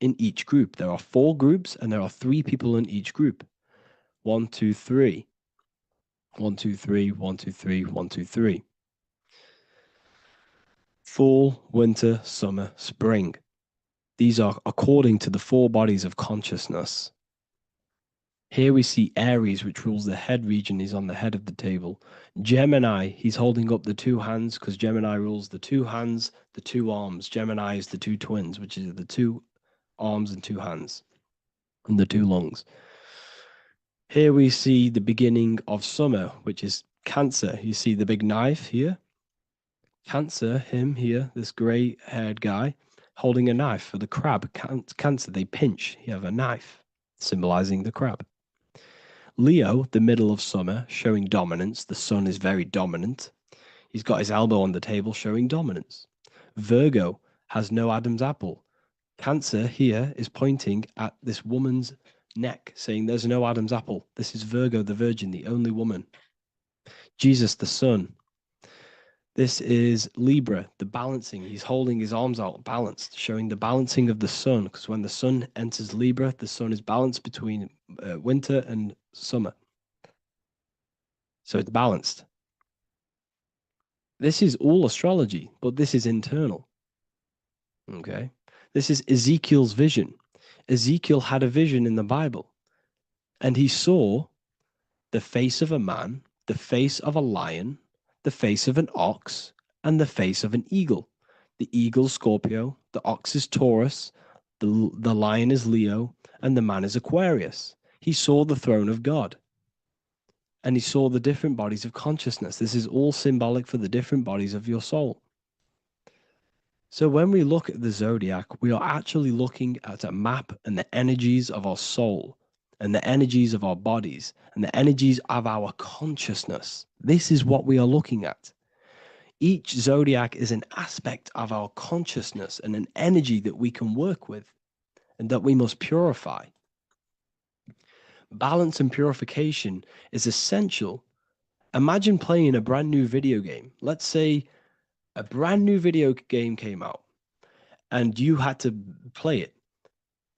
in each group. There are four groups, and there are three people in each group. 1, 2, 3. 1, 2, 3, 1, 2, 3, 1, 2, 3. Fall, winter, summer, spring. These are according to the four bodies of consciousness. Here we see Aries, which rules the head region. He's on the head of the table. Gemini, he's holding up the two hands because Gemini rules the two hands, the two arms. Gemini is the two twins, which is the two arms and two hands, and the two lungs. Here we see the beginning of summer, which is Cancer. You see the big knife here. Cancer, him here, this gray-haired guy, holding a knife for the crab. Cancer, they pinch. You have a knife, symbolizing the crab. Leo, the middle of summer, showing dominance. The sun is very dominant. He's got his elbow on the table, showing dominance. Virgo has no Adam's apple. Cancer here is pointing at this woman's neck, saying there's no Adam's apple. This is Virgo, the virgin, the only woman. Jesus, the sun. This is Libra, the balancing. He's holding his arms out, balanced, showing the balancing of the sun. Because when the sun enters Libra, the sun is balanced between winter and summer. So it's balanced. This is all astrology, but this is internal. Okay. This is Ezekiel's vision. Ezekiel had a vision in the Bible, and he saw the face of a man, the face of a lion, the face of an ox, and the face of an eagle. The eagle, Scorpio, the ox is Taurus, the lion is Leo, and the man is Aquarius. He saw the throne of God, and he saw the different bodies of consciousness. This is all symbolic for the different bodies of your soul. So when we look at the zodiac, we are actually looking at a map and the energies of our soul, and the energies of our bodies, and the energies of our consciousness. This is what we are looking at. Each zodiac is an aspect of our consciousness and an energy that we can work with and that we must purify. Balance and purification is essential. Imagine playing a brand new video game. Let's say a brand new video game came out and you had to play it.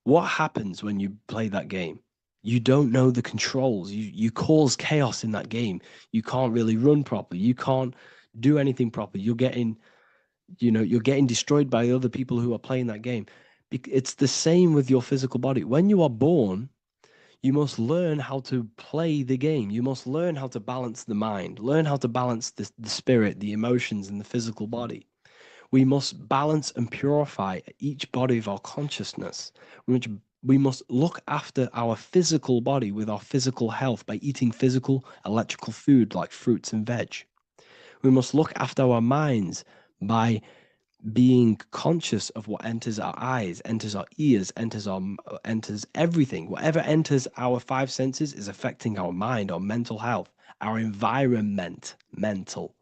What happens when you play that game? You don't know the controls. You cause chaos in that game. You can't really run properly. You can't do anything properly. You're getting destroyed by other people who are playing that game. It's the same with your physical body. When you are born, you must learn how to play the game. You must learn how to balance the mind, learn how to balance the spirit, the emotions, and the physical body. We must balance and purify each body of our consciousness, which we must look after our physical body with our physical health by eating physical, electrical food like fruits and veg. We must look after our minds by being conscious of what enters our eyes, enters our ears, enters everything. Whatever enters our five senses is affecting our mind, our mental health, our environment, mental.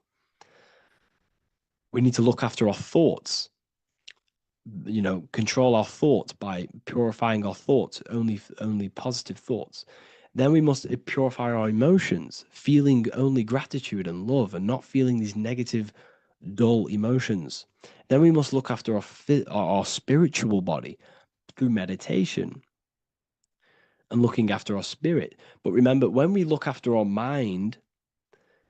We need to look after our thoughts. control our thoughts by purifying our thoughts, only positive thoughts. Then we must purify our emotions, feeling only gratitude and love and not feeling these negative, dull emotions. Then we must look after our spiritual body through meditation and looking after our spirit. But remember, when we look after our mind,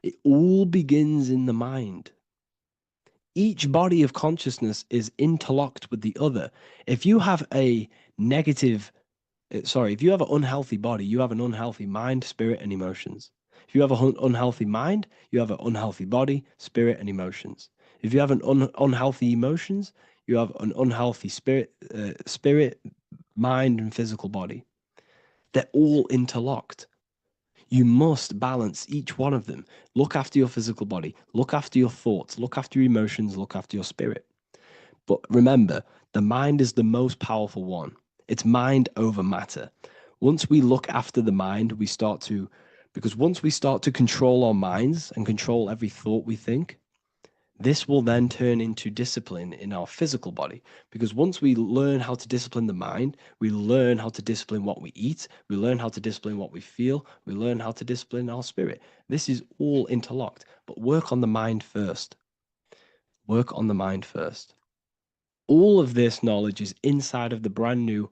it all begins in the mind. Each body of consciousness is interlocked with the other. If you have a negative, if you have an unhealthy body, you have an unhealthy mind, spirit, and emotions. If you have an unhealthy mind, you have an unhealthy body, spirit, and emotions. If you have an unhealthy emotions, you have an unhealthy spirit, mind, and physical body. They're all interlocked. You must balance each one of them. Look after your physical body, look after your thoughts, look after your emotions, look after your spirit. But remember, the mind is the most powerful one. It's mind over matter. Once we look after the mind, because once we start to control our minds and control every thought we think, this will then turn into discipline in our physical body. Because once we learn how to discipline the mind, we learn how to discipline what we eat, we learn how to discipline what we feel, we learn how to discipline our spirit. This is all interlocked, but work on the mind first. Work on the mind first. All of this knowledge is inside of the brand new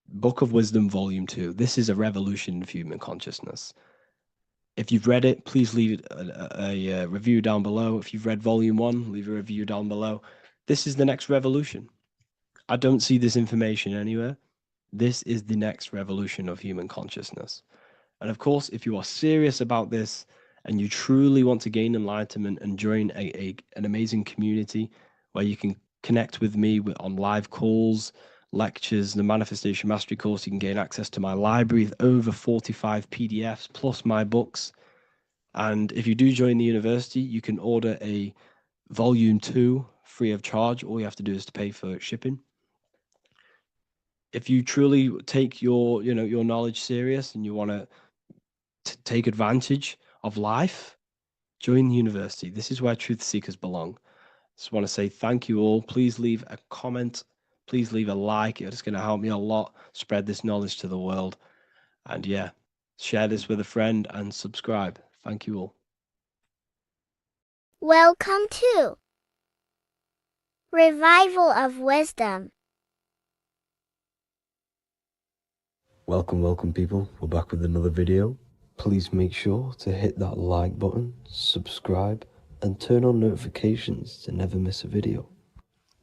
Book of Wisdom, Volume 2. This is a revolution of human consciousness. If you've read it, please leave a review down below. If you've read Volume 1, leave a review down below. This is the next revolution. I don't see this information anywhere. This is the next revolution of human consciousness. And of course, if you are serious about this and you truly want to gain enlightenment and join an amazing community where you can connect with me on live calls, lectures, the Manifestation Mastery course, you can gain access to my library with over 45 PDFs plus my books. And if you do join the university, you can order a Volume 2 free of charge. All you have to do is to pay for shipping. If you truly take your knowledge serious and you want to take advantage of life, join the university. This is where truth seekers belong. Just want to say thank you all. Please leave a comment. Please leave a like. It's going to help me a lot spread this knowledge to the world. And yeah, share this with a friend and subscribe. Thank you all. Welcome to Revival of Wisdom. Welcome people, we're back with another video. Please make sure to hit that like button, subscribe, and turn on notifications to never miss a video.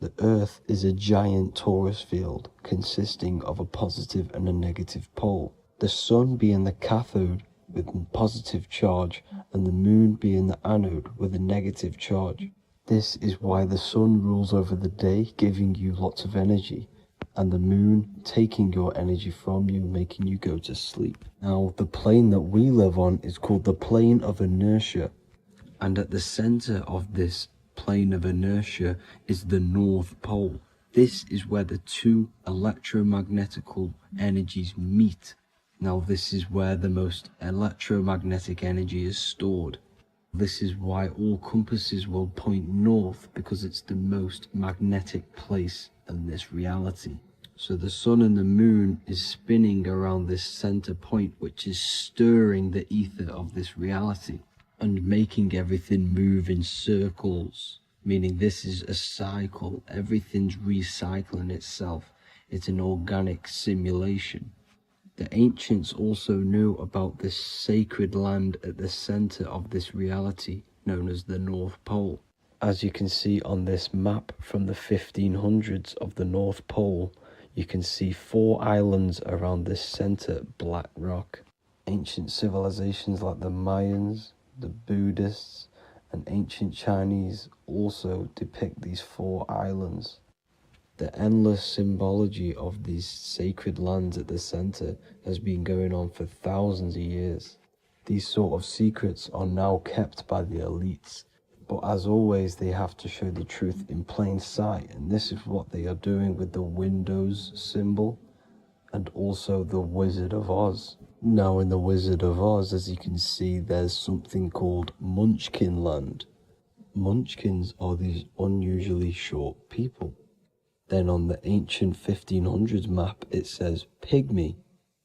The Earth is a giant torus field consisting of a positive and a negative pole. The Sun being the cathode with a positive charge and the Moon being the anode with a negative charge. This is why the Sun rules over the day, giving you lots of energy, and the Moon taking your energy from you, making you go to sleep. Now, the plane that we live on is called the plane of inertia, and at the center of this plane of inertia is the North Pole. This is where the two electromagnetical energies meet. Now, this is where the most electromagnetic energy is stored. This is why all compasses will point north, because it's the most magnetic place in this reality. So the Sun and the Moon is spinning around this center point, which is stirring the ether of this reality and making everything move in circles, meaning this is a cycle. Everything's recycling itself. It's an organic simulation. The ancients also knew about this sacred land at the center of this reality, known as the North Pole. As you can see on this map from the 1500s of the North Pole, you can see 4 islands around this center black rock. Ancient civilizations like the Mayans, the Buddhists, and ancient Chinese also depict these 4 islands. The endless symbology of these sacred lands at the center has been going on for thousands of years. These sort of secrets are now kept by the elites, but as always they have to show the truth in plain sight, and this is what they are doing with the Windows symbol and also the Wizard of Oz. Now in the Wizard of Oz, as you can see, there's something called Munchkin Land. Munchkins are these unusually short people. Then on the ancient 1500s map it says pygmy,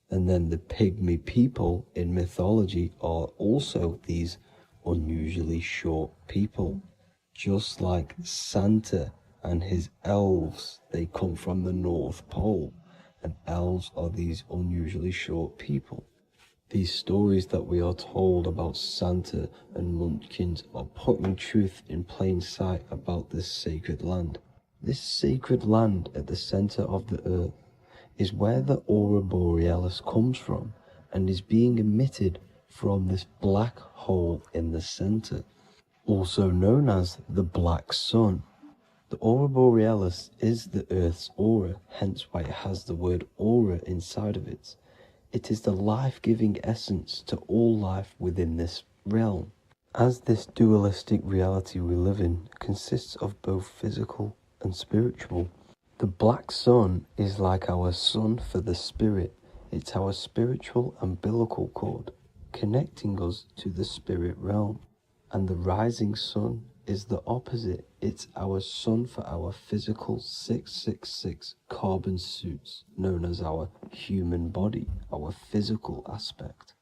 and then the pygmy people in mythology are also these unusually short people. Just like Santa and his elves, they come from the North Pole, and elves are these unusually short people. These stories that we are told about Santa and Munchkins are putting truth in plain sight about this sacred land. This sacred land at the center of the earth is where the aurora borealis comes from and is being emitted from this black hole in the center, also known as the black sun. The aurora borealis is the Earth's aura, hence why it has the word aura inside of it. It is the life-giving essence to all life within this realm. As this dualistic reality we live in consists of both physical and spiritual, the black sun is like our sun for the spirit. It's our spiritual umbilical cord, connecting us to the spirit realm. And the rising sun is the opposite. It's our sun for our physical 666 carbon suits, known as our human body, our physical aspect.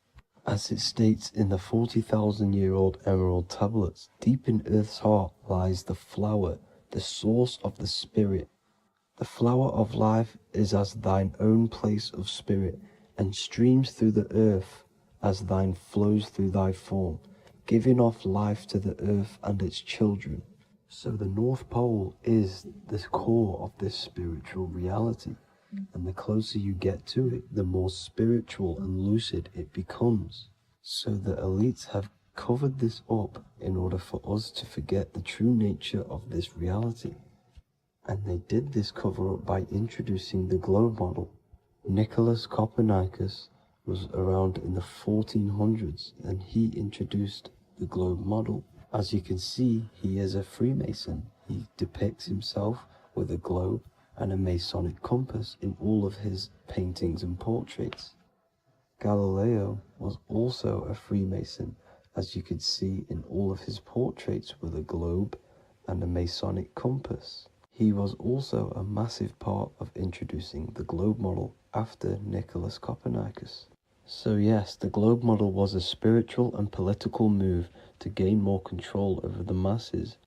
As it states in the 40,000-year-old emerald tablets, deep in Earth's heart lies the flower, the source of the spirit. The flower of life is as thine own place of spirit, and streams through the earth as thine flows through thy form, giving off life to the earth and its children. So the North Pole is the core of this spiritual reality, and the closer you get to it, the more spiritual and lucid it becomes. So the elites have covered this up in order for us to forget the true nature of this reality. And they did this cover-up by introducing the globe model. Nicholas Copernicus was around in the 1400s, and he introduced the globe model. As you can see, he is a Freemason. He depicts himself with a globe and a Masonic compass in all of his paintings and portraits. Galileo was also a Freemason, as you could see in all of his portraits with a globe and a Masonic compass. He was also a massive part of introducing the globe model after Nicholas Copernicus. So yes, the globe model was a spiritual and political move to gain more control over the masses.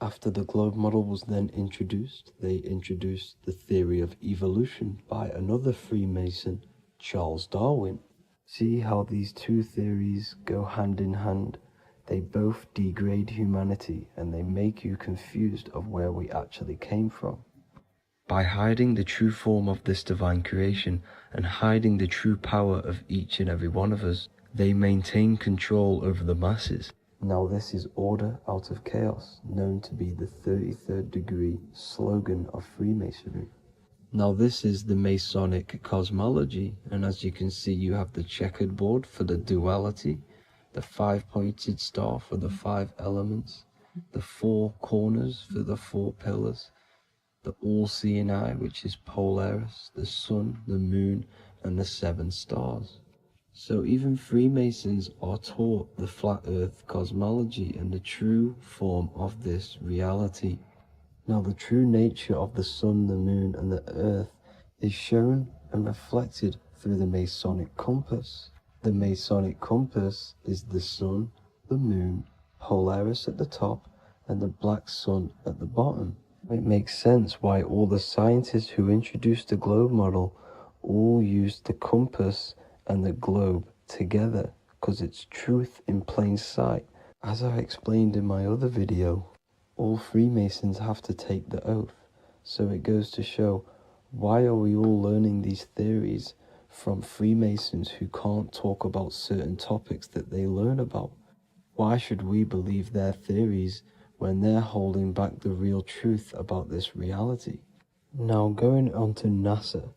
After the globe model was then introduced, they introduced the theory of evolution by another Freemason, Charles Darwin. See how these two theories go hand in hand? They both degrade humanity, and they make you confused of where we actually came from. By hiding the true form of this divine creation and hiding the true power of each and every one of us, they maintain control over the masses. Now this is order out of chaos, known to be the 33rd degree slogan of Freemasonry. Now this is the Masonic cosmology, and as you can see, you have the checkered board for the duality, the 5-pointed star for the 5 elements, the 4 corners for the 4 pillars, the all-seeing eye, which is Polaris, the sun, the moon, and the 7 stars. So even Freemasons are taught the flat earth cosmology and the true form of this reality. Now the true nature of the sun, the moon, and the earth is shown and reflected through the Masonic compass. The Masonic compass is the sun, the moon, Polaris at the top, and the black sun at the bottom. It makes sense why all the scientists who introduced the globe model all used the compass and the globe together, because it's truth in plain sight. As I explained in my other video, all Freemasons have to take the oath, so it goes to show, why are we all learning these theories from Freemasons who can't talk about certain topics that they learn about? Why should we believe their theories when they're holding back the real truth about this reality? Now going on to NASA.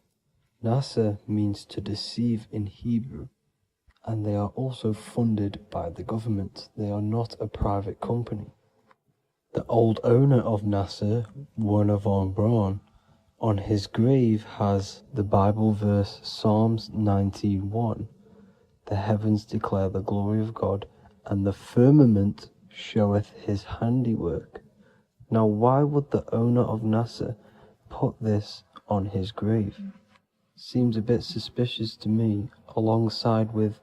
NASA means to deceive in Hebrew, and they are also funded by the government. They are not a private company. The old owner of NASA, Werner von Braun, on his grave has the Bible verse Psalms 91. The heavens declare the glory of God, and the firmament showeth his handiwork. Now why would the owner of NASA put this on his grave. Seems a bit suspicious to me, alongside with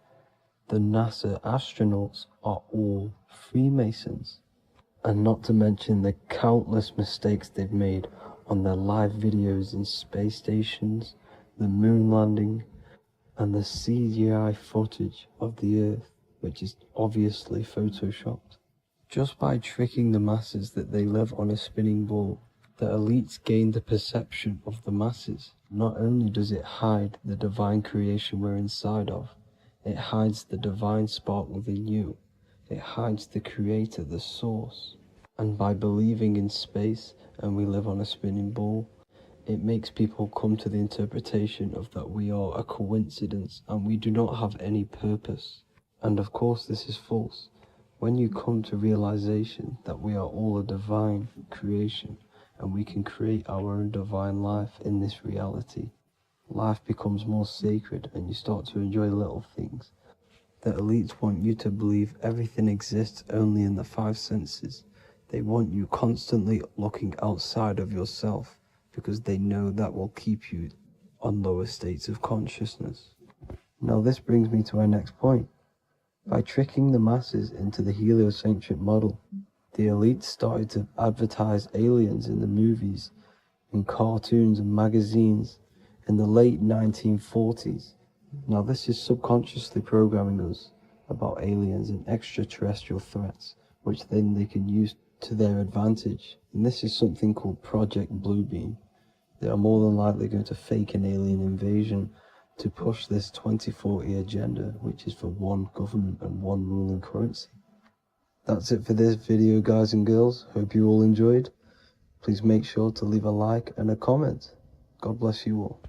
the NASA astronauts are all Freemasons. And not to mention the countless mistakes they've made on their live videos in space stations, the moon landing, and the CGI footage of the Earth, which is obviously photoshopped. Just by tricking the masses that they live on a spinning ball, the elites gain the perception of the masses. Not only does it hide the divine creation we're inside of, it hides the divine spark within you. It hides the creator, the source. And by believing in space and we live on a spinning ball, it makes people come to the interpretation of that we are a coincidence and we do not have any purpose. And of course this is false. When you come to realization that we are all a divine creation and we can create our own divine life in this reality, life becomes more sacred and you start to enjoy little things. The elites want you to believe everything exists only in the five senses. They want you constantly looking outside of yourself because they know that will keep you on lower states of consciousness. Now this brings me to our next point. By tricking the masses into the heliocentric model, the elites started to advertise aliens in the movies, in cartoons and magazines in the late 1940s. Now this is subconsciously programming us about aliens and extraterrestrial threats, which then they can use to their advantage. And this is something called Project Bluebeam. They are more than likely going to fake an alien invasion to push this 2040 agenda, which is for one government and one ruling currency. That's it for this video, guys and girls. Hope you all enjoyed. Please make sure to leave a like and a comment. God bless you all.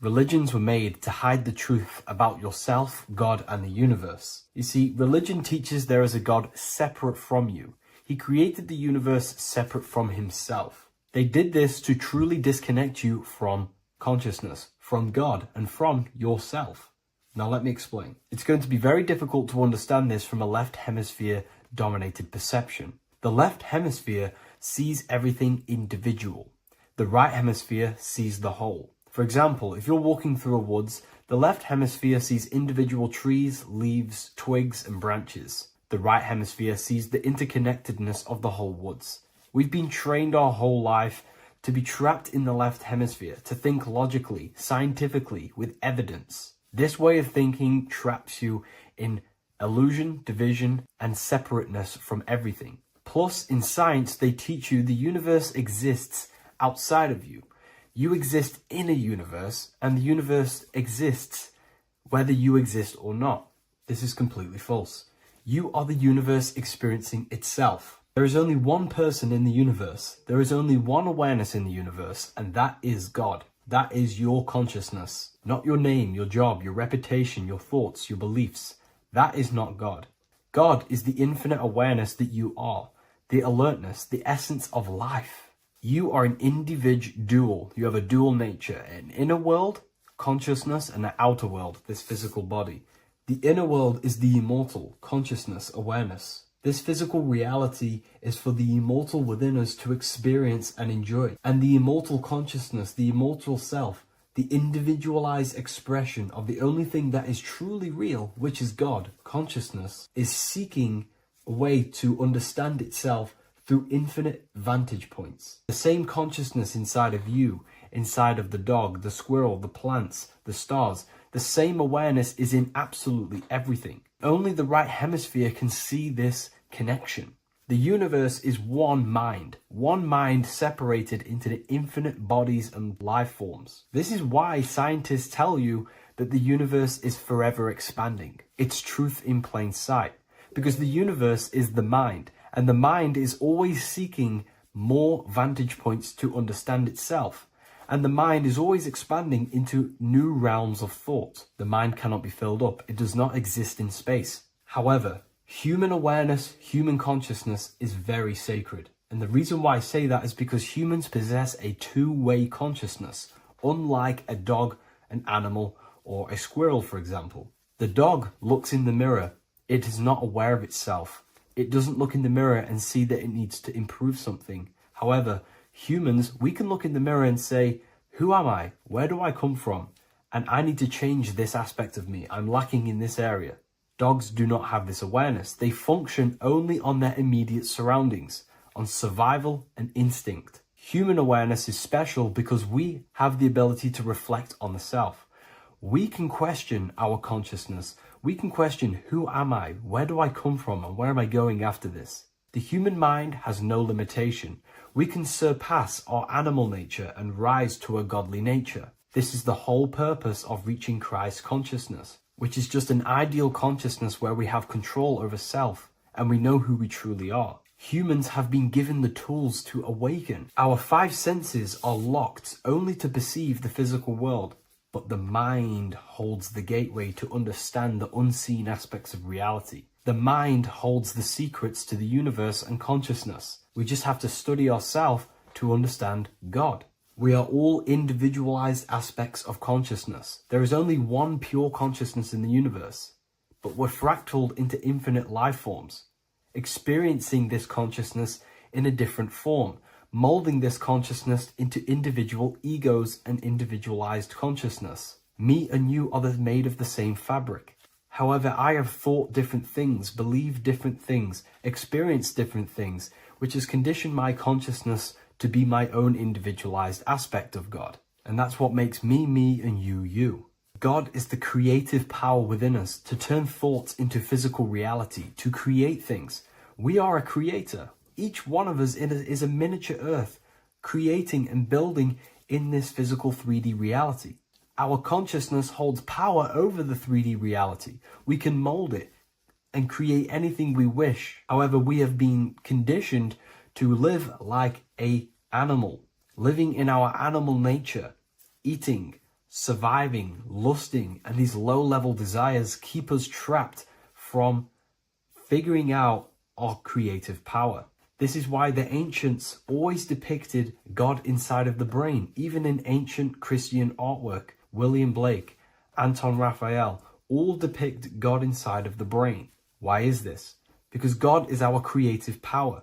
Religions were made to hide the truth about yourself, God, and the universe. You see, religion teaches there is a God separate from you. He created the universe separate from himself. They did this to truly disconnect you from consciousness, from God, and from yourself. Now let me explain. It's going to be very difficult to understand this from a left hemisphere dominated perception. The left hemisphere sees everything individual. The right hemisphere sees the whole. For example, if you're walking through a woods, the left hemisphere sees individual trees, leaves, twigs, and branches. The right hemisphere sees the interconnectedness of the whole woods. We've been trained our whole life to be trapped in the left hemisphere, to think logically, scientifically, with evidence. This way of thinking traps you in illusion, division, and separateness from everything. Plus, in science, they teach you the universe exists outside of you. You exist in a universe, and the universe exists whether you exist or not. This is completely false. You are the universe experiencing itself. There is only one person in the universe. There is only one awareness in the universe, and that is God. That is your consciousness. Not your name, your job, your reputation, your thoughts, your beliefs. That is not God. God is the infinite awareness that you are, the alertness, the essence of life. You are an individual. You have a dual nature, an inner world, consciousness, and an outer world, this physical body. The inner world is the immortal, consciousness, awareness. This physical reality is for the immortal within us to experience and enjoy. And the immortal consciousness, the immortal self, the individualized expression of the only thing that is truly real, which is God, consciousness, is seeking a way to understand itself through infinite vantage points. The same consciousness inside of you, inside of the dog, the squirrel, the plants, the stars, the same awareness is in absolutely everything. Only the right hemisphere can see this connection. The universe is one mind separated into the infinite bodies and life forms. This is why scientists tell you that the universe is forever expanding. It's truth in plain sight, because the universe is the mind, and the mind is always seeking more vantage points to understand itself. And the mind is always expanding into new realms of thought. The mind cannot be filled up. It does not exist in space. However, human awareness, human consciousness is very sacred. And the reason why I say that is because humans possess a two-way consciousness, unlike a dog, an animal, or a squirrel, for example. The dog looks in the mirror. It is not aware of itself. It doesn't look in the mirror and see that it needs to improve something. However, humans, we can look in the mirror and say, who am I? Where do I come from? And I need to change this aspect of me. I'm lacking in this area. Dogs do not have this awareness. They function only on their immediate surroundings, on survival and instinct. Human awareness is special because we have the ability to reflect on the self. We can question our consciousness. We can question, who am I? Where do I come from? And where am I going after this? The human mind has no limitation. We can surpass our animal nature and rise to a godly nature. This is the whole purpose of reaching Christ consciousness, which is just an ideal consciousness where we have control over self and we know who we truly are. Humans have been given the tools to awaken. Our five senses are locked only to perceive the physical world, but the mind holds the gateway to understand the unseen aspects of reality. The mind holds the secrets to the universe and consciousness. We just have to study ourselves to understand God. We are all individualized aspects of consciousness. There is only one pure consciousness in the universe, but we're fractaled into infinite life forms, experiencing this consciousness in a different form, molding this consciousness into individual egos and individualized consciousness. Me and you are made of the same fabric. However, I have thought different things, believed different things, experienced different things, which has conditioned my consciousness to be my own individualized aspect of God. And that's what makes me, me, and you, you. God is the creative power within us to turn thoughts into physical reality, to create things. We are a creator. Each one of us is a miniature earth, creating and building in this physical 3D reality. Our consciousness holds power over the 3D reality. We can mold it and create anything we wish. However, we have been conditioned to live like an animal, living in our animal nature, eating, surviving, lusting, and these low-level desires keep us trapped from figuring out our creative power. This is why the ancients always depicted God inside of the brain. Even in ancient Christian artwork, William Blake, Anton Raphael, all depict God inside of the brain. Why is this? Because God is our creative power.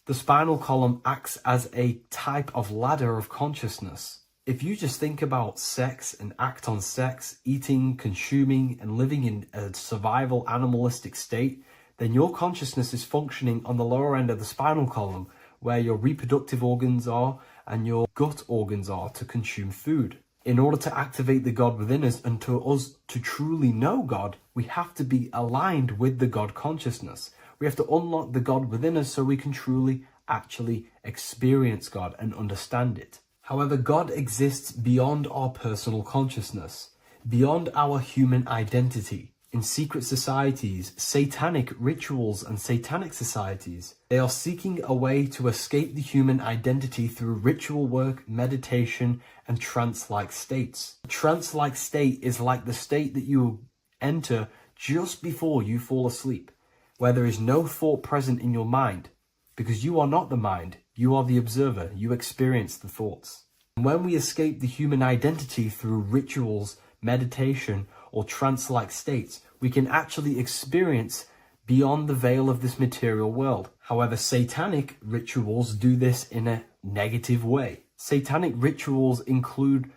The spinal column acts as a type of ladder of consciousness. If you just think about sex and act on sex, eating, consuming, and living in a survival animalistic state, then your consciousness is functioning on the lower end of the spinal column, where your reproductive organs are and your gut organs are to consume food. In order to activate the God within us and to us to truly know God, we have to be aligned with the God consciousness. We have to unlock the God within us so we can truly actually experience God and understand it. However, God exists beyond our personal consciousness, beyond our human identity. In secret societies, satanic rituals and satanic societies, they are seeking a way to escape the human identity through ritual work, meditation, and trance-like states. A trance-like state is like the state that you enter just before you fall asleep, where there is no thought present in your mind, because you are not the mind, you are the observer, you experience the thoughts. And when we escape the human identity through rituals, meditation, or trance-like states, we can actually experience beyond the veil of this material world. However, satanic rituals do this in a negative way. Satanic rituals include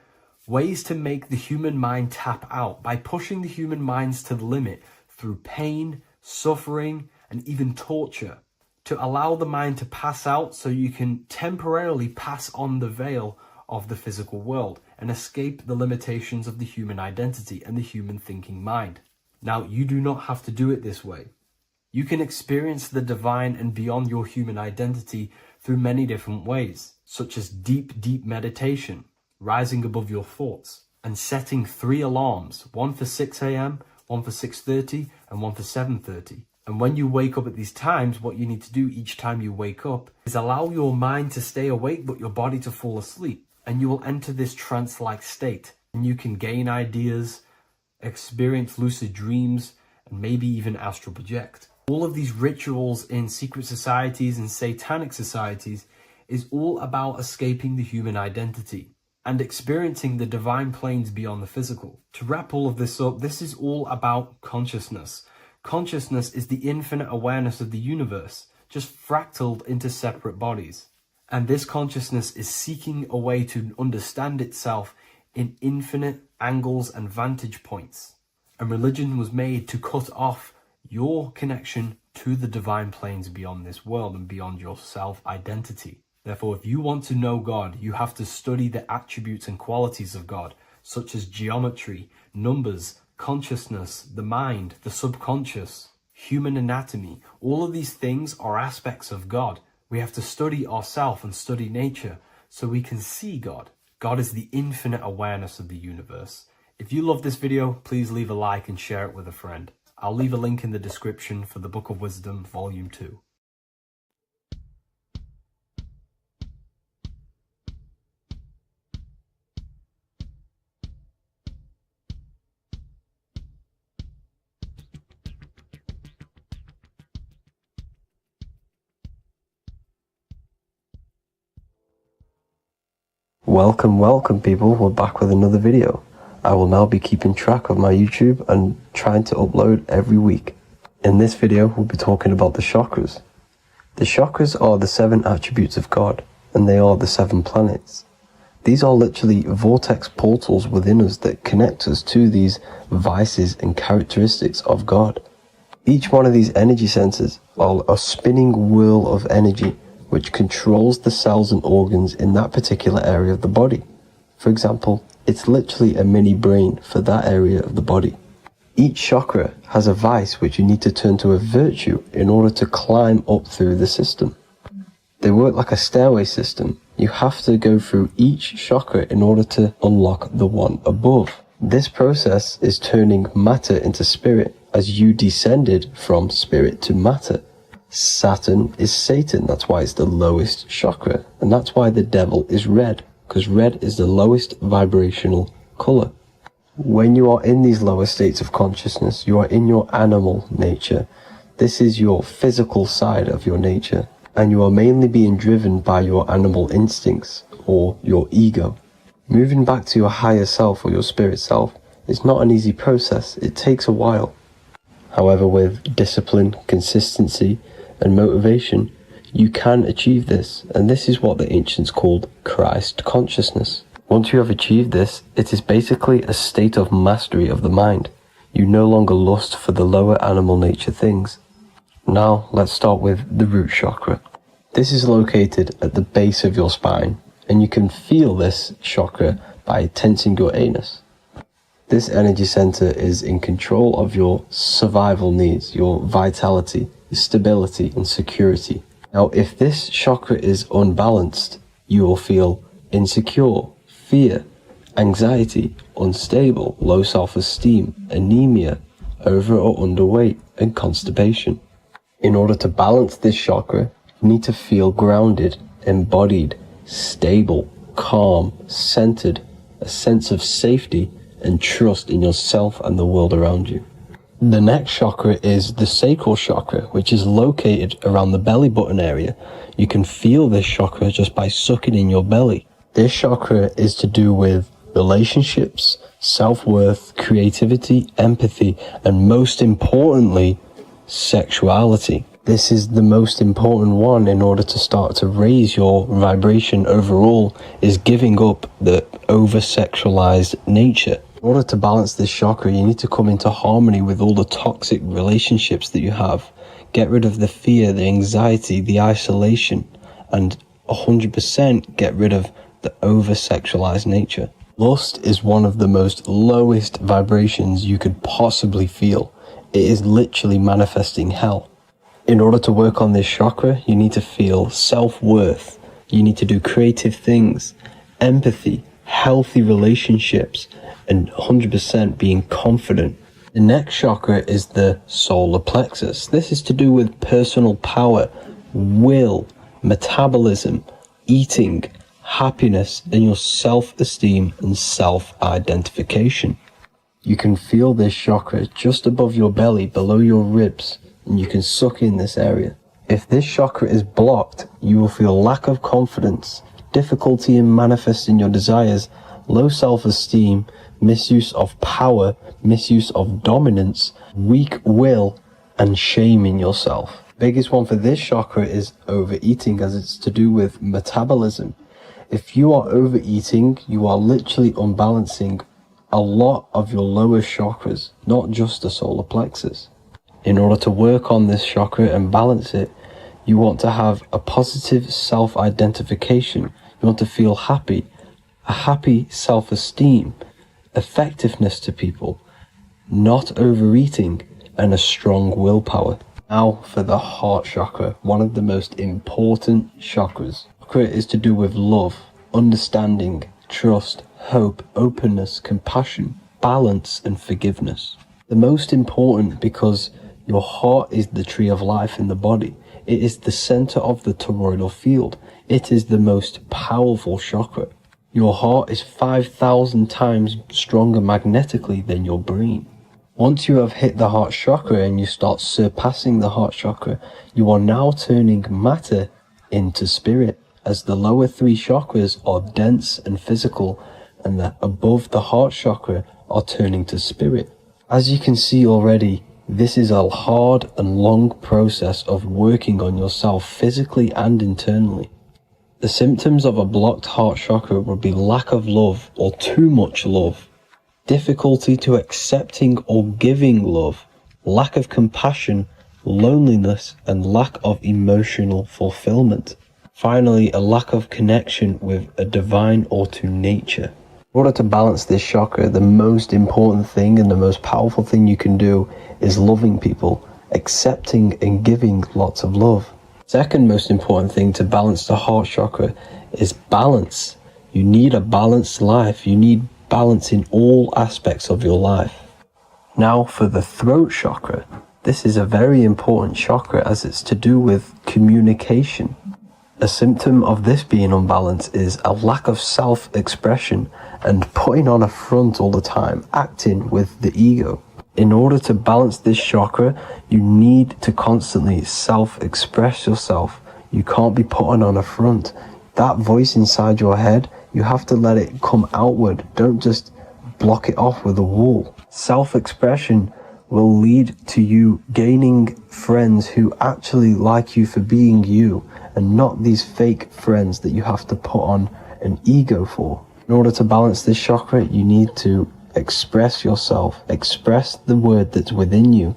ways to make the human mind tap out by pushing the human minds to the limit through pain, suffering, and even torture, to allow the mind to pass out so you can temporarily pass on the veil of the physical world and escape the limitations of the human identity and the human thinking mind. Now, you do not have to do it this way. You can experience the divine and beyond your human identity through many different ways, such as deep, deep meditation, rising above your thoughts, and setting 3 alarms, one for 6 a.m., one for 6:30, and one for 7:30. And when you wake up at these times, what you need to do each time you wake up is allow your mind to stay awake but your body to fall asleep. And you will enter this trance-like state. And you can gain ideas, experience lucid dreams, and maybe even astral project. All of these rituals in secret societies and satanic societies is all about escaping the human identity and experiencing the divine planes beyond the physical. To wrap all of this up, this is all about consciousness. Consciousness is the infinite awareness of the universe, just fractaled into separate bodies. And this consciousness is seeking a way to understand itself in infinite angles and vantage points. And religion was made to cut off your connection to the divine planes beyond this world and beyond your self-identity. Therefore, if you want to know God, you have to study the attributes and qualities of God, such as geometry, numbers, consciousness, the mind, the subconscious, human anatomy. All of these things are aspects of God. We have to study ourselves and study nature so we can see God. God is the infinite awareness of the universe. If you love this video, please leave a like and share it with a friend. I'll leave a link in the description for the Book of Wisdom, Volume 2. Welcome people, we're back with another video. I will now be keeping track of my YouTube and trying to upload every week. In this video, we'll be talking about the chakras. The chakras are the 7 attributes of God, and they are the 7 planets. These are literally vortex portals within us that connect us to these vices and characteristics of God. Each one of these energy centers are a spinning wheel of energy which controls the cells and organs in that particular area of the body. For example, it's literally a mini brain for that area of the body. Each chakra has a vice which you need to turn to a virtue in order to climb up through the system. They work like a stairway system. You have to go through each chakra in order to unlock the one above. This process is turning matter into spirit as you descended from spirit to matter. Saturn is Satan, that's why it's the lowest chakra, and that's why the devil is red, because red is the lowest vibrational color. When you are in these lower states of consciousness, you are in your animal nature. This is your physical side of your nature, and you are mainly being driven by your animal instincts, or your ego. Moving back to your higher self or your spirit self is not an easy process, it takes a while. However, with discipline, consistency, and motivation, you can achieve this, and this is what the ancients called Christ consciousness. Once you have achieved this, it is basically a state of mastery of the mind. You no longer lust for the lower animal nature things. Now, let's start with the root chakra. This is located at the base of your spine, and you can feel this chakra by tensing your anus. This energy center is in control of your survival needs, your vitality, stability and security. Now, if this chakra is unbalanced, you will feel insecure, fear, anxiety, unstable, low self-esteem, anemia, over or underweight, and constipation. In order to balance this chakra, you need to feel grounded, embodied, stable, calm, centered, a sense of safety and trust in yourself and the world around you. The next chakra is the sacral chakra, which is located around the belly button area. You can feel this chakra just by sucking in your belly. This chakra is to do with relationships, self-worth, creativity, empathy, and most importantly, sexuality. This is the most important one in order to start to raise your vibration overall, is giving up the over-sexualized nature. In order to balance this chakra, you need to come into harmony with all the toxic relationships that you have. Get rid of the fear, the anxiety, the isolation, and 100% get rid of the over-sexualized nature. Lust is one of the most lowest vibrations you could possibly feel. It is literally manifesting hell. In order to work on this chakra, you need to feel self-worth. You need to do creative things, empathy, healthy relationships, and 100% being confident. The next chakra is the solar plexus. This is to do with personal power, will, metabolism, eating, happiness, and your self-esteem and self-identification. You can feel this chakra just above your belly, below your ribs, and you can suck in this area. If this chakra is blocked, you will feel lack of confidence, difficulty in manifesting your desires, low self-esteem, misuse of power, misuse of dominance, weak will, and shame in yourself. Biggest one for this chakra is overeating, as it's to do with metabolism. If you are overeating, you are literally unbalancing a lot of your lower chakras, not just the solar plexus. In order to work on this chakra and balance it, you want to have a positive self-identification. You want to feel happy, a happy self-esteem, effectiveness to people, not overeating, and a strong willpower. Now for the heart chakra, one of the most important chakras. Chakra is to do with love, understanding, trust, hope, openness, compassion, balance, and forgiveness. The most important because your heart is the tree of life in the body. It is the center of the toroidal field. It is the most powerful chakra. Your heart is 5,000 times stronger magnetically than your brain. Once you have hit the heart chakra and you start surpassing the heart chakra, you are now turning matter into spirit, as the lower three chakras are dense and physical, and the above the heart chakra are turning to spirit. As you can see already, this is a hard and long process of working on yourself physically and internally. The symptoms of a blocked heart chakra would be lack of love or too much love, difficulty to accepting or giving love, lack of compassion, loneliness, and lack of emotional fulfillment. Finally, a lack of connection with a divine or to nature. In order to balance this chakra, the most important thing and the most powerful thing you can do is loving people, accepting and giving lots of love. Second most important thing to balance the heart chakra is balance. You need a balanced life. You need balance in all aspects of your life. Now for the throat chakra. This is a very important chakra as it's to do with communication. A symptom of this being unbalanced is a lack of self-expression and putting on a front all the time, acting with the ego. In order to balance this chakra, you need to constantly self-express yourself. You can't be putting on a front. That voice inside your head, you have to let it come outward. Don't just block it off with a wall. Self-expression will lead to you gaining friends who actually like you for being you, and not these fake friends that you have to put on an ego for. In order to balance this chakra, you need to express yourself, express the word that's within you.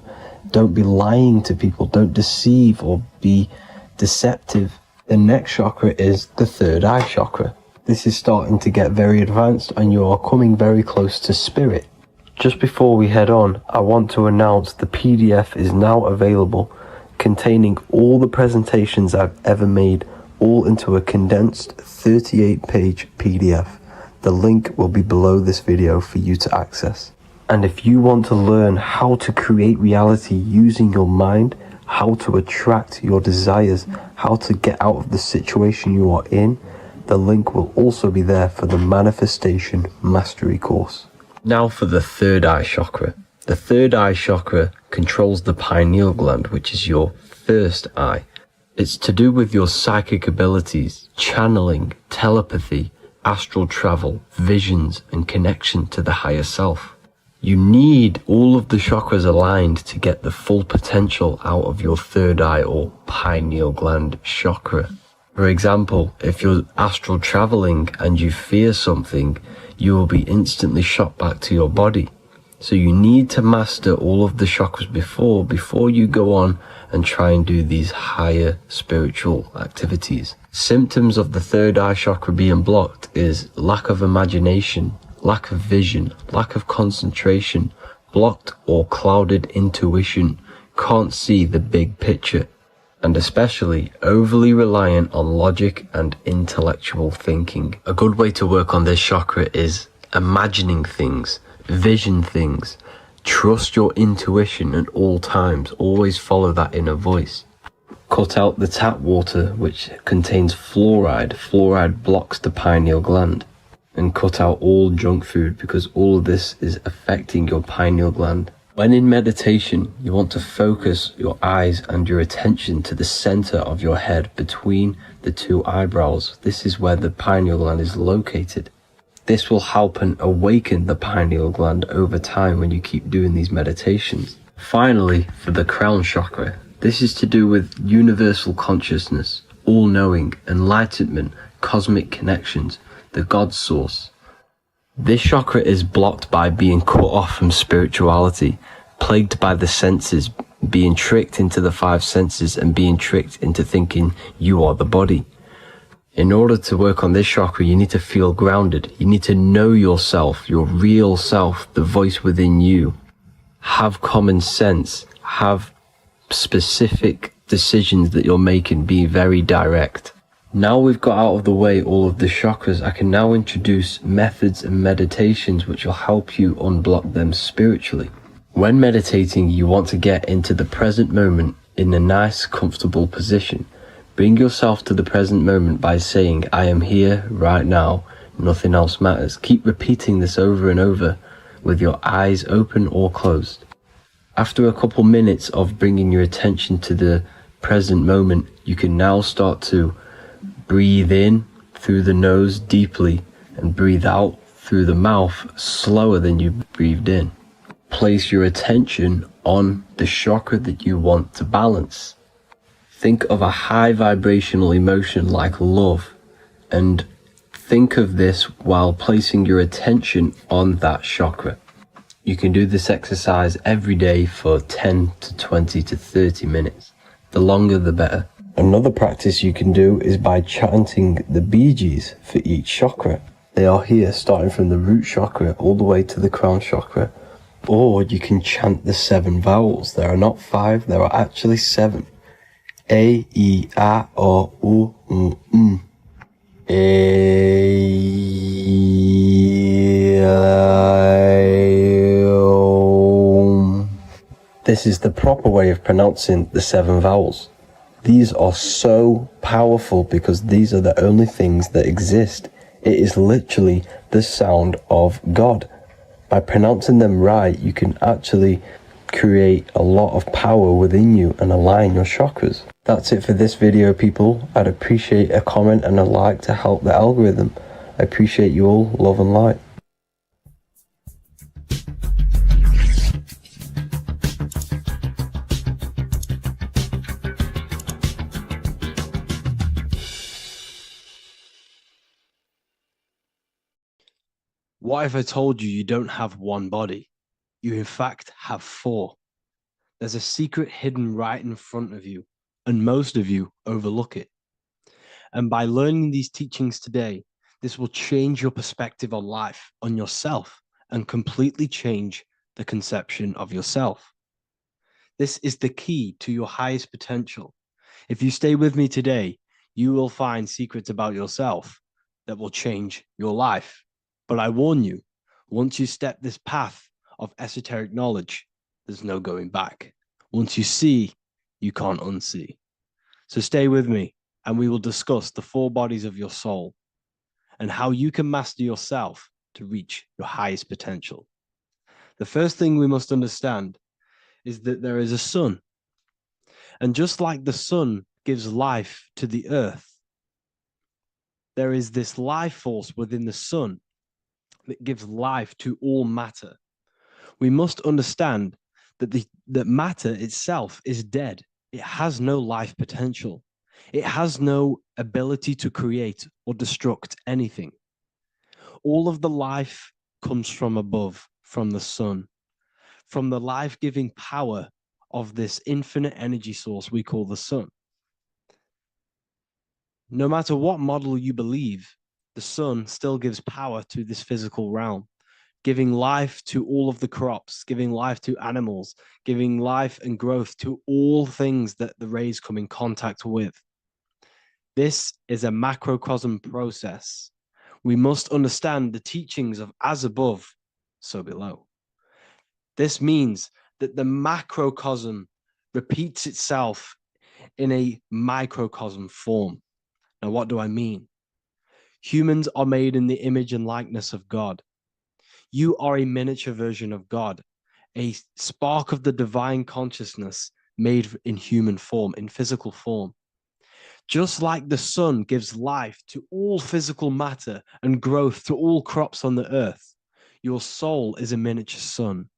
Don't be lying to people, don't deceive or be deceptive. The next chakra is the third eye chakra. This is starting to get very advanced and you are coming very close to spirit. Just before we head on, I want to announce the PDF is now available, containing all the presentations I've ever made, all into a condensed 38-page PDF. The link will be below this video for you to access. And if you want to learn how to create reality using your mind, how to attract your desires, how to get out of the situation you are in, the link will also be there for the Manifestation Mastery course. Now for the third eye chakra. The third eye chakra controls the pineal gland, which is your first eye. It's to do with your psychic abilities, channeling, telepathy, astral travel, visions, and connection to the higher self. You need all of the chakras aligned to get the full potential out of your third eye or pineal gland chakra. For example, if you're astral traveling and you fear something, you will be instantly shot back to your body. So you need to master all of the chakras before you go on and try and do these higher spiritual activities. Symptoms of the third eye chakra being blocked is lack of imagination, lack of vision, lack of concentration, blocked or clouded intuition, can't see the big picture, and especially overly reliant on logic and intellectual thinking. A good way to work on this chakra is imagining things, vision things, trust your intuition at all times, always follow that inner voice. Cut out the tap water which contains fluoride. Fluoride blocks the pineal gland. And cut out all junk food because all of this is affecting your pineal gland. When in meditation, you want to focus your eyes and your attention to the center of your head between the two eyebrows. This is where the pineal gland is located. This will help and awaken the pineal gland over time when you keep doing these meditations. Finally, for the crown chakra, This is to do with universal consciousness, all-knowing, enlightenment, cosmic connections, the God source. This chakra is blocked by being cut off from spirituality, plagued by the senses, being tricked into the five senses and being tricked into thinking you are the body. In order to work on this chakra, you need to feel grounded. You need to know yourself, your real self, the voice within you. Have common sense, have specific decisions that you're making, be very direct. Now we've got out of the way all of the chakras, I can now introduce methods and meditations which will help you unblock them spiritually. When meditating, you want to get into the present moment in a nice, comfortable position. Bring yourself to the present moment by saying, I am here right now, nothing else matters. Keep repeating this over and over with your eyes open or closed. After a couple minutes of bringing your attention to the present moment, you can now start to breathe in through the nose deeply and breathe out through the mouth slower than you breathed in. Place your attention on the chakra that you want to balance. Think of a high vibrational emotion like love, and think of this while placing your attention on that chakra. You can do this exercise every day for 10 to 20 to 30 minutes. The longer the better. Another practice you can do is by chanting the Bijis for each chakra. They are here starting from the root chakra all the way to the crown chakra. Or you can chant the 7 vowels. There are not 5, there are actually 7. A, I, A, O, U, M. A, I, O. This is the proper way of pronouncing the 7 vowels. These are so powerful because these are the only things that exist. It is literally the sound of God. By pronouncing them right, you can actually create a lot of power within you and align your chakras. That's it for this video, people. I'd appreciate a comment and a like to help the algorithm. I appreciate you all. Love and light. What if I told you you don't have one body? You in fact have 4. There's a secret hidden right in front of you, and most of you overlook it. And by learning these teachings today, this will change your perspective on life, on yourself, and completely change the conception of yourself. This is the key to your highest potential. If you stay with me today, you will find secrets about yourself that will change your life. But I warn you, once you step this path of esoteric knowledge, there's no going back. Once you see, you can't unsee. So stay with me, and we will discuss the 4 bodies of your soul and how you can master yourself to reach your highest potential. The first thing we must understand is that there is a sun. And just like the sun gives life to the earth, there is this life force within the sun that gives life to all matter. We must understand that that matter itself is dead. It has no life potential. It has no ability to create or destruct anything. All of the life comes from above, from the sun, from the life-giving power of this infinite energy source we call the sun. No matter what model you believe, the sun still gives power to this physical realm, giving life to all of the crops, giving life to animals, giving life and growth to all things that the rays come in contact with. This is a macrocosm process. We must understand the teachings of as above, so below. This means that the macrocosm repeats itself in a microcosm form. Now, what do I mean? Humans are made in the image and likeness of God. You are a miniature version of God, a spark of the divine consciousness made in human form, in physical form. Just like the sun gives life to all physical matter and growth to all crops on the earth, your soul is a miniature sun.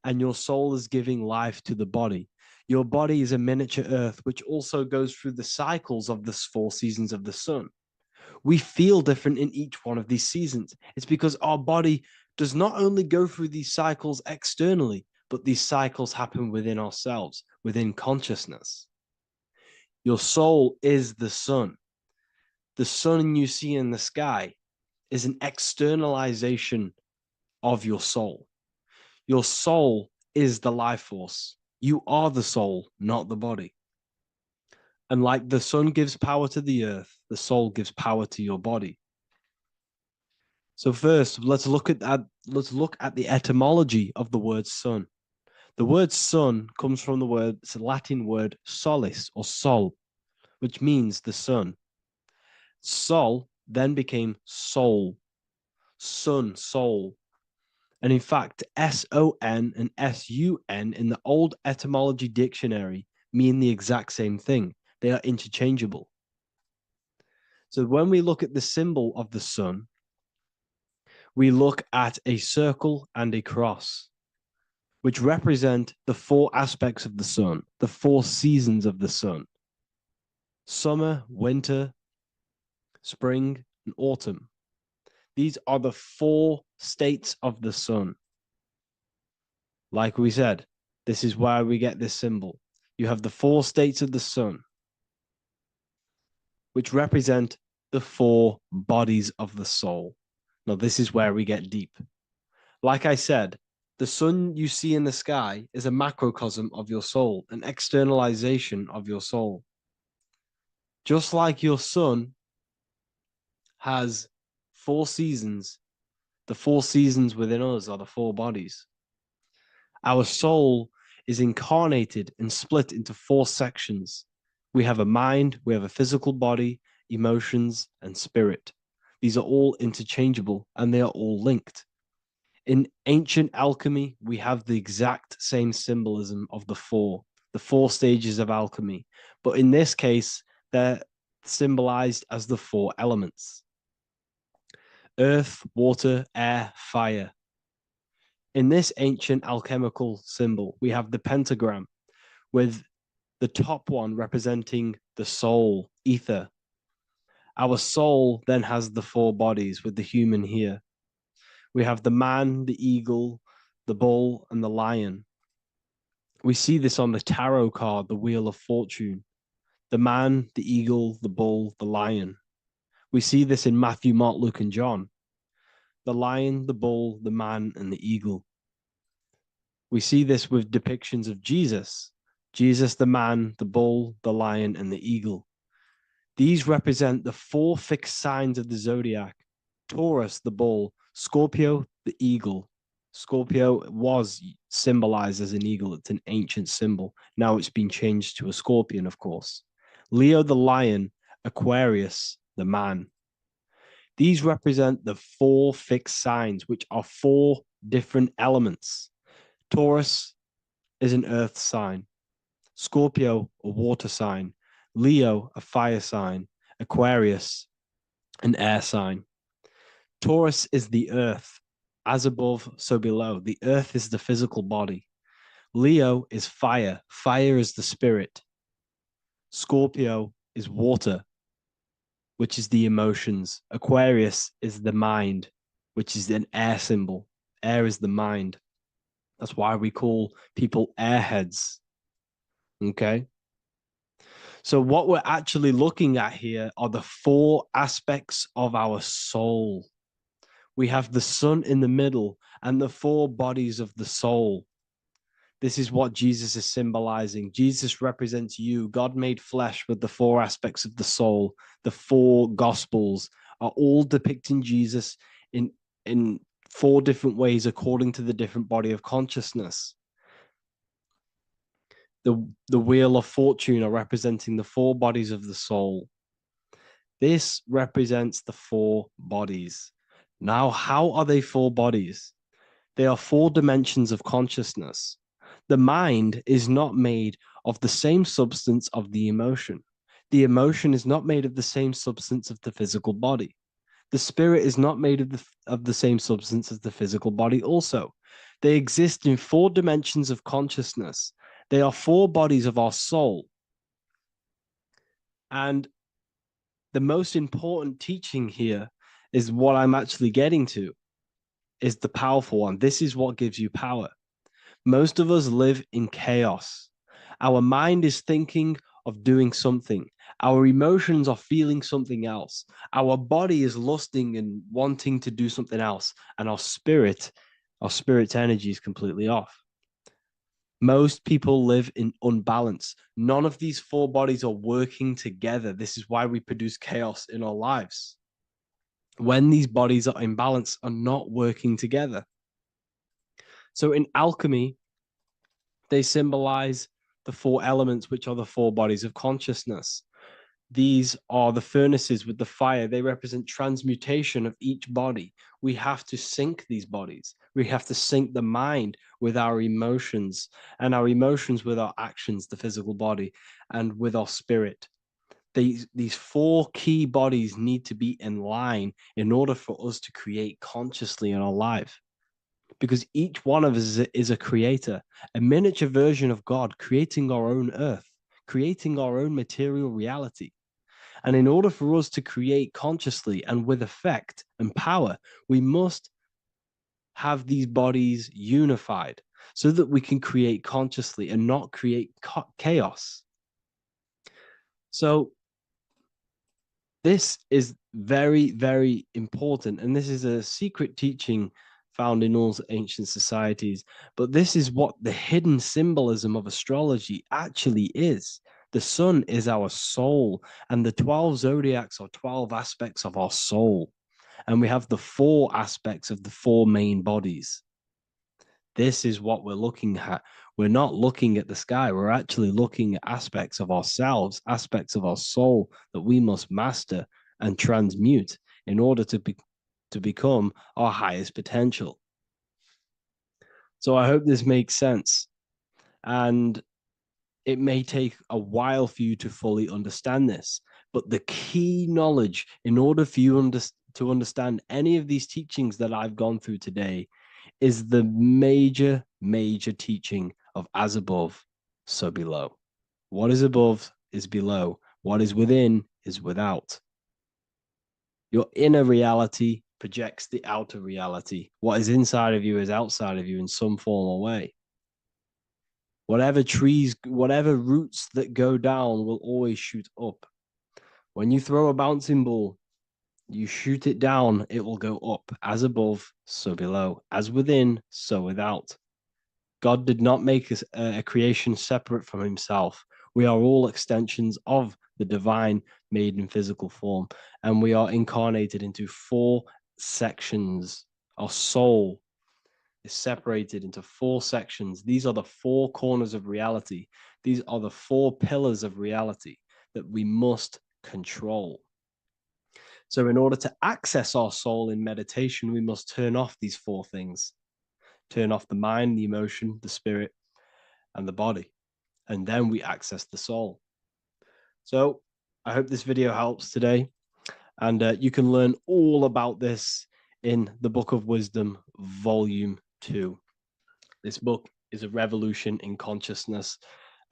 And your soul is giving life to the body. Your body is a miniature Earth, which also goes through the cycles of the 4 seasons of the sun. We feel different in each one of these seasons. It's because our body does not only go through these cycles externally, but these cycles happen within ourselves, within consciousness. Your soul is the sun. The sun you see in the sky is an externalization of your soul. Your soul is the life force. You are the soul, not the body. And like the sun gives power to the earth, the soul gives power to your body. So first, let's look at the etymology of the word sun. The word sun comes from it's a Latin word solis or sol, which means the sun. Sol then became soul, sun, soul. And in fact, S-O-N and S-U-N in the old etymology dictionary mean the exact same thing. They are interchangeable. So when we look at the symbol of the sun, we look at a circle and a cross, which represent the 4 aspects of the sun, the 4 seasons of the sun: summer, winter, spring, and autumn. These are the 4 states of the sun. Like we said, this is why we get this symbol. You have the 4 states of the sun, which represent the 4 bodies of the soul. Now, this is where we get deep. Like I said, the sun you see in the sky is a macrocosm of your soul, an externalization of your soul. Just like your sun has 4 seasons, the 4 seasons within us are the 4 bodies. Our soul is incarnated and split into 4 sections. We have a mind, we have a physical body, emotions, and spirit. These are all interchangeable and they are all linked. In ancient alchemy, we have the exact same symbolism of the 4 stages of alchemy. But in this case, they're symbolized as the 4 elements: earth, water, air, fire. In this ancient alchemical symbol, we have the pentagram with the top one representing the soul, ether. Our soul then has the 4 bodies with the human here. We have the man, the eagle, the bull, and the lion. We see this on the tarot card, the Wheel of Fortune. The man, the eagle, the bull, the lion. We see this in Matthew, Mark, Luke, and John. The lion, the bull, the man, and the eagle. We see this with depictions of Jesus. Jesus, the man, the bull, the lion, and the eagle. These represent the 4 fixed signs of the zodiac: Taurus, the bull; Scorpio, the eagle. Scorpio was symbolized as an eagle. It's an ancient symbol. Now it's been changed to a scorpion, of course. Leo, the lion; Aquarius, the man. These represent the 4 fixed signs, which are 4 different elements. Taurus is an earth sign. Scorpio, a water sign. Leo, a fire sign. Aquarius, an air sign. Taurus is the earth. As above, so below. The earth is the physical body. Leo is fire. Fire is the spirit. Scorpio is water, which is the emotions. Aquarius is the mind, which is an air symbol. Air is the mind. That's why we call people airheads. Okay? So what we're actually looking at here are the 4 aspects of our soul. We have the sun in the middle and the 4 bodies of the soul. This is what Jesus is symbolizing. Jesus represents you. God made flesh with the 4 aspects of the soul. The 4 gospels are all depicting Jesus in 4 different ways according to the different body of consciousness. The Wheel of Fortune are representing the 4 bodies of the soul. This represents the 4 bodies. Now, how are they 4 bodies? They are 4 dimensions of consciousness. The mind is not made of the same substance of the emotion. The emotion is not made of the same substance of the physical body. The spirit is not made of the same substance as the physical body also. They exist in 4 dimensions of consciousness. They are 4 bodies of our soul. And the most important teaching here is what I'm actually getting to, is the powerful one. This is what gives you power. Most of us live in chaos. Our mind is thinking of doing something. Our emotions are feeling something else. Our body is lusting and wanting to do something else. And our spirit's energy is completely off. Most people live in unbalance. None of these 4 bodies are working together. This is why we produce chaos in our lives. When these bodies are in balance, are not working together. So in alchemy, they symbolize the 4 elements, which are the 4 bodies of consciousness. These are the furnaces with the fire. They represent transmutation of each body. We have to sync these bodies. We have to sync the mind with our emotions, and our emotions with our actions, the physical body, and with our spirit. These 4 key bodies need to be in line in order for us to create consciously in our life. Because each one of us is a creator, a miniature version of God, creating our own earth, creating our own material reality. And in order for us to create consciously and with effect and power, we must have these bodies unified so that we can create consciously and not create chaos. So this is very, very important. And this is a secret teaching found in all ancient societies. But this is what the hidden symbolism of astrology actually is. The sun is our soul, and the 12 zodiacs are 12 aspects of our soul. And we have the 4 aspects of the 4 main bodies. This is what we're looking at. We're not looking at the sky. We're actually looking at aspects of ourselves, aspects of our soul that we must master and transmute in order to become our highest potential. So I hope this makes sense. And it may take a while for you to fully understand this, but the key knowledge in order for you to understand any of these teachings that I've gone through today is the major, major teaching of as above, so below. What is above is below. What is within is without. Your inner reality projects the outer reality. What is inside of you is outside of you in some form or way. Whatever trees, whatever roots that go down will always shoot up. When you throw a bouncing ball, you shoot it down, it will go up. As above, so below. As within, so without. God did not make a creation separate from himself. We are all extensions of the divine made in physical form. And we are incarnated into 4 sections. Our soul is separated into 4 sections. These are the 4 corners of reality. These are the 4 pillars of reality that we must control. So in order to access our soul in meditation, we must turn off these 4 things. Turn off the mind, the emotion, the spirit, and the body. And then we access the soul. So I hope this video helps today. And you can learn all about this in the Book of Wisdom, Volume 2. This book is a revolution in consciousness.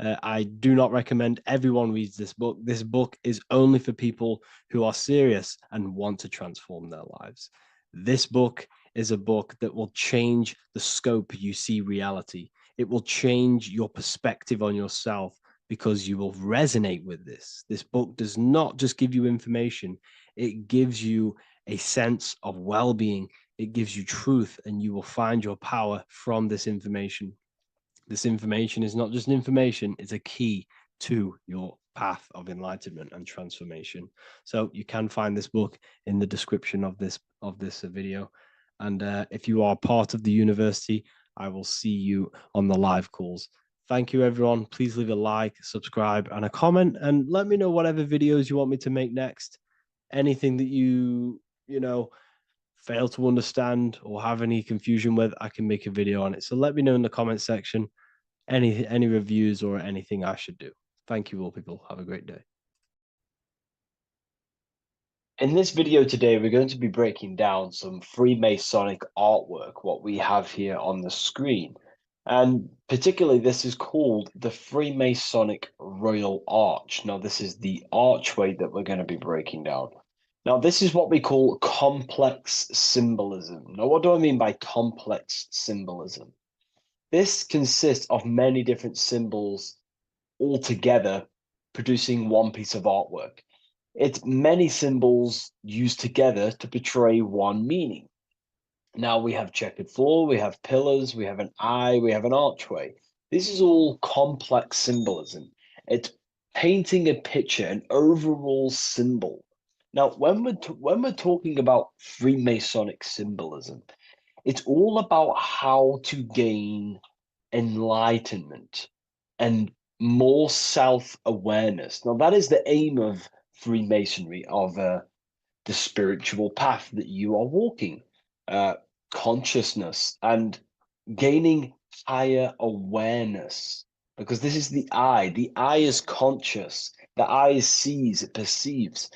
I do not recommend everyone reads this book. This book is only for people who are serious and want to transform their lives. This book is a book that will change the scope you see reality. It will change your perspective on yourself because you will resonate with this. This book does not just give you information. It gives you a sense of well-being. It gives you truth, and you will find your power from this information. This information is not just information, it's a key to your path of enlightenment and transformation. So you can find this book in the description of this video. And if you are part of the university, I will see you on the live calls. Thank you, everyone. Please leave a like, subscribe, and a comment, and let me know whatever videos you want me to make next. Anything that you fail to understand or have any confusion with, I can make a video on it. So let me know in the comment section any reviews or anything I should do. Thank you all, people. Have a great day. In this video today, we're going to be breaking down some Freemasonic artwork, what we have here on the screen. And particularly, this is called the Freemasonic Royal Arch. Now, this is the archway that we're going to be breaking down. Now, this is what we call complex symbolism. Now, what do I mean by complex symbolism? This consists of many different symbols all together producing one piece of artwork. It's many symbols used together to portray one meaning. Now we have checkered floor, we have pillars, we have an eye, we have an archway. This is all complex symbolism. It's painting a picture, an overall symbol. Now, when we're talking about Freemasonic symbolism, it's all about how to gain enlightenment and more self-awareness. Now, that is the aim of Freemasonry, of the spiritual path that you are walking, uh, consciousness and gaining higher awareness. Because this is the eye. The eye is conscious. The eye sees, it perceives.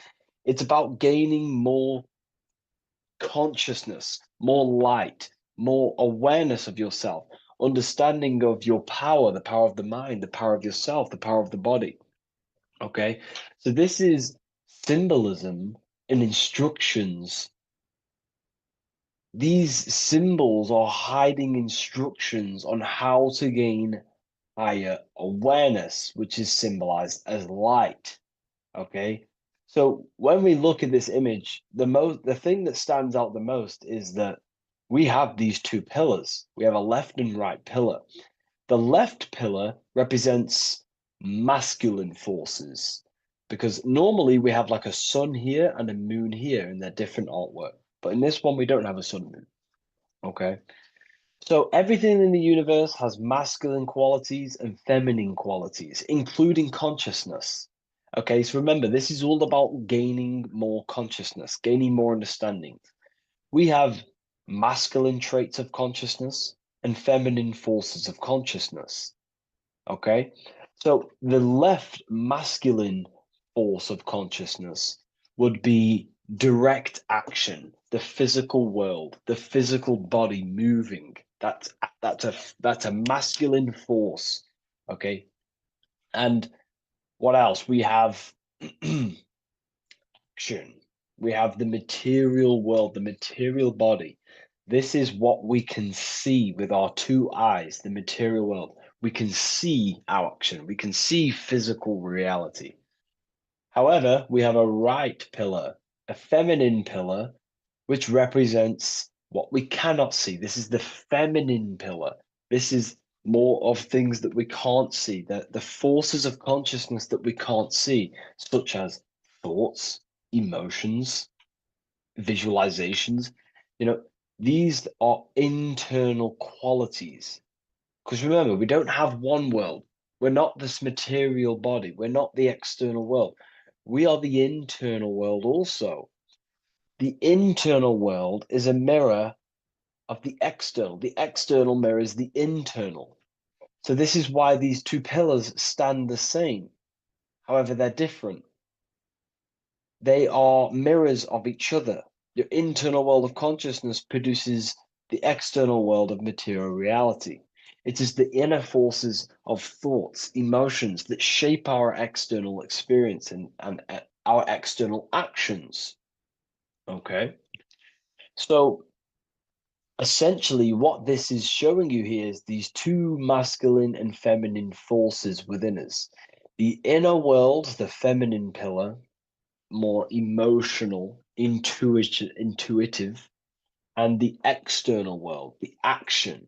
It's about gaining more consciousness, more light, more awareness of yourself, understanding of your power, the power of the mind, the power of yourself, the power of the body. Okay, so this is symbolism and instructions. These symbols are hiding instructions on how to gain higher awareness, which is symbolized as light. Okay, so when we look at this image, the thing that stands out the most is that we have these two pillars. We have a left and right pillar. The left pillar represents masculine forces because normally we have like a sun here and a moon here in their different artwork. But in this one, we don't have a sun and moon. Okay. So everything in the universe has masculine qualities and feminine qualities, including consciousness. Okay, so remember, this is all about gaining more consciousness, gaining more understanding. We have masculine traits of consciousness and feminine forces of consciousness. Okay, so the left masculine force of consciousness would be direct action, the physical world, the physical body moving. That's a masculine force. Okay, and what else? We have action. We have the material world, the material body. This is what we can see with our two eyes, the material world. We can see our action. We can see physical reality. However, we have a right pillar, a feminine pillar, which represents what we cannot see. This is the feminine pillar. This is more of things that we can't see, the forces of consciousness that we can't see, such as thoughts, emotions, visualizations. You know, these are internal qualities. Because remember, we don't have one world. We're not this material body. We're not the external world. We are the internal world also. The internal world is a mirror of the external. The external mirrors the internal. So this is why these two pillars stand the same. However, they're different. They are mirrors of each other. Your internal world of consciousness produces the external world of material reality. It is the inner forces of thoughts, emotions that shape our external experience and our external actions. Okay. So essentially, what this is showing you here is these two masculine and feminine forces within us. The inner world, the feminine pillar, more emotional, intuitive, and the external world, the action,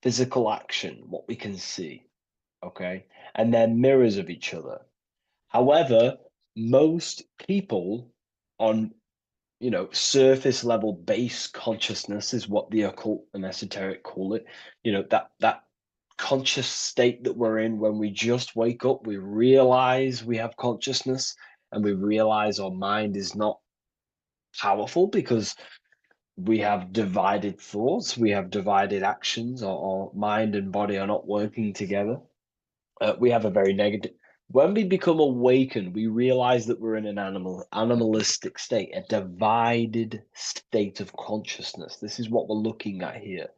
physical action, what we can see. Okay. And they're mirrors of each other. However, most people on surface level base consciousness is what the occult and esoteric call it. That conscious state that we're in when we just wake up, we realize we have consciousness and we realize our mind is not powerful because we have divided thoughts, we have divided actions, our mind and body are not working together. We have a very negative. When we become awakened, we realize that we're in an animalistic state, a divided state of consciousness. This is what we're looking at here.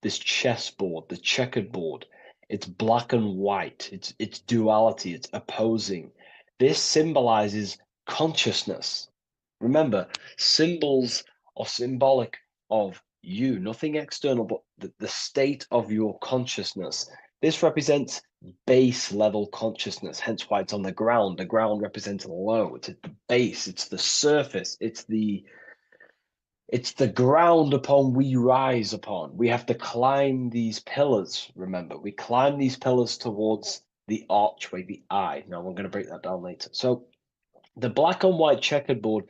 this chessboard, the checkered board. It's black and white. It's duality. It's opposing. This symbolizes consciousness. Remember, symbols are symbolic of you, nothing external, but the state of your consciousness. This represents base level consciousness, hence why it's on the ground. The ground represents low. It's at the base. It's the surface. It's the ground upon we rise upon. We have to climb these pillars, remember. We climb these pillars towards the archway, the eye. Now, we're going to break that down later. So the black and white checkered board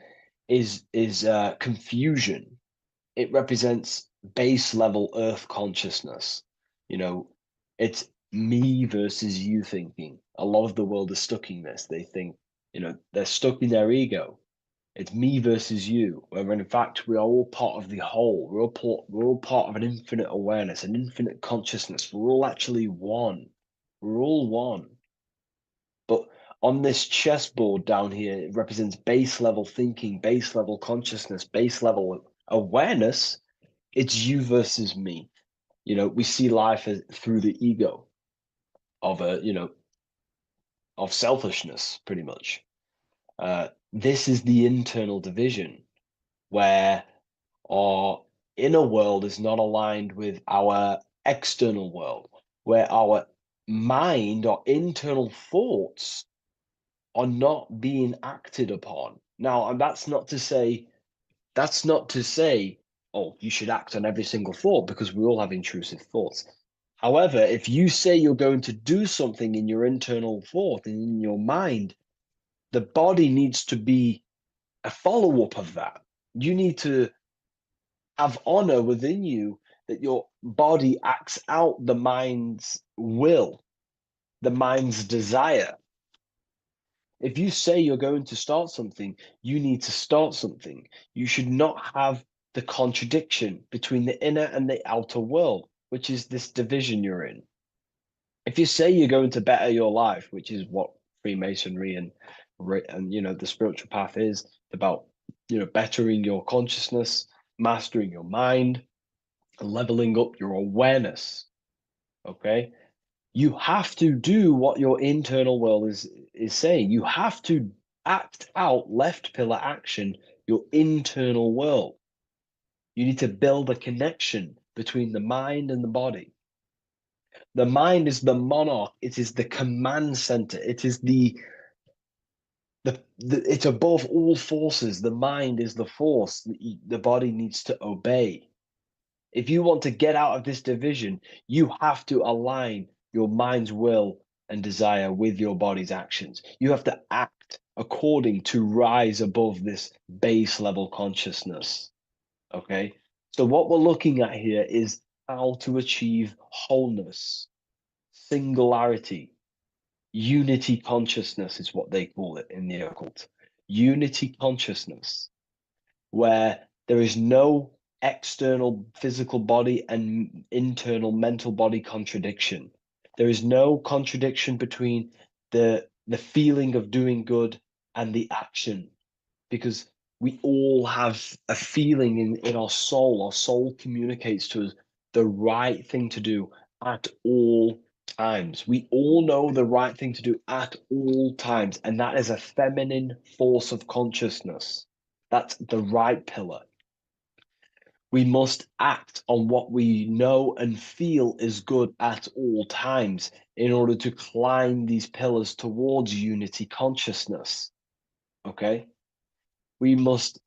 is confusion. It represents base level earth consciousness. You know, it's me versus you thinking. A lot of the world is stuck in this. They think, they're stuck in their ego. It's me versus you, when in fact we are all part of the whole. We're all part of an infinite awareness, an infinite consciousness. We're all actually one. We're all one. But on this chessboard down here, it represents base level thinking, base level consciousness, base level awareness. It's you versus me. We see life through the ego of of selfishness, pretty much. This is the internal division where our inner world is not aligned with our external world, where our mind, our internal thoughts are not being acted upon. Now, and that's not to say, oh, you should act on every single thought, because we all have intrusive thoughts. However, if you say you're going to do something in your internal thought and in your mind, the body needs to be a follow-up of that. You need to have honor within you that your body acts out the mind's will, the mind's desire. If you say you're going to start something, you need to start something. You should not have the contradiction between the inner and the outer world, which is this division you're in. If you say you're going to better your life, which is what Freemasonry and the spiritual path is about, bettering your consciousness, mastering your mind, leveling up your awareness. Okay, you have to do what your internal world is saying. You have to act out left pillar action, your internal world. You need to build a connection between the mind and the body. The mind is the monarch. It is the command center. It is it's above all forces. The mind is the force the body needs to obey. If you want to get out of this division, you have to align your mind's will and desire with your body's actions. You have to act according to rise above this base level consciousness. Okay? So what we're looking at here is how to achieve wholeness, singularity, unity consciousness is what they call it in the occult. Unity consciousness, where there is no external physical body and internal mental body contradiction. There is no contradiction between the feeling of doing good and the action, because we all have a feeling in our soul. Our soul communicates to us the right thing to do at all times. We all know the right thing to do at all times, and that is a feminine force of consciousness. That's the right pillar. We must act on what we know and feel is good at all times in order to climb these pillars towards unity consciousness. Okay? We must,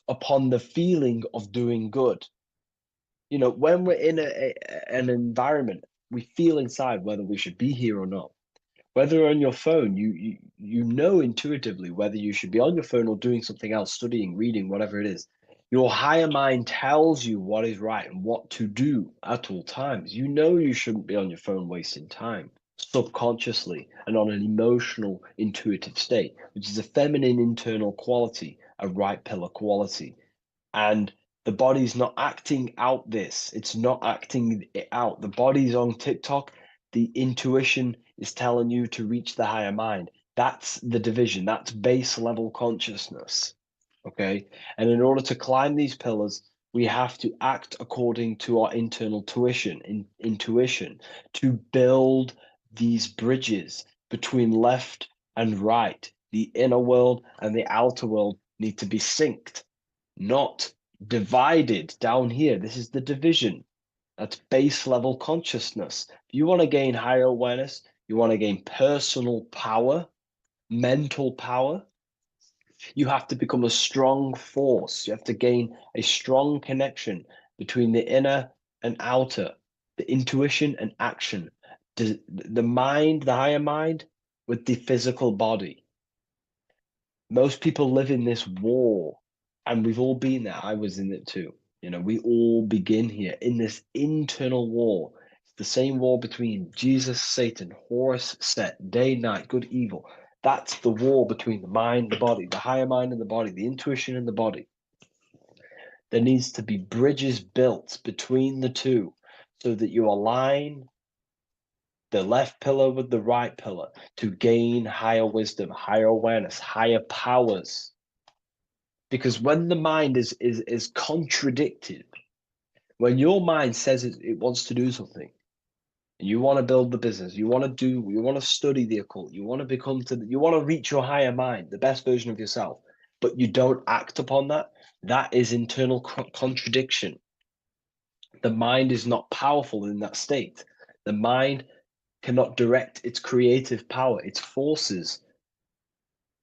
upon the feeling of doing good. When we're in an environment, we feel inside whether we should be here or not. Whether on your phone, you know intuitively whether you should be on your phone or doing something else, studying, reading, whatever it is. Your higher mind tells you what is right and what to do at all times. You know you shouldn't be on your phone wasting time subconsciously and on an emotional, intuitive state, which is a feminine internal quality, a right pillar quality. And the body's not acting out this. It's not acting it out. The body's on TikTok. The intuition is telling you to reach the higher mind. That's the division. That's base level consciousness. Okay. And in order to climb these pillars, We have to act according to our internal intuition to build these bridges between left and right. The inner world and the outer world need to be synced, not divided down here. This is the division. That's base level consciousness. If you want to gain higher awareness, you want to gain personal power, mental power, you have to become a strong force. You have to gain a strong connection between the inner and outer, the intuition and action, the mind, the higher mind, with the physical body. Most people live in this war, and we've all been there. I was in it too. You know, we all begin here in this internal war. It's the same war between Jesus, Satan, Horus, Set, day, night, good, evil. That's the war between the mind, the body, the higher mind and the body, the intuition and the body. There needs to be bridges built between the two so that you align the left pillar with the right pillar to gain higher wisdom, higher awareness, higher powers. Because when the mind is contradicted, when your mind says it wants to do something, and you want to build the business, you want to study the occult, you want to reach your higher mind, the best version of yourself, but you don't act upon that, that is internal contradiction. The mind is not powerful in that state. The mind cannot direct its creative power, its forces,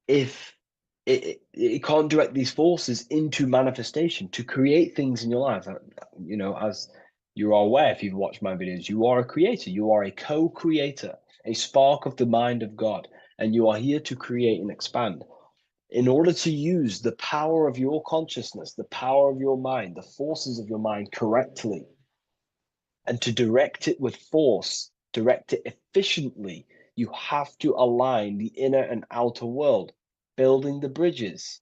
if it can't direct these forces into manifestation to create things in your life. You know, as you are aware, if you've watched my videos, you are a creator, you are a co-creator, a spark of the mind of God, and you are here to create and expand. In order to use the power of your consciousness, the power of your mind, the forces of your mind correctly, and to direct it with force, direct it efficiently, you have to align the inner and outer world, building the bridges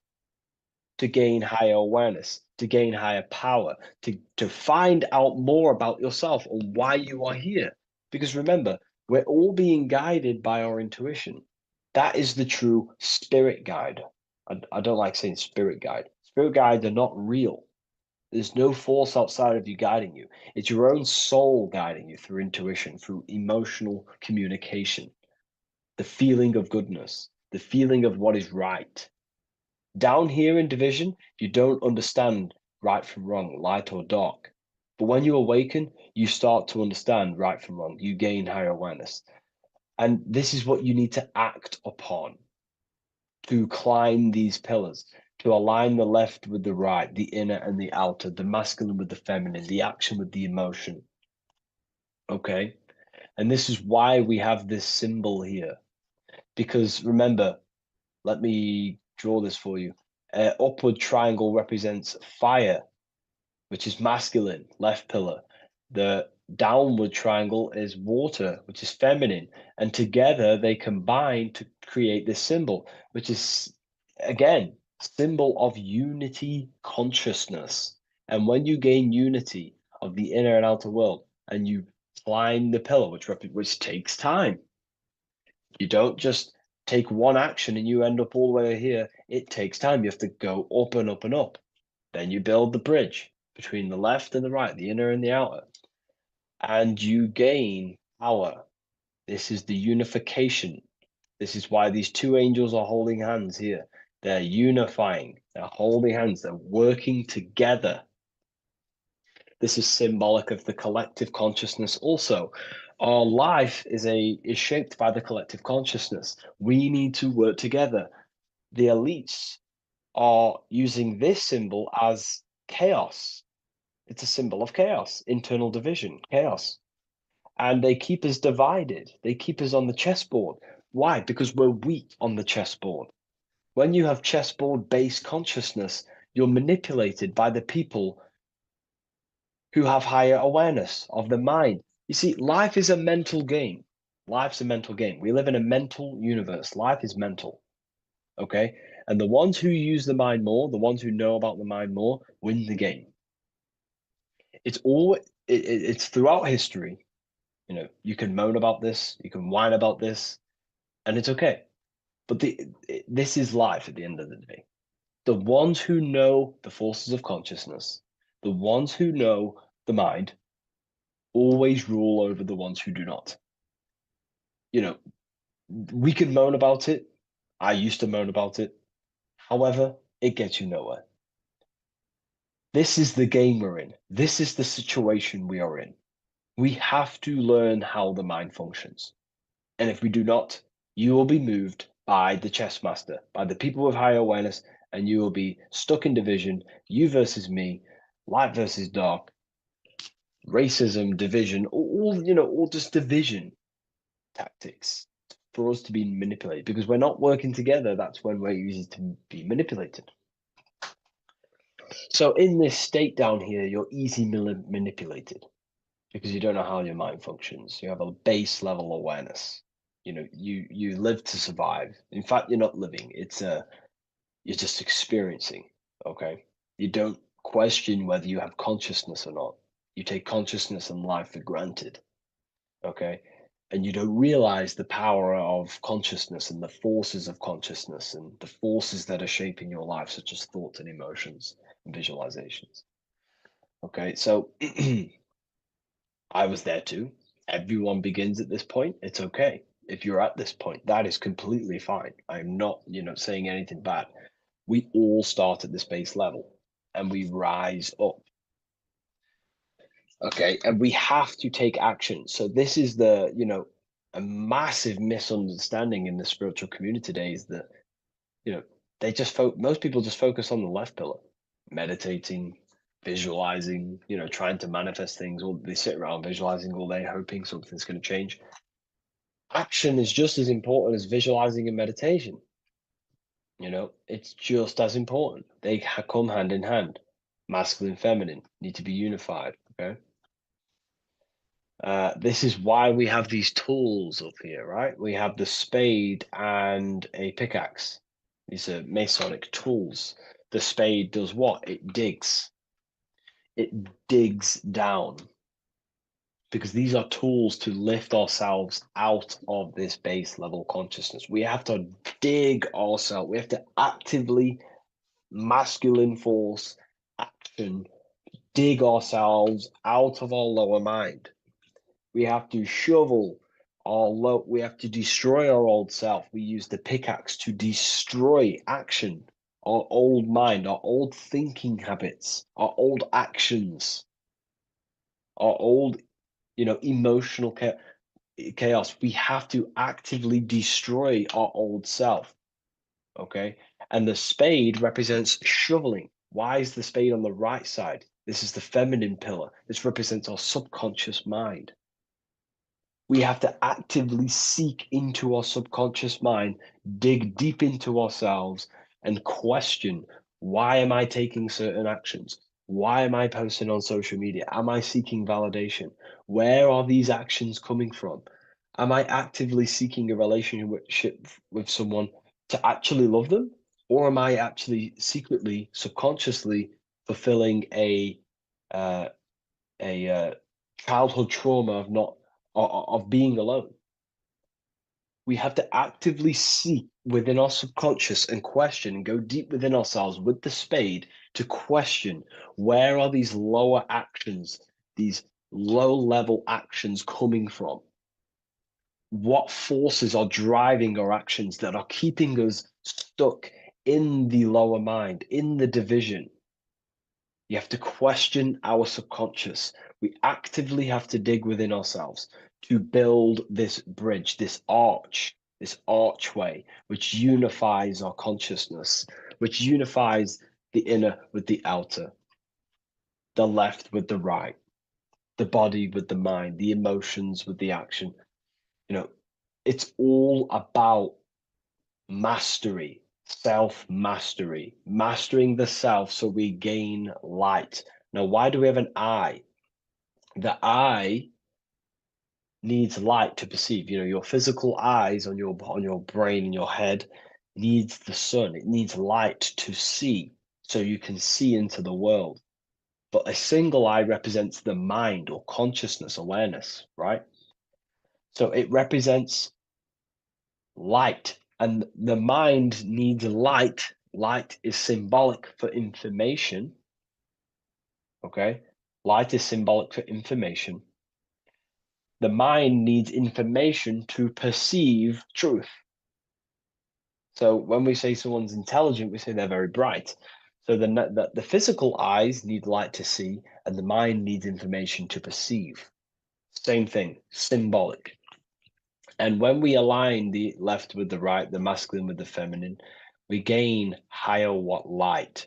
to gain higher awareness, to gain higher power, to find out more about yourself and why you are here. Because remember, we're all being guided by our intuition. That is the true spirit guide. I don't like saying spirit guide. Spirit guides are not real. There's no force outside of you guiding you. It's your own soul guiding you through intuition, through emotional communication, the feeling of goodness, the feeling of what is right. Down here in division, you don't understand right from wrong, light or dark. But when you awaken, you start to understand right from wrong. You gain higher awareness. And this is what you need to act upon to climb these pillars, to align the left with the right, the inner and the outer, the masculine with the feminine, the action with the emotion. Okay? And this is why we have this symbol here. Because remember, let me draw this for you. Upward triangle represents fire, which is masculine, left pillar. The downward triangle is water, which is feminine. And together they combine to create this symbol, which is, again, symbol of unity consciousness. And when you gain unity of the inner and outer world, and you climb the pillar, which takes time, you don't just take one action and you end up all the way here. It takes time. You have to go up and up and up. Then you build the bridge between the left and the right, the inner and the outer, and you gain power. This is the unification. This is why these two angels are holding hands here. They're unifying, they're holding hands, they're working together. This is symbolic of the collective consciousness also. Our life is shaped by the collective consciousness. We need to work together. The elites are using this symbol as chaos. It's a symbol of chaos, internal division, chaos. And they keep us divided. They keep us on the chessboard. Why? Because we're weak on the chessboard. When you have chessboard-based consciousness, you're manipulated by the people who have higher awareness of the mind. You see, life is a mental game. Life's a mental game. We live in a mental universe. Life is mental. Okay? And the ones who use the mind more, the ones who know about the mind more, win the game. It's throughout history. You know, you can moan about this, you can whine about this, and it's okay. But this is life at the end of the day. The ones who know the forces of consciousness, The ones who know the mind always rule over the ones who do not. You know, we can moan about it. I used to moan about it. However, it gets you nowhere. This is the game we're in. This is the situation we are in. We have to learn how the mind functions. And if we do not, you will be moved by the chess master, by the people with higher awareness, and you will be stuck in division, you versus me, light versus dark, racism, division, all just division tactics for us to be manipulated. Because we're not working together, that's when we're easy to be manipulated. So in this state down here, you're easily manipulated because you don't know how your mind functions. You have a base level awareness. You live to survive. In fact, you're not living. You're just experiencing. Okay. You don't question whether you have consciousness or not. You take consciousness and life for granted. Okay. And you don't realize the power of consciousness and the forces of consciousness and the forces that are shaping your life, such as thoughts and emotions and visualizations. Okay, so I was there too. Everyone begins at this point. It's okay. If you're at this point, that is completely fine. I'm not, saying anything bad. We all start at this base level and we rise up. Okay, and we have to take action. So this is a massive misunderstanding in the spiritual community today is that, most people just focus on the left pillar, meditating, visualizing, trying to manifest things, or they sit around visualizing all day, hoping something's going to change. Action is just as important as visualizing and meditation. It's just as important. They come hand in hand. Masculine, feminine need to be unified. Okay. This is why we have these tools up here, right? We have the spade and a pickaxe. These are Masonic tools. The spade does what? It digs. It digs down. Because these are tools to lift ourselves out of this base level consciousness. We have to dig ourselves. We have to actively, masculine force, action, dig ourselves out of our lower mind. We have to shovel we have to destroy our old self. We use the pickaxe to destroy action, our old mind, our old thinking habits, our old actions, our old, emotional chaos. We have to actively destroy our old self. Okay. And the spade represents shoveling. Why is the spade on the right side? This is the feminine pillar. This represents our subconscious mind. We have to actively seek into our subconscious mind, dig deep into ourselves, and question, why am I taking certain actions? Why am I posting on social media? Am I seeking validation? Where are these actions coming from? Am I actively seeking a relationship with someone to actually love them? Or am I actually secretly, subconsciously fulfilling a childhood trauma of being alone? We have to actively seek within our subconscious and question and go deep within ourselves with the spade to question, where are these lower actions, these low level actions coming from? What forces are driving our actions that are keeping us stuck in the lower mind, in the division? You have to question our subconscious. We actively have to dig within ourselves to build this bridge, this archway, which unifies our consciousness, which unifies the inner with the outer, the left with the right, the body with the mind, the emotions with the action. It's all about mastery, self-mastery, mastering the self so we gain light. Now, why do we have an eye? The eye needs light to perceive. Your physical eyes on your brain and your head needs the sun. It needs light to see so you can see into the world. But a single eye represents the mind or consciousness, awareness, right? So it represents light, and the mind needs light. Light is symbolic for information. Okay? Light is symbolic for information. The mind needs information to perceive truth. So when we say someone's intelligent, we say they're very bright. So the physical eyes need light to see, and the mind needs information to perceive. Same thing, symbolic. And when we align the left with the right, the masculine with the feminine, we gain higher light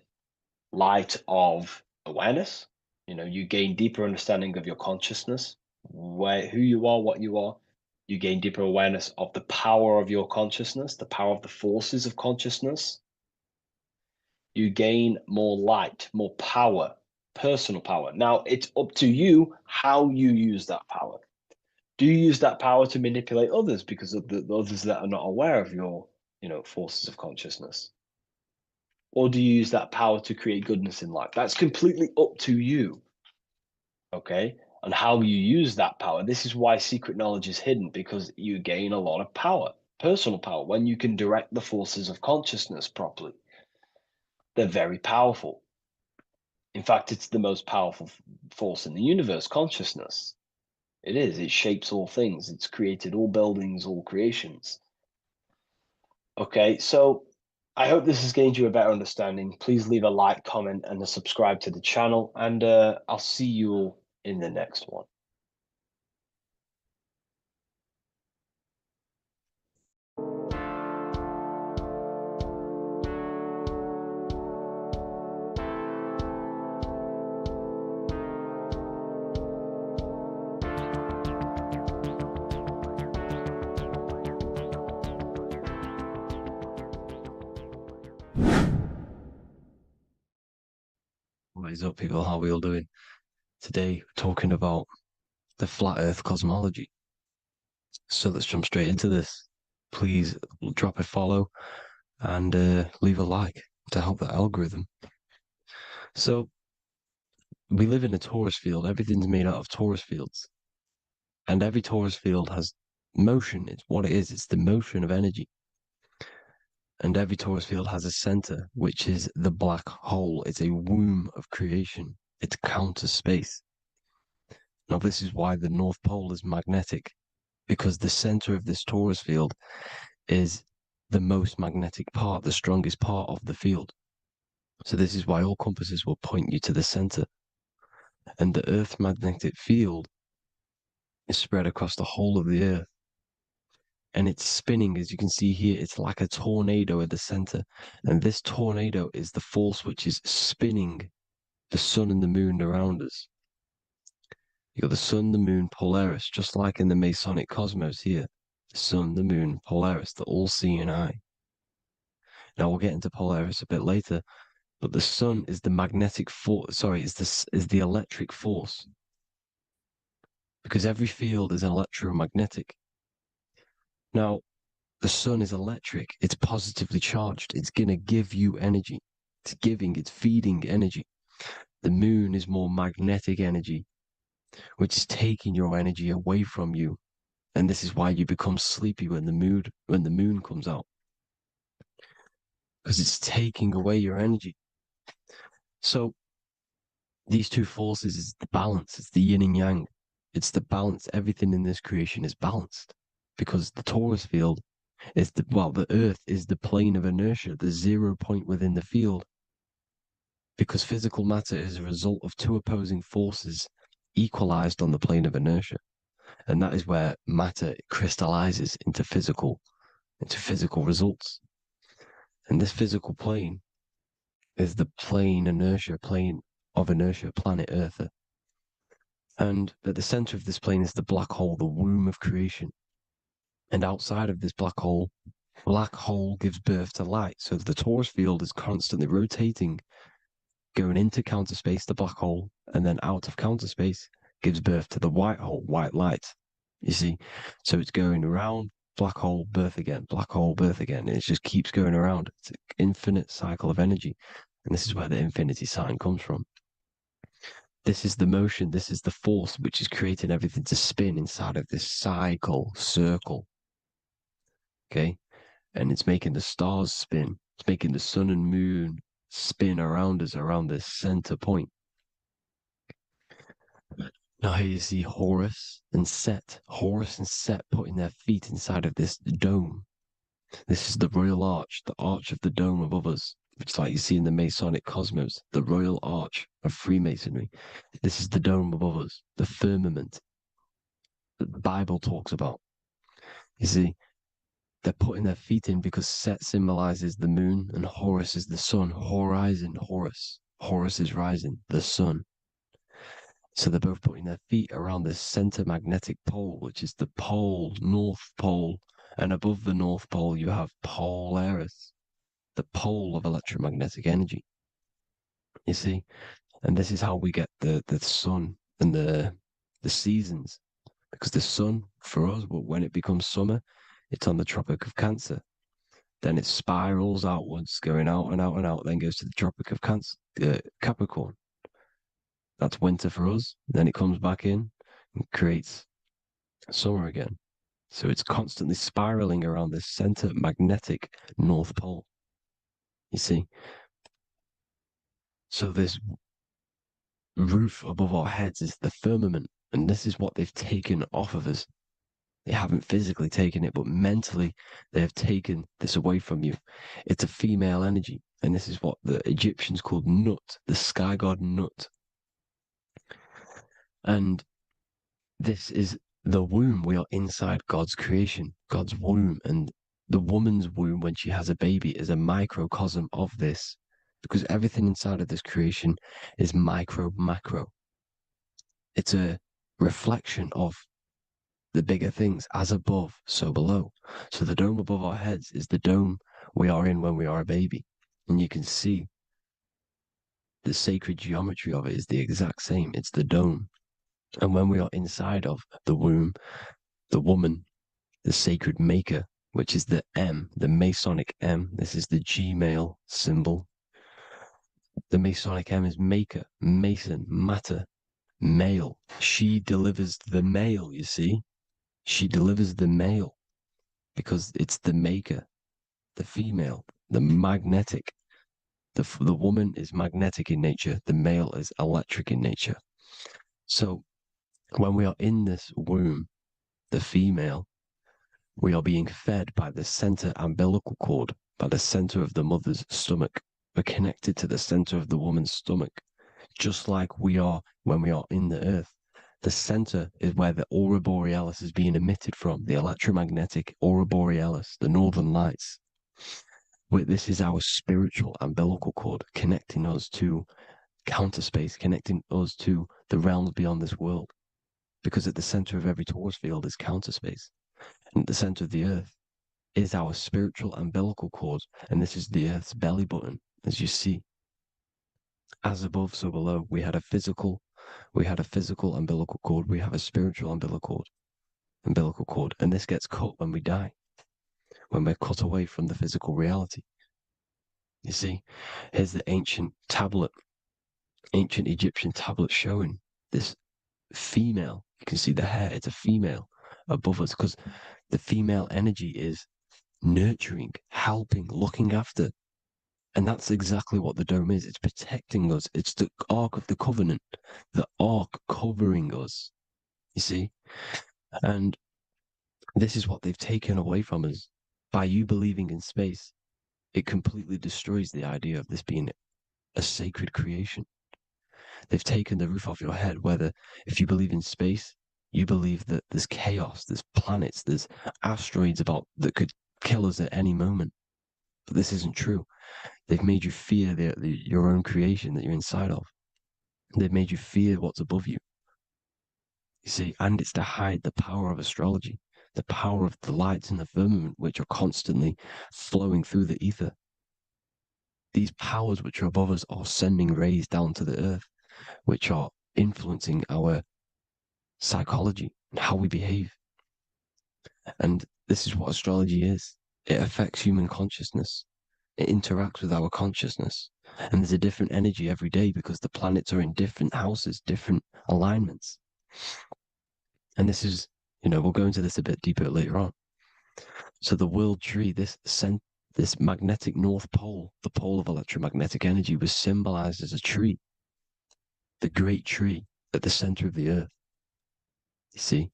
of awareness. You gain deeper understanding of your consciousness, who you are, what you are. You gain deeper awareness of the power of your consciousness, the power of the forces of consciousness. You gain more light, more power, personal power. Now, it's up to you how you use that power. Do you use that power to manipulate others because of the others that are not aware of your, forces of consciousness? Or do you use that power to create goodness in life? That's completely up to you. Okay? And how you use that power. This is why secret knowledge is hidden, because you gain a lot of power, personal power, when you can direct the forces of consciousness properly. They're very powerful. In fact, it's the most powerful force in the universe, consciousness. It is. It shapes all things. It's created all buildings, all creations. Okay, so I hope this has gained you a better understanding. Please leave a like, comment, and a subscribe to the channel, and I'll see you all in the next one. What is up, people? How are we all doing? Today, we're talking about the flat earth cosmology. So let's jump straight into this. Please drop a follow and leave a like to help the algorithm. So we live in a torus field. Everything's made out of torus fields. And every torus field has motion. It's what it is. It's the motion of energy. And every torus field has a center, which is the black hole. It's a womb of creation. It's counter space. Now, this is why the North Pole is magnetic, because the center of this torus field is the most magnetic part, the strongest part of the field. So this is why all compasses will point you to the center. And the Earth's magnetic field is spread across the whole of the Earth. And it's spinning, as you can see here, it's like a tornado at the center. And this tornado is the force which is spinning the sun and the moon around us. You got the sun, the moon, Polaris, just like in the Masonic cosmos here. The sun, the moon, Polaris, the all-seeing eye. Now we'll get into Polaris a bit later, but the sun is the magnetic force. Sorry, is the electric force, because every field is electromagnetic. Now, the sun is electric. It's positively charged. It's gonna give you energy. It's feeding energy. The moon is more magnetic energy, which is taking your energy away from you. And this is why you become sleepy when the moon comes out, because it's taking away your energy. So these two forces is the balance. It's the yin and yang. It's the balance. Everything in this creation is balanced, because the torus field is the Earth is the plane of inertia, the 0 point within the field, because physical matter is a result of two opposing forces equalized on the plane of inertia. And that is where matter crystallizes into physical results. And this physical plane is the plane of inertia, planet Earth. And at the center of this plane is the black hole, the womb of creation. And outside of this black hole gives birth to light. So the torus field is constantly rotating, going into counter space, the black hole, and then out of counter space gives birth to the white hole, white light. You see? So it's going around, black hole, birth again, black hole, birth again. And it just keeps going around. It's an infinite cycle of energy. And this is where the infinity sign comes from. This is the motion, this is the force which is creating everything to spin inside of this circle. Okay? And it's making the stars spin. It's making the sun and moon spin around us, around this center point. Now here you see Horus and Set. Horus and Set putting their feet inside of this dome. This is the royal arch, the arch of the dome above us, which is like you see in the Masonic cosmos, the royal arch of Freemasonry. This is the dome above us, the firmament that the Bible talks about. You see, they're putting their feet in because Set symbolizes the moon and Horus is the sun. Horizon, Horus. Horus is rising, the sun. So they're both putting their feet around the center magnetic pole, which is the pole, North Pole. And above the North Pole, you have Polaris, the pole of electromagnetic energy. You see? And this is how we get the sun and the seasons. Because the sun, for us, when it becomes summer, it's on the Tropic of Cancer. Then it spirals outwards, going out and out and out, then goes to the Tropic of Cancer, Capricorn. That's winter for us. Then it comes back in and creates summer again. So it's constantly spiraling around this center magnetic North Pole. You see? So this roof above our heads is the firmament, and this is what they've taken off of us. They haven't physically taken it, but mentally they have taken this away from you. It's a female energy, and this is what the Egyptians called Nut, the sky god Nut. And this is the womb. We are inside God's creation, God's womb. And the woman's womb, when she has a baby, is a microcosm of this, because everything inside of this creation is macro. It's a reflection of the bigger things, as above, so below. So the dome above our heads is the dome we are in when we are a baby. And you can see the sacred geometry of it is the exact same. It's the dome. And when we are inside of the womb, the woman, the sacred maker, which is the M, the Masonic M, this is the Gmail symbol. The Masonic M is maker, mason, matter, male. She delivers the male, you see. She delivers the male because it's the maker, the female, the magnetic. The woman is magnetic in nature. The male is electric in nature. So when we are in this womb, the female, we are being fed by the center umbilical cord, by the center of the mother's stomach. We're connected to the center of the woman's stomach, just like we are when we are in the earth. The center is where the aurora borealis is being emitted from, the electromagnetic aurora borealis, the northern lights. This is our spiritual umbilical cord, connecting us to counter space, connecting us to the realms beyond this world. Because at the center of every Taurus field is counter space. And at the center of the earth is our spiritual umbilical cord. And this is the earth's belly button, as you see. As above, so below. We had a physical umbilical cord. We have a spiritual umbilical cord. And this gets cut when we die, when we're cut away from the physical reality. You see, here's the ancient Egyptian tablet showing this female. You can see the hair, it's a female above us, because the female energy is nurturing, helping, looking after. And that's exactly what the dome is. It's protecting us. It's the Ark of the Covenant, the Ark covering us, you see? And this is what they've taken away from us. By you believing in space, it completely destroys the idea of this being a sacred creation. They've taken the roof off your head, whether if you believe in space, you believe that there's chaos, there's planets, there's asteroids about that could kill us at any moment. But this isn't true. They've made you fear your own creation that you're inside of. They've made you fear what's above you. You see, and it's to hide the power of astrology, the power of the lights in the firmament, which are constantly flowing through the ether. These powers which are above us are sending rays down to the earth, which are influencing our psychology and how we behave. And this is what astrology is. It affects human consciousness. It interacts with our consciousness. And there's a different energy every day because the planets are in different houses, different alignments. And this is, we'll go into this a bit deeper later on. So the world tree, this magnetic North Pole, the pole of electromagnetic energy, was symbolized as a tree, the great tree. at the center of the earth. You see?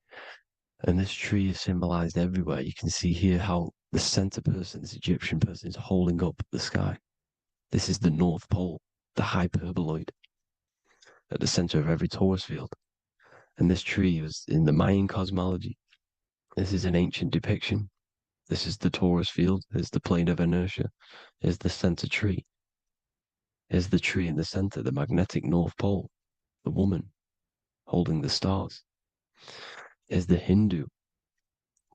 And this tree is symbolized everywhere. You can see here how the center person, this Egyptian person, is holding up the sky. This is the North Pole, the hyperboloid, at the center of every torus field. And this tree was in the Mayan cosmology. This is an ancient depiction. This is the torus field. There's the plane of inertia. Here's the center tree. Here's the tree in the center, the magnetic North Pole, the woman holding the stars. Here's the Hindu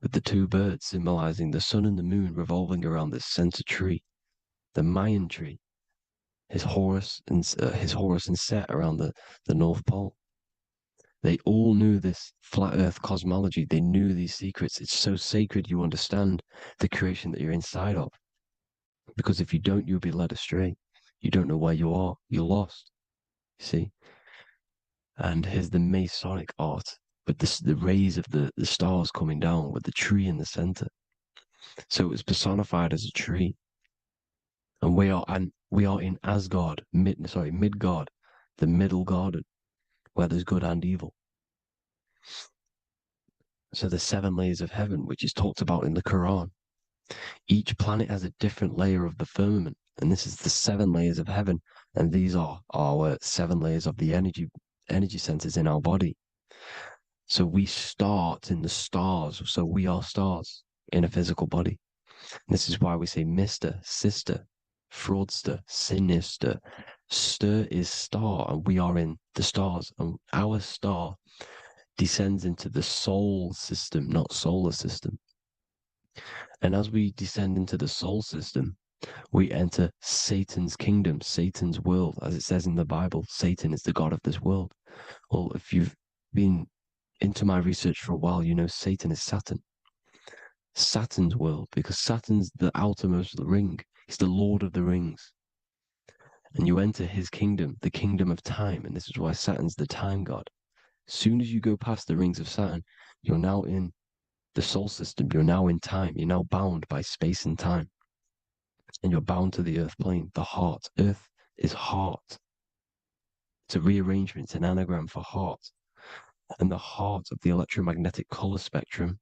with the two birds symbolizing the sun and the moon revolving around this center tree. The Mayan tree, his Horus and Set around the North Pole. They all knew this flat earth cosmology. They knew these secrets. It's so sacred you understand the creation that you're inside of. Because if you don't, you'll be led astray. You don't know where you are. You're lost. You see? And here's the Masonic art with the rays of the stars coming down with the tree in the center. So it was personified as a tree. And we are in Asgard, Midgard, the middle garden, where there's good and evil. So the 7 layers of heaven, which is talked about in the Quran. Each planet has a different layer of the firmament, and this is the 7 layers of heaven, and these are our 7 layers of the energy centers in our body. So we start in the stars, so we are stars in a physical body. And this is why we say Mr., Sister, Fraudster, Sinister. Stir is star, and we are in the stars, and our star descends into the soul system, not solar system. And as we descend into the soul system, we enter Satan's kingdom, Satan's world. As it says in the Bible, Satan is the god of this world. Well, if you've been into my research for a while, you know Satan is Saturn. Saturn's world, because Saturn's the outermost ring. He's the Lord of the Rings. And you enter his kingdom, the kingdom of time. And this is why Saturn's the time god. As soon as you go past the rings of Saturn, you're now in the soul system. You're now in time. You're now bound by space and time. And you're bound to the earth plane, the heart. Earth is heart. It's a rearrangement, it's an anagram for heart. And the heart of the electromagnetic color spectrum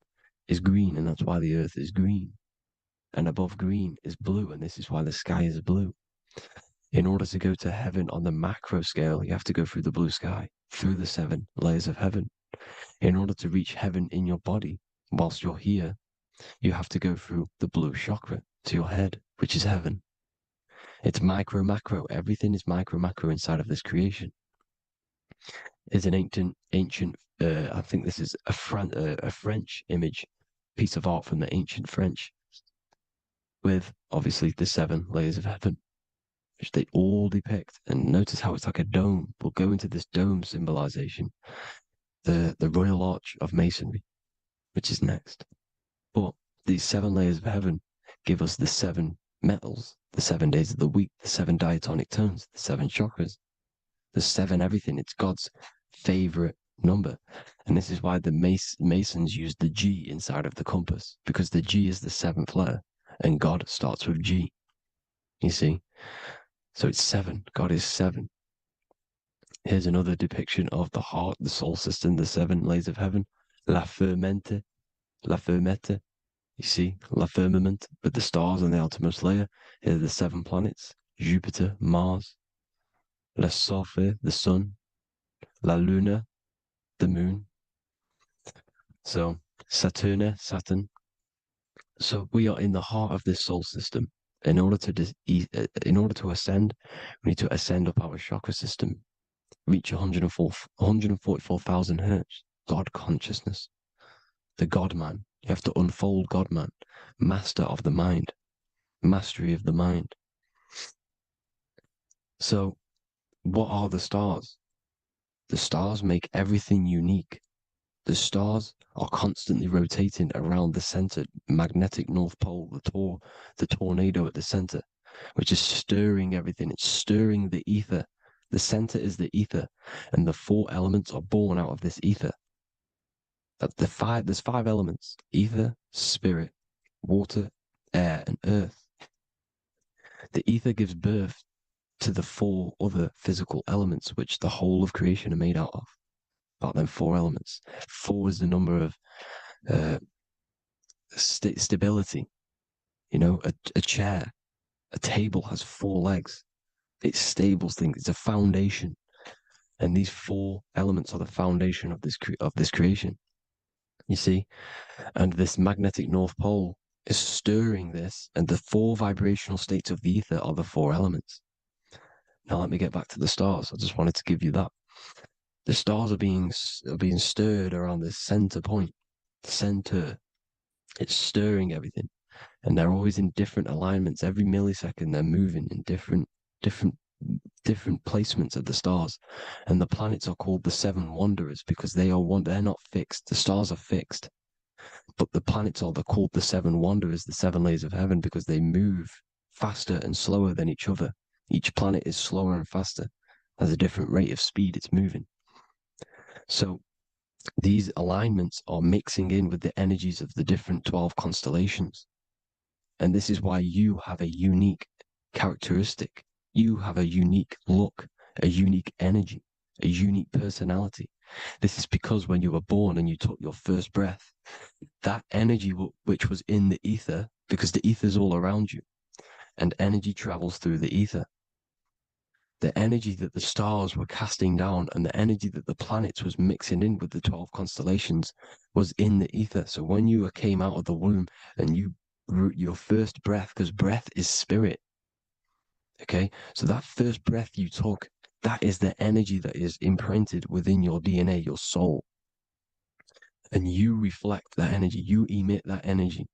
is green, and that's why the earth is green. And above green is blue, and this is why the sky is blue. In order to go to heaven on the macro scale, you have to go through the blue sky, through the 7 layers of heaven. In order to reach heaven in your body, whilst you're here, you have to go through the blue chakra to your head, which is heaven. It's micro, macro. Everything is micro, macro inside of this creation. It's an ancient, I think this is a French image, piece of art from the ancient French, with obviously the 7 layers of heaven, which they all depict. And notice how it's like a dome. We'll go into this dome symbolization, the Royal Arch of Masonry, which is next. But these 7 layers of heaven give us the 7 metals, the 7 days of the week, the 7 diatonic tones, the 7 chakras, the 7 everything. It's God's favorite number. And this is why the Masons use the G inside of the compass, because the G is the 7th letter, and God starts with G. You see? So it's 7. God is 7. Here's another depiction of the heart, the soul system, the 7 layers of heaven. La Fermenta. You see, La Firmament, with the stars on the outermost layer. Here are the 7 planets. Jupiter, Mars. La Sophie, the sun. La Luna, the moon. So Saturn. So we are in the heart of this soul system. In order to ascend, we need to ascend up our chakra system, reach 144,000 hertz. God consciousness, the God man. You have to unfold God man, master of the mind, mastery of the mind. So, what are the stars? The stars make everything unique. The stars are constantly rotating around the center, magnetic North Pole, the tornado at the center, which is stirring everything. It's stirring the ether. The center is the ether, and the 4 elements are born out of this ether. There's 5 elements: ether, spirit, water, air, and earth. The ether gives birth to the 4 other physical elements, which the whole of creation are made out of. about them 4 elements. 4 is the number of stability. You know, a chair, a table has 4 legs. It's stable thing. It's a foundation. And these 4 elements are the foundation of this creation. You see? And this magnetic North Pole is stirring this, and the 4 vibrational states of the ether are the 4 elements. Now let me get back to the stars. I just wanted to give you that. The stars are being stirred around this center point. Center. It's stirring everything. And they're always in different alignments. Every millisecond they're moving in different placements of the stars. And the planets are called the 7 wanderers because they're not fixed. The stars are fixed. But the planets are called the 7 wanderers, the 7 layers of heaven, because they move faster and slower than each other. Each planet is slower and faster, has a different rate of speed it's moving. So these alignments are mixing in with the energies of the different 12 constellations. And this is why you have a unique characteristic. You have a unique look, a unique energy, a unique personality. This is because when you were born and you took your first breath, that energy which was in the ether, because the ether is all around you, and energy travels through the ether. The energy that the stars were casting down and the energy that the planets was mixing in with the 12 constellations was in the ether. So when you came out of the womb and your first breath, because breath is spirit, okay? So that first breath you took, that is the energy that is imprinted within your DNA, your soul. And you reflect that energy, you emit that energy.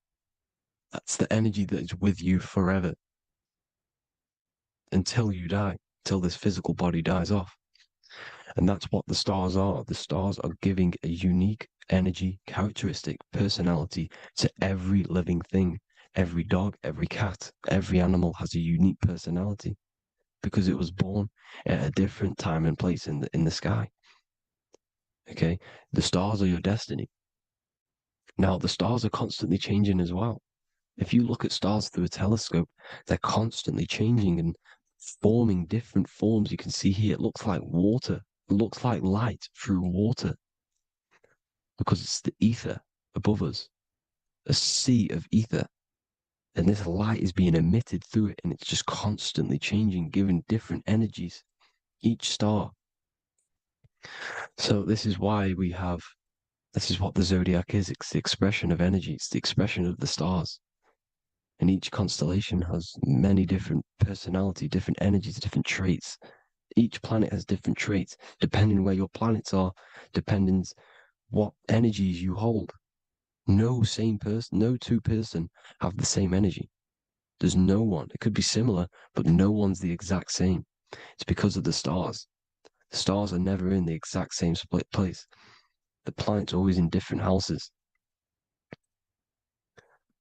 That's the energy that is with you forever until you die, till this physical body dies off. And that's what the stars are. The stars are giving a unique energy, characteristic, personality to every living thing. Every dog, every cat, every animal has a unique personality because it was born at a different time and place in the sky. Okay? The stars are your destiny. Now, the stars are constantly changing as well. If you look at stars through a telescope, they're constantly changing and forming different forms. You can see here, it looks like water. It looks like light through water because it's the ether above us, a sea of ether. And this light is being emitted through it, and it's just constantly changing, giving different energies, each star. So this is why this is what the zodiac is. It's the expression of energy. It's the expression of the stars. And each constellation has many different personality, different energies, different traits. Each planet has different traits, depending where your planets are, depends what energies you hold. No two person have the same energy. There's no one. It could be similar, but no one's the exact same. It's because of the stars. The stars are never in the exact same split place. The planets are always in different houses.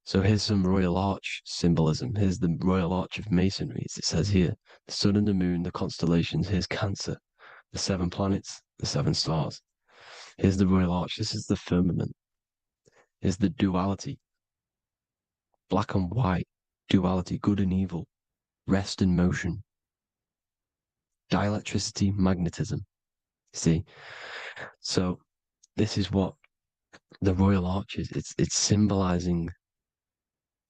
So here's some Royal Arch symbolism. Here's the Royal Arch of Masonry, as it says here. The sun and the moon, the constellations. Here's Cancer, the 7 planets, the 7 stars. Here's the Royal Arch. This is the firmament. Here's the duality. Black and white, duality, good and evil, rest and motion, dielectricity, magnetism. See? So this is what the Royal Arch is. It's symbolizing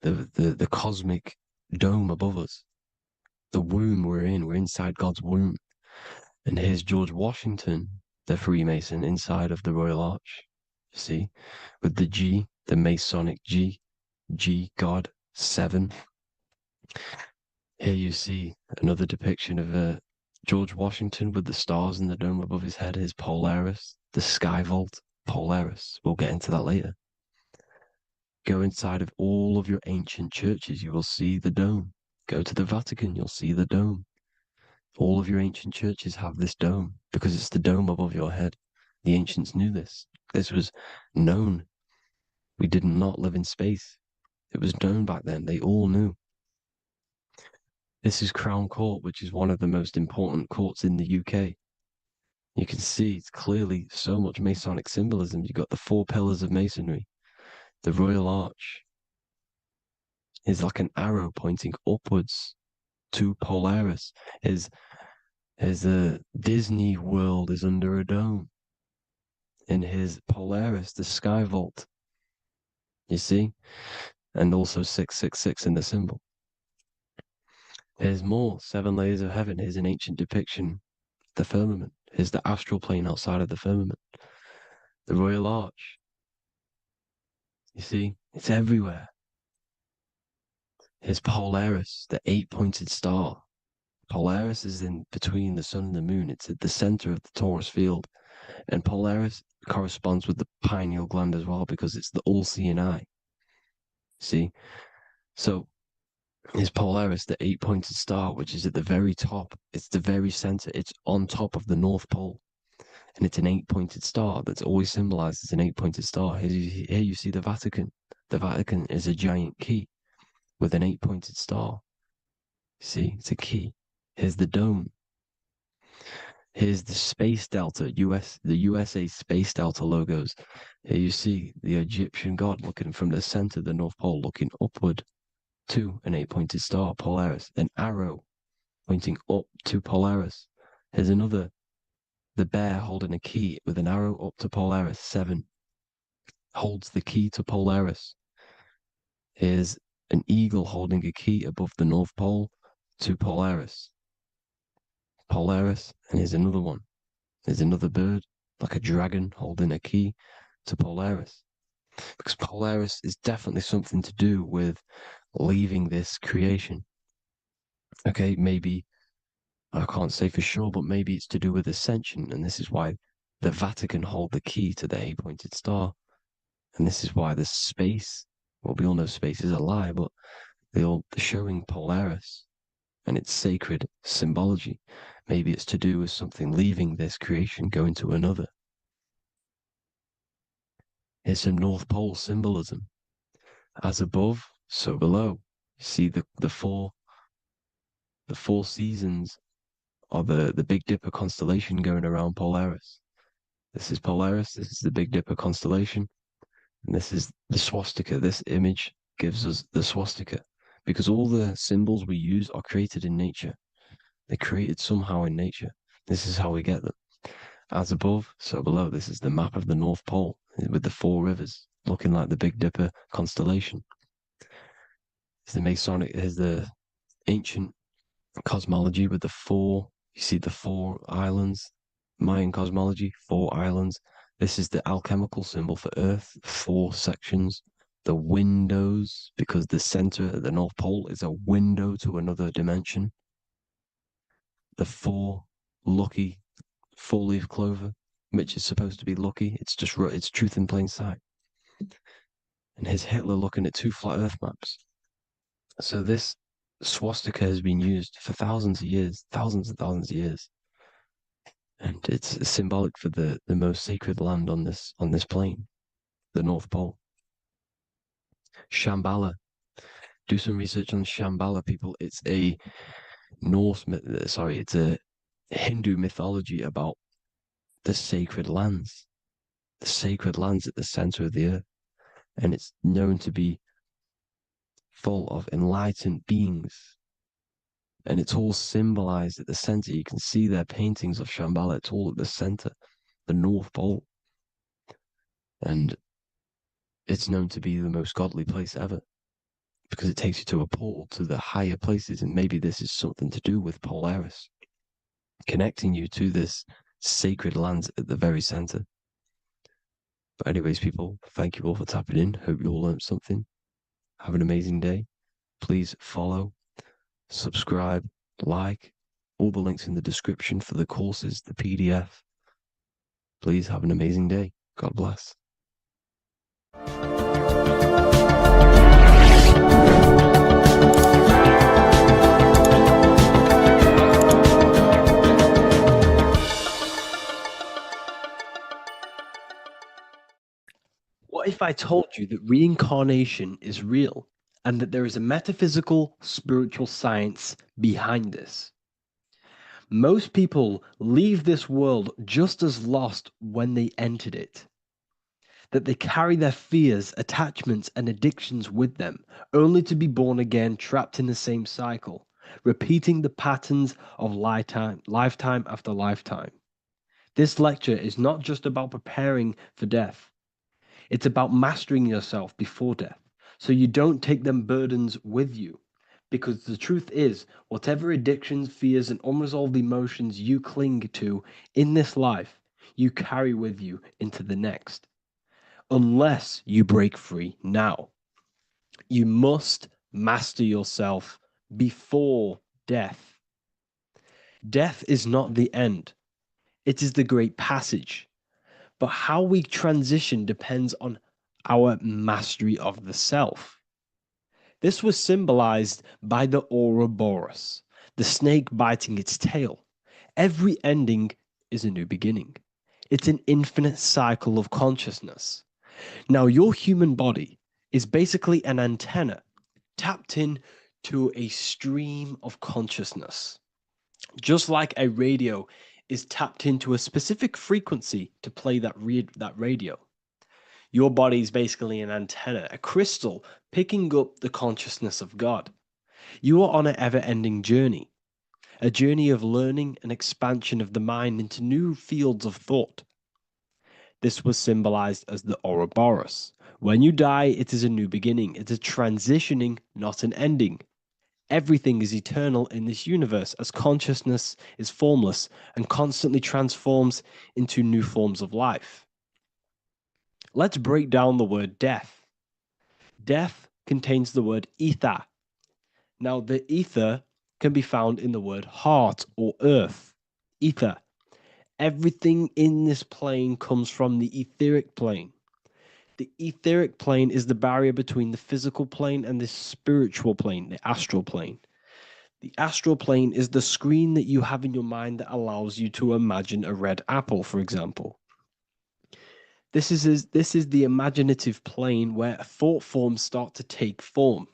the cosmic dome above us. The womb we're in. We're inside God's womb. And here's George Washington, the Freemason, inside of the Royal Arch. You see? With the G, the Masonic G, God, 7. Here you see another depiction of George Washington with the stars in the dome above his head, his Polaris, the sky vault, Polaris. We'll get into that later. Go inside of all of your ancient churches, you will see the dome. Go to the Vatican, you'll see the dome. All of your ancient churches have this dome because it's the dome above your head. The ancients knew this. This was known. We did not live in space. It was known back then. They all knew. This is Crown Court, which is one of the most important courts in the UK. You can see it's clearly so much Masonic symbolism. You've got the 4 pillars of Masonry. The Royal Arch is like an arrow pointing upwards to Polaris. His Disney World is under a dome. in his Polaris, the sky vault. You see? And also 666 in the symbol. Here's more 7 layers of heaven. Here's an ancient depiction. The firmament. Here's the astral plane outside of the firmament. The Royal Arch. You see? It's everywhere. Here's Polaris, the 8-pointed star. Polaris is in between the sun and the moon. It's at the center of the Taurus field. And Polaris corresponds with the pineal gland as well because it's the all-seeing eye. See? So is Polaris, the 8-pointed star, which is at the very top. It's the very center. It's on top of the North Pole. And it's an 8-pointed star that's always symbolized as an 8-pointed star. Here you see the Vatican. The Vatican is a giant key with an 8-pointed star. See, it's a key. Here's the dome. Here's the space delta, the USA space delta logos. Here you see the Egyptian god looking from the center of the North Pole, looking upward to an 8-pointed star, Polaris. An arrow pointing up to Polaris. Here's another, the bear holding a key with an arrow up to Polaris. 7 holds the key to Polaris. Here's an eagle holding a key above the North Pole to Polaris. Polaris, and here's another one. There's another bird, like a dragon, holding a key to Polaris. Because Polaris is definitely something to do with leaving this creation. Okay, maybe, I can't say for sure, but maybe it's to do with ascension, and this is why the Vatican hold the key to the 8-pointed star. And this is why the space, well, we all know space is a lie, but they're showing Polaris and its sacred symbology. Maybe it's to do with something leaving this creation, going to another. Here's some North Pole symbolism. As above, so below. You see the four seasons of the Big Dipper constellation going around Polaris. This is Polaris, this is the Big Dipper constellation, and this is the swastika. This image gives us the swastika, because all the symbols we use are created in nature. They're created somehow in nature. This is how we get them. As above, so below. This is the map of the North Pole with the 4 rivers, looking like the Big Dipper constellation. It's the Masonic, here's the ancient cosmology with the 4, you see the 4 islands, Mayan cosmology, 4 islands. This is the alchemical symbol for Earth, 4 sections. The windows, because the center of the North Pole is a window to another dimension. The 4 lucky 4-leaf clover, which is supposed to be lucky. It's truth in plain sight. And here's Hitler looking at 2 flat Earth maps. So this swastika has been used for thousands of years, thousands and thousands of years. And it's symbolic for the most sacred land on this plane, the North Pole. Shambhala. Do some research on Shambhala, people. It's a it's a Hindu mythology about the sacred lands at the center of the earth. And it's known to be full of enlightened beings. And it's all symbolized at the center. You can see their paintings of Shambhala. It's all at the center, the North Pole. And it's known to be the most godly place ever, because it takes you to a portal to the higher places. And maybe this is something to do with Polaris, connecting you to this sacred land at the very center. But anyways, people, thank you all for tapping in. Hope you all learned something. Have an amazing day. Please follow, subscribe, like, all the links in the description for the courses, the PDF. Please have an amazing day. God bless. What if I told you that reincarnation is real and that there is a metaphysical, spiritual science behind this? Most people leave this world just as lost when they entered it. That they carry their fears, attachments, and addictions with them, only to be born again, trapped in the same cycle, repeating the patterns of lifetime after lifetime. This lecture is not just about preparing for death. It's about mastering yourself before death, so you don't take them burdens with you. Because the truth is, whatever addictions, fears, and unresolved emotions you cling to in this life, you carry with you into the next. Unless you break free now. You must master yourself before death. Death is not the end. It is the great passage. But how we transition depends on our mastery of the self. This was symbolized by the Ouroboros, the snake biting its tail. Every ending is a new beginning. It's an infinite cycle of consciousness. Now, your human body is basically an antenna tapped in to a stream of consciousness. Just like a radio is tapped into a specific frequency to play that radio. Your body is basically an antenna, a crystal picking up the consciousness of God. You are on an ever-ending journey, a journey of learning and expansion of the mind into new fields of thought. This was symbolized as the Ouroboros. When you die, it is a new beginning. It's a transitioning, not an ending. Everything is eternal in this universe as consciousness is formless and constantly transforms into new forms of life. Let's break down the word death. Death contains the word ether. Now, the ether can be found in the word heart or earth. Ether. Everything in this plane comes from the etheric plane. The etheric plane is the barrier between the physical plane and the spiritual plane, the astral plane. The astral plane is the screen that you have in your mind that allows you to imagine a red apple, for example. This is the imaginative plane where thought forms start to take form.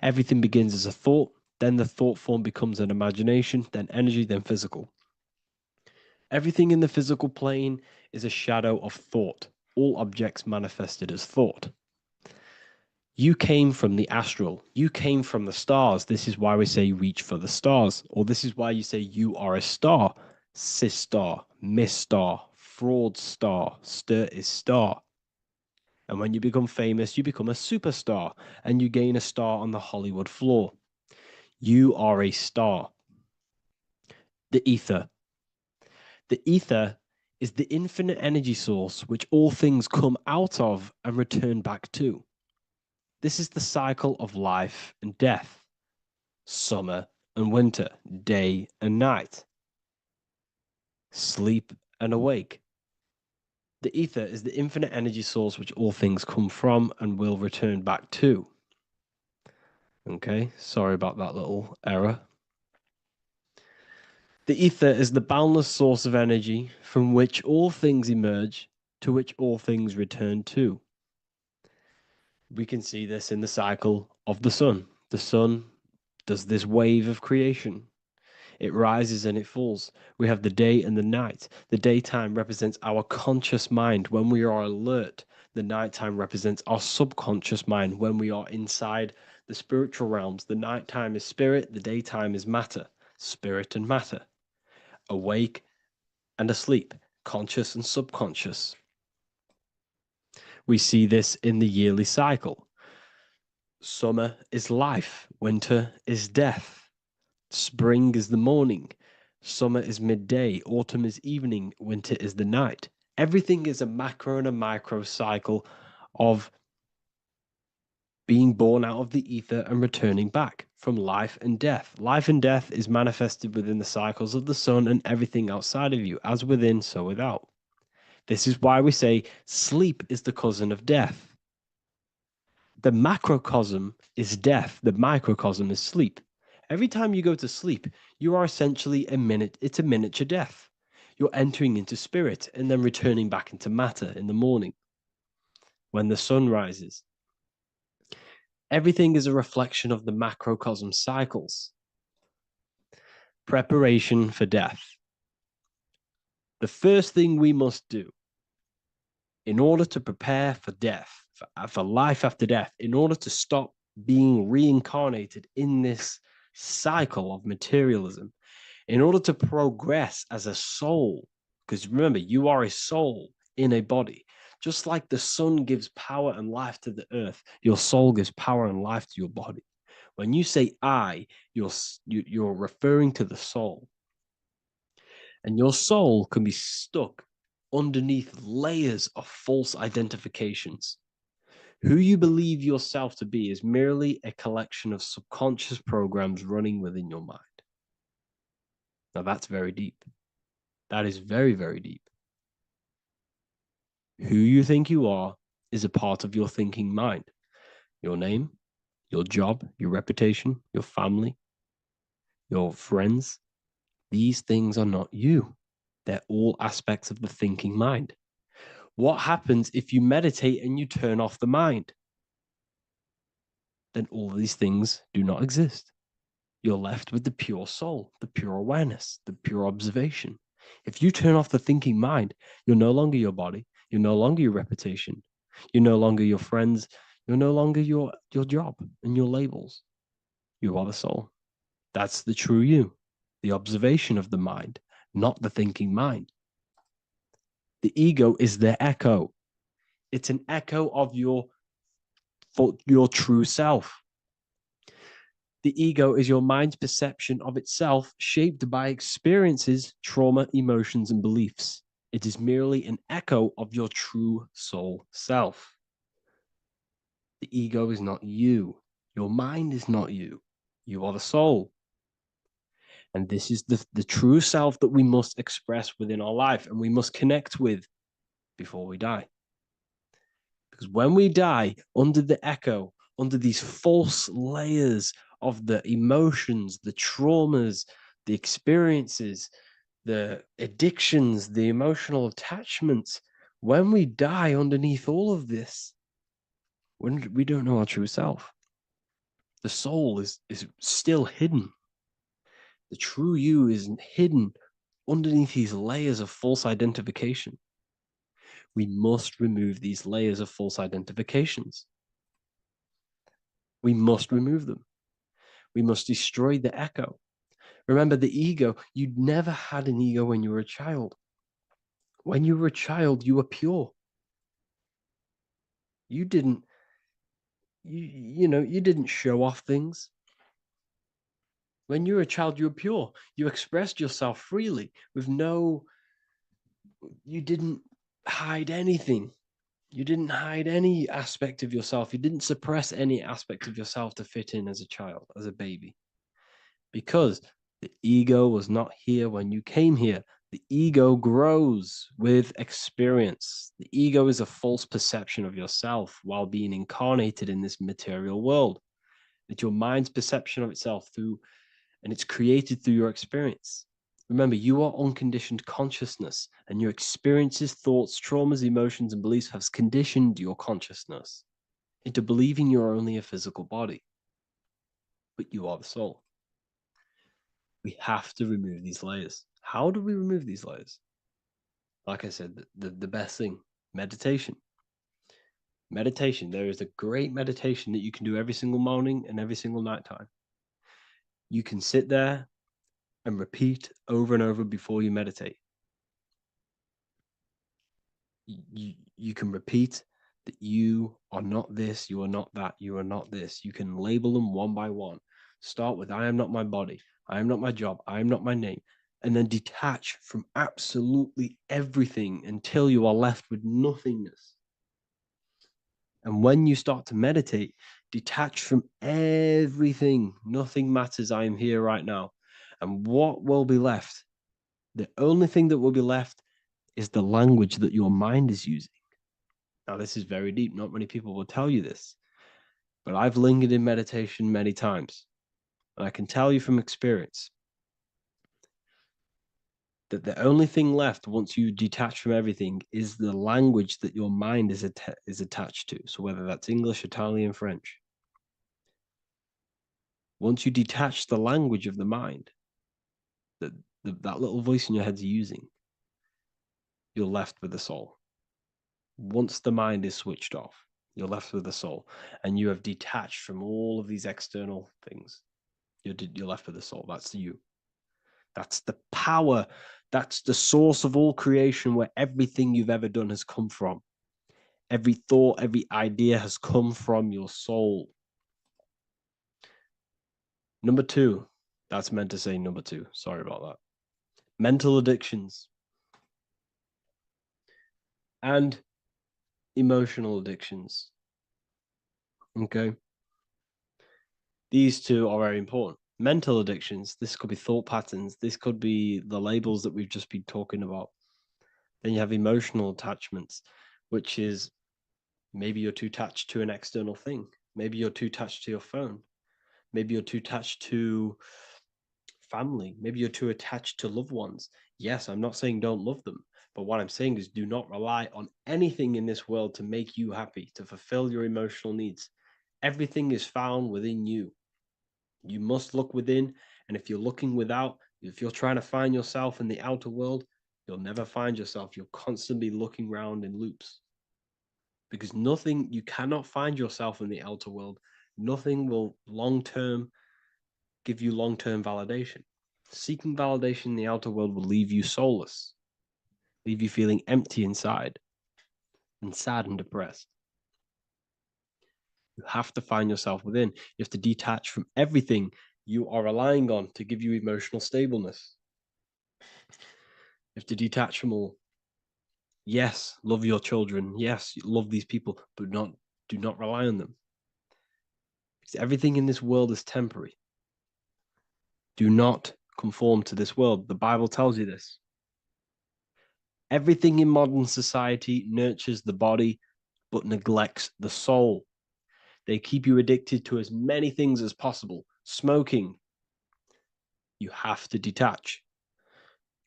Everything begins as a thought, then the thought form becomes an imagination, then energy, then physical. Everything in the physical plane is a shadow of thought, all objects manifested as thought. You came from the astral. You came from the stars. This is why we say reach for the stars. Or this is why you say you are a star. Cis star, miss star, fraud star, stir is star. And when you become famous, you become a superstar and you gain a star on the Hollywood floor. You are a star. The ether. The ether is the infinite energy source which all things come out of and return back to. This is the cycle of life and death, summer and winter, day and night, sleep and awake. The ether is the infinite energy source which all things come from and will return back to. Okay, sorry about that little error. The ether is the boundless source of energy from which all things emerge, to which all things return to. We can see this in the cycle of the sun. The sun does this wave of creation. It rises and it falls. We have the day and the night. The daytime represents our conscious mind when we are alert. The nighttime represents our subconscious mind when we are inside the spiritual realms. The nighttime is spirit, the daytime is matter, spirit and matter. Awake and asleep, conscious and subconscious. We see this in the yearly cycle. Summer is life, winter is death. Spring is the morning, summer is midday, autumn is evening, winter is the night. Everything is a macro and a micro cycle of being born out of the ether and returning back from life and death. Life and death is manifested within the cycles of the sun and everything outside of you, as within, so without. This is why we say sleep is the cousin of death. The macrocosm is death, the microcosm is sleep. Every time you go to sleep, you are essentially it's a miniature death. You're entering into spirit and then returning back into matter in the morning when the sun rises. Everything is a reflection of the macrocosm cycles. Preparation for death. The first thing we must do in order to prepare for death, for life after death, in order to stop being reincarnated in this cycle of materialism, in order to progress as a soul, Because remember, you are a soul in a body. Just like the sun gives power and life to the earth, your soul gives power and life to your body. When you say I, you're referring to the soul. And your soul can be stuck underneath layers of false identifications. Who you believe yourself to be is merely a collection of subconscious programs running within your mind. Now that's very deep. That is very, very deep. Who you think you are is a part of your thinking mind. Your name, your job, your reputation, your family, your friends. These things are not you. They're all aspects of the thinking mind. What happens if you meditate and you turn off the mind? Then all these things do not exist. You're left with the pure soul, the pure awareness, the pure observation. If you turn off the thinking mind, you're no longer your body, you're no longer your reputation, you're no longer your friends, you're no longer your job and your labels. You are the soul. That's the true you, the observation of the mind, not the thinking mind. The ego is the echo. It's an echo of your true self. The ego is your mind's perception of itself, shaped by experiences, trauma, emotions, and beliefs. It is merely an echo of your true soul self. The ego is not you. Your mind is not you. You are the soul. And this is the true self that we must express within our life and we must connect with before we die. Because when we die under the echo, under these false layers of the emotions, the traumas, the experiences, the addictions, the emotional attachments, when we die underneath all of this, when we don't know our true self, the soul is still hidden. The true you is hidden underneath these layers of false identification. We must remove these layers of false identifications. We must remove them. We must destroy the echo. Remember, the ego, you never had an ego when you were a child. When you were a child, you were pure. You didn't, you didn't show off things. When you were a child, you were pure. You expressed yourself freely with you didn't hide anything. You didn't hide any aspect of yourself. You didn't suppress any aspect of yourself to fit in as a child, as a baby. Because the ego was not here when you came here. The ego grows with experience. The ego is a false perception of yourself while being incarnated in this material world. It's your mind's perception of itself and it's created through your experience. Remember, you are unconditioned consciousness, and your experiences, thoughts, traumas, emotions, and beliefs have conditioned your consciousness into believing you're only a physical body, but you are the soul. We have to remove these layers. How do we remove these layers? Like I said, the best thing, meditation. Meditation. There is a great meditation that you can do every single morning and every single nighttime. You can sit there and repeat over and over before you meditate. You can repeat that you are not this, you are not that, you are not this. You can label them one by one. Start with, I am not my body, I am not my job, I am not my name, and then detach from absolutely everything until you are left with nothingness. And when you start to meditate, detach from everything. Nothing matters. I am here right now. And what will be left? The only thing that will be left is the language that your mind is using. Now, this is very deep. Not many people will tell you this, but I've lingered in meditation many times. And I can tell you from experience that the only thing left once you detach from everything is the language that your mind is attached to. So whether that's English, Italian, French. Once you detach the language of the mind that that little voice in your head's using, you're left with the soul. Once the mind is switched off, you're left with the soul, and you have detached from all of these external things. You're left with the soul. That's you. That's the power. That's the source of all creation, where everything you've ever done has come from. Every thought, every idea has come from your soul. Number two, that's meant to say number two. Sorry about that. Mental addictions and emotional addictions. Okay. These two are very important. Mental addictions, this could be thought patterns. This could be the labels that we've just been talking about. Then you have emotional attachments, which is maybe you're too attached to an external thing. Maybe you're too attached to your phone. Maybe you're too attached to family. Maybe you're too attached to loved ones. Yes, I'm not saying don't love them, but what I'm saying is do not rely on anything in this world to make you happy, to fulfill your emotional needs. Everything is found within you. You must look within, and if you're looking without, if you're trying to find yourself in the outer world, you'll never find yourself. You'll constantly be looking around in loops. Because nothing, you cannot find yourself in the outer world. Nothing will long-term give you long-term validation. Seeking validation in the outer world will leave you soulless, leave you feeling empty inside and sad and depressed. You have to find yourself within. You have to detach from everything you are relying on to give you emotional stableness. You have to detach from all. Yes, love your children. Yes, love these people, but do not rely on them. Because everything in this world is temporary. Do not conform to this world. The Bible tells you this. Everything in modern society nurtures the body, but neglects the soul. They keep you addicted to as many things as possible. Smoking, you have to detach.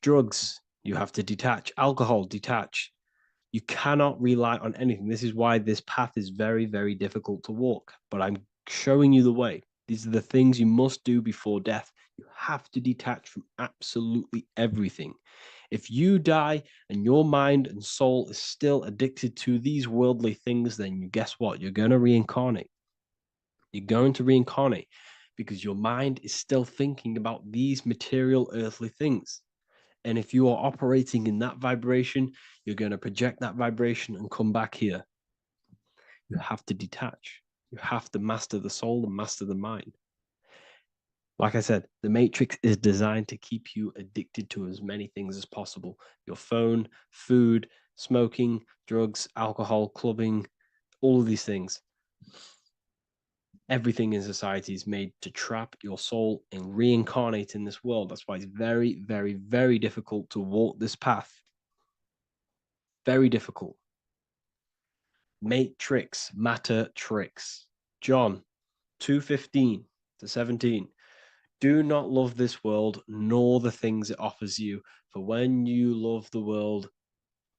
Drugs, you have to detach. Alcohol, detach. You cannot rely on anything. This is why this path is very, very difficult to walk. But I'm showing you the way. These are the things you must do before death. You have to detach from absolutely everything. If you die and your mind and soul is still addicted to these worldly things, then you guess what? You're going to reincarnate. You're going to reincarnate because your mind is still thinking about these material earthly things. And if you are operating in that vibration, you're going to project that vibration and come back here. You have to detach. You have to master the soul and master the mind. Like I said, the matrix is designed to keep you addicted to as many things as possible. Your phone, food, smoking, drugs, alcohol, clubbing, all of these things. Everything in society is made to trap your soul and reincarnate in this world. That's why it's very, very, very difficult to walk this path. Very difficult. Matrix, matter tricks. John 2:15 to 17. Do not love this world, nor the things it offers you. For when you love the world,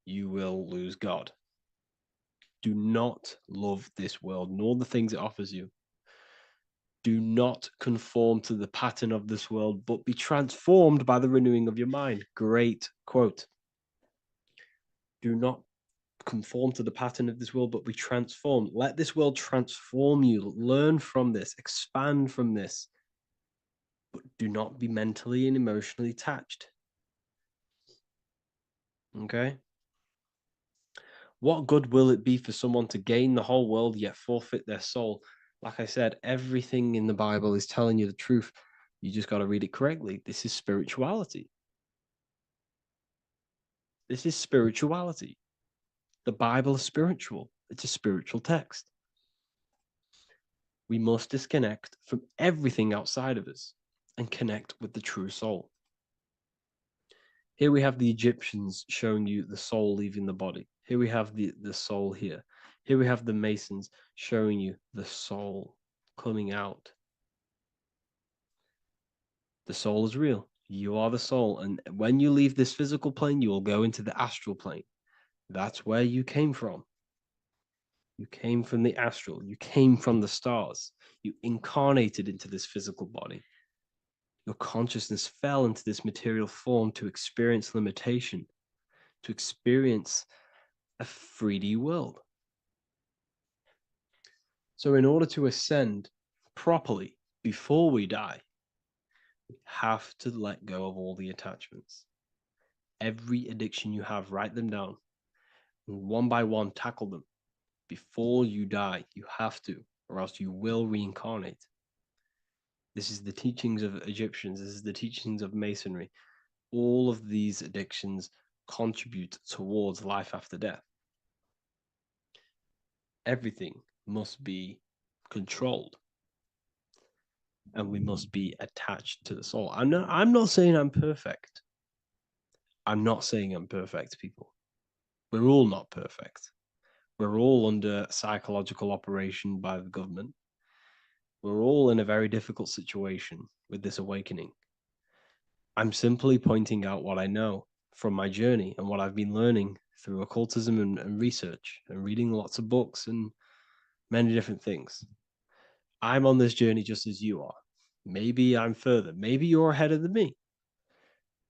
you will lose God. Do not love this world, nor the things it offers you. Do not conform to the pattern of this world, but be transformed by the renewing of your mind. Great quote. Do not conform to the pattern of this world, but be transformed. Let this world transform you. Learn from this, expand from this, but do not be mentally and emotionally attached. Okay? What good will it be for someone to gain the whole world yet forfeit their soul? Like I said, everything in the Bible is telling you the truth. You just got to read it correctly. This is spirituality. This is spirituality. The Bible is spiritual. It's a spiritual text. We must disconnect from everything outside of us and connect with the true soul. Here we have the Egyptians showing you the soul leaving the body. Here we have the soul here. Here we have the Masons showing you the soul coming out. The soul is real. You are the soul. And when you leave this physical plane, you will go into the astral plane. That's where you came from. You came from the astral. You came from the stars. You incarnated into this physical body. Your consciousness fell into this material form to experience limitation, to experience a 3D world. So in order to ascend properly before we die, We have to let go of all the attachments. Every addiction you have, write them down. And one by one, tackle them. Before you die, you have to, or else you will reincarnate. This is the teachings of Egyptians. This is the teachings of Masonry. All of these addictions contribute towards life after death. Everything must be controlled, and we must be attached to the soul. I'm not saying I'm perfect. I'm not saying I'm perfect, people. We're all not perfect. We're all under psychological operation by the government. We're all in a very difficult situation with this awakening. I'm simply pointing out what I know from my journey and what I've been learning through occultism and research and reading lots of books and many different things. I'm on this journey just as you are. Maybe I'm further. Maybe you're ahead of me.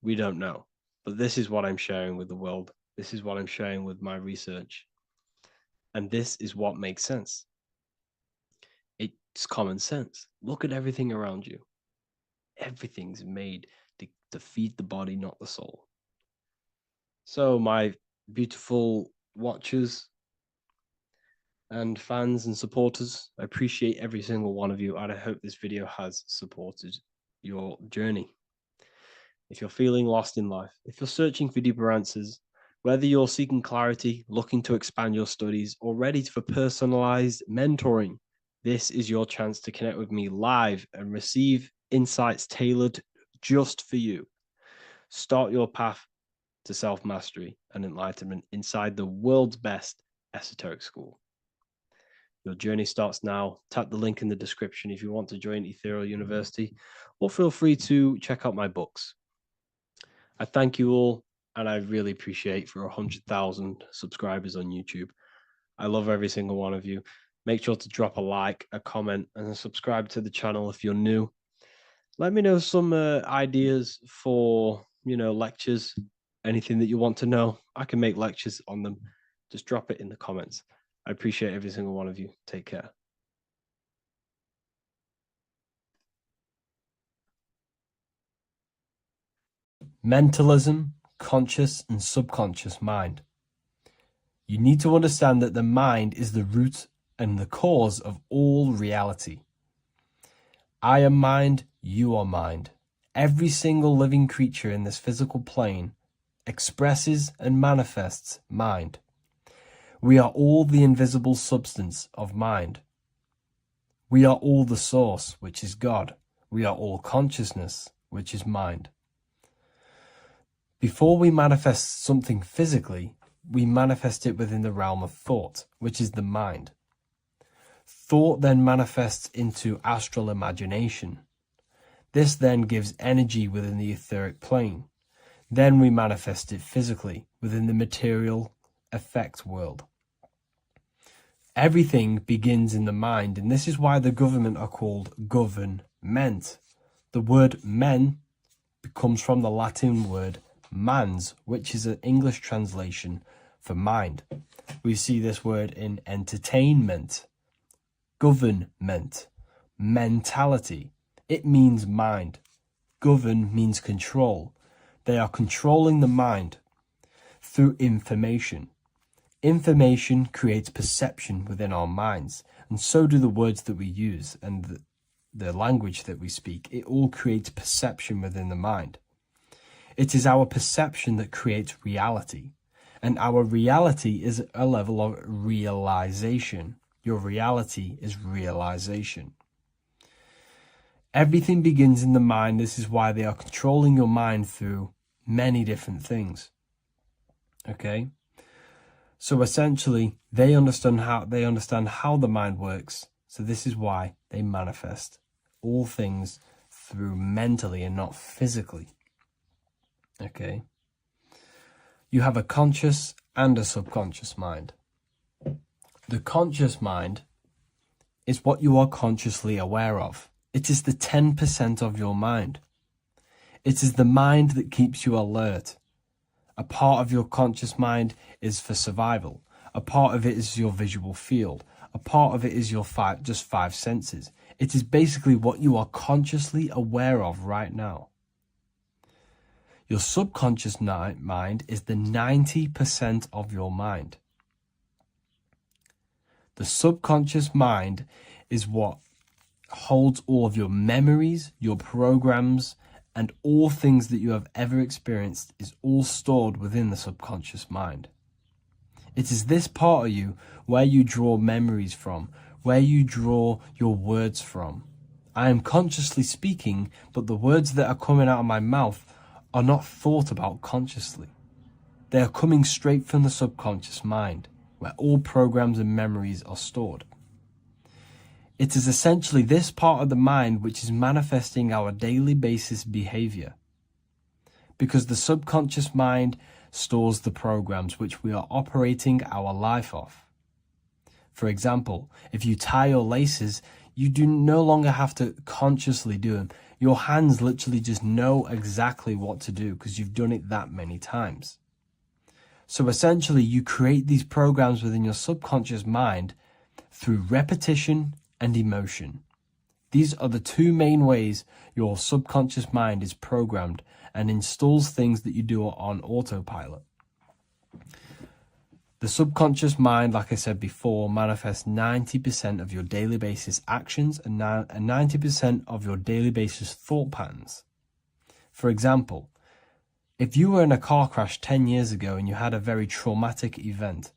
We don't know. But this is what I'm sharing with the world. This is what I'm sharing with my research. And this is what makes sense. It's common sense. Look at everything around you. Everything's made to feed the body, not the soul. So, my beautiful watchers and fans and supporters, I appreciate every single one of you, and I hope this video has supported your journey. If you're feeling lost in life, if you're searching for deeper answers, whether you're seeking clarity, looking to expand your studies, or ready for personalized mentoring, this is your chance to connect with me live and receive insights tailored just for you. Start your path to self-mastery and enlightenment inside the world's best esoteric school. Your journey starts now. Tap the link in the description if you want to join Ethereal University, or feel free to check out my books. I thank you all, and I really appreciate for 100,000 subscribers on YouTube. I love every single one of you. Make sure to drop a like, a comment, and subscribe to the channel if you're new. Let me know some ideas for, lectures, anything that you want to know. I can make lectures on them. Just drop it in the comments. I appreciate every single one of you. Take care. Mentalism, conscious and subconscious mind. You need to understand that the mind is the root and the cause of all reality. I am mind, you are mind. Every single living creature in this physical plane expresses and manifests mind. We are all the invisible substance of mind. We are all the source, which is God. We are all consciousness, which is mind. Before we manifest something physically, we manifest it within the realm of thought, which is the mind. Thought then manifests into astral imagination. This then gives energy within the etheric plane. Then we manifest it physically within the material effect world. Everything begins in the mind, and this is why the government are called government. The word men comes from the Latin word mans, which is an English translation for mind. We see this word in entertainment, government, mentality. It means mind. Govern means control. They are controlling the mind through information. Information creates perception within our minds, and so do the words that we use and the language that we speak. It all creates perception within the mind. It is our perception that creates reality, and our reality is a level of realization. Your reality is realization. Everything begins in the mind. This is why they are controlling your mind through many different things. Okay? So essentially, they understand how the mind works. So this is why they manifest all things through mentally and not physically. Okay? You have a conscious and a subconscious mind. The conscious mind is what you are consciously aware of. It is the 10% of your mind. It is the mind that keeps you alert. A part of your conscious mind is for survival. A part of it is your visual field. A part of it is your five senses. It is basically what you are consciously aware of right now. Your subconscious mind is the 90% of your mind. The subconscious mind is what holds all of your memories, your programs, and all things that you have ever experienced is all stored within the subconscious mind. It is this part of you where you draw memories from, where you draw your words from. I am consciously speaking, but the words that are coming out of my mouth are not thought about consciously. They are coming straight from the subconscious mind, where all programs and memories are stored. It is essentially this part of the mind which is manifesting our daily basis behavior, because the subconscious mind stores the programs which we are operating our life off. For example, if you tie your laces, you do no longer have to consciously do them. Your hands literally just know exactly what to do because you've done it that many times. So essentially, you create these programs within your subconscious mind through repetition and emotion. These are the two main ways your subconscious mind is programmed and installs things that you do on autopilot. The subconscious mind, like I said before, manifests 90% of your daily basis actions and 90% of your daily basis thought patterns. For example, if you were in a car crash 10 years ago and you had a very traumatic event,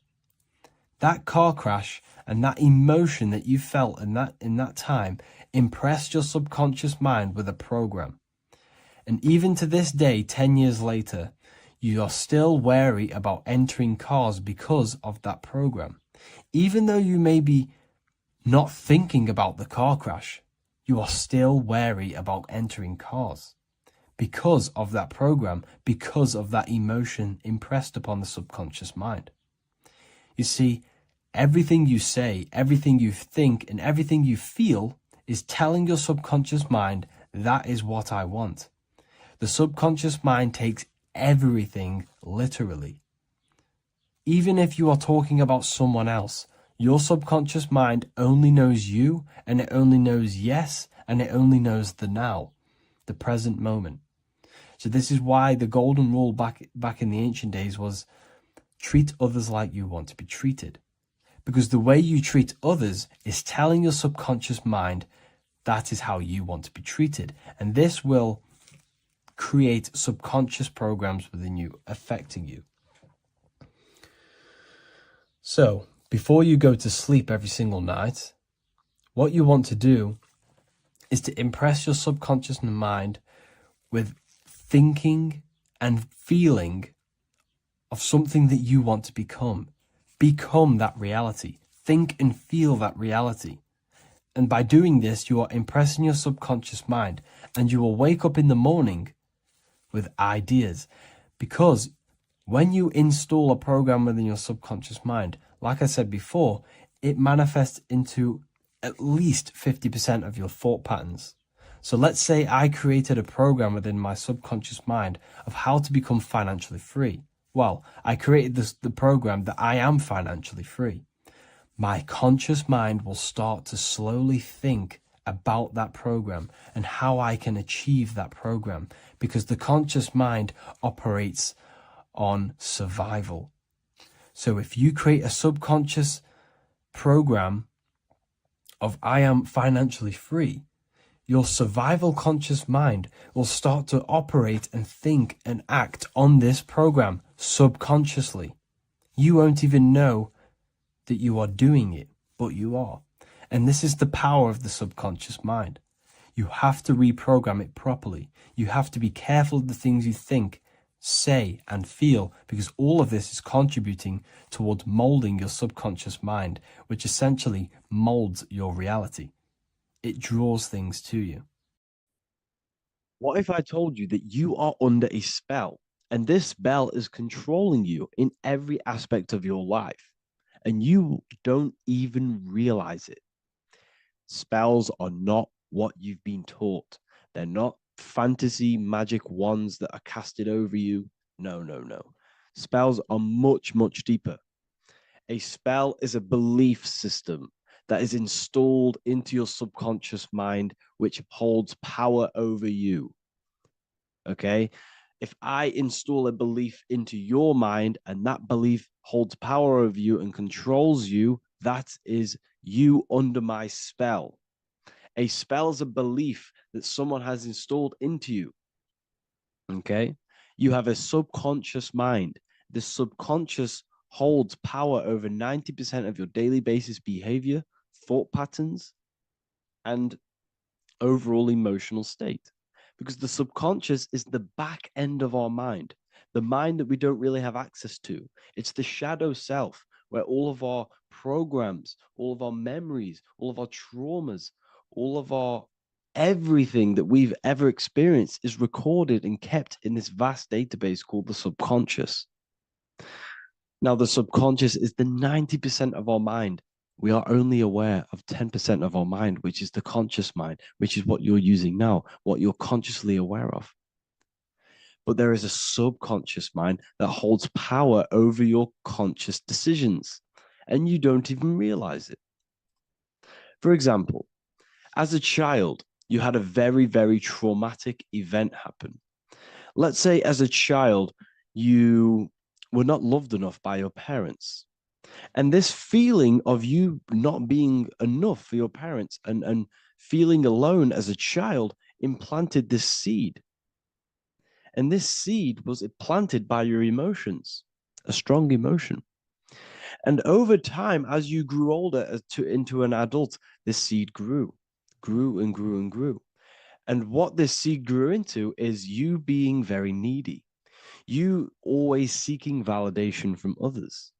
that car crash and that emotion that you felt in that time impressed your subconscious mind with a program. And even to this day, 10 years later, you are still wary about entering cars because of that program. Even though you may be not thinking about the car crash, you are still wary about entering cars because of that program, because of that emotion impressed upon the subconscious mind. You see, everything you say, everything you think, and everything you feel is telling your subconscious mind, that is what I want. The subconscious mind takes everything literally. Even if you are talking about someone else, your subconscious mind only knows you, and it only knows yes, and it only knows the now, the present moment. So this is why the golden rule back in the ancient days was treat others like you want to be treated. Because the way you treat others is telling your subconscious mind that is how you want to be treated. And this will create subconscious programs within you, affecting you. So, before you go to sleep every single night, what you want to do is to impress your subconscious mind with thinking and feeling of something that you want to become. Become that reality. Think and feel that reality. And by doing this, you are impressing your subconscious mind, and you will wake up in the morning with ideas. Because when you install a program within your subconscious mind, like I said before, it manifests into at least 50% of your thought patterns. So let's say I created a program within my subconscious mind of how to become financially free. Well, I created the program that I am financially free. My conscious mind will start to slowly think about that program and how I can achieve that program, because the conscious mind operates on survival. So if you create a subconscious program of I am financially free, your survival conscious mind will start to operate and think and act on this program subconsciously. You won't even know that you are doing it, but you are. And this is the power of the subconscious mind. You have to reprogram it properly. You have to be careful of the things you think, say, and feel, because all of this is contributing towards molding your subconscious mind, which essentially molds your reality. It draws things to you. What if I told you that you are under a spell, and this spell is controlling you in every aspect of your life, and you don't even realize it? Spells are not what you've been taught. They're not fantasy magic wands that are casted over you. No, no, no. Spells are much, much deeper. A spell is a belief system that is installed into your subconscious mind, which holds power over you. Okay? If I install a belief into your mind and that belief holds power over you and controls you, that is you under my spell. A spell is a belief that someone has installed into you. Okay? You have a subconscious mind. The subconscious holds power over 90% of your daily basis behavior, thought patterns, and overall emotional state. Because the subconscious is the back end of our mind, the mind that we don't really have access to. It's the shadow self where all of our programs, all of our memories, all of our traumas, all of our everything that we've ever experienced is recorded and kept in this vast database called the subconscious. Now, the subconscious is the 90% of our mind. We are only aware of 10% of our mind, which is the conscious mind, which is what you're using now, what you're consciously aware of. But there is a subconscious mind that holds power over your conscious decisions, and you don't even realize it. For example, as a child, you had a very, very traumatic event happen. Let's say as a child, you were not loved enough by your parents. And this feeling of you not being enough for your parents and feeling alone as a child implanted this seed. And this seed was planted by your emotions, a strong emotion. And over time, as you grew older into an adult, this seed grew and grew and grew. And what this seed grew into is you being very needy, you always seeking validation from others.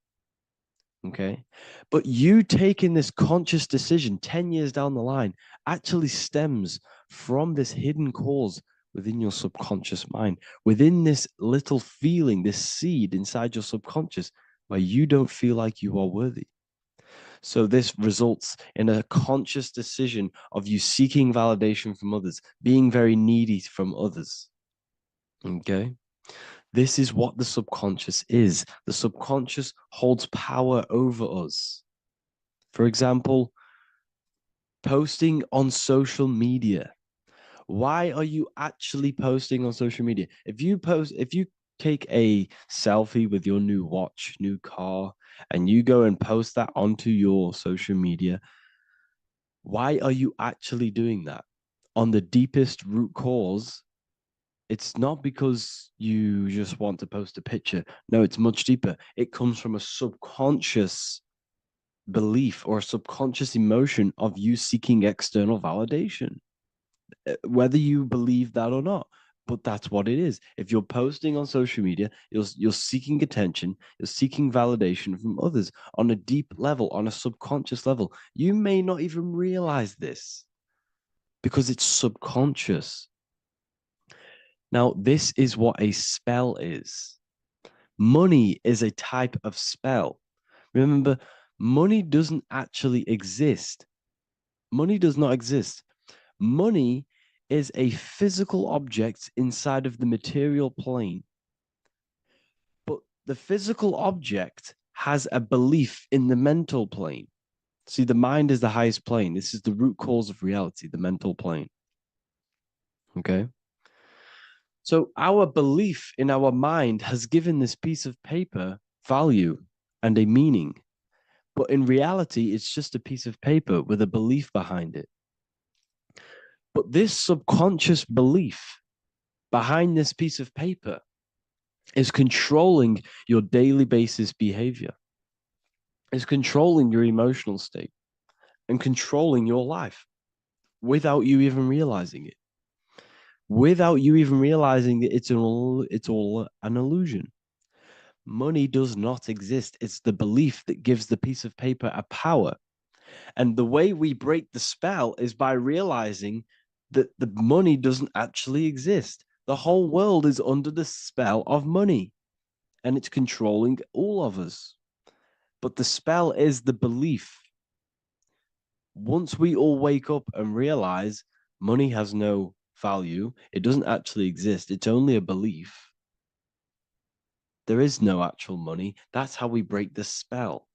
Okay. But you taking this conscious decision 10 years down the line actually stems from this hidden cause within your subconscious mind, within this little feeling, this seed inside your subconscious where you don't feel like you are worthy. So this results in a conscious decision of you seeking validation from others, being very needy from others. Okay. This is what the subconscious is. The subconscious holds power over us. For example, posting on social media. Why are you actually posting on social media? If you take a selfie with your new watch, new car, and you go and post that onto your social media, why are you actually doing that? On the deepest root cause, it's not because you just want to post a picture. No, it's much deeper. It comes from a subconscious belief or a subconscious emotion of you seeking external validation, whether you believe that or not. But that's what it is. If you're posting on social media, you're seeking attention, you're seeking validation from others on a deep level, on a subconscious level. You may not even realize this because it's subconscious. Now, this is what a spell is. Money is a type of spell. Remember, money doesn't actually exist. Money does not exist. Money is a physical object inside of the material plane. But the physical object has a belief in the mental plane. See, the mind is the highest plane. This is the root cause of reality, the mental plane. Okay? So our belief in our mind has given this piece of paper value and a meaning. But in reality, it's just a piece of paper with a belief behind it. But this subconscious belief behind this piece of paper is controlling your daily basis behavior, is controlling your emotional state and controlling your life without you even realizing it. Without you even realizing that it's all an illusion. Money does not exist. It's the belief that gives the piece of paper a power. And the way we break the spell is by realizing that the money doesn't actually exist. The whole world is under the spell of money, and it's controlling all of us. But the spell is the belief. Once we all wake up and realize money has no value, it doesn't actually exist, it's only a belief. There is no actual money. That's how we break the spell.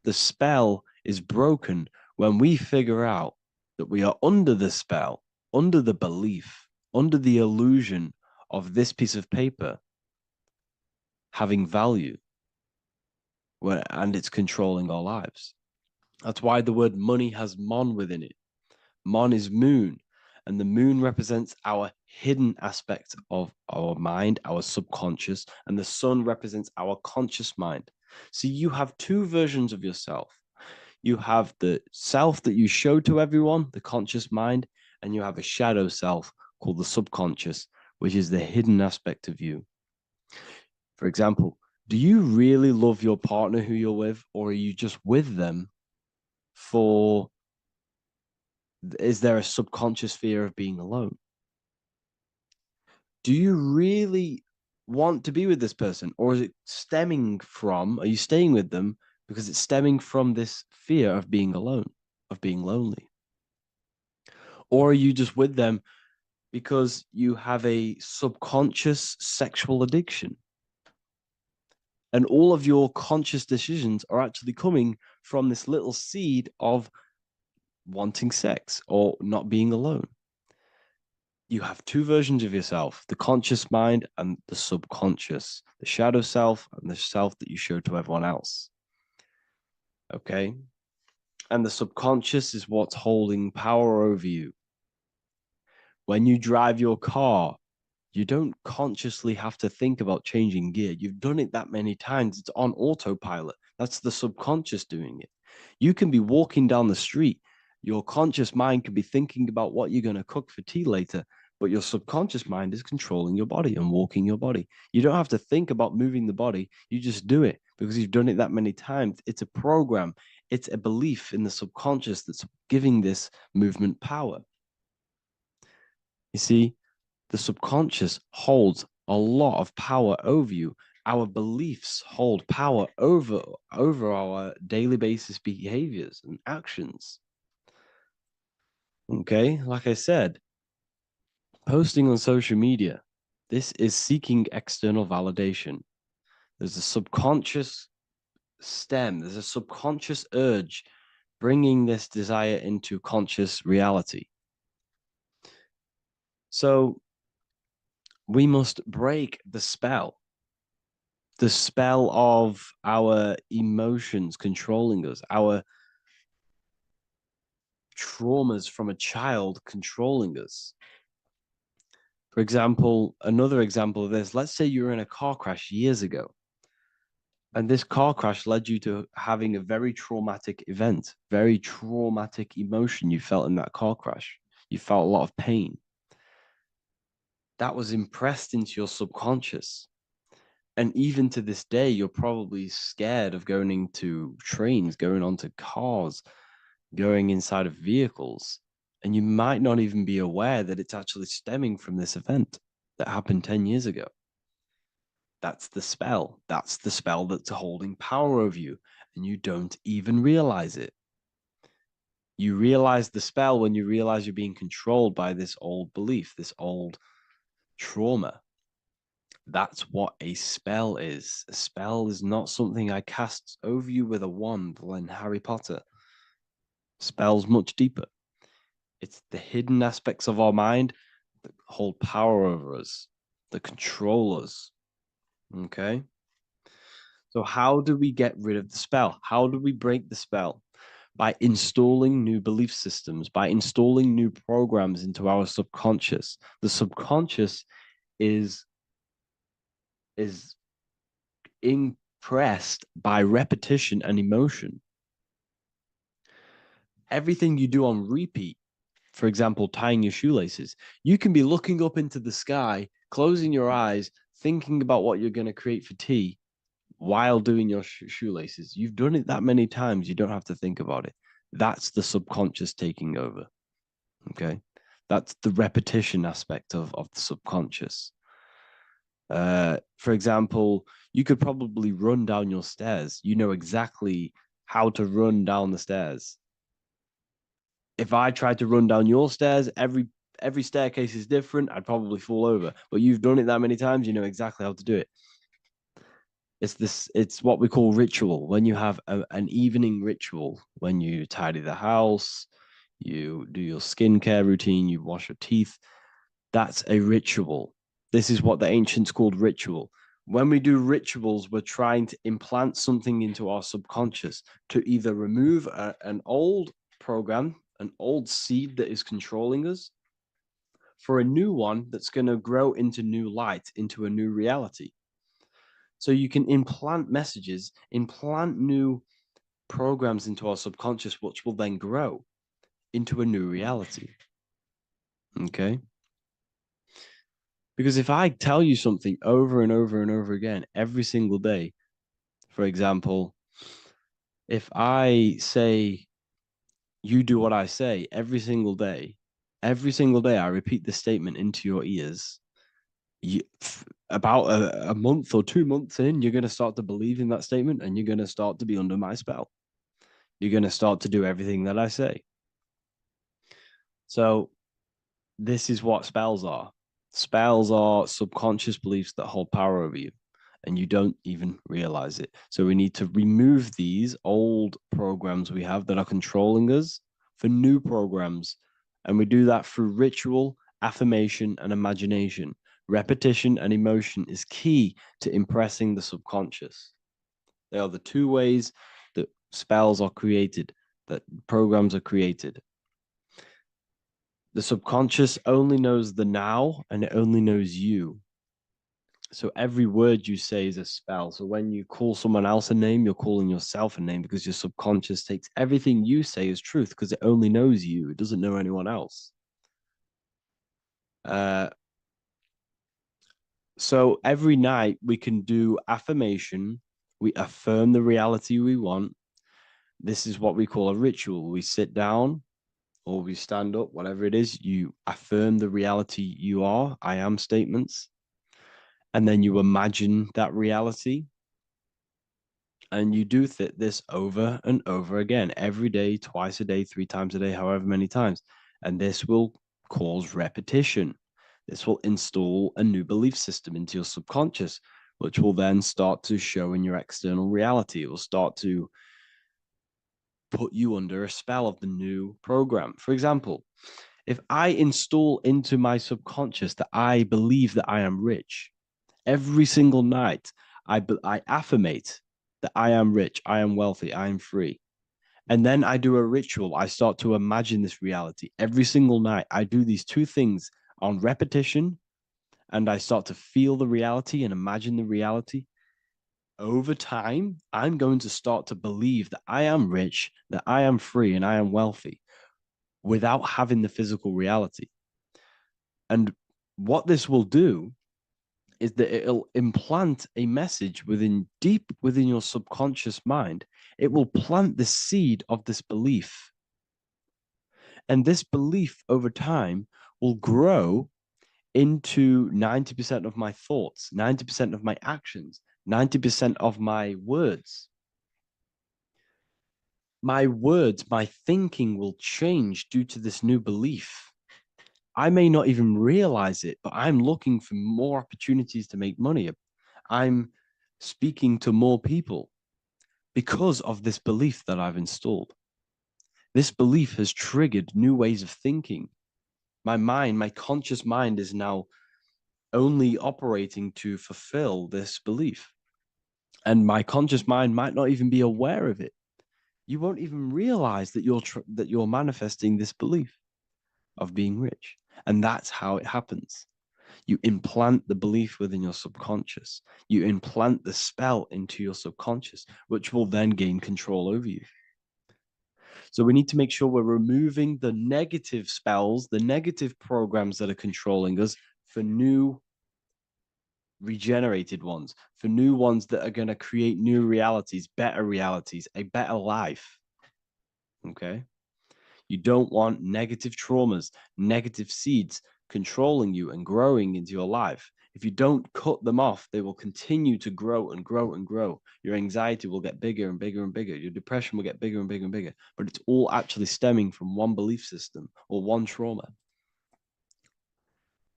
The spell is broken when we figure out that we are under the spell, under the belief, under the illusion of this piece of paper having value, and it's controlling our lives. That's why the word money has mon within it. Mon is moon, and the moon represents our hidden aspect of our mind, our subconscious, and the sun represents our conscious mind. So you have two versions of yourself. You have the self that you show to everyone, the conscious mind, and you have a shadow self called the subconscious, which is the hidden aspect of you. For example, do you really love your partner who you're with, or are you just with them for, is there a subconscious fear of being alone? Do you really want to be with this person, or is it stemming from, are you staying with them because it's stemming from this fear of being alone, of being lonely? Or are you just with them because you have a subconscious sexual addiction? And all of your conscious decisions are actually coming from this little seed of wanting sex or not being alone. You have two versions of yourself, the conscious mind and the subconscious, the shadow self and the self that you show to everyone else. Okay? And the subconscious is what's holding power over you. When you drive your car, you don't consciously have to think about changing gear. You've done it that many times. It's on autopilot. That's the subconscious doing it. You can be walking down the street. Your conscious mind can be thinking about what you're going to cook for tea later, but your subconscious mind is controlling your body and walking your body. You don't have to think about moving the body. You just do it because you've done it that many times. It's a program. It's a belief in the subconscious that's giving this movement power. You see, the subconscious holds a lot of power over you. Our beliefs hold power over our daily basis behaviors and actions. Okay, like I said, posting on social media, this is seeking external validation. There's a subconscious stem, there's a subconscious urge bringing this desire into conscious reality. So we must break the spell of our emotions controlling us, our traumas from a child controlling us. For example, another example of this, let's say you were in a car crash years ago, and this car crash led you to having a very traumatic event, very traumatic emotion you felt in that car crash. You felt a lot of pain. That was impressed into your subconscious. And even to this day, you're probably scared of going into trains, going onto cars, going inside of vehicles. And you might not even be aware that it's actually stemming from this event that happened 10 years ago. That's the spell. That's the spell that's holding power over you. And you don't even realize it. You realize the spell when you realize you're being controlled by this old belief, this old trauma. That's what a spell is. A spell is not something I cast over you with a wand like Harry Potter. Spell's much deeper. It's the hidden aspects of our mind that hold power over us, that control us. Okay? So how do we get rid of the spell? How do we break the spell? By installing new belief systems, by installing new programs into our subconscious. The subconscious is impressed by repetition and emotion. Everything you do on repeat, for example, tying your shoelaces, you can be looking up into the sky, closing your eyes, thinking about what you're going to create for tea while doing your shoelaces. You've done it that many times, you don't have to think about it. That's the subconscious taking over. Okay. That's the repetition aspect of the subconscious. For example, you could probably run down your stairs. You know exactly how to run down the stairs. If I tried to run down your stairs, every staircase is different. I'd probably fall over. But you've done it that many times, you know exactly how to do it. It's what we call ritual. When you have an evening ritual, when you tidy the house, you do your skincare routine, you wash your teeth, that's a ritual. This is what the ancients called ritual. When we do rituals, we're trying to implant something into our subconscious to either remove an old program, an old seed that is controlling us, for a new one that's going to grow into new light, into a new reality. So you can implant messages, implant new programs into our subconscious, which will then grow into a new reality. Okay? Because if I tell you something over and over and over again every single day, for example, if I say, you do what I say every single day I repeat this statement into your ears, about a month or 2 months in, you're going to start to believe in that statement and you're going to start to be under my spell. You're going to start to do everything that I say. So this is what spells are. Spells are subconscious beliefs that hold power over you, and you don't even realize it. So we need to remove these old programs we have that are controlling us for new programs. And we do that through ritual, affirmation, and imagination. Repetition and emotion is key to impressing the subconscious. They are the two ways that spells are created, that programs are created. The subconscious only knows the now, and it only knows you. So every word you say is a spell. So when you call someone else a name, you're calling yourself a name, because your subconscious takes everything you say as truth, because it only knows you. It doesn't know anyone else. So every night we can do affirmation. We affirm the reality we want. This is what we call a ritual. We sit down or we stand up, whatever it is, you affirm the reality you are, I am statements. And then you imagine that reality. And you do this over and over again, every day, twice a day, 3 times a day, however many times. And this will cause repetition. This will install a new belief system into your subconscious, which will then start to show in your external reality. It will start to put you under a spell of the new program. For example, if I install into my subconscious that I believe that I am rich, every single night I affirmate that I am rich, I am wealthy, I am free. And then I do a ritual. I start to imagine this reality. Every single night, I do these two things on repetition, and I start to feel the reality and imagine the reality. Over time, I'm going to start to believe that I am rich, that I am free, and I am wealthy without having the physical reality. And what this will do is that it'll implant a message deep within your subconscious mind. It will plant the seed of this belief. And this belief over time will grow into 90% of my thoughts, 90% of my actions, 90% of my words. My words, my thinking will change due to this new belief. I may not even realize it, but I'm looking for more opportunities to make money. I'm speaking to more people because of this belief that I've installed. This belief has triggered new ways of thinking. My mind, my conscious mind, is now only operating to fulfill this belief. And my conscious mind might not even be aware of it. You won't even realize that you're manifesting this belief of being rich. And that's how it happens. You implant the belief within your subconscious. You implant the spell into your subconscious, which will then gain control over you. So we need to make sure we're removing the negative spells, the negative programs that are controlling us, for new regenerated ones, for new ones that are going to create new realities, a better life. Okay? You don't want negative traumas, negative seeds controlling you and growing into your life. If you don't cut them off, they will continue to grow and grow and grow. Your anxiety will get bigger and bigger and bigger. Your depression will get bigger and bigger and bigger. But it's all actually stemming from one belief system or one trauma.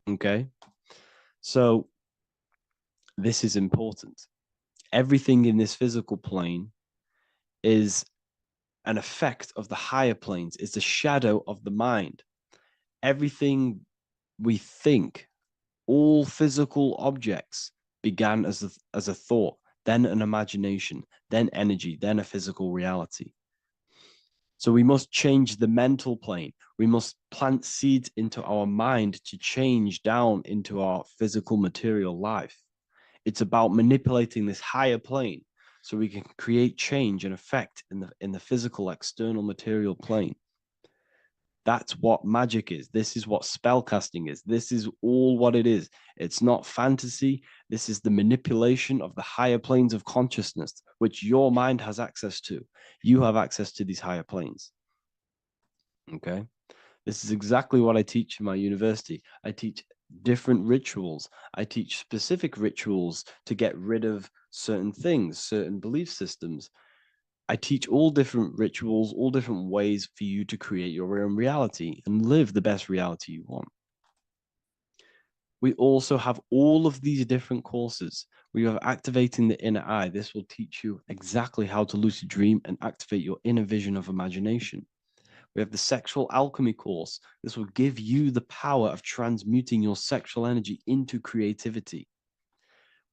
Okay? So this is important. Everything in this physical plane is an effect of the higher planes. It's a shadow of the mind. Everything we think, all physical objects began as a thought, then an imagination, then energy, then a physical reality. So we must change the mental plane. We must plant seeds into our mind to change down into our physical material life. It's about manipulating this higher plane so we can create change and effect in the physical external material plane. That's what magic is. This is what spellcasting is. This is all what it is. It's not fantasy. This is the manipulation of the higher planes of consciousness, which your mind has access to. You have access to these higher planes. Okay? This is exactly what I teach in my university. I teach different rituals. I teach specific rituals to get rid of certain things, certain belief systems. I teach all different rituals, all different ways for you to create your own reality and live the best reality you want. We also have all of these different courses. We have Activating the Inner Eye. This will teach you exactly how to lucid dream and activate your inner vision of imagination. We have the Sexual Alchemy course. This will give you the power of transmuting your sexual energy into creativity.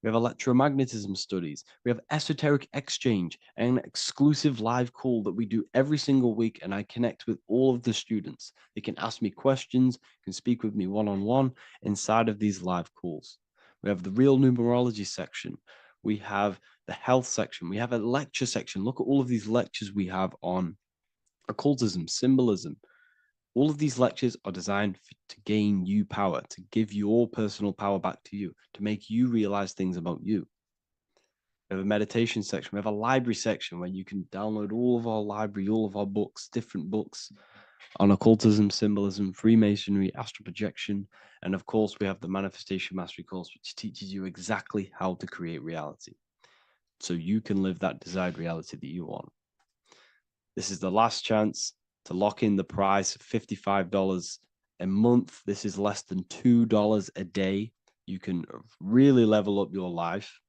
We have electromagnetism studies. We have esoteric exchange, an exclusive live call that we do every single week, and I connect with all of the students. They can ask me questions, can speak with me one-on-one inside of these live calls. We have the real numerology section. We have the health section. We have a lecture section. Look at all of these lectures we have on occultism, symbolism. All of these lectures are designed to gain you power, to give your personal power back to you, to make you realize things about you. We have a meditation section. We have a library section where you can download all of our library, all of our books, different books on occultism, symbolism, Freemasonry, astral projection. And of course, we have the Manifestation Mastery course, which teaches you exactly how to create reality so you can live that desired reality that you want. This is the last chance to lock in the price of $55 a month. This is less than $2 a day. You can really level up your life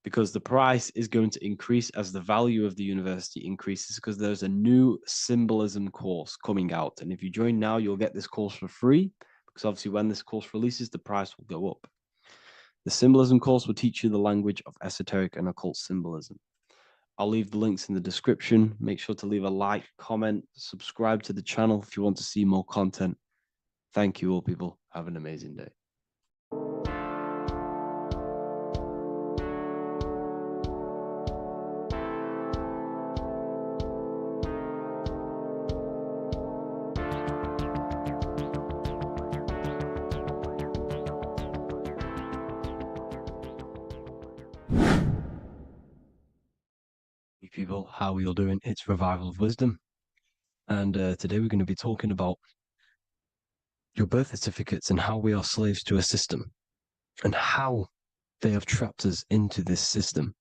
because the price is going to increase as the value of the university increases, because there's a new symbolism course coming out. And if you join now, you'll get this course for free, because obviously when this course releases, the price will go up. The symbolism course will teach you the language of esoteric and occult symbolism. I'll leave the links in the description. Make sure to leave a like, comment, subscribe to the channel if you want to see more content. Thank you all, people. Have an amazing day. Hey people, how are you all doing? It's Revival of Wisdom. And today we're going to be talking about your birth certificates and how we are slaves to a system and how they have trapped us into this system.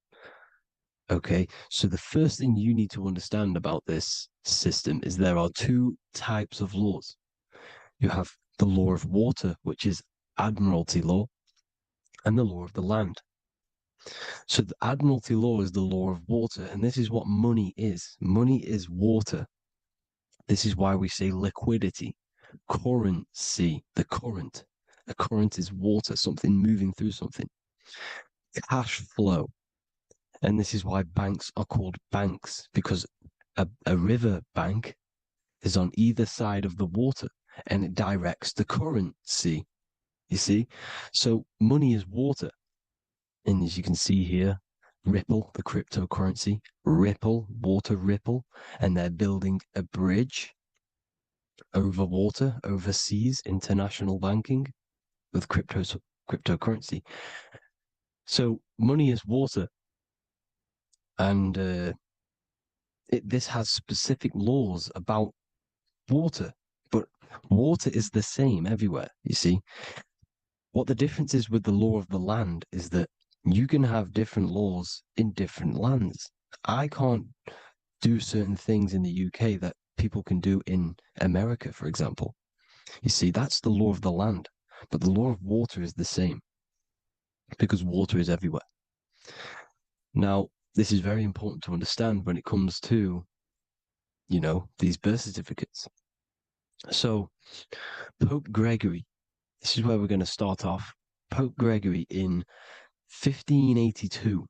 Okay, so the first thing you need to understand about this system is there are two types of laws. You have the law of water, which is Admiralty law, and the law of the land. So the Admiralty law is the law of water, and this is what money is. Money is water. This is why we say liquidity, currency, the current. A current is water, something moving through something. Cash flow. And this is why banks are called banks, because a river bank is on either side of the water and it directs the currency. You see? So money is water. And as you can see here, Ripple, the cryptocurrency, Ripple, water Ripple, and they're building a bridge over water, overseas, international banking with cryptocurrency. So money is water. And this has specific laws about water, but water is the same everywhere, you see. What the difference is with the law of the land is that you can have different laws in different lands. I can't do certain things in the UK that people can do in America, for example. You see, that's the law of the land, but the law of water is the same because water is everywhere. Now, this is very important to understand when it comes to, these birth certificates. So, Pope Gregory, this is where we're going to start off. Pope Gregory in 1582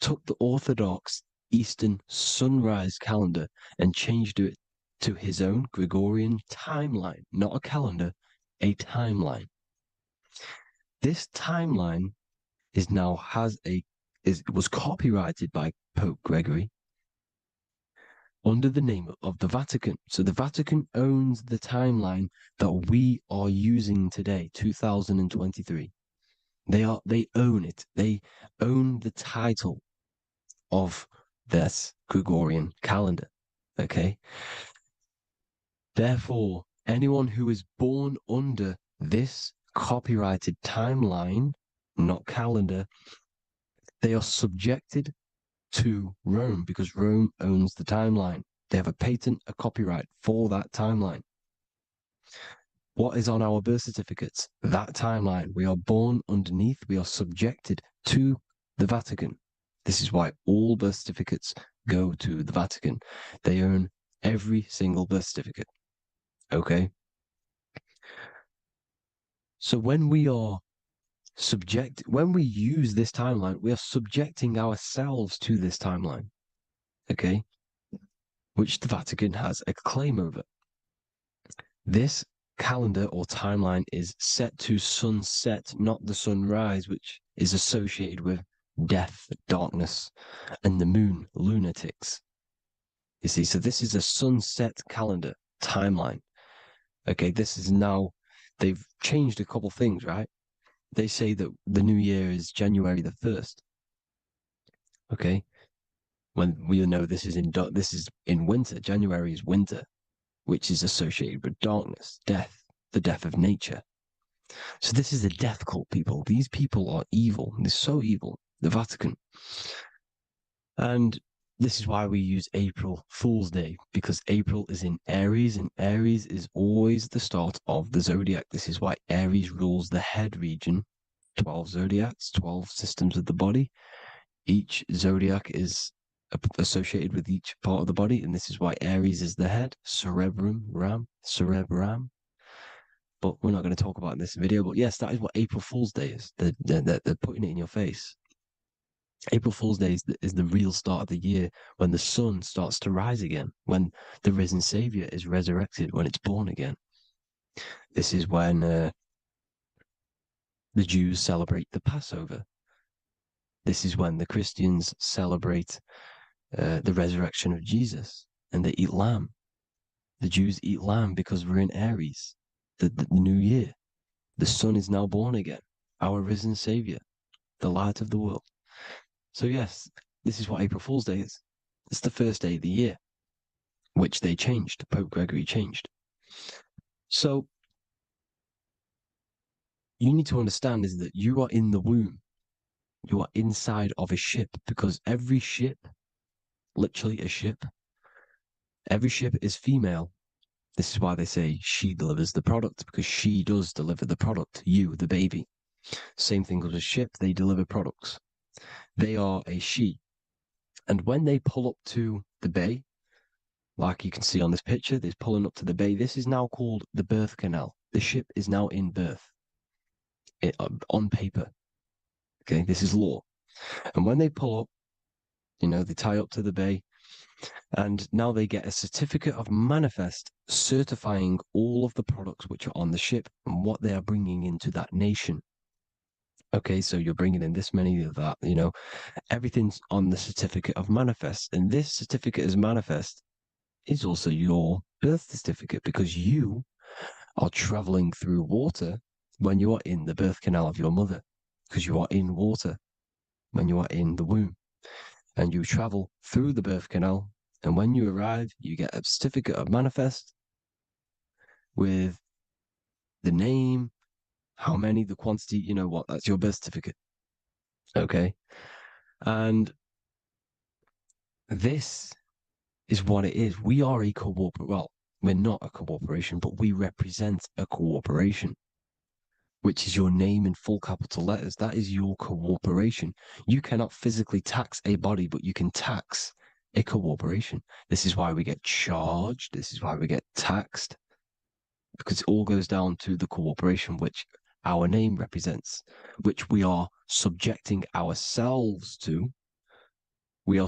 took the Orthodox Eastern sunrise calendar and changed it to his own Gregorian timeline, not a calendar, a timeline. This timeline was copyrighted by Pope Gregory under the name of the Vatican. So the Vatican owns the timeline that we are using today, 2023. They own it. They own the title of this Gregorian calendar. Okay. Therefore, anyone who is born under this copyrighted timeline, not calendar, they are subjected to Rome because Rome owns the timeline. They have a patent, a copyright for that timeline. What is on our birth certificates? That timeline. We are born underneath, we are subjected to the Vatican. This is why all birth certificates go to the Vatican. They own every single birth certificate. Okay? So when we use this timeline, we are subjecting ourselves to this timeline. Okay? Which the Vatican has a claim over. This calendar or timeline is set to sunset, not the sunrise, which is associated with death, darkness, and the moon, lunatics. You see, so this is a sunset calendar timeline. Okay, this is now, they've changed a couple things, right? They say that the new year is January the 1st. Okay, when we know this is in winter. January is winter, which is associated with darkness, death, the death of nature. So this is a death cult, people. These people are evil. They're so evil. The Vatican. And this is why we use April Fool's Day, because April is in Aries, and Aries is always the start of the zodiac. This is why Aries rules the head region. 12 zodiacs, 12 systems of the body. Each zodiac is associated with each part of the body, and this is why Aries is the head, cerebrum. But we're not going to talk about it in this video. But yes, that is what April Fool's Day is. They're putting it in your face. April Fool's Day is the real start of the year, when the sun starts to rise again, when the risen Savior is resurrected, when it's born again. This is when the Jews celebrate the Passover. This is when the Christians celebrate the resurrection of Jesus, and they eat lamb. The Jews eat lamb because we're in Aries, the new year. The sun is now born again, our risen Savior, the light of the world. So yes, this is what April Fool's Day is. It's the first day of the year, which they changed. Pope Gregory changed. So you need to understand is that you are in the womb. You are inside of a ship, because every ship, literally a ship, every ship is female. This is why they say she delivers the product, because she does deliver the product, you, the baby. Same thing with a ship, they deliver products. They are a she. And when they pull up to the bay, like you can see on this picture, they're pulling up to the bay. This is now called the birth canal. The ship is now in birth on paper. Okay, this is law. And when they pull up, they tie up to the bay, and now they get a certificate of manifest certifying all of the products which are on the ship and what they are bringing into that nation. Okay, so you're bringing in this many of that, everything's on the certificate of manifest. And this certificate as manifest is also your birth certificate, because you are traveling through water when you are in the birth canal of your mother, because you are in water when you are in the womb, and you travel through the birth canal. And when you arrive, you get a certificate of manifest with the name, how many, the quantity, that's your birth certificate. Okay. And this is what it is. We are a we're not a corporation, but we represent a corporation. which is your name in full capital letters. That is your cooperation. You cannot physically tax a body, but you can tax a cooperation. This is why we get charged. This is why we get taxed, because it all goes down to the cooperation which our name represents, which we are subjecting ourselves to. We are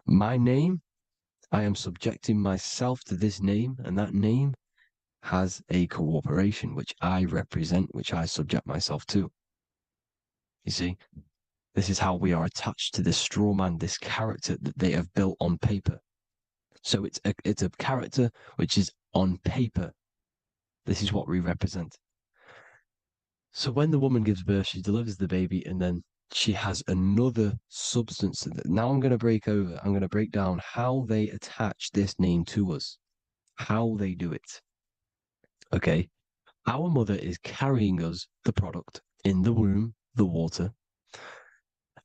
my name. I am subjecting myself to this name, and that name has a cooperation which I represent, which I subject myself to. You see, this is how we are attached to this straw man, this character that they have built on paper. So it's a character which is on paper. This is what we represent. So when the woman gives birth, she delivers the baby, and then she has another substance. Now I'm going to break down how they attach this name to us, how they do it. Okay. Our mother is carrying us the product in the womb, the water.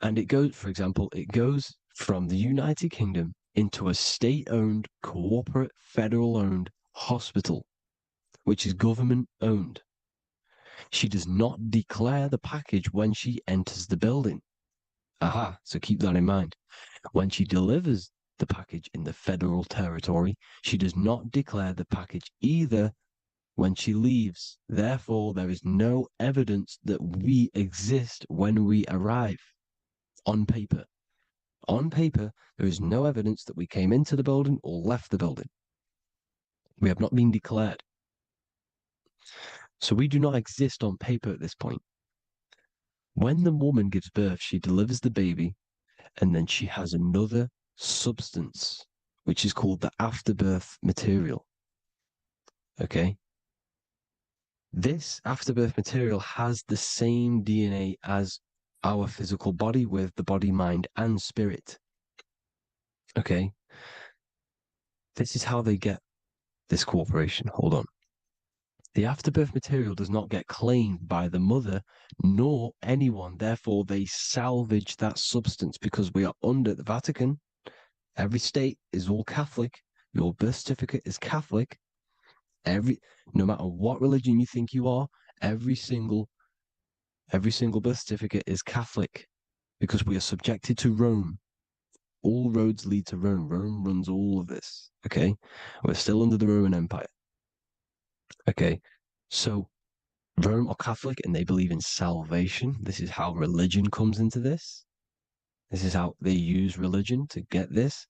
And it goes, for example, it goes from the United Kingdom into a state-owned, corporate, federal-owned hospital, which is government-owned. She does not declare the package when she enters the building. Aha, so keep that in mind. When she delivers the package in the federal territory, she does not declare the package either when she leaves. Therefore, there is no evidence that we exist when we arrive. On paper. On paper, there is no evidence that we came into the building or left the building. We have not been declared. So we do not exist on paper at this point. When the woman gives birth, she delivers the baby, and then she has another substance, which is called the afterbirth material. Okay? This afterbirth material has the same DNA as our physical body, with the body, mind, and spirit. Okay? This is how they get this cooperation. Hold on. The afterbirth material does not get claimed by the mother nor anyone. Therefore, they salvage that substance, because we are under the Vatican. Every state is all Catholic. Your birth certificate is Catholic. No matter what religion you think you are, every single birth certificate is Catholic, because we are subjected to Rome. All roads lead to Rome. Rome runs all of this. Okay? We're still under the Roman Empire. Okay? So Rome are Catholic, and they believe in salvation. This is how religion comes into this. This is how they use religion to get this.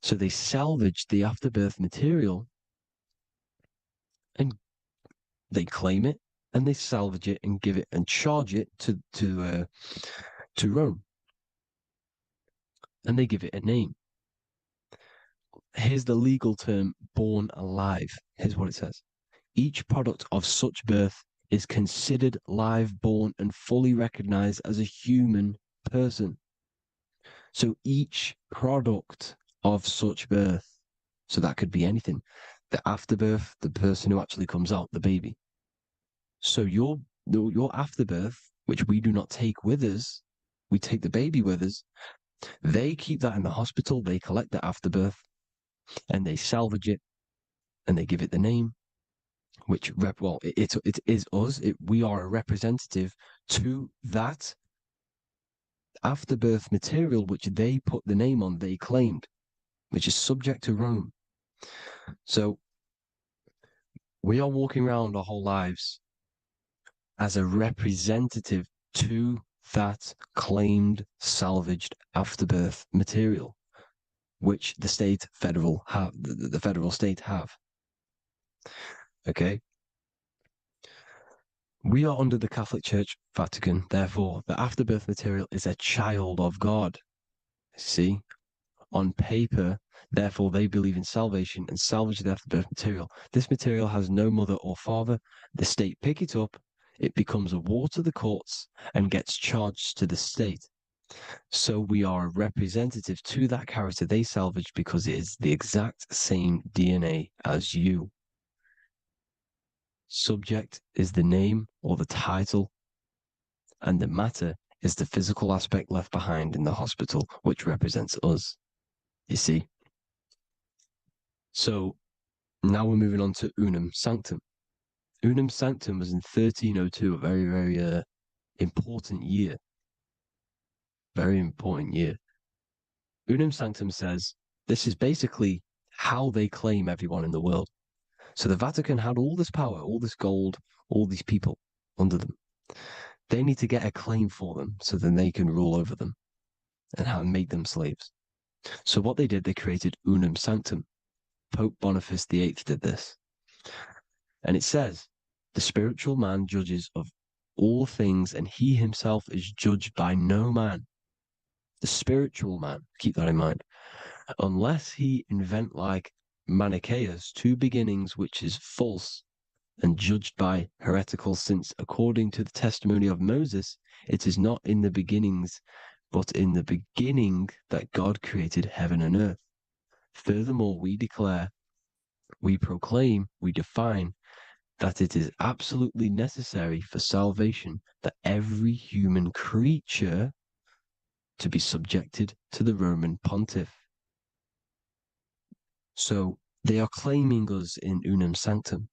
So they salvage the afterbirth material, and they claim it, and they salvage it and give it and charge it to Rome, and they give it a name. Here's the legal term: born alive. Here's what it says: each product of such birth is considered live, born, and fully recognized as a human person. So each product of such birth, so that could be anything, the afterbirth, the person who actually comes out, the baby. So your afterbirth, which we do not take with us, we take the baby with us. They keep that in the hospital. They collect the afterbirth, and they salvage it, and they give it the name, which it is us. We are a representative to that afterbirth material, which they put the name on, they claimed, which is subject to Rome. So we are walking around our whole lives as a representative to that claimed salvaged afterbirth material, which the federal state have. Okay? We are under the Catholic Church, Vatican. Therefore, the afterbirth material is a child of God. See? On paper, therefore, they believe in salvation and salvage the afterbirth material. This material has no mother or father. The state pick it up. It becomes a war to the courts and gets charged to the state. So we are a representative to that character they salvaged, because it is the exact same DNA as you. Subject is the name or the title, and the matter is the physical aspect left behind in the hospital, which represents us. You see? So now we're moving on to unum sanctum. Unum Sanctum was in 1302, a very, very important year. Very important year. Unum Sanctum says this is basically how they claim everyone in the world. So the Vatican had all this power, all this gold, all these people under them. They need to get a claim for them so then they can rule over them and make them slaves. So what they did, they created Unum Sanctum. Pope Boniface VIII did this. And it says, the spiritual man judges of all things, and he himself is judged by no man. The spiritual man, keep that in mind, unless he invent like Manichaeus, two beginnings, which is false and judged by heretical, since according to the testimony of Moses, it is not in the beginnings, but in the beginning that God created heaven and earth. Furthermore, we declare, we proclaim, we define that it is absolutely necessary for salvation that every human creature to be subjected to the Roman pontiff. So they are claiming us in Unum Sanctum,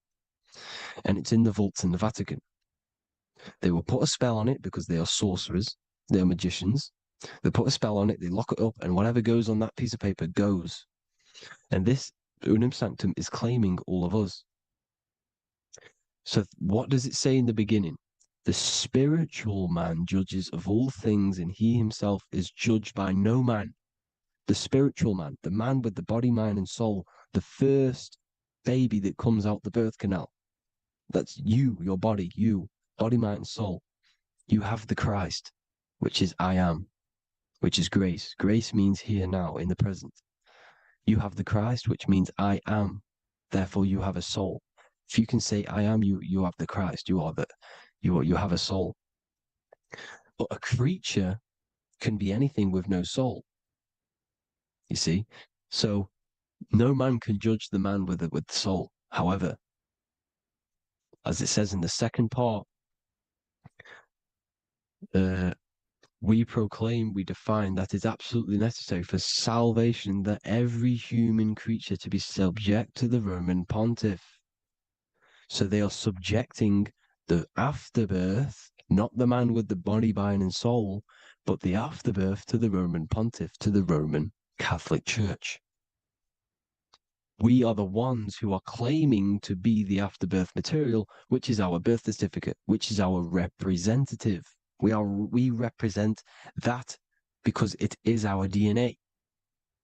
and it's in the vaults in the Vatican. They will put a spell on it because they are sorcerers, they are magicians. They put a spell on it, they lock it up, and whatever goes on that piece of paper goes. And this Unum Sanctum is claiming all of us. So what does it say in the beginning? The spiritual man judges of all things, and he himself is judged by no man. The spiritual man, the man with the body, mind, and soul, the first baby that comes out the birth canal. That's you, your body, body, mind, and soul. You have the Christ, which is I am, which is grace. Grace means here now, in the present. You have the Christ, which means I am. Therefore, you have a soul. If you can say I am, you have the Christ. You have a soul. But a creature can be anything with no soul. You see? So no man can judge the man with the soul. However, as it says in the second part, we proclaim, we define that it's absolutely necessary for salvation that every human creature to be subject to the Roman pontiff. So they are subjecting the afterbirth, not the man with the body, mind, and soul, but the afterbirth to the Roman pontiff, to the Roman Catholic Church. We are the ones who are claiming to be the afterbirth material, which is our birth certificate, which is our representative. We represent that because it is our DNA.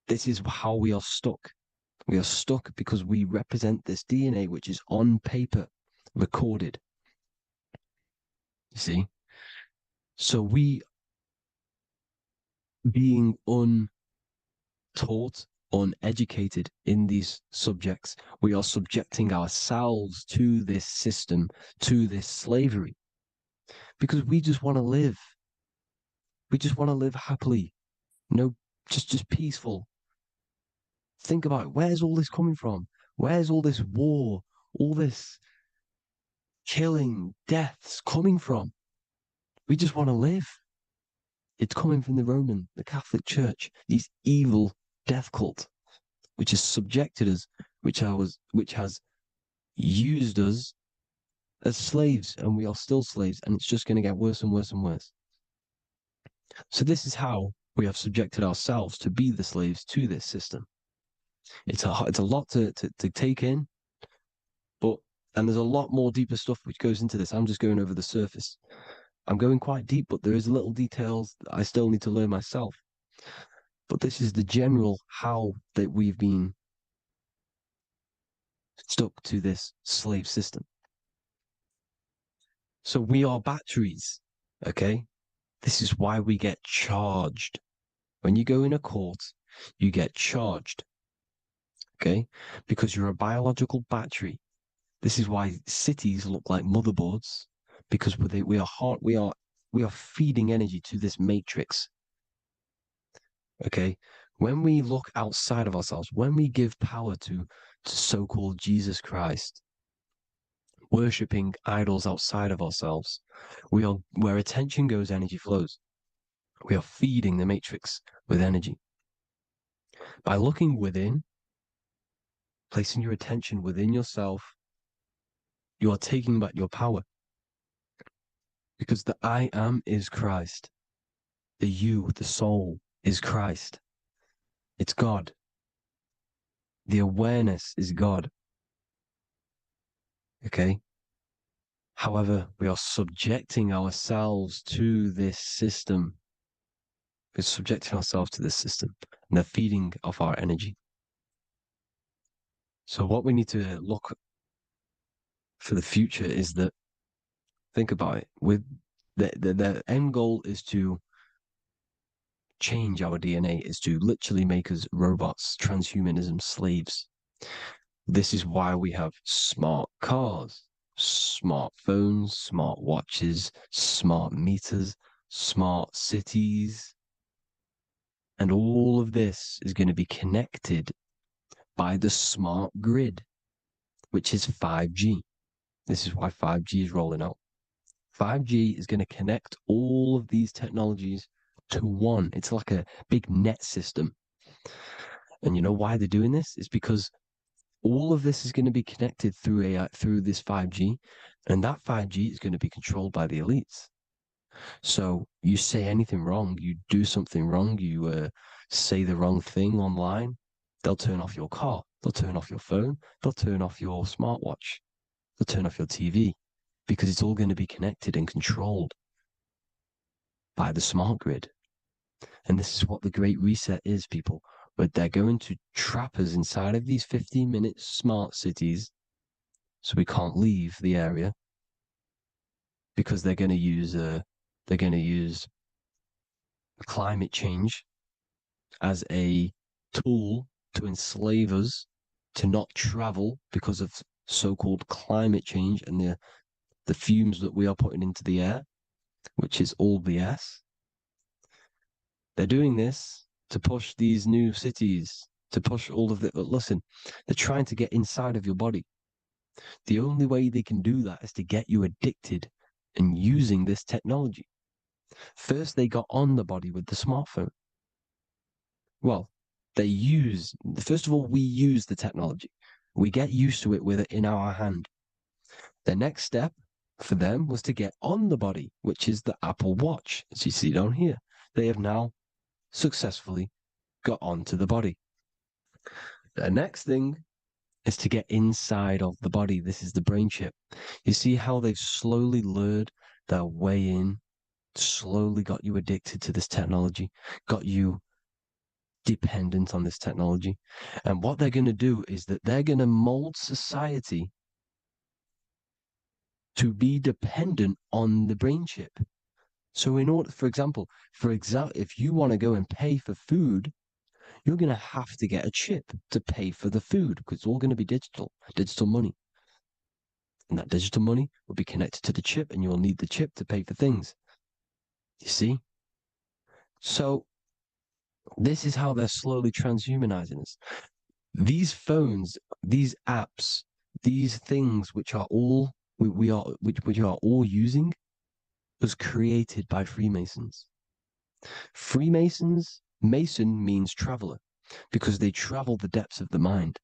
This is how we are stuck. We are stuck because we represent this DNA, which is on paper, recorded. You see? So we, being untaught, uneducated in these subjects, we are subjecting ourselves to this system, to this slavery, because we just want to live. We just want to live happily, just peaceful. Think about it. Where's all this coming from? Where's all this war, all this killing, deaths coming from? We just want to live. It's coming from the Catholic Church, these evil death cult, which has subjected us, which has used us as slaves, and we are still slaves, and it's just going to get worse and worse and worse. So this is how we have subjected ourselves to be the slaves to this system. It's a lot to take in, and there's a lot more deeper stuff which goes into this. I'm just going over the surface. I'm going quite deep, but there is little details that I still need to learn myself. But this is the general how that we've been stuck to this slave system. So we are batteries, okay? This is why we get charged. When you go in a court, you get charged, okay? Because you're a biological battery. This is why cities look like motherboards, because we are feeding energy to this matrix. Okay, when we look outside of ourselves, when we give power to so-called Jesus Christ, worshipping idols outside of ourselves, where attention goes, energy flows. We are feeding the matrix with energy. By looking within, placing your attention within yourself, You are taking back your power. Because the I am is Christ. The you, the soul, is Christ. It's God. The awareness is God. Okay? However, we are subjecting ourselves to this system. We're subjecting ourselves to this system and the feeding of our energy. So what we need to look for the future is that, think about it, with the end goal is to change our DNA, is to literally make us robots, transhumanism slaves. This is why we have smart cars, smartphones, smart watches, smart meters, smart cities. And all of this is going to be connected by the smart grid, which is 5G. This is why 5G is rolling out. 5G is going to connect all of these technologies to one. It's like a big net system. And you know why they're doing this? It's because all of this is going to be connected through AI, through this 5G, and that 5G is going to be controlled by the elites. So you say anything wrong, you do something wrong, you say the wrong thing online, they'll turn off your car, they'll turn off your phone, they'll turn off your smartwatch, they'll turn off your TV, because it's all going to be connected and controlled by the smart grid. And this is what the Great Reset is, people. But they're going to trap us inside of these 15-minute smart cities so we can't leave the area, because they're going to use climate change as a tool to enslave us to not travel because of so-called climate change and the fumes that we are putting into the air, which is all BS. They're doing this to push these new cities, to push all of it. But listen, they're trying to get inside of your body. The only way they can do that is to get you addicted and using this technology. First, they got on the body with the smartphone. Well, first of all, we use the technology. We get used to it with it in our hand. The next step for them was to get on the body, which is the Apple Watch, as you see down here. They have now successfully got onto the body. The next thing is to get inside of the body. This is the brain chip. You see how they've slowly lured their way in, slowly got you addicted to this technology, got you dependent on this technology. And what they're going to do is that they're going to mold society to be dependent on the brain chip. So in order, for example, if you want to go and pay for food, you're going to have to get a chip to pay for the food, because it's all going to be digital money. And that digital money will be connected to the chip, and you will need the chip to pay for things. You see? So this is how they're slowly transhumanizing us. These phones, these apps, these things which are all we are which are all using was created by Freemasons. Mason means traveler, because they travel the depths of the mind.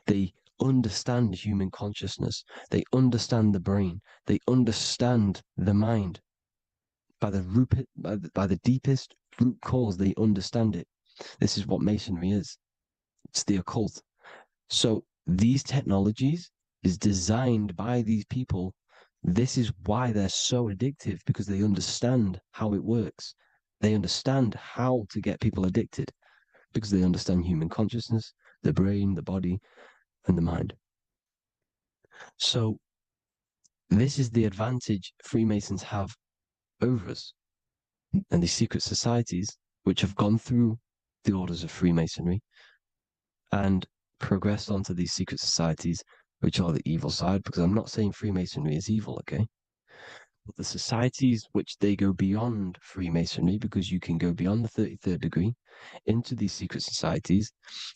They understand human consciousness. They understand the brain. They understand the mind. By the deepest root cause, they understand it. This is what Masonry is. It's the occult. So these technologies is designed by these people. This is why they're so addictive, because they understand how it works. They understand how to get people addicted, because they understand human consciousness, the brain, the body, and the mind. So this is the advantage Freemasons have over us. And these secret societies, which have gone through the orders of Freemasonry and progressed onto these secret societies, which are the evil side, because I'm not saying Freemasonry is evil, okay? But the societies which they go beyond Freemasonry, because you can go beyond the 33rd degree into these secret societies,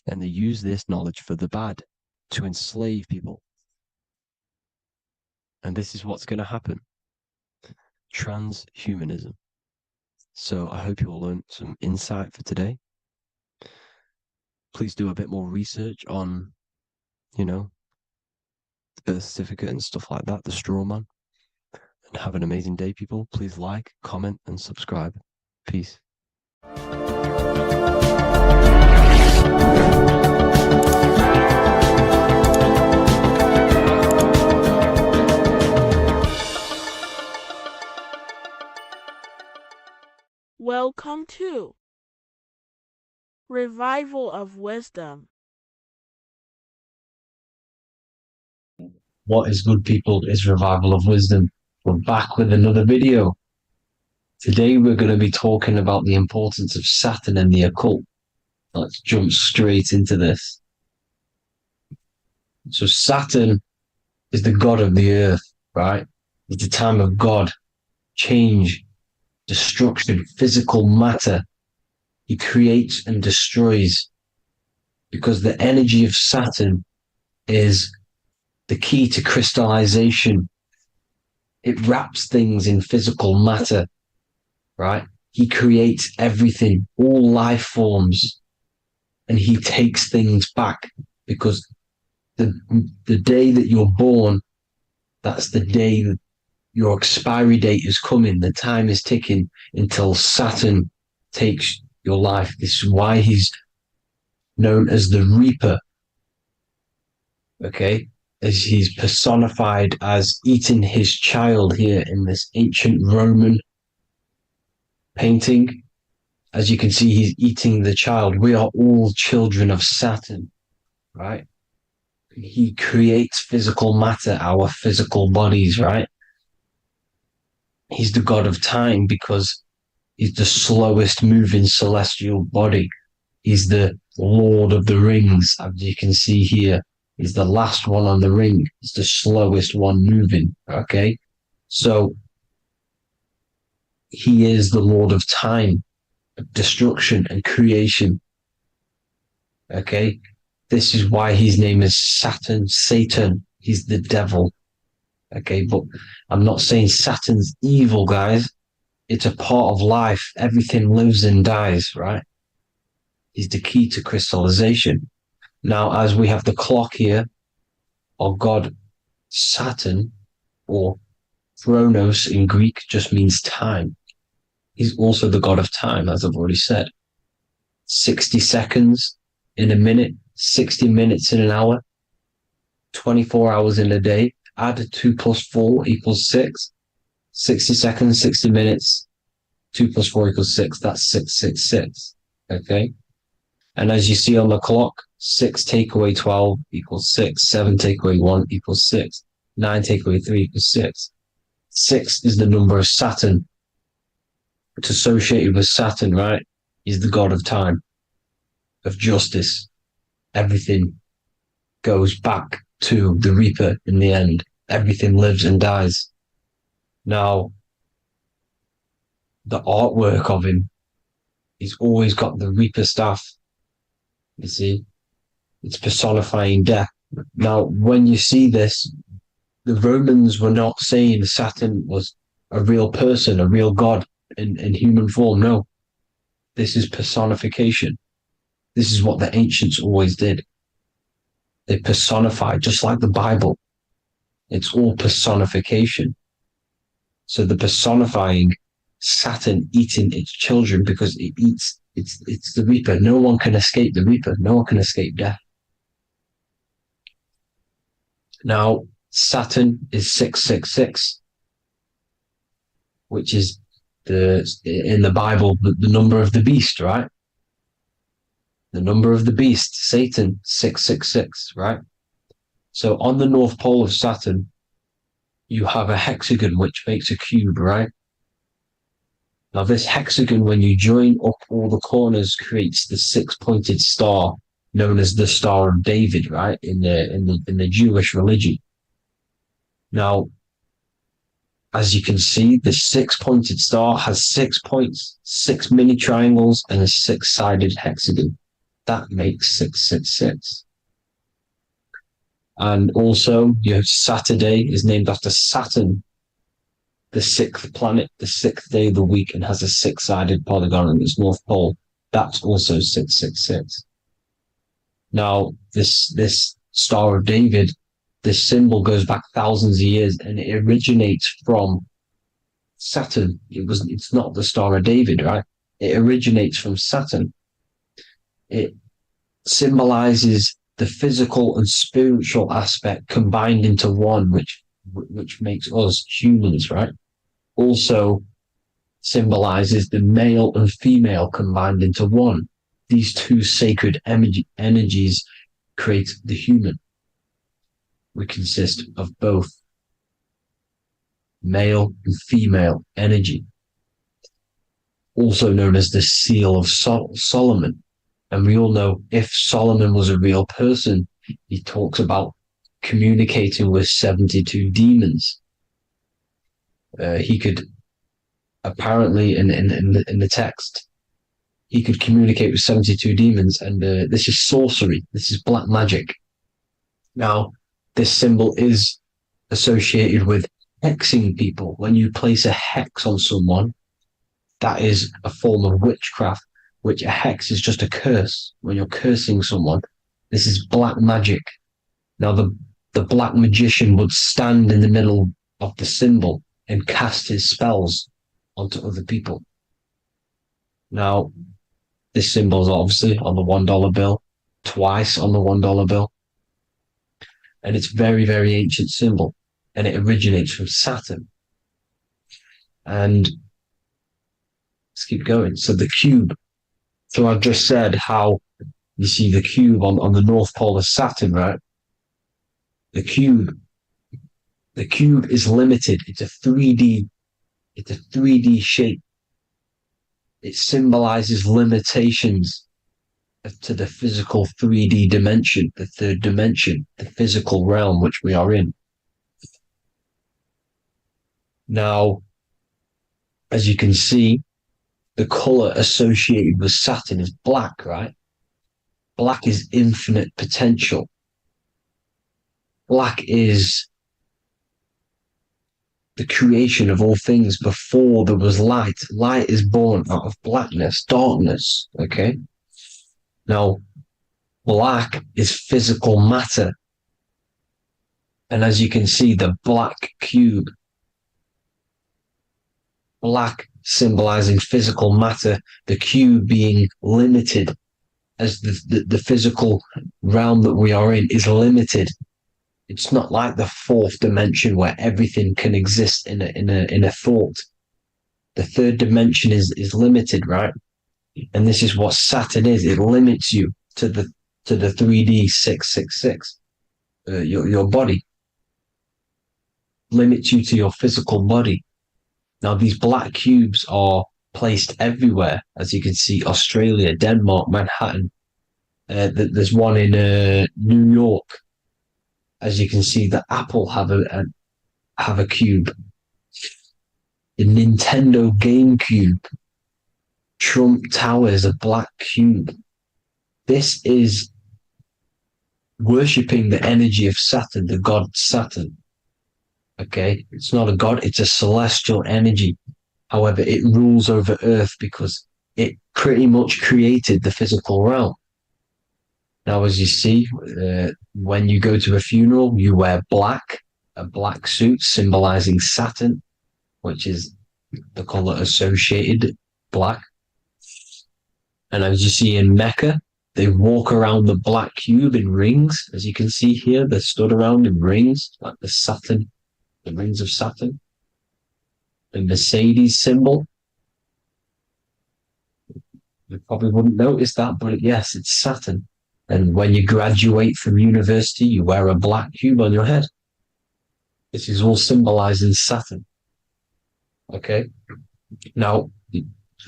and they use this knowledge for the bad, to enslave people. And this is what's going to happen. Transhumanism. So I hope you all learned some insight for today. Please do a bit more research on, birth certificate and stuff like that, the straw man. And have an amazing day, people. Please like, comment, and subscribe. Peace. Welcome to Revival of Wisdom. What is good, people? Is Revival of Wisdom. We're back with another video. Today we're going to be talking about the importance of Saturn and the occult. Let's jump straight into this. So Saturn is the god of the earth, right? It's the time of God, change, destruction, physical matter. He creates and destroys, because the energy of Saturn is the key to crystallization. It wraps things in physical matter, right? He creates everything, all life forms, and he takes things back, because the day that you're born, that's the day that your expiry date is coming. The time is ticking until Saturn takes your life. This is why he's known as the Reaper. Okay? As he's personified as eating his child here in this ancient Roman painting. As you can see, he's eating the child. We are all children of Saturn, right? He creates physical matter, our physical bodies, right? He's the god of time because he's the slowest moving celestial body. He's the Lord of the Rings, as you can see here. He's the last one on the ring. He's the slowest one moving, okay? So he is the Lord of time, destruction and creation, okay? This is why his name is Satan. He's the devil, okay? But I'm not saying Saturn's evil, guys. It's a part of life. Everything lives and dies, right? He's the key to crystallization. Now, as we have the clock here, our god Saturn, or Chronos in Greek, just means time. He's also the god of time, as I've already said. 60 seconds in a minute, 60 minutes in an hour, 24 hours in a day. Add 2 plus 4 equals 6. 60 seconds, 60 minutes, 2 plus 4 equals 6. That's 666. Okay? And as you see on the clock, 6 take away 12 equals 6. 7 take away 1 equals 6. 9 take away 3 equals 6. 6 is the number of Saturn. It's associated with Saturn, right? He's the god of time, of justice. Everything goes back to the Reaper in the end. Everything lives and dies. Now, the artwork of him, he's always got the Reaper staff. You see, it's personifying death. Now, when you see this, the Romans were not saying Saturn was a real person, a real god in human form. No, this is personification. This is what the ancients always did. They personified, just like the Bible. It's all personification. So the personifying Saturn eating its children because it eats, it's the Reaper. No one can escape the Reaper. No one can escape death. Now, Saturn is 666, which is in the Bible, the number of the beast, right? The number of the beast, Satan, 666, right? So on the North Pole of Saturn, you have a hexagon which makes a cube, right? Now this hexagon, when you join up all the corners, creates the 6-pointed star known as the Star of David, right? In the Jewish religion. Now, as you can see, the 6-pointed star has 6 points, 6 mini triangles, and a 6-sided hexagon. That makes 666. And also, you have Saturday is named after Saturn, the 6th planet, the 6th day of the week, and has a 6-sided polygon on its north pole. That's also 666. Now, this Star of David this symbol goes back thousands of years, and it originates from Saturn. It's not the Star of David, right? It originates from Saturn. It symbolizes the physical and spiritual aspect combined into one, which makes us humans, right? Also symbolizes the male and female combined into one. These two sacred energies create the human. We consist of both male and female energy, also known as the Seal of Solomon. And we all know if Solomon was a real person, he talks about communicating with 72 demons. He could apparently, in the text, he could communicate with 72 demons, and this is sorcery. This is black magic. Now, this symbol is associated with hexing people. When you place a hex on someone, that is a form of witchcraft, which a hex is just a curse. When you're cursing someone, this is black magic. Now, the black magician would stand in the middle of the symbol and cast his spells onto other people. Now, this symbol is obviously on the $1 bill, twice on the $1 bill. And it's very, very ancient symbol. And it originates from Saturn. And let's keep going. So the cube. So I've just said how you see the cube on the North Pole of Saturn, right? The cube is limited. It's a 3D shape. It symbolizes limitations to the physical 3D dimension, the third dimension, the physical realm which we are in. Now, as you can see, the color associated with Saturn is black, right? Black is infinite potential. Black is the creation of all things. Before there was light. Light is born out of blackness, darkness, okay? Now, black is physical matter. And as you can see, the black cube, black symbolizing physical matter, the cube being limited, as the physical realm that we are in is limited. It's not like the fourth dimension where everything can exist in a thought. The third dimension is limited, right? And this is what Saturn is. It limits you to the 3D 666. Your body limits you to your physical body. Now, these black cubes are placed everywhere. As you can see, Australia, Denmark, Manhattan. There's one in New York. As you can see, the Apple have a cube. The Nintendo GameCube. Trump Tower is a black cube. This is worshipping the energy of Saturn, the god Saturn. Okay, it's not a god, it's a celestial energy. However, it rules over Earth because it pretty much created the physical realm. Now, as you see, when you go to a funeral, you wear black, a black suit symbolizing Saturn, which is the color associated, black. And as you see in Mecca, they walk around the black cube in rings. As you can see here, they're stood around in rings, like the rings of Saturn. The Mercedes symbol. You probably wouldn't notice that, but yes, it's Saturn. And when you graduate from university, you wear a black cube on your head. This is all symbolizing Saturn. Okay. Now,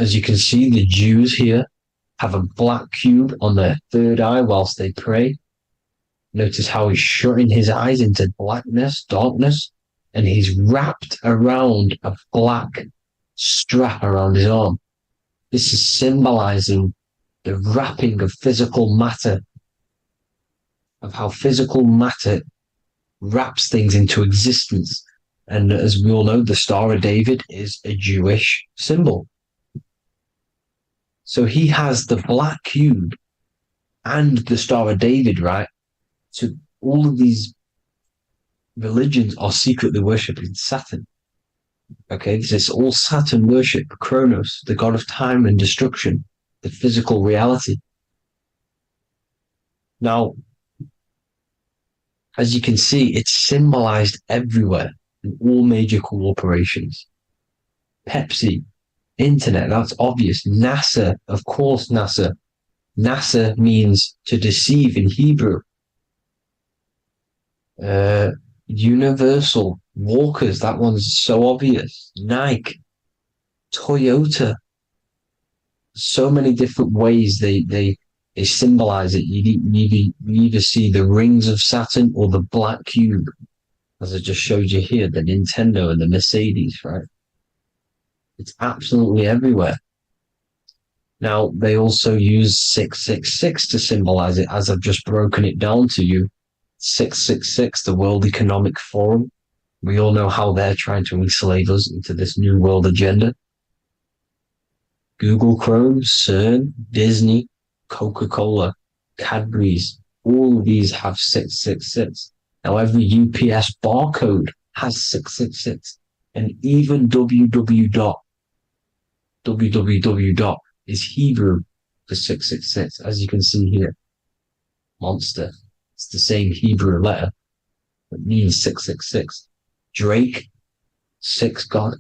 as you can see, the Jews here have a black cube on their third eye whilst they pray. Notice how he's shutting his eyes into blackness, darkness, and he's wrapped around a black strap around his arm. This is symbolizing the wrapping of physical matter, of how physical matter wraps things into existence. And as we all know, the Star of David is a Jewish symbol. So he has the black cube and the Star of David, right? So all of these religions are secretly worshipping Saturn. Okay, this is all Saturn worship, Kronos, the god of time and destruction, the physical reality. Now, as you can see, it's symbolized everywhere in all major corporations. Pepsi, internet, that's obvious. NASA, of course, NASA. NASA means to deceive in Hebrew. Universal, Walkers, that one's so obvious. Nike, Toyota. So many different ways they symbolize it. You either see the rings of Saturn or the black cube, as I just showed you here, the Nintendo and the Mercedes, right? It's absolutely everywhere. Now, they also use 666 to symbolize it, as I've just broken it down to you. 666, the World Economic Forum. We all know how they're trying to enslave us into this new world agenda. Google Chrome, CERN, Disney, Coca-Cola, Cadbury's, all of these have 666. Now, every UPS barcode has 666. And even www. Is Hebrew for 666, as you can see here. Monster. It's the same Hebrew letter. It means 666. Drake, 6 God.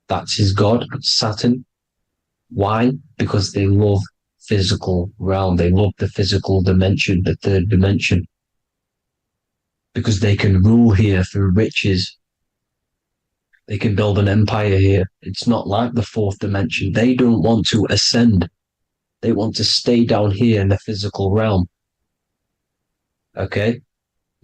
That's his God, Saturn. Why? Because they love physical realm. They love the physical dimension, the third dimension. Because they can rule here through riches. They can build an empire here. It's not like the fourth dimension. They don't want to ascend. They want to stay down here in the physical realm. Okay?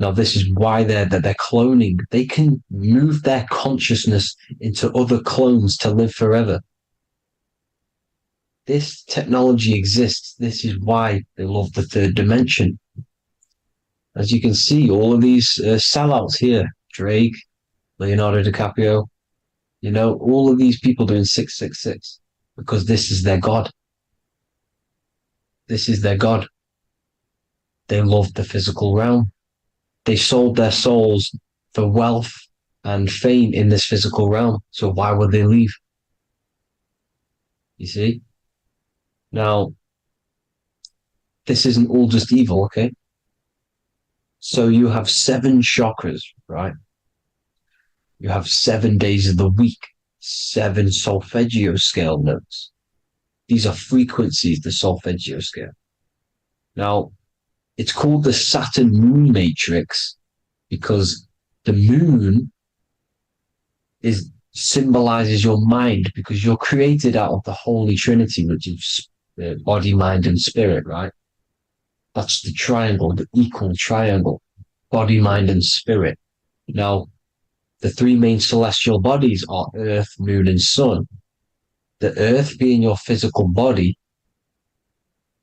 Now, this is why they're cloning. They can move their consciousness into other clones to live forever. This technology exists. This is why they love the third dimension. As you can see, all of these sellouts here, Drake, Leonardo DiCaprio, you know, all of these people doing 666 because this is their God. This is their God. They love the physical realm. They sold their souls for wealth and fame in this physical realm. So why would they leave? You see? Now, this isn't all just evil, okay? So you have 7 chakras, right? You have 7 days of the week, 7 solfeggio scale notes. These are frequencies, the solfeggio scale. Now, it's called the Saturn moon matrix because the moon symbolizes your mind, because you're created out of the Holy Trinity, which is body, mind, and spirit, right? That's the triangle, the equal triangle, body, mind, and spirit. Now, the 3 main celestial bodies are Earth, Moon, and Sun. The Earth being your physical body,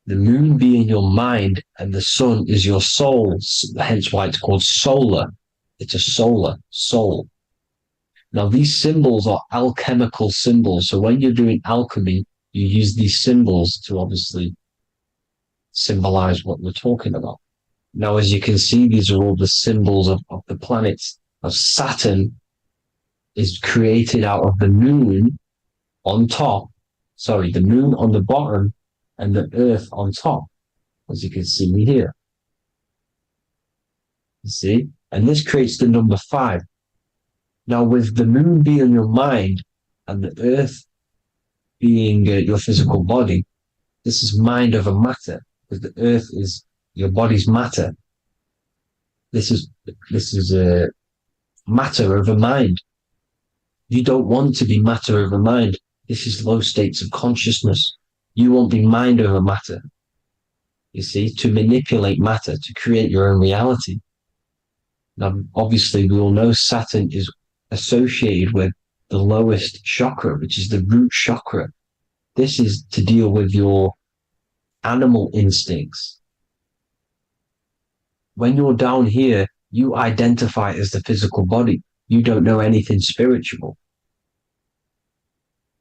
the Moon being your mind, and the Sun is your soul, hence why it's called solar. It's a solar soul. Now, these symbols are alchemical symbols. So when you're doing alchemy, you use these symbols to obviously symbolize what we're talking about. Now, as you can see, these are all the symbols of the planets. Of Saturn is created out of the moon on top, the moon on the bottom and the earth on top, as you can see here. You see? And this creates the number 5. Now, with the moon being your mind and the earth being your physical body, this is mind over matter, because the earth is your body's matter. This is matter over mind. You don't want to be matter over mind. This is low states of consciousness. You won't be mind over matter. You see, to manipulate matter, to create your own reality. Now, obviously, we all know Saturn is associated with the lowest chakra, which is the root chakra. This is to deal with your animal instincts. When you're down here, you identify as the physical body. You don't know anything spiritual.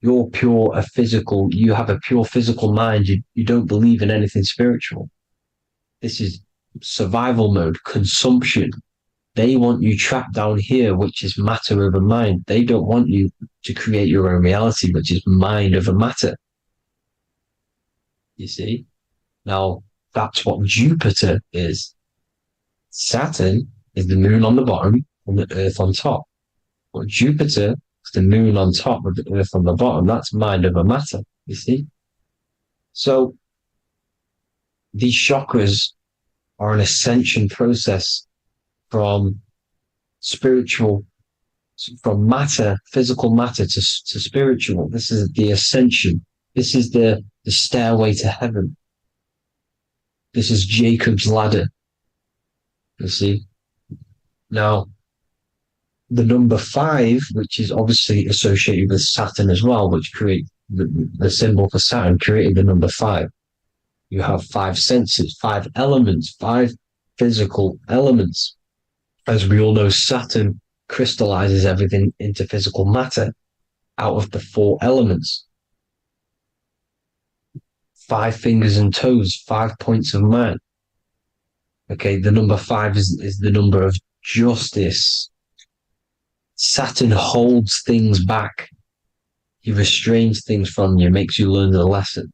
You're pure a physical, you have a pure physical mind. You don't believe in anything spiritual. This is survival mode, consumption, They want you trapped down here, which is matter over mind. They don't want you to create your own reality, which is mind over matter. You see? Now, that's what Jupiter is. Saturn is the moon on the bottom and the earth on top. But Jupiter is the moon on top with the earth on the bottom. That's mind over matter, you see? So these chakras are an ascension process from spiritual, from matter, physical matter to spiritual. This is the ascension. This is the stairway to heaven. This is Jacob's ladder. You see? Now, the number 5, which is obviously associated with Saturn as well, which create the symbol for Saturn, created the number 5. You have 5 senses, 5 elements, 5 physical elements. As we all know, Saturn crystallizes everything into physical matter out of the 4 elements. 5 fingers and toes, 5 points of man. Okay, the number 5 is the number of justice. Saturn holds things back. He restrains things from you, makes you learn the lesson.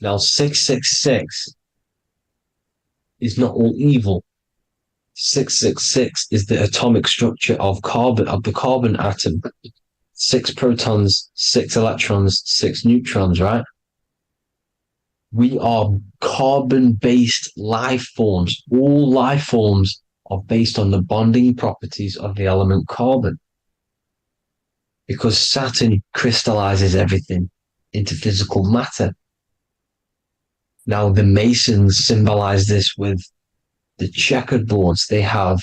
Now, 666 is not all evil. 666 is the atomic structure of the carbon atom. 6 protons, 6 electrons, 6 neutrons, right? We are carbon-based life forms. All life forms are based on the bonding properties of the element carbon. Because Saturn crystallizes everything into physical matter. Now, the Masons symbolize this with the checkered boards. They have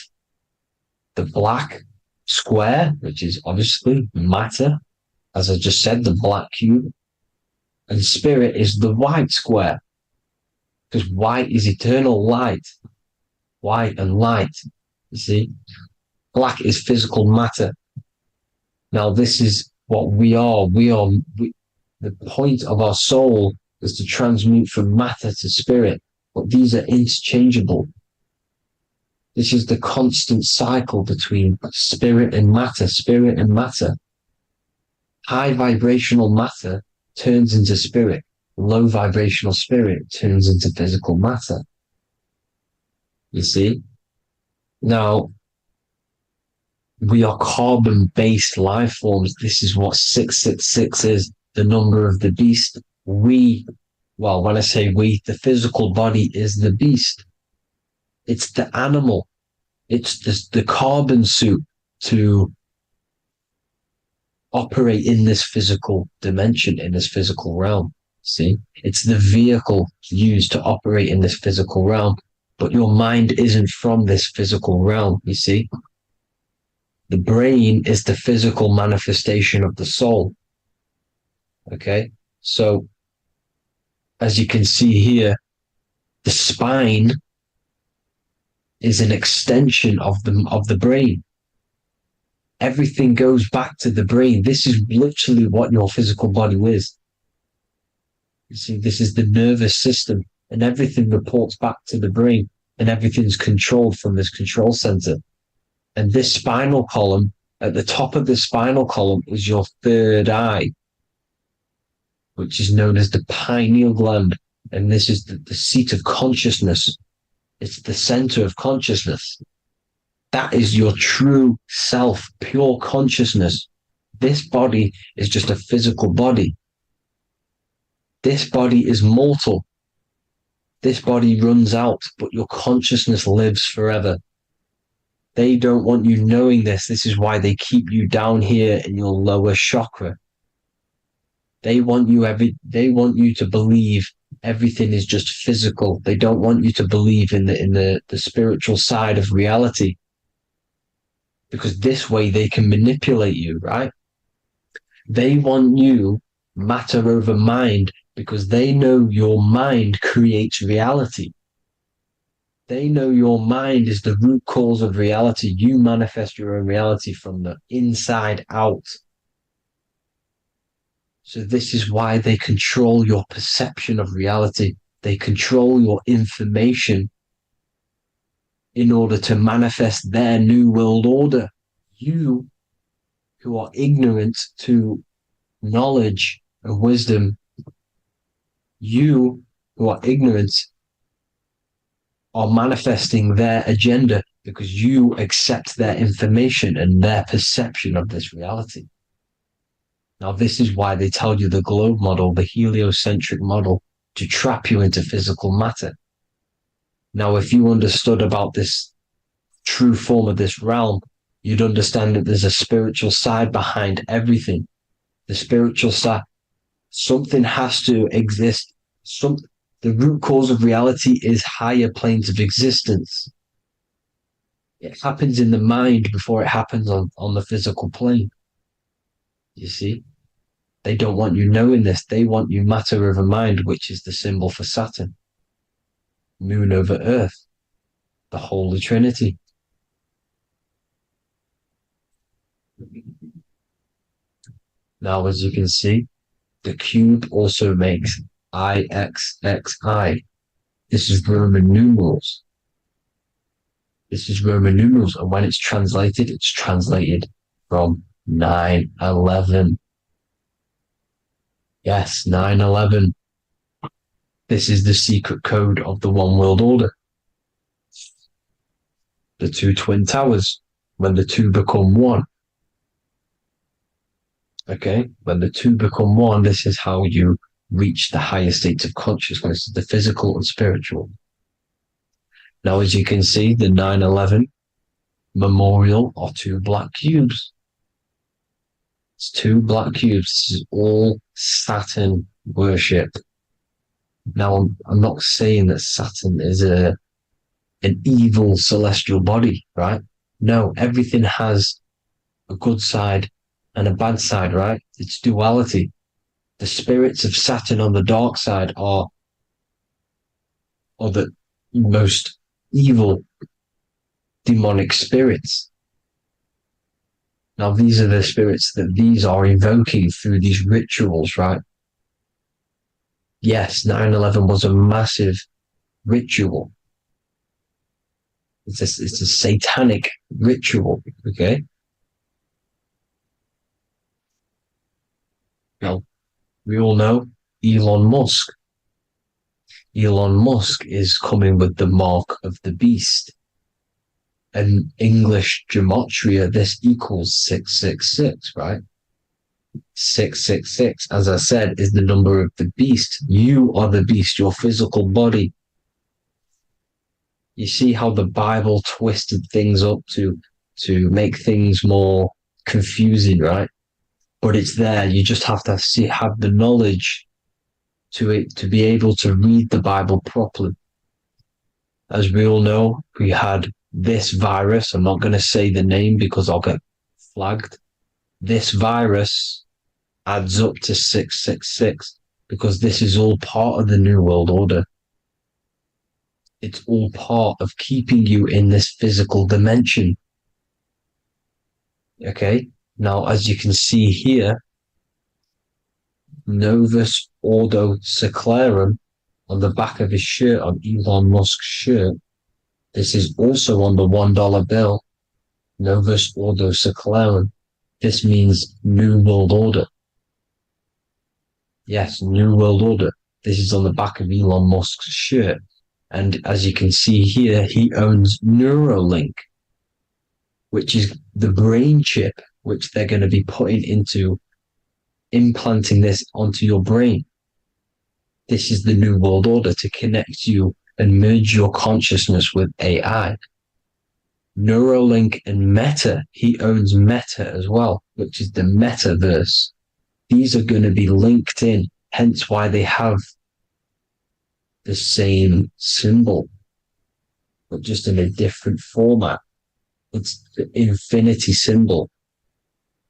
the black square, which is obviously matter, as I just said, the black cube. And spirit is the white square, because white is eternal light. White and light, you see. Black is physical matter. Now, this is what we are. The point of our soul is to transmute from matter to spirit, but these are interchangeable. This is the constant cycle between spirit and matter, spirit and matter. High vibrational matter turns into spirit. Low vibrational spirit turns into physical matter. You see? Now, we are carbon-based life forms. This is what 666 is, the number of the beast. When I say we, the physical body is the beast. It's the animal. It's the carbon suit to operate in this physical dimension, in this physical realm. See? It's the vehicle used to operate in this physical realm. But your mind isn't from this physical realm, you see? The brain is the physical manifestation of the soul. Okay? So, as you can see here, the spine is an extension of the brain. Everything goes back to the brain. This is literally what your physical body is. You see, this is the nervous system, and everything reports back to the brain, and everything's controlled from this control center. And this spinal column, at the top of the spinal column, is your third eye, which is known as the pineal gland. And this is the seat of consciousness. It's the center of consciousness. That is your true self, pure consciousness. This body is just a physical body. This body is mortal. This body runs out, but your consciousness lives forever. They don't want you knowing this. This is why they keep you down here in your lower chakra. They want you to believe everything is just physical. They don't want you to believe in the spiritual side of reality. Because this way they can manipulate you, right? They want you matter over mind because they know your mind creates reality. They know your mind is the root cause of reality. You manifest your own reality from the inside out. So this is why they control your perception of reality. They control your information. in order to manifest their new world order. You who are ignorant to knowledge and wisdom, you who are ignorant are manifesting their agenda because you accept their information and their perception of this reality. Now, this is why they tell you the globe model, the heliocentric model, to trap you into physical matter. Now, if you understood about this true form of this realm, you'd understand that there's a spiritual side behind everything. The spiritual side, something has to exist. The root cause of reality is higher planes of existence. It happens in the mind before it happens on the physical plane. You see? They don't want you knowing this. They want you matter over mind, which is the symbol for Saturn. Moon over Earth. The Holy Trinity. Now, as you can see, the cube also makes IXXI. This is Roman numerals. This is Roman numerals, and when it's translated from 9/11. Yes, 9/11. This is the secret code of the One World Order. The two twin towers, when the two become one. Okay, when the two become one, this is how you reach the higher states of consciousness, the physical and spiritual. Now, as you can see, the 9/11 memorial are two black cubes. It's two black cubes. This is all Saturn worship. Now, I'm not saying that Saturn is an evil celestial body, right? No, everything has a good side and a bad side, right? It's duality. The spirits of Saturn on the dark side are the most evil demonic spirits. Now, these are the spirits that these are invoking through these rituals, right? Yes, 9/11 was a massive ritual. It's a satanic ritual, okay? Now, we all know Elon Musk. Elon Musk is coming with the mark of the beast. And English gematria, this equals 666, right? 666, as I said, is the number of the beast. You are the beast, your physical body. You see how the Bible twisted things up to make things more confusing, right? But it's there. You just have to have the knowledge to be able to read the Bible properly. As we all know, we had this virus. I'm not going to say the name because I'll get flagged. This virus adds up to 666 because this is all part of the New World Order. It's all part of keeping you in this physical dimension. Okay? Now, as you can see here, Novus Ordo Secularum on the back of his shirt, on Elon Musk's shirt, this is also on the $1 bill, Novus Ordo Secularum. This means New World Order. Yes, New World Order. This is on the back of Elon Musk's shirt. And as you can see here, he owns Neuralink, which is the brain chip, which they're going to be putting into implanting this onto your brain. This is the New World Order to connect you and merge your consciousness with AI. Neuralink and Meta, he owns Meta as well, which is the metaverse. These are going to be linked in, hence why they have the same symbol, but just in a different format. It's the infinity symbol.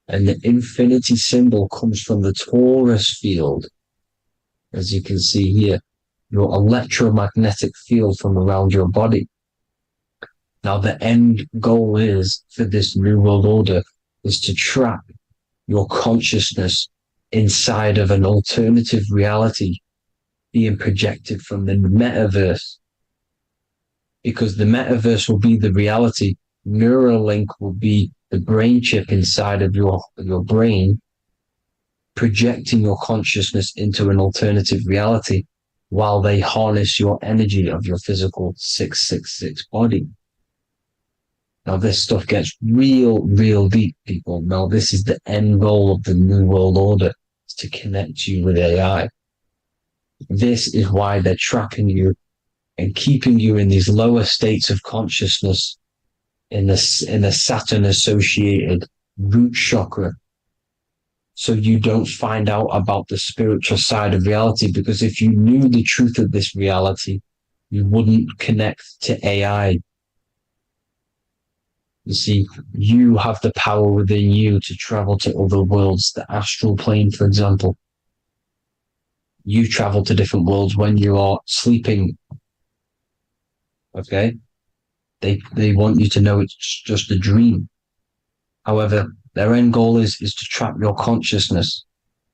And the infinity symbol comes from the torus field, as you can see here, your electromagnetic field from around your body. Now, the end goal is for this New World Order is to trap your consciousness inside of an alternative reality being projected from the metaverse because the metaverse will be the reality. Neuralink will be the brain chip inside of your brain, projecting your consciousness into an alternative reality while they harness your energy of your physical 666 body. Now, this stuff gets real deep, people. Now, this is the end goal of the New World Order, is to connect you with AI. This is why they're trapping you and keeping you in these lower states of consciousness in the Saturn-associated root chakra, so you don't find out about the spiritual side of reality. Because if you knew the truth of this reality, you wouldn't connect to AI. You see, you have the power within you to travel to other worlds, the astral plane, for example. You travel to different worlds when you are sleeping. Okay? They want you to know it's just a dream. However, their end goal is to trap your consciousness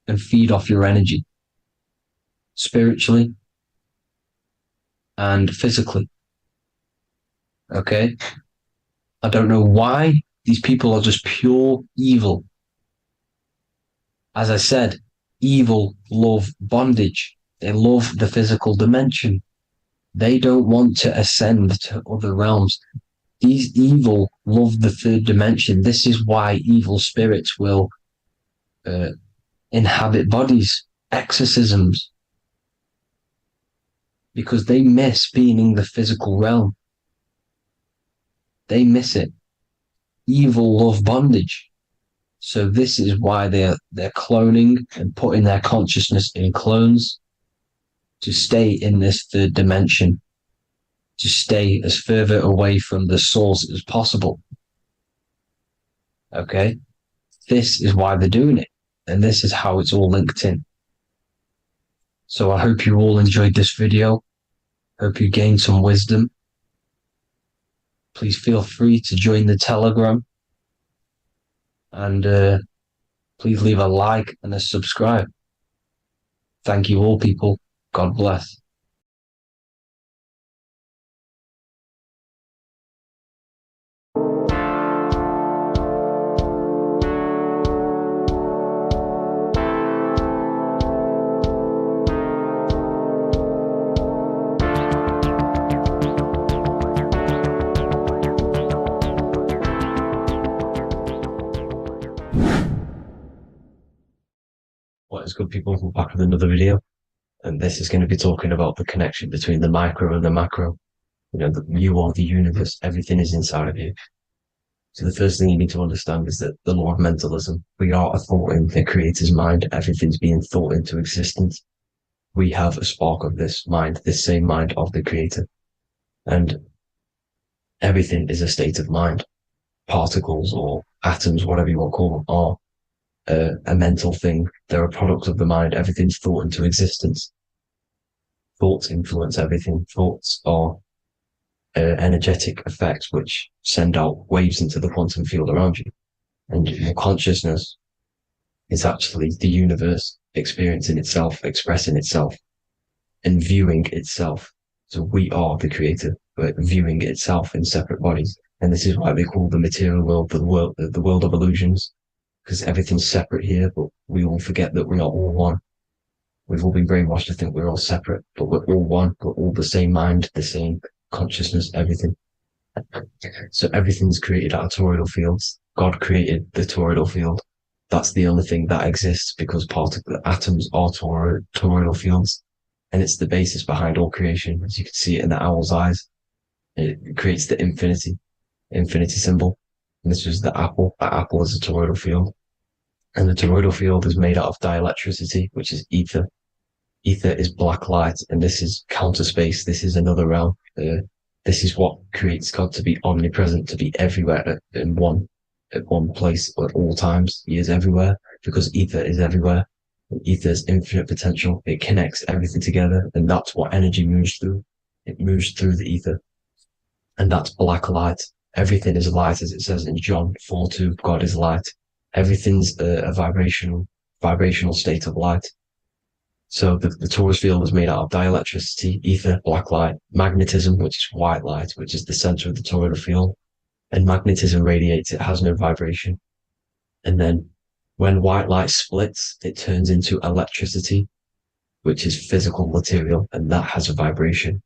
and feed off your energy, spiritually and physically. Okay? I don't know why these people are just pure evil. As I said, evil love bondage. They love the physical dimension. They don't want to ascend to other realms. These evil love the third dimension. This is why evil spirits will inhabit bodies, exorcisms, because they miss being in the physical realm. They miss it. Evil love bondage. So this is why they're cloning and putting their consciousness in clones to stay in this third dimension, to stay as further away from the source as possible. Okay? This is why they're doing it. And this is how it's all linked in. So I hope you all enjoyed this video. Hope you gained some wisdom. Please feel free to join the Telegram. And please leave a like and a subscribe. Thank you all, people. God bless. What is good, people? We're back with another video. And this is going to be talking about the connection between the micro and the macro. You know, you are the universe. Everything is inside of you. So the first thing you need to understand is that the law of mentalism, we are a thought in the creator's mind. Everything's being thought into existence. We have a spark of this mind, this same mind of the creator. And everything is a state of mind. Particles or atoms, whatever you want to call them, are a mental thing. They're a product of the mind. Everything's thought into existence. Thoughts influence everything. Thoughts are energetic effects which send out waves into the quantum field around you. And your consciousness is actually the universe experiencing itself, expressing itself, and viewing itself. So we are the creator, but viewing itself in separate bodies. And this is why they call the material world the world of illusions, because everything's separate here, but we all forget that we're not all one. We've all been brainwashed to think we're all separate, but we're all one. We're all the same mind, the same consciousness, everything. So everything's created out of toroidal fields. God created the toroidal field. That's the only thing that exists, because the atoms are toroidal fields. And it's the basis behind all creation. As you can see it in the owl's eyes. It creates the infinity symbol. And this is the apple. That apple is a toroidal field. And the toroidal field is made out of dielectricity, which is ether. Ether is black light, and this is counter space. This is another realm. This is what creates God to be omnipresent, to be everywhere at one place at all times. He is everywhere because ether is everywhere. Ether's infinite potential. It connects everything together, and that's what energy moves through. It moves through the ether, and that's black light. Everything is light, as it says in John 4:2. God is light. Everything's a vibrational state of light. So the torus field is made out of dielectricity, ether, black light, magnetism, which is white light, which is the center of the toroidal field. And magnetism radiates, it has no vibration. And then when white light splits, it turns into electricity, which is physical material, and that has a vibration.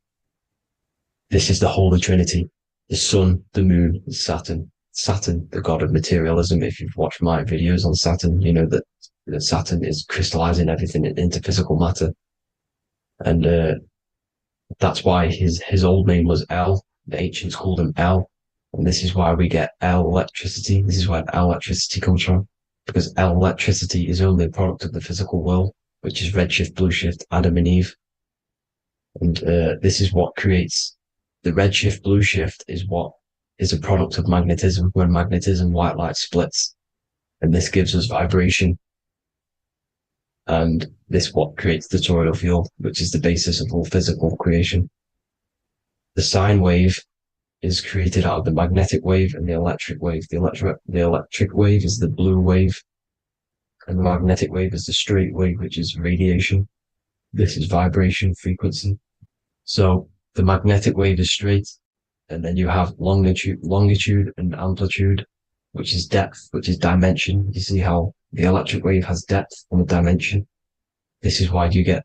This is the Holy Trinity, the sun, the moon, Saturn. Saturn, the god of materialism. If you've watched my videos on Saturn, you know that Saturn is crystallizing everything into physical matter. And that's why his old name was El. The ancients called him El. And this is why we get L electricity. This is where L electricity comes from. Because L electricity is only a product of the physical world, which is redshift, blueshift, Adam and Eve. And this is what creates the redshift, blueshift is what is a product of magnetism. When magnetism, white light splits. And this gives us vibration. And this what creates the toroidal field, which is the basis of all physical creation. The sine wave is created out of the magnetic wave and the electric wave. The electric wave is the blue wave, and the magnetic wave is the straight wave, which is radiation. This is vibration frequency. So the magnetic wave is straight, and then you have longitude and amplitude, which is depth, which is dimension. You see how the electric wave has depth and a dimension. This is why you get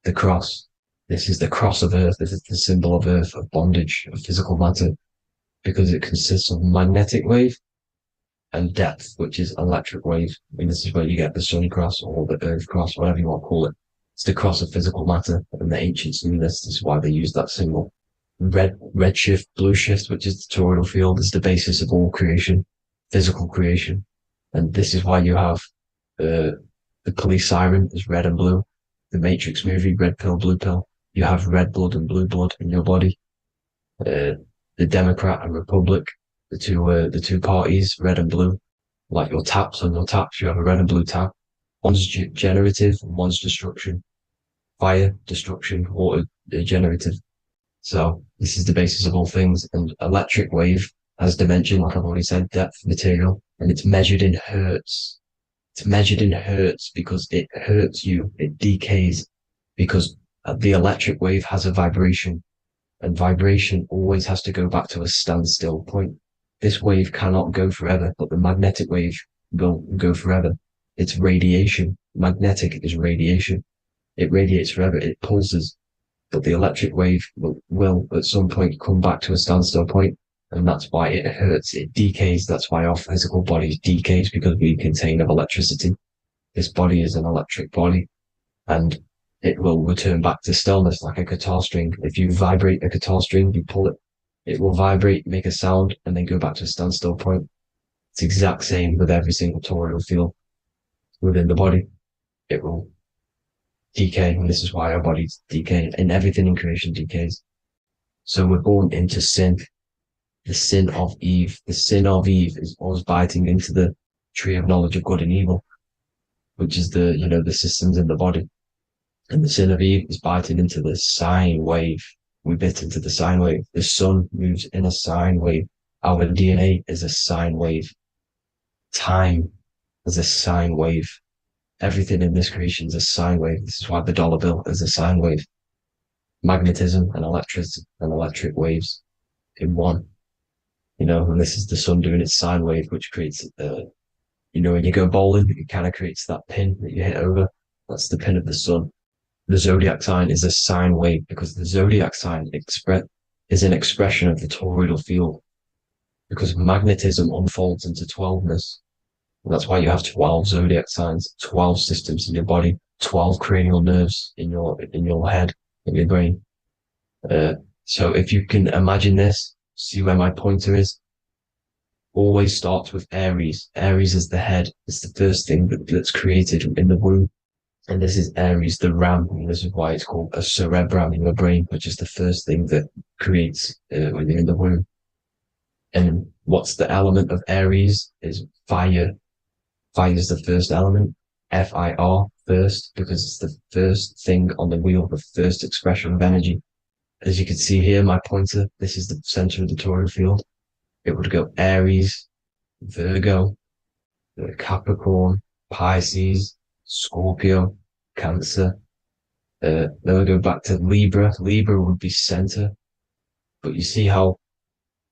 the cross. This is the cross of Earth. This is the symbol of Earth, of bondage, of physical matter, because it consists of magnetic wave and depth, which is electric wave. I mean, this is where you get the sun cross or the earth cross, whatever you want to call it. It's the cross of physical matter, and the ancients knew this. This is why they used that symbol. Redshift, blueshift, which is the toroidal field, is the basis of all creation, physical creation. And this is why you have the police siren is red and blue. The Matrix movie, red pill, blue pill. You have red blood and blue blood in your body. The Democrat and Republic, the two parties, red and blue. Like your taps on your taps, you have a red and blue tap. One's generative, one's destruction. Fire, destruction, water, generative. So this is the basis of all things. And electric wave has dimension, like I've already said, depth, material, and it's measured in hertz. It's measured in hertz because it hurts you. It decays because the electric wave has a vibration, and vibration always has to go back to a standstill point. This wave cannot go forever, but the magnetic wave will go forever. It's radiation. Magnetic is radiation. It radiates forever. It pulses. But the electric wave will at some point come back to a standstill point, and that's why it hurts. It decays. That's why our physical body decays, because we contain of electricity. This body is an electric body, and it will return back to stillness like a guitar string. If you vibrate a guitar string, you pull it, it will vibrate, make a sound, and then go back to a standstill point. It's the exact same with every single toroidal field within the body. It will decay, and this is why our bodies decay, and everything in creation decays. So we're born into sin, the sin of Eve. The sin of Eve is us biting into the tree of knowledge of good and evil, which is the systems in the body. And the sin of Eve is biting into the sine wave. We bit into the sine wave. The sun moves in a sine wave. Our DNA is a sine wave. Time is a sine wave. Everything in this creation is a sine wave. This is why the dollar bill is a sine wave. Magnetism and electric waves in one. And this is the sun doing its sine wave, which creates, when you go bowling, it kind of creates that pin that you hit over. That's the pin of the sun. The zodiac sign is a sine wave because the zodiac sign is an expression of the toroidal field, because magnetism unfolds into 12ness. And that's why you have 12 zodiac signs, 12 systems in your body, 12 cranial nerves in your head, in your brain. So if you can imagine this, see where my pointer is. Always starts with Aries. Aries is the head. It's the first thing that's created in the womb. And this is Aries, the ram. And this is why it's called a cerebrum in your brain, which is the first thing that creates when you're in the womb. And what's the element of Aries is fire. Fire is the first element. F-I-R, first, because it's the first thing on the wheel, the first expression of energy. As you can see here, my pointer, this is the center of the toroidal field. It would go Aries, Virgo, Capricorn, Pisces, Scorpio, Cancer, Then we go back to Libra. Libra would be center, but you see how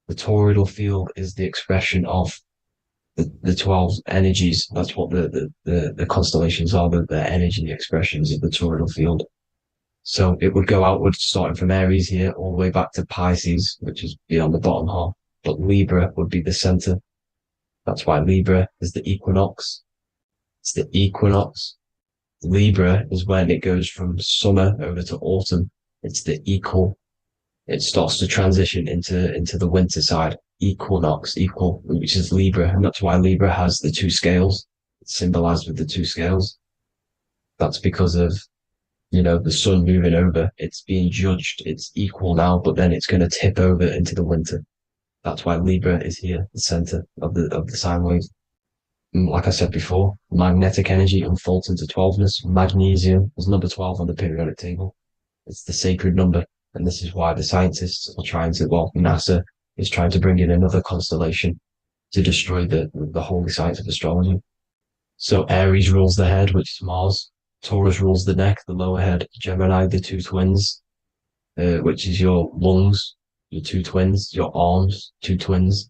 the toroidal field is the expression of the 12 energies. That's what the constellations are, the energy expressions of the toroidal field. So it would go outward, starting from Aries here, all the way back to Pisces, which is beyond the bottom half. But Libra would be the center. That's why Libra is the equinox. It's the equinox. Libra is when it goes from summer over to autumn. It's the equal. It starts to transition into the winter side. Equinox, equal, which is Libra. And that's why Libra has the two scales. It's symbolized with the two scales. That's because of, the sun moving over. It's being judged. It's equal now, but then it's going to tip over into the winter. That's why Libra is here, the center of the sine wave. And like I said before, magnetic energy unfolds into 12ness. Magnesium is number 12 on the periodic table. It's the sacred number. And this is why the scientists are trying to, NASA is trying to bring in another constellation to destroy the holy science of astrology. So Aries rules the head, which is Mars. Taurus rules the neck, the lower head. Gemini, the two twins, which is your lungs, your two twins, your arms, two twins.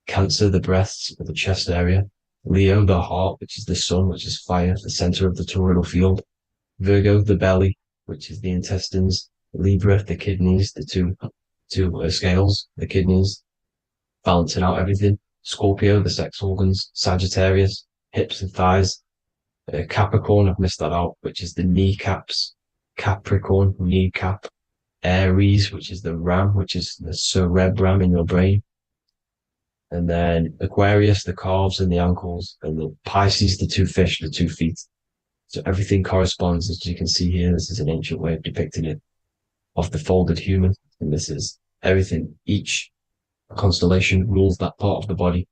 Cancer, the breasts, or the chest area. Leo, the heart, which is the sun, which is fire, the center of the toroidal field. Virgo, the belly, which is the intestines. Libra, the kidneys, the two scales, the kidneys, balancing out everything. Scorpio, the sex organs. Sagittarius, hips and thighs. Capricorn, I've missed that out, which is the kneecaps. Capricorn, kneecap. Aries, which is the ram, which is the cerebrum in your brain. And then Aquarius, the calves and the ankles. And the Pisces, the two fish, the 2 feet. So everything corresponds, as you can see here. This is an ancient way of depicting it, of the folded human. And this is everything. Each constellation rules that part of the body,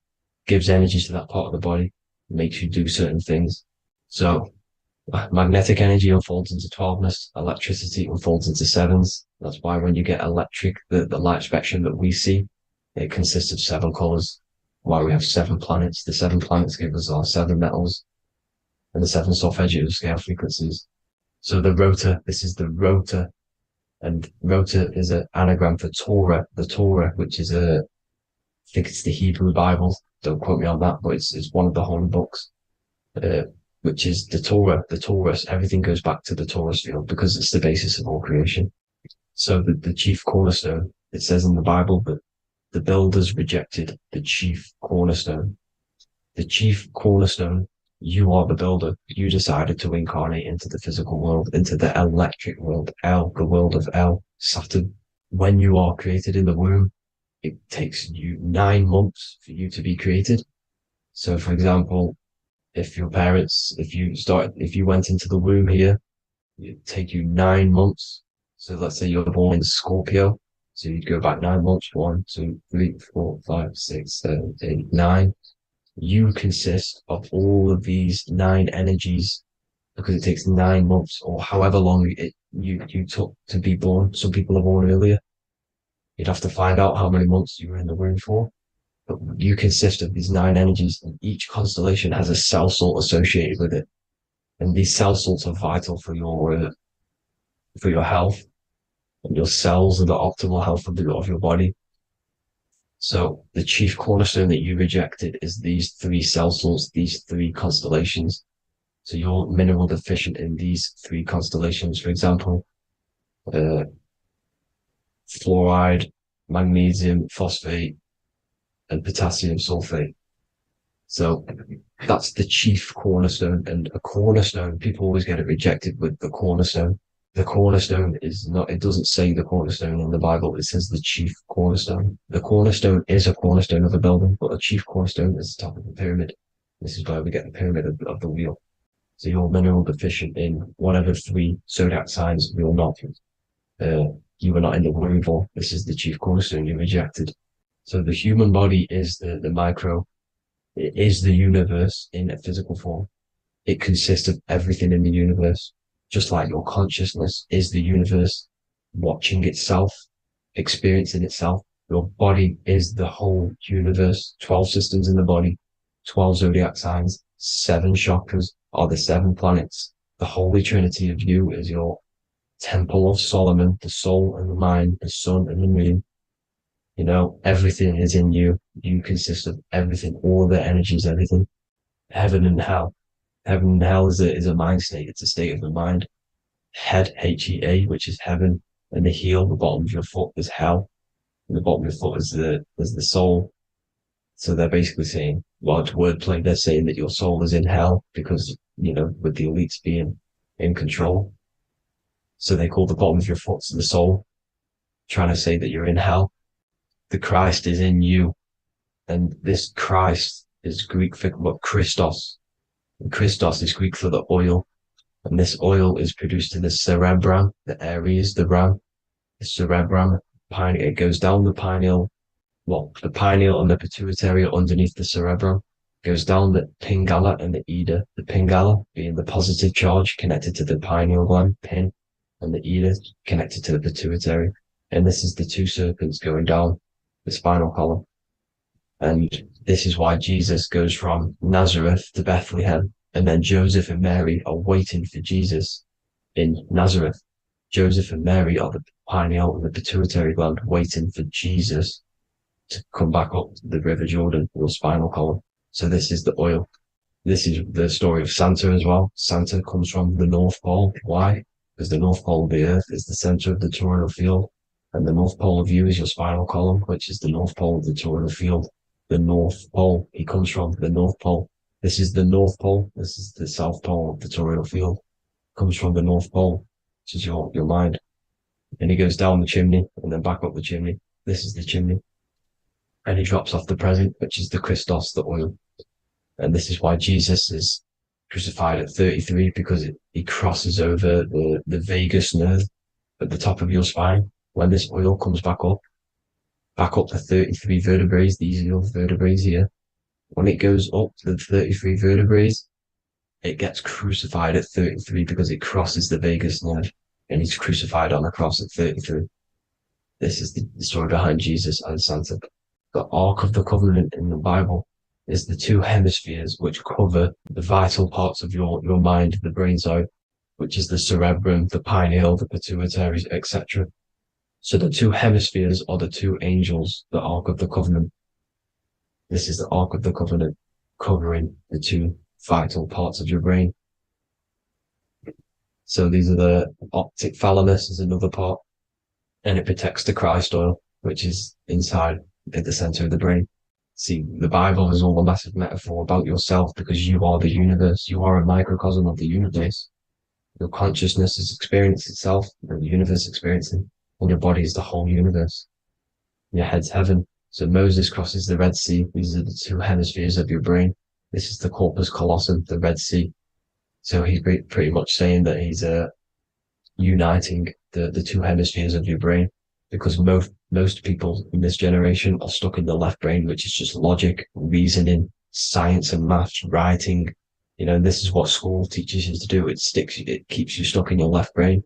gives energy to that part of the body, makes you do certain things. So magnetic energy unfolds into 12ness, electricity unfolds into 7s. That's why when you get electric, the light spectrum that we see, it consists of 7 colors. Why we have 7 planets. The 7 planets give us our 7 metals and the 7 solfeggio scale frequencies. So the rotor, this is the rotor. And rotor is an anagram for Torah, the Torah, which is I think it's the Hebrew Bible. Don't quote me on that, but it's one of the holy books, which is the Torah, the Taurus. Everything goes back to the Taurus field because it's the basis of all creation. So the chief cornerstone, it says in the Bible that the builders rejected the chief cornerstone. The chief cornerstone, you are the builder. You decided to incarnate into the physical world, into the electric world, the world of Saturn. When you are created in the womb, it takes you 9 months for you to be created. So, for example, if you went into the womb here, it'd take you 9 months. So let's say you're born in Scorpio. So you'd go back 9 months, 1, 2, 3, 4, 5, 6, 7, 8, 9. You consist of all of these 9 energies because it takes 9 months or however long you took to be born. Some people are born earlier. You'd have to find out how many months you were in the womb for. But you consist of these 9 energies, and each constellation has a cell salt associated with it. And these cell salts are vital for your health, and your cells and the optimal health of your body. So the chief cornerstone that you rejected is these 3 cell salts, these 3 constellations. So you're mineral deficient in these 3 constellations. For example, fluoride, magnesium, phosphate, and potassium sulfate. So that's the chief cornerstone. And a cornerstone, people always get it rejected with the cornerstone. The cornerstone is not, it doesn't say the cornerstone in the Bible. It says the chief cornerstone. The cornerstone is a cornerstone of a building, but the chief cornerstone is the top of the pyramid. This is where we get the pyramid of the wheel. So you're mineral deficient in one of the 3 zodiac signs. You're not. You were not in the womb for. This is the chief cornerstone you rejected. So the human body is the micro. It is the universe in a physical form. It consists of everything in the universe. Just like your consciousness is the universe watching itself, experiencing itself. Your body is the whole universe. 12 systems in the body, 12 zodiac signs, 7 chakras are the 7 planets. The holy trinity of you is your temple of Solomon, the soul and the mind, the sun and the moon. You know, everything is in you. You consist of everything, all the energies, everything. Heaven and hell. Heaven and hell is a mind state. It's a state of the mind. Head, H-E-A, which is heaven, and the heel, the bottom of your foot, is hell. And the bottom of your foot is the soul. So they're basically saying, well, it's wordplay. They're saying that your soul is in hell because, you know, with the elites being in control. So they call the bottom of your foot the soul, trying to say that you're in hell. The Christ is in you. And this Christ is Greek for what? Christos. And Christos is Greek for the oil. And this oil is produced in the cerebrum, the Aries, the ram, the cerebrum. It goes down the pineal, the pineal and the pituitary are underneath the cerebrum. Goes down the pingala and the ida. The pingala being the positive charge connected to the pineal gland, pin, and the ida connected to the pituitary. And this is the two serpents going down the spinal column. And this is why Jesus goes from Nazareth to Bethlehem, and then Joseph and Mary are waiting for Jesus in Nazareth. Joseph and Mary are the pineal and the pituitary gland waiting for Jesus to come back up the River Jordan, or spinal column. So this is the oil. This is the story of Santa as well. Santa comes from the North Pole. Why? Because the North Pole of the Earth is the center of the toroidal field, and the North Pole of you is your spinal column, which is the North Pole of the toroidal field. The North Pole, he comes from the North Pole. This is the North Pole. This is the South Pole of the toroidal field. Comes from the North Pole, which is your mind. And he goes down the chimney and then back up the chimney. This is the chimney. And he drops off the present, which is the Christos, the oil. And this is why Jesus is crucified at 33, because he crosses over the vagus nerve at the top of your spine. When this oil comes back up the 33 vertebrae, these are your vertebrae here. When it goes up the 33 vertebrae, it gets crucified at 33 because it crosses the vagus nerve, and he's crucified on a cross at 33. This is the story behind Jesus and Santa. The Ark of the Covenant in the Bible is the two hemispheres which cover the vital parts of your mind, the brain side, which is the cerebrum, the pineal, the pituitary, etc. So the two hemispheres are the two angels, the Ark of the Covenant. This is the Ark of the Covenant covering the two vital parts of your brain. So these are the optic thalamus is another part, and it protects the Christ oil, which is inside at the center of the brain. See, the Bible is all a massive metaphor about yourself, because you are the universe. You are a microcosm of the universe. Your consciousness is experiencing itself, and the universe experiencing, and your body is the whole universe. Your head's heaven. So Moses crosses the Red Sea. These are the two hemispheres of your brain. This is the corpus callosum, the Red Sea. So he's pretty much saying that he's uniting the two hemispheres of your brain, because most people in this generation are stuck in the left brain, which is just logic, reasoning, science and maths, writing. You know, this is what school teaches you to do. It keeps you stuck in your left brain.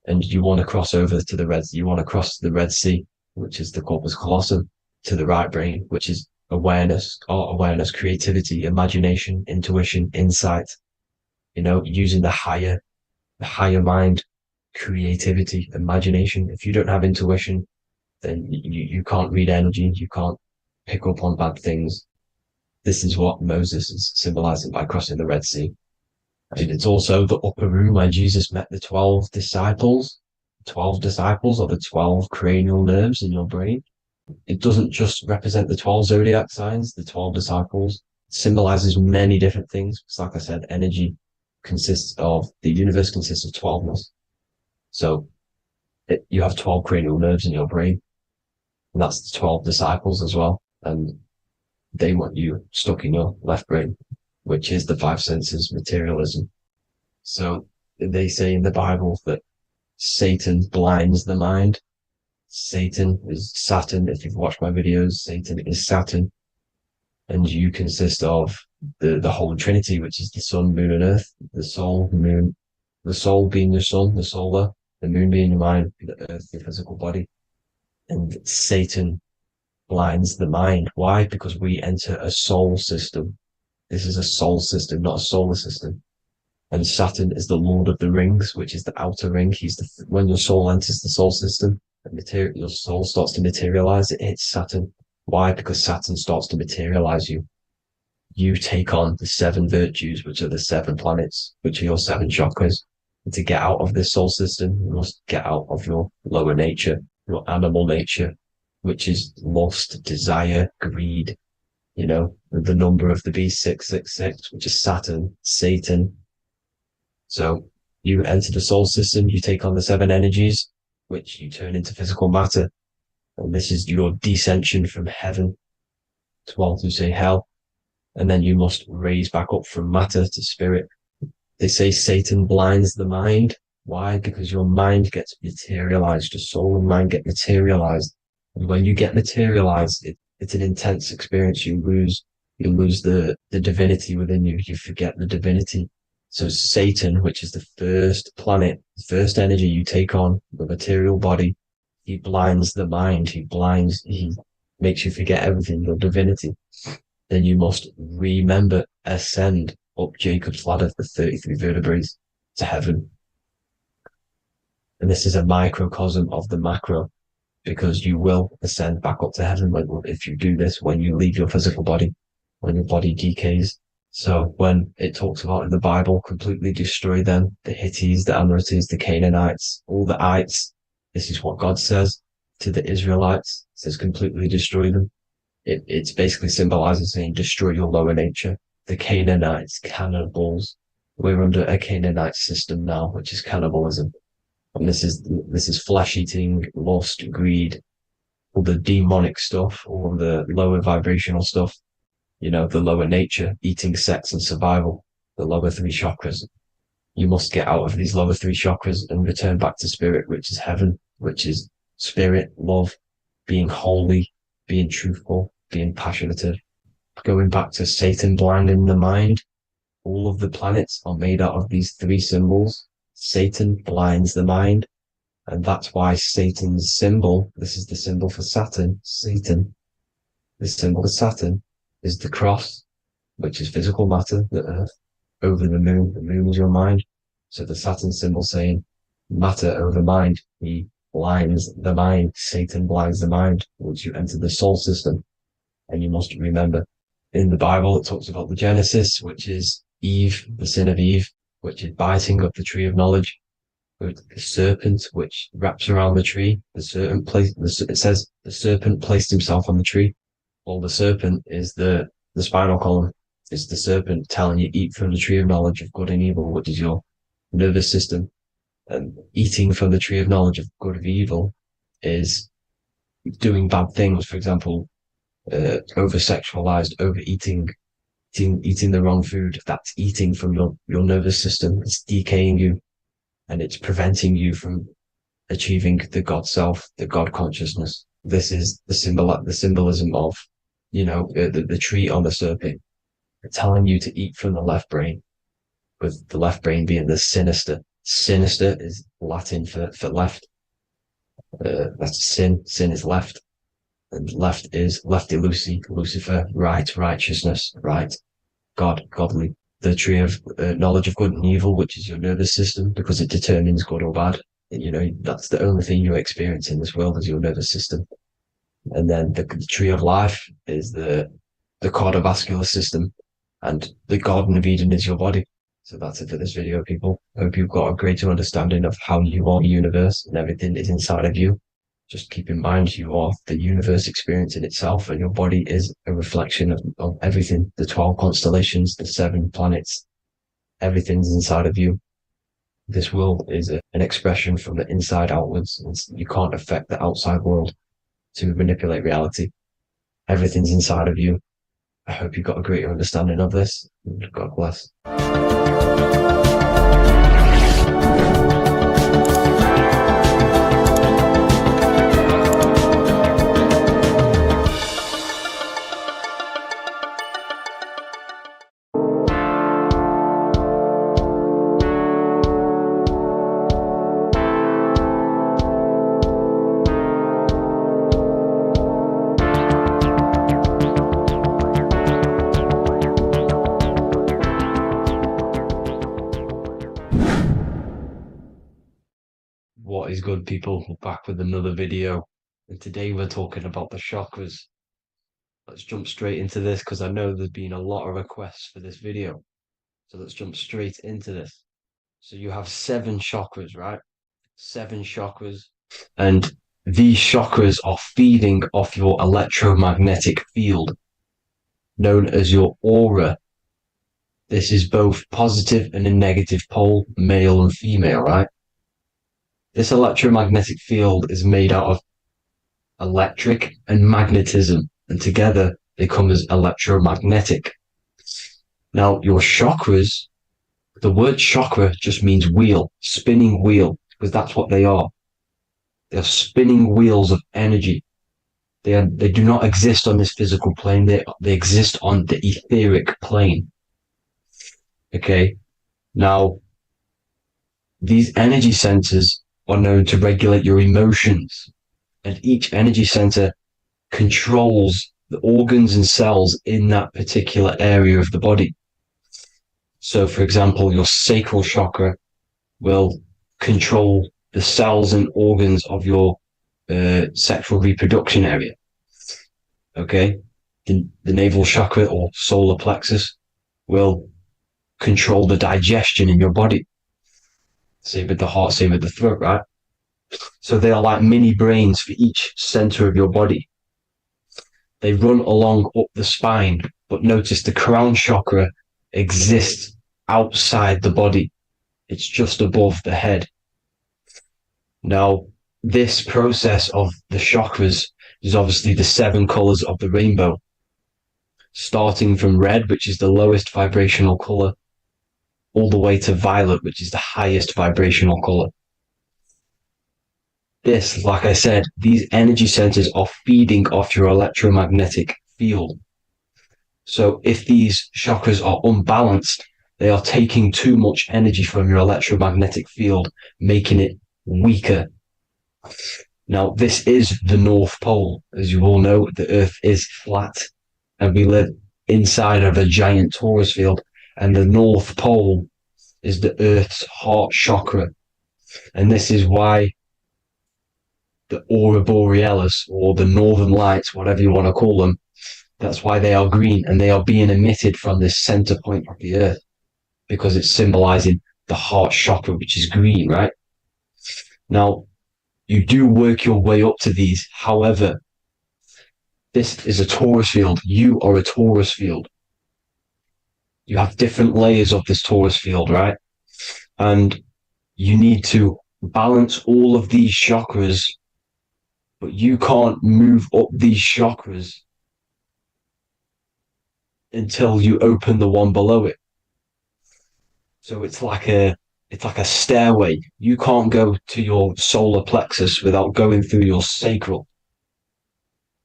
And you want to cross over to you want to cross the Red Sea, which is the corpus callosum, to the right brain, which is awareness, art awareness, creativity, imagination, intuition, insight, you know, using the higher mind, creativity, imagination. If you don't have intuition, then you can't read energy, you can't pick up on bad things. This is what Moses is symbolizing by crossing the Red Sea. And it's also the upper room where Jesus met the 12 disciples. 12 disciples are the 12 cranial nerves in your brain. It doesn't just represent the 12 zodiac signs, the 12 disciples. It symbolizes many different things. It's like I said, energy the universe consists of 12ness. So you have 12 cranial nerves in your brain, and that's the 12 disciples as well. And they want you stuck in your left brain, which is the five senses, materialism. So they say in the Bible that Satan blinds the mind. Satan is Saturn. If you've watched my videos, Satan is Saturn. And you consist of the whole Trinity, which is the sun, moon, and earth, the soul, moon, the soul being your sun, the solar, the moon being your mind, the earth, your physical body. And Satan blinds the mind. Why? Because we enter a soul system. This is a soul system, not a solar system. And Saturn is the Lord of the Rings, which is the outer ring. When your soul enters the soul system, your soul starts to materialize. It hits Saturn. Why? Because Saturn starts to materialize you. You take on the 7 virtues, which are the 7 planets, which are your 7 chakras. And to get out of this soul system, you must get out of your lower nature, your animal nature, which is lust, desire, greed. You know, the number of the beast 666, which is Saturn, Satan. So you enter the soul system, you take on the 7 energies, which you turn into physical matter. And this is your descension from heaven to, well, to say hell. And then you must raise back up from matter to spirit. They say Satan blinds the mind. Why? Because your mind gets materialized. Your soul and mind get materialized. And when you get materialized, it's an intense experience. You lose the divinity within you. You forget the divinity. So Satan, which is the first planet, the first energy you take on, the material body, he blinds the mind. He makes you forget everything, your divinity. Then you must remember, ascend up Jacob's ladder, the 33 vertebrae, to heaven. And this is a microcosm of the macro, because you will ascend back up to heaven if you do this, when you leave your physical body, when your body decays. So when it talks about in the Bible, completely destroy them, the Hittites, the Amorites, the Canaanites, all the ites, this is what God says to the Israelites. It says completely destroy them. It's basically symbolizing saying destroy your lower nature. The Canaanites, cannibals. We're under a Canaanite system now, which is cannibalism. And this is flesh eating, lust, greed, all the demonic stuff, all the lower vibrational stuff, you know, the lower nature, eating, sex and survival, the lower 3 chakras. You must get out of these lower 3 chakras and return back to spirit, which is heaven, which is spirit, love, being holy, being truthful, being passionate. Going back to Satan blinding the mind, all of the planets are made out of these 3 symbols. Satan blinds the mind, and that's why Satan's symbol, this is the symbol for Saturn, Satan, the symbol for Saturn is the cross, which is physical matter, the earth, over the moon is your mind. So the Saturn symbol saying matter over mind, he blinds the mind, Satan blinds the mind once you enter the soul system. And you must remember, in the Bible, it talks about the Genesis, which is Eve, the sin of Eve, which is biting of the tree of knowledge, with the serpent, which wraps around the tree. It says the serpent placed himself on the tree. Well, the serpent is the spinal column. It's the serpent telling you eat from the tree of knowledge of good and evil, which is your nervous system. And eating from the tree of knowledge of good and evil is doing bad things. For example, over-sexualized, overeating, eating the wrong food. That's eating from your nervous system. It's decaying you, and it's preventing you from achieving the God self, the God consciousness. This is the symbolism of, you know, the tree on the serpent, telling you to eat from the left brain, with the left brain being the sinister. Sinister is Latin for left. That's sin. Sin is left. And left is lefty Lucy, Lucifer, right, righteousness, right, God, godly. The tree of knowledge of good and evil, which is your nervous system, because it determines good or bad. You know, that's the only thing you experience in this world is your nervous system. And then the tree of life is the cardiovascular system, and the Garden of Eden is your body. So that's it for this video, people. Hope you've got a greater understanding of how you are the universe and everything is inside of you. Just keep in mind you are the universe experience in itself, and your body is a reflection of everything. The 12 constellations, the 7 planets, everything's inside of you. This world is an expression from the inside outwards. You can't affect the outside world to manipulate reality. Everything's inside of you. I hope you got a greater understanding of this. God bless. What is good, people? We're back with another video, and today we're talking about the chakras. Let's jump straight into this because I know there's been a lot of requests for this video. So let's jump straight into this. So you have 7 chakras, right? 7 chakras, and these chakras are feeding off your electromagnetic field, known as your aura. This is both positive and a negative pole, male and female, right? This electromagnetic field is made out of electric and magnetism, and together they come as electromagnetic. Now, your chakras, the word chakra just means wheel, spinning wheel, because that's what they are. They're spinning wheels of energy. They do not exist on this physical plane. They exist on the etheric plane. Okay. Now, these energy centers are known to regulate your emotions, and each energy center controls the organs and cells in that particular area of the body. So, for example, your sacral chakra will control the cells and organs of your sexual reproduction area. Okay, the navel chakra or solar plexus will control the digestion in your body. Same with the heart, same with the throat, right? So they are like mini brains for each center of your body. They run along up the spine, but notice the crown chakra exists outside the body. It's just above the head. Now, this process of the chakras is obviously the 7 colors of the rainbow, starting from red, which is the lowest vibrational color, all the way to violet, which is the highest vibrational color. This, like I said, these energy centers are feeding off your electromagnetic field. So if these chakras are unbalanced, they are taking too much energy from your electromagnetic field, making it weaker. Now, this is the North Pole. As you all know, the Earth is flat, and we live inside of a giant torus field, and the North Pole is the Earth's heart chakra. And this is why the aurora borealis, or the northern lights, whatever you want to call them, that's why they are green, and they are being emitted from this center point of the Earth, because it's symbolizing the heart chakra, which is green, right? Now, you do work your way up to these. However, this is a torus field. You are a torus field. You have different layers of this torus field, right? And you need to balance all of these chakras, but you can't move up these chakras until you open the one below it. So it's like a stairway. You can't go to your solar plexus without going through your sacral.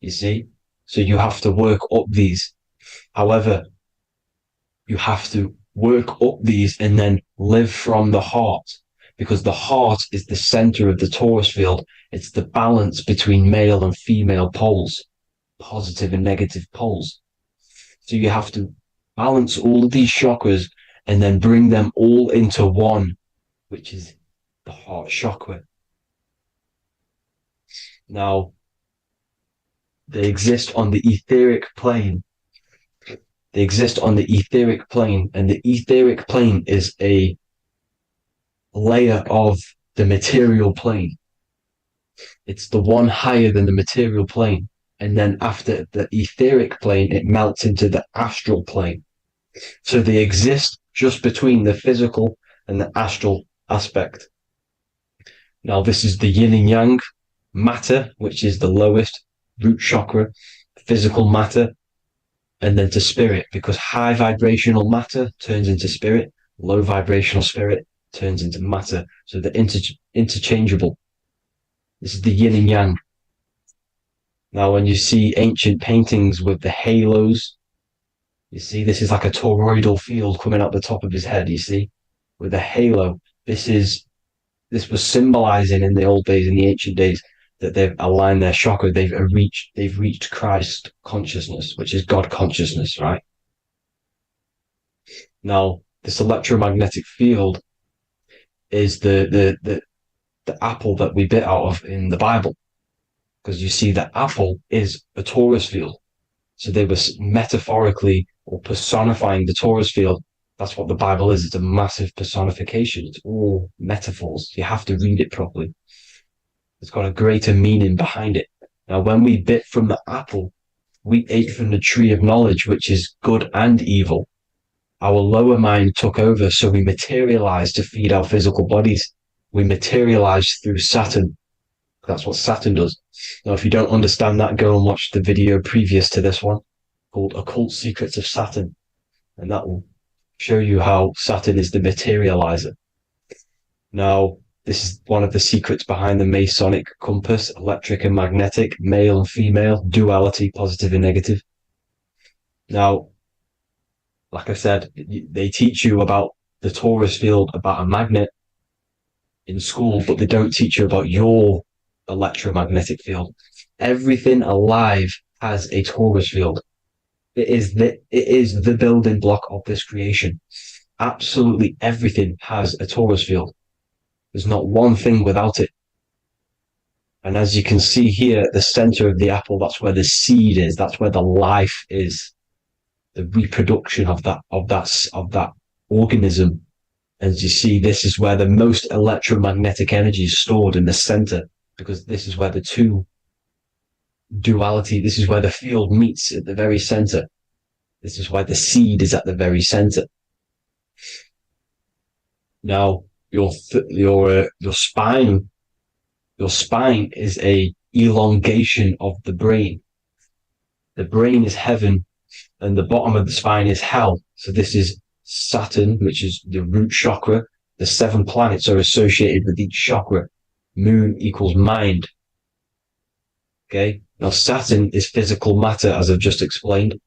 You see? So you have to work up these. However, you have to work up these and then live from the heart, because the heart is the center of the torus field. It's the balance between male and female poles, positive and negative poles. So you have to balance all of these chakras and then bring them all into one, which is the heart chakra. Now, they exist on the etheric plane. They exist on the etheric plane, and the etheric plane is a layer of the material plane. It's the one higher than the material plane. And then after the etheric plane, it melts into the astral plane. So they exist just between the physical and the astral aspect. Now, this is the yin and yang matter, which is the lowest root chakra, physical matter, and then to spirit, because high vibrational matter turns into spirit, low vibrational spirit turns into matter. So they're interchangeable. This is the yin and yang. Now, when you see ancient paintings with the halos, you see this is like a toroidal field coming out the top of his head, you see, with a halo. This was symbolizing in the old days, in the ancient days, that they've aligned their chakra, they've reached Christ consciousness, which is God consciousness, right? Now, this electromagnetic field is the the apple that we bit out of in the Bible. Because you see, the apple is a torus field. So they were metaphorically or personifying the torus field. That's what the Bible is. It's a massive personification. It's all metaphors. You have to read it properly. It's got a greater meaning behind it. Now, when we bit from the apple, we ate from the tree of knowledge, which is good and evil. Our lower mind took over, so we materialized to feed our physical bodies. We materialized through Saturn. That's what Saturn does. Now, if you don't understand that, go and watch the video previous to this one called Occult Secrets of Saturn. And that will show you how Saturn is the materializer. Now, this is one of the secrets behind the Masonic compass: electric and magnetic, male and female, duality, positive and negative. Now, like I said, they teach you about the torus field, about a magnet in school, but they don't teach you about your electromagnetic field. Everything alive has a torus field. It is the building block of this creation. Absolutely everything has a torus field. There's not one thing without it. And as you can see here at the center of the apple, that's where the seed is. That's where the life is. The reproduction of that organism. As you see, this is where the most electromagnetic energy is stored, in the center, because this is where the two duality, this is where the field meets, at the very center. This is why the seed is at the very center. Now, your spine is a elongation of the brain. The brain is heaven, and the bottom of the spine is hell. So this is Saturn, which is the root chakra. The 7 planets are associated with each chakra. Moon equals mind. Okay. Now, Saturn is physical matter, as I've just explained.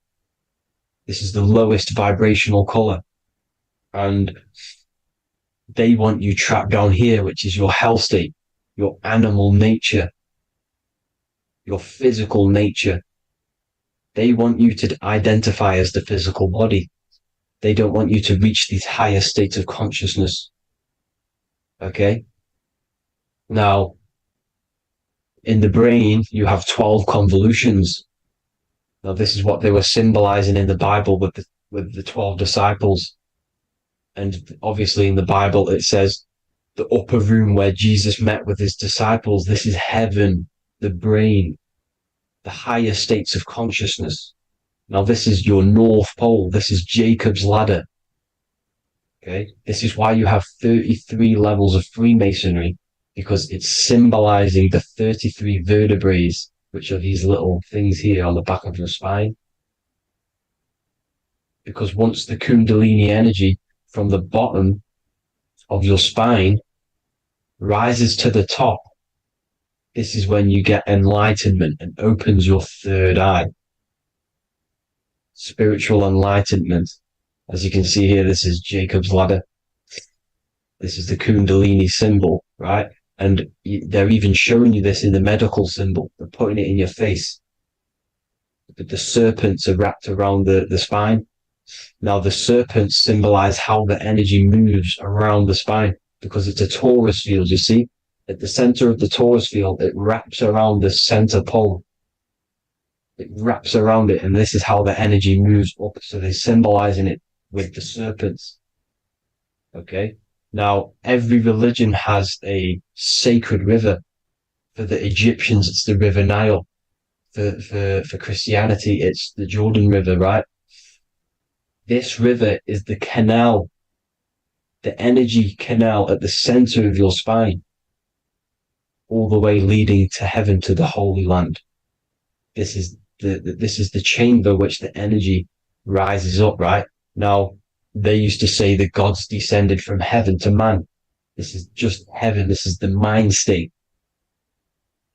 This is the lowest vibrational color. And they want you trapped down here, which is your hell state, your animal nature, your physical nature. They want you to identify as the physical body. They don't want you to reach these higher states of consciousness. Okay? Now, in the brain, you have 12 convolutions. Now, this is what they were symbolizing in the Bible with the 12 disciples. And obviously in the Bible, it says the upper room where Jesus met with his disciples. This is heaven, the brain, the higher states of consciousness. Now, this is your North Pole. This is Jacob's ladder. Okay. This is why you have 33 levels of Freemasonry, because it's symbolizing the 33 vertebrae, which are these little things here on the back of your spine. Because once the Kundalini energy from the bottom of your spine rises to the top, this is when you get enlightenment and opens your third eye. Spiritual enlightenment. As you can see here, this is Jacob's ladder. This is the Kundalini symbol, right? And they're even showing you this in the medical symbol. They're putting it in your face. But the serpents are wrapped around the spine. Now, the serpents symbolize how the energy moves around the spine, because it's a torus field, you see? At the center of the torus field, it wraps around the center pole. It wraps around it, and this is how the energy moves up. So they're symbolizing it with the serpents. Okay? Now, every religion has a sacred river. For the Egyptians, it's the River Nile. For Christianity, it's the Jordan River, right? This river is the canal, the energy canal at the center of your spine, all the way leading to heaven, to the Holy Land. This is the chamber which the energy rises up, right? Now, they used to say the gods descended from heaven to man. This is just heaven. This is the mind state.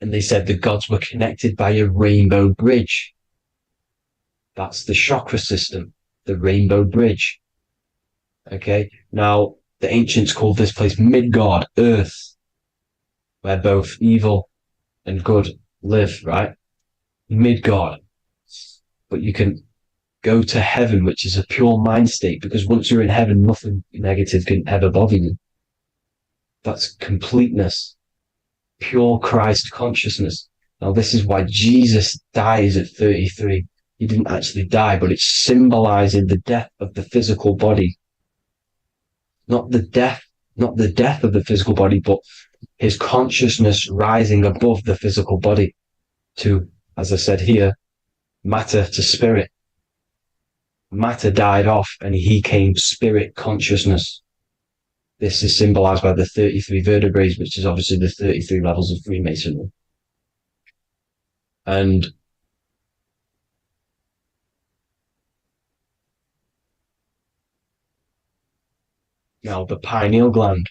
And they said the gods were connected by a rainbow bridge. That's the chakra system, the rainbow bridge. Okay. Now, the ancients called this place Midgard, Earth, where both evil and good live, right? Midgard. But you can go to heaven, which is a pure mind state, because once you're in heaven, nothing negative can ever bother you. That's completeness. pure Christ consciousness. Now, this is why Jesus dies at 33. He didn't actually die, but it's symbolizing the death of the physical body. Not the death of the physical body, but his consciousness rising above the physical body to, as I said here, matter to spirit. Matter died off and he came spirit consciousness. This is symbolized by the 33 vertebrae, which is obviously the 33 levels of Freemasonry. And now the pineal gland,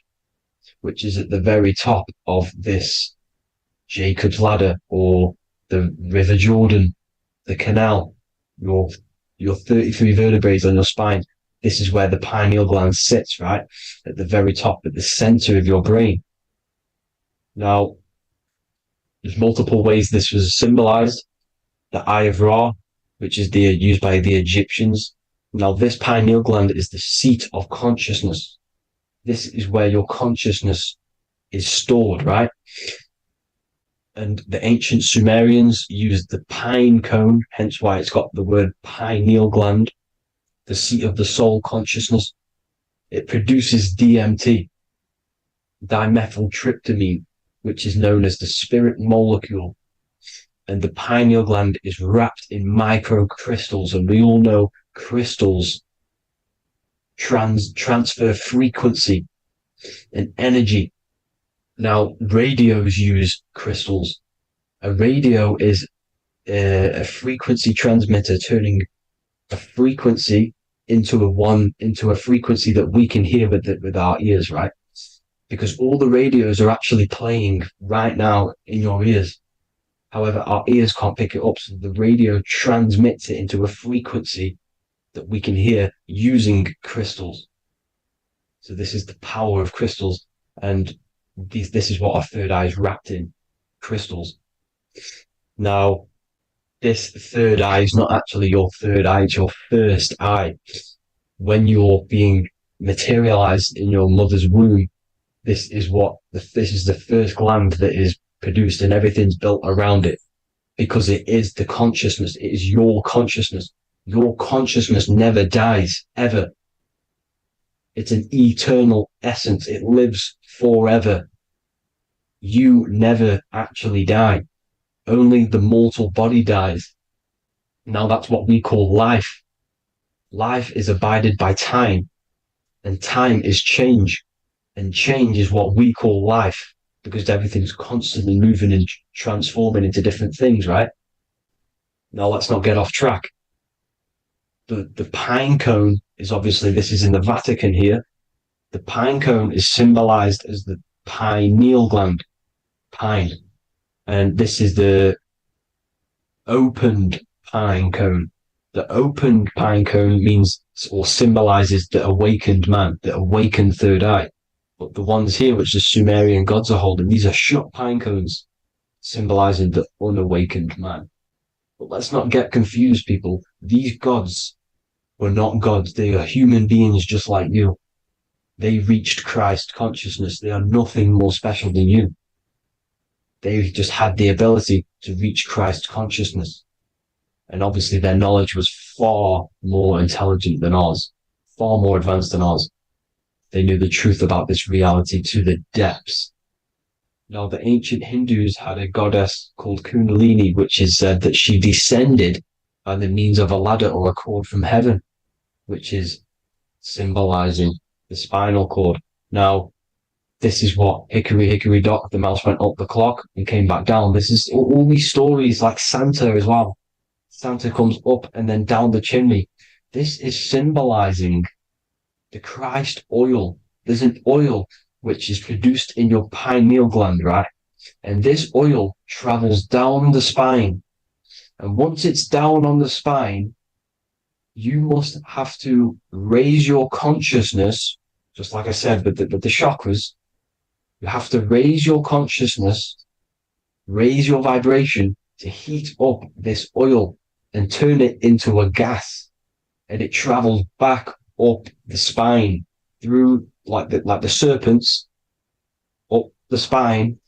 which is at the very top of this Jacob's ladder or the River Jordan, the canal, your 33 vertebrae on your spine. This is where the pineal gland sits, right? At the very top, at the center of your brain. Now, there's multiple ways this was symbolized. The Eye of Ra, which is used by the Egyptians. Now, this pineal gland is the seat of consciousness. This is where your consciousness is stored, right? And the ancient Sumerians used the pine cone, hence why it's got the word pineal gland, the seat of the soul consciousness. It produces DMT, dimethyltryptamine, which is known as the spirit molecule. And the pineal gland is wrapped in microcrystals, and we all know crystals transfer frequency and energy. Now, radios use crystals. A radio is a frequency transmitter, turning a frequency into a frequency that we can hear with our ears, right? Because all the radios are actually playing right now in your ears. However, our ears can't pick it up, so the radio transmits it into a frequency that we can hear using crystals. So this is the power of crystals, and this is what our third eye is wrapped in, crystals. Now, this third eye is not actually your third eye, it's your first eye. When you're being materialized in your mother's womb, this is the first gland that is produced, and everything's built around it, because it is the consciousness. It is your consciousness. Your consciousness never dies, ever. It's an eternal essence. It lives forever. You never actually die. Only the mortal body dies. Now that's what we call life. Life is abided by time, and time is change. And change is what we call life, because everything's constantly moving and transforming into different things, right? Now let's not get off track. The pine cone is obviously, this is in the Vatican here. The pine cone is symbolized as the pineal gland, pine. And this is the opened pine cone. The opened pine cone means or symbolizes the awakened man, the awakened third eye. But the ones here, which the Sumerian gods are holding, these are shut pine cones, symbolizing the unawakened man. But let's not get confused, people. These gods were not gods. They are human beings just like you. They reached Christ consciousness. They are nothing more special than you. They just had the ability to reach Christ consciousness. And obviously their knowledge was far more intelligent than ours, far more advanced than ours. They knew the truth about this reality to the depths. Now, the ancient Hindus had a goddess called Kundalini, which is said that she descended by the means of a ladder or a cord from heaven, which is symbolizing the spinal cord. Now, this is what hickory hickory dock, the mouse went up the clock and came back down. This is all these stories, like Santa as well. Santa comes up and then down the chimney. This is symbolizing the Christ oil. There's an oil which is produced in your pineal gland, right? And this oil travels down the spine. And once it's down on the spine, you must have to raise your consciousness, just like I said, with the chakras. You have to raise your consciousness, raise your vibration to heat up this oil and turn it into a gas. And it travels back up the spine through like the serpents up the spine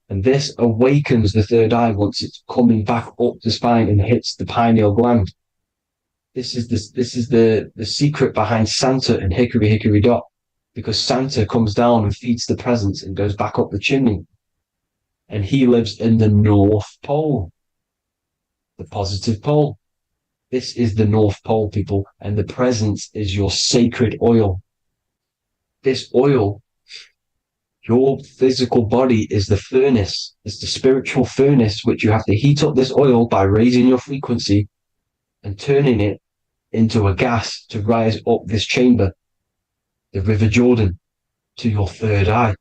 And this awakens the third eye once it's coming back up the spine and hits the pineal gland. This is the secret behind Santa and Hickory Hickory Dock, because Santa comes down and feeds the presents and goes back up the chimney. And he lives in the North Pole, the positive pole. This is the North Pole, people, and the presence is your sacred oil. This oil, your physical body, is the furnace. It's the spiritual furnace, which you have to heat up this oil by raising your frequency and turning it into a gas to rise up this chamber, the River Jordan, to your third eye,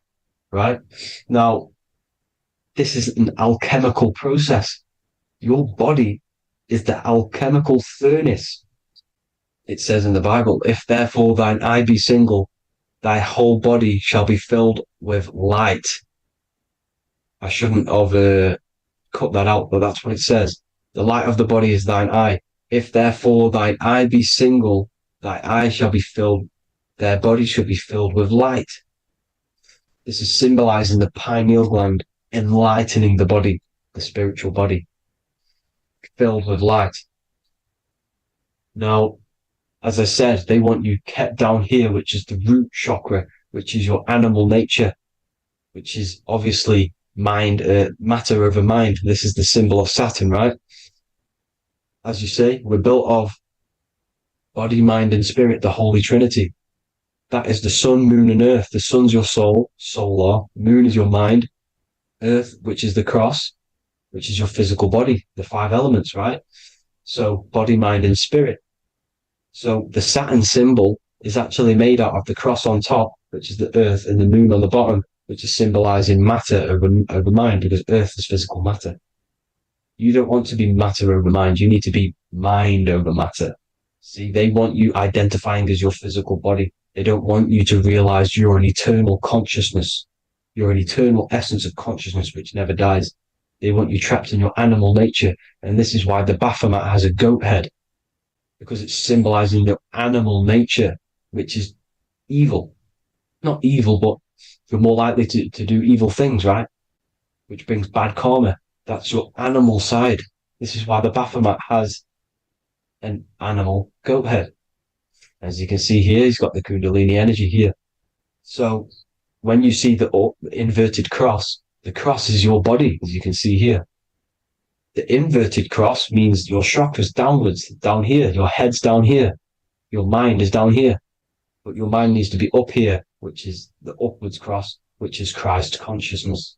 right? Now, this is an alchemical process. Your body is the alchemical furnace. It says in the Bible, if therefore thine eye be single, thy whole body shall be filled with light. I shouldn't have cut that out, but that's what it says. The light of the body is thine eye. If therefore thine eye be single, thy eye shall be filled, their body shall be filled with light. This is symbolizing the pineal gland, enlightening the body, the spiritual body, filled with light. Now, as I said, they want you kept down here, which is the root chakra, which is your animal nature, which is obviously mind, matter over mind. This is the symbol of Saturn, right? As you say, we're built of body, mind, and spirit, the Holy Trinity. That is the sun, moon, and earth. The sun's your soul, solar. Moon is your mind. Earth, which is the cross, which is your physical body, the 5 elements, right? So body, mind, and spirit. So the Saturn symbol is actually made out of the cross on top, which is the earth, and the moon on the bottom, which is symbolizing matter over mind, because earth is physical matter. You don't want to be matter over mind. You need to be mind over matter. See, they want you identifying as your physical body. They don't want you to realize you're an eternal consciousness. You're an eternal essence of consciousness which never dies. They want you trapped in your animal nature. And this is why the Baphomet has a goat head, because it's symbolizing your animal nature, which is evil. Not evil, but you're more likely to do evil things, right? Which brings bad karma. That's your animal side. This is why the Baphomet has an animal goat head. As you can see here, he's got the Kundalini energy here. So when you see the inverted cross, the cross is your body, as you can see here. The inverted cross means your chakras downwards, down here. Your head's down here. Your mind is down here. But your mind needs to be up here, which is the upwards cross, which is Christ consciousness.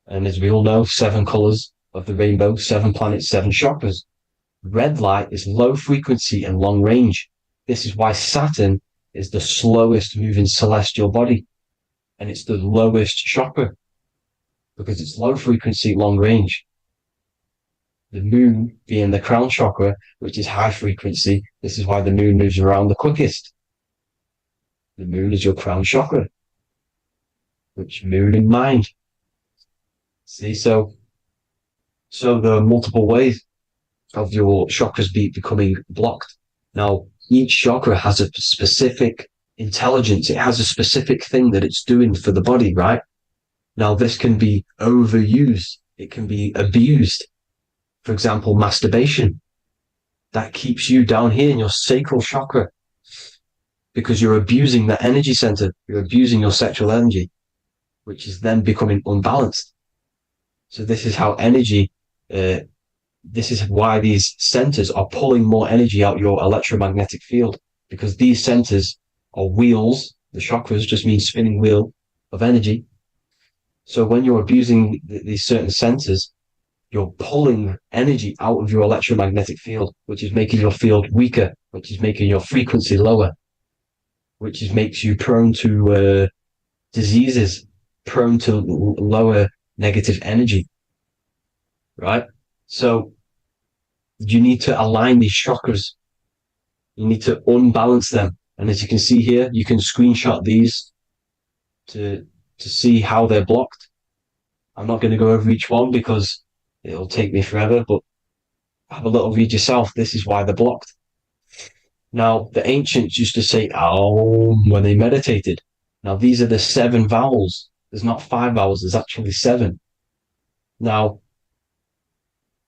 And as we all know, 7 colors of the rainbow, 7 planets, 7 chakras. Red light is low frequency and long range. This is why Saturn is the slowest moving celestial body. And it's the lowest chakra, because it's low frequency, long range. The moon being the crown chakra, which is high frequency. This is why the moon moves around the quickest. The moon is your crown chakra, which moon in mind. See, so there are multiple ways of your chakras becoming blocked. Now, each chakra has a specific intelligence. It has a specific thing that it's doing for the body, right? Now, this can be overused. It can be abused. For example, masturbation. That keeps you down here in your sacral chakra, because you're abusing that energy center. You're abusing your sexual energy, which is then becoming unbalanced. So this is how energy, this is why these centers are pulling more energy out your electromagnetic field, because these centers are wheels. The chakras just mean spinning wheel of energy. So when you're abusing these certain centers, you're pulling energy out of your electromagnetic field, which is making your field weaker, which is making your frequency lower, which makes you prone to diseases, prone to lower negative energy, right? So you need to align these chakras. You need to unbalance them. And as you can see here, you can screenshot these to see how they're blocked. I'm not going to go over each one because it'll take me forever, but have a little read yourself. This is why they're blocked. Now, the ancients used to say Aum when they meditated. Now, these are the 7 vowels There's not 5 hours, there's actually 7. Now,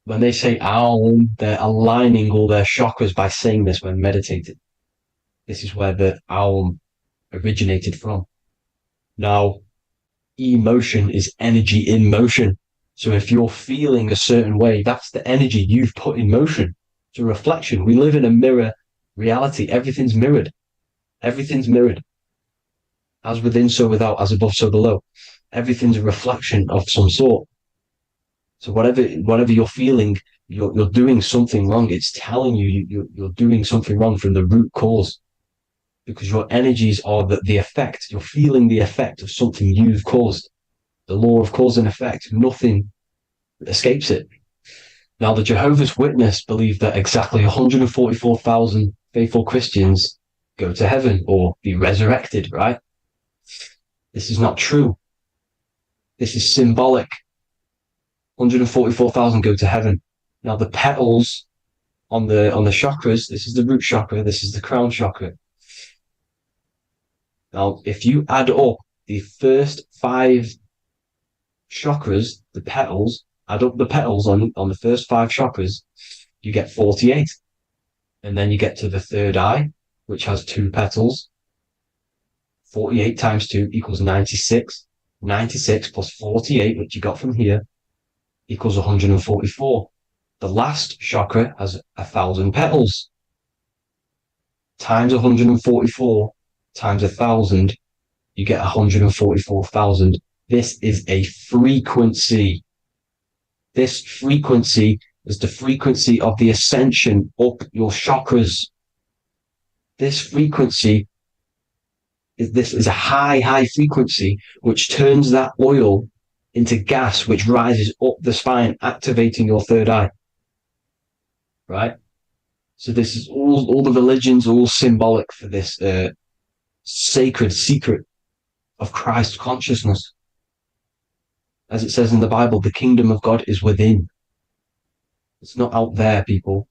when they say Aum, they're aligning all their chakras by saying this when meditating. This is where the Aum originated from. Now, emotion is energy in motion. So if you're feeling a certain way, that's the energy you've put in motion. It's a reflection. We live in a mirror reality. Everything's mirrored. Everything's mirrored. As within, so without, as above, so below. Everything's a reflection of some sort. So whatever you're feeling, you're doing something wrong. It's telling you you're doing something wrong from the root cause. Because your energies are the effect. You're feeling the effect of something you've caused. The law of cause and effect. Nothing escapes it. Now, the Jehovah's Witness believe that exactly 144,000 faithful Christians go to heaven or be resurrected, right? This is not true. This is symbolic. 144,000 go to heaven. Now, the petals on the chakras, this is the root chakra, this is the crown chakra. Now, if you add up the first 5 chakras, the petals, add up the petals on the first 5 chakras, you get 48. And then you get to the third eye, which has 2 petals. 48 times 2 equals 96. 96 plus 48, which you got from here, equals 144. The last chakra has 1,000 petals. Times 144 times 1,000, you get 144,000. This is a frequency. This frequency is the frequency of the ascension up your chakras. This frequency is a high frequency which turns that oil into gas, which rises up the spine, activating your third eye. Right? So this is all the religions are all symbolic for this sacred secret of Christ consciousness. As it says in the Bible, the kingdom of God is within. It's not out there, people.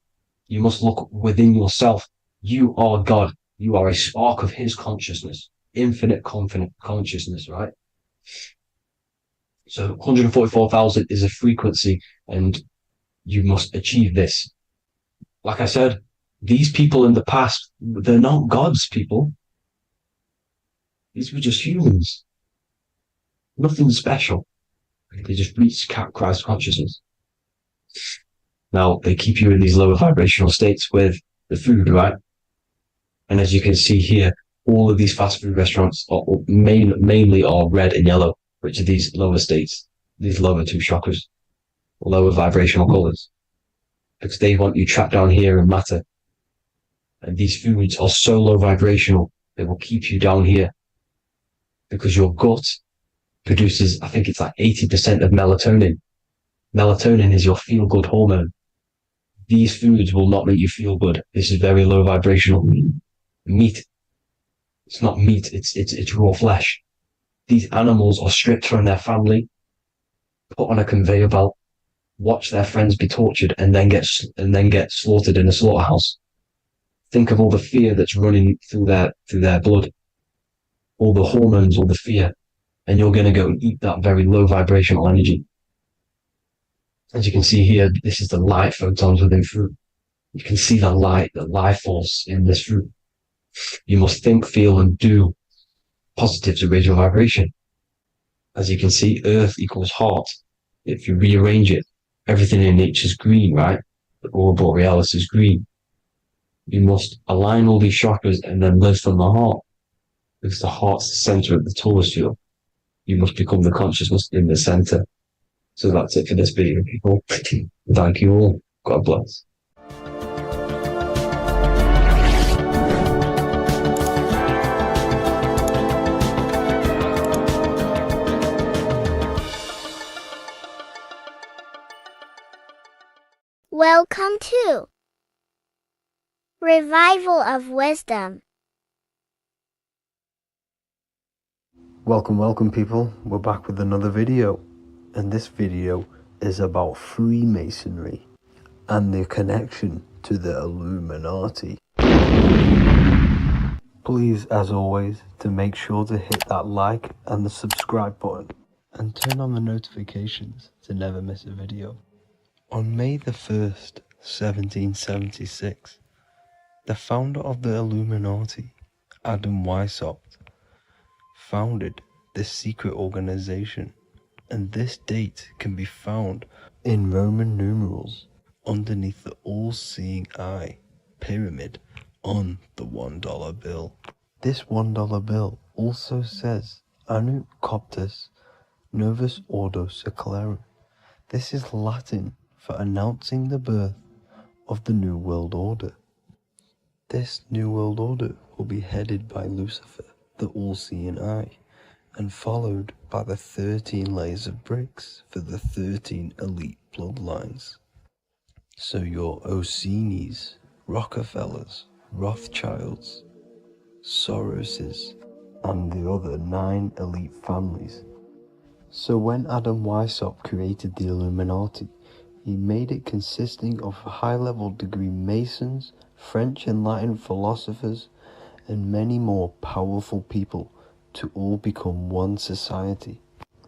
You must look within yourself. You are God. You are a spark of his consciousness, infinite consciousness, right? So 144,000 is a frequency, and you must achieve this. Like I said, these people in the past, they're not gods, people. These were just humans. Nothing special. They just reach Christ consciousness. Now, they keep you in these lower vibrational states with the food, right? And as you can see here, all of these fast food restaurants are mainly are red and yellow, which are these lower states, these lower 2 chakras, lower vibrational colors, because they want you trapped down here in matter. And these foods are so low vibrational, they will keep you down here, because your gut produces, I think it's like 80% of melatonin. Melatonin is your feel-good hormone. These foods will not make you feel good. This is very low vibrational. Meat. It's not meat, it's raw flesh. These animals are stripped from their family, put on a conveyor belt, watch their friends be tortured, and then get slaughtered in a slaughterhouse. Think of all the fear that's running through their blood, all the hormones, all the fear, and you're going to go and eat that very low vibrational energy. As you can see here, this is the light photons within fruit. You can see the light, the life force in this fruit. You must think, feel, and do positive to raise your vibration. As you can see, earth equals heart. If you rearrange it, everything in nature is green, right? The aurora borealis is green. You must align all these chakras and then live from the heart, because the heart's the center of the Taurus field. You must become the consciousness in the center. So that's it for this video, people. Thank you all. God bless. Welcome to Revival of Wisdom. Welcome people, we're back with another video, and this video is about Freemasonry and their connection to the Illuminati. Please, as always, to make sure to hit that like and the subscribe button and turn on the notifications to never miss a video. On May the 1st, 1776, the founder of the Illuminati, Adam Weishaupt, founded this secret organization, and this date can be found in Roman numerals underneath the all-seeing eye pyramid on the $1 bill. This $1 bill also says Anu Coptus Novus Ordo Secularum. This is Latin for announcing the birth of the New World Order. This New World Order will be headed by Lucifer, the all-seeing eye, and followed by the 13 layers of bricks for the 13 elite bloodlines. So your Orsini's, Rockefellers, Rothschilds, Soroses, and the other 9 elite families. So when Adam Weishaupt created the Illuminati, he made it consisting of high-level degree Masons, French and Latin philosophers, and many more powerful people to all become one society.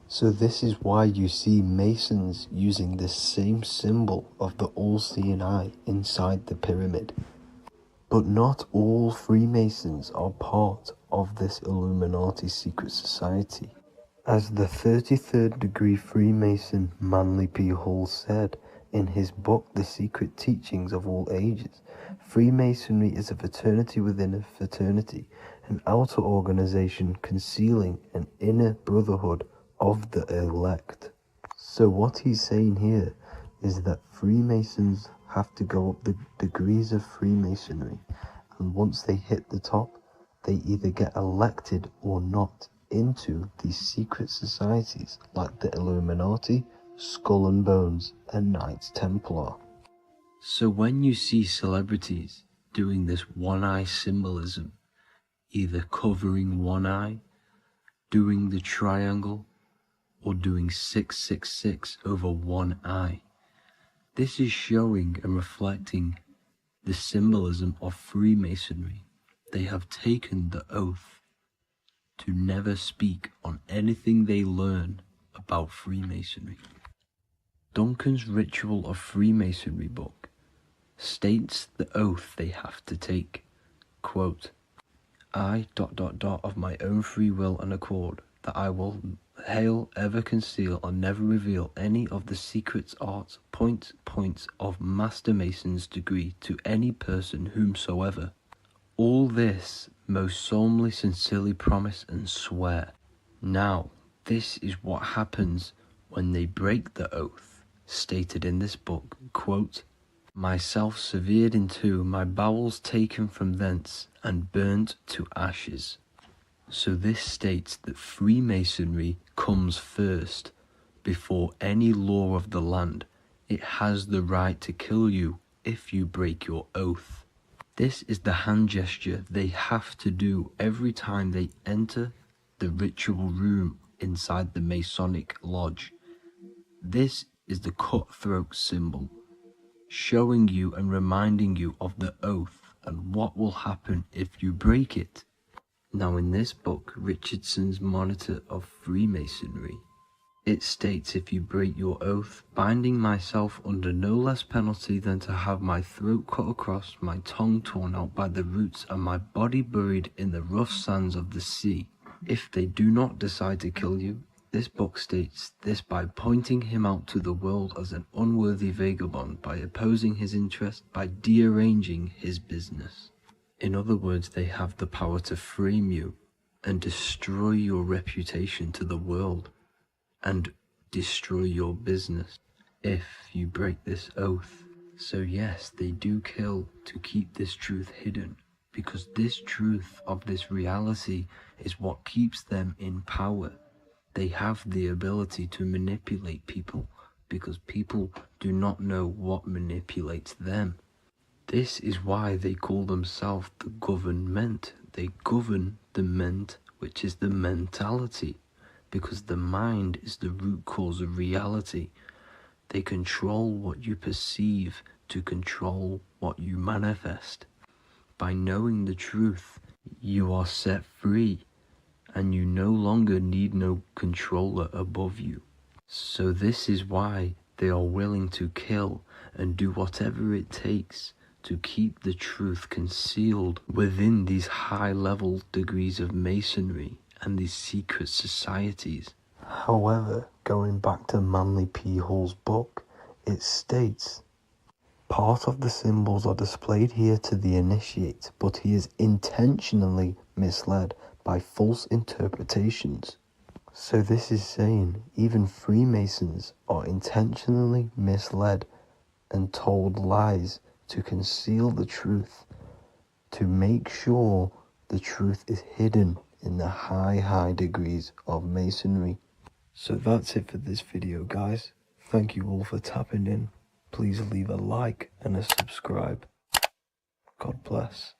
So this is why you see Masons using the same symbol of the all-seeing eye inside the pyramid. But not all Freemasons are part of this Illuminati secret society. As the 33rd degree Freemason Manly P. Hall said in his book The Secret Teachings of All Ages, Freemasonry is a fraternity within a fraternity, an outer organization concealing an inner brotherhood of the elect. So what he's saying here is that Freemasons have to go up the degrees of Freemasonry, and once they hit the top, they either get elected or not into these secret societies like the Illuminati, Skull and Bones, and Knights Templar. So when you see celebrities doing this one-eye symbolism, either covering one eye, doing the triangle, or doing 666 over one eye, this is showing and reflecting the symbolism of Freemasonry. They have taken the oath to never speak on anything they learn about Freemasonry. Duncan's Ritual of Freemasonry book states the oath they have to take. Quote, I ... of my own free will and accord, that I will hail, ever conceal, or never reveal any of the secrets, arts, points of Master Mason's degree to any person whomsoever. All this most solemnly, sincerely promise and swear. Now, this is what happens when they break the oath, stated in this book, quote, myself severed in two, my bowels taken from thence, and burnt to ashes. So this states that Freemasonry comes first, before any law of the land. It has the right to kill you if you break your oath. This is the hand gesture they have to do every time they enter the ritual room inside the Masonic lodge. This is the cutthroat symbol, showing you and reminding you of the oath and what will happen if you break it. Now in this book, Richardson's Monitor of Freemasonry, it states, if you break your oath, binding myself under no less penalty than to have my throat cut across, my tongue torn out by the roots, and my body buried in the rough sands of the sea. If they do not decide to kill you, this book states this by pointing him out to the world as an unworthy vagabond, by opposing his interest, by dearranging his business. In other words, they have the power to frame you and destroy your reputation to the world, and destroy your business if you break this oath. So yes, they do kill to keep this truth hidden, because this truth of this reality is what keeps them in power. They have the ability to manipulate people, because people do not know what manipulates them. This is why they call themselves the government. They govern the ment, which is the mentality, because the mind is the root cause of reality. They control what you perceive to control what you manifest. By knowing the truth, You are set free, and you no longer need no controller above you. So this is why they are willing to kill and do whatever it takes to keep the truth concealed within these high-level degrees of masonry and these secret societies. However, going back to Manly P. Hall's book, it states, part of the symbols are displayed here to the initiate, but he is intentionally misled by false interpretations. So this is saying even Freemasons are intentionally misled and told lies to conceal the truth, to make sure the truth is hidden in the high degrees of masonry. So that's it for this video, guys. Thank you all for tapping in. Please leave a like and a subscribe. God bless.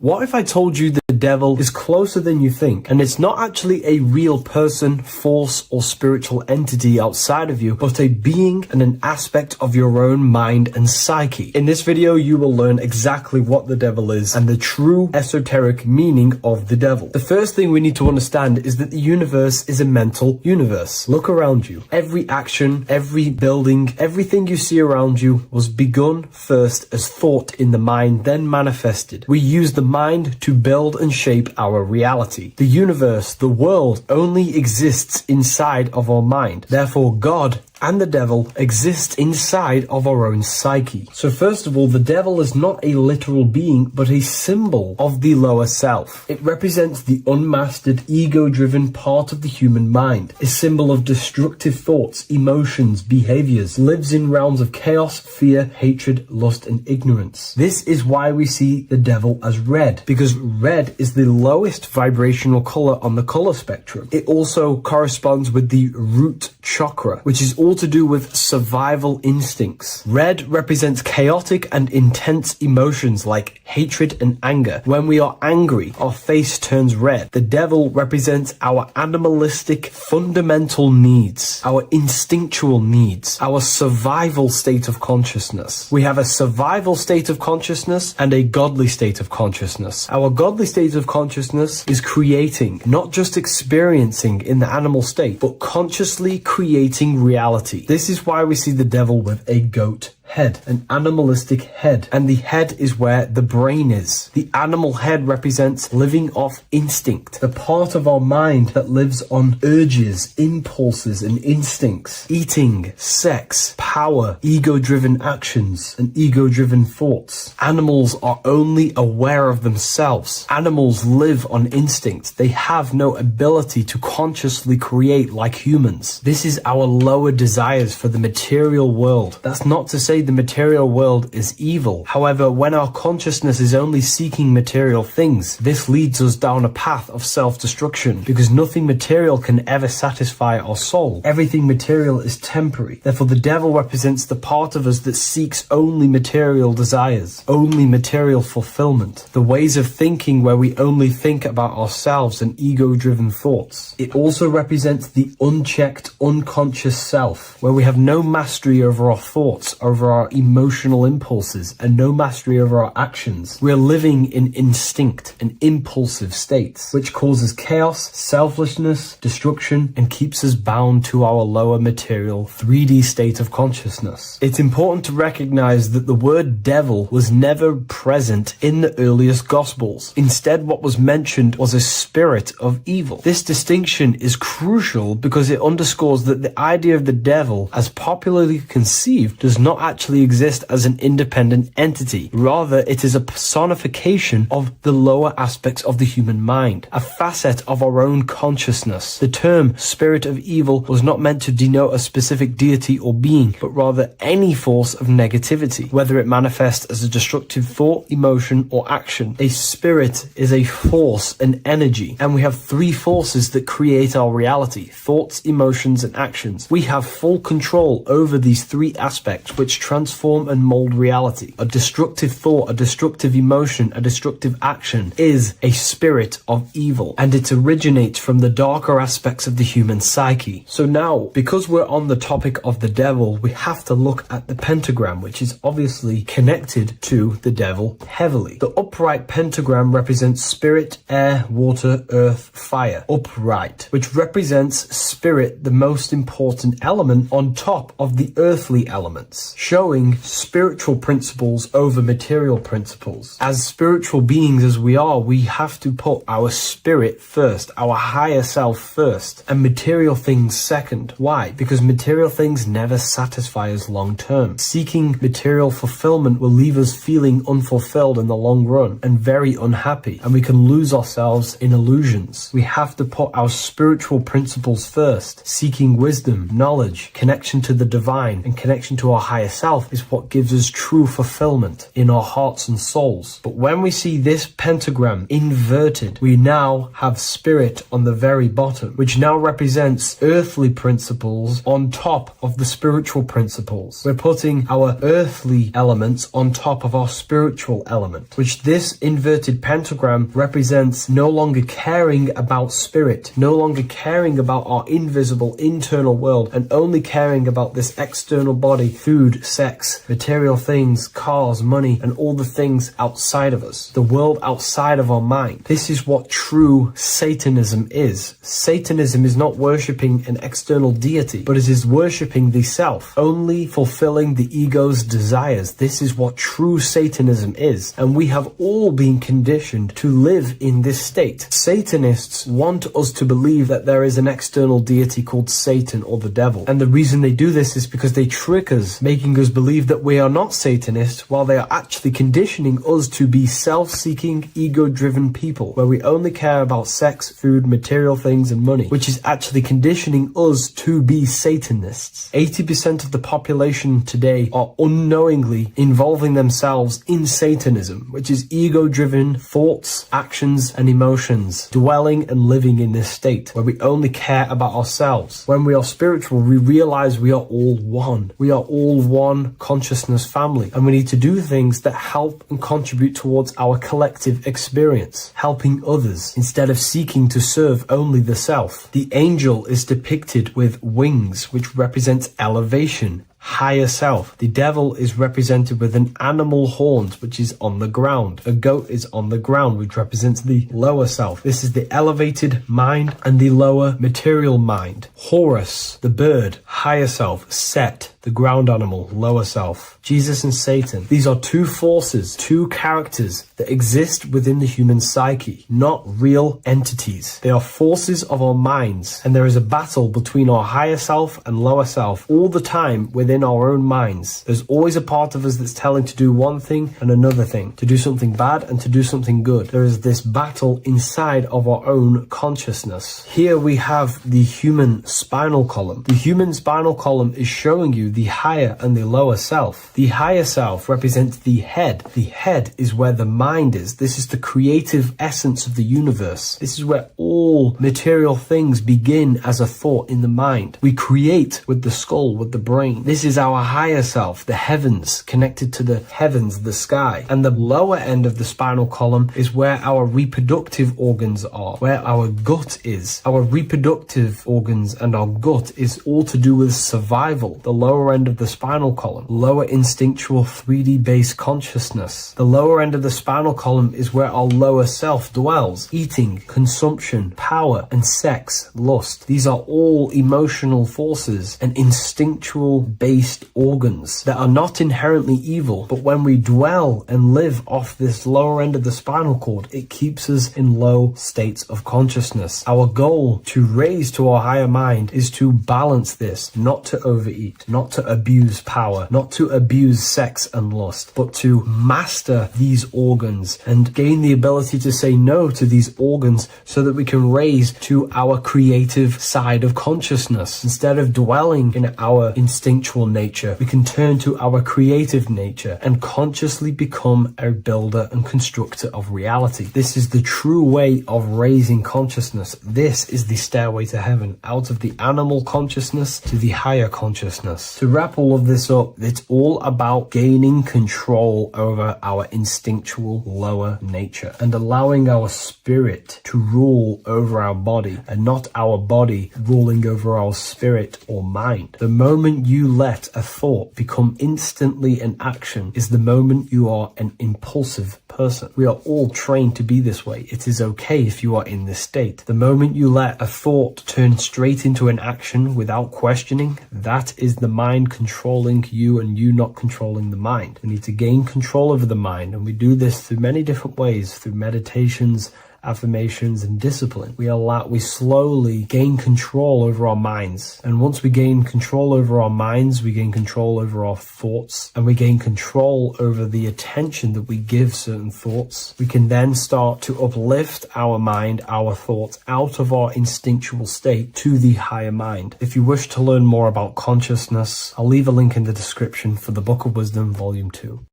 What if I told you the devil is closer than you think, and it's not actually a real person, force, or spiritual entity outside of you, but a being and an aspect of your own mind and psyche? In this video, you will learn exactly what the devil is and the true esoteric meaning of the devil. The first thing we need to understand is that the universe is a mental universe. Look around you. Every action, every building, everything you see around you was begun first as thought in the mind, then manifested. We use the mind to build and shape our reality. The universe, the world, only exists inside of our mind. Therefore, God and the devil exist inside of our own psyche. So first of all, the devil is not a literal being, but a symbol of the lower self. It represents the unmastered, ego-driven part of the human mind, a symbol of destructive thoughts, emotions, behaviors, lives in realms of chaos, fear, hatred, lust, and ignorance. This is why we see the devil as red, because red is the lowest vibrational color on the color spectrum. It also corresponds with the root chakra, which is all to do with survival instincts. Red represents chaotic and intense emotions like hatred and anger. When we are angry, our face turns red. The devil represents our animalistic fundamental needs, our instinctual needs, our survival state of consciousness. We have a survival state of consciousness and a godly state of consciousness. Our godly state of consciousness is creating, not just experiencing in the animal state, but consciously creating reality. This is why we see the devil with a goat head, an animalistic head, and the head is where the brain is. The animal head represents living off instinct, the part of our mind that lives on urges, impulses, and instincts. Eating, sex, power, ego-driven actions, and ego-driven thoughts. Animals are only aware of themselves. Animals live on instinct. They have no ability to consciously create like humans. This is our lower desires for the material world. That's not to say the material world is evil. However, when our consciousness is only seeking material things, this leads us down a path of self-destruction, because nothing material can ever satisfy our soul. Everything material is temporary. Therefore, the devil represents the part of us that seeks only material desires, only material fulfillment, the ways of thinking where we only think about ourselves and ego-driven thoughts. It also represents the unchecked, unconscious self, where we have no mastery over our thoughts, over our emotional impulses, and no mastery over our actions. We're living in instinct and impulsive states, which causes chaos, selflessness, destruction, and keeps us bound to our lower material 3D state of consciousness. It's important to recognize that the word devil was never present in the earliest Gospels. Instead, what was mentioned was a spirit of evil. This distinction is crucial because it underscores that the idea of the devil, as popularly conceived, does not actually exist as an independent entity. Rather, it is a personification of the lower aspects of the human mind, a facet of our own consciousness. The term spirit of evil was not meant to denote a specific deity or being, but rather any force of negativity, whether it manifests as a destructive thought, emotion, or action. A spirit is a force, an energy, and we have three forces that create our reality: thoughts, emotions, and actions. We have full control over these three aspects, which transform and mold reality. A destructive thought, a destructive emotion, a destructive action is a spirit of evil, and it originates from the darker aspects of the human psyche. So now, because we're on the topic of the devil, we have to look at the pentagram, which is obviously connected to the devil heavily. The upright pentagram represents spirit, air, water, earth, fire. Upright, which represents spirit, the most important element on top of the earthly elements, showing spiritual principles over material principles. As spiritual beings as we are, we have to put our spirit first, our higher self first, and material things second. Why? Because material things never satisfy us long term. Seeking material fulfillment will leave us feeling unfulfilled in the long run and very unhappy, and we can lose ourselves in illusions. We have to put our spiritual principles first. Seeking wisdom, knowledge, connection to the divine, and connection to our higher self is what gives us true fulfillment in our hearts and souls. But when we see this pentagram inverted, we now have spirit on the very bottom, which now represents earthly principles on top of the spiritual principles. We're putting our earthly elements on top of our spiritual element, which this inverted pentagram represents no longer caring about spirit, no longer caring about our invisible internal world, and only caring about this external body, food, sex, material things, cars, money, and all the things outside of us, the world outside of our mind. This is what true Satanism is. Satanism is not worshipping an external deity, but it is worshipping the self, only fulfilling the ego's desires. This is what true Satanism is, and we have all been conditioned to live in this state. Satanists want us to believe that there is an external deity called Satan or the devil, and the reason they do this is because they trick us, making us believe that we are not Satanists, while they are actually conditioning us to be self-seeking, ego-driven people, where we only care about sex, food, material things, and money, which is actually conditioning us to be Satanists. 80% of the population today are unknowingly involving themselves in Satanism, which is ego-driven thoughts, actions, and emotions, dwelling and living in this state where we only care about ourselves. When we are spiritual, we realize we are all one. We are all one consciousness family, and we need to do things that help and contribute towards our collective experience, helping others instead of seeking to serve only the self. The angel is depicted with wings, which represents elevation, higher self. The devil is represented with an animal horns, which is on the ground. A goat is on the ground, which represents the lower self. This is the elevated mind and the lower material mind. Horus, the bird, higher self. Set, the ground animal, lower self. Jesus and Satan. These are two forces, two characters that exist within the human psyche, not real entities. They are forces of our minds, and there is a battle between our higher self and lower self all the time within our own minds. There's always a part of us that's telling to do one thing and another thing, to do something bad and to do something good. There is this battle inside of our own consciousness. Here we have the human spinal column. The human spinal column is showing you the higher and the lower self. The higher self represents the head. The head is where the mind is. This is the creative essence of the universe. This is where all material things begin as a thought in the mind. We create with the skull, with the brain. This is our higher self, the heavens, connected to the heavens, the sky. And the lower end of the spinal column is where our reproductive organs are, where our gut is. Our reproductive organs and our gut is all to do with survival. The lower end of the spinal column, lower instinctual 3D based consciousness. The lower end of the spinal column is where our lower self dwells. Eating, consumption, power, and sex, lust. These are all emotional forces and instinctual based organs that are not inherently evil, but when we dwell and live off this lower end of the spinal cord, it keeps us in low states of consciousness. Our goal to raise to our higher mind is to balance this, not to overeat, not to abuse power, not to abuse sex and lust, but to master these organs and gain the ability to say no to these organs so that we can raise to our creative side of consciousness instead of dwelling in our instinctual spiritual nature, we can turn to our creative nature and consciously become a builder and constructor of reality. This is the true way of raising consciousness. This is the stairway to heaven, out of the animal consciousness to the higher consciousness. To wrap all of this up, it's all about gaining control over our instinctual lower nature and allowing our spirit to rule over our body and not our body ruling over our spirit or mind. The moment you let a thought become instantly an action is the moment you are an impulsive person. We are all trained to be this way. It is okay if you are in this state. The moment you let a thought turn straight into an action without questioning, that is the mind controlling you and you not controlling the mind. We need to gain control over the mind, and we do this through many different ways, through meditations, affirmations, and discipline. We slowly gain control over our minds. And once we gain control over our minds, we gain control over our thoughts, and we gain control over the attention that we give certain thoughts. We can then start to uplift our mind, our thoughts, out of our instinctual state to the higher mind. If you wish to learn more about consciousness, I'll leave a link in the description for the Book of Wisdom, Volume 2.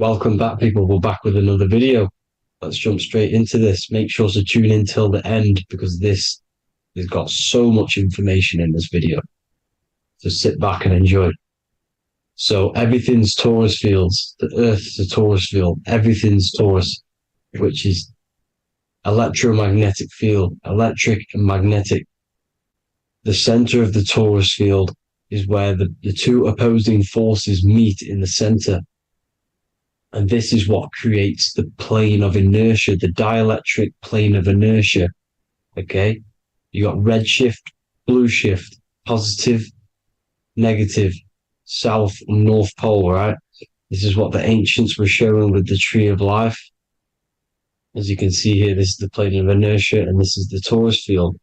Welcome back, people. We're back with another video. Let's jump straight into this. Make sure to tune in till the end, because this has got so much information in this video. So sit back and enjoy. So everything's Taurus fields. The Earth's a Taurus field. Everything's Taurus, which is electromagnetic field, electric and magnetic. The center of the Taurus field is where the two opposing forces meet in the center. And this is what creates the plane of inertia, the dielectric plane of inertia. Okay? You got red shift, blue shift, positive, negative, south and north pole, right? This is what the ancients were showing with the tree of life. As you can see here, this is the plane of inertia, and this is the Taurus field.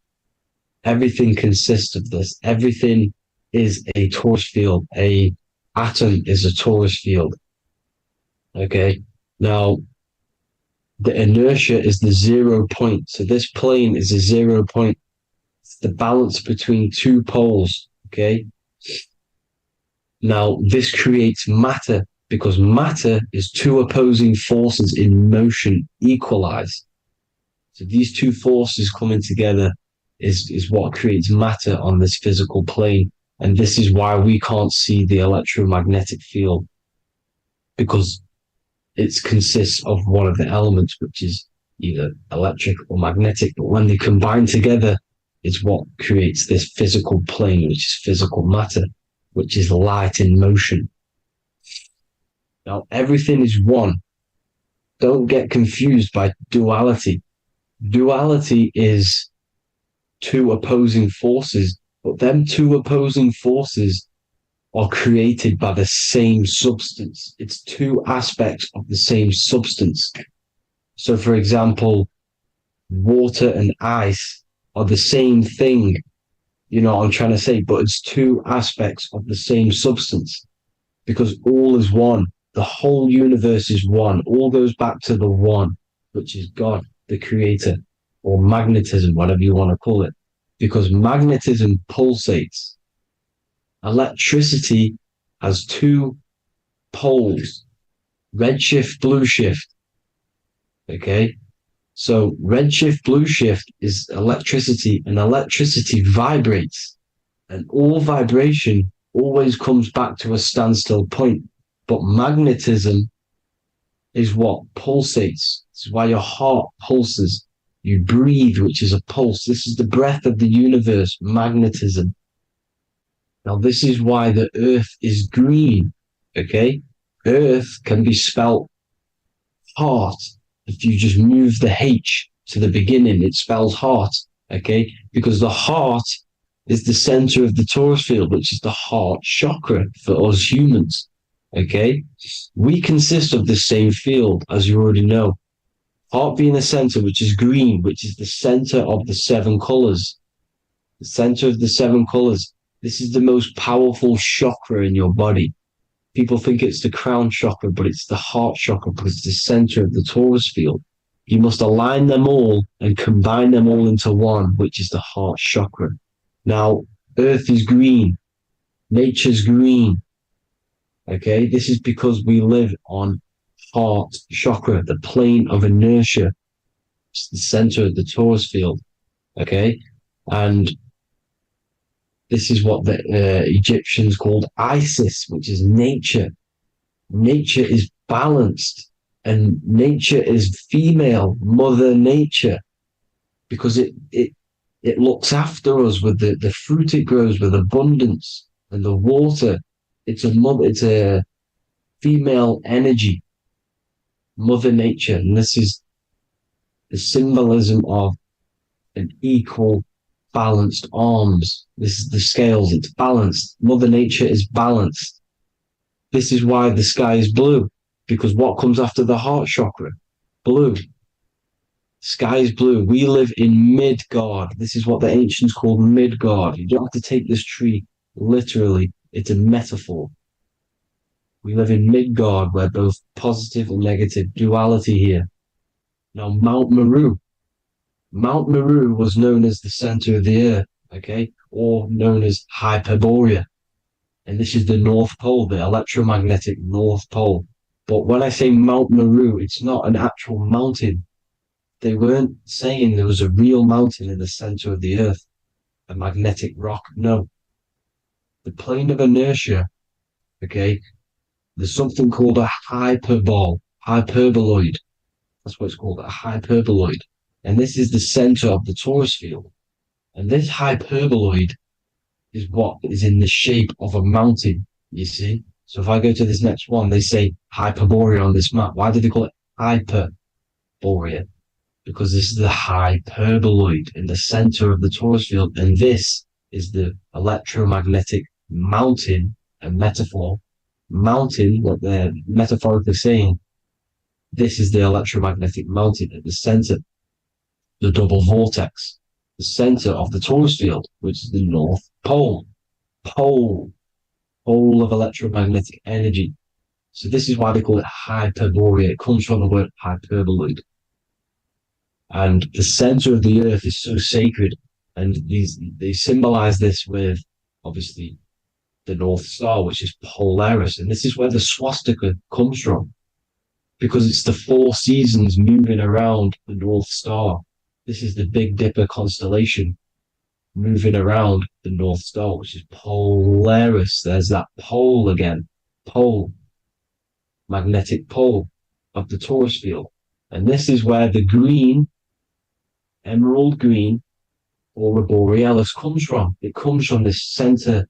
Everything consists of this. Everything is a Taurus field. A atom is a Taurus field. Okay, now the inertia is the 0 point. So this plane is a 0 point. It's the balance between two poles. Okay, now this creates matter, because matter is two opposing forces in motion equalized. So these two forces coming together is what creates matter on this physical plane. And this is why we can't see the electromagnetic field, because it consists of one of the elements, which is either electric or magnetic. But when they combine together, it's what creates this physical plane, which is physical matter, which is light in motion. Now, everything is one. Don't get confused by duality. Duality is two opposing forces, but them two opposing forces are created by the same substance. It's two aspects of the same substance. So, for example, water and ice are the same thing, you know what I'm trying to say, but it's two aspects of the same substance, because all is one. The whole universe is one. All goes back to the one, which is God, the creator, or magnetism, whatever you want to call it, because magnetism pulsates. Electricity has two poles, red shift, blue shift. Okay, so red shift, blue shift is electricity, and electricity vibrates, and all vibration always comes back to a standstill point. But magnetism is what pulsates. This is why your heart pulses. You breathe, which is a pulse. This is the breath of the universe, magnetism. Now, this is why the earth is green, okay? Earth can be spelt heart. If you just move the H to the beginning, it spells heart, okay? Because the heart is the center of the Taurus field, which is the heart chakra for us humans, okay? We consist of the same field, as you already know. Heart being the center, which is green, which is the center of the 7 colors. The center of the 7 colors. This is the most powerful chakra in your body. People think it's the crown chakra, but it's the heart chakra because it's the center of the torus field. You must align them all and combine them all into one, which is the heart chakra. Now, Earth is green. Nature's green. Okay, this is because we live on heart chakra, the plane of inertia. It's the center of the torus field. Okay, and this is what the Egyptians called Isis, which is nature. Nature is balanced, and nature is female, Mother Nature, because it looks after us with the fruit it grows with abundance and the water. It's a female energy, Mother Nature, and this is the symbolism of an equal, balanced arms. This is the scales, it's balanced. Mother Nature is balanced. This is why the sky is blue, because what comes after the heart chakra? Blue. Sky is blue. We live in Midgard. This is what the ancients called Midgard. You don't have to take this tree literally. It's a metaphor. We live in Midgard, where both positive and negative duality here. Now, Mount Meru. Mount Meru was known as the center of the earth, okay, or known as Hyperborea. And this is the North Pole, the electromagnetic North Pole. But when I say Mount Meru, it's not an actual mountain. They weren't saying there was a real mountain in the center of the earth, a magnetic rock. No. The plane of inertia, okay, there's something called a hyperboloid. That's what it's called, a hyperboloid. And this is the center of the torus field. And this hyperboloid is what is in the shape of a mountain, you see? So if I go to this next one, they say Hyperborea on this map. Why do they call it Hyperborea? Because this is the hyperboloid in the center of the torus field. And this is the electromagnetic mountain, a metaphor. Mountain, what they're metaphorically saying, this is the electromagnetic mountain at the center, the double vortex, the center of the torus field, which is the North Pole. Pole of electromagnetic energy. So this is why they call it Hyperborea. It comes from the word hyperboloid. And the center of the earth is so sacred. And they symbolize this with, obviously, the North Star, which is Polaris. And this is where the swastika comes from, because it's the 4 seasons moving around the North Star. This is the Big Dipper constellation moving around the North Star, which is Polaris. There's that pole again. Pole. Magnetic pole of the torus field. And this is where the green, emerald green, aurora borealis comes from. It comes from this center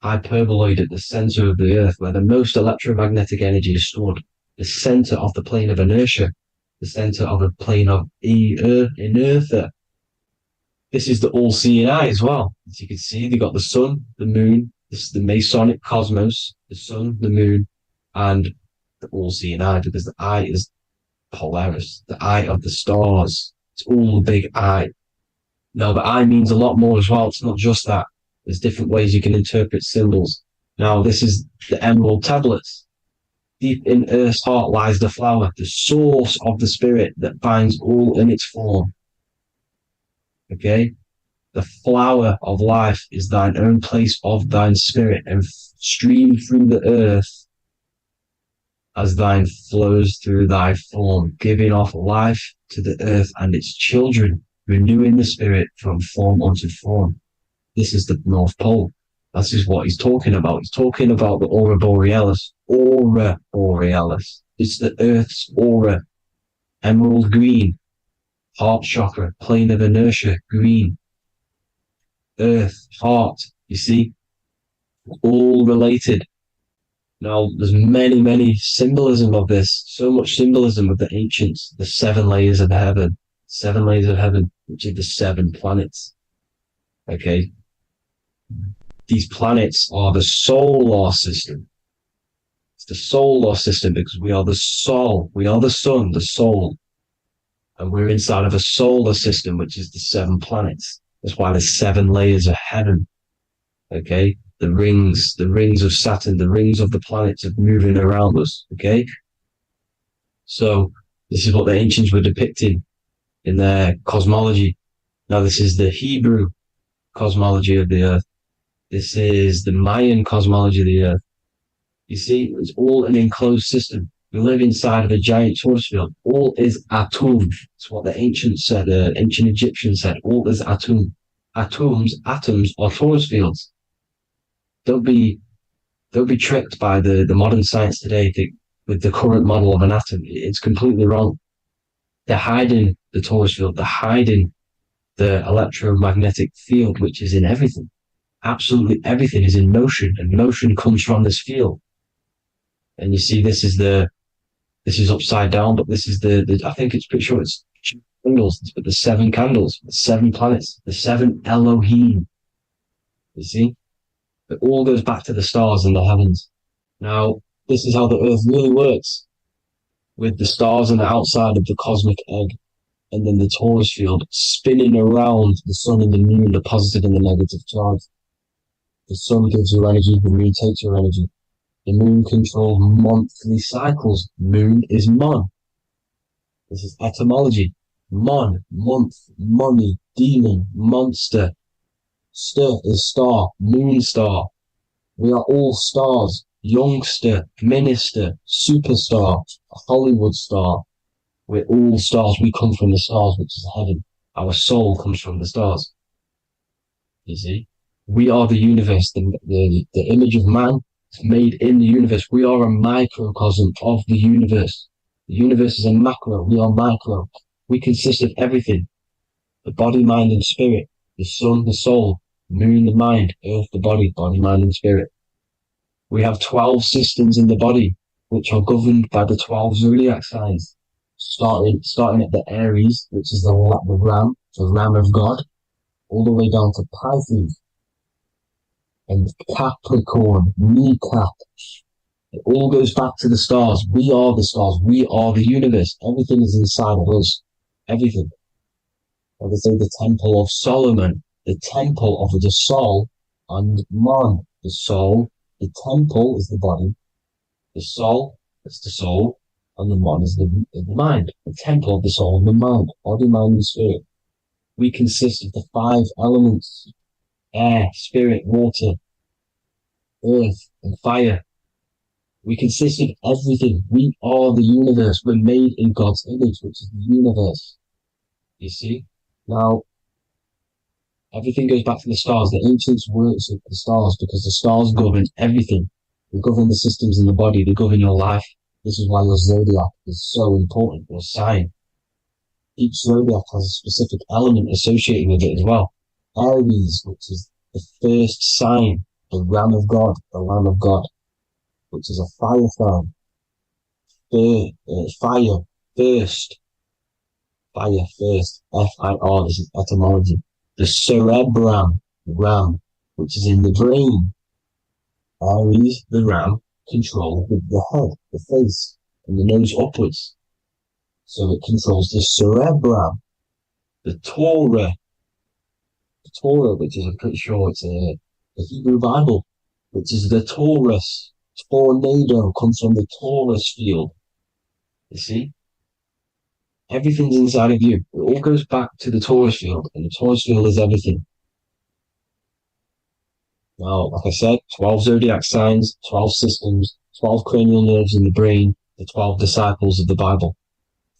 hyperboloid at the center of the earth, where the most electromagnetic energy is stored. The center of the plane of inertia. The center of the plane of inertia. This is the all-seeing eye as well. As you can see, they got the sun, the moon. This is the Masonic cosmos, the sun, the moon, and the all-seeing eye, because the eye is Polaris, the eye of the stars. It's all a big eye. Now, the eye means a lot more as well. It's not just that. There's different ways you can interpret symbols. Now, this is the emerald tablets. Deep in Earth's heart lies the flower, the source of the spirit that binds all in its form. Okay? The flower of life is thine own place of thine spirit, and stream through the earth as thine flows through thy form, giving off life to the earth and its children, renewing the spirit from form unto form. This is the North Pole. This is what he's talking about. He's talking about the aurora borealis. Aurora borealis. It's the Earth's aura. Emerald green. Heart chakra. Plane of inertia. Green. Earth. Heart. You see? All related. Now, there's many symbolism of this. So much symbolism of the ancients. The 7 layers of heaven. 7 layers of heaven, which are the 7 planets. Okay? These planets are the solar system. It's the solar system because we are the soul. We are the sun, the soul. And we're inside of a solar system, which is the 7 planets. That's why there's 7 layers of heaven. Okay? The rings of Saturn, the rings of the planets are moving around us. Okay? So this is what the ancients were depicting in their cosmology. Now this is the Hebrew cosmology of the earth. This is the Mayan cosmology of the earth. You see, it's all an enclosed system. We live inside of a giant torus field. All is atum. It's what the ancients said, ancient Egyptians said. All is atum. Atoms are torus fields. Don't be tricked by the modern science today with the current model of an atom. It's completely wrong. They're hiding the torus field. They're hiding the electromagnetic field, which is in everything. Absolutely everything is in motion, and motion comes from this field. And you see, this is upside down, but this is I think it's pretty sure it's candles, but the 7 candles, the 7 planets, the 7 Elohim. You see? It all goes back to the stars and the heavens. Now, this is how the earth really works, with the stars on the outside of the cosmic egg, and then the torus field spinning around the sun and the moon, the positive and the negative charge. The sun gives you energy, the moon takes your energy. The moon controls monthly cycles. Moon is mon. This is etymology. Mon, month, money, demon, monster. Stir is star, moon star. We are all stars. Youngster, minister, superstar, Hollywood star. We're all stars. We come from the stars, which is heaven. Our soul comes from the stars. You see? We are the universe, the image of man made in the universe. We are a microcosm of the universe. The universe is a macro. We are micro. We consist of everything. The body, mind, and spirit. The sun, the soul. Moon, the mind. Earth, the body. Body, mind, and spirit. We have 12 systems in the body, which are governed by the 12 zodiac signs. Starting at the Aries, which is the ram, the ram of God, all the way down to Pisces. And Capricorn, kneecap. It all goes back to the stars. We are the stars. We are the universe. Everything is inside of us. Everything. Like I say, the Temple of Solomon, the Temple of the Soul, and Mon. The soul, the temple is the body. The soul is the soul, and the Mon is the mind. The temple of the soul and the mind. Body, mind, and spirit. We consist of the 5 elements. Air, spirit, water, earth, and fire. We consist of everything. We are the universe. We're made in God's image, which is the universe. You see? Now, everything goes back to the stars. The ancients worked with the stars because the stars govern everything. They govern the systems in the body. They govern your life. This is why your zodiac is so important, your sign. Each zodiac has a specific element associated with it as well. Aries, which is the first sign, the Ram of God, the Lamb of God, which is a fire sign. Fire, first. Fire, first. F-I-R, this is etymology. The cerebrum, ram, which is in the brain. Aries, the ram, controls the head, the face, and the nose upwards. So it controls the cerebrum. The Torah, which is, I'm pretty sure it's a Hebrew Bible, which is the Taurus. Tornado comes from the Taurus field. You see? Everything's inside of you. It all goes back to the Taurus field, and the Taurus field is everything. Now, like I said, 12 zodiac signs, 12 systems, 12 cranial nerves in the brain, the 12 disciples of the Bible.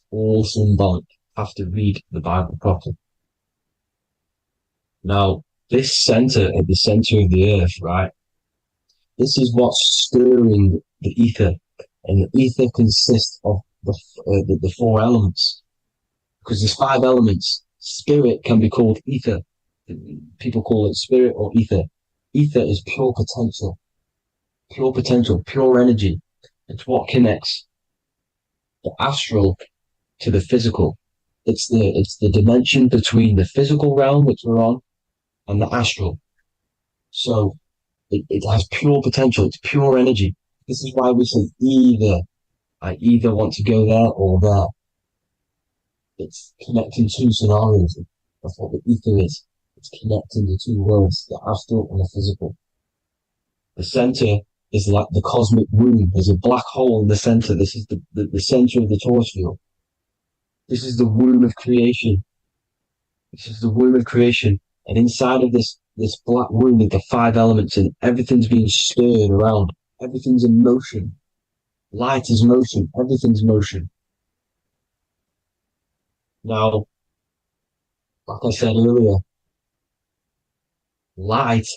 All symbolic. Have to read the Bible properly. Now, this center, at the center of the earth, right? This is what's stirring the ether. And the ether consists of the 4 elements. Because there's 5 elements. Spirit can be called ether. People call it spirit or ether. Ether is pure potential. Pure potential, pure energy. It's what connects the astral to the physical. It's the dimension between the physical realm, which we're on, and the astral. So it has pure potential. It's pure energy. This is why we say either. I either want to go there or there. It's connecting two scenarios. That's what the ether is. It's connecting the two worlds, the astral and the physical. The center is like the cosmic womb. There's a black hole in the center. This is the center of the torus field. This is the womb of creation. This is the womb of creation. And inside of this black womb are the 5 elements, and everything's being stirred around. Everything's in motion. Light is motion. Everything's motion. Now, like I said earlier, light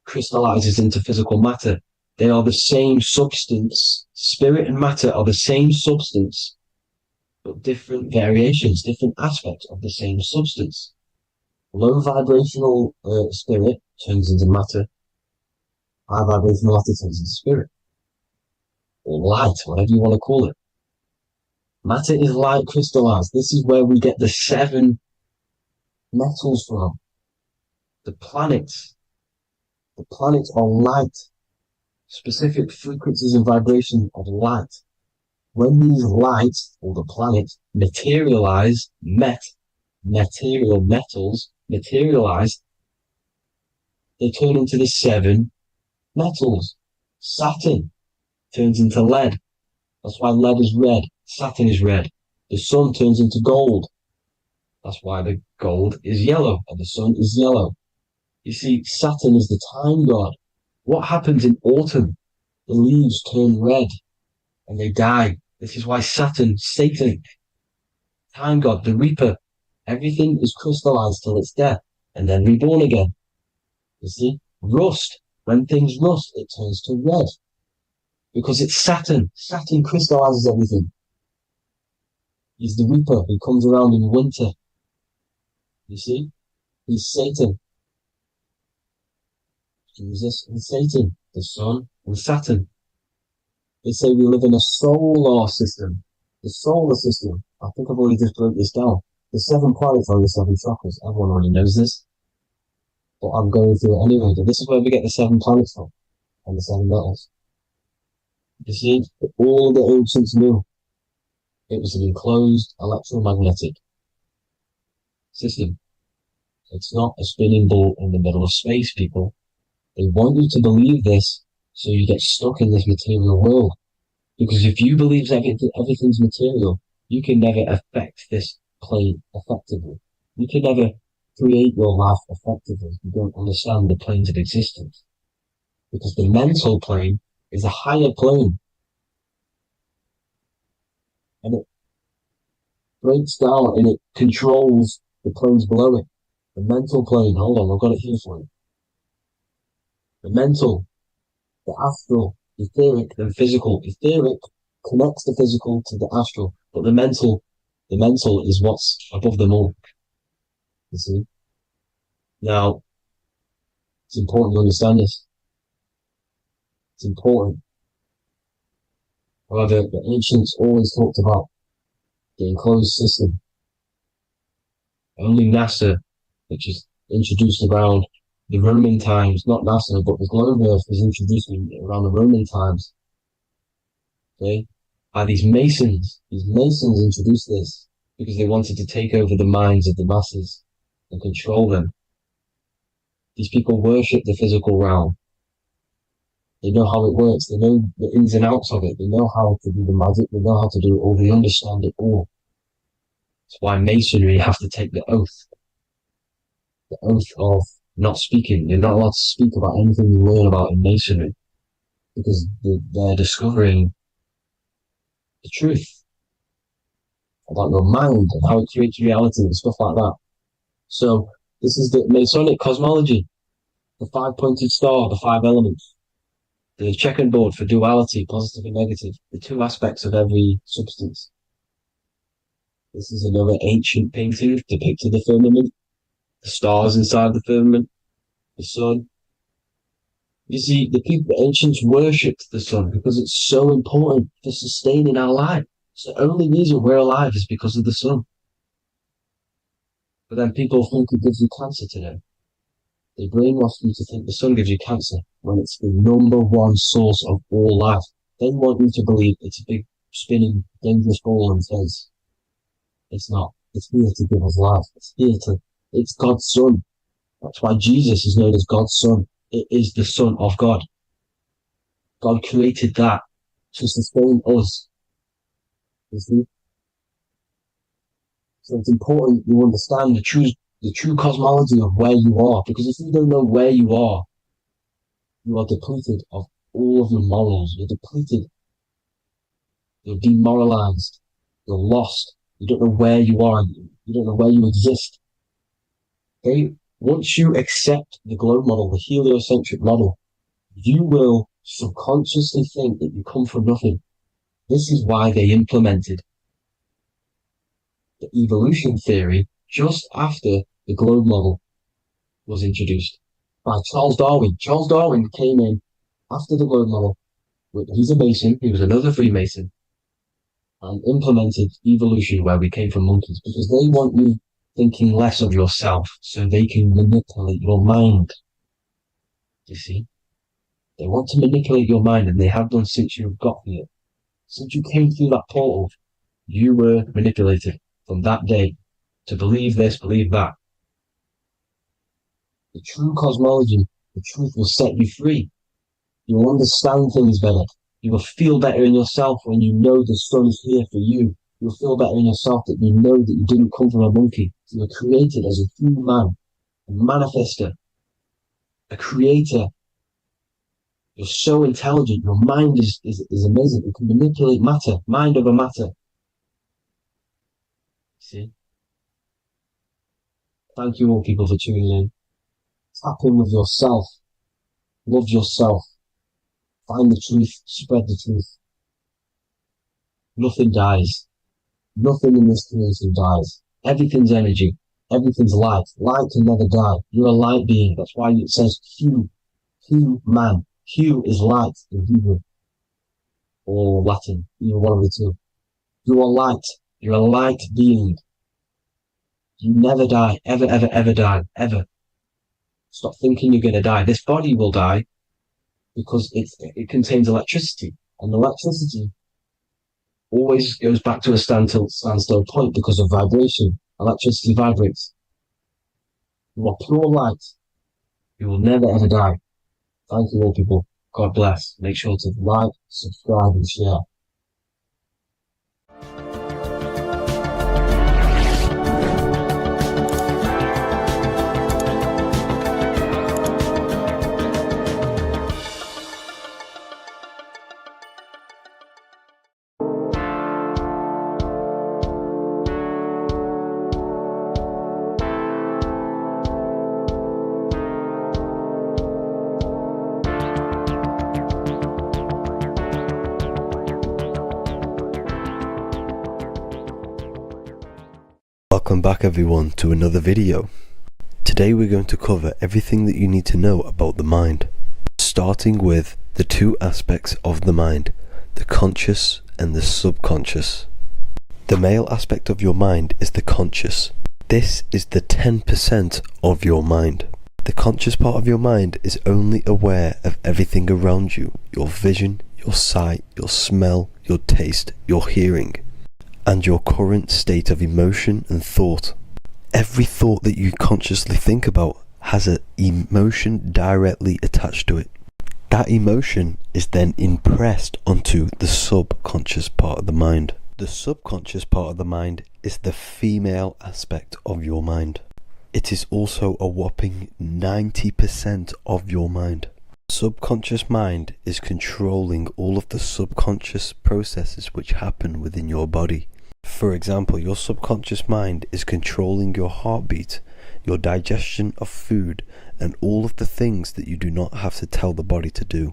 crystallizes into physical matter. They are the same substance. Spirit and matter are the same substance, but different variations, different aspects of the same substance. Low vibrational spirit turns into matter. High vibrational matter turns into spirit. Or light, whatever you want to call it. Matter is light crystallized. This is where we get the 7 metals from. The planets. The planets are light. Specific frequencies and vibrations of light. When these lights, or the planets, materialize, material metals, materialize, they turn into the 7 metals. Saturn turns into lead. That's why lead is red. Saturn is red. The sun turns into gold. That's why the gold is yellow and the sun is yellow. You see, Saturn is the time god. What happens in autumn? The leaves turn red and they die. This is why Saturn, Satan, time god, the reaper, everything is crystallized till its death and then reborn again. You see, rust. When things rust, it turns to red. Because it's Saturn. Saturn crystallizes everything. He's the reaper who comes around in winter. You see? He's Satan. Jesus and Satan, the sun and Saturn. They say we live in a solar system. The solar system. I think I've already just broke this down. The 7 planets are the 7 chakras. Everyone already knows this. But I'm going through it anyway. But this is where we get the 7 planets from. And the 7 metals. You see, all the ancients knew it was an enclosed electromagnetic system. It's not a spinning ball in the middle of space, people. They want you to believe this so you get stuck in this material world. Because if you believe everything's material, you can never affect this plane effectively. You can never create your life effectively if you don't understand the planes of existence. Because the mental plane is a higher plane. And it breaks down and it controls the planes below it. The mental plane, hold on, I've got it here for you. The mental, the astral, etheric, then physical. Etheric connects the physical to the astral, but the mental is what's above them all. You see? Now, it's important to understand this. It's important. However, the ancients always talked about the enclosed system. Only NASA, which is introduced around the Roman times, not NASA, but the globe Earth was introduced around the Roman times. Okay? By these Masons. These Masons introduced this because they wanted to take over the minds of the masses and control them. These people worship the physical realm. They know how it works. They know the ins and outs of it. They know how to do the magic. They know how to do it all. They understand it all. That's why Masonry have to take the oath. The oath of not speaking. You're not allowed to speak about anything you learn about in Masonry. Because they're discovering the truth about your mind and how it creates reality and stuff like that. So, this is the Masonic cosmology. The 5-pointed star, the 5 elements. The checkerboard for duality, positive and negative. The 2 aspects of every substance. This is another ancient painting depicting the firmament. The stars inside the firmament. The sun. You see, the ancients worshipped the sun because it's so important for sustaining our life. It's the only reason we're alive is because of the sun. But then people think it gives you cancer today. They brainwash you to think the sun gives you cancer when it's the #1 source of all life. They want you to believe it's a big, spinning, dangerous ball in space. It's not. It's here to give us life. It's God's Son. That's why Jesus is known as God's Son. It is the Son of God. God created that to sustain us. You see? So it's important you understand the true cosmology of where you are, because if you don't know where you are depleted of all of your morals. You're depleted. You're demoralized. You're lost. You don't know where you are. You don't know where you exist. Okay? Once you accept the globe model, the heliocentric model, you will subconsciously think that you come from nothing. This is why they implemented the evolution theory just after the globe model was introduced by Charles Darwin. Charles Darwin came in after the globe model. He's a Mason, he was another Freemason, and implemented evolution where we came from monkeys, because they want you thinking less of yourself so they can manipulate your mind. You see? They want to manipulate your mind, and they have done since you got here. Since you came through that portal, you were manipulated from that day to believe this, believe that. The true cosmology, the truth will set you free. You will understand things better. You will feel better in yourself when you know the sun is here for you. You'll feel better in yourself that you know that you didn't come from a monkey. You were created as a human, a manifester, a creator. You're so intelligent. Your mind is amazing. You can manipulate matter, mind over matter. See? Thank you all people for tuning in. Tap in with yourself. Love yourself. Find the truth. Spread the truth. Nothing dies. Nothing in this creation dies. Everything's energy. Everything's light. Light can never die. You're a light being. That's why it says Hu. Hu man. Hu is light in Hebrew. Or Latin. Either one of the two. You are light. You're a light being. You never die. Ever, ever, ever die. Ever. Stop thinking you're going to die. This body will die because it contains electricity. And electricity always goes back to a standstill point because of vibration. Electricity vibrates. You are pure light. You will never ever die. Thank you all people. God bless. Make sure to like, subscribe and share. Welcome back everyone to another video. Today we're going to cover everything that you need to know about the mind, starting with the two aspects of the mind, the conscious and the subconscious. The male aspect of your mind is the conscious. This is the 10% of your mind. The conscious part of your mind is only aware of everything around you, your vision, your sight, your smell, your taste, your hearing, and your current state of emotion and thought. Every thought that you consciously think about has an emotion directly attached to it. That emotion is then impressed onto the subconscious part of the mind. The subconscious part of the mind is the female aspect of your mind. It is also a whopping 90% of your mind. Subconscious mind is controlling all of the subconscious processes which happen within your body. For example, your subconscious mind is controlling your heartbeat, your digestion of food, and all of the things that you do not have to tell the body to do.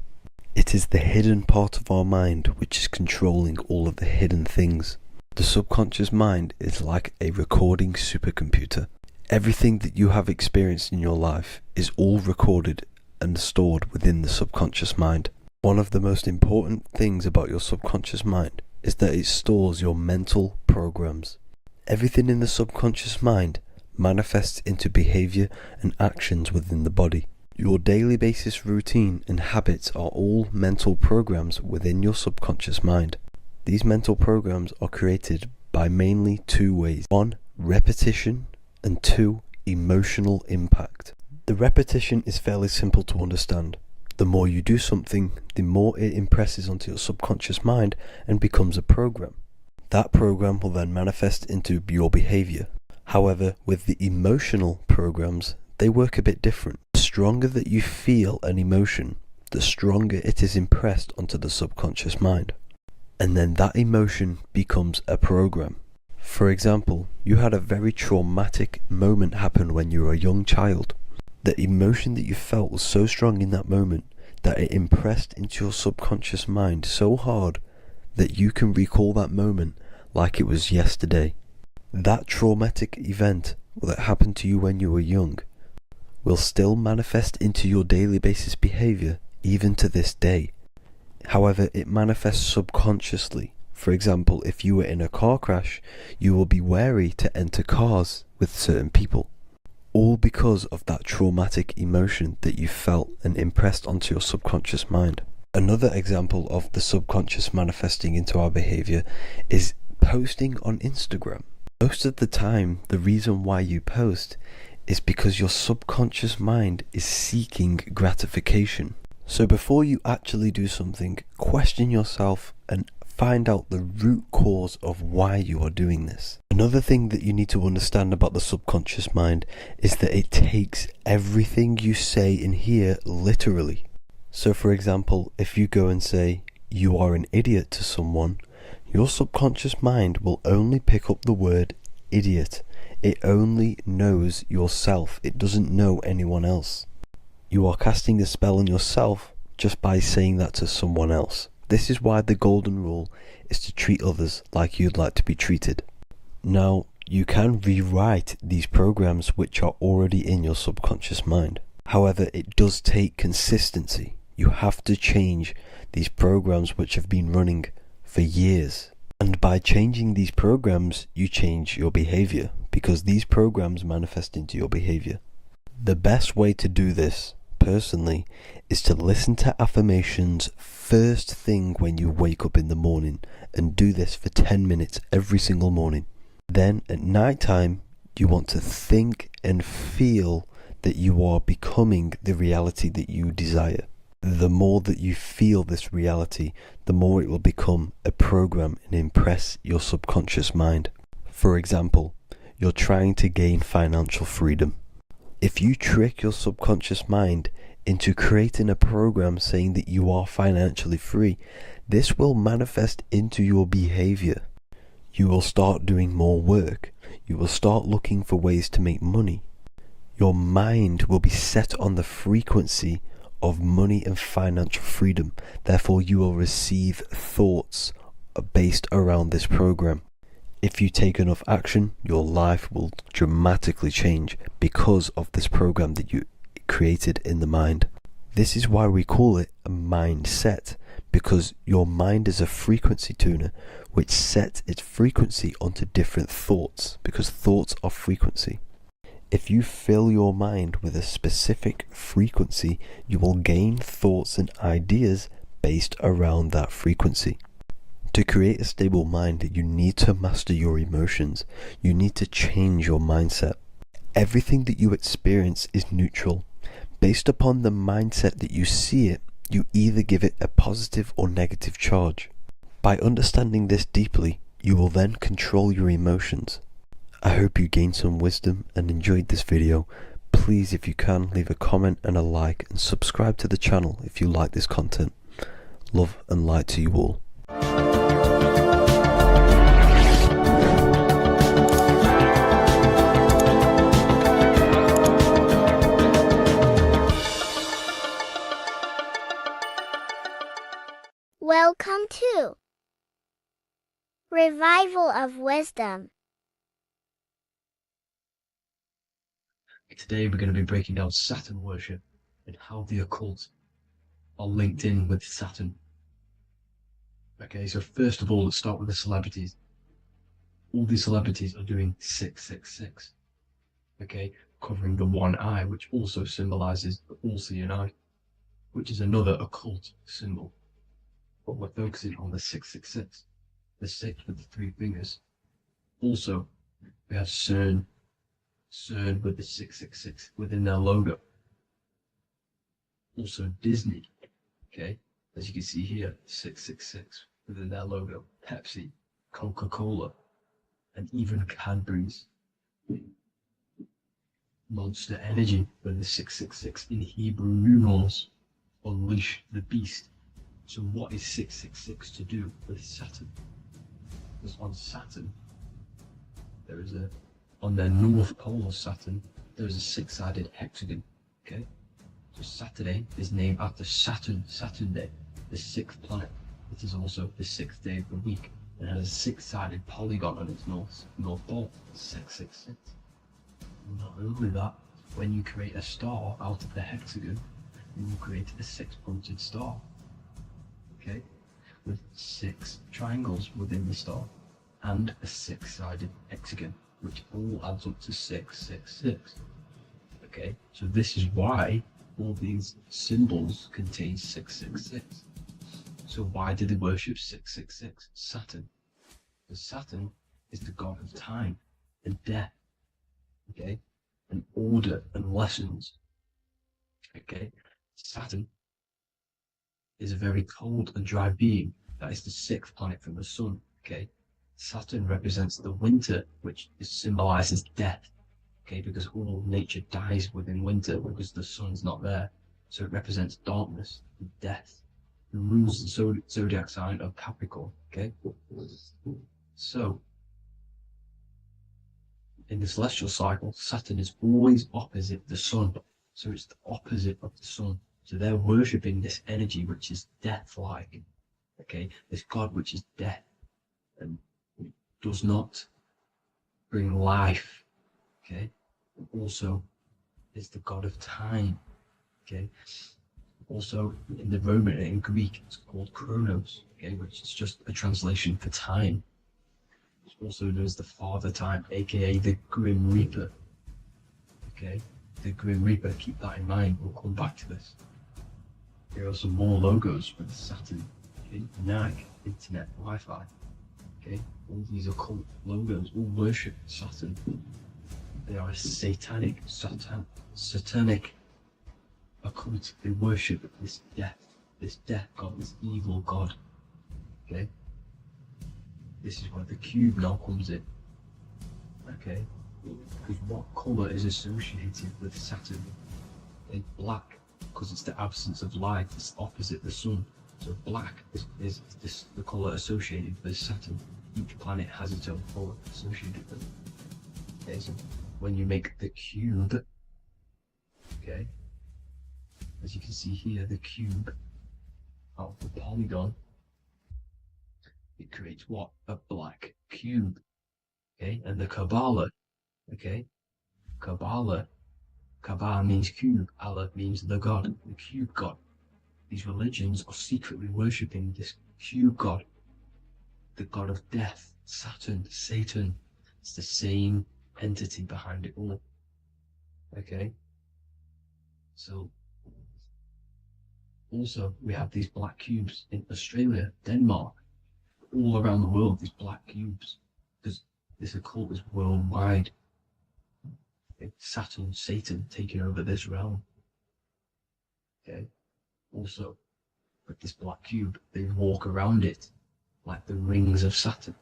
It is the hidden part of our mind which is controlling all of the hidden things. The subconscious mind is like a recording supercomputer. Everything that you have experienced in your life is all recorded and stored within the subconscious mind. One of the most important things about your subconscious mind is that it stores your mental programs. Everything in the subconscious mind manifests into behavior and actions within the body. Your daily basis routine and habits are all mental programs within your subconscious mind. These mental programs are created by mainly two ways. One, repetition, and two, emotional impact. The repetition is fairly simple to understand. The more you do something, the more it impresses onto your subconscious mind and becomes a program. That program will then manifest into your behavior. However, with the emotional programs, they work a bit different. The stronger that you feel an emotion, the stronger it is impressed onto the subconscious mind. And then that emotion becomes a program. For example, you had a very traumatic moment happen when you were a young child. The emotion that you felt was so strong in that moment that it impressed into your subconscious mind so hard that you can recall that moment like it was yesterday. That traumatic event that happened to you when you were young will still manifest into your daily basis behavior even to this day. However, it manifests subconsciously. For example, if you were in a car crash, you will be wary to enter cars with certain people. All because of that traumatic emotion that you felt and impressed onto your subconscious mind. Another example of the subconscious manifesting into our behavior is posting on Instagram. Most of the time, the reason why you post is because your subconscious mind is seeking gratification. So before you actually do something, question yourself and find out the root cause of why you are doing this. Another thing that you need to understand about the subconscious mind is that it takes everything you say in here literally. So for example, if you go and say, "You are an idiot" to someone, your subconscious mind will only pick up the word idiot. It only knows yourself. It doesn't know anyone else. You are casting a spell on yourself just by saying that to someone else. This is why the golden rule is to treat others like you'd like to be treated. Now, you can rewrite these programs which are already in your subconscious mind. However, it does take consistency. You have to change these programs which have been running for years. And by changing these programs, you change your behavior, because these programs manifest into your behavior. The best way to do this, personally, is to listen to affirmations first thing when you wake up in the morning, and do this for 10 minutes every single morning. Then at night time, you want to think and feel that you are becoming the reality that you desire. The more that you feel this reality, the more it will become a program and impress your subconscious mind. For example, you're trying to gain financial freedom. If you trick your subconscious mind into creating a program saying that you are financially free, this will manifest into your behavior. You will start doing more work. You will start looking for ways to make money. Your mind will be set on the frequency of money and financial freedom. Therefore, you will receive thoughts based around this program. If you take enough action, your life will dramatically change because of this program that you created in the mind. This is why we call it a mindset, because your mind is a frequency tuner which sets its frequency onto different thoughts, because thoughts are frequency. If you fill your mind with a specific frequency, you will gain thoughts and ideas based around that frequency. To create a stable mind, you need to master your emotions. You need to change your mindset. Everything that you experience is neutral. Based upon the mindset that you see it, you either give it a positive or negative charge. By understanding this deeply, you will then control your emotions. I hope you gained some wisdom and enjoyed this video. Please, if you can, leave a comment and a like, and subscribe to the channel if you like this content. Love and light to you all. Welcome to Revival of Wisdom. Today we're going to be breaking down Saturn worship and how the occult are linked in with Saturn. Okay, so first of all, let's start with the celebrities. All these celebrities are doing 666. Okay, covering the one eye, which also symbolizes the all-seeing eye, which is another occult symbol. But we're focusing on the 666, the 6 with the 3 fingers, Also, we have CERN with the 666 within their logo. Also Disney, okay, as you can see here, 666 within their logo. Pepsi, Coca-Cola, and even Cadbury's. Monster Energy with the 666 in Hebrew numerals. Unleash the beast. So what is 666 to do with Saturn? Because on Saturn, on the north pole of Saturn, there is a six-sided hexagon, okay? So Saturday is named after Saturn Day, the sixth planet. It is also the sixth day of the week and has a six-sided polygon on its north pole, 666. Not only that, when you create a star out of the hexagon, you will create a six-pointed star, okay, with six triangles within the star and a six-sided hexagon, which all adds up to 666. Okay, so this is why all these symbols contain 666. So why do they worship 666? Saturn. Because Saturn is the god of time and death, okay, and order and lessons. Okay, Saturn is a very cold and dry being. That is the sixth planet from the sun. Okay, Saturn represents the winter, which symbolizes death. Okay, because all nature dies within winter because the sun's not there. So it represents darkness and death. It rules the zodiac sign of Capricorn. Okay, so in the celestial cycle, Saturn is always opposite the sun. So it's the opposite of the sun. So they're worshipping this energy which is death-like. Okay, this god which is death and does not bring life. Okay, and also is the god of time. Okay, also in the Roman and in Greek it's called Chronos. Okay, which is just a translation for time. It's also known as the Father Time, aka the Grim Reaper. Okay, the Grim Reaper. Keep that in mind. We'll come back to this. Here are some more logos for the Saturn. Okay, Nike, Internet, Wi-Fi. Okay, all these occult logos all worship Saturn. They are a satanic occult. They worship this death god, this evil god. Okay, this is where the cube now comes in. Okay, because what colour is associated with Saturn? Okay, black, because it's the absence of light. It's opposite the sun. So black is the colour associated with Saturn. Each planet has its own colour associated with it. Okay, so when you make the cube, okay, as you can see here, the cube out of the polygon, it creates what? A black cube. Okay, and the Kabbalah, okay, Kabbalah means cube, Allah means the god, the cube god. These religions are secretly worshipping this cube god, the god of death, Saturn, Satan. It's the same entity behind it all. Okay, so also we have these black cubes in Australia, Denmark, all around the world, these black cubes, because this occult is worldwide. It's Saturn, Satan taking over this realm. Okay, also with this black cube, they walk around it like the rings of Saturn.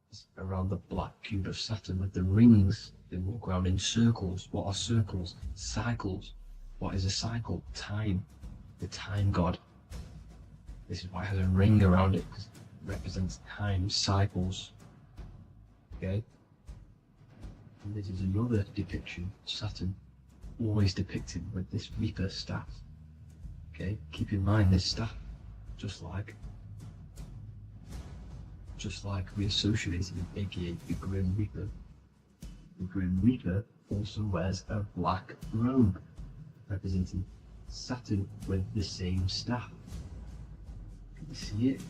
It's around the black cube of Saturn with the rings, they walk around in circles. What are circles? Cycles. What is a cycle? Time. The time god. This is why it has a ring around it, because it represents time, cycles. Okay, and this is another depiction of Saturn, always depicted with this Reaper staff. Okay, keep in mind this staff, just like we associated with aka the Grim Reaper. The Grim Reaper also wears a black robe, representing Saturn with the same staff. Can you see it?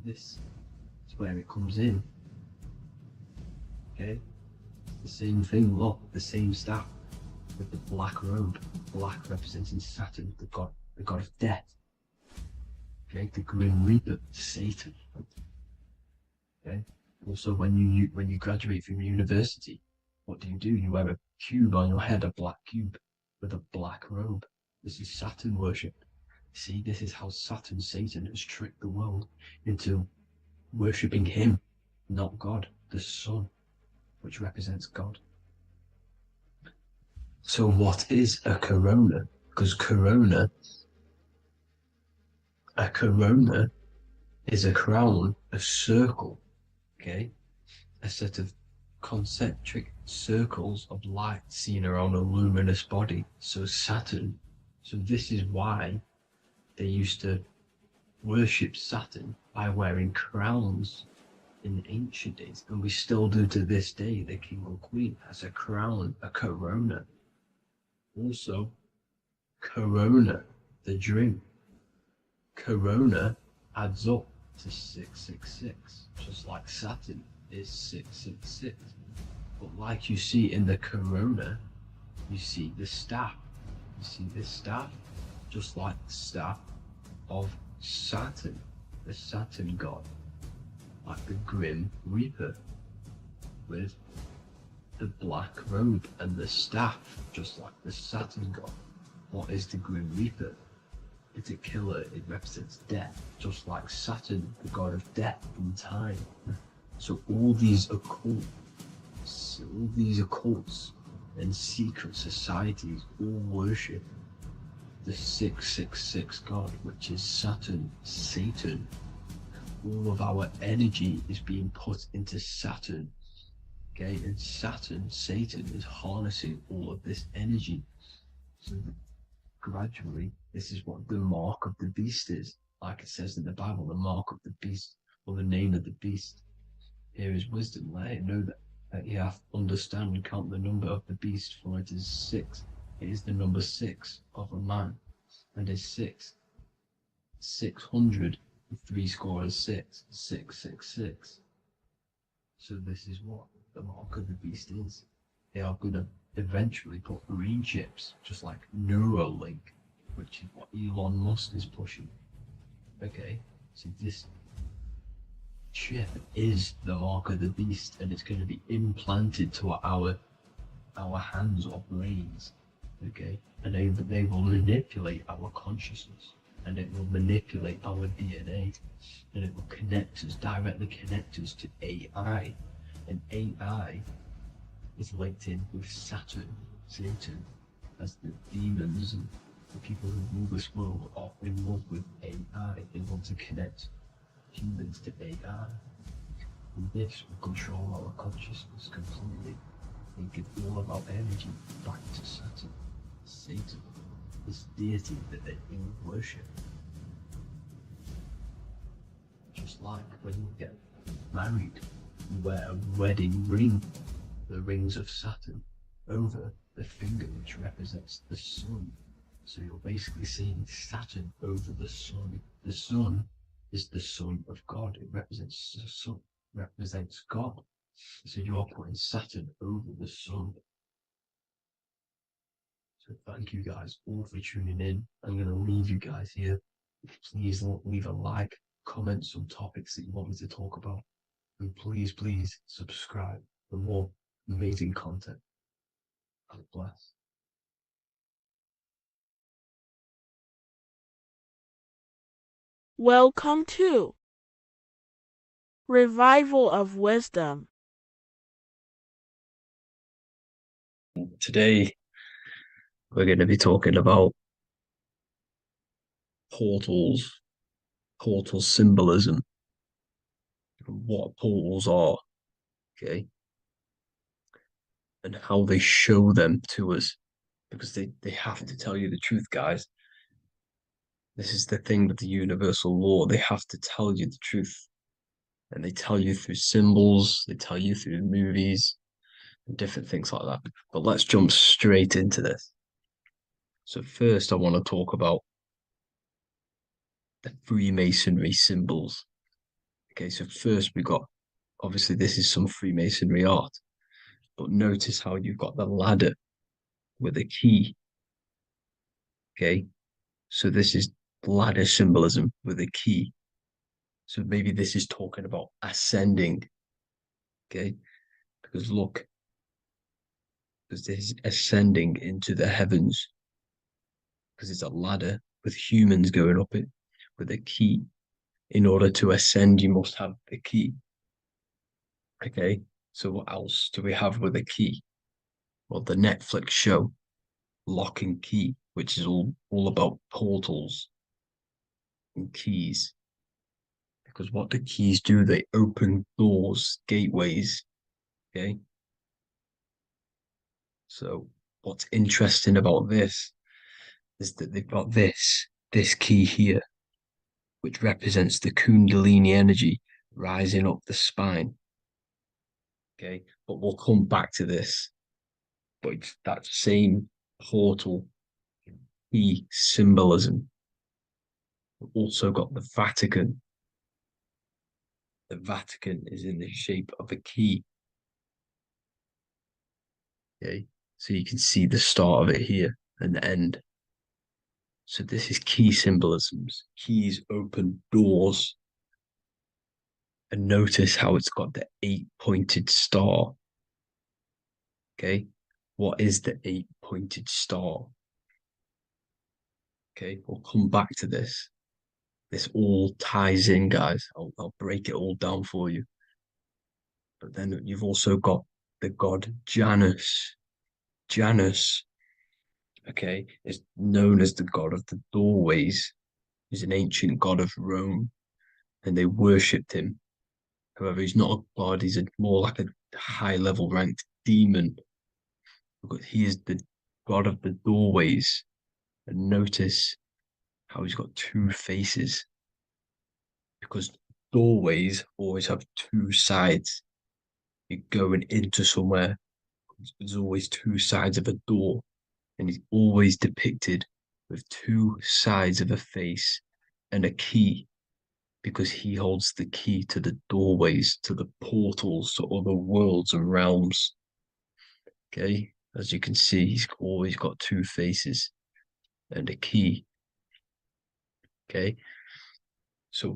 This is where it comes in. Okay, the same thing, look, the same staff with the black robe, black representing Saturn, the god of death. Okay, the Grim Reaper, Satan. Okay. Also, when you graduate from university, what do? You wear a cube on your head, a black cube with a black robe. This is Saturn worship. See, this is how Satan has tricked the world into worshipping him, not God, the sun, which represents God. So what is a corona? Because a corona is a crown, a circle, okay? A set of concentric circles of light seen around a luminous body. So Saturn. So this is why they used to worship Saturn by wearing crowns in ancient days, and we still do to this day. The king or queen has a crown, a corona. Also, corona, the drink. Corona adds up to 666, just like Saturn is 666. But like you see in the corona, you see the staff. You see this staff, just like the staff of Saturn, the Saturn god, like the Grim Reaper, with the black robe and the staff, just like the Saturn god. What is the Grim Reaper? It's a killer. It represents death, just like Saturn, the god of death and time. So all these occults and secret societies all worship the 666 god, which is Saturn, Satan. All of our energy is being put into Saturn, okay? And Saturn, Satan, is harnessing all of this energy. So gradually, this is what the mark of the beast is. Like it says in the Bible, the mark of the beast, or the name of the beast. Here is wisdom. Let it know that you have to understand and count the number of the beast, for it is 6. It is the number 6 of a man, and is 600, 6, 666. So this is what the mark of the beast is. They are going to eventually put brain chips, just like Neuralink, which is what Elon Musk is pushing. Okay, so this chip is the mark of the beast, and it's going to be implanted to our hands or brains. Okay, and they will manipulate our consciousness, and it will manipulate our DNA, and it will directly connect us to AI, and AI is linked in with Saturn, Satan, as the demons and the people who rule this world are in love with AI. They want to connect humans to AI. And this will control our consciousness completely and give all of our energy back to Saturn, Satan, this deity that they all worship. Just like when you get married, you wear a wedding ring, the rings of Saturn, over the finger, which represents the sun. So you're basically seeing Saturn over the sun. The sun is the son of God. It represents the sun, represents God. So you are putting Saturn over the sun. So thank you guys all for tuning in. I'm going to leave you guys here. Please leave a like, comment some topics that you want me to talk about. And please subscribe for more amazing content. God bless. Welcome to Revival of Wisdom. Today, we're going to be talking about portal symbolism, what portals are, okay, and how they show them to us, because they have to tell you the truth, guys. This is the thing with the universal law. They have to tell you the truth, and they tell you through symbols, they tell you through movies and different things like that. But let's jump straight into this. So first, I want to talk about the Freemasonry symbols. Okay, so first we got, obviously this is some Freemasonry art, but notice how you've got the ladder with a key. Okay, so this is ladder symbolism with a key. So maybe this is talking about ascending. Okay. Because look, because this is ascending into the heavens. Because it's a ladder with humans going up it with a key. In order to ascend, you must have the key. Okay. So what else do we have with a key? Well, the Netflix show Lock and Key, which is all about portals and keys. Because what the keys do, they open doors, gateways. Okay. So what's interesting about this is that they've got this key here, which represents the Kundalini energy rising up the spine. Okay. But we'll come back to this. But it's that same portal key symbolism. We've also got the Vatican. The Vatican is in the shape of a key. Okay, so you can see the start of it here and the end. So this is key symbolisms. Keys open doors. And notice how it's got the 8-pointed star. Okay, what is the 8-pointed star? Okay, we'll come back to this. This all ties in, guys. I'll break it all down for you. But then you've also got the god Janus. Janus, okay, is known as the god of the doorways. He's an ancient god of Rome, and they worshipped him. However, he's not a god, he's more like a high-level ranked demon. Because he is the god of the doorways. And notice how he's got two faces. Because doorways always have two sides. You're going into somewhere, there's always two sides of a door. And he's always depicted with two sides of a face and a key, because he holds the key to the doorways, to the portals, to other worlds and realms. Okay, as you can see, he's always got two faces and a key. Okay, so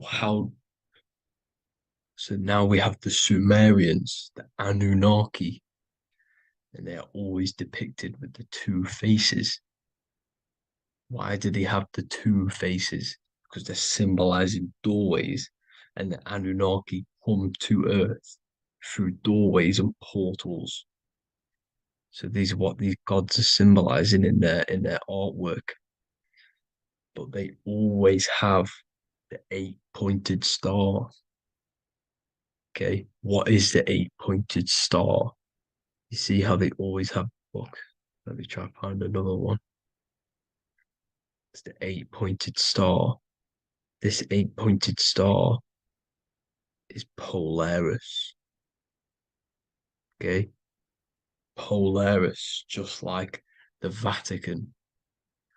now we have the Sumerians, the Anunnaki, and they are always depicted with the two faces. Why do they have the two faces? Because they're symbolizing doorways, and the Anunnaki come to Earth through doorways and portals. So these are what these gods are symbolizing in their artwork. But they always have the 8-pointed star. Okay, what is the 8-pointed star? You see how they always have, look, let me try to find another one. It's the 8-pointed star. This 8-pointed star is Polaris. Okay, Polaris, just like the Vatican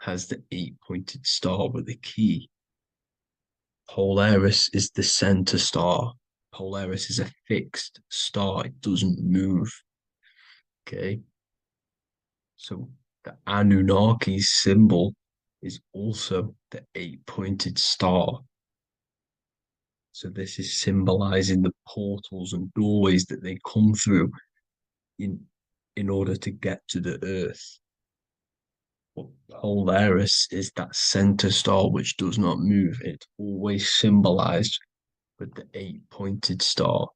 has the 8-pointed star with a key. Polaris is the center star. Polaris is a fixed star, it doesn't move. Okay, so the Anunnaki's symbol is also the 8-pointed star. So this is symbolizing the portals and doorways that they come through in order to get to the earth. But Polaris is that center star which does not move. It's always symbolized with the 8-pointed star,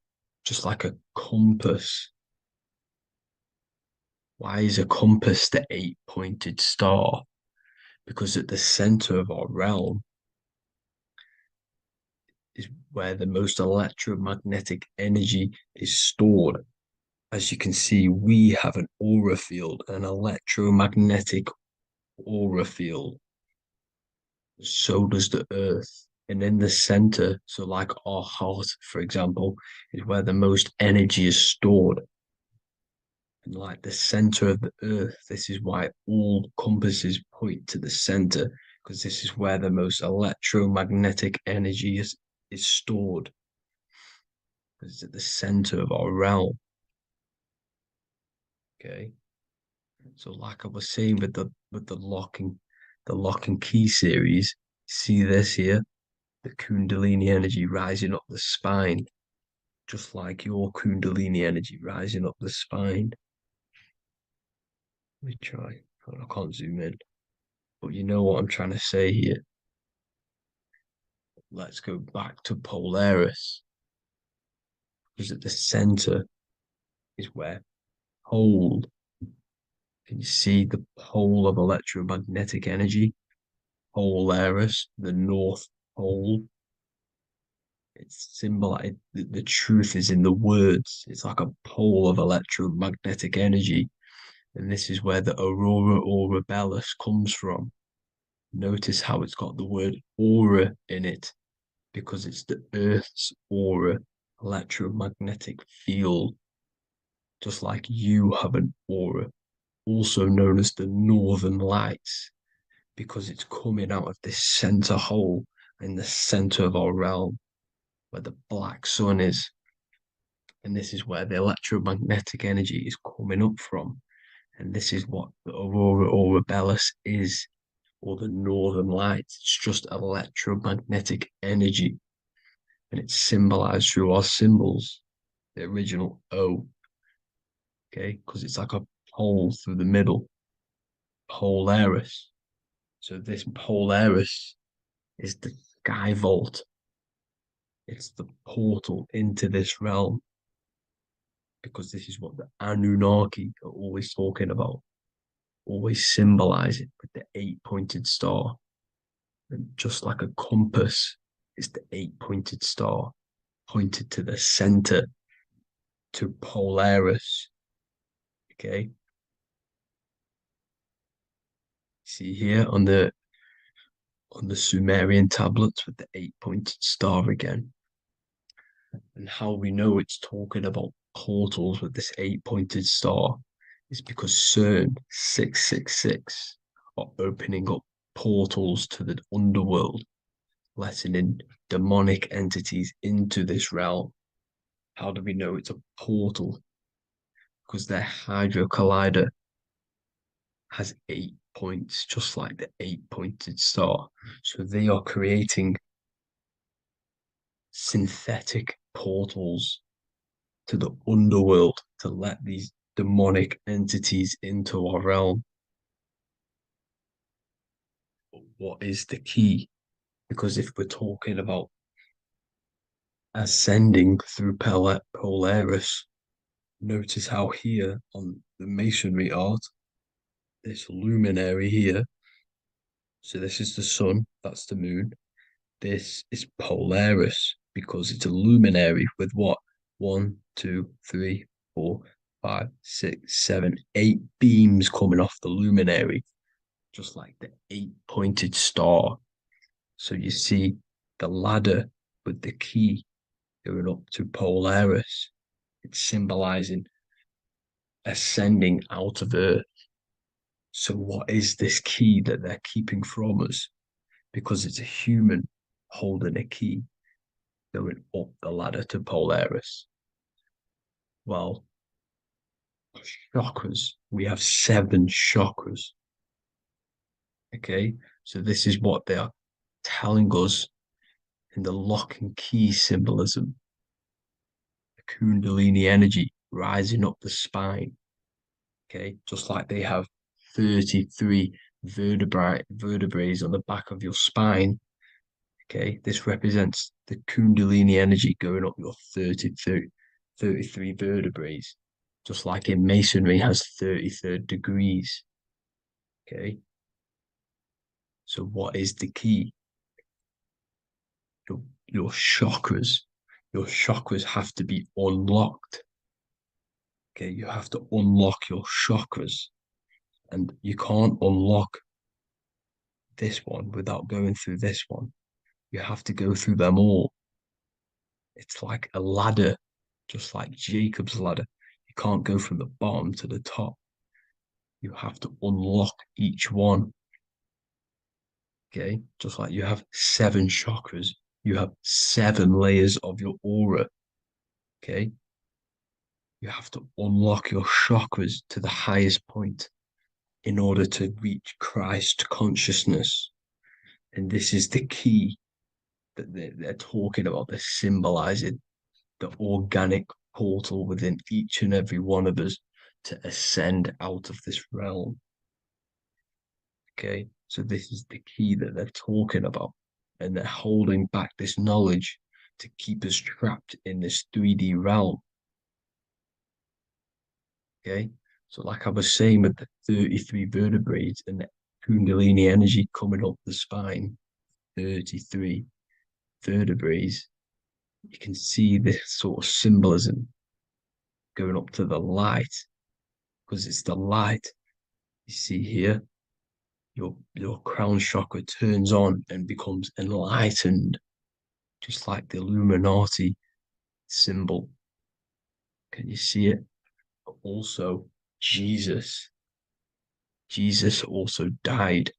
just like a compass. Why is a compass the 8-pointed star? Because at the center of our realm is where the most electromagnetic energy is stored. As you can see, we have an aura field, an electromagnetic aura field. So does the earth. And in the center, so like our heart, for example, is where the most energy is stored. And like the center of the earth, this is why all compasses point to the center, because this is where the most electromagnetic energy is stored. It's at the center of our realm. Okay. So like I was saying with the lock and key series, see this here? the Kundalini energy rising up the spine, just like your Kundalini energy rising up the spine. Let me try. I can't zoom in, but you know what I'm trying to say here. Let's go back to Polaris, because at the center is where pole. Can you see the pole of electromagnetic energy? Polaris, the North Pole. It's symbolized. The truth is in the words. It's like a pole of electromagnetic energy. And this is where the aurora borealis comes from. Notice how it's got the word aura in it, because it's the Earth's aura, electromagnetic field. Just like you have an aura, also known as the northern lights, because it's coming out of this center hole in the center of our realm, where the black sun is. And this is where the electromagnetic energy is coming up from. And this is what the aurora borealis is, or the northern lights. It's just electromagnetic energy. And it's symbolized through our symbols, the original O. Okay, because it's like a pole through the middle. Polaris. So this Polaris is the sky vault. It's the portal into this realm, because this is what the Anunnaki are always talking about, always symbolize it with the 8-pointed star. And just like a compass, it's the 8-pointed star pointed to the center, to Polaris. Okay. See here on the Sumerian tablets with the 8-pointed star again. And how we know it's talking about portals with this 8-pointed star is because CERN 666 are opening up portals to the underworld, letting in demonic entities into this realm. How do we know it's a portal? Because their Hydro Collider has 8 points, just like the 8-pointed star. So they are creating synthetic portals to the underworld to let these demonic entities into our realm. But what is the key? Because if we're talking about ascending through Polaris, notice how here on the masonry art, this luminary here, so this is the sun, that's the moon, this is Polaris, because it's a luminary with what? 1, 2, 3, 4, 5, 6, 7, 8 beams coming off the luminary, just like the 8-pointed star. So you see the ladder with the key going up to Polaris. It's symbolizing ascending out of Earth. So what is this key that they're keeping from us? Because it's a human holding a key going up the ladder to Polaris. Well, chakras. We have 7 chakras. Okay, so this is what they are telling us in the lock and key symbolism. The Kundalini energy rising up the spine. Okay, just like they have 33 vertebrae on the back of your spine. Okay, this represents the Kundalini energy going up your 33 vertebrae, just like in Masonry has 33rd degrees. Okay, so what is the key? Your chakras. Your chakras have to be unlocked. Okay, you have to unlock your chakras, and you can't unlock this one without going through this one. You have to go through them all. It's like a ladder, just like Jacob's ladder. You can't go from the bottom to the top. You have to unlock each one. Okay, just like you have 7 chakras, you have 7 layers of your aura. Okay, you have to unlock your chakras to the highest point in order to reach Christ consciousness. And this is the key that they're talking about. They're symbolizing the organic portal within each and every one of us to ascend out of this realm. Okay, so this is the key that they're talking about, and they're holding back this knowledge to keep us trapped in this 3D realm. Okay, so like I was saying with the 33 vertebrae and the Kundalini energy coming up the spine, 33 vertebrae, you can see this sort of symbolism going up to the light, because it's the light. You see here, your crown chakra turns on and becomes enlightened, just like the Illuminati symbol. Can you see it? But also Jesus also died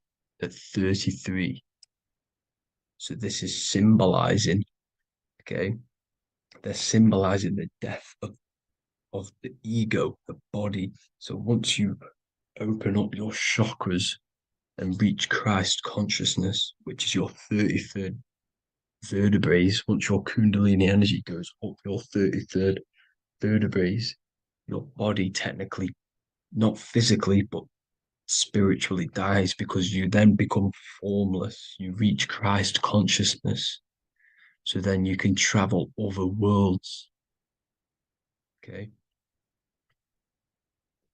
at 33. So this is symbolizing, okay, they're symbolizing the death of the ego, the body. So once you open up your chakras and reach Christ consciousness, which is your 33rd vertebrae, once your Kundalini energy goes up your 33rd vertebrae, your body technically, not physically, but spiritually dies, because you then become formless. You reach Christ consciousness. So then you can travel other worlds. Okay.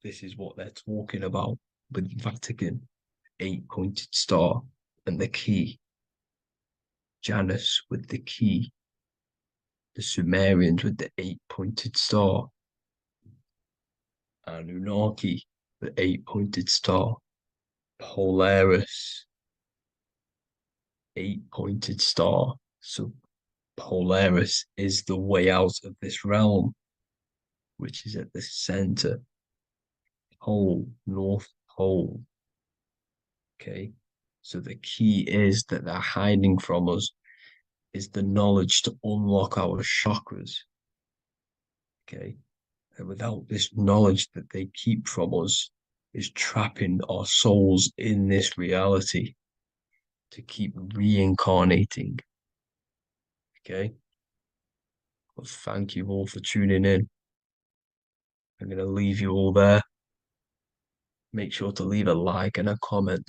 This is what they're talking about with Vatican, 8-pointed star, and the key. Janus with the key. The Sumerians with the 8-pointed star. Anunnaki, the 8-pointed star. Polaris, 8-pointed star. So Polaris is the way out of this realm, which is at the center. Pole, North Pole. Okay, so the key is that they're hiding from us is the knowledge to unlock our chakras. Okay, and without this knowledge that they keep from us is trapping our souls in this reality to keep reincarnating. Okay, well, thank you all for tuning in. I'm going to leave you all there. Make sure to leave a like and a comment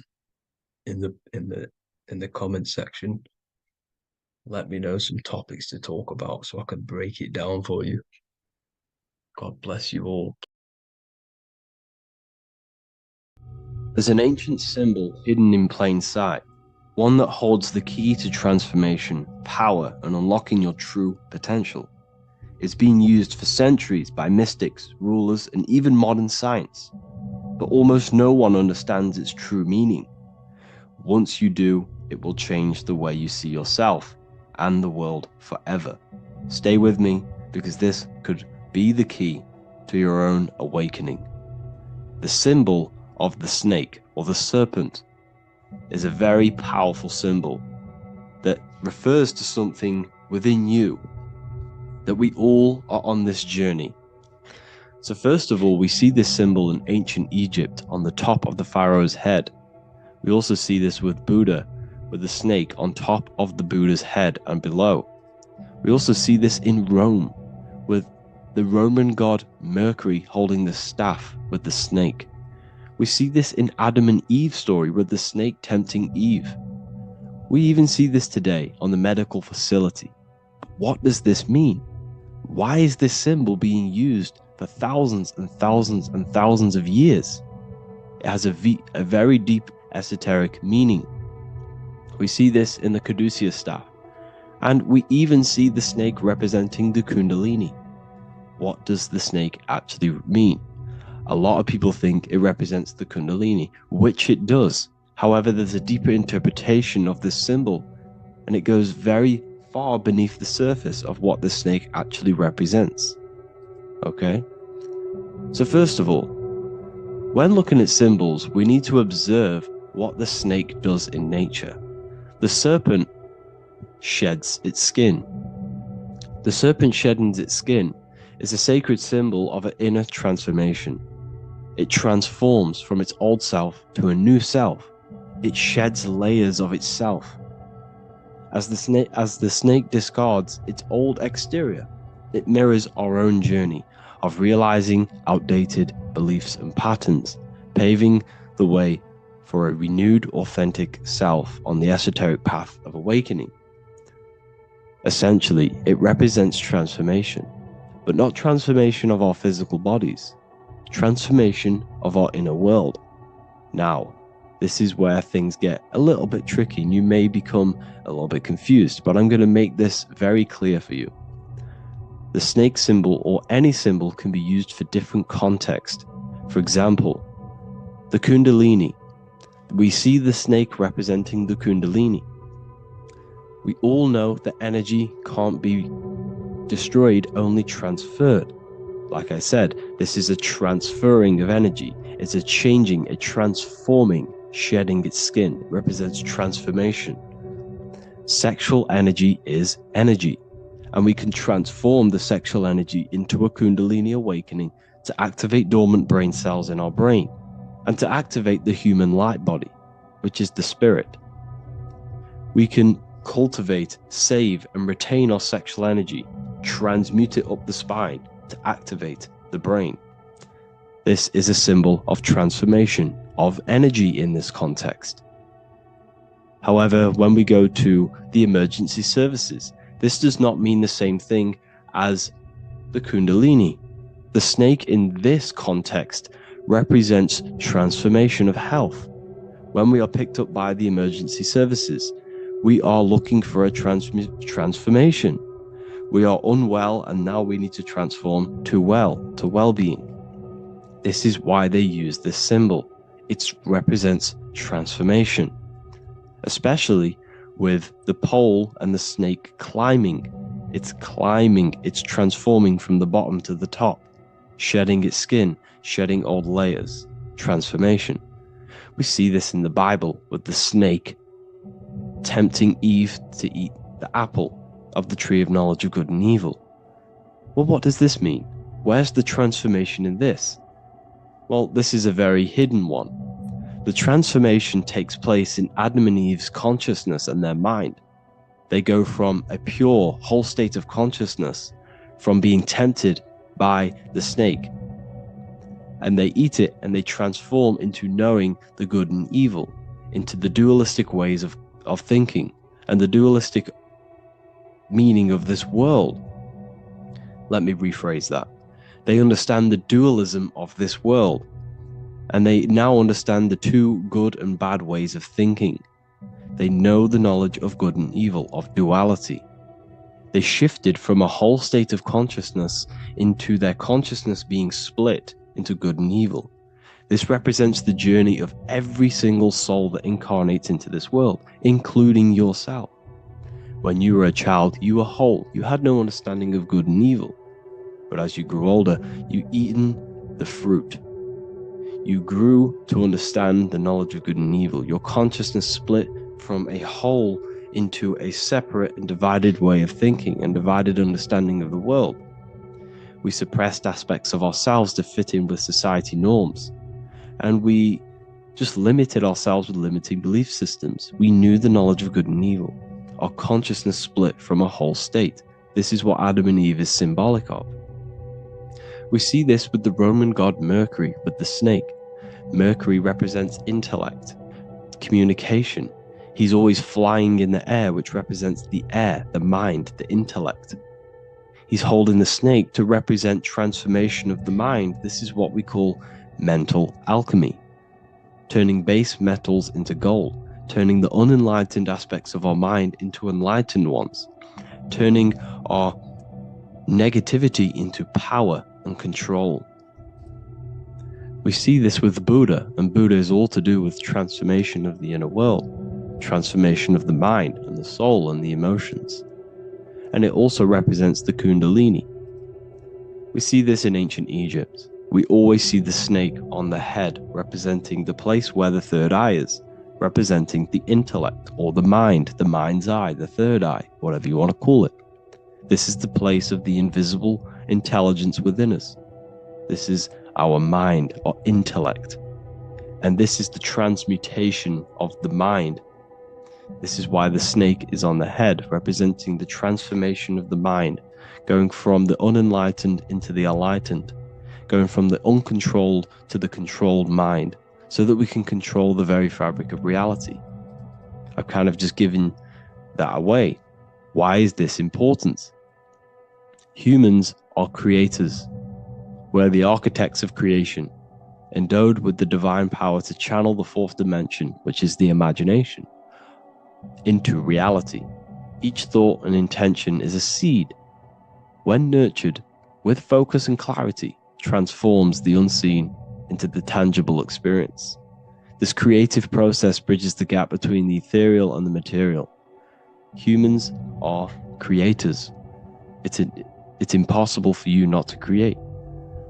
in the comment section. Let me know some topics to talk about so I can break it down for you. God bless you all. There's an ancient symbol hidden in plain sight, one that holds the key to transformation, power, and unlocking your true potential. It's been used for centuries by mystics, rulers, and even modern science, but almost no one understands its true meaning. Once you do, it will change the way you see yourself and the world forever. Stay with me, because this could be the key to your own awakening. The symbol of the snake, or the serpent, is a very powerful symbol that refers to something within you, that we all are on this journey. So first of all, we see this symbol in ancient Egypt on the top of the pharaoh's head. We also see this with Buddha, with the snake on top of the Buddha's head and below. We also see this in Rome, with the Roman god Mercury holding the staff with the snake. We see this in Adam and Eve story with the snake tempting Eve. We even see this today on the medical facility. What does this mean? Why is this symbol being used for thousands and thousands and thousands of years? It has a very deep esoteric meaning. We see this in the Caduceus staff, and we even see the snake representing the Kundalini. What does the snake actually mean? A lot of people think it represents the Kundalini, which it does. However, there's a deeper interpretation of this symbol, and it goes very far beneath the surface of what the snake actually represents. Okay? So first of all, when looking at symbols, we need to observe what the snake does in nature. The serpent sheds its skin. The serpent shedding its skin is a sacred symbol of an inner transformation. It transforms from its old self to a new self. It sheds layers of itself. As the snake discards its old exterior, it mirrors our own journey of realizing outdated beliefs and patterns, paving the way for a renewed, authentic self on the esoteric path of awakening. Essentially, it represents transformation, but not transformation of our physical bodies, transformation of our inner world. Now, this is where things get a little bit tricky and you may become a little bit confused, but I'm going to make this very clear for you. The snake symbol or any symbol can be used for different context. For example, the Kundalini. We see the snake representing the Kundalini. We all know that energy can't be destroyed, only transferred. Like I said, this is a transferring of energy. It's a changing, a transforming, shedding its skin. It represents transformation. Sexual energy is energy, and we can transform the sexual energy into a Kundalini awakening to activate dormant brain cells in our brain and to activate the human light body, which is the spirit. We can cultivate, save, and retain our sexual energy, transmute it up the spine to activate the brain. This is a symbol of transformation of energy in this context. However, when we go to the emergency services, this does not mean the same thing as the Kundalini. The snake in this context represents transformation of health. When we are picked up by the emergency services, we are looking for a transformation. We are unwell and now we need to transform to well-being. This is why they use this symbol. It represents transformation, especially with the pole and the snake climbing. It's climbing, it's transforming from the bottom to the top, shedding its skin, shedding old layers, transformation. We see this in the Bible with the snake tempting Eve to eat the apple of the tree of knowledge of good and evil. Well, what does this mean? Where's the transformation in this? Well, this is a very hidden one. The transformation takes place in Adam and Eve's consciousness and their mind. They go from a pure, whole state of consciousness, from being tempted by the snake, and they eat it and they transform into knowing the good and evil, into the dualistic ways of thinking and the dualistic meaning of this world. Let me rephrase that. They understand the dualism of this world, and they now understand the two good and bad ways of thinking. They know the knowledge of good and evil, of duality. They shifted from a whole state of consciousness into their consciousness being split into good and evil. This represents the journey of every single soul that incarnates into this world, including yourself. When you were a child, you were whole. You had no understanding of good and evil. But as you grew older, you eaten the fruit. You grew to understand the knowledge of good and evil. Your consciousness split from a whole into a separate and divided way of thinking and divided understanding of the world. We suppressed aspects of ourselves to fit in with society norms. And we just limited ourselves with limiting belief systems. We knew the knowledge of good and evil. Our consciousness split from a whole state. This is what Adam and Eve is symbolic of. We see this with the Roman god Mercury, with the snake. Mercury represents intellect, communication. He's always flying in the air, which represents the air, the mind, the intellect. He's holding the snake to represent transformation of the mind. This is what we call mental alchemy, turning base metals into gold, turning the unenlightened aspects of our mind into enlightened ones, turning our negativity into power and control. We see this with Buddha, and Buddha is all to do with transformation of the inner world, transformation of the mind and the soul and the emotions. And it also represents the Kundalini. We see this in ancient Egypt. We always see the snake on the head, representing the place where the third eye is, representing the intellect or the mind, the mind's eye, the third eye, whatever you want to call it. This is the place of the invisible intelligence within us. This is our mind, our intellect. And this is the transmutation of the mind This is why the snake is on the head, representing the transformation of the mind, going from the unenlightened into the enlightened, going from the uncontrolled to the controlled mind, so that we can control the very fabric of reality. I've kind of just given that away. Why is this important? Humans are creators. We're the architects of creation, endowed with the divine power to channel the fourth dimension, which is the imagination, into reality. Each thought and intention is a seed. When nurtured with focus and clarity, transforms the unseen into the tangible experience. This creative process bridges the gap between the ethereal and the material. Humans are creators. It's impossible for you not to create.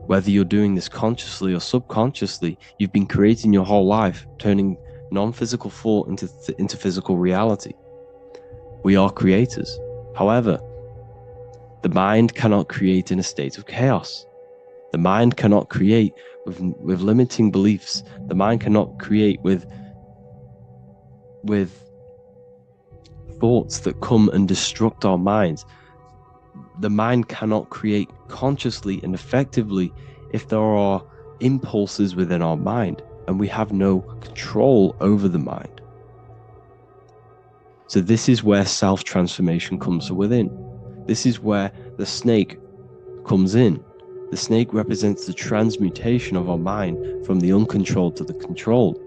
Whether you're doing this consciously or subconsciously, you've been creating your whole life, turning non-physical thought into physical reality. We are creators. However, the mind cannot create in a state of chaos. The mind cannot create with limiting beliefs. The mind cannot create with thoughts that come and destruct our minds. The mind cannot create consciously and effectively if there are impulses within our mind and we have no control over the mind. So this is where self-transformation comes within. This is where the snake comes in. The snake represents the transmutation of our mind from the uncontrolled to the controlled.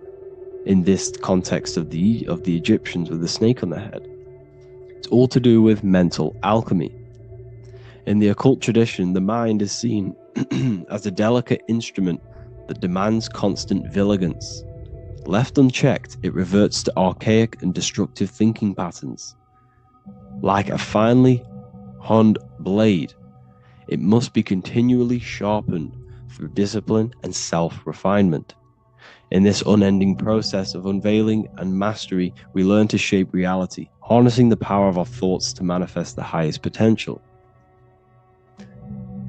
In this context of the Egyptians with the snake on their head. It's all to do with mental alchemy. In the occult tradition, the mind is seen as a delicate instrument that demands constant vigilance. Left unchecked, it reverts to archaic and destructive thinking patterns. Like a finely honed blade, it must be continually sharpened through discipline and self-refinement. In this unending process of unveiling and mastery, we learn to shape reality, harnessing the power of our thoughts to manifest the highest potential.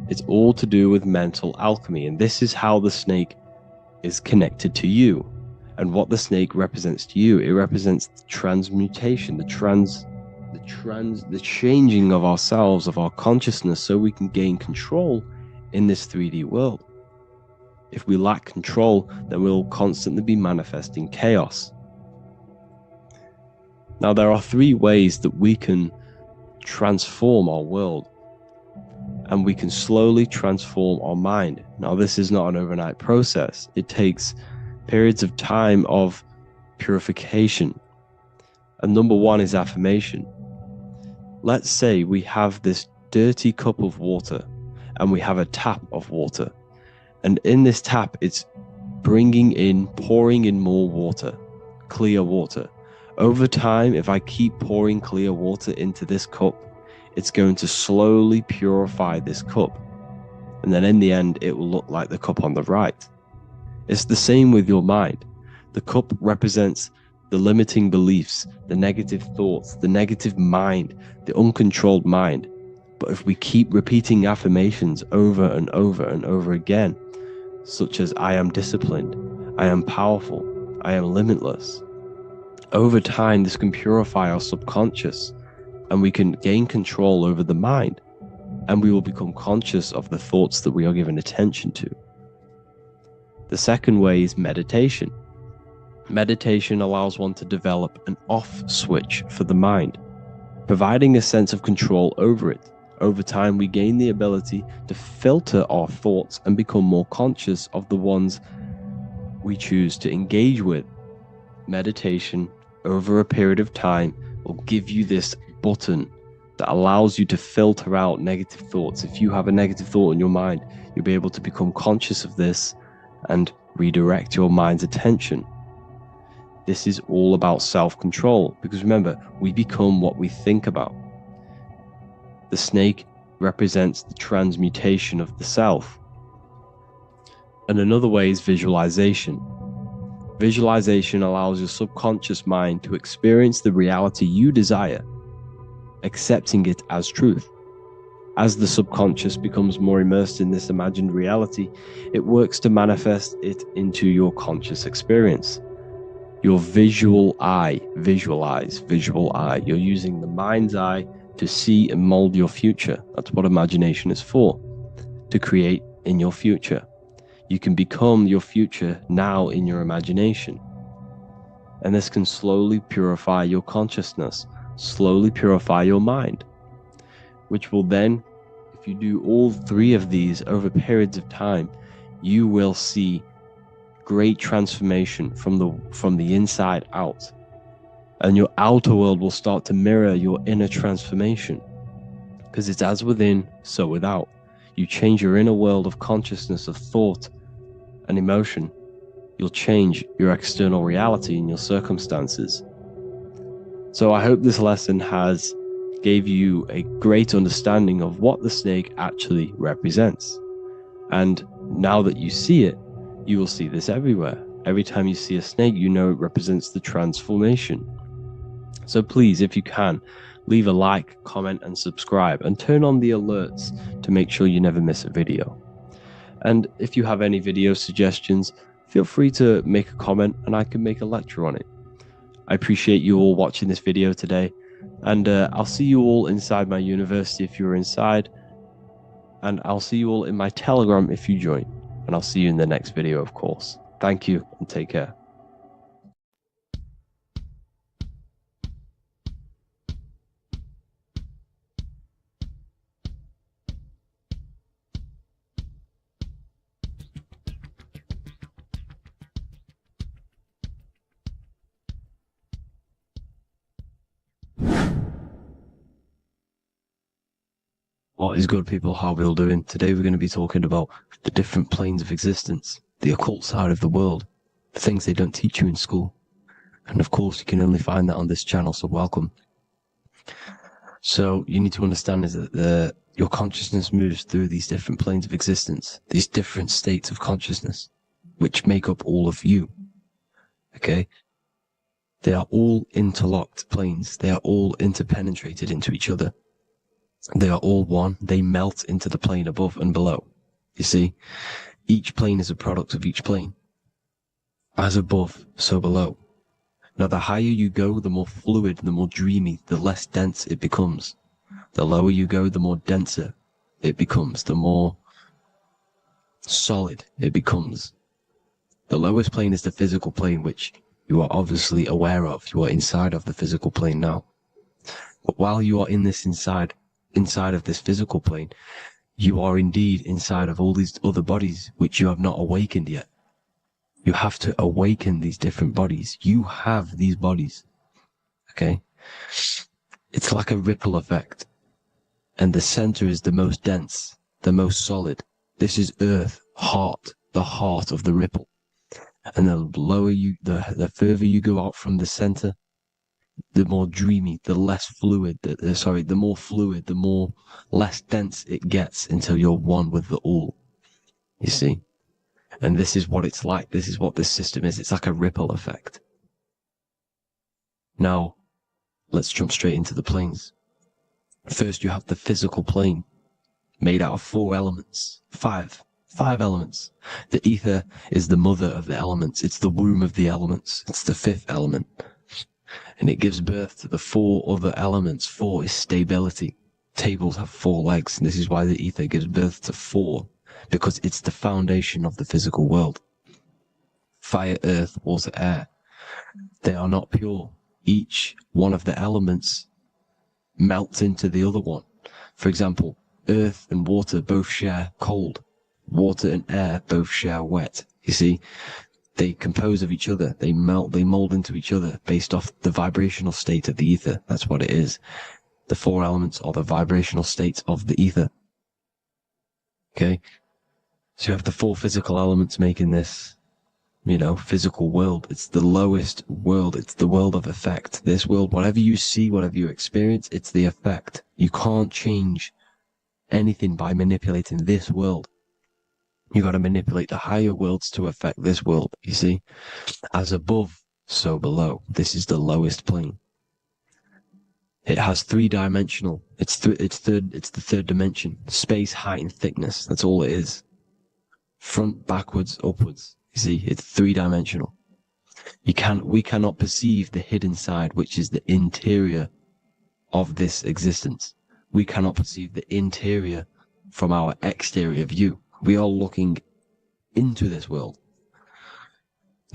It's all to do with mental alchemy, and this is how the snake is connected to you. And what the snake represents to you, it represents the transmutation, the changing of ourselves, of our consciousness, so we can gain control in this 3D world. If we lack control, then we'll constantly be manifesting chaos. Now, there are 3 ways that we can transform our world, and we can slowly transform our mind. Now, this is not an overnight process. It takes periods of time of purification. And number 1 is affirmation. Let's say we have this dirty cup of water, and we have a tap of water. And in this tap, it's pouring in more water, clear water. Over time, if I keep pouring clear water into this cup, it's going to slowly purify this cup. And then in the end, it will look like the cup on the right. It's the same with your mind. The cup represents the limiting beliefs, the negative thoughts, the negative mind, the uncontrolled mind. But if we keep repeating affirmations over and over and over again, such as I am disciplined, I am powerful, I am limitless, over time this can purify our subconscious, and we can gain control over the mind, and we will become conscious of the thoughts that we are giving attention to. The second way is meditation. Meditation allows one to develop an off switch for the mind, providing a sense of control over it. Over time, we gain the ability to filter our thoughts and become more conscious of the ones we choose to engage with. Meditation, over a period of time, will give you this button that allows you to filter out negative thoughts. If you have a negative thought in your mind, you'll be able to become conscious of this and redirect your mind's attention. This is all about self-control, because remember, we become what we think about. The snake represents the transmutation of the self. And another way is visualization. Visualization allows your subconscious mind to experience the reality you desire, accepting it as truth. As the subconscious becomes more immersed in this imagined reality, it works to manifest it into your conscious experience. your visual eye, visual eye. You're using the mind's eye to see and mold your future. That's what imagination is for, to create in your future. You can become your future now in your imagination. And this can slowly purify your consciousness, slowly purify your mind, which will then, if you do all three of these over periods of time, you will see great transformation from the inside out. And your outer world will start to mirror your inner transformation, because it's as within, so without. You change your inner world of consciousness, of thought and emotion, you'll change your external reality and your circumstances. So I hope this lesson has gave you a great understanding of what the snake actually represents. And now that you see it, you will see this everywhere. Every time you see a snake, you know it represents the transformation. So please, if you can, leave a like, comment, and subscribe, and turn on the alerts to make sure you never miss a video. And if you have any video suggestions, feel free to make a comment and I can make a lecture on it. I appreciate you all watching this video today, and I'll see you all inside my university if you're inside, and I'll see you all in my Telegram if you join, and I'll see you in the next video, of course. Thank you and take care. What is good, people? How are we all doing? Today we're going to be talking about the different planes of existence, the occult side of the world, the things they don't teach you in school. And of course, you can only find that on this channel, so welcome. So you need to understand is that your consciousness moves through these different planes of existence, these different states of consciousness, which make up all of you. Okay? They are all interlocked planes. They are all interpenetrated into each other. They are all one. They melt into the plane above and below. You see, each plane is a product of each plane. As above, so below. Now, the higher you go, the more fluid, the more dreamy, the less dense it becomes. The lower you go, the more denser it becomes, the more solid it becomes. The lowest plane is the physical plane, which you are obviously aware of. You are inside of the physical plane now. But while you are in this inside of this physical plane, you are indeed inside of all these other bodies which you have not awakened yet. You have to awaken these different bodies. You have these bodies. Okay? It's like a ripple effect. And the center is the most dense, the most solid. This is Earth, heart, the heart of the ripple. And the lower you, the further you go out from the center, the more dreamy, the less fluid, the more fluid, the more less dense it gets until you're one with the all. You see? And this is what it's like. This is what this system is. It's like a ripple effect. Now, let's jump straight into the planes. First, you have the physical plane, made out of 4 elements. 5 elements. The ether is the mother of the elements. It's the womb of the elements. It's the 5th element. And it gives birth to the 4 other elements. 4 is stability. Tables have 4 legs, and this is why the ether gives birth to 4, because it's the foundation of the physical world. Fire, earth, water, air. They are not pure. Each one of the elements melts into the other one. For example, earth and water both share cold. Water and air both share wet. You see? They compose of each other. They melt, they mold into each other based off the vibrational state of the ether. That's what it is. The 4 elements are the vibrational states of the ether. Okay? So you have the 4 physical elements making this, physical world. It's the lowest world. It's the world of effect. This world, whatever you see, whatever you experience, it's the effect. You can't change anything by manipulating this world. You got to manipulate the higher worlds to affect this world, you see? As above, so below. This is the lowest plane. It has 3-dimensional. It's the 3rd dimension. Space, height, and thickness. That's all it is. Front, backwards, upwards. You see, it's 3-dimensional. We cannot perceive the hidden side, which is the interior of this existence. We cannot perceive the interior from our exterior view. We are looking into this world.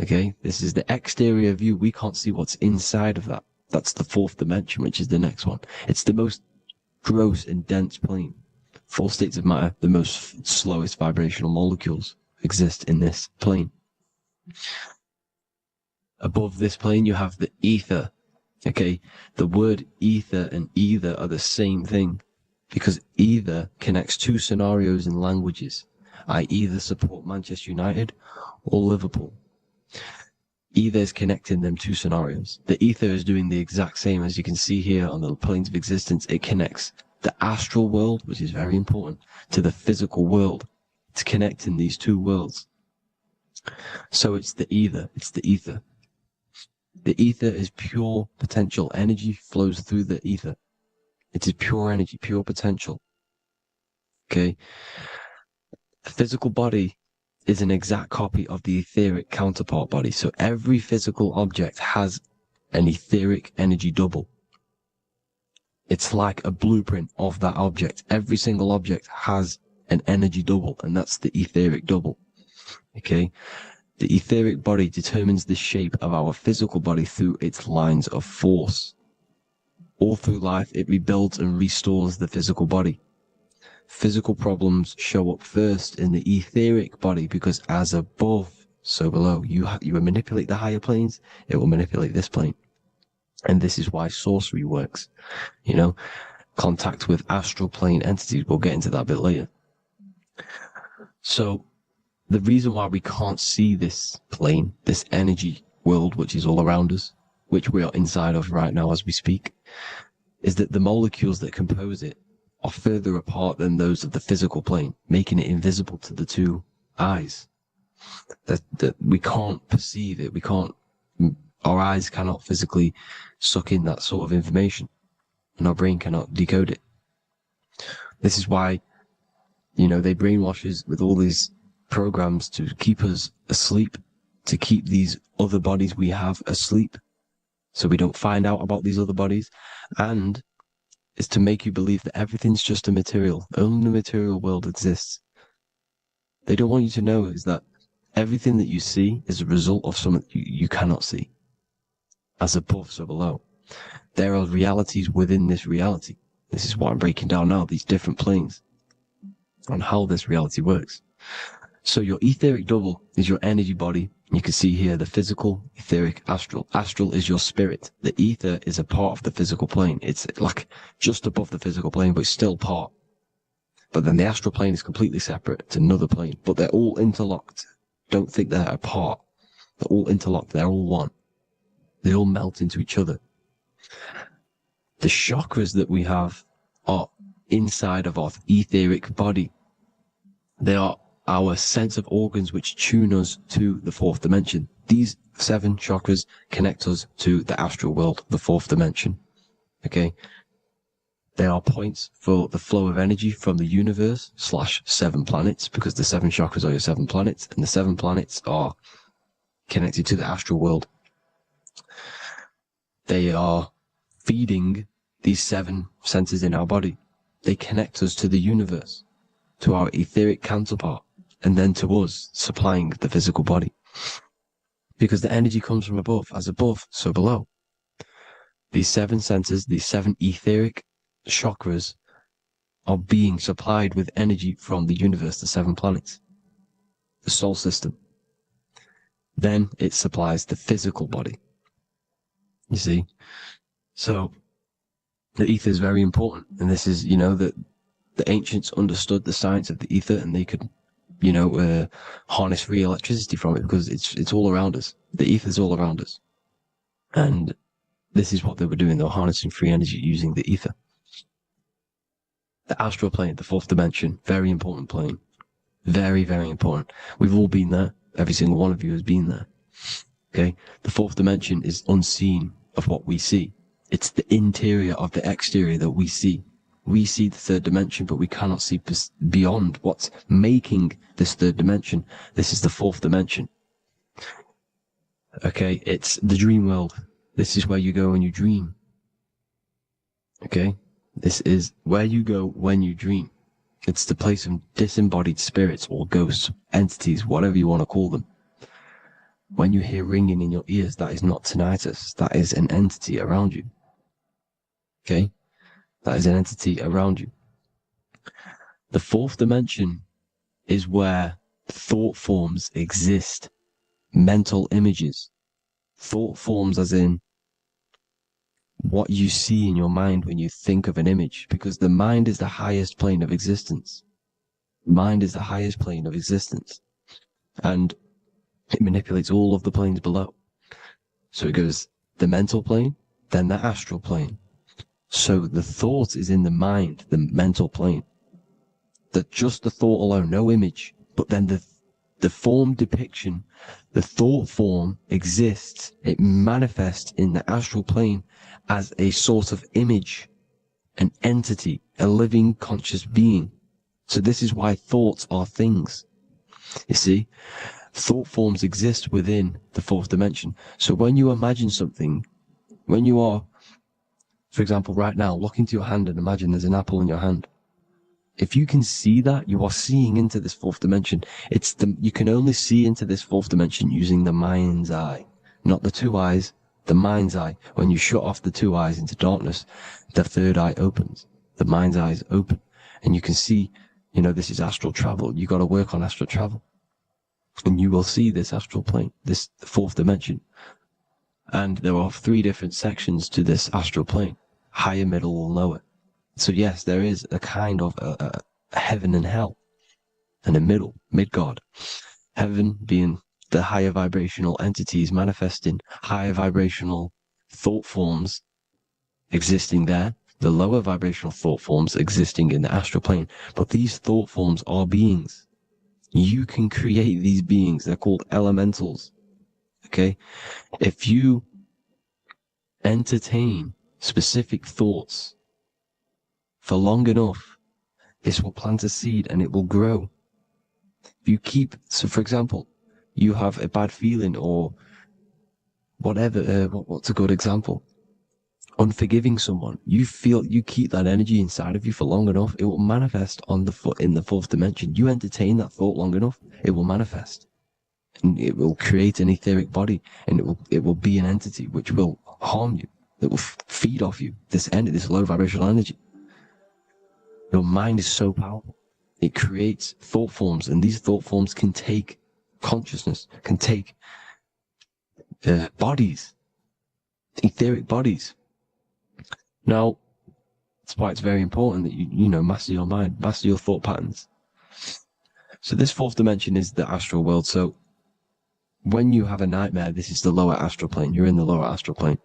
Okay, this is the exterior view. We can't see what's inside of that. That's the fourth dimension, which is the next one. It's the most gross and dense plane. 4 states of matter, the most slowest vibrational molecules, exist in this plane. Above this plane, you have the ether. Okay, the word ether and either are the same thing, because either connects 2 scenarios in languages. I either support Manchester United or Liverpool. Either is connecting them 2 scenarios. The ether is doing the exact same, as you can see here on the planes of existence. It connects the astral world, which is very important, to the physical world. It's connecting these 2 worlds. So it's the ether. It's the ether. The ether is pure potential. Energy flows through the ether. It is pure energy, pure potential. Okay? The physical body is an exact copy of the etheric counterpart body. So every physical object has an etheric energy double. It's like a blueprint of that object. Every single object has an energy double, and that's the etheric double. Okay? The etheric body determines the shape of our physical body through its lines of force. All through life, it rebuilds and restores the physical body. Physical problems show up first in the etheric body, because as above, so below. You manipulate the higher planes, it will manipulate this plane. And this is why sorcery works. You know, contact with astral plane entities. We'll get into that a bit later. So the reason why we can't see this plane, this energy world, which is all around us, which we are inside of right now as we speak, is that the molecules that compose it are further apart than those of the physical plane, making it invisible to the 2 eyes. That we can't perceive it. Our eyes cannot physically suck in that sort of information, and our brain cannot decode it. This is why, you know, they brainwash us with all these programs to keep us asleep, to keep these other bodies we have asleep, so we don't find out about these other bodies, and is to make you believe that everything's just a material. Only the material world exists. They don't want you to know is that everything that you see is a result of something you cannot see. As above, so below. There are realities within this reality. This is what I'm breaking down now, these different planes, on how this reality works. So your etheric double is your energy body. You can see here the physical, etheric, astral. Astral is your spirit. The ether is a part of the physical plane. It's like just above the physical plane, but it's still part. But then the astral plane is completely separate. It's another plane, but they're all interlocked. Don't think they're apart. They're all interlocked. They're all one. They all melt into each other. The chakras that we have are inside of our etheric body. They are our sense of organs which tune us to the 4th dimension. These 7 chakras connect us to the astral world, the 4th dimension. Okay? They are points for the flow of energy from the universe / 7 planets, because the 7 chakras are your 7 planets, and the 7 planets are connected to the astral world. They are feeding these 7 centers in our body. They connect us to the universe, to our etheric counterpart, and then to us, supplying the physical body. Because the energy comes from above. As above, so below. These 7 centers, these 7 etheric chakras, are being supplied with energy from the universe, the 7 planets, the solar system. Then it supplies the physical body. You see? So the ether is very important. And this is, you know, that the ancients understood the science of the ether, and they could, you know, harness free electricity from it, because it's all around us. The ether is all around us. And this is what they were doing. They were harnessing free energy using the ether. The astral plane, the 4th dimension, very important plane. Very, very important. We've all been there. Every single one of you has been there. Okay? The 4th dimension is unseen of what we see. It's the interior of the exterior that we see. We see the 3rd dimension, but we cannot see beyond what's making this 3rd dimension. This is the 4th dimension. Okay, it's the dream world. This is where you go when you dream. Okay, this is where you go when you dream. It's the place of disembodied spirits or ghosts, entities, whatever you want to call them. When you hear ringing in your ears, that is not tinnitus. That is an entity around you. Okay, that is an entity around you. The fourth dimension is where thought forms exist. Mental images. Thought forms as in what you see in your mind when you think of an image, because the mind is the highest plane of existence. Mind is the highest plane of existence. And it manipulates all of the planes below. So it goes the mental plane, then the astral plane. So the thought is in the mind, the mental plane. That just the thought alone, no image, but then the form depiction, the thought form exists. It manifests in the astral plane as a sort of image, an entity, a living conscious being. So this is why thoughts are things. You see, thought forms exist within the fourth dimension. So when you imagine something, when you are, for example, right now, look into your hand and imagine there's an apple in your hand. If you can see that, you are seeing into this fourth dimension. You can only see into this fourth dimension using the mind's eye, not the two eyes, the mind's eye. When you shut off the two eyes into darkness, the third eye opens. The mind's eye is open, and you can see, this is astral travel. You got to work on astral travel, and you will see this astral plane, this fourth dimension. And there are 3 different sections to this astral plane: higher, middle, or lower. So yes, there is a kind of a heaven and hell, and a mid-God. Heaven being the higher vibrational entities manifesting higher vibrational thought forms existing there, the lower vibrational thought forms existing in the astral plane. But these thought forms are beings. You can create these beings. They're called elementals. Okay? If you entertain specific thoughts for long enough, this will plant a seed and it will grow. If you so for example, you have a bad feeling or whatever, what's a good example? Unforgiving someone. You keep that energy inside of you for long enough, it will manifest in the fourth dimension. You entertain that thought long enough, it will manifest. And it will create an etheric body, and it will be an entity which will harm you, that will feed off you, this low vibrational energy. Your mind is so powerful. It creates thought forms, and these thought forms can take consciousness, can take bodies, etheric bodies. Now, that's why it's very important that you master your mind, master your thought patterns. So this fourth dimension is the astral world. So when you have a nightmare, this is the lower astral plane. You're in the lower astral plane.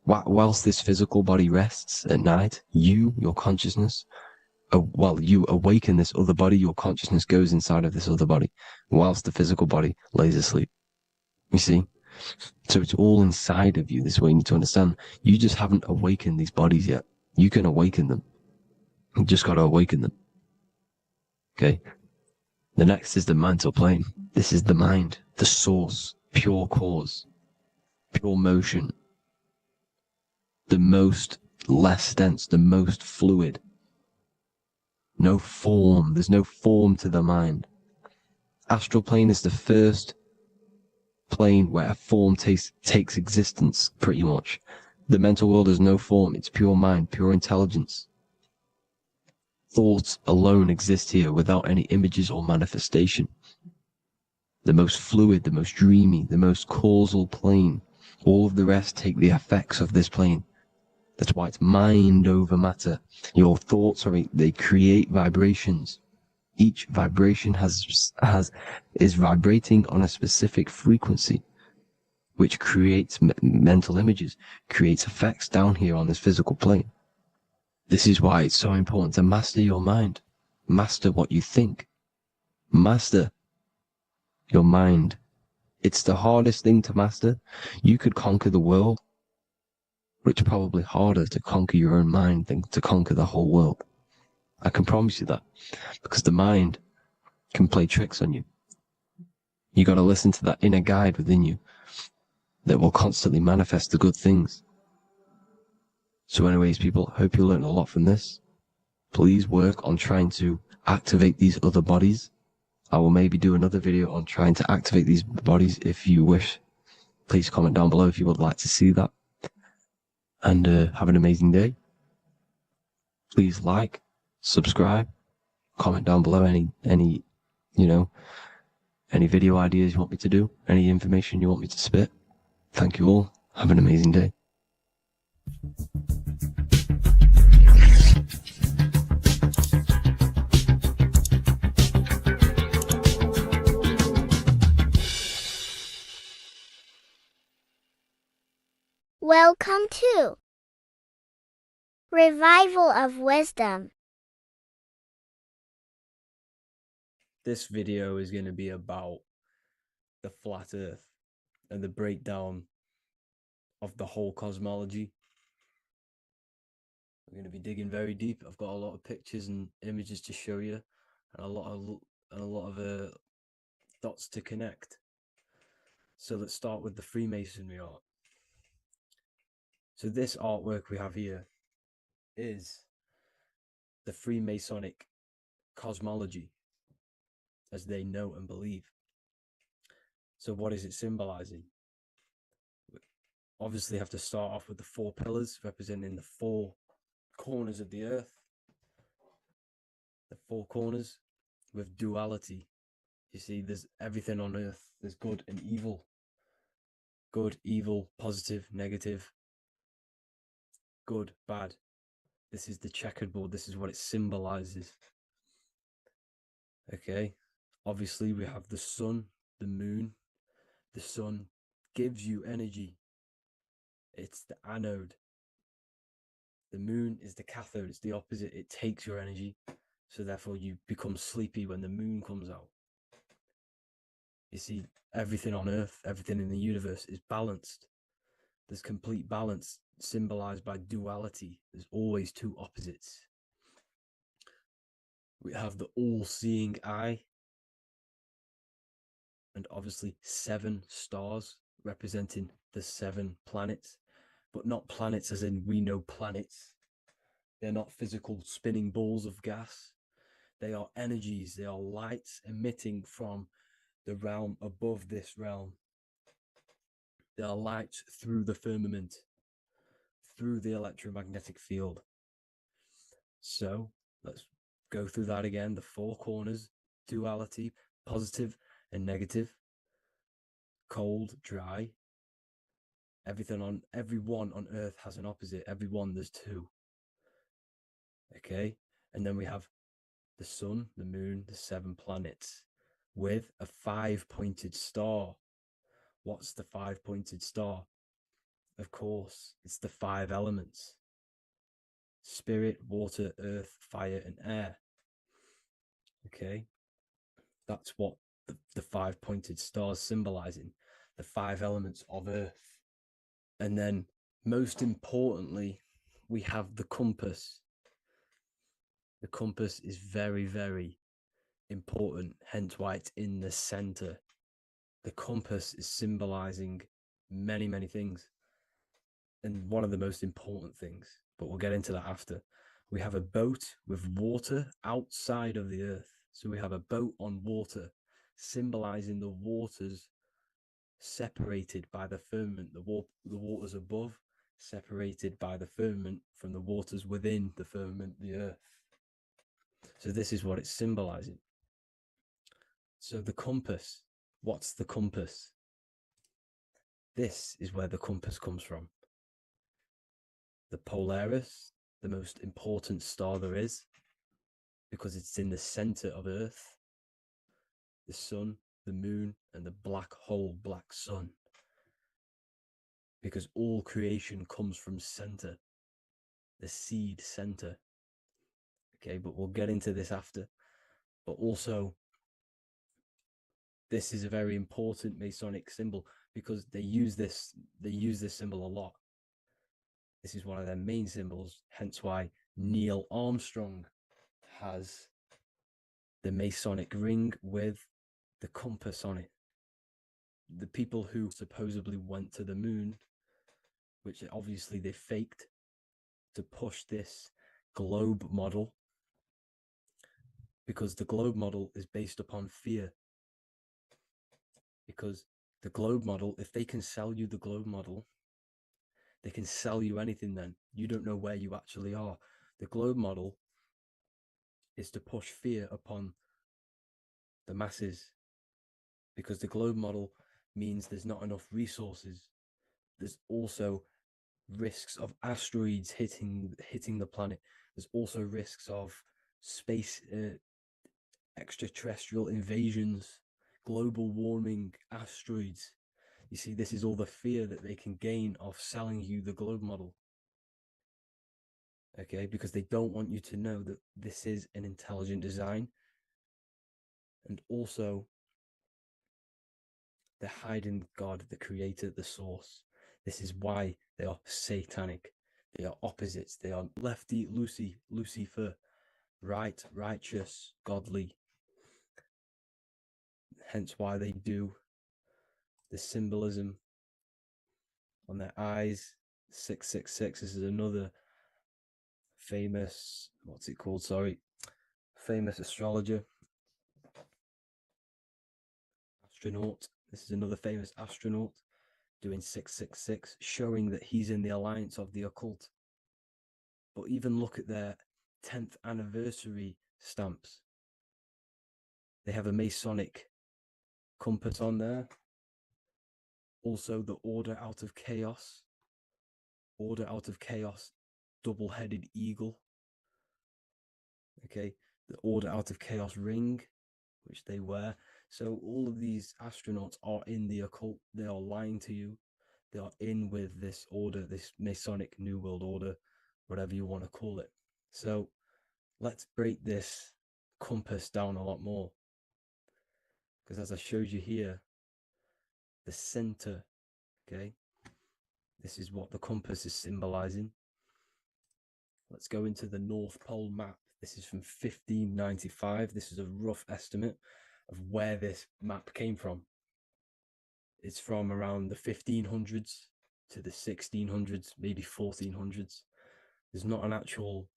Whilst this physical body rests at night, your consciousness, you awaken this other body, your consciousness goes inside of this other body, whilst the physical body lays asleep. You see? So it's all inside of you. This is what you need to understand. You just haven't awakened these bodies yet. You can awaken them. You just got to awaken them. Okay? The next is the mental plane. This is the mind, the source, pure cause, pure motion. The most less dense, the most fluid. No form. There's no form to the mind. Astral plane is the first plane where a form takes existence, pretty much. The mental world has no form. It's pure mind, pure intelligence. Thoughts alone exist here without any images or manifestation. The most fluid, the most dreamy, the most causal plane. All of the rest take the effects of this plane. That's why it's mind over matter. Your thoughts they create vibrations. Each vibration is vibrating on a specific frequency, which creates mental images, creates effects down here on this physical plane. This is why it's so important to master your mind, master what you think, master your mind. It's the hardest thing to master. You could conquer the world, but it's probably harder to conquer your own mind than to conquer the whole world. I can promise you that, because the mind can play tricks on you. You got to listen to that inner guide within you. that will constantly manifest the good things. So anyways, people, hope you learned a lot from this. Please work on trying to activate these other bodies. I will maybe do another video on trying to activate these bodies if you wish. Please comment down below if you would like to see that. And have an amazing day. Please like, subscribe, comment down below any video ideas you want me to do, any information you want me to spit. Thank you all. Have an amazing day. Welcome to Revival of Wisdom. This video is going to be about the flat earth and the breakdown of the whole cosmology. I'm going to be digging very deep. I've got a lot of pictures and images to show you, and a lot of dots to connect. So let's start with the Freemasonry art. So this artwork we have here is the Freemasonic cosmology, as they know and believe. So what is it symbolizing? We obviously have to start off with the 4 pillars representing the 4 corners of the earth. The 4 corners with duality. You see, there's everything on earth. There's good and evil. Good, evil, positive, negative. Good, bad. This is the checkered board. This is what it symbolizes. Okay. Obviously, we have the sun, the moon. The sun gives you energy. It's the anode. The moon is the cathode. It's the opposite. It takes your energy. So therefore, you become sleepy when the moon comes out. You see, everything on Earth, everything in the universe is balanced. There's complete balance, symbolized by duality. There's always 2 opposites. We have the all-seeing eye, and obviously 7 stars representing the 7 planets, but not planets as in we know planets. They're not physical spinning balls of gas. They are energies. They are lights emitting from the realm above this realm. They are lights through the firmament, through the electromagnetic field. So let's go through that again. The 4 corners, duality, positive and negative, cold, dry. Everyone on Earth has an opposite. Everyone, there's 2. Okay, and then we have the sun, the moon, the 7 planets with a 5-pointed star. What's the 5-pointed star? Of course, it's the 5 elements: spirit, water, earth, fire, and air. Okay, that's what the 5-pointed stars symbolizing, the 5 elements of Earth. And then, most importantly, we have the compass. The compass is very, very important, hence why it's in the center. The compass is symbolizing many, many things. And one of the most important things, but we'll get into that after. We have a boat with water outside of the earth. So we have a boat on water, symbolizing the waters separated by the firmament, the waters above, separated by the firmament from the waters within the firmament, the earth. So this is what it's symbolizing. So the compass, what's the compass? This is where the compass comes from. The Polaris, the most important star there is, because it's in the center of Earth. The sun, the moon, and the black hole, black sun. Because all creation comes from center, the seed center. Okay, but we'll get into this after. But also, this is a very important Masonic symbol because they use this symbol a lot. This is one of their main symbols, hence why Neil Armstrong has the Masonic ring with the compass on it. the people who supposedly went to the moon, which obviously they faked to push this globe model, because the globe model is based upon fear. Because the globe model, if they can sell you the globe model, they can sell you anything then. You don't know where you actually are. The globe model is to push fear upon the masses, because the globe model means there's not enough resources. There's also risks of asteroids hitting the planet. There's also risks of space extraterrestrial invasions, global warming, asteroids. You see, this is all the fear that they can gain off selling you the globe model. Okay, because they don't want you to know that this is an intelligent design. And also, they're hiding God, the creator, the source. This is why they are satanic. They are opposites. They are lefty, Lucifer, right, righteous, godly. Hence why they do the symbolism on their eyes. 666. This is another famous, what's it called? Sorry. Famous astrologer. Astronaut. This is another famous astronaut doing 666, showing that he's in the alliance of the occult. But even look at their 10th anniversary stamps. They have a Masonic compass on there. Also, the Order Out of Chaos. Order Out of Chaos, double-headed eagle. Okay, the Order Out of Chaos ring, which they wear. So all of these astronauts are in the occult. They are lying to you. They are in with this order, this Masonic New World Order, whatever you want to call it. So let's break this compass down a lot more. Because as I showed you here, the center, okay, this is what the compass is symbolizing. Let's go into the North Pole map. This is from 1595. This is a rough estimate of where this map came from. It's from around the 1500s to the 1600s, maybe 1400s. There's not an actual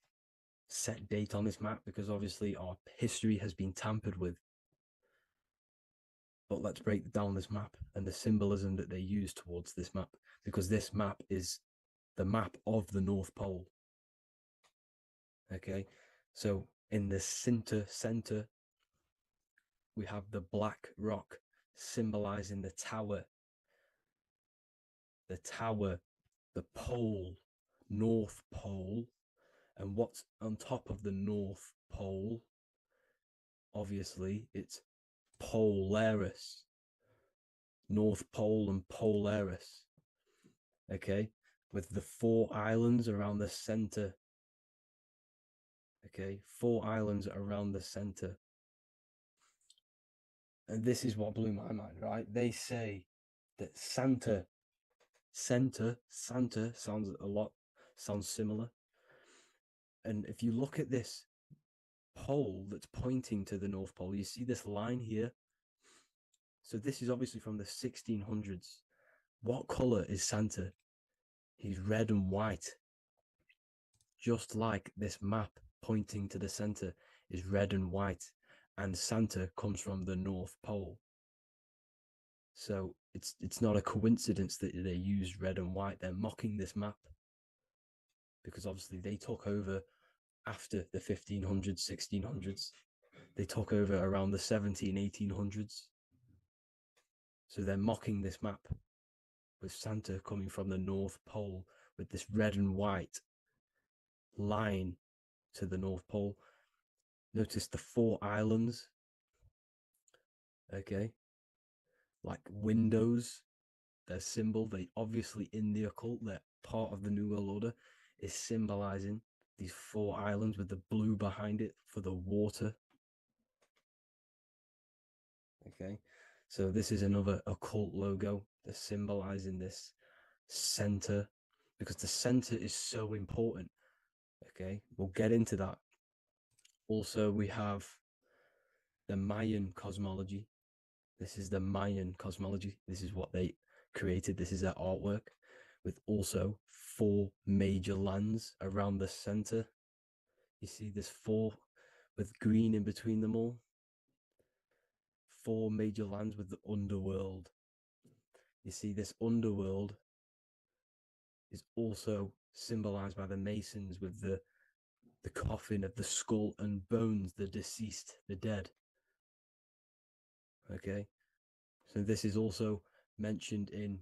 set date on this map because obviously our history has been tampered with. But let's break down this map and the symbolism that they use towards this map, because this map is the map of the North Pole. Okay, so in the center, we have the black rock symbolizing the tower, the pole, North Pole. And what's on top of the North Pole? Obviously, it's Polaris. North Pole and Polaris. Okay, with the 4 islands around the center. Okay, 4 islands around the center. And this is what blew my mind, right? They say that Santa sounds similar. And if you look at this pole that's pointing to the North Pole, you see this line here. So this is obviously from the 1600s. What color is Santa? He's red and white. Just like this map pointing to the center is red and white. And Santa comes from the North Pole. So it's not a coincidence that they use red and white. They're mocking this map because obviously they took over after the 1500s, 1600s. They took over around the 1800s. So they're mocking this map with Santa coming from the North Pole with this red and white line to the North Pole. Notice the 4 islands. Okay. Like windows, their symbol, they obviously in the occult, they're part of the New World Order, is symbolizing these 4 islands with the blue behind it for the water. Okay, so this is another occult logo. They're symbolizing this center because the center is so important. Okay, we'll get into that. Also, we have the Mayan cosmology. This is the Mayan cosmology. This is what they created. This is their artwork, with also 4 major lands around the center. You see this 4 with green in between them all. 4 major lands with the underworld. You see this underworld is also symbolized by the Masons with the coffin of the skull and bones, the deceased, the dead. Okay, so this is also mentioned in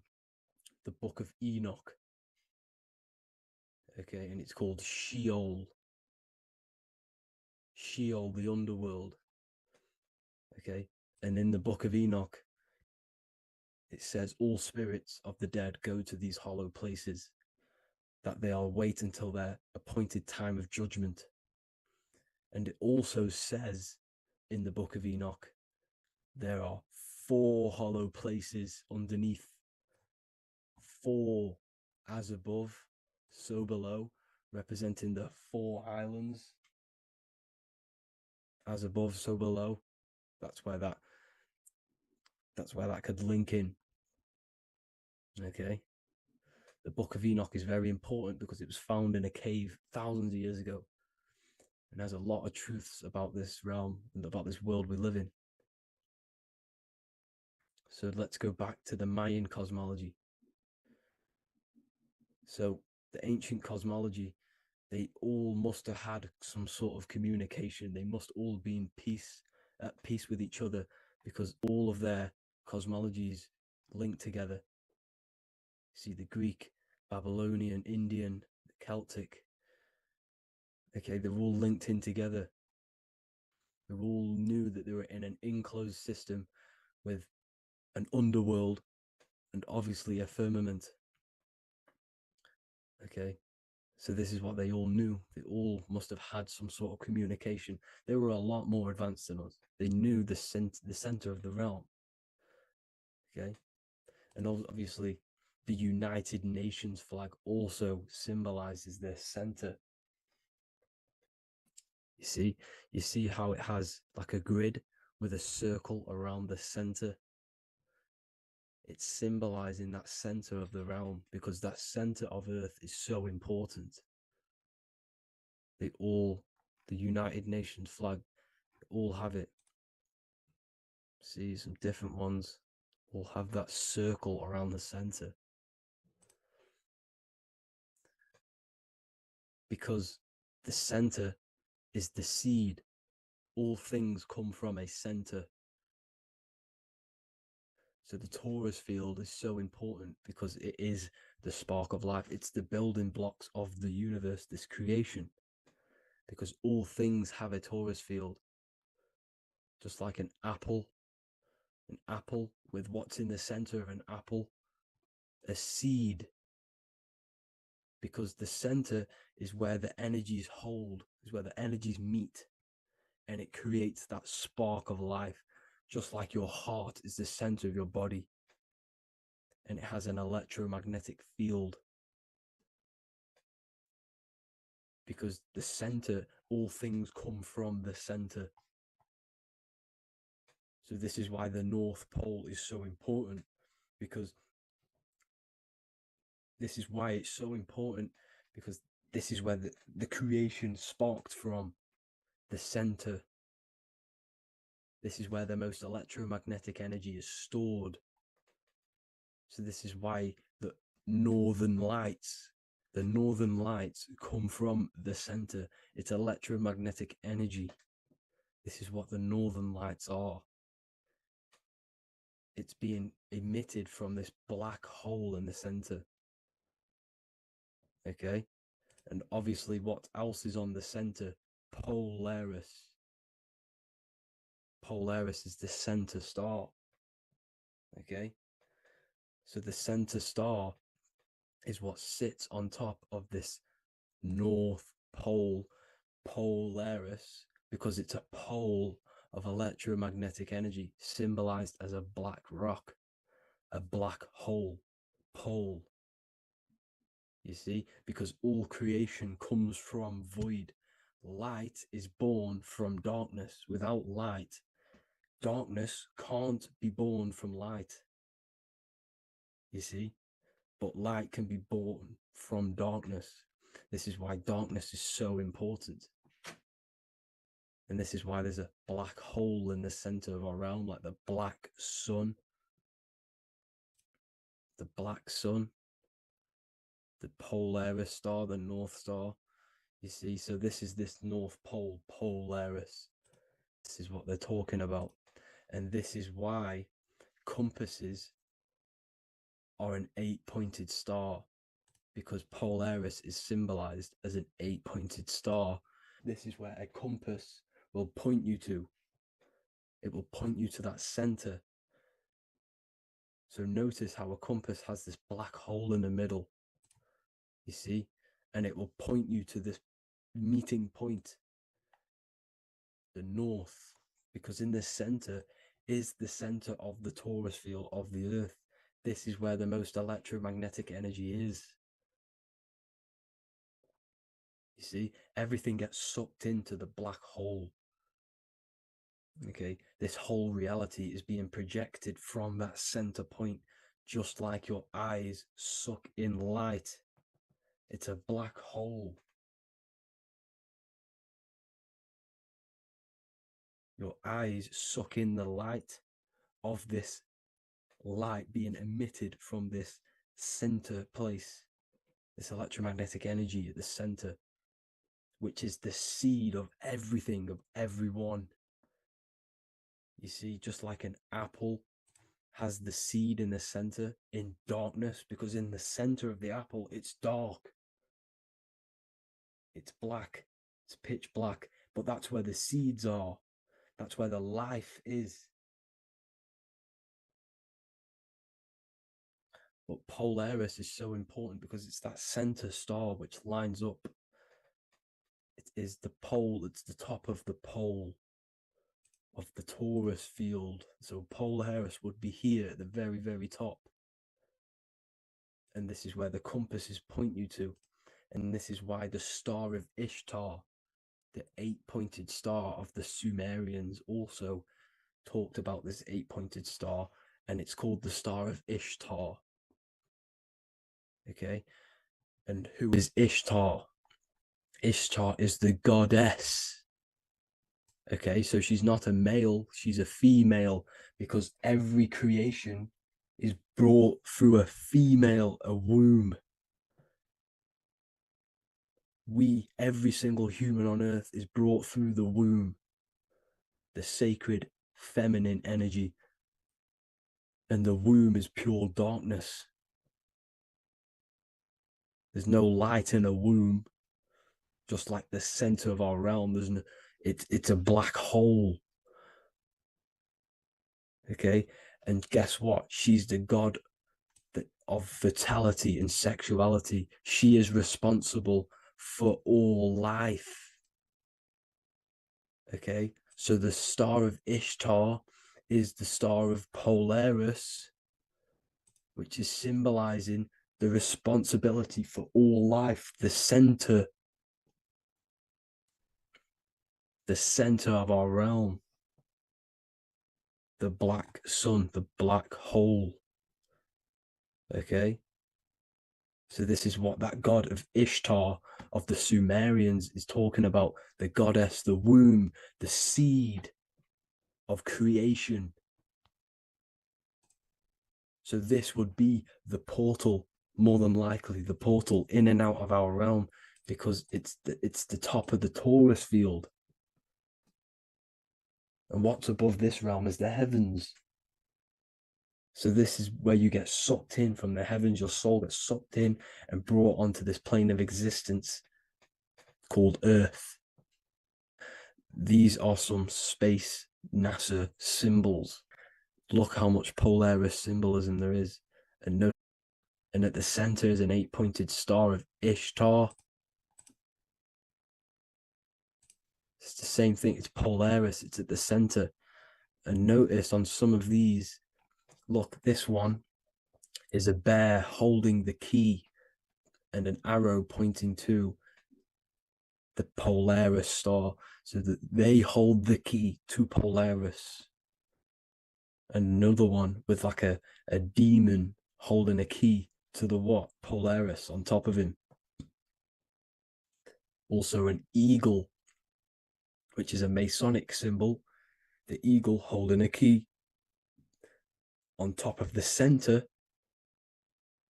the book of Enoch. Okay, and it's called Sheol. Sheol, the underworld. Okay, and in the book of Enoch, it says all spirits of the dead go to these hollow places, that they are wait until their appointed time of judgment. And it also says in the book of Enoch, there are 4 hollow places underneath. 4 as above, so below, representing the 4 islands. As above, so below. That's where that could link in. Okay. The book of Enoch is very important because it was found in a cave thousands of years ago, and has a lot of truths about this realm and about this world we live in. So let's go back to the Mayan cosmology. So the ancient cosmology, they all must have had some sort of communication. They must all be at peace with each other, because all of their cosmologies link together. See, the Greek, Babylonian, Indian, the Celtic. Okay, they're all linked in together. They all knew that they were in an enclosed system with an underworld and obviously a firmament. Okay, so this is what they all knew. They all must have had some sort of communication. They were a lot more advanced than us. They knew the center of the realm. Okay, and obviously the United Nations flag also symbolizes their center. You see how it has like a grid with a circle around the center. It's symbolizing that center of the realm, because that center of Earth is so important. The United Nations flag, all have it. See, some different ones all have that circle around the center. Because the center is the seed. All things come from a center. So the torus field is so important because it is the spark of life. It's the building blocks of the universe, this creation. Because all things have a torus field. Just like an apple with what's in the center of an apple, a seed. Because the center is where the energies hold, is where the energies meet, and it creates that spark of life. Just like your heart is the center of your body, and it has an electromagnetic field. Because the center, all things come from the center. So this is why the North Pole is so important, because this is why it's so important, because this is where the creation sparked from, the center. This is where the most electromagnetic energy is stored. So this is why the northern lights come from the center. It's electromagnetic energy. This is what the northern lights are. It's being emitted from this black hole in the center. Okay, and obviously what else is on the center? Polaris. Polaris is the center star. Okay, so the center star is what sits on top of this North Pole, Polaris, because it's a pole of electromagnetic energy, symbolized as a black rock, a black hole, pole. You see, because all creation comes from void. Light is born from darkness. Without light, Darkness can't be born from light, you see, but light can be born from darkness. This is why darkness is so important. And this is why there's a black hole in the center of our realm, like the black sun. The black sun, the Polaris star, the North Star. You see, so this is this North Pole, Polaris. This is what they're talking about. And this is why compasses are an 8-pointed star, because Polaris is symbolized as an 8-pointed star. This is where a compass will point you to. It will point you to that center. So notice how a compass has this black hole in the middle, you see, and it will point you to this meeting point, the north, because in the center is the center of the torus field of the earth. This is where the most electromagnetic energy is. You see, everything gets sucked into the black hole. Okay, this whole reality is being projected from that center point, just like your eyes suck in light. It's a black hole. Your eyes suck in the light of this light being emitted from this center place, this electromagnetic energy at the center, which is the seed of everything, of everyone. You see, just like an apple has the seed in the center in darkness, because in the center of the apple, it's dark. It's black. It's pitch black. But that's where the seeds are. That's where the life is. But Polaris is so important because it's that center star which lines up. It is the pole, it's the top of the pole of the torus field. So Polaris would be here at the very, very top. And this is where the compasses point you to. And this is why the star of Ishtar, the 8-pointed star of the Sumerians, also talked about this 8-pointed star, and it's called the star of Ishtar. Okay, and who is Ishtar? Ishtar is the goddess. Okay, so she's not a male, she's a female, because every creation is brought through a female, a womb. Every single human on earth is brought through the womb, the sacred feminine energy. And the womb is pure darkness. There's no light in a womb, just like the center of our realm. It's a black hole. Okay, and guess what? She's the god of vitality and sexuality. She is responsible for all life. Okay, so the star of Ishtar is the star of Polaris, which is symbolizing the responsibility for all life, the center of our realm, the black sun, the black hole. Okay, so this is what that god of Ishtar of the Sumerians is talking about, the goddess, the womb, the seed of creation. So this would be the portal, more than likely the portal in and out of our realm, because it's the top of the torus field. And what's above this realm is the heavens. So this is where you get sucked in from the heavens. Your soul gets sucked in and brought onto this plane of existence called Earth. These are some space NASA symbols. Look how much Polaris symbolism there is. And at the center is an 8-pointed star of Ishtar. It's the same thing. It's Polaris. It's at the center. And notice on some of these, look, this one is a bear holding the key and an arrow pointing to the Polaris star, so that they hold the key to Polaris. And another one with like a demon holding a key to the what? Polaris on top of him. Also an eagle, which is a Masonic symbol. The eagle holding a key on top of the center,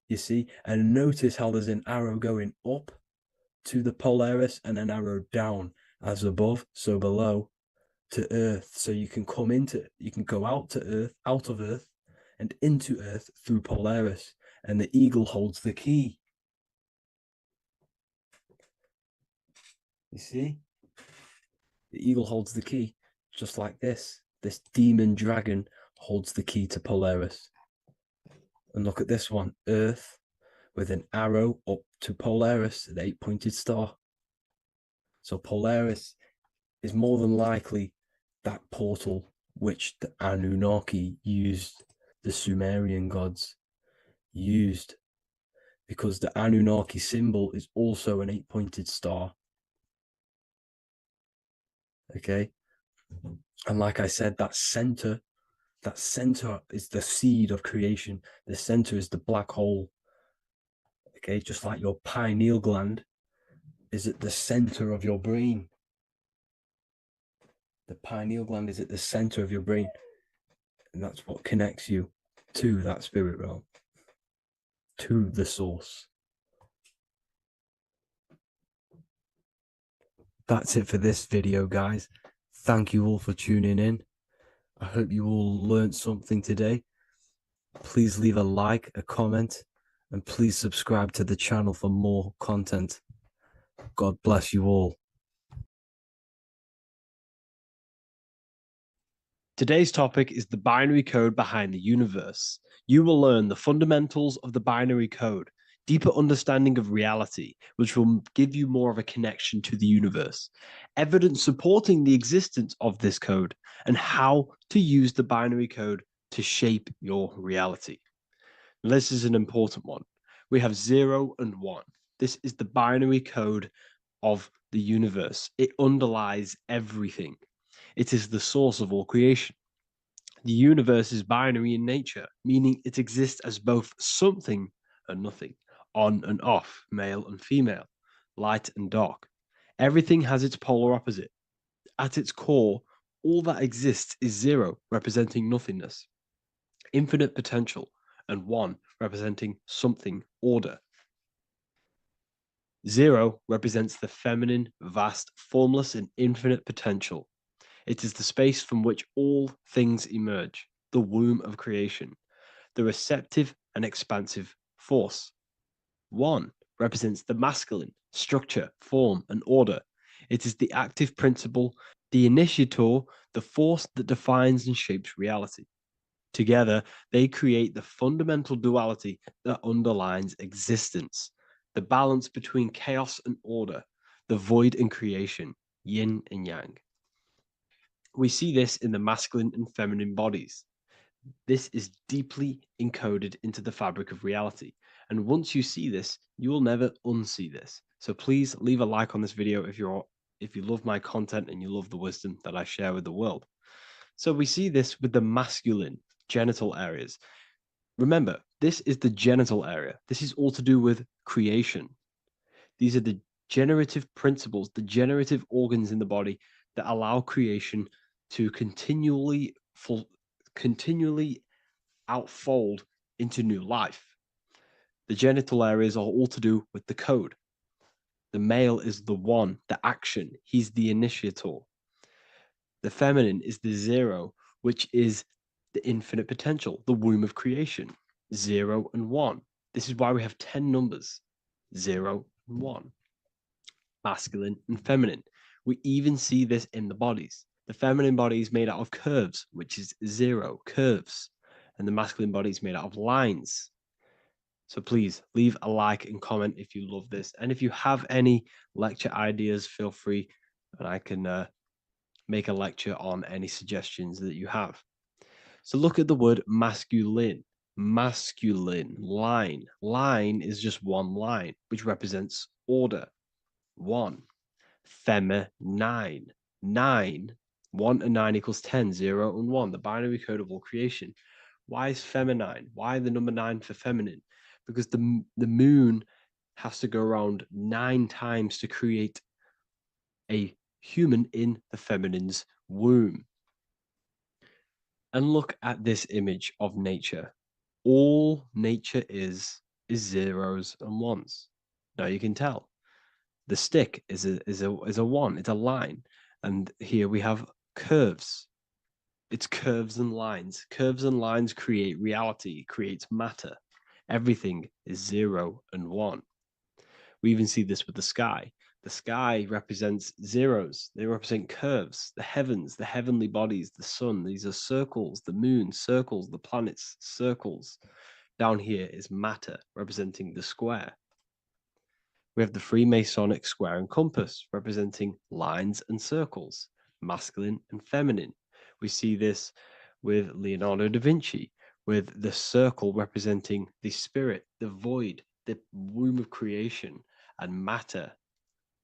you see. And notice how there's an arrow going up to the Polaris and an arrow down, as above, so below, to Earth. So you can go out of Earth and into Earth through Polaris. And the eagle holds the key. You see? The eagle holds the key, just like this. This demon dragon holds the key to Polaris. And look at this one, Earth, with an arrow up to Polaris, an 8-pointed star. So Polaris is more than likely that portal which the Anunnaki used, the Sumerian gods used, because the Anunnaki symbol is also an 8-pointed star. Okay, and like I said, that center is the seed of creation. The center is the black hole. Okay, just like your pineal gland is at the center of your brain. The pineal gland is at the center of your brain, and that's what connects you to that spirit realm, to the source. That's it for this video, guys. Thank you all for tuning in. I hope you all learned something today. Please leave a like, a comment, and please subscribe to the channel for more content. God bless you all. Today's topic is the binary code behind the universe. You will learn the fundamentals of the binary code, deeper understanding of reality, which will give you more of a connection to the universe, evidence supporting the existence of this code, and how to use the binary code to shape your reality. This is an important one. We have 0 and 1. This is the binary code of the universe. It underlies everything. It is the source of all creation. The universe is binary in nature, meaning it exists as both something and nothing, on and off, male and female, light and dark. Everything has its polar opposite. At its core, all that exists is 0, representing nothingness, infinite potential, and 1, representing something, order. 0 represents the feminine, vast, formless, and infinite potential. It is the space from which all things emerge, the womb of creation, the receptive and expansive force. 1 represents the masculine, structure, form, and order. It is the active principle, the initiator, the force that defines and shapes reality. Together, they create the fundamental duality that underlines existence, the balance between chaos and order, the void and creation, yin and yang. We see this in the masculine and feminine bodies. This is deeply encoded into the fabric of reality. And once you see this, you will never unsee this. So please leave a like on this video if you love my content and you love the wisdom that I share with the world. So we see this with the masculine genital areas. Remember, this is the genital area. This is all to do with creation. These are the generative principles, the generative organs in the body that allow creation to continually outfold into new life. The genital areas are all to do with the code. The male is the 1, the action. He's the initiator. The feminine is the 0, which is the infinite potential, the womb of creation. 0 and 1. This is why we have 10 numbers. 0 and 1. Masculine and feminine. We even see this in the bodies. The feminine body is made out of curves, which is 0, curves. And the masculine body is made out of lines. So please leave a like and comment if you love this. And if you have any lecture ideas, feel free, and I can make a lecture on any suggestions that you have. So look at the word masculine. Masculine, line. Line is just one line, which represents order. 1. Feminine. 9 1 and 9 equals 10, 0 and 1, the binary code of all creation. Why is feminine? Why the number 9 for feminine? Because the moon has to go around 9 times to create a human in the feminine's womb. And look at this image of nature. All nature is zeros and ones. Now you can tell. The stick is a one, it's a line. And here we have curves. It's curves and lines. Curves and lines create reality, creates matter. Everything is 0 and 1. We even see this with the sky. The sky represents zeros. They represent curves, the heavens, the heavenly bodies, the sun. These are circles, the moon, circles, the planets, circles. Down here is matter, representing the square. We have the Freemasonic square and compass, representing lines and circles, masculine and feminine. We see this with Leonardo da Vinci, with the circle representing the spirit, the void, the womb of creation, and matter,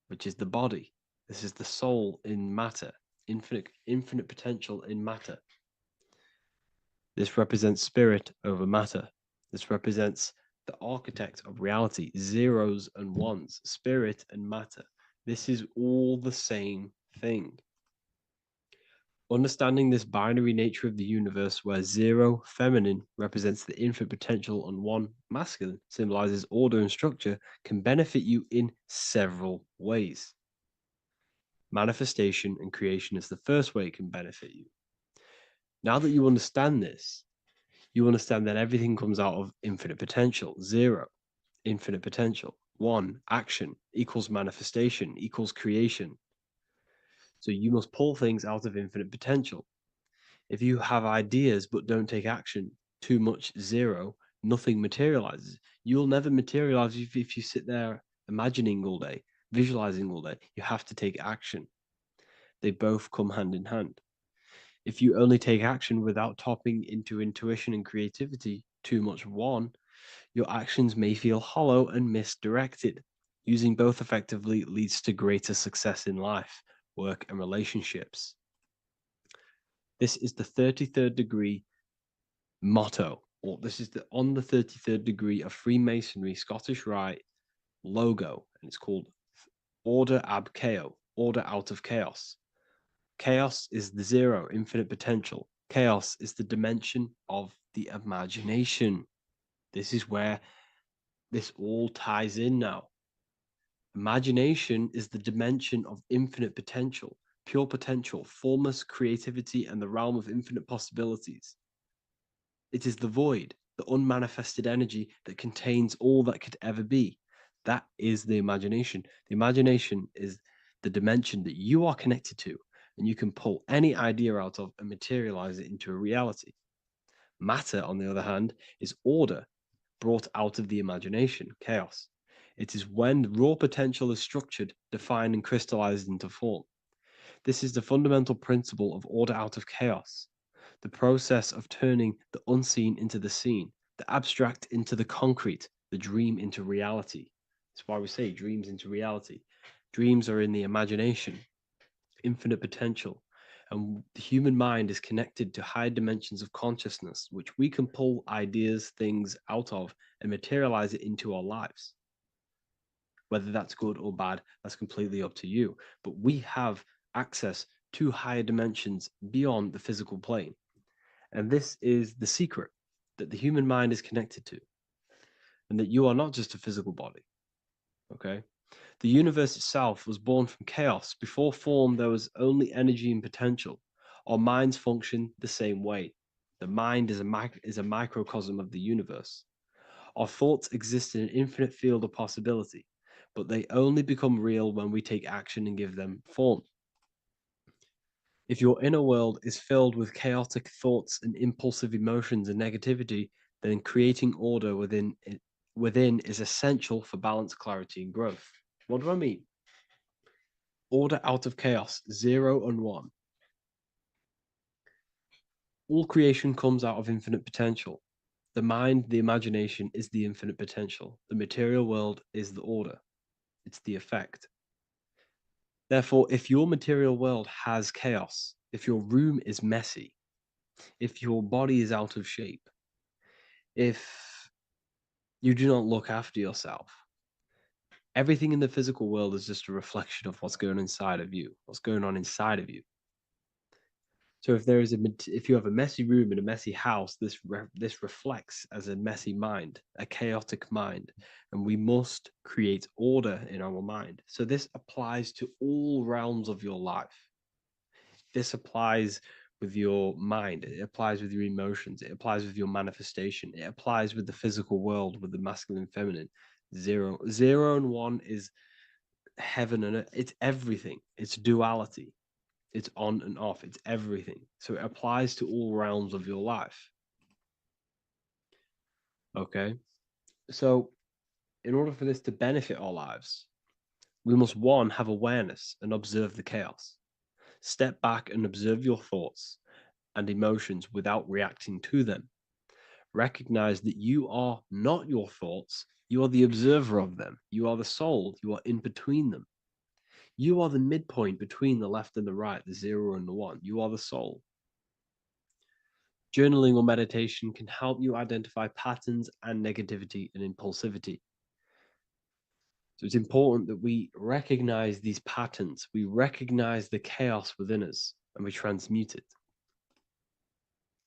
which is the body. This is the soul in matter, infinite potential in matter. This represents spirit over matter. This represents the architect of reality, zeros and ones, spirit and matter. This is all the same thing. Understanding this binary nature of the universe, where 0 feminine represents the infinite potential and 1 masculine symbolizes order and structure, can benefit you in several ways. Manifestation and creation is the first way it can benefit you. Now that you understand this, you understand that everything comes out of infinite potential. 0, infinite potential. 1, action equals manifestation equals creation. So you must pull things out of infinite potential. If you have ideas but don't take action, too much 0, nothing materializes. You'll never materialize if you sit there imagining all day, visualizing all day. You have to take action. They both come hand in hand. If you only take action without tapping into intuition and creativity, too much 1, your actions may feel hollow and misdirected. Using both effectively leads to greater success in life, work, and relationships. This is the 33rd degree motto, or this is on the 33rd degree of Freemasonry Scottish Rite logo, and it's called Order Ab Chaos, order out of chaos. Chaos is the 0, infinite potential. Chaos is the dimension of the imagination. This is where this all ties in now. Imagination is the dimension of infinite potential, pure potential, formless creativity, and the realm of infinite possibilities. It is the void, the unmanifested energy that contains all that could ever be. That is the imagination. The imagination is the dimension that you are connected to, and you can pull any idea out of and materialize it into a reality. Matter, on the other hand, is order brought out of the imagination, chaos. It is when raw potential is structured, defined, and crystallized into form. This is the fundamental principle of order out of chaos, the process of turning the unseen into the seen, the abstract into the concrete, the dream into reality. That's why we say dreams into reality. Dreams are in the imagination, infinite potential, and the human mind is connected to higher dimensions of consciousness, which we can pull ideas, things out of, and materialize it into our lives. Whether that's good or bad, that's completely up to you. But we have access to higher dimensions beyond the physical plane. And this is the secret that the human mind is connected to, and that you are not just a physical body. Okay? The universe itself was born from chaos. Before form, there was only energy and potential. Our minds function the same way. The mind is a microcosm of the universe. Our thoughts exist in an infinite field of possibility, but they only become real when we take action and give them form. If your inner world is filled with chaotic thoughts and impulsive emotions and negativity, then creating order within is essential for balance, clarity, and growth. What do I mean? Order out of chaos, 0 and 1. All creation comes out of infinite potential. The mind, the imagination, is the infinite potential. The material world is the order. It's the effect. Therefore, if your material world has chaos, if your room is messy, if your body is out of shape, if you do not look after yourself, everything in the physical world is just a reflection of what's going on inside of you, what's going on inside of you. So if you have a messy room in a messy house, this reflects as a messy mind, a chaotic mind, and we must create order in our mind. So this applies to all realms of your life. This applies with your mind, it applies with your emotions, it applies with your manifestation, it applies with the physical world, with the masculine and feminine. Zero and one is heaven and earth. It's everything. It's duality. It's on and off. It's everything. So it applies to all realms of your life. Okay. So in order for this to benefit our lives, we must, one, have awareness and observe the chaos. Step back and observe your thoughts and emotions without reacting to them. Recognize that you are not your thoughts. You are the observer of them. You are the soul. You are in between them. You are the midpoint between the left and the right, the zero and the one. You are the soul. Journaling or meditation can help you identify patterns and negativity and impulsivity. So it's important that we recognize these patterns, we recognize the chaos within us, and we transmute it.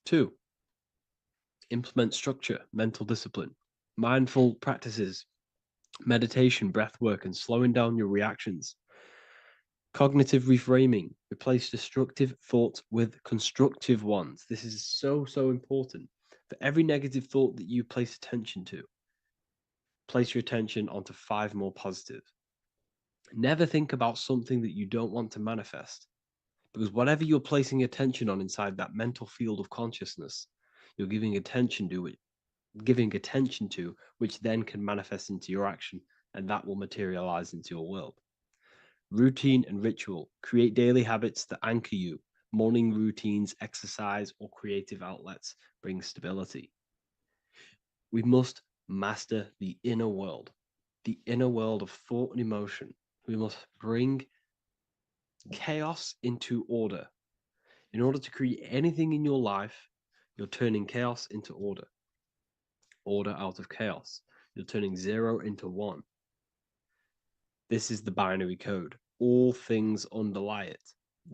2, implement structure, mental discipline, mindful practices, meditation, breath work, and slowing down your reactions. Cognitive reframing, replace destructive thoughts with constructive ones. This is so important. For every negative thought that you place attention to, place your attention onto 5 more positive. Never think about something that you don't want to manifest, because whatever you're placing attention on inside that mental field of consciousness, you're giving attention to it, which then can manifest into your action, and that will materialize into your world. Routine and ritual. Create daily habits that anchor you. Morning routines, exercise, or creative outlets bring stability. We must master the inner world of thought and emotion. We must bring chaos into order. In order to create anything in your life, you're turning chaos into order. Order out of chaos. You're turning 0 into 1. This is the binary code. All things underlie it.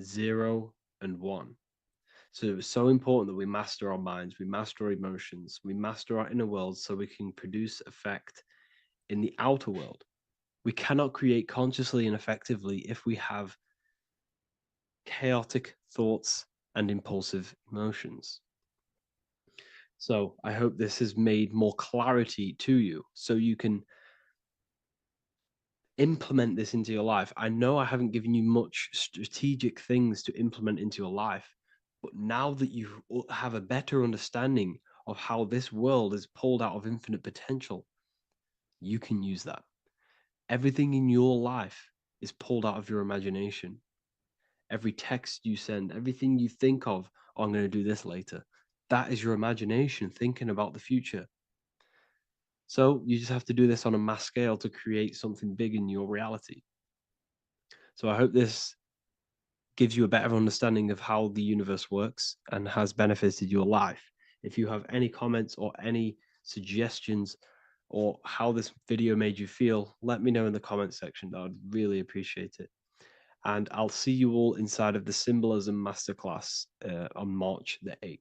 0 and 1. So it's so important that we master our minds, we master our emotions, we master our inner world so we can produce effect in the outer world. We cannot create consciously and effectively if we have chaotic thoughts and impulsive emotions. So I hope this has made more clarity to you so you can implement this into your life. I know I haven't given you much strategic things to implement into your life, but now that you have a better understanding of how this world is pulled out of infinite potential, you can use that. Everything in your life is pulled out of your imagination. Every text you send, everything you think of, oh, I'm going to do this later, that is your imagination thinking about the future. So you just have to do this on a mass scale to create something big in your reality. So I hope this gives you a better understanding of how the universe works and has benefited your life. If you have any comments or any suggestions or how this video made you feel, let me know in the comment section. I would really appreciate it. And I'll see you all inside of the Symbolism Masterclass on March the 8th.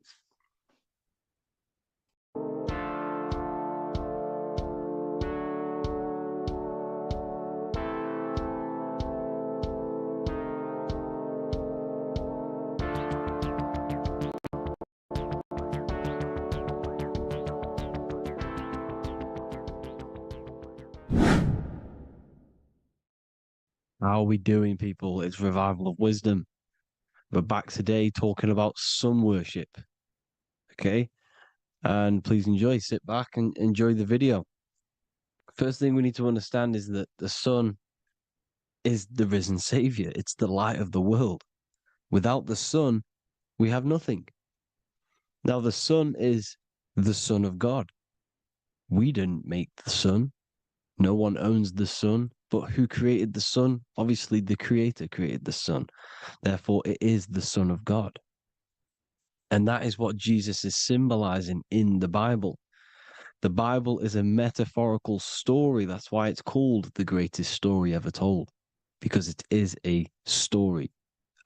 How are we doing, people? It's Revival of Wisdom. We're back today talking about sun worship. Okay? And please enjoy, sit back and enjoy the video. First thing we need to understand is that the sun is the risen savior. It's the light of the world. Without the sun, we have nothing. Now, the sun is the Son of God. We didn't make the sun. No one owns the sun. But who created the sun? Obviously, the Creator created the sun. Therefore, it is the Son of God. And that is what Jesus is symbolizing in the Bible. The Bible is a metaphorical story. That's why it's called the greatest story ever told, because it is a story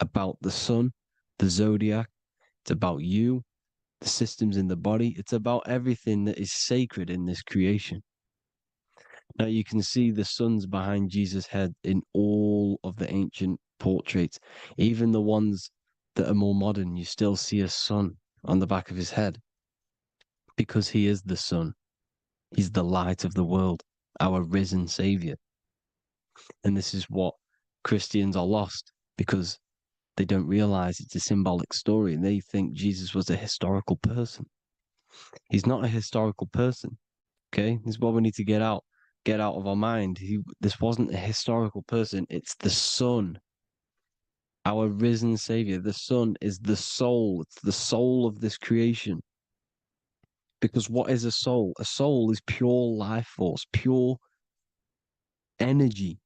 about the sun, the zodiac. It's about you, the systems in the body. It's about everything that is sacred in this creation. Now you can see the suns behind Jesus' head in all of the ancient portraits, even the ones that are more modern. You still see a sun on the back of his head because he is the sun. He's the light of the world, our risen savior. And this is what Christians are lost because they don't realize it's a symbolic story and they think Jesus was a historical person. He's not a historical person. Okay, this is what we need to get out of our mind. This wasn't a historical person. It's the Son, our risen Savior. The Son is the soul. It's the soul of this creation. Because what is a soul? A soul is pure life force, pure energy.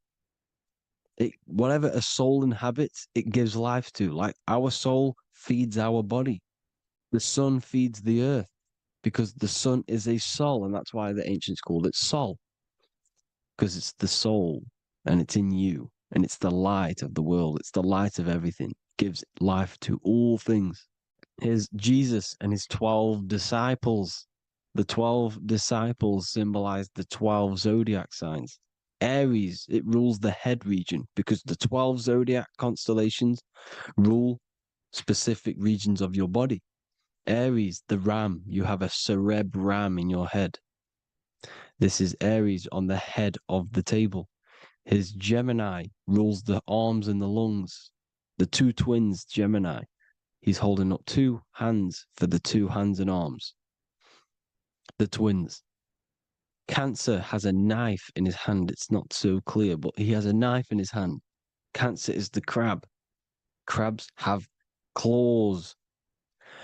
Whatever a soul inhabits, it gives life to. Like our soul feeds our body. The sun feeds the earth because the sun is a soul, and that's why the ancients called it Sol. Because it's the soul and it's in you and it's the light of the world. It's the light of everything. It gives life to all things. Here's Jesus and his 12 disciples. The 12 disciples symbolize the 12 zodiac signs. Aries, it rules the head region because the 12 zodiac constellations rule specific regions of your body. Aries, the ram, you have a cerebrum in your head. This is Aries on the head of the table. His Gemini rules the arms and the lungs. The two twins, Gemini. He's holding up two hands for the two hands and arms. The twins. Cancer has a knife in his hand. It's not so clear, but he has a knife in his hand. Cancer is the crab. Crabs have claws.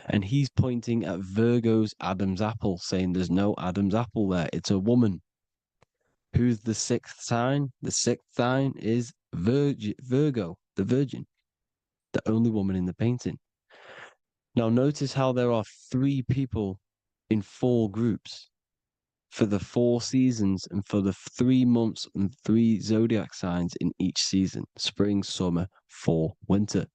And he's pointing at Virgo's Adam's apple, saying there's no Adam's apple there. It's a woman. Who's the sixth sign? The sixth sign is Virgo, the Virgin, the only woman in the painting. Now notice how there are 3 people in 4 groups for the 4 seasons and for the 3 months and 3 zodiac signs in each season: spring, summer, fall, winter.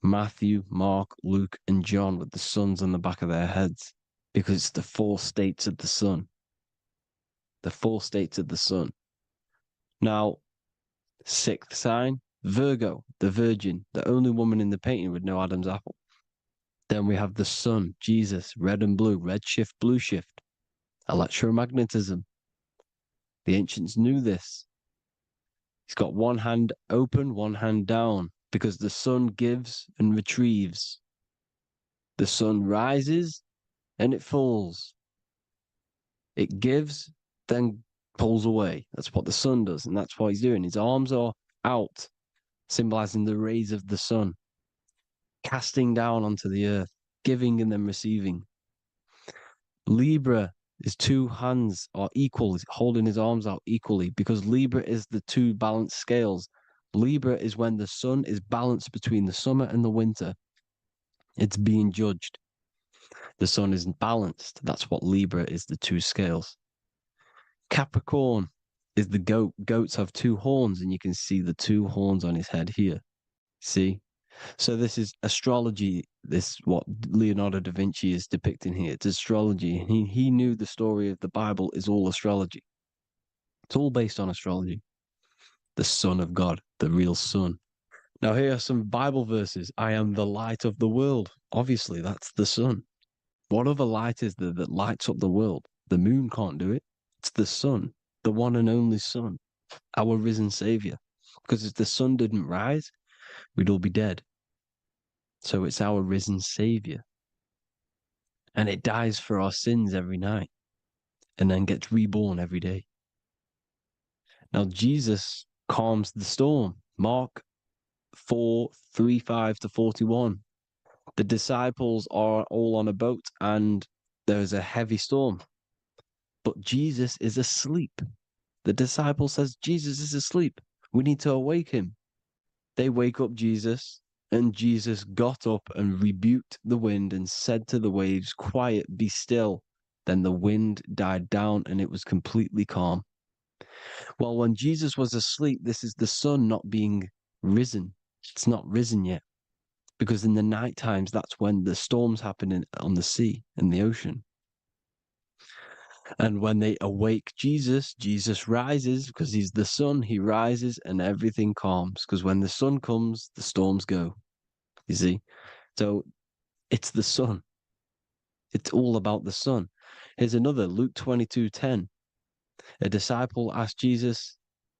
Matthew, Mark, Luke, and John with the suns on the back of their heads, because it's the 4 states of the sun. The 4 states of the sun. Now, 6th sign, Virgo, the Virgin, the only woman in the painting with no Adam's apple. Then we have the sun, Jesus, red and blue, red shift, blue shift. Electromagnetism. The ancients knew this. He's got one hand open, one hand down, because the sun gives and retrieves. The sun rises and it falls. It gives, then pulls away. That's what the sun does, and that's what he's doing. His arms are out, symbolizing the rays of the sun, casting down onto the earth, giving and then receiving. Libra, his 2 hands are equal. He's holding his arms out equally because Libra is the 2 balanced scales. Libra is when the sun is balanced between the summer and the winter. It's being judged. The sun isn't balanced. That's what Libra is, the 2 scales. Capricorn is the goat. Goats have 2 horns, and you can see the 2 horns on his head here. See? So this is astrology. This what Leonardo da Vinci is depicting here. It's astrology. He knew the story of the Bible is all astrology. It's all based on astrology. The Son of God, the real sun. Now here are some Bible verses. I am the light of the world. Obviously, that's the sun. What other light is there that lights up the world? The moon can't do it. It's the sun, the one and only sun, our risen savior. Because if the sun didn't rise, we'd all be dead. So it's our risen savior. And it dies for our sins every night and then gets reborn every day. Now, Jesus calms the storm. Mark 4:35-41. The disciples are all on a boat and there's a heavy storm. But Jesus is asleep. The disciple says Jesus is asleep. We need to awake him. They wake up Jesus, and Jesus got up and rebuked the wind and said to the waves, "Quiet, be still." Then the wind died down and it was completely calm. Well, when Jesus was asleep, this is the sun not being risen. It's not risen yet. Because in the night times, that's when the storms happen on the sea and the ocean. And when they awake Jesus, Jesus rises because he's the sun. He rises and everything calms. Because when the sun comes, the storms go. You see? So it's the sun. It's all about the sun. Here's another, Luke 22:10. A disciple asked Jesus,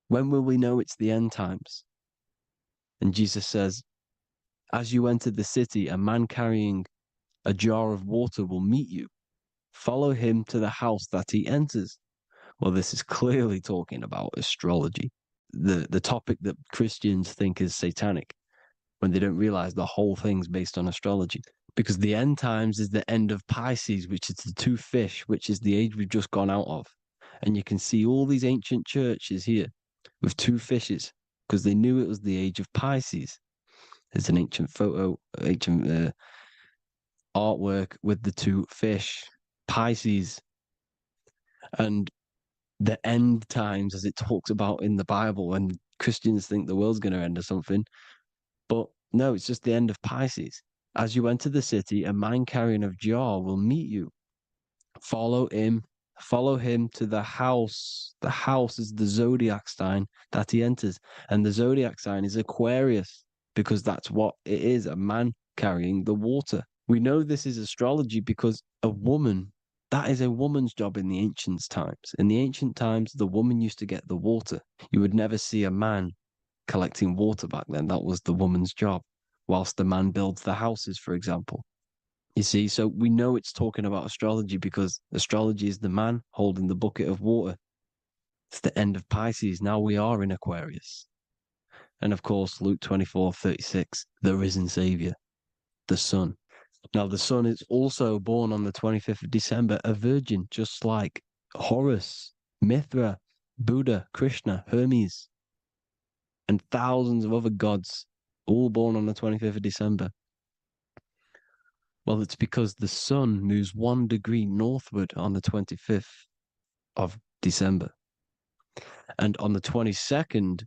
"When will we know it's the end times?" And Jesus says, "As you enter the city, a man carrying a jar of water will meet you. Follow him to the house that he enters." Well, this is clearly talking about astrology, the topic that Christians think is satanic, when they don't realize the whole thing's based on astrology. Because the end times is the end of Pisces, which is the two fish, which is the age we've just gone out of. And you can see all these ancient churches here with two fishes, because they knew it was the age of Pisces. There's an ancient photo, ancient artwork with the two fish, Pisces. And the end times, as it talks about in the Bible, when Christians think the world's going to end or something. But no, it's just the end of Pisces. As you enter the city, a man carrying a jar will meet you. Follow him to the house. The house is the zodiac sign that he enters. And the zodiac sign is Aquarius, because that's what it is, a man carrying the water. We know this is astrology because a woman, that is a woman's job in the ancient times. In the ancient times, the woman used to get the water. You would never see a man collecting water back then. That was the woman's job, whilst the man builds the houses, for example. You see, so we know it's talking about astrology because astrology is the man holding the bucket of water. It's the end of Pisces. Now we are in Aquarius. And of course, Luke 24:36, the risen Savior, the Son. Now, the Son is also born on the 25th of December, a virgin, just like Horus, Mithra, Buddha, Krishna, Hermes, and thousands of other gods, all born on the 25th of December. Well, it's because the sun moves 1 degree northward on the 25th of December. And on the 22nd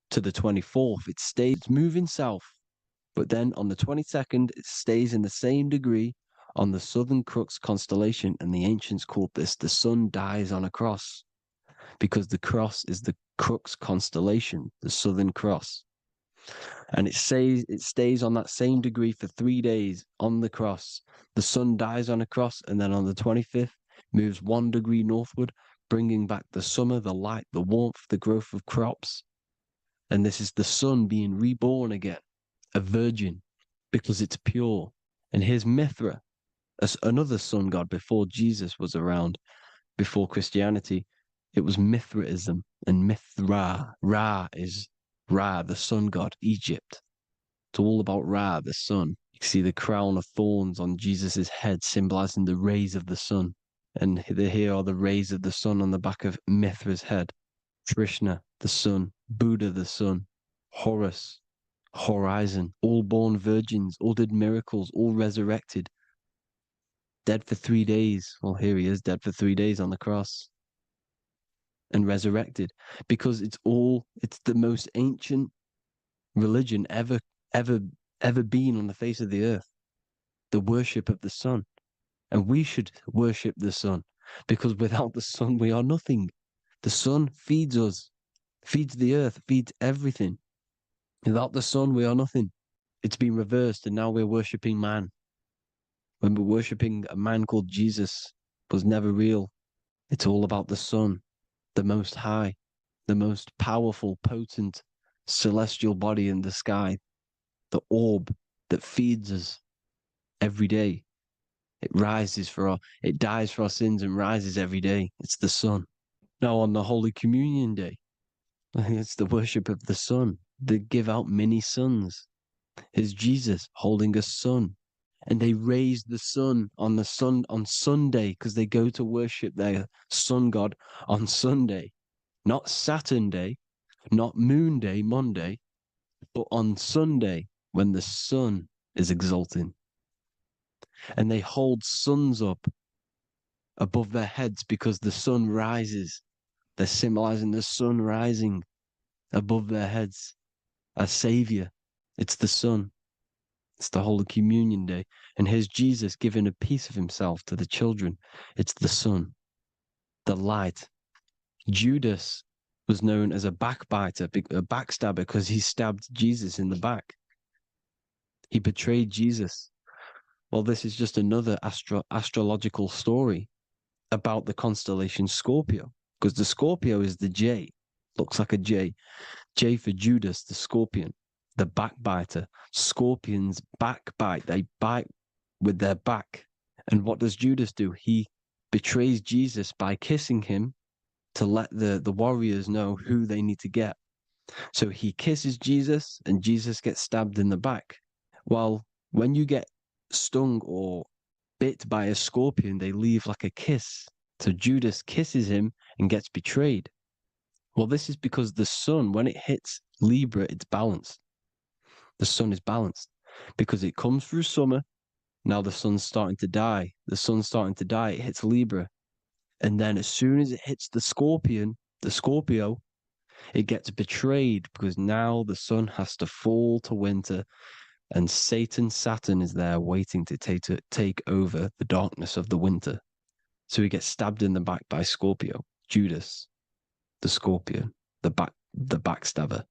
to the 24th, it stays moving south. But then on the 22nd, it stays in the same degree on the Southern Crux constellation. And the ancients called this the sun dies on a cross, because the cross is the Crux constellation, the Southern Cross. And it stays on that same degree for 3 days on the cross. The sun dies on a cross, and then on the 25th, moves 1 degree northward, bringing back the summer, the light, the warmth, the growth of crops. And this is the sun being reborn again, a virgin, because it's pure. And here's Mithra, another sun god before Jesus was around, before Christianity. It was Mithraism, and Mithra, Ra is Ra, the sun god, Egypt. It's all about Ra, the sun. You can see the crown of thorns on Jesus' head, symbolizing the rays of the sun. And here are the rays of the sun on the back of Mithra's head. Krishna, the sun. Buddha, the sun. Horus, horizon. All born virgins, all did miracles, all resurrected. Dead for 3 days. Well, here he is, dead for 3 days on the cross. And resurrected, because it's the most ancient religion ever been on the face of the earth, the worship of the sun. And we should worship the sun, because without the sun we are nothing. The sun feeds us, feeds the earth, feeds everything. Without the sun we are nothing. It's been reversed, and now we're worshipping man, when we're worshipping a man called Jesus, was never real. It's all about the sun, the most high, the most powerful, potent, celestial body in the sky, the orb that feeds us every day. It dies for our sins and rises every day. It's the sun. Now on the Holy Communion Day, it's the worship of the sun. They give out mini suns. Here's Jesus holding a sun. And they raise the sun on Sunday, because they go to worship their sun god on Sunday. Not Saturn Day, Not moon day, Monday, but on Sunday when the sun is exalting. And they hold suns up above their heads because the sun rises. They're symbolizing the sun rising above their heads as savior. It's the sun. It's the Holy Communion Day. And here's Jesus giving a piece of himself to the children. It's the sun, the light. Judas was known as a backbiter, a backstabber, because he stabbed Jesus in the back. He betrayed Jesus. Well, this is just another astrological story about the constellation Scorpio, because the Scorpio is the J, looks like a J. J for Judas, the scorpion, the backbiter. Scorpions backbite. They bite with their back. And what does Judas do? He betrays Jesus by kissing him to let the warriors know who they need to get. So he kisses Jesus and Jesus gets stabbed in the back. Well, when you get stung or bit by a scorpion, they leave like a kiss. So Judas kisses him and gets betrayed. Well, this is because the sun, when it hits Libra, it's balanced. The sun is balanced because it comes through summer. Now the sun's starting to die. The sun's starting to die. It hits Libra. And then as soon as it hits the Scorpio, it gets betrayed because now the sun has to fall to winter and Saturn is there waiting to take over the darkness of the winter. So he gets stabbed in the back by Scorpio, Judas, the scorpion, the backstabber.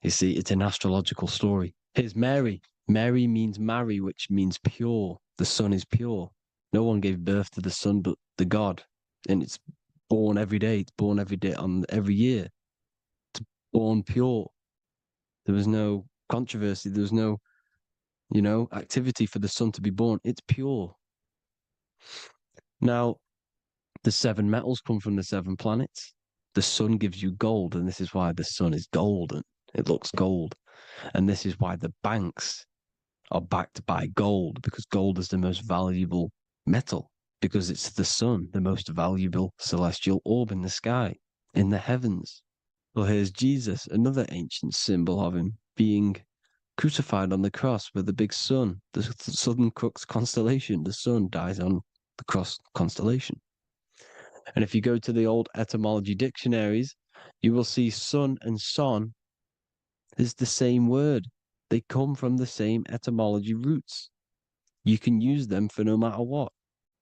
You see, it's an astrological story. Here's Mary. Mary means marry, which means pure. The sun is pure. No one gave birth to the sun but the God. And it's born every day. It's born every day on every year. It's born pure. There was no controversy. There was no, activity for the sun to be born. It's pure. Now, the 7 metals come from the 7 planets. The sun gives you gold, and this is why the sun is golden. It looks gold. And this is why the banks are backed by gold, because gold is the most valuable metal, because it's the sun, the most valuable celestial orb in the sky, in the heavens. Well, here's Jesus, another ancient symbol of him being crucified on the cross with the big sun, the Southern Cross constellation. The sun dies on the cross constellation. And if you go to the old etymology dictionaries, you will see sun and son is the same word. They come from the same etymology roots. You can use them for no matter what,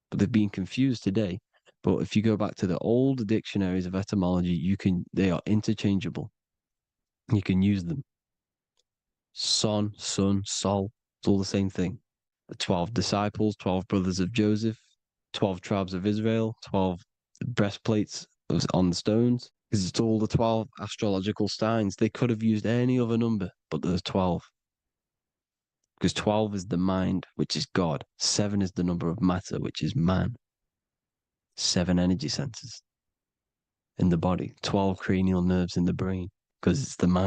but they've been confused today. But if you go back to the old dictionaries of etymology, they are interchangeable. You can use them. Son, sun, sol, it's all the same thing. The 12 disciples, 12 brothers of Joseph, 12 tribes of Israel, 12 breastplates on the stones, because it's all the 12 astrological signs. They could have used any other number, but there's 12. Because 12 is the mind, which is God. 7 is the number of matter, which is man. 7 energy centers in the body. 12 cranial nerves in the brain, because it's the mind.